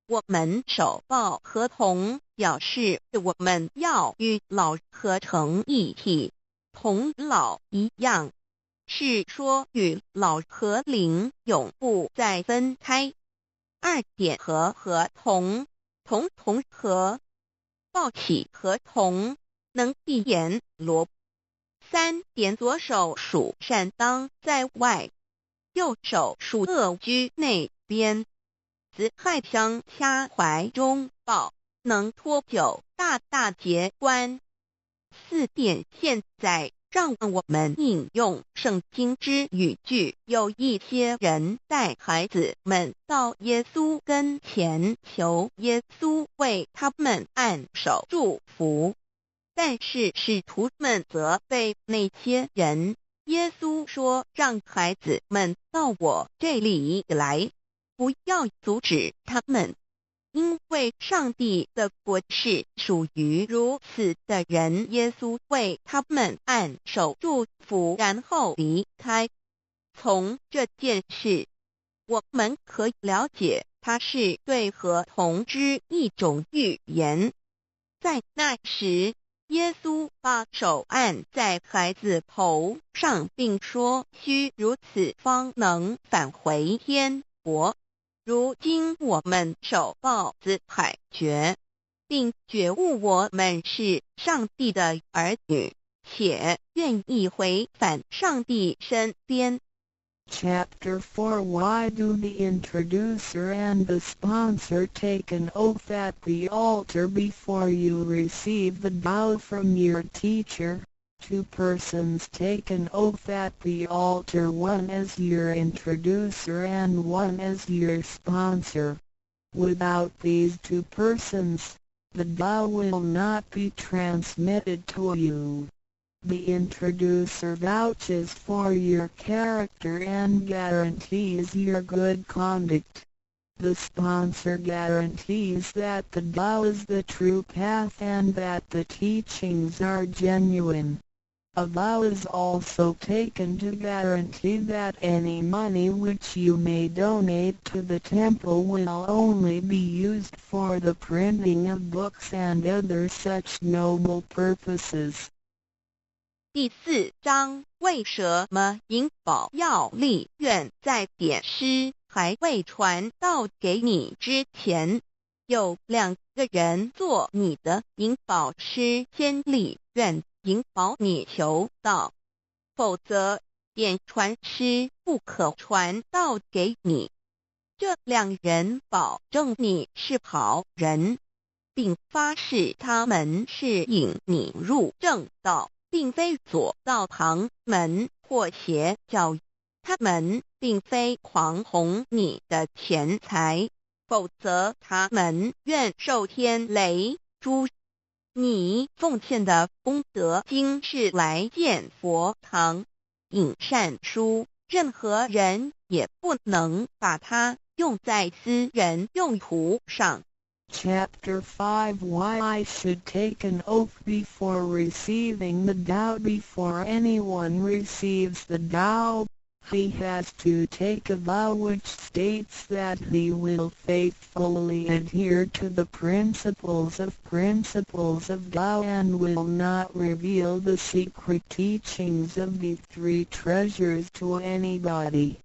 Speaker 2: 我们手抱合同，表示我们要与老合成一体，同老一样，是说与老和灵永不再分开。2点和合同，同和，抱起合同，能闭眼罗。3点左手属善当在外，右手属恶居内边。子亥相掐怀中抱，能托久大大节关。4点现在让我们引用圣经之语句，有一些人带孩子们到耶稣跟前，求耶稣为他们按手祝福，但是使徒们责备那些人。耶稣说，让孩子们到我这里来，不要阻止他们，因为上帝的国是属于如此的人。耶稣为他们按手祝福，然后离开。从这件事，我们可以了解，它是对合同之一种预言。在那时，耶稣把手按在孩子头上，并说：“须如此，方能返回天国。”如今我们手抱子海觉，并觉悟我们是上帝的儿女，且愿意回返上帝身边。
Speaker 3: Chapter 4 Why do the introducer and the sponsor take an oath at the altar before you receive the vow from your teacher? 2 persons take an oath at the altar, one as your introducer and one as your sponsor. Without these 2 persons, the vow will not be transmitted to you. The introducer vouches for your character and guarantees your good conduct. The sponsor guarantees that the vow is the true path and that the teachings are genuine. A vow is also taken to guarantee that any money which you may donate to the temple will only be used for the printing of books and other such noble purposes.
Speaker 2: 第4章，为什么银宝要立愿在典诗还未传到给你之前，有2个人做你的银宝师先立愿，引保你求道，否则典传师不可传道给你。这2人保证你是好人，并发誓他们是引你入正道，并非左道旁门或邪教。他们并非狂哄你的钱财，否则他们愿受天雷诛。你奉献的功德金是来建佛堂、引善书，任何人也不能把它用在私人用途上。
Speaker 3: Chapter 5 Why I should take an oath before receiving the vow. Before anyone receives the vow, he has to take a vow which states that he will faithfully adhere to the principles of vow and will not reveal the secret teachings of the 3 treasures to anybody.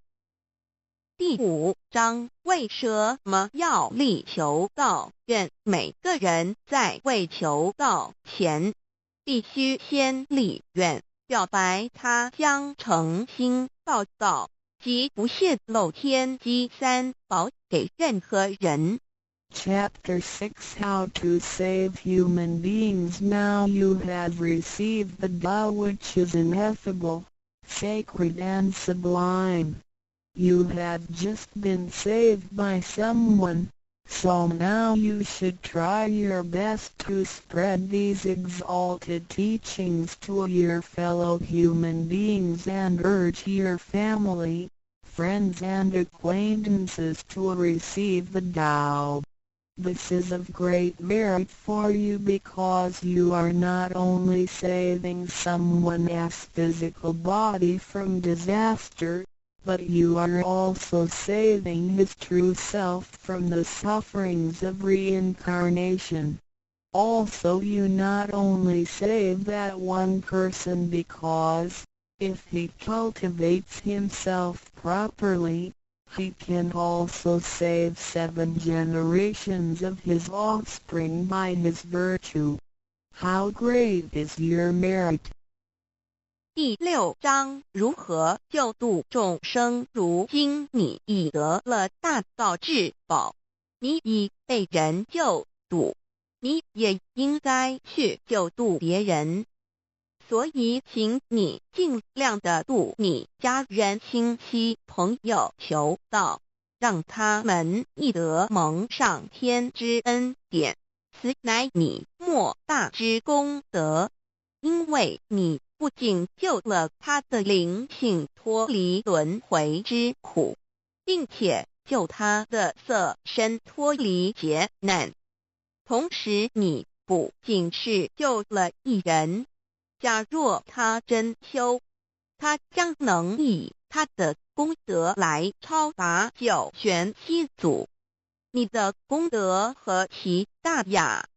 Speaker 2: 第5章为什么要力求道？愿每个人在为求道前，必须先立愿，表白他将诚心报道及不泄露天机3宝给任何人。
Speaker 3: Chapter 6 How to Save Human Beings. Now you have received the Tao, which is ineffable, sacred and sublime. You have just been saved by someone, so now you should try your best to spread these exalted teachings to your fellow human beings and urge your family, friends and acquaintances to receive the Tao. This is of great merit for you because you are not only saving someone's physical body from disaster, but you are also saving his true self from the sufferings of reincarnation. Also you not only save that one person because, if he cultivates himself properly, he can also save 7 generations of his offspring by his virtue. How great is your merit!
Speaker 2: 第6章如何救度众生。如今你已得了大道至宝，你已被人救度，你也应该去救度别人。所以请你尽量的度你家人、亲戚、朋友求道，让他们亦得蒙上天之恩典，此乃你莫大之功德。因为你不仅救了他的灵性脱离轮回之苦，并且救他的色身脱离劫难，同时你不仅是救了一人，假若他真修，他将能以他的功德来超拔9玄7祖。你的功德何其大呀！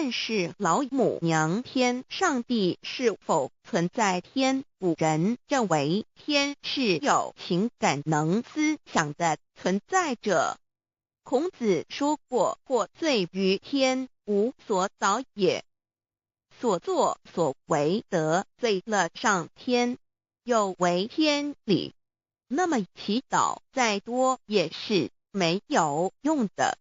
Speaker 2: 但是老母娘天上帝是否存在天？古人认为天是有情感能思想的存在者。孔子说过：或罪于天，无所导也。所作所为得罪了上天，有违天理，那么祈祷再多也是没有用的。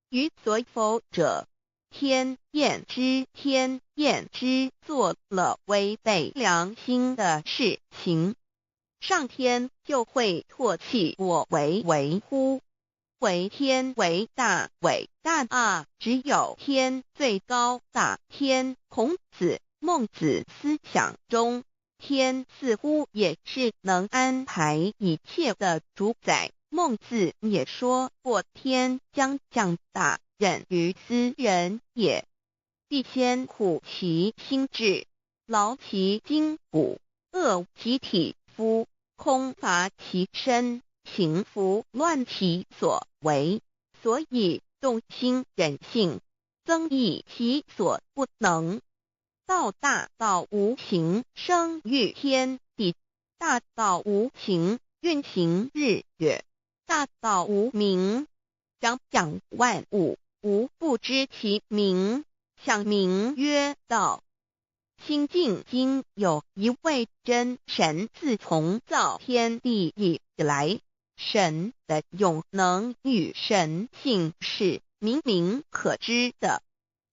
Speaker 2: 予所否者，天厌之，天厌之，做了违背良心的事情，上天就会唾弃我为乎？为天为大，伟大啊！只有天最高大天。孔子、孟子思想中，天似乎也是能安排一切的主宰。孟子也说过：天将降大任于斯人也，必先苦其心志，劳其筋骨，饿其体肤，空乏其身，情服乱其所为，所以动心忍性，增益其所不能。道大道无形，生育天地；大道无情，运行日月；大道无名，长养万物，无不知其名，想名曰道。新晋经有一位真神，自从造天地以来，神的永能与神性是明明可知的，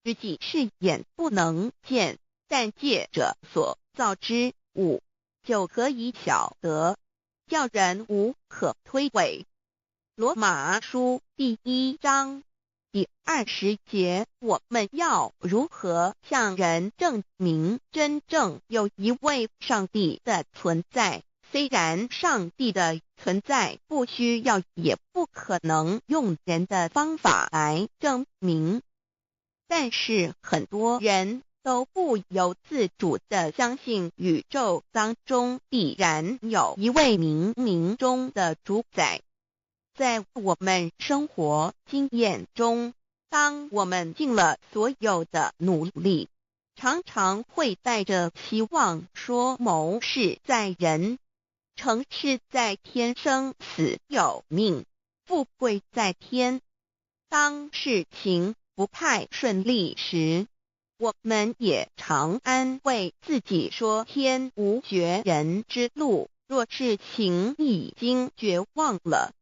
Speaker 2: 自己是眼不能见，但借着所造之物，就可以晓得，叫人无可推诿。罗马书第1章第20节，我们要如何向人证明真正有一位上帝的存在？虽然上帝的存在不需要也不可能用人的方法来证明，但是很多人都不由自主地相信宇宙当中必然有一位冥冥中的主宰。在我们生活经验中，当我们尽了所有的努力，常常会带着期望说谋事在人，成事在天，生死有命，富贵在天。当事情不太顺利时，我们也常安慰自己说天无绝人之路，若事情已经绝望了，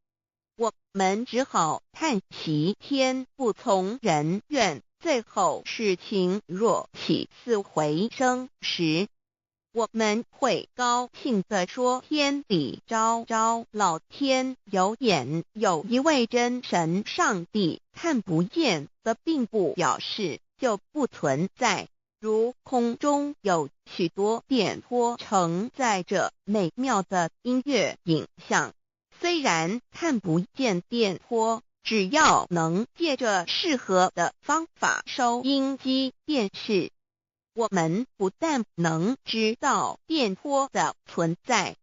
Speaker 2: 我们只好叹息天不从人愿。最后事情若起死回生时，我们会高兴地说天理昭昭，老天有眼，有一位真神上帝，看不见的并不表示就不存在。如空中有许多电波承载着美妙的音乐影像，虽然看不见电波，只要能借着适合的方法收音机电视，我们不但能知道电波的存在，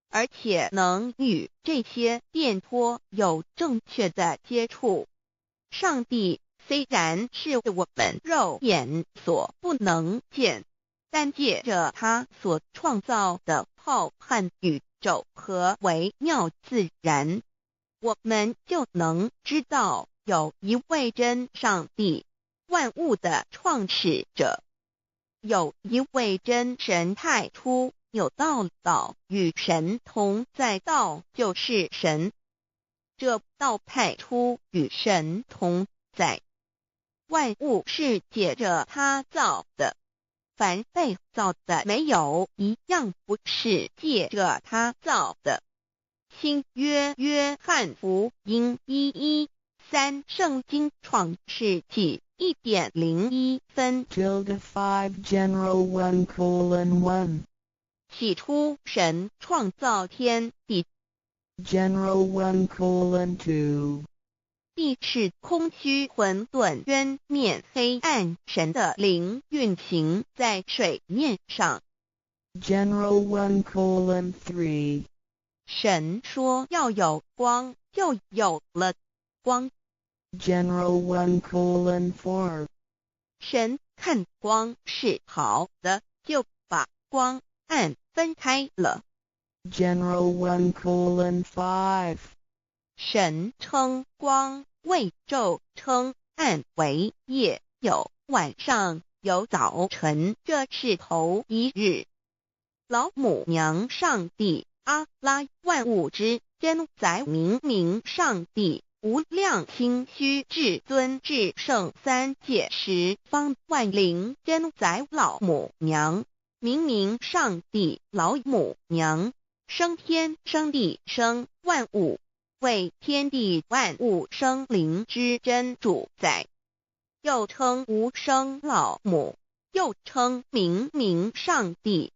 Speaker 2: 而且能与这些电波有正确的接触。上帝虽然是我们肉眼所不能见，但借着他所创造的浩瀚宇宙和微妙自然，我们就能知道有一位真上帝，万物的创始者，有一位真神太初有道，道与神同在，道就是神，这道太初与神同在。万物是借着他造的，凡被造的没有一样不是借着他造的。新约约翰福音1:13，圣经创世纪1.01分。
Speaker 3: 5 General 1:1
Speaker 2: 起初神创造天地，
Speaker 3: General 1:2
Speaker 2: 地是空虚混沌渊面黑暗，神的灵运行在水面上。
Speaker 3: General 1:3
Speaker 2: 神说要有光，就有了光。
Speaker 3: General 1:4
Speaker 2: 神看光是好的，就把光暗分开了。
Speaker 3: General 1:5
Speaker 2: 神称光为昼，称暗为夜，有晚上，有早晨，这是头一日。老母娘上帝阿拉万物之真宰明明上帝无量心虚至尊至圣三界十方万灵真宰老母娘明明上帝老母娘生天生地生万物，为天地万物生灵之真主宰，又称无生老母，又称明明上帝。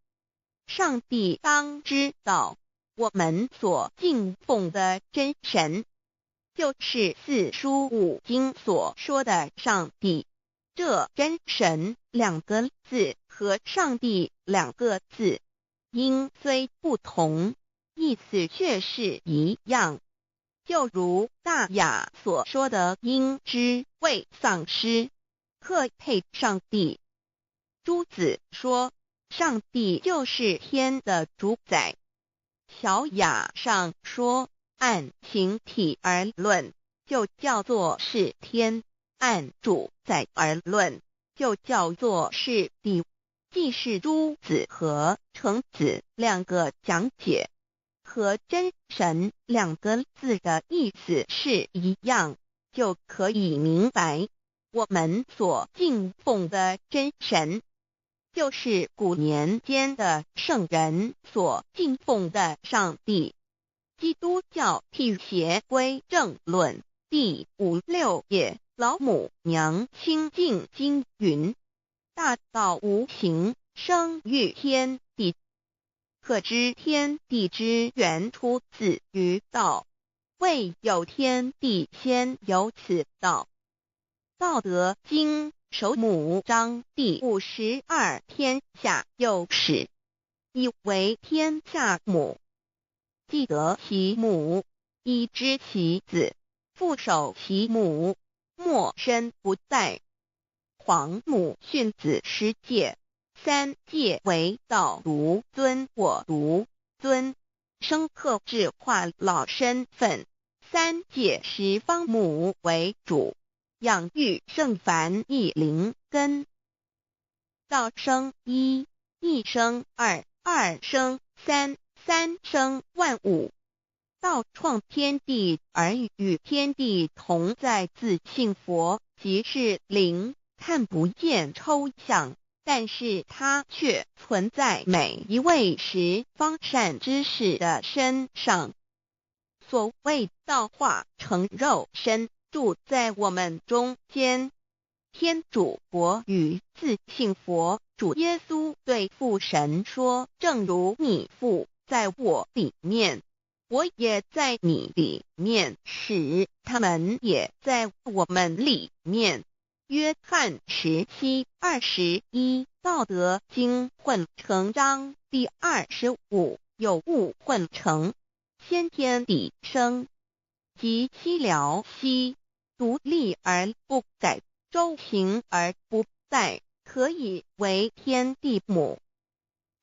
Speaker 2: 上帝当知道，我们所敬奉的真神，就是四书五经所说的上帝。这真神两个字和上帝两个字，音虽不同，意思却是一样。就如大雅所说的鹰之谓丧尸，可配上帝。朱子说，上帝就是天的主宰。小雅上说，按形体而论，就叫做是天；按主宰而论，就叫做是地。既是朱子和程子两个讲解，和真神两个字的意思是一样，就可以明白，我们所敬奉的真神，就是古年间的圣人所敬奉的上帝。基督教辟邪归正论第56页，老母娘清净经云：大道无形，生育天地，可知天地之源出自于道，未有天地，先有此道。道德经首母章第52，天下有始，以为天下母。既得其母，以知其子，父守其母，莫身不在。皇母训子十戒，三戒为道如尊我如尊，生克制化老身份。三戒十方母为主，养育圣凡一灵根。道生一，一生二，二生三，三生万物。道创天地而与天地同在，自性佛，即是灵，看不见抽象，但是它却存在每一位十方善知识的身上。所谓道化成肉身，住在我们中间。天主国与自性佛主耶稣对父神说，正如你父在我里面，我也在你里面，使他们也在我们里面。约翰17:21，道德经混成章第25，有物混成，先天地生，即七辽息，独立而不改，周行而不殆，可以为天地母。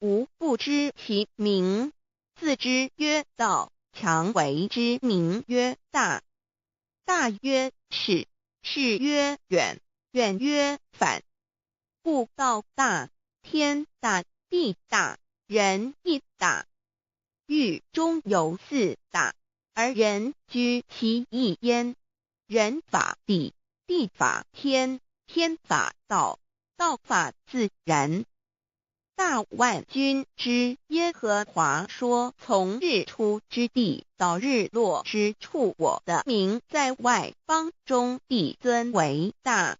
Speaker 2: 吾不知其名，自之曰道，强为之名曰大。大曰始，始曰远，远曰反。故道大，天大，地大，人亦大。狱中有四大，而人居其一焉。人法地，地法天，天法道，道法自然。大万军之耶和华说，从日出之地到日落之处，我的名在外邦中必尊为大。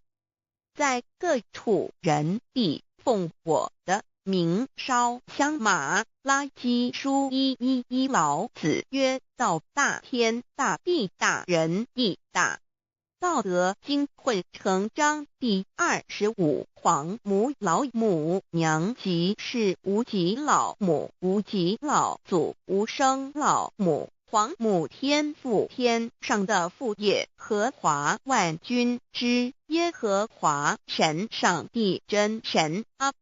Speaker 2: 在各处人必奉我的名烧香马拉基书1:11，老子曰：道大，天大，地大，人亦大。道德经混成章第25，皇母老母娘即是无极老母，无极老祖，无生老母，皇母天父，天上的父耶和华万军之耶和华神，上帝真神，阿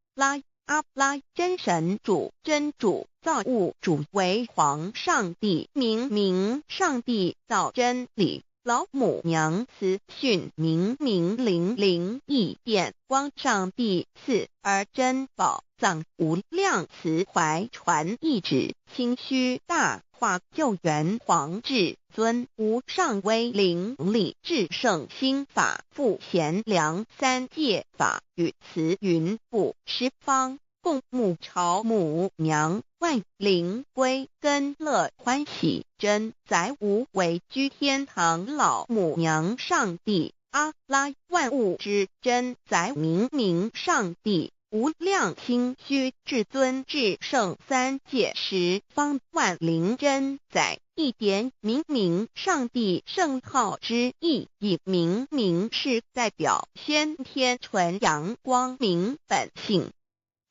Speaker 2: 拉真神主，真主，造物主，为皇上帝，明上帝造真理，老母娘慈训，明灵异变，光上帝赐而真宝藏，无量慈怀传意旨，清虚大化救援，皇至尊，无上威灵力，至圣心法，复贤良，三界法与慈云布十方，共沐朝母娘，万灵归根乐欢喜，真载无为居天堂，老母娘上帝，阿拉万物之真载，明上帝，无量清虚至尊至圣，三界十方万灵真载，一点明上帝圣号之意义，明是代表先天纯阳光明本性，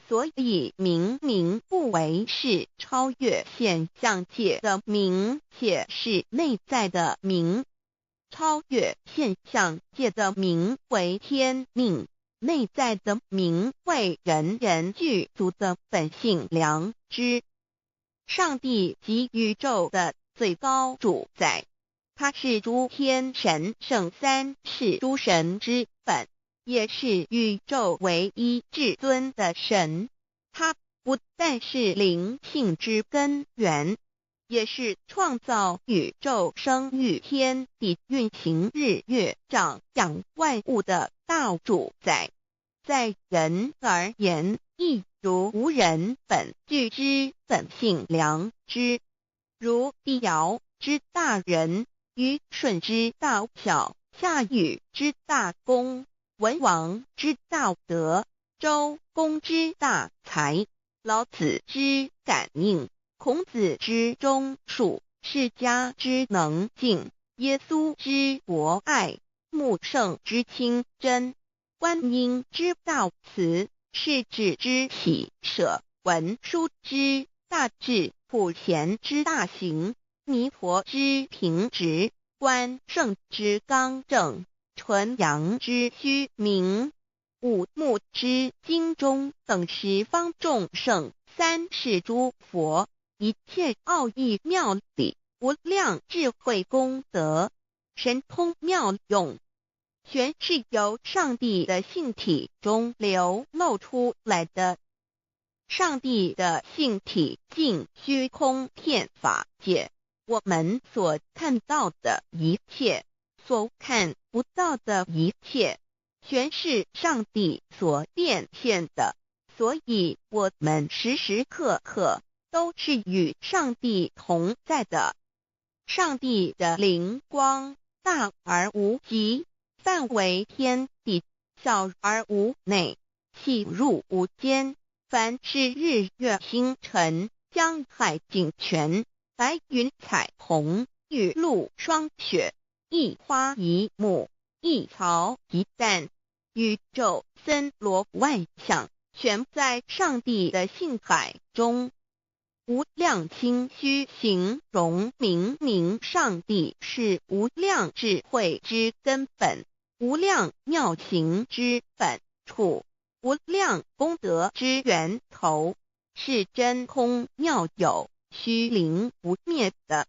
Speaker 2: 所以明不为是超越现象界的明，且是内在的明。超越现象界的明为天命，内在的明为人具足的本性良知。上帝即宇宙的最高主宰，他是诸天神圣三世诸神之本，也是宇宙唯一至尊的神。他不但是灵性之根源，也是创造宇宙生育天地运行日月长养万物的大主宰。在人而言，亦如无人本具之本性良知，如帝尧之大仁，虞舜之大巧，夏禹之大功，文王之大德，周公之大才，老子之感应，孔子之忠恕，释迦之能静，耶稣之博爱，穆圣之清真，观音之大慈，世子之喜舍，文殊之大智，普贤之大行，弥陀之平直，观圣之刚正，纯阳之虚明，五目之精中，等十方众圣，三世诸佛，一切奥义妙理，无量智慧功德，神通妙用，全是由上帝的性体中流露出来的。上帝的性体尽虚空遍法界，我们所看到的一切，所看不到的一切，全是上帝所变现的，所以我们时时刻刻都是与上帝同在的。上帝的灵光大而无极，范围天地，小而无内，细入无间。凡是日月星辰，江海景泉，白云彩虹，雨露霜雪，一花一木，一草一蛋，宇宙森罗万象，全在上帝的性海中。无量清虚形容明上帝是无量智慧之根本，无量妙行之本处，无量功德之源头，是真空妙有，虚灵不灭的。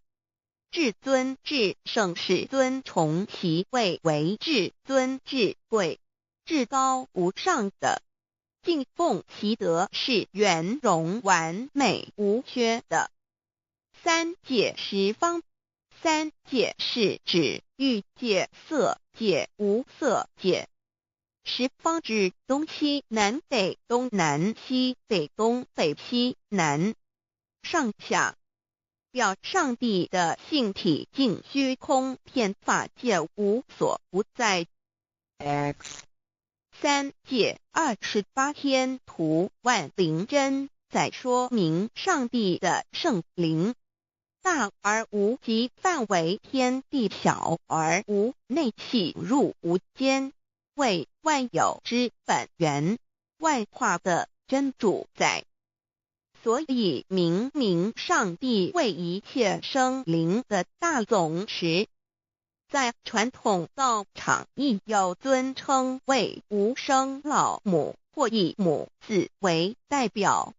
Speaker 2: 至尊至圣世尊崇其位为至尊至贵，至高无上的，敬奉其德是圆融完美无缺的。三界十方，三界是指欲界、色界、无色界。十方指东西南北东南西北东北西南上下，表上帝的性体尽虚空遍法界无所不在。
Speaker 3: X
Speaker 2: 三界28天图万灵真在说明上帝的圣灵大而无极，范围天地，小而无内，细入无间，为万有之本源，万化的真主宰。所以明明上帝为一切生灵的大总持。在传统道场亦有尊称为无生老母，或以母字为代表，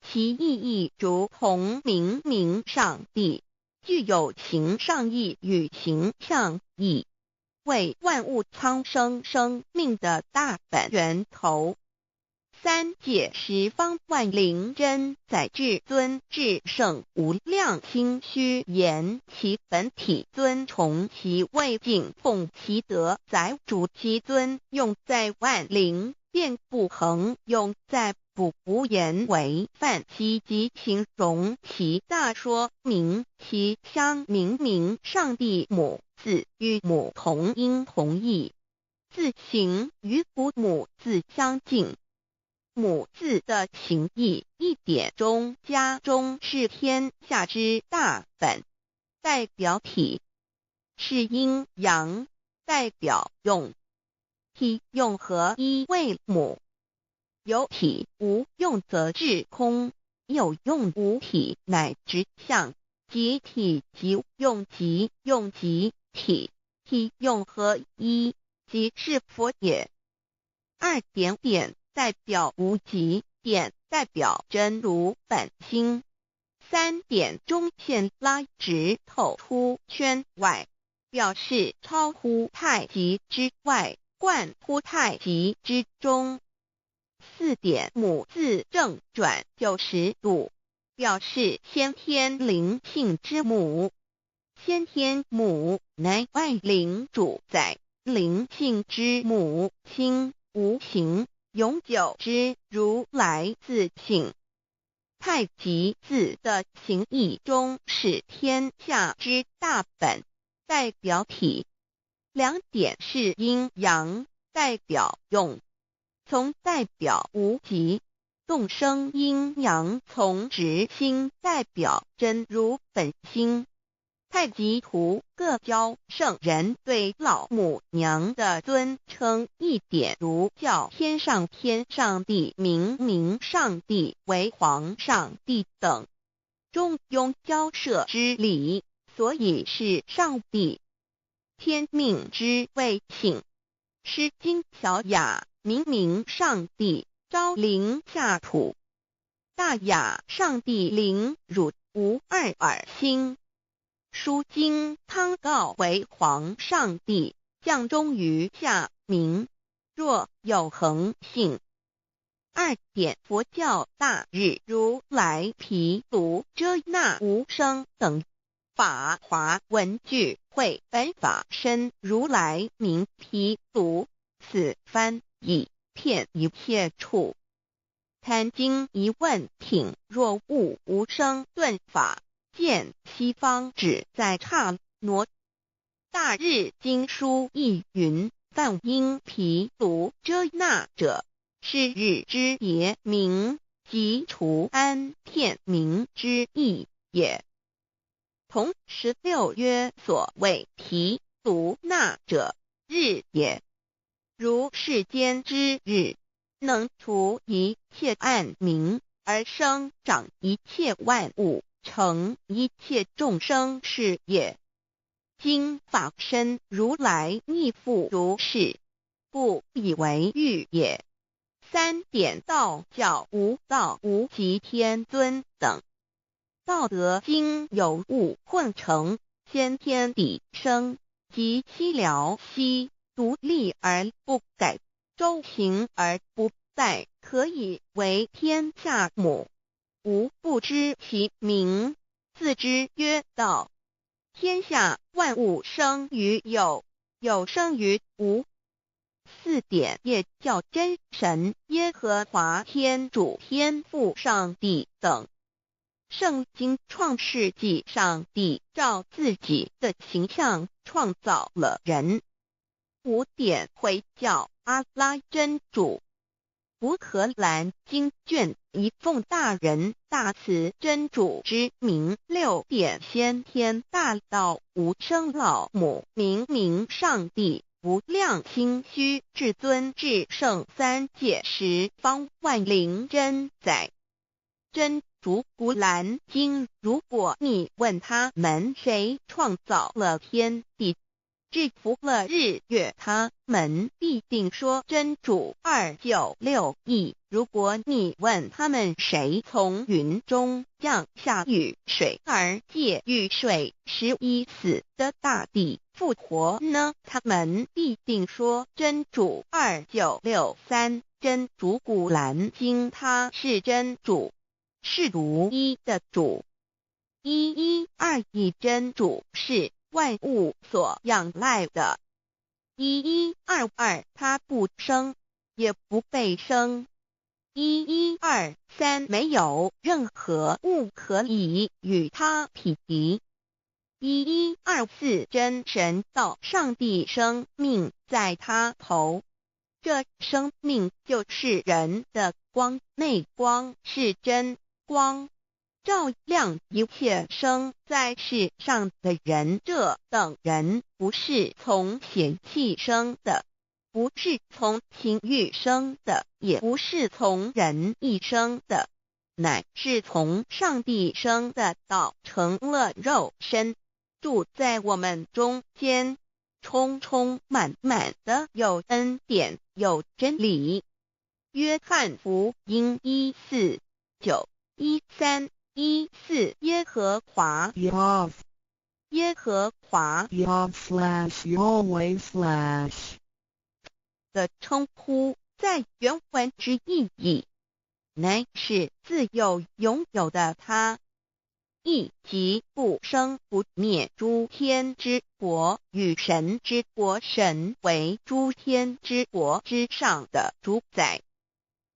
Speaker 2: 其意义如同明明上帝，具有形上义与形象义，为万物苍生生命的大本源头。三界十方万灵真在至尊至圣无量心虚言其本体尊崇其位敬奉其德载主其尊用在万灵便不恒用在不无言为范其及形容其大说明其相明明上帝母字与母同音同义，字形与父母字相近。母字的情义一点中家中是天下之大本，代表体是阴阳，代表用，体用合一为母。有体无用则至空，有用无体乃直相，即体即用即用即体，体用合一即是佛也。二点点代表无极，点代表真如本心，三点中线拉直透出圈外，表示超乎太极之外，贯乎太极之中。四点母字正转90度，表示先天灵性之母。先天母乃外灵主宰，灵性之母心无形，永久之如来自性。太极字的形义中是天下之大本，代表体。两点是阴阳，代表用，从代表无极，动生阴阳从直心代表真如本心。太极图各教圣人对老母娘的尊称一点如叫天上帝明明上帝为皇上帝等，中庸交涉之理，所以是上帝。天命之谓请，诗经小雅明明上帝昭灵下土，大雅上帝灵汝无二耳心。书经汤告为皇上帝降中于下民，若有恒性。二点佛教大日如来毗卢遮那无生等法华文具会本法身如来名毗卢，此翻译遍一切处。贪经一问挺若悟无生顿法，见西方只在刹那。大日经书亦云，梵音毗卢遮那者，是日之别名，即除安片名之意也。同16曰所谓毗卢那者，日也。如世间之日，能除一切暗明，而生长一切万物，成一切众生是也。今法身如来亦复如是，故以为喻也。三点道教无道无极天尊等，道德经有物混成，先天地生，即悉了悉，独立而不改，周行而不殆，可以为天下母。吾不知其名，自之曰道。天下万物生于有，有生于无。四点也叫真神耶和华天主天父上帝等。圣经创世纪上帝照自己的形象创造了人。五点回教阿拉真主。乌克兰经卷一奉大人大慈真主之名，六点先天大道无生老母明明上帝无量心虚至尊至圣三界十方万灵真在。真竹古兰经，如果你问他们谁创造了天地，制服了日月，他们必定说真主296亿。如果你问他们谁从云中降下雨水而借雨水使已死的大地复活呢，他们必定说真主2963。真主古兰经，他是真主，是独一的主，112真主是万物所仰赖的，1122他不生也不被生，1123没有任何物可以与他匹敌，1124真神道上帝生命在他头，这生命就是人的光，内光是真光，照亮一切生在世上的人。这等人不是从血气生的，不是从情欲生的，也不是从人意生的，乃是从上帝生的道成了肉身，住在我们中间，充充满满的有恩典有真理。约翰福音1491314耶和华
Speaker 3: Yav
Speaker 2: 耶和华
Speaker 3: Yav/Yahweh/
Speaker 2: 的称呼，在原文之意义乃是自有拥有的他，亦即不生不灭诸天之国与神之国，神为诸天之国之上的主宰，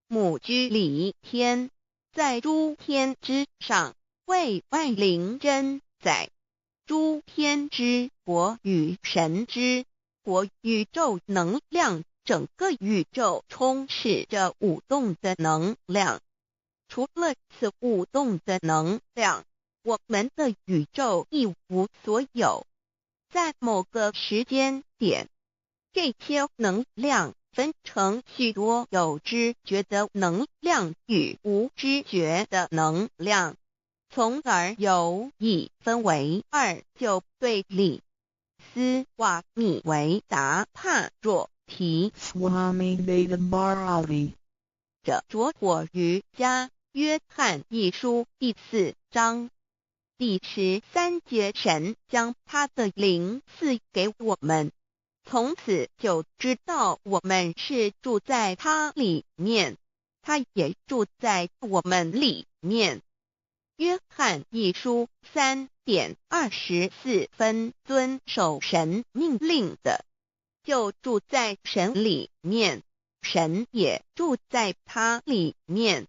Speaker 2: 母居里天，在诸天之上为万灵真宰。诸天之国与神之国，宇宙能量，整个宇宙充斥着舞动的能量，除了此舞动的能量，我们的宇宙一无所有。在某个时间点，这些能量分成许多有知觉的能量与无知觉的能量，从而由一分为二，就对立。斯瓦米维达帕若提
Speaker 3: Swami Vedabharati
Speaker 2: 着着火瑜伽约翰一书第4章第13节，神将他的灵赐给我们，从此就知道我们是住在他里面，他也住在我们里面。约翰一书3:24遵守神命令的，就住在神里面，神也住在他里面。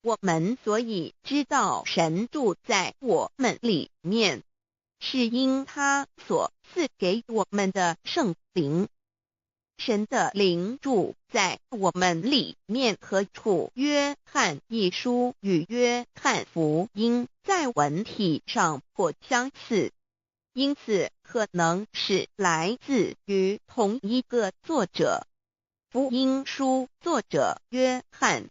Speaker 2: 我们所以知道神住在我们里面，是因他所赐给我们的圣灵。神的灵住在我们里面何处？约翰一书与约翰福音在文体上颇相似，因此可能是来自于同一个作者。福音书作者约翰，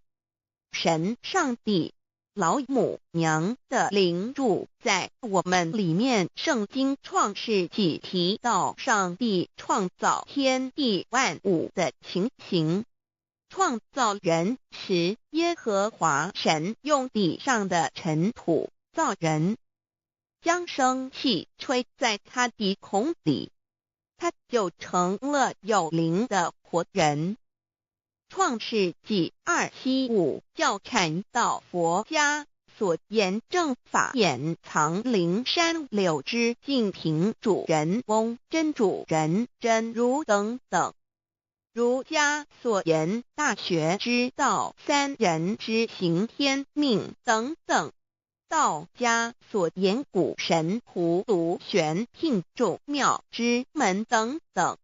Speaker 2: 神上帝老母娘的灵住在我们里面。圣经创世纪提到上帝创造天地万物的情形，创造人时，耶和华神用地上的尘土造人，将生气吹在他鼻孔里，他就成了有灵的活人。创世纪275教阐到佛家所言正法掩藏灵山柳之净瓶主人翁真主人真如等等，儒家所言大学之道三人之行天命等等，道家所言古神荼毒玄牝众妙之门等等，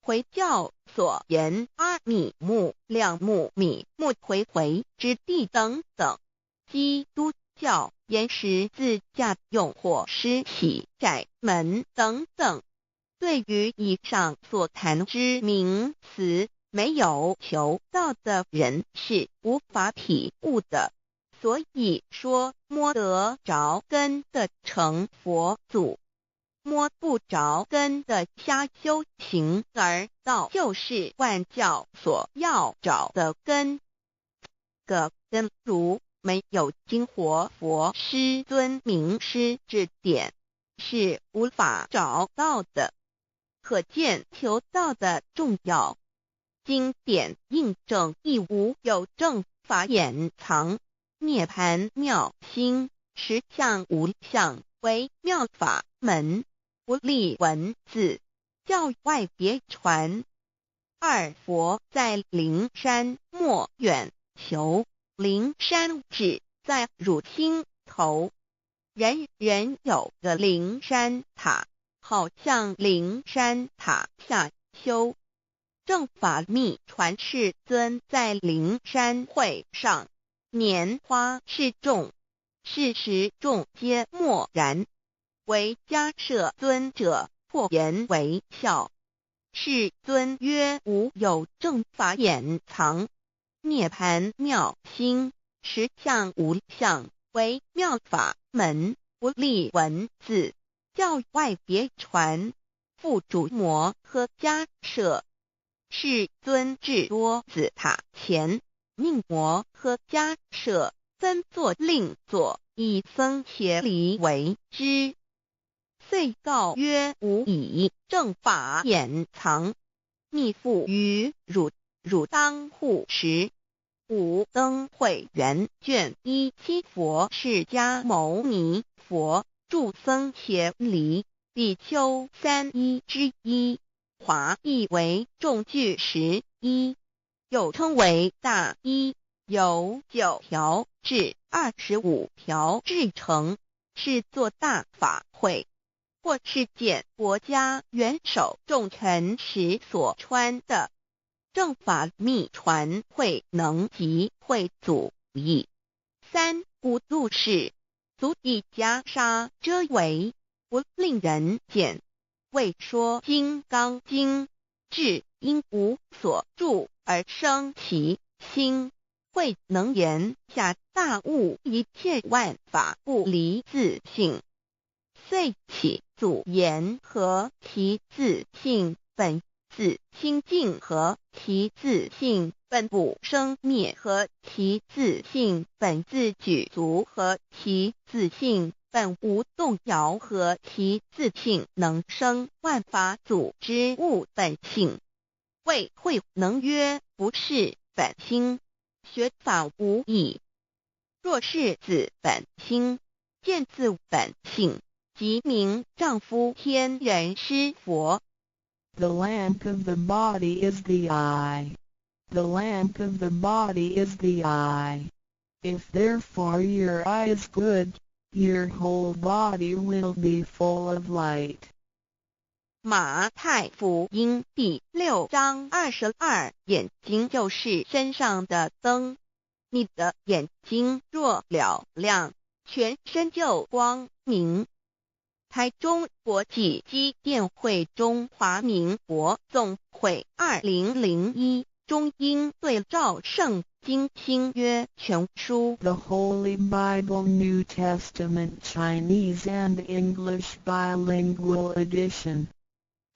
Speaker 2: 回教所言阿米木两木米木回回之地等等，基督教言十字架用火施洗窄门等等。对于以上所谈之名词，没有求道的人是无法体悟的。所以说摸得着根的成佛祖，摸不着根的瞎修行而道，就是万教所要找的根。个根如没有经活佛师尊名师指点，是无法找到的。可见求道的重要。经典印证亦无有正法掩藏，涅盘妙心，实相无相，为妙法门，不立文字，教外别传。二佛在灵山莫远求，灵山只在汝心头，人人有个灵山塔，好像灵山塔下修。正法密传世尊在灵山会上，拈花示众，是时众皆默然，唯迦摄尊者破颜为笑。世尊曰：无有正法掩藏，涅盘妙心，实相无相，为妙法门，不立文字，教外别传。复主摩诃迦摄。世尊至多子塔前，命摩诃迦摄分座令座，以僧伽梨为之。遂告曰：吾以正法掩藏，密付于汝，汝当护持。五灯会元卷17佛释迦牟尼佛著僧伽梨比丘31之一。华译为众句11，又称为大一，由9条至25条制成，是作大法会，或是见国家元首重臣时所穿的。正法密传会能及会祖义。三无度世，足以袈裟遮围，不令人见。为说金刚经，至因无所住而生其心，慧能言下大悟一切万法不离自性。遂起祖言和其自性本自清净，和其自性本不生灭，和其自性本自具足，和其自性本无动摇，和其自性能生万法组之物本性。谓慧能曰：不是本心，学法无益。若是自本心，见自本性，即名丈夫天人师佛。
Speaker 3: The lamp of the body is the eye. The lamp of the body is the eye. If therefore your eye is good, your whole body will be full of light.
Speaker 2: 马太福音第6章22，眼睛就是身上的灯。你的眼睛若了亮，全身就光明。台中国际机电会中华民国总会2001中英对照圣经新约全书
Speaker 3: The Holy Bible New Testament Chinese and English Bilingual Edition.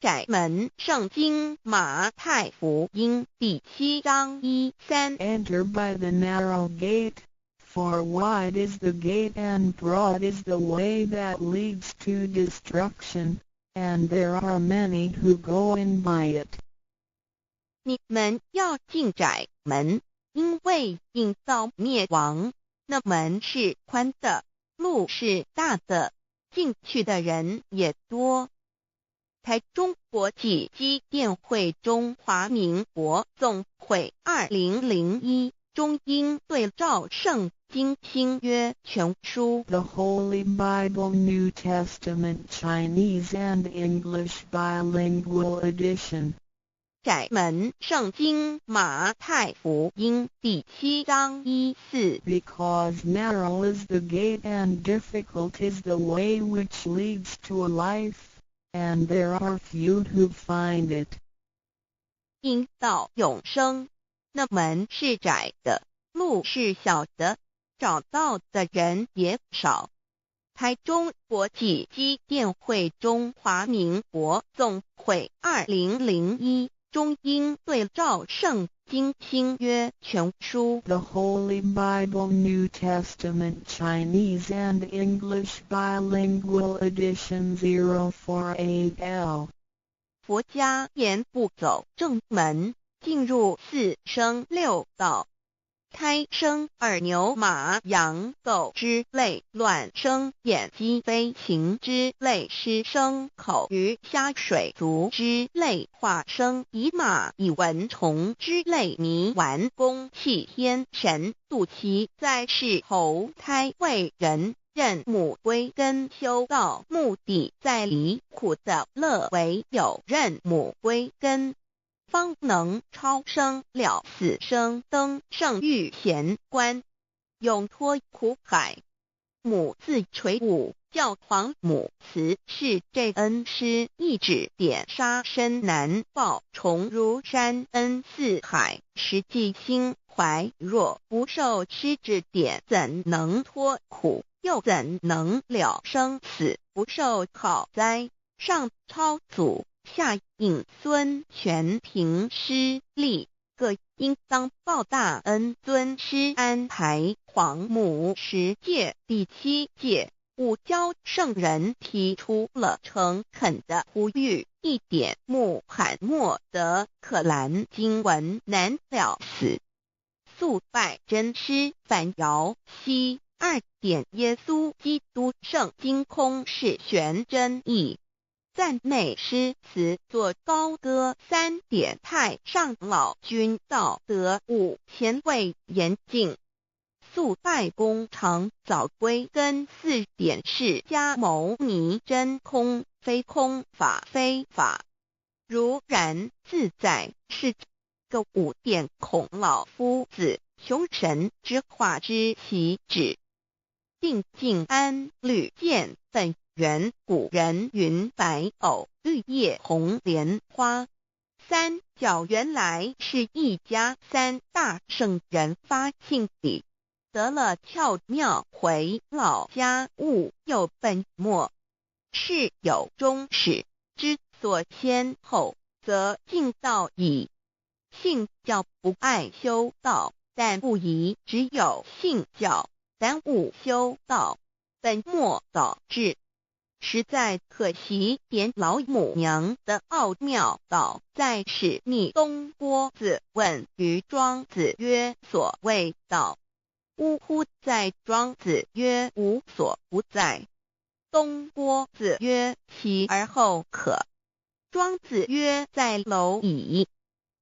Speaker 2: 窄门圣经马太福音第7章1-3
Speaker 3: Enter by the narrow gate, for wide is the gate and broad is the way that leads to destruction, and there are many who go in by it.
Speaker 2: 你们要进窄门，因为引到灭亡。那门是宽的，路是大的，进去的人也多。台中国际机电会中华民国总会2001中英对照圣经新约全书
Speaker 3: The Holy Bible New Testament Chinese and English Bilingual Edition.
Speaker 2: 窄门圣经马太福音第7章1-4
Speaker 3: Because narrow is the gate and difficult is the way which leads to life, and there are few who find it.
Speaker 2: 因到永生，那门是窄的，路是小的，找到的人也少。台中国际机电会中华民国总会2001中英对照圣经新约全书
Speaker 3: The Holy Bible New Testament Chinese and English Bilingual Edition 048L
Speaker 2: 佛家言不走正门，进入四生六道。胎生耳牛马羊狗之类，卵生眼鸡飞禽之类，湿生口鱼虾水族之类，化生以马以蚊虫之类，泥丸公气天神，度其在世投胎为人，任母归根修道，目的在离苦的乐为有任母归根，方能超生了死生，登圣域贤官，永脱苦海。母自垂武，教皇母慈是这恩师，一指点杀身难报，重如山恩似海，实际心怀若不受师指点，怎能脱苦？又怎能了生死？不受考灾，上超祖，下引孙权，凭师力，各应当报大恩。尊师安排皇母10诫，第7诫，五教圣人提出了诚恳的呼吁，一点穆罕默德可兰经文难了死。肃拜真师反摇西2点耶稣基督圣经空是玄真义，赞美诗词作高歌3点太上老君道德5前卫严谨，肃拜公常早归根4点释迦牟尼真空非空法非法，如然自在是个5点孔老夫子雄神之化之其旨，定静安律见本源，古人云白藕绿叶红莲花。三角原来是一家3大圣人发庆礼，得了窍妙，回老家务有本末，事有终始，之所先后，则敬道矣。信教不爱修道，但不宜只有信教耽误修道，本末倒置，实在可惜。点老母娘的奥妙道在使逆东郭子问于庄子曰：所谓道，呜呼！在庄子曰：无所不在。东郭子曰：其而后可？庄子曰：在蝼蚁。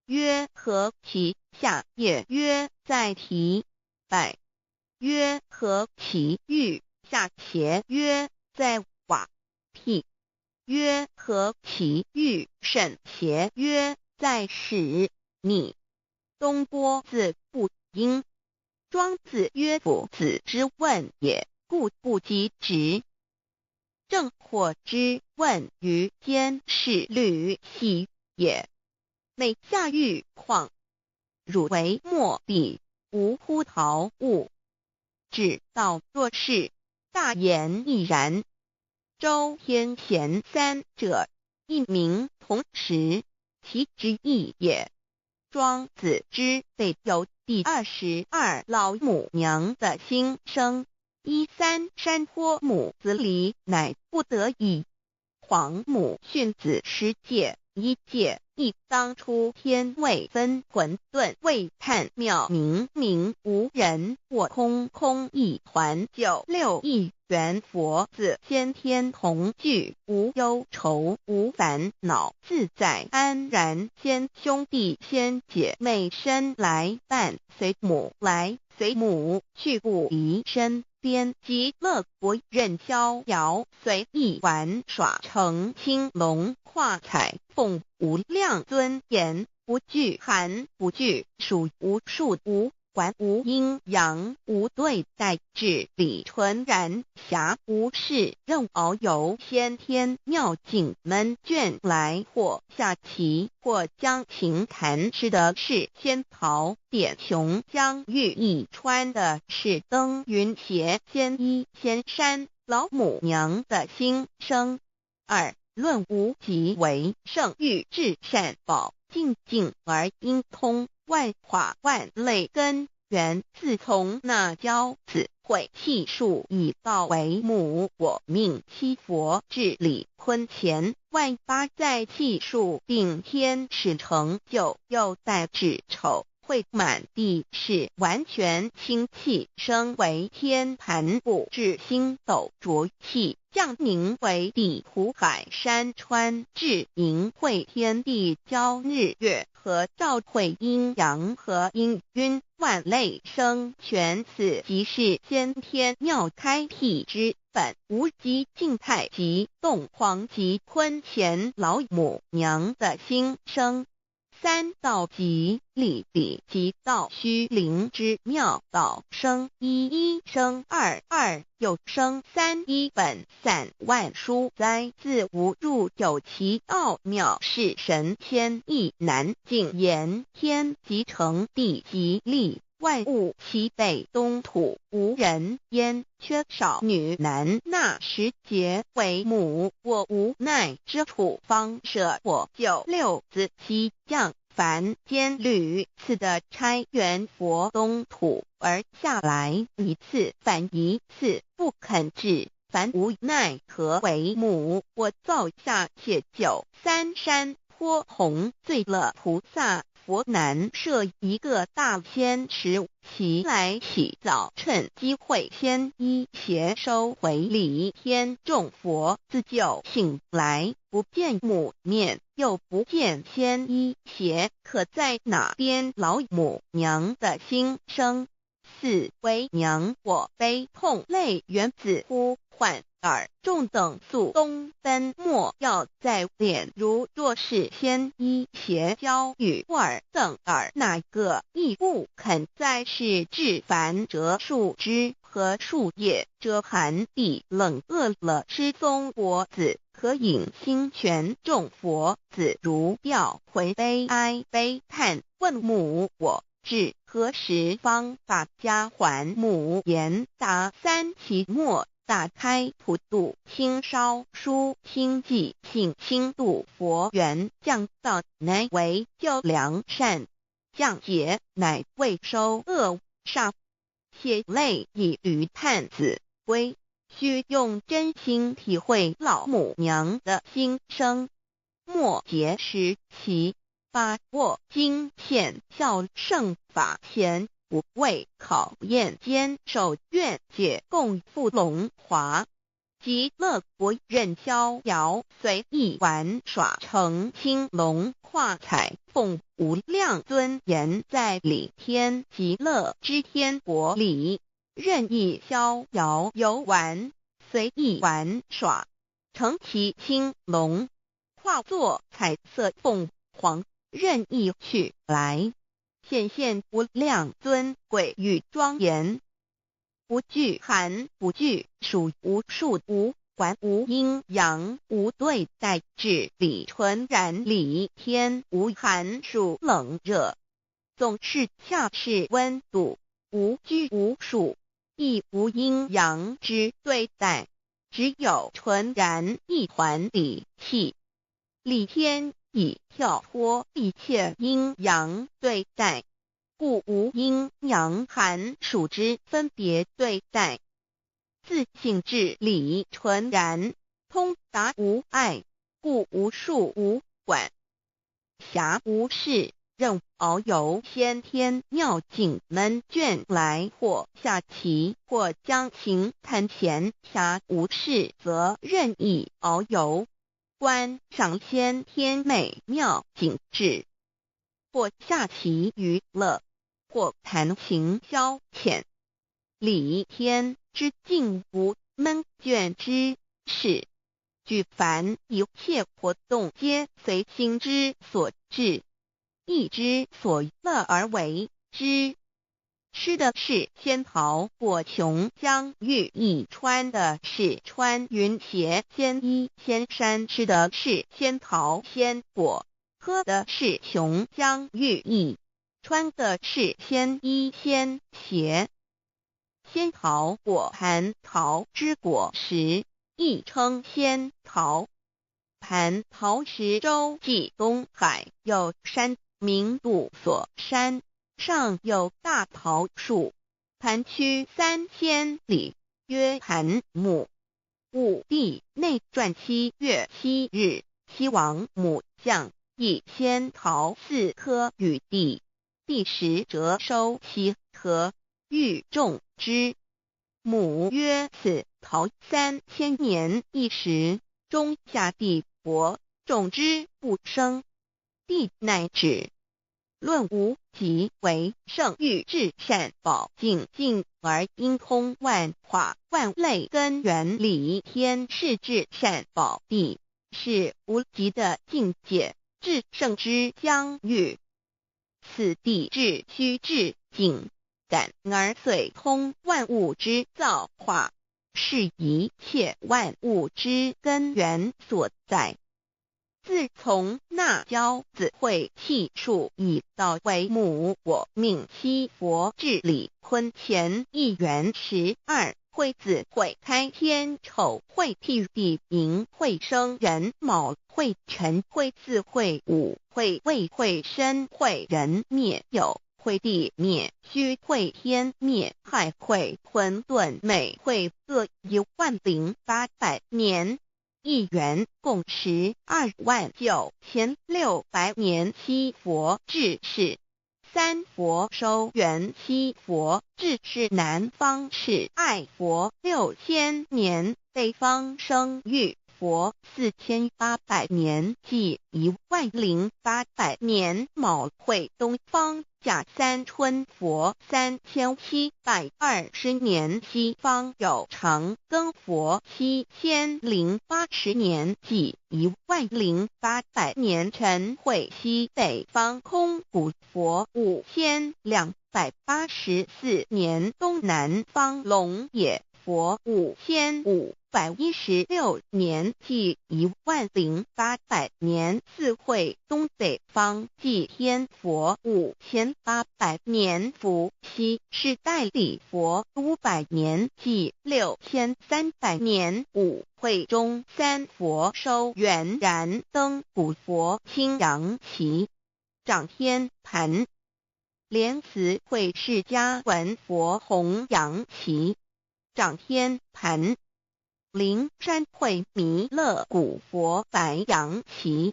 Speaker 2: 曰：何其下也？曰：在蹄。百。曰：何其欲下且？曰：在瓦辟。曰：何其欲甚且？曰：在使逆。东郭子不应。庄子曰：夫子之问也，故不及直。正或之问于监视律系也。每下狱况，汝为莫必，无乎陶物。只道若是，大言亦然。周天贤3者，一名同时，其之义也。庄子之备有第22老母娘的心声，13山坡母子离，乃不得已。皇母训子10诫，1诫亦当初天未分，混沌未探，妙明明无人，我空空一团，96亿元佛子，先天同聚，无忧愁无烦恼，自在安然。先兄弟先姐妹生来伴，随母来随母去，不离身边。极乐国任逍遥，随意玩耍，成青龙画彩凤，无量尊严，不惧寒不惧暑，无数无观无阴阳，无对待，至理纯然，暇无事，任遨游，先天妙境门卷来，或下棋，或将琴弹，吃的是仙桃点琼浆玉一川的是登云斜仙衣仙山老母娘的心声。二论无极为圣域至善宝，静静而应通，万化万类根源，自从那教子会气数以道为母，我命七佛至理坤前，万八在气数并天使成就，又在指丑会满地是完全清气，升为天盘部至星斗浊气，降凝为地湖海山川，至凝会天地交日月和照会阴阳和阴晕万类生全，此即是先天妙开辟之本，无极静态及动黄及坤乾老母娘的心声。三道即理理即道虚灵之妙道生一，一生二，二又生三，一本散万殊哉，自无入有其奥妙，是神千亿难尽言。天即成，地即立，万物其北东土，无人焉，缺少女男，那时节为母，我无奈之处方舍我九六子七将凡间屡次的差援佛东土，而下来一次反一次不肯治，凡无奈何为母，我造下且九三山颇弘罪乐菩萨佛南设一个大仙池，其来洗澡，趁机会先一邪收回礼天众佛，自救醒来，不见母面，又不见先一邪，可在哪边老母娘的心声？四为娘我悲痛泪源自呼唤耳众等速东奔，莫要在脸，如若是先一邪教与尔等耳，哪个亦不肯在是至凡折树枝和树叶，遮寒地冷，饿了吃松果子，可饮清泉，众佛子如调回悲哀悲叹，问母我至何时方把家还母？言答三期末，打开普度清烧书清寂性清度佛缘，降道乃为救良善，降劫乃为收恶煞，血泪以于叹子归，须用真心体会老母娘的心声。末节时期，把握经现效圣法前，不畏考验，坚守愿解，共赴龙华。极乐国任逍遥，随意玩耍，成青龙画彩凤，无量尊严在里天极乐之天国里，任意逍遥游玩，随意玩耍，成其青龙，化作彩色凤凰，任意去来，显现无量尊贵与庄严，不惧寒，不惧暑，无数无管，无阴阳，无对待，至理纯然理天，无寒暑冷热，总是恰是温度，无拘无束，亦无阴阳之对待，只有纯然一环理气。理天以跳脱一切阴阳对待，故无阴阳寒暑之分别对待，自性至理纯然，通达无碍，故无数无管，暇无事，任遨游先天妙境门卷来，或下棋，或将琴弹弦，暇无事则任意遨游，观赏先天美妙景致，或下棋娱乐，或弹琴消遣。理天之境无闷倦之事，举凡一切活动，皆随心之所至，意之所乐而为之。吃的是仙桃果琼浆玉意，穿的是穿云鞋仙衣仙衫，吃的是仙桃仙果，喝的是琼浆玉意，穿的是仙衣仙鞋。仙桃果蟠桃之果实，亦称仙桃。蟠桃实洲即东海有山，名杜所山，上有大桃树，蟠区3000里，曰蟠母。武帝内传7月7日，西王母将以仙桃4颗与帝，帝时折收其核，欲种之。母曰：此桃3000年一时，终下地薄，种之不生。帝乃止。论无极为圣域至善宝净净而因通万化万类根源理天是至善宝地，是无极的境界，至圣之疆域。此地至虚至静，感而遂通万物之造化，是一切万物之根源所在。自从那骄子会气数以道为母，我命七佛治理坤乾一元12，会子会开天丑会替地寅会生人卯会辰会巳会午会未会申会人灭酉会地灭戌会天灭亥会混沌每会各10800年。一元共129600年，七佛治世。三佛收元，七佛治世。南方是爱佛6000年，北方生玉佛4800年，即10800年。卯会东方甲三春佛3720年，西方有长庚佛7080年，即10800年。辰会西北方空谷佛5284年，东南方龙野佛5516年，即10800年。四会东北方祭天佛5800年，伏羲是代理佛500年，即6300年。五会中三佛收元，燃灯古佛青阳旗，掌天盘。莲慈会释迦文佛红阳旗，掌天盘。灵山会弥勒古佛白羊旗，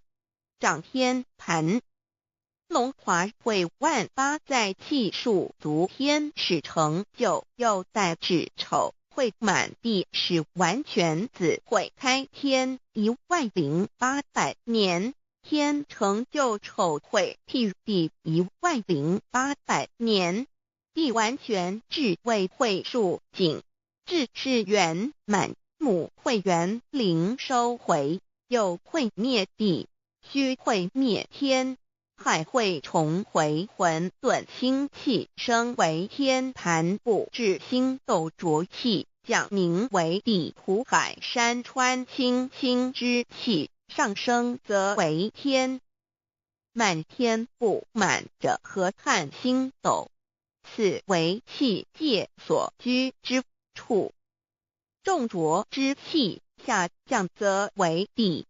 Speaker 2: 掌天盘。龙华会万八在气数足天使成就，又代指丑会满地是完全子会开天10800年，天成就丑会替地10800年，地完全至为会数尽，至是圆满。母会元灵收回，又会灭地，戌会灭天，亥会重回混沌星气，生为天盘部，至星斗浊气，降名为地土海山川清清之气，上升则为天。满天不满者何叹星斗，此为气界所居之处。重浊之气下降则为地，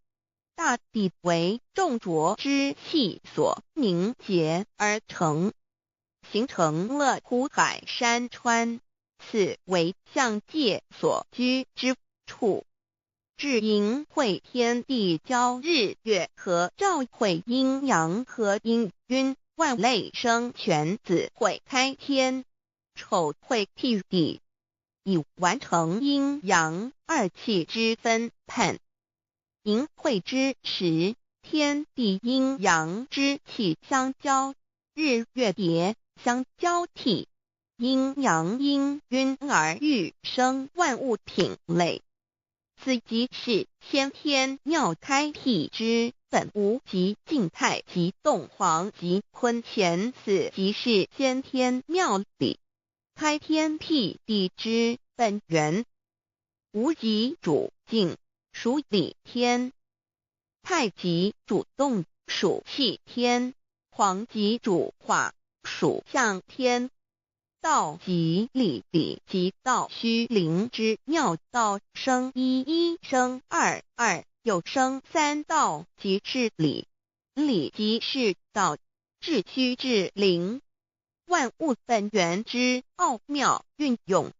Speaker 2: 大地为重浊之气所凝结而成，形成了土海山川，此为象界所居之处。至寅会天地交日月合，照会阴阳合阴晕，万类生全子会开天，丑会替地，以完成阴阳二气之分判。寅会之时，天地阴阳之气相交，日月叠相交替，阴阳氤氲而育生万物品类。此即是先天妙开辟之本无极静态及动黄及坤乾，此即是先天妙理。开天辟地之本源，无极主静，属理天；太极主动，属气天；黄极主化，属象天。道即理，理即道虚灵之妙道，生一，一生二，二又生三，道即是理，理即是道，至虚至灵，万物本源之奥妙运用。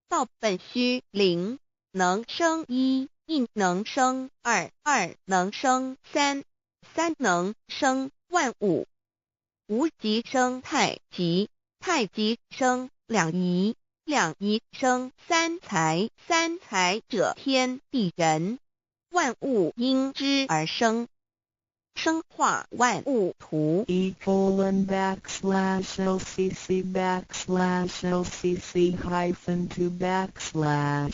Speaker 2: 道本虚灵，能生一，一能生二，二能生三，三能生万物。无极生太极，太极生两仪，两仪生三才，三才者天地人，万物因之而生，生化万物图。
Speaker 3: ://LCC_LCC_2/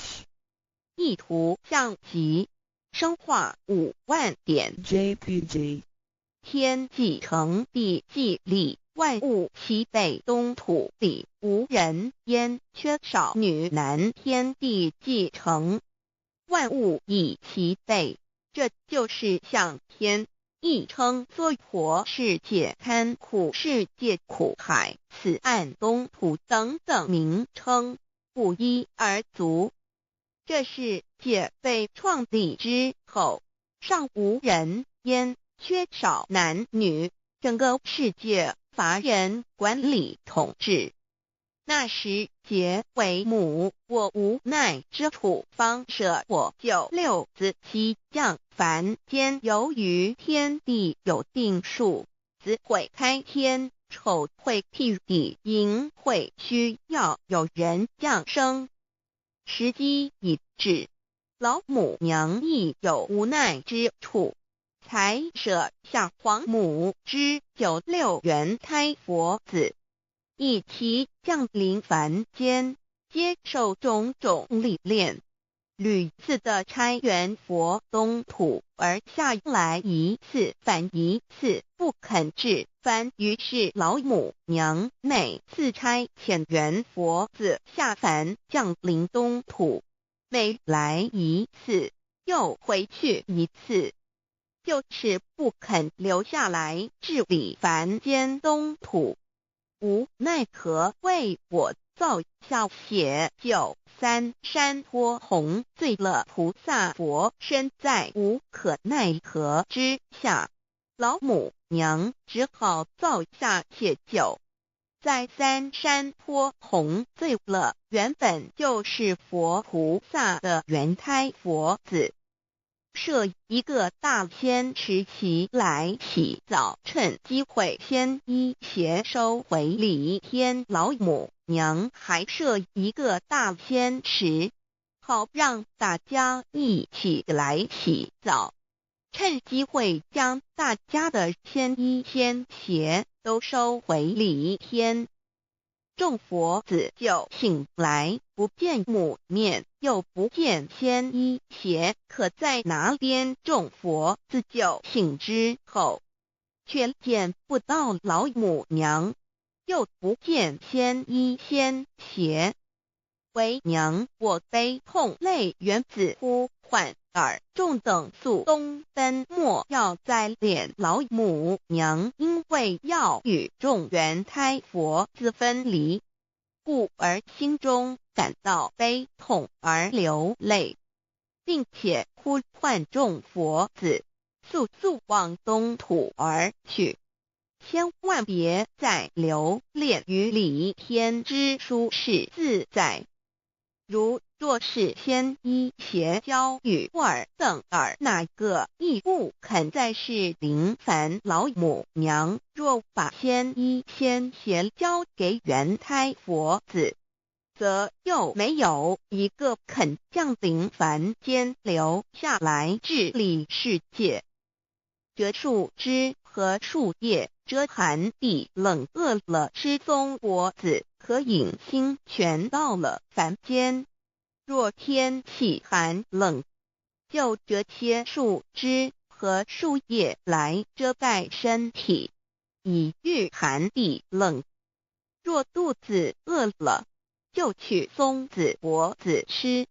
Speaker 2: 意图象极，生化5万点。
Speaker 3: JPG
Speaker 2: 天既成，地既立，万物齐备，东土里无人烟，缺少女男，天地既成，万物亦齐备，这就是象天。亦称娑婆世界、堪苦世界、苦海、此岸、东土等等名称，不一而足。这世界被创立之后，尚无人烟，缺少男女，整个世界乏人管理统治。那时桀为母，我无奈之处，方舍我救六子妻降凡间。由于天地有定数，子会开天，丑会辟地，寅会需要有人降生。时机已至，老母娘亦有无奈之处，才舍下皇母之9六元胎佛子，一起降临凡间，接受种种历练，屡次的差援佛东土而下来一次反一次不肯至凡，于是老母娘每次差遣援佛子下凡降临东土，每来一次又回去一次，就是不肯留下来治理凡间东土。无奈何为我造下血救三山托洪罪了菩萨佛，身在无可奈何之下，老母娘只好造下血救，在三山托洪罪了原本就是佛菩萨的原胎佛子，设一个大仙池其来洗澡，趁机会先一邪收回礼天。老母娘还设一个大仙池，好让大家一起来洗澡，趁机会将大家的仙衣仙鞋都收回礼天。众佛子就醒来，不见母面，又不见仙衣鞋，可在哪边？众佛子就醒之后，却见不到老母娘，又不见仙衣仙鞋。为娘，我悲痛泪源自呼唤耳众等速东奔，莫要再怜老母娘，因为要与众原胎佛子分离，故而心中感到悲痛而流泪，并且呼唤众佛子速速往东土而去，千万别再留恋于礼天之舒适自在。若是仙衣鞋交与尔等尔，哪个亦不肯再是临凡老母娘？若把仙衣仙鞋交给原胎佛子，则又没有一个肯降临凡间留下来治理世界。这树枝和树叶遮寒地冷，饿了吃松果子和饮清泉，到了凡间，若天气寒冷，就折些树枝和树叶来遮盖身体，以御寒地冷。若肚子饿了，就取松子柏子吃，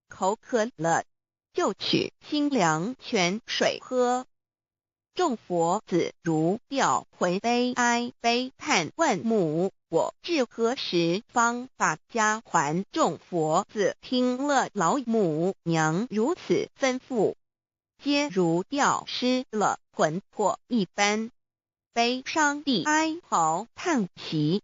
Speaker 2: 口渴了就取清凉泉水喝。众佛子如调回悲哀悲叹问母，我至何时方把家还？众佛子听了老母娘如此吩咐，皆如吊失了魂魄一般，悲伤地哀嚎叹息，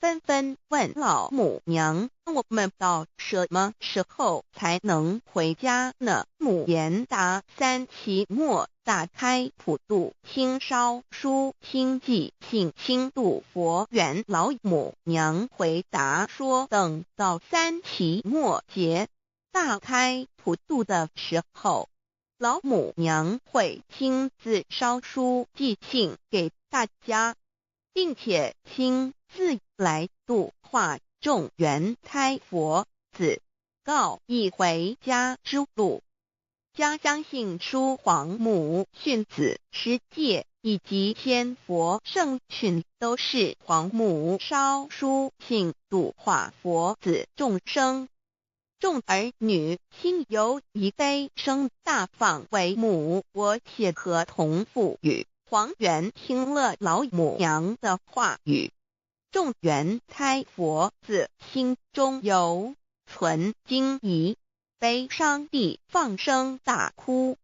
Speaker 2: 纷纷问老母娘：我们到什么时候才能回家呢？母言答：三期末大开普度，清烧书清寂，信清度佛缘。老母娘回答说：等到三期末节大开普度的时候，老母娘会亲自烧书寄信给大家，并且亲自来度化众缘胎佛子，告一回家之路。家相信书皇母训子师戒以及仙佛圣训都是皇母烧书信度化佛子众生。众儿女心由一悲生大放为母，我且合同赋予。黄元听了老母娘的话语，众缘胎佛子心中有存惊疑，悲伤地放声大哭。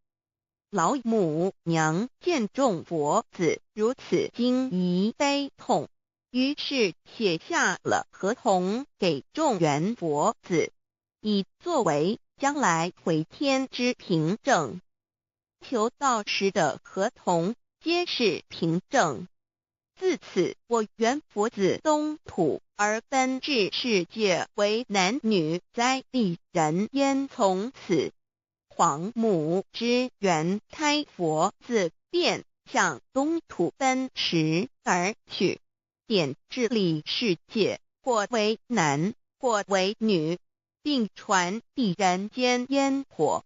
Speaker 2: 老母娘见众佛子如此惊疑悲痛，于是写下了合同给众缘佛子，以作为将来回天之凭证。求道时的合同皆是凭证。自此，我缘佛子东土而奔至世界为男女在地人焉。从此，皇母之缘胎佛子便向东土奔驰而去，点治理世界，或为男，或为女，并传递人间烟火。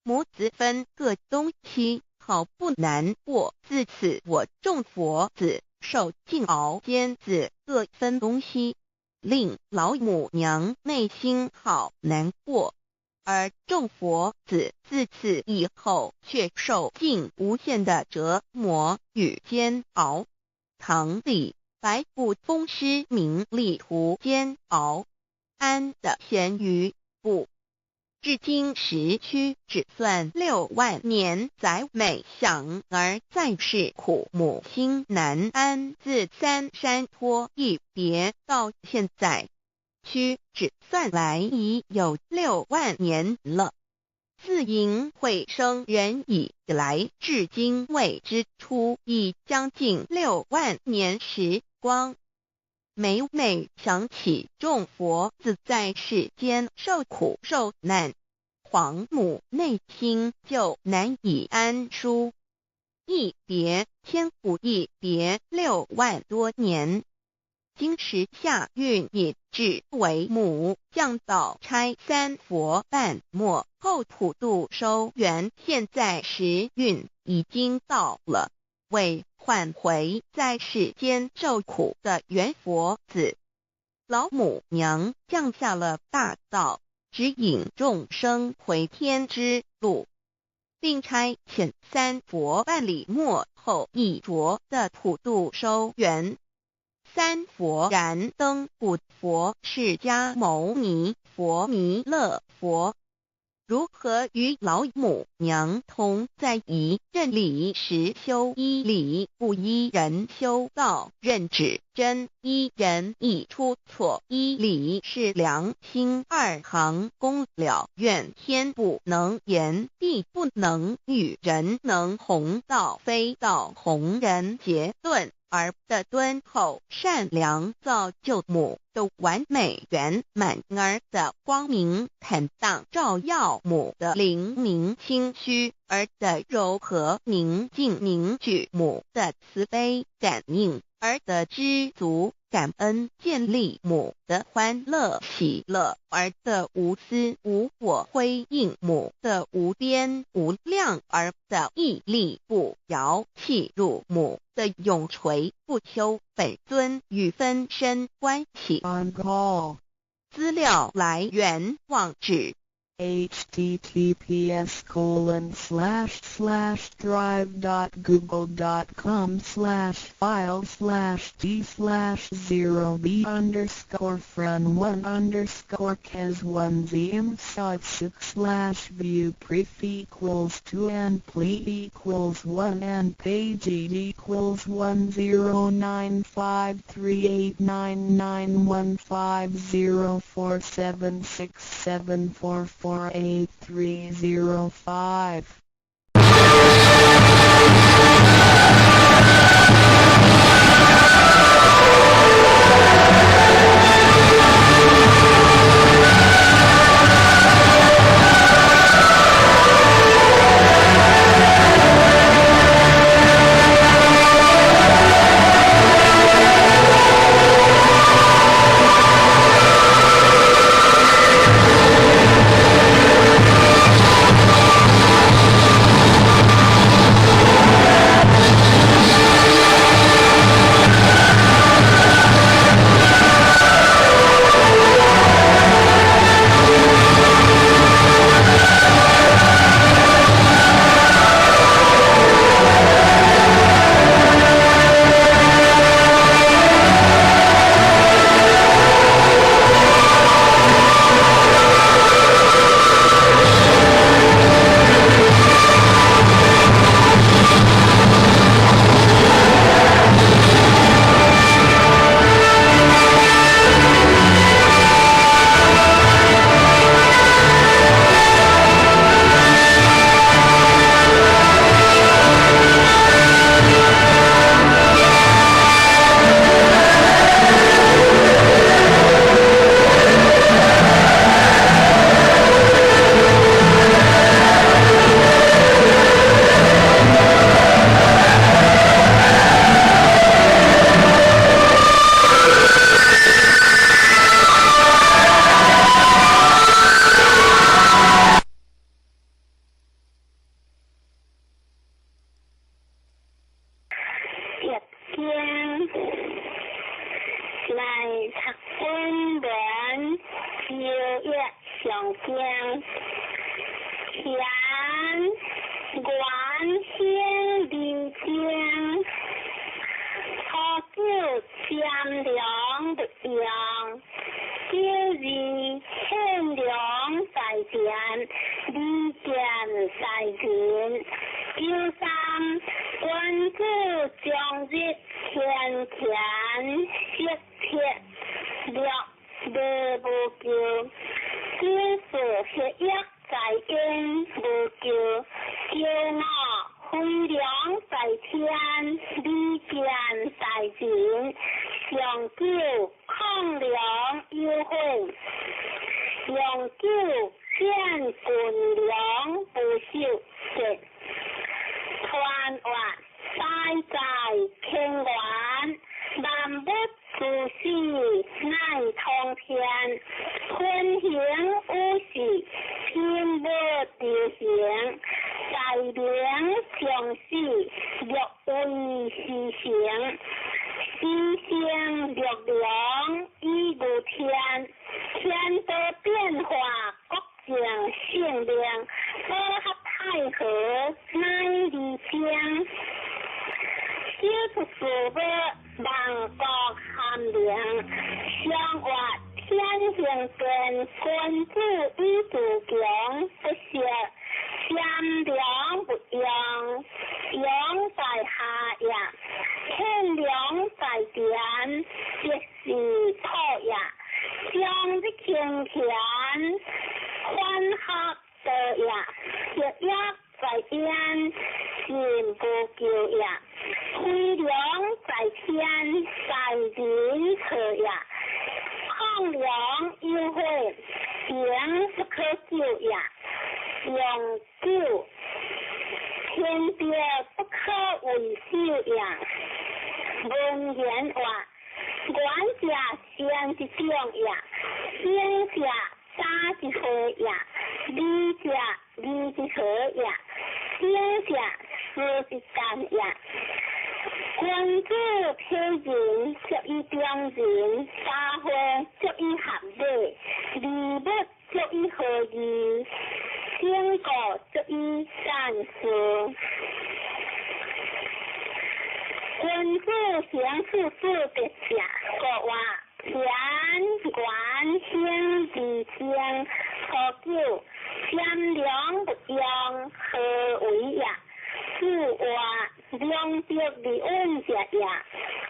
Speaker 2: 母子分各东西，好不难过。自此，我众佛子受尽熬煎子各分东西，令老母娘内心好难过。而众佛子自此以后却受尽无限的折磨与煎熬。唐李白骨风师名利图煎熬，安得闲于不？至今时区只算6万年，载美享而在世苦，母心难安。自三山坡一别到现在，区只算来已有6万年了。自寅会生人以来，至今未知出，已将近6万年时光。每每想起众佛子在世间受苦受难，皇母内心就难以安舒。一别千古，一别6万多年。今时夏运引至为母，降道差三佛半没，后普度收圆。现在时运已经到了，为唤回在世间受苦的缘佛子，老母娘降下了大道，指引众生回天之路，并差遣三佛办理末后一着的普度收圆。三佛燃灯古佛、释迦牟尼佛、弥勒佛，如何与老母娘同在一任理时修一理，不依人修道，任指真一人一出错，一理是良心2行公了，愿天不能言，地不能语，人能弘道，非道弘人。结论而的敦厚善良，造就母的完美圆满，儿的光明坦荡，照耀母的灵明清虚，儿的柔和宁静凝聚，母的慈悲感应，儿的知足感恩建立，母的欢乐喜乐，儿的无私无我辉映，母的无边无量，儿的屹立不摇弃入，母的永垂不朽。本尊与分身关系。
Speaker 3: On call.
Speaker 2: 资料来源网址
Speaker 3: https://drive.google.com/file/d/0b__cor_friend_1_view_prefix equals 2 and page equals 109538915046744830.
Speaker 1: 君子批人，足以中人；三会足以合理，二物足以合义，三个足以善事。君子行处处别正，国话田园兴地兴，何九善良不用，何为也？是话良德利恩者也，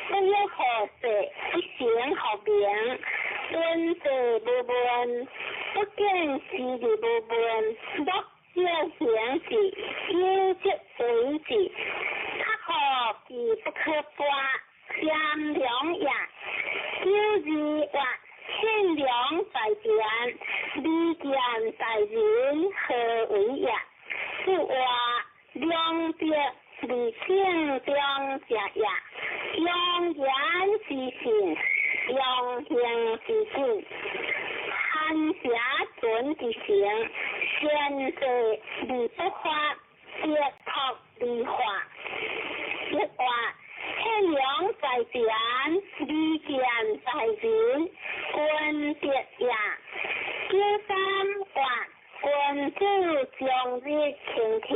Speaker 1: 不有何事，不行何名？温者无问，不见事而无问，莫要行事，有则为之。他何其不可挂，善良也。有字或善良在天，利见在人，何为也？是话良德利性中者也，良言之行，良行之行，含侠准之行，善事利不法，结托利化。一话善良在天，利见在人，君德也。第三话君子将日清田，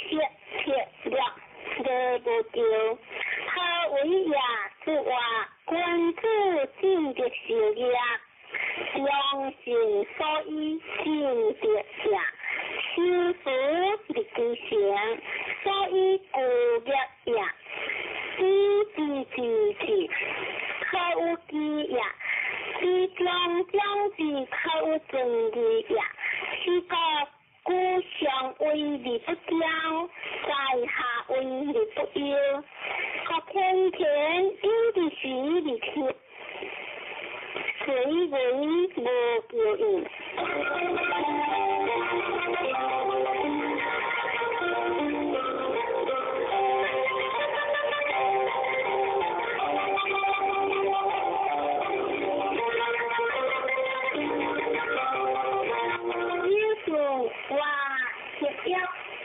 Speaker 1: 切切略乐不丢。何为也？是话君子尽的事业，良心所依，尽的下，修福的基行，所以故业也。知，可有基也。知将之，可有正义也。是个故上为利不骄，在下为利不忧。各天天有的是利去，谁为无救应？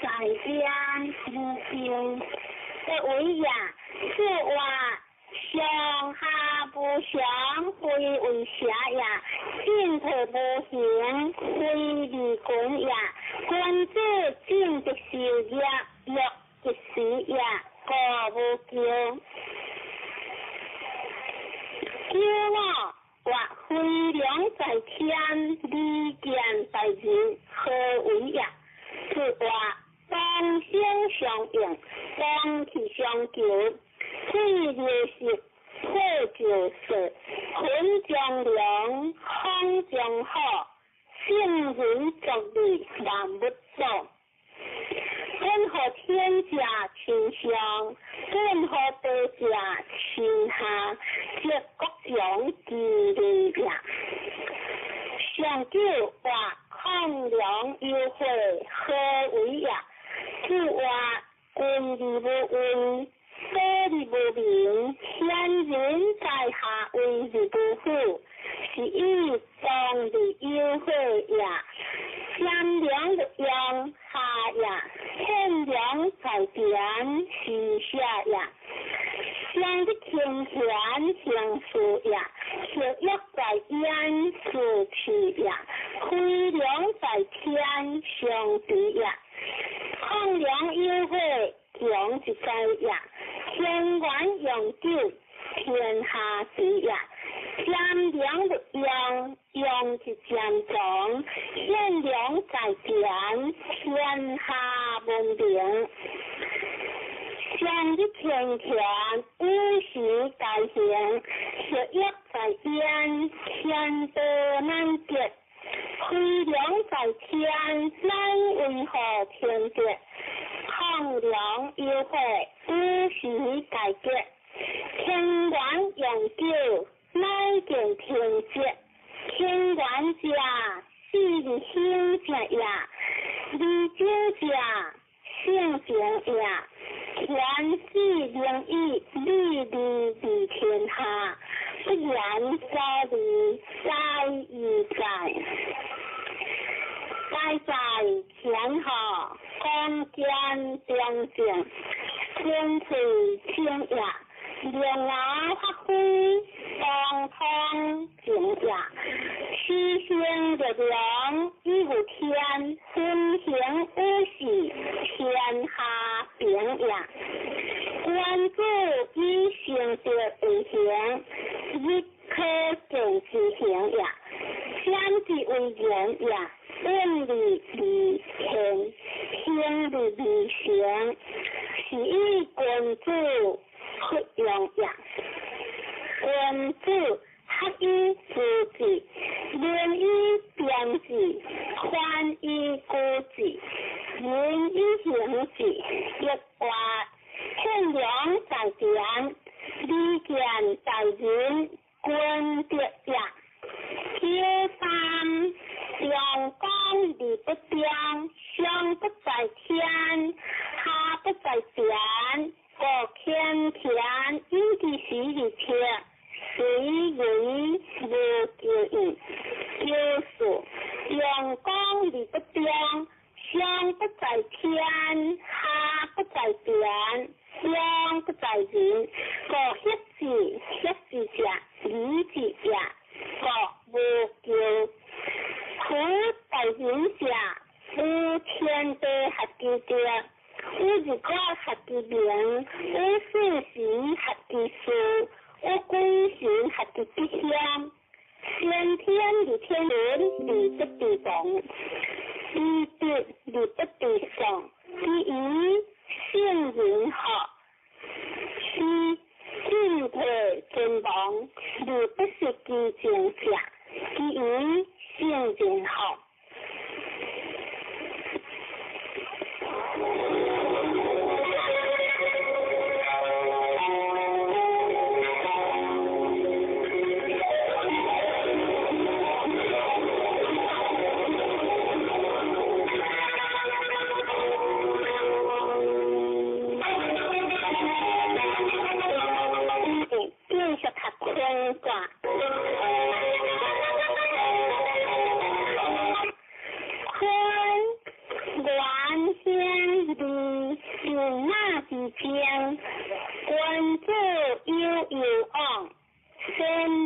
Speaker 1: 在边无边，这为也是话上下不相，非为邪也；进退不行，非利滚也。君子尽的事业，欲的事业，各无咎。骄傲或非良在天，利见在人，何为也？是话当相相应，当气相求，气就是破就是魂将良，康将好，性人作利，难不做。任何天下倾向，任何地下倾下，皆各种之利也。上九或抗良优惠，何为也？是话君利不为，非利不明，贤人在下为利不富，是以当利优惠也。善良的用下也，善良在边是下也。善的天权相属也，是约在焉是去也。非良在天相敌也。抗良优惠强之灾也，天元永久，天下之也。善良的用之将长，善良在天，天下文明。善的天权无时改行，是约在焉，天德难绝。非良在天，乃为何天德？抗良优惠，无时改革。天元永久，乃见天节。天元者，是兴者也；利久者，性情也。天时灵异，利天下，不然所利，在于在。在天下，光见正正，春水清也，莲芽发挥，当通静也。虚声热凉，雨无天，分行无事，天下平也。观主以成德为行，亦可见之行也。天之为人也，应理理行，行理理行，是以君主不用也。君主合以自治，廉以编制，宽以固制，仁以行制，亦或庆良在典，利见在人，君德也。皆三上公理不彰，上不在天，下不在典，各天田，应其时而贴。随为无救应，有数阳光理不彰，上不在天，下不在典，上不在人，各一字者，理字者，各无救。苦在人下，无天地合其德，无日光合其明，无四时合其数。无归行合其必相，先天与天人，理不地动，理德理不地上，第一性人好，其进退尊王，理不是其境下，第一性人好。君主悠昂，先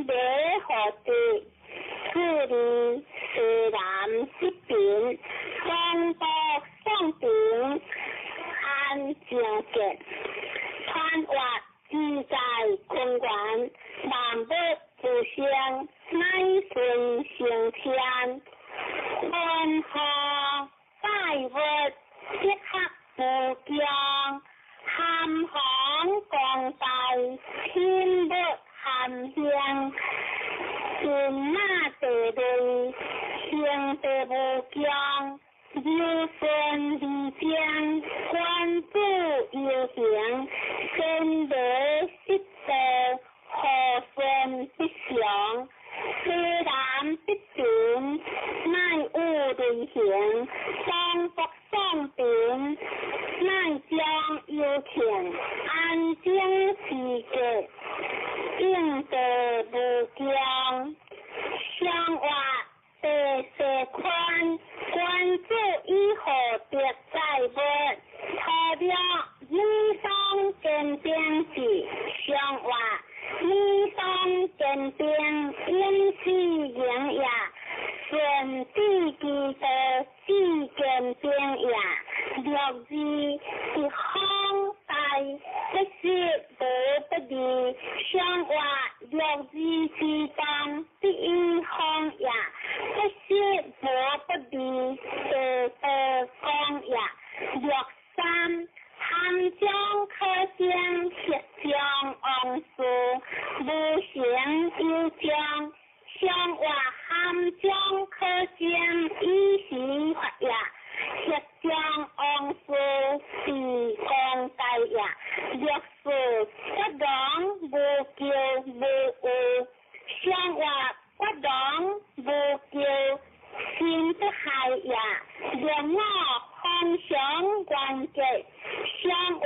Speaker 1: 礼何地？此理虽然失变，方德上顶，安正见，穿滑自在空观，万物自相，乃顺成天。安好拜物，即刻不僵。含行降大，天不含香，骏马地雷，行地无疆，有顺理将，官主有行，先礼失德，何顺必祥？虽然必定，乃有类行，方福上顶。乃将有情，安静其格，应得无疆。相话地势宽，关注以何别在物，除了衣裳见兵时，相话衣裳见兵，因此营也。顺地基的地见兵也。六字是康大，不是无不利。相话六字之中，第一康也，不是无不利。讲也。六三含将可将，铁将昂数，无形有将。相话含将可将，以时法也。铁将昂数是降大也，若是不当无救无误，相话不当无救，心不害也。若我空想关节，相话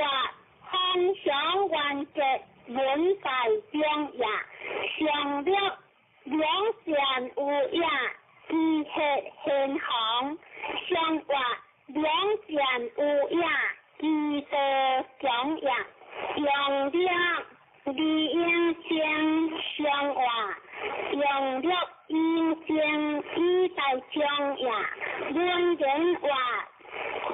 Speaker 1: 空想关节，人在中也。相了两善有也，知血现行。相话两善有也，基督讲也，用了利用将相话，用了应将以大将也，论人话，宽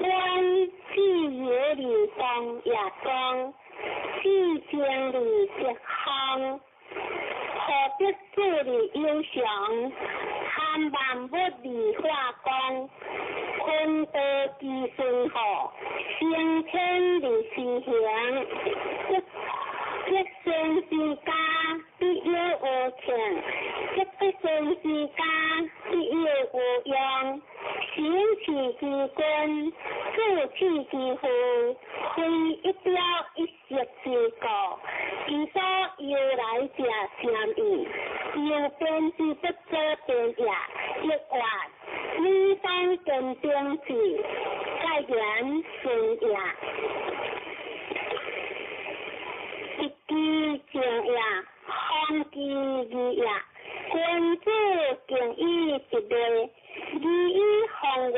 Speaker 1: 自由的当也当，自将的直康。何必主的英雄，看万物的化工，坤德之顺和，先天的思想，一生之家必有无情，一生之家必有无用，行持之君，自持之父，非一表一色之果，其所由来者相异，有变之不作变也，亦或你当更变之，该然顺也。一句正也，方之义也。君子敬以一类，义以行为，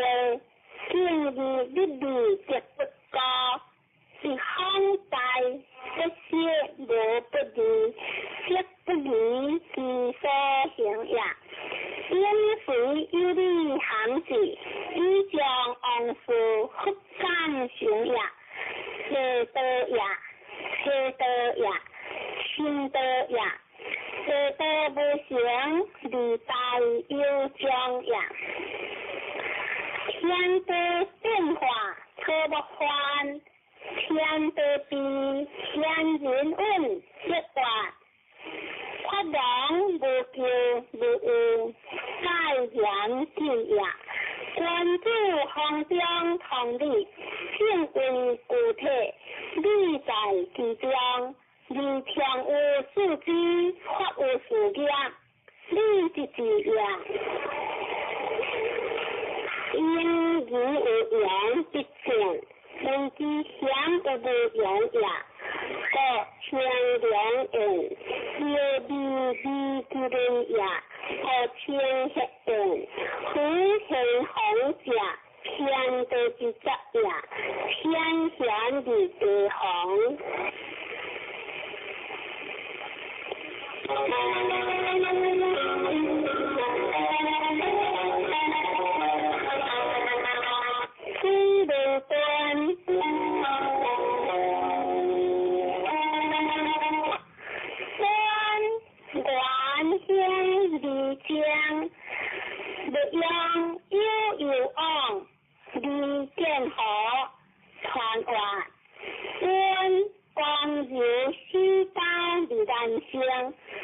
Speaker 1: 敬义律例则不高。是康大，一些无不离，则不离之所行也。因随有理行事，以将往事复感行也。邪道也，邪道也，心道也。邪道不行，理大有将也。天地变化，可不换。天地比，天人运，一化。发扬无咎无恶，盖然之也。君子行中同理，性为固体，理在其中。理常有事之，法有事业，理之之也。因义有言必正。人之险无言也，各清凉人，有利之人也，各清黑人，虎行红者，偏得之责也，偏贤的地行。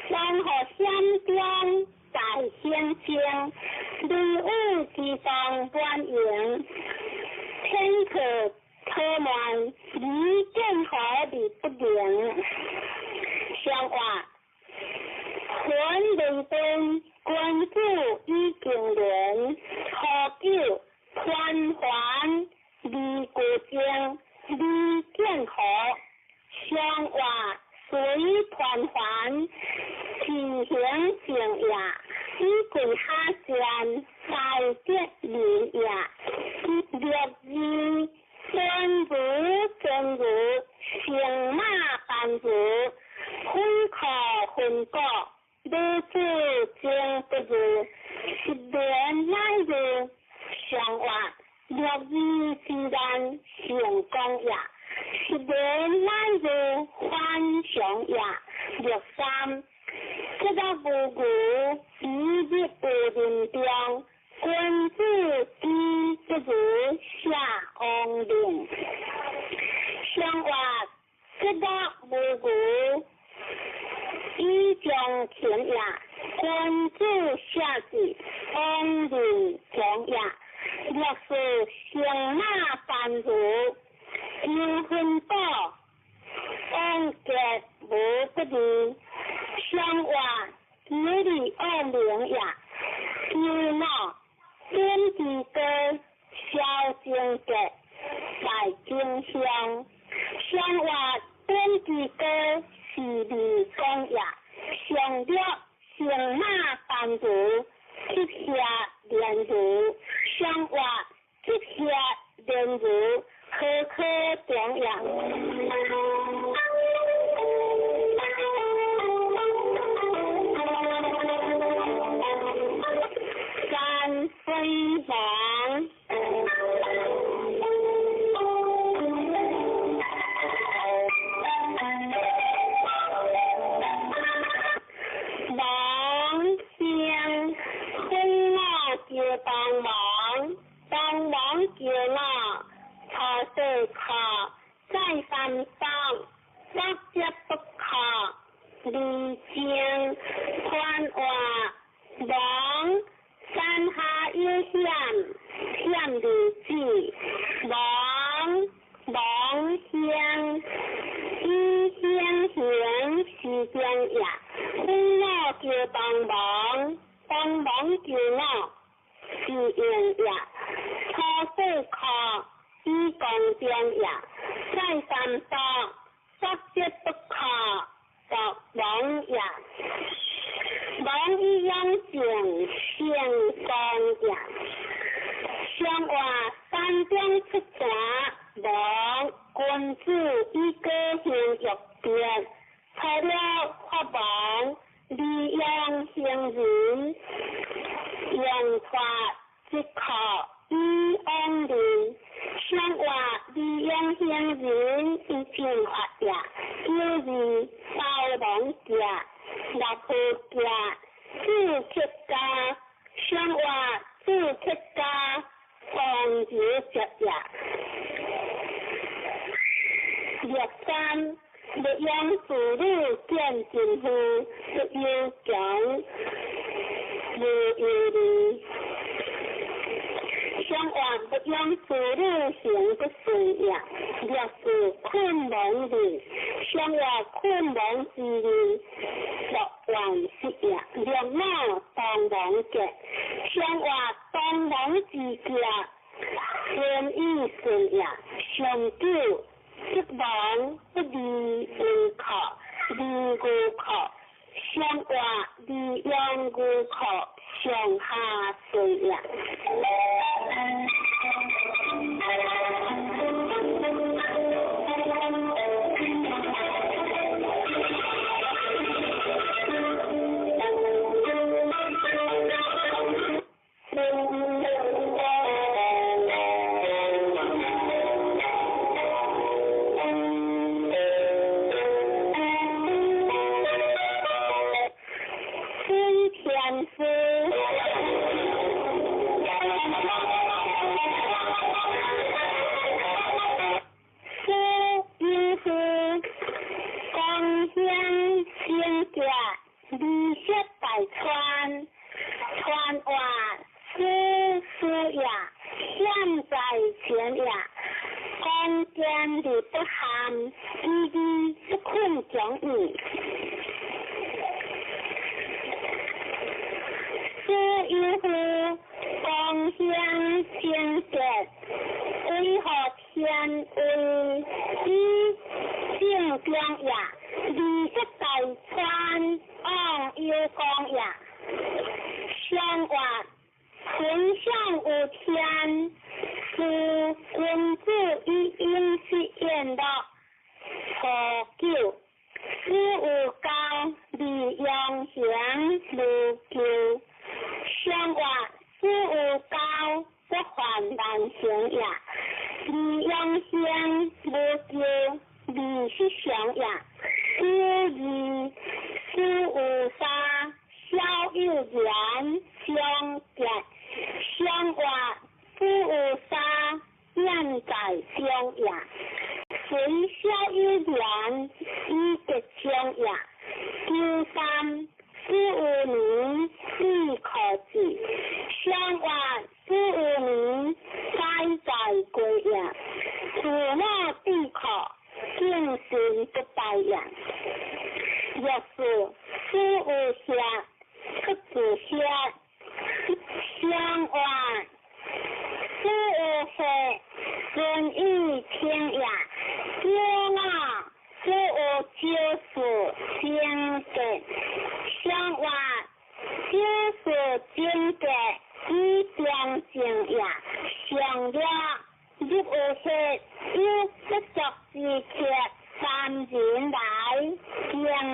Speaker 1: 山河相中在先前，礼物之上观迎，天可特满，离任何的不灵。相话，魂灵灯，关注已经人，何救宽还离国将，离任何相话。随团环，体行正也，以贵下降，在节礼也，略字真如真如，行马般如，分可分果，如此正不如，一年乃如，相话，略字自然成功也。一年乃如欢祥也，六三，这个无故一日不人中，君子之不如下王令。相话，这个无故以将前也，君子下至王令将也，若是相马般如。有分道，安格无不离，相话有理安良也。有闹天地歌，小经格在经香，相话天地歌是理讲也。上了相马般如，接下连如，相话接下连如。科科中央。三分房。帮忙叫我，茶水卡在山上，我接不卡，离江宽话，忙山下有险离子，忙乡是江呀，我叫帮忙叫我。是用呀，茶水卡以讲中呀，在山上直接不卡到网呀，网一样正相当呀，像话山中出产网君子一个行入边，材料发网利用行人。用法即靠以安人，像话利用行人以进发呀，就是包容家、立户家、自客家，像话自客家防止着呀。3. 利用妇女见政府不要讲。无有理，相话不用妇女行不顺呀，若是困忙的，相话困忙之理，落还是呀，连我帮忙嘅，相话帮忙之家，天意顺呀，上久失望不离无靠，离无靠。相话利用顾客上下水呀。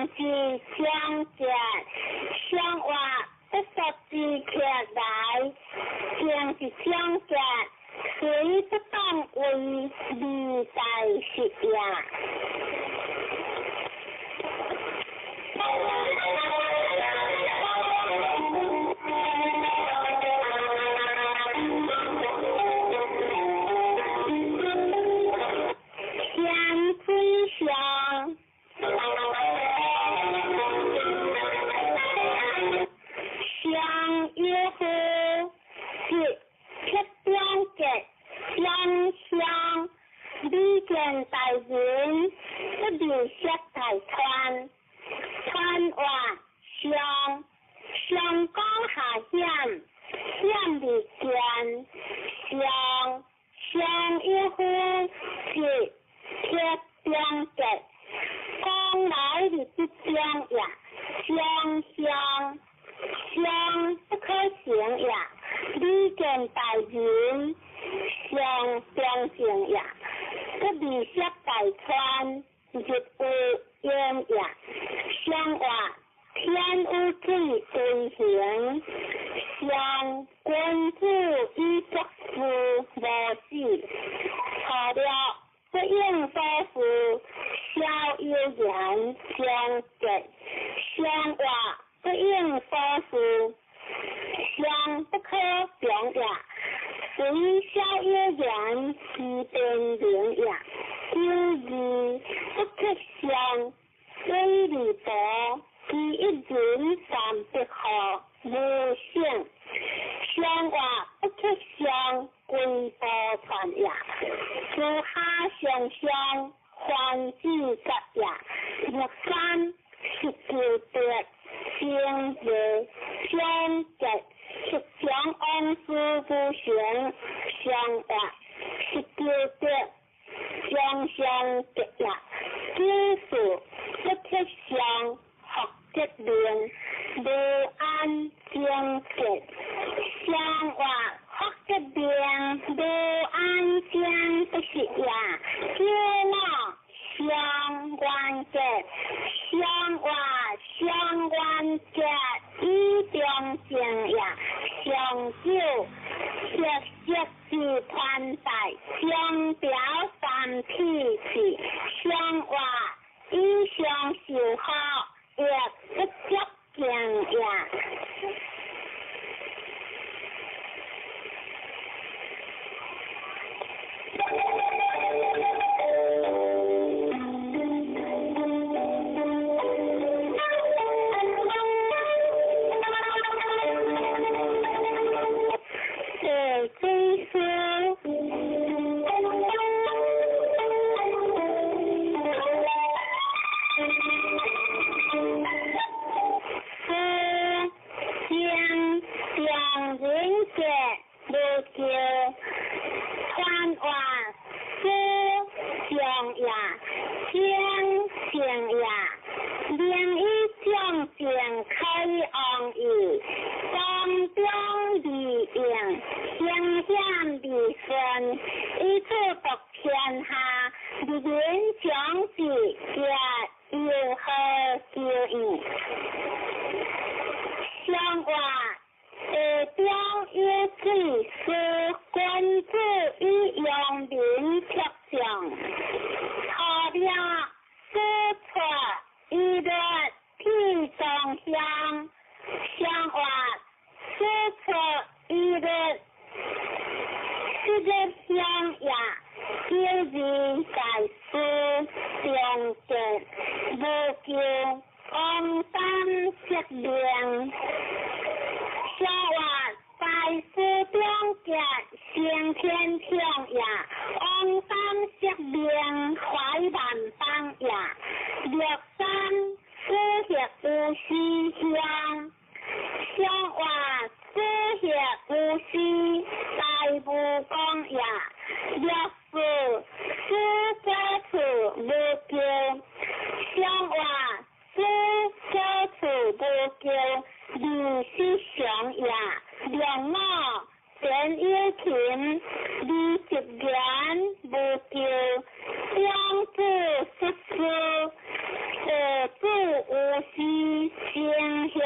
Speaker 1: 是相结，相话不实之劇來，正是相結，水不當為利大事也。大人不如識大川，川話上上江下險，險離間，上一呼是鐵邊嘅，江來離不將也，上不可行也，離間大人上相行也。不離識大川，日有煙也。相話天有水對行，相君子以作事無事。錯了不應多負，孝有言相結。相話不應多負，相不可表也。雖孝有言是變靈也，就是不可相，雖離多，是一人三不可無性。相話不可相，歸波傳也，樹下相相，還之實也。若三是叫得，相約相結。是將安夫不行，相話是叫得相結也。就是不可相，學結連，無安相結。相話學結連，無安相不是也。叫麼相關結，相話相關結。以中性也，相久色是攀戴，相表三體是，相話以相修好，亦不足敬也。是正向，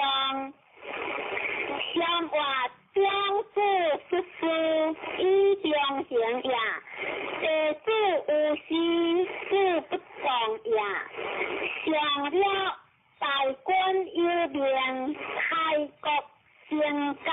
Speaker 1: 向外表示实施以中性也，地主有时是不同也，上了大官有名，开国成家。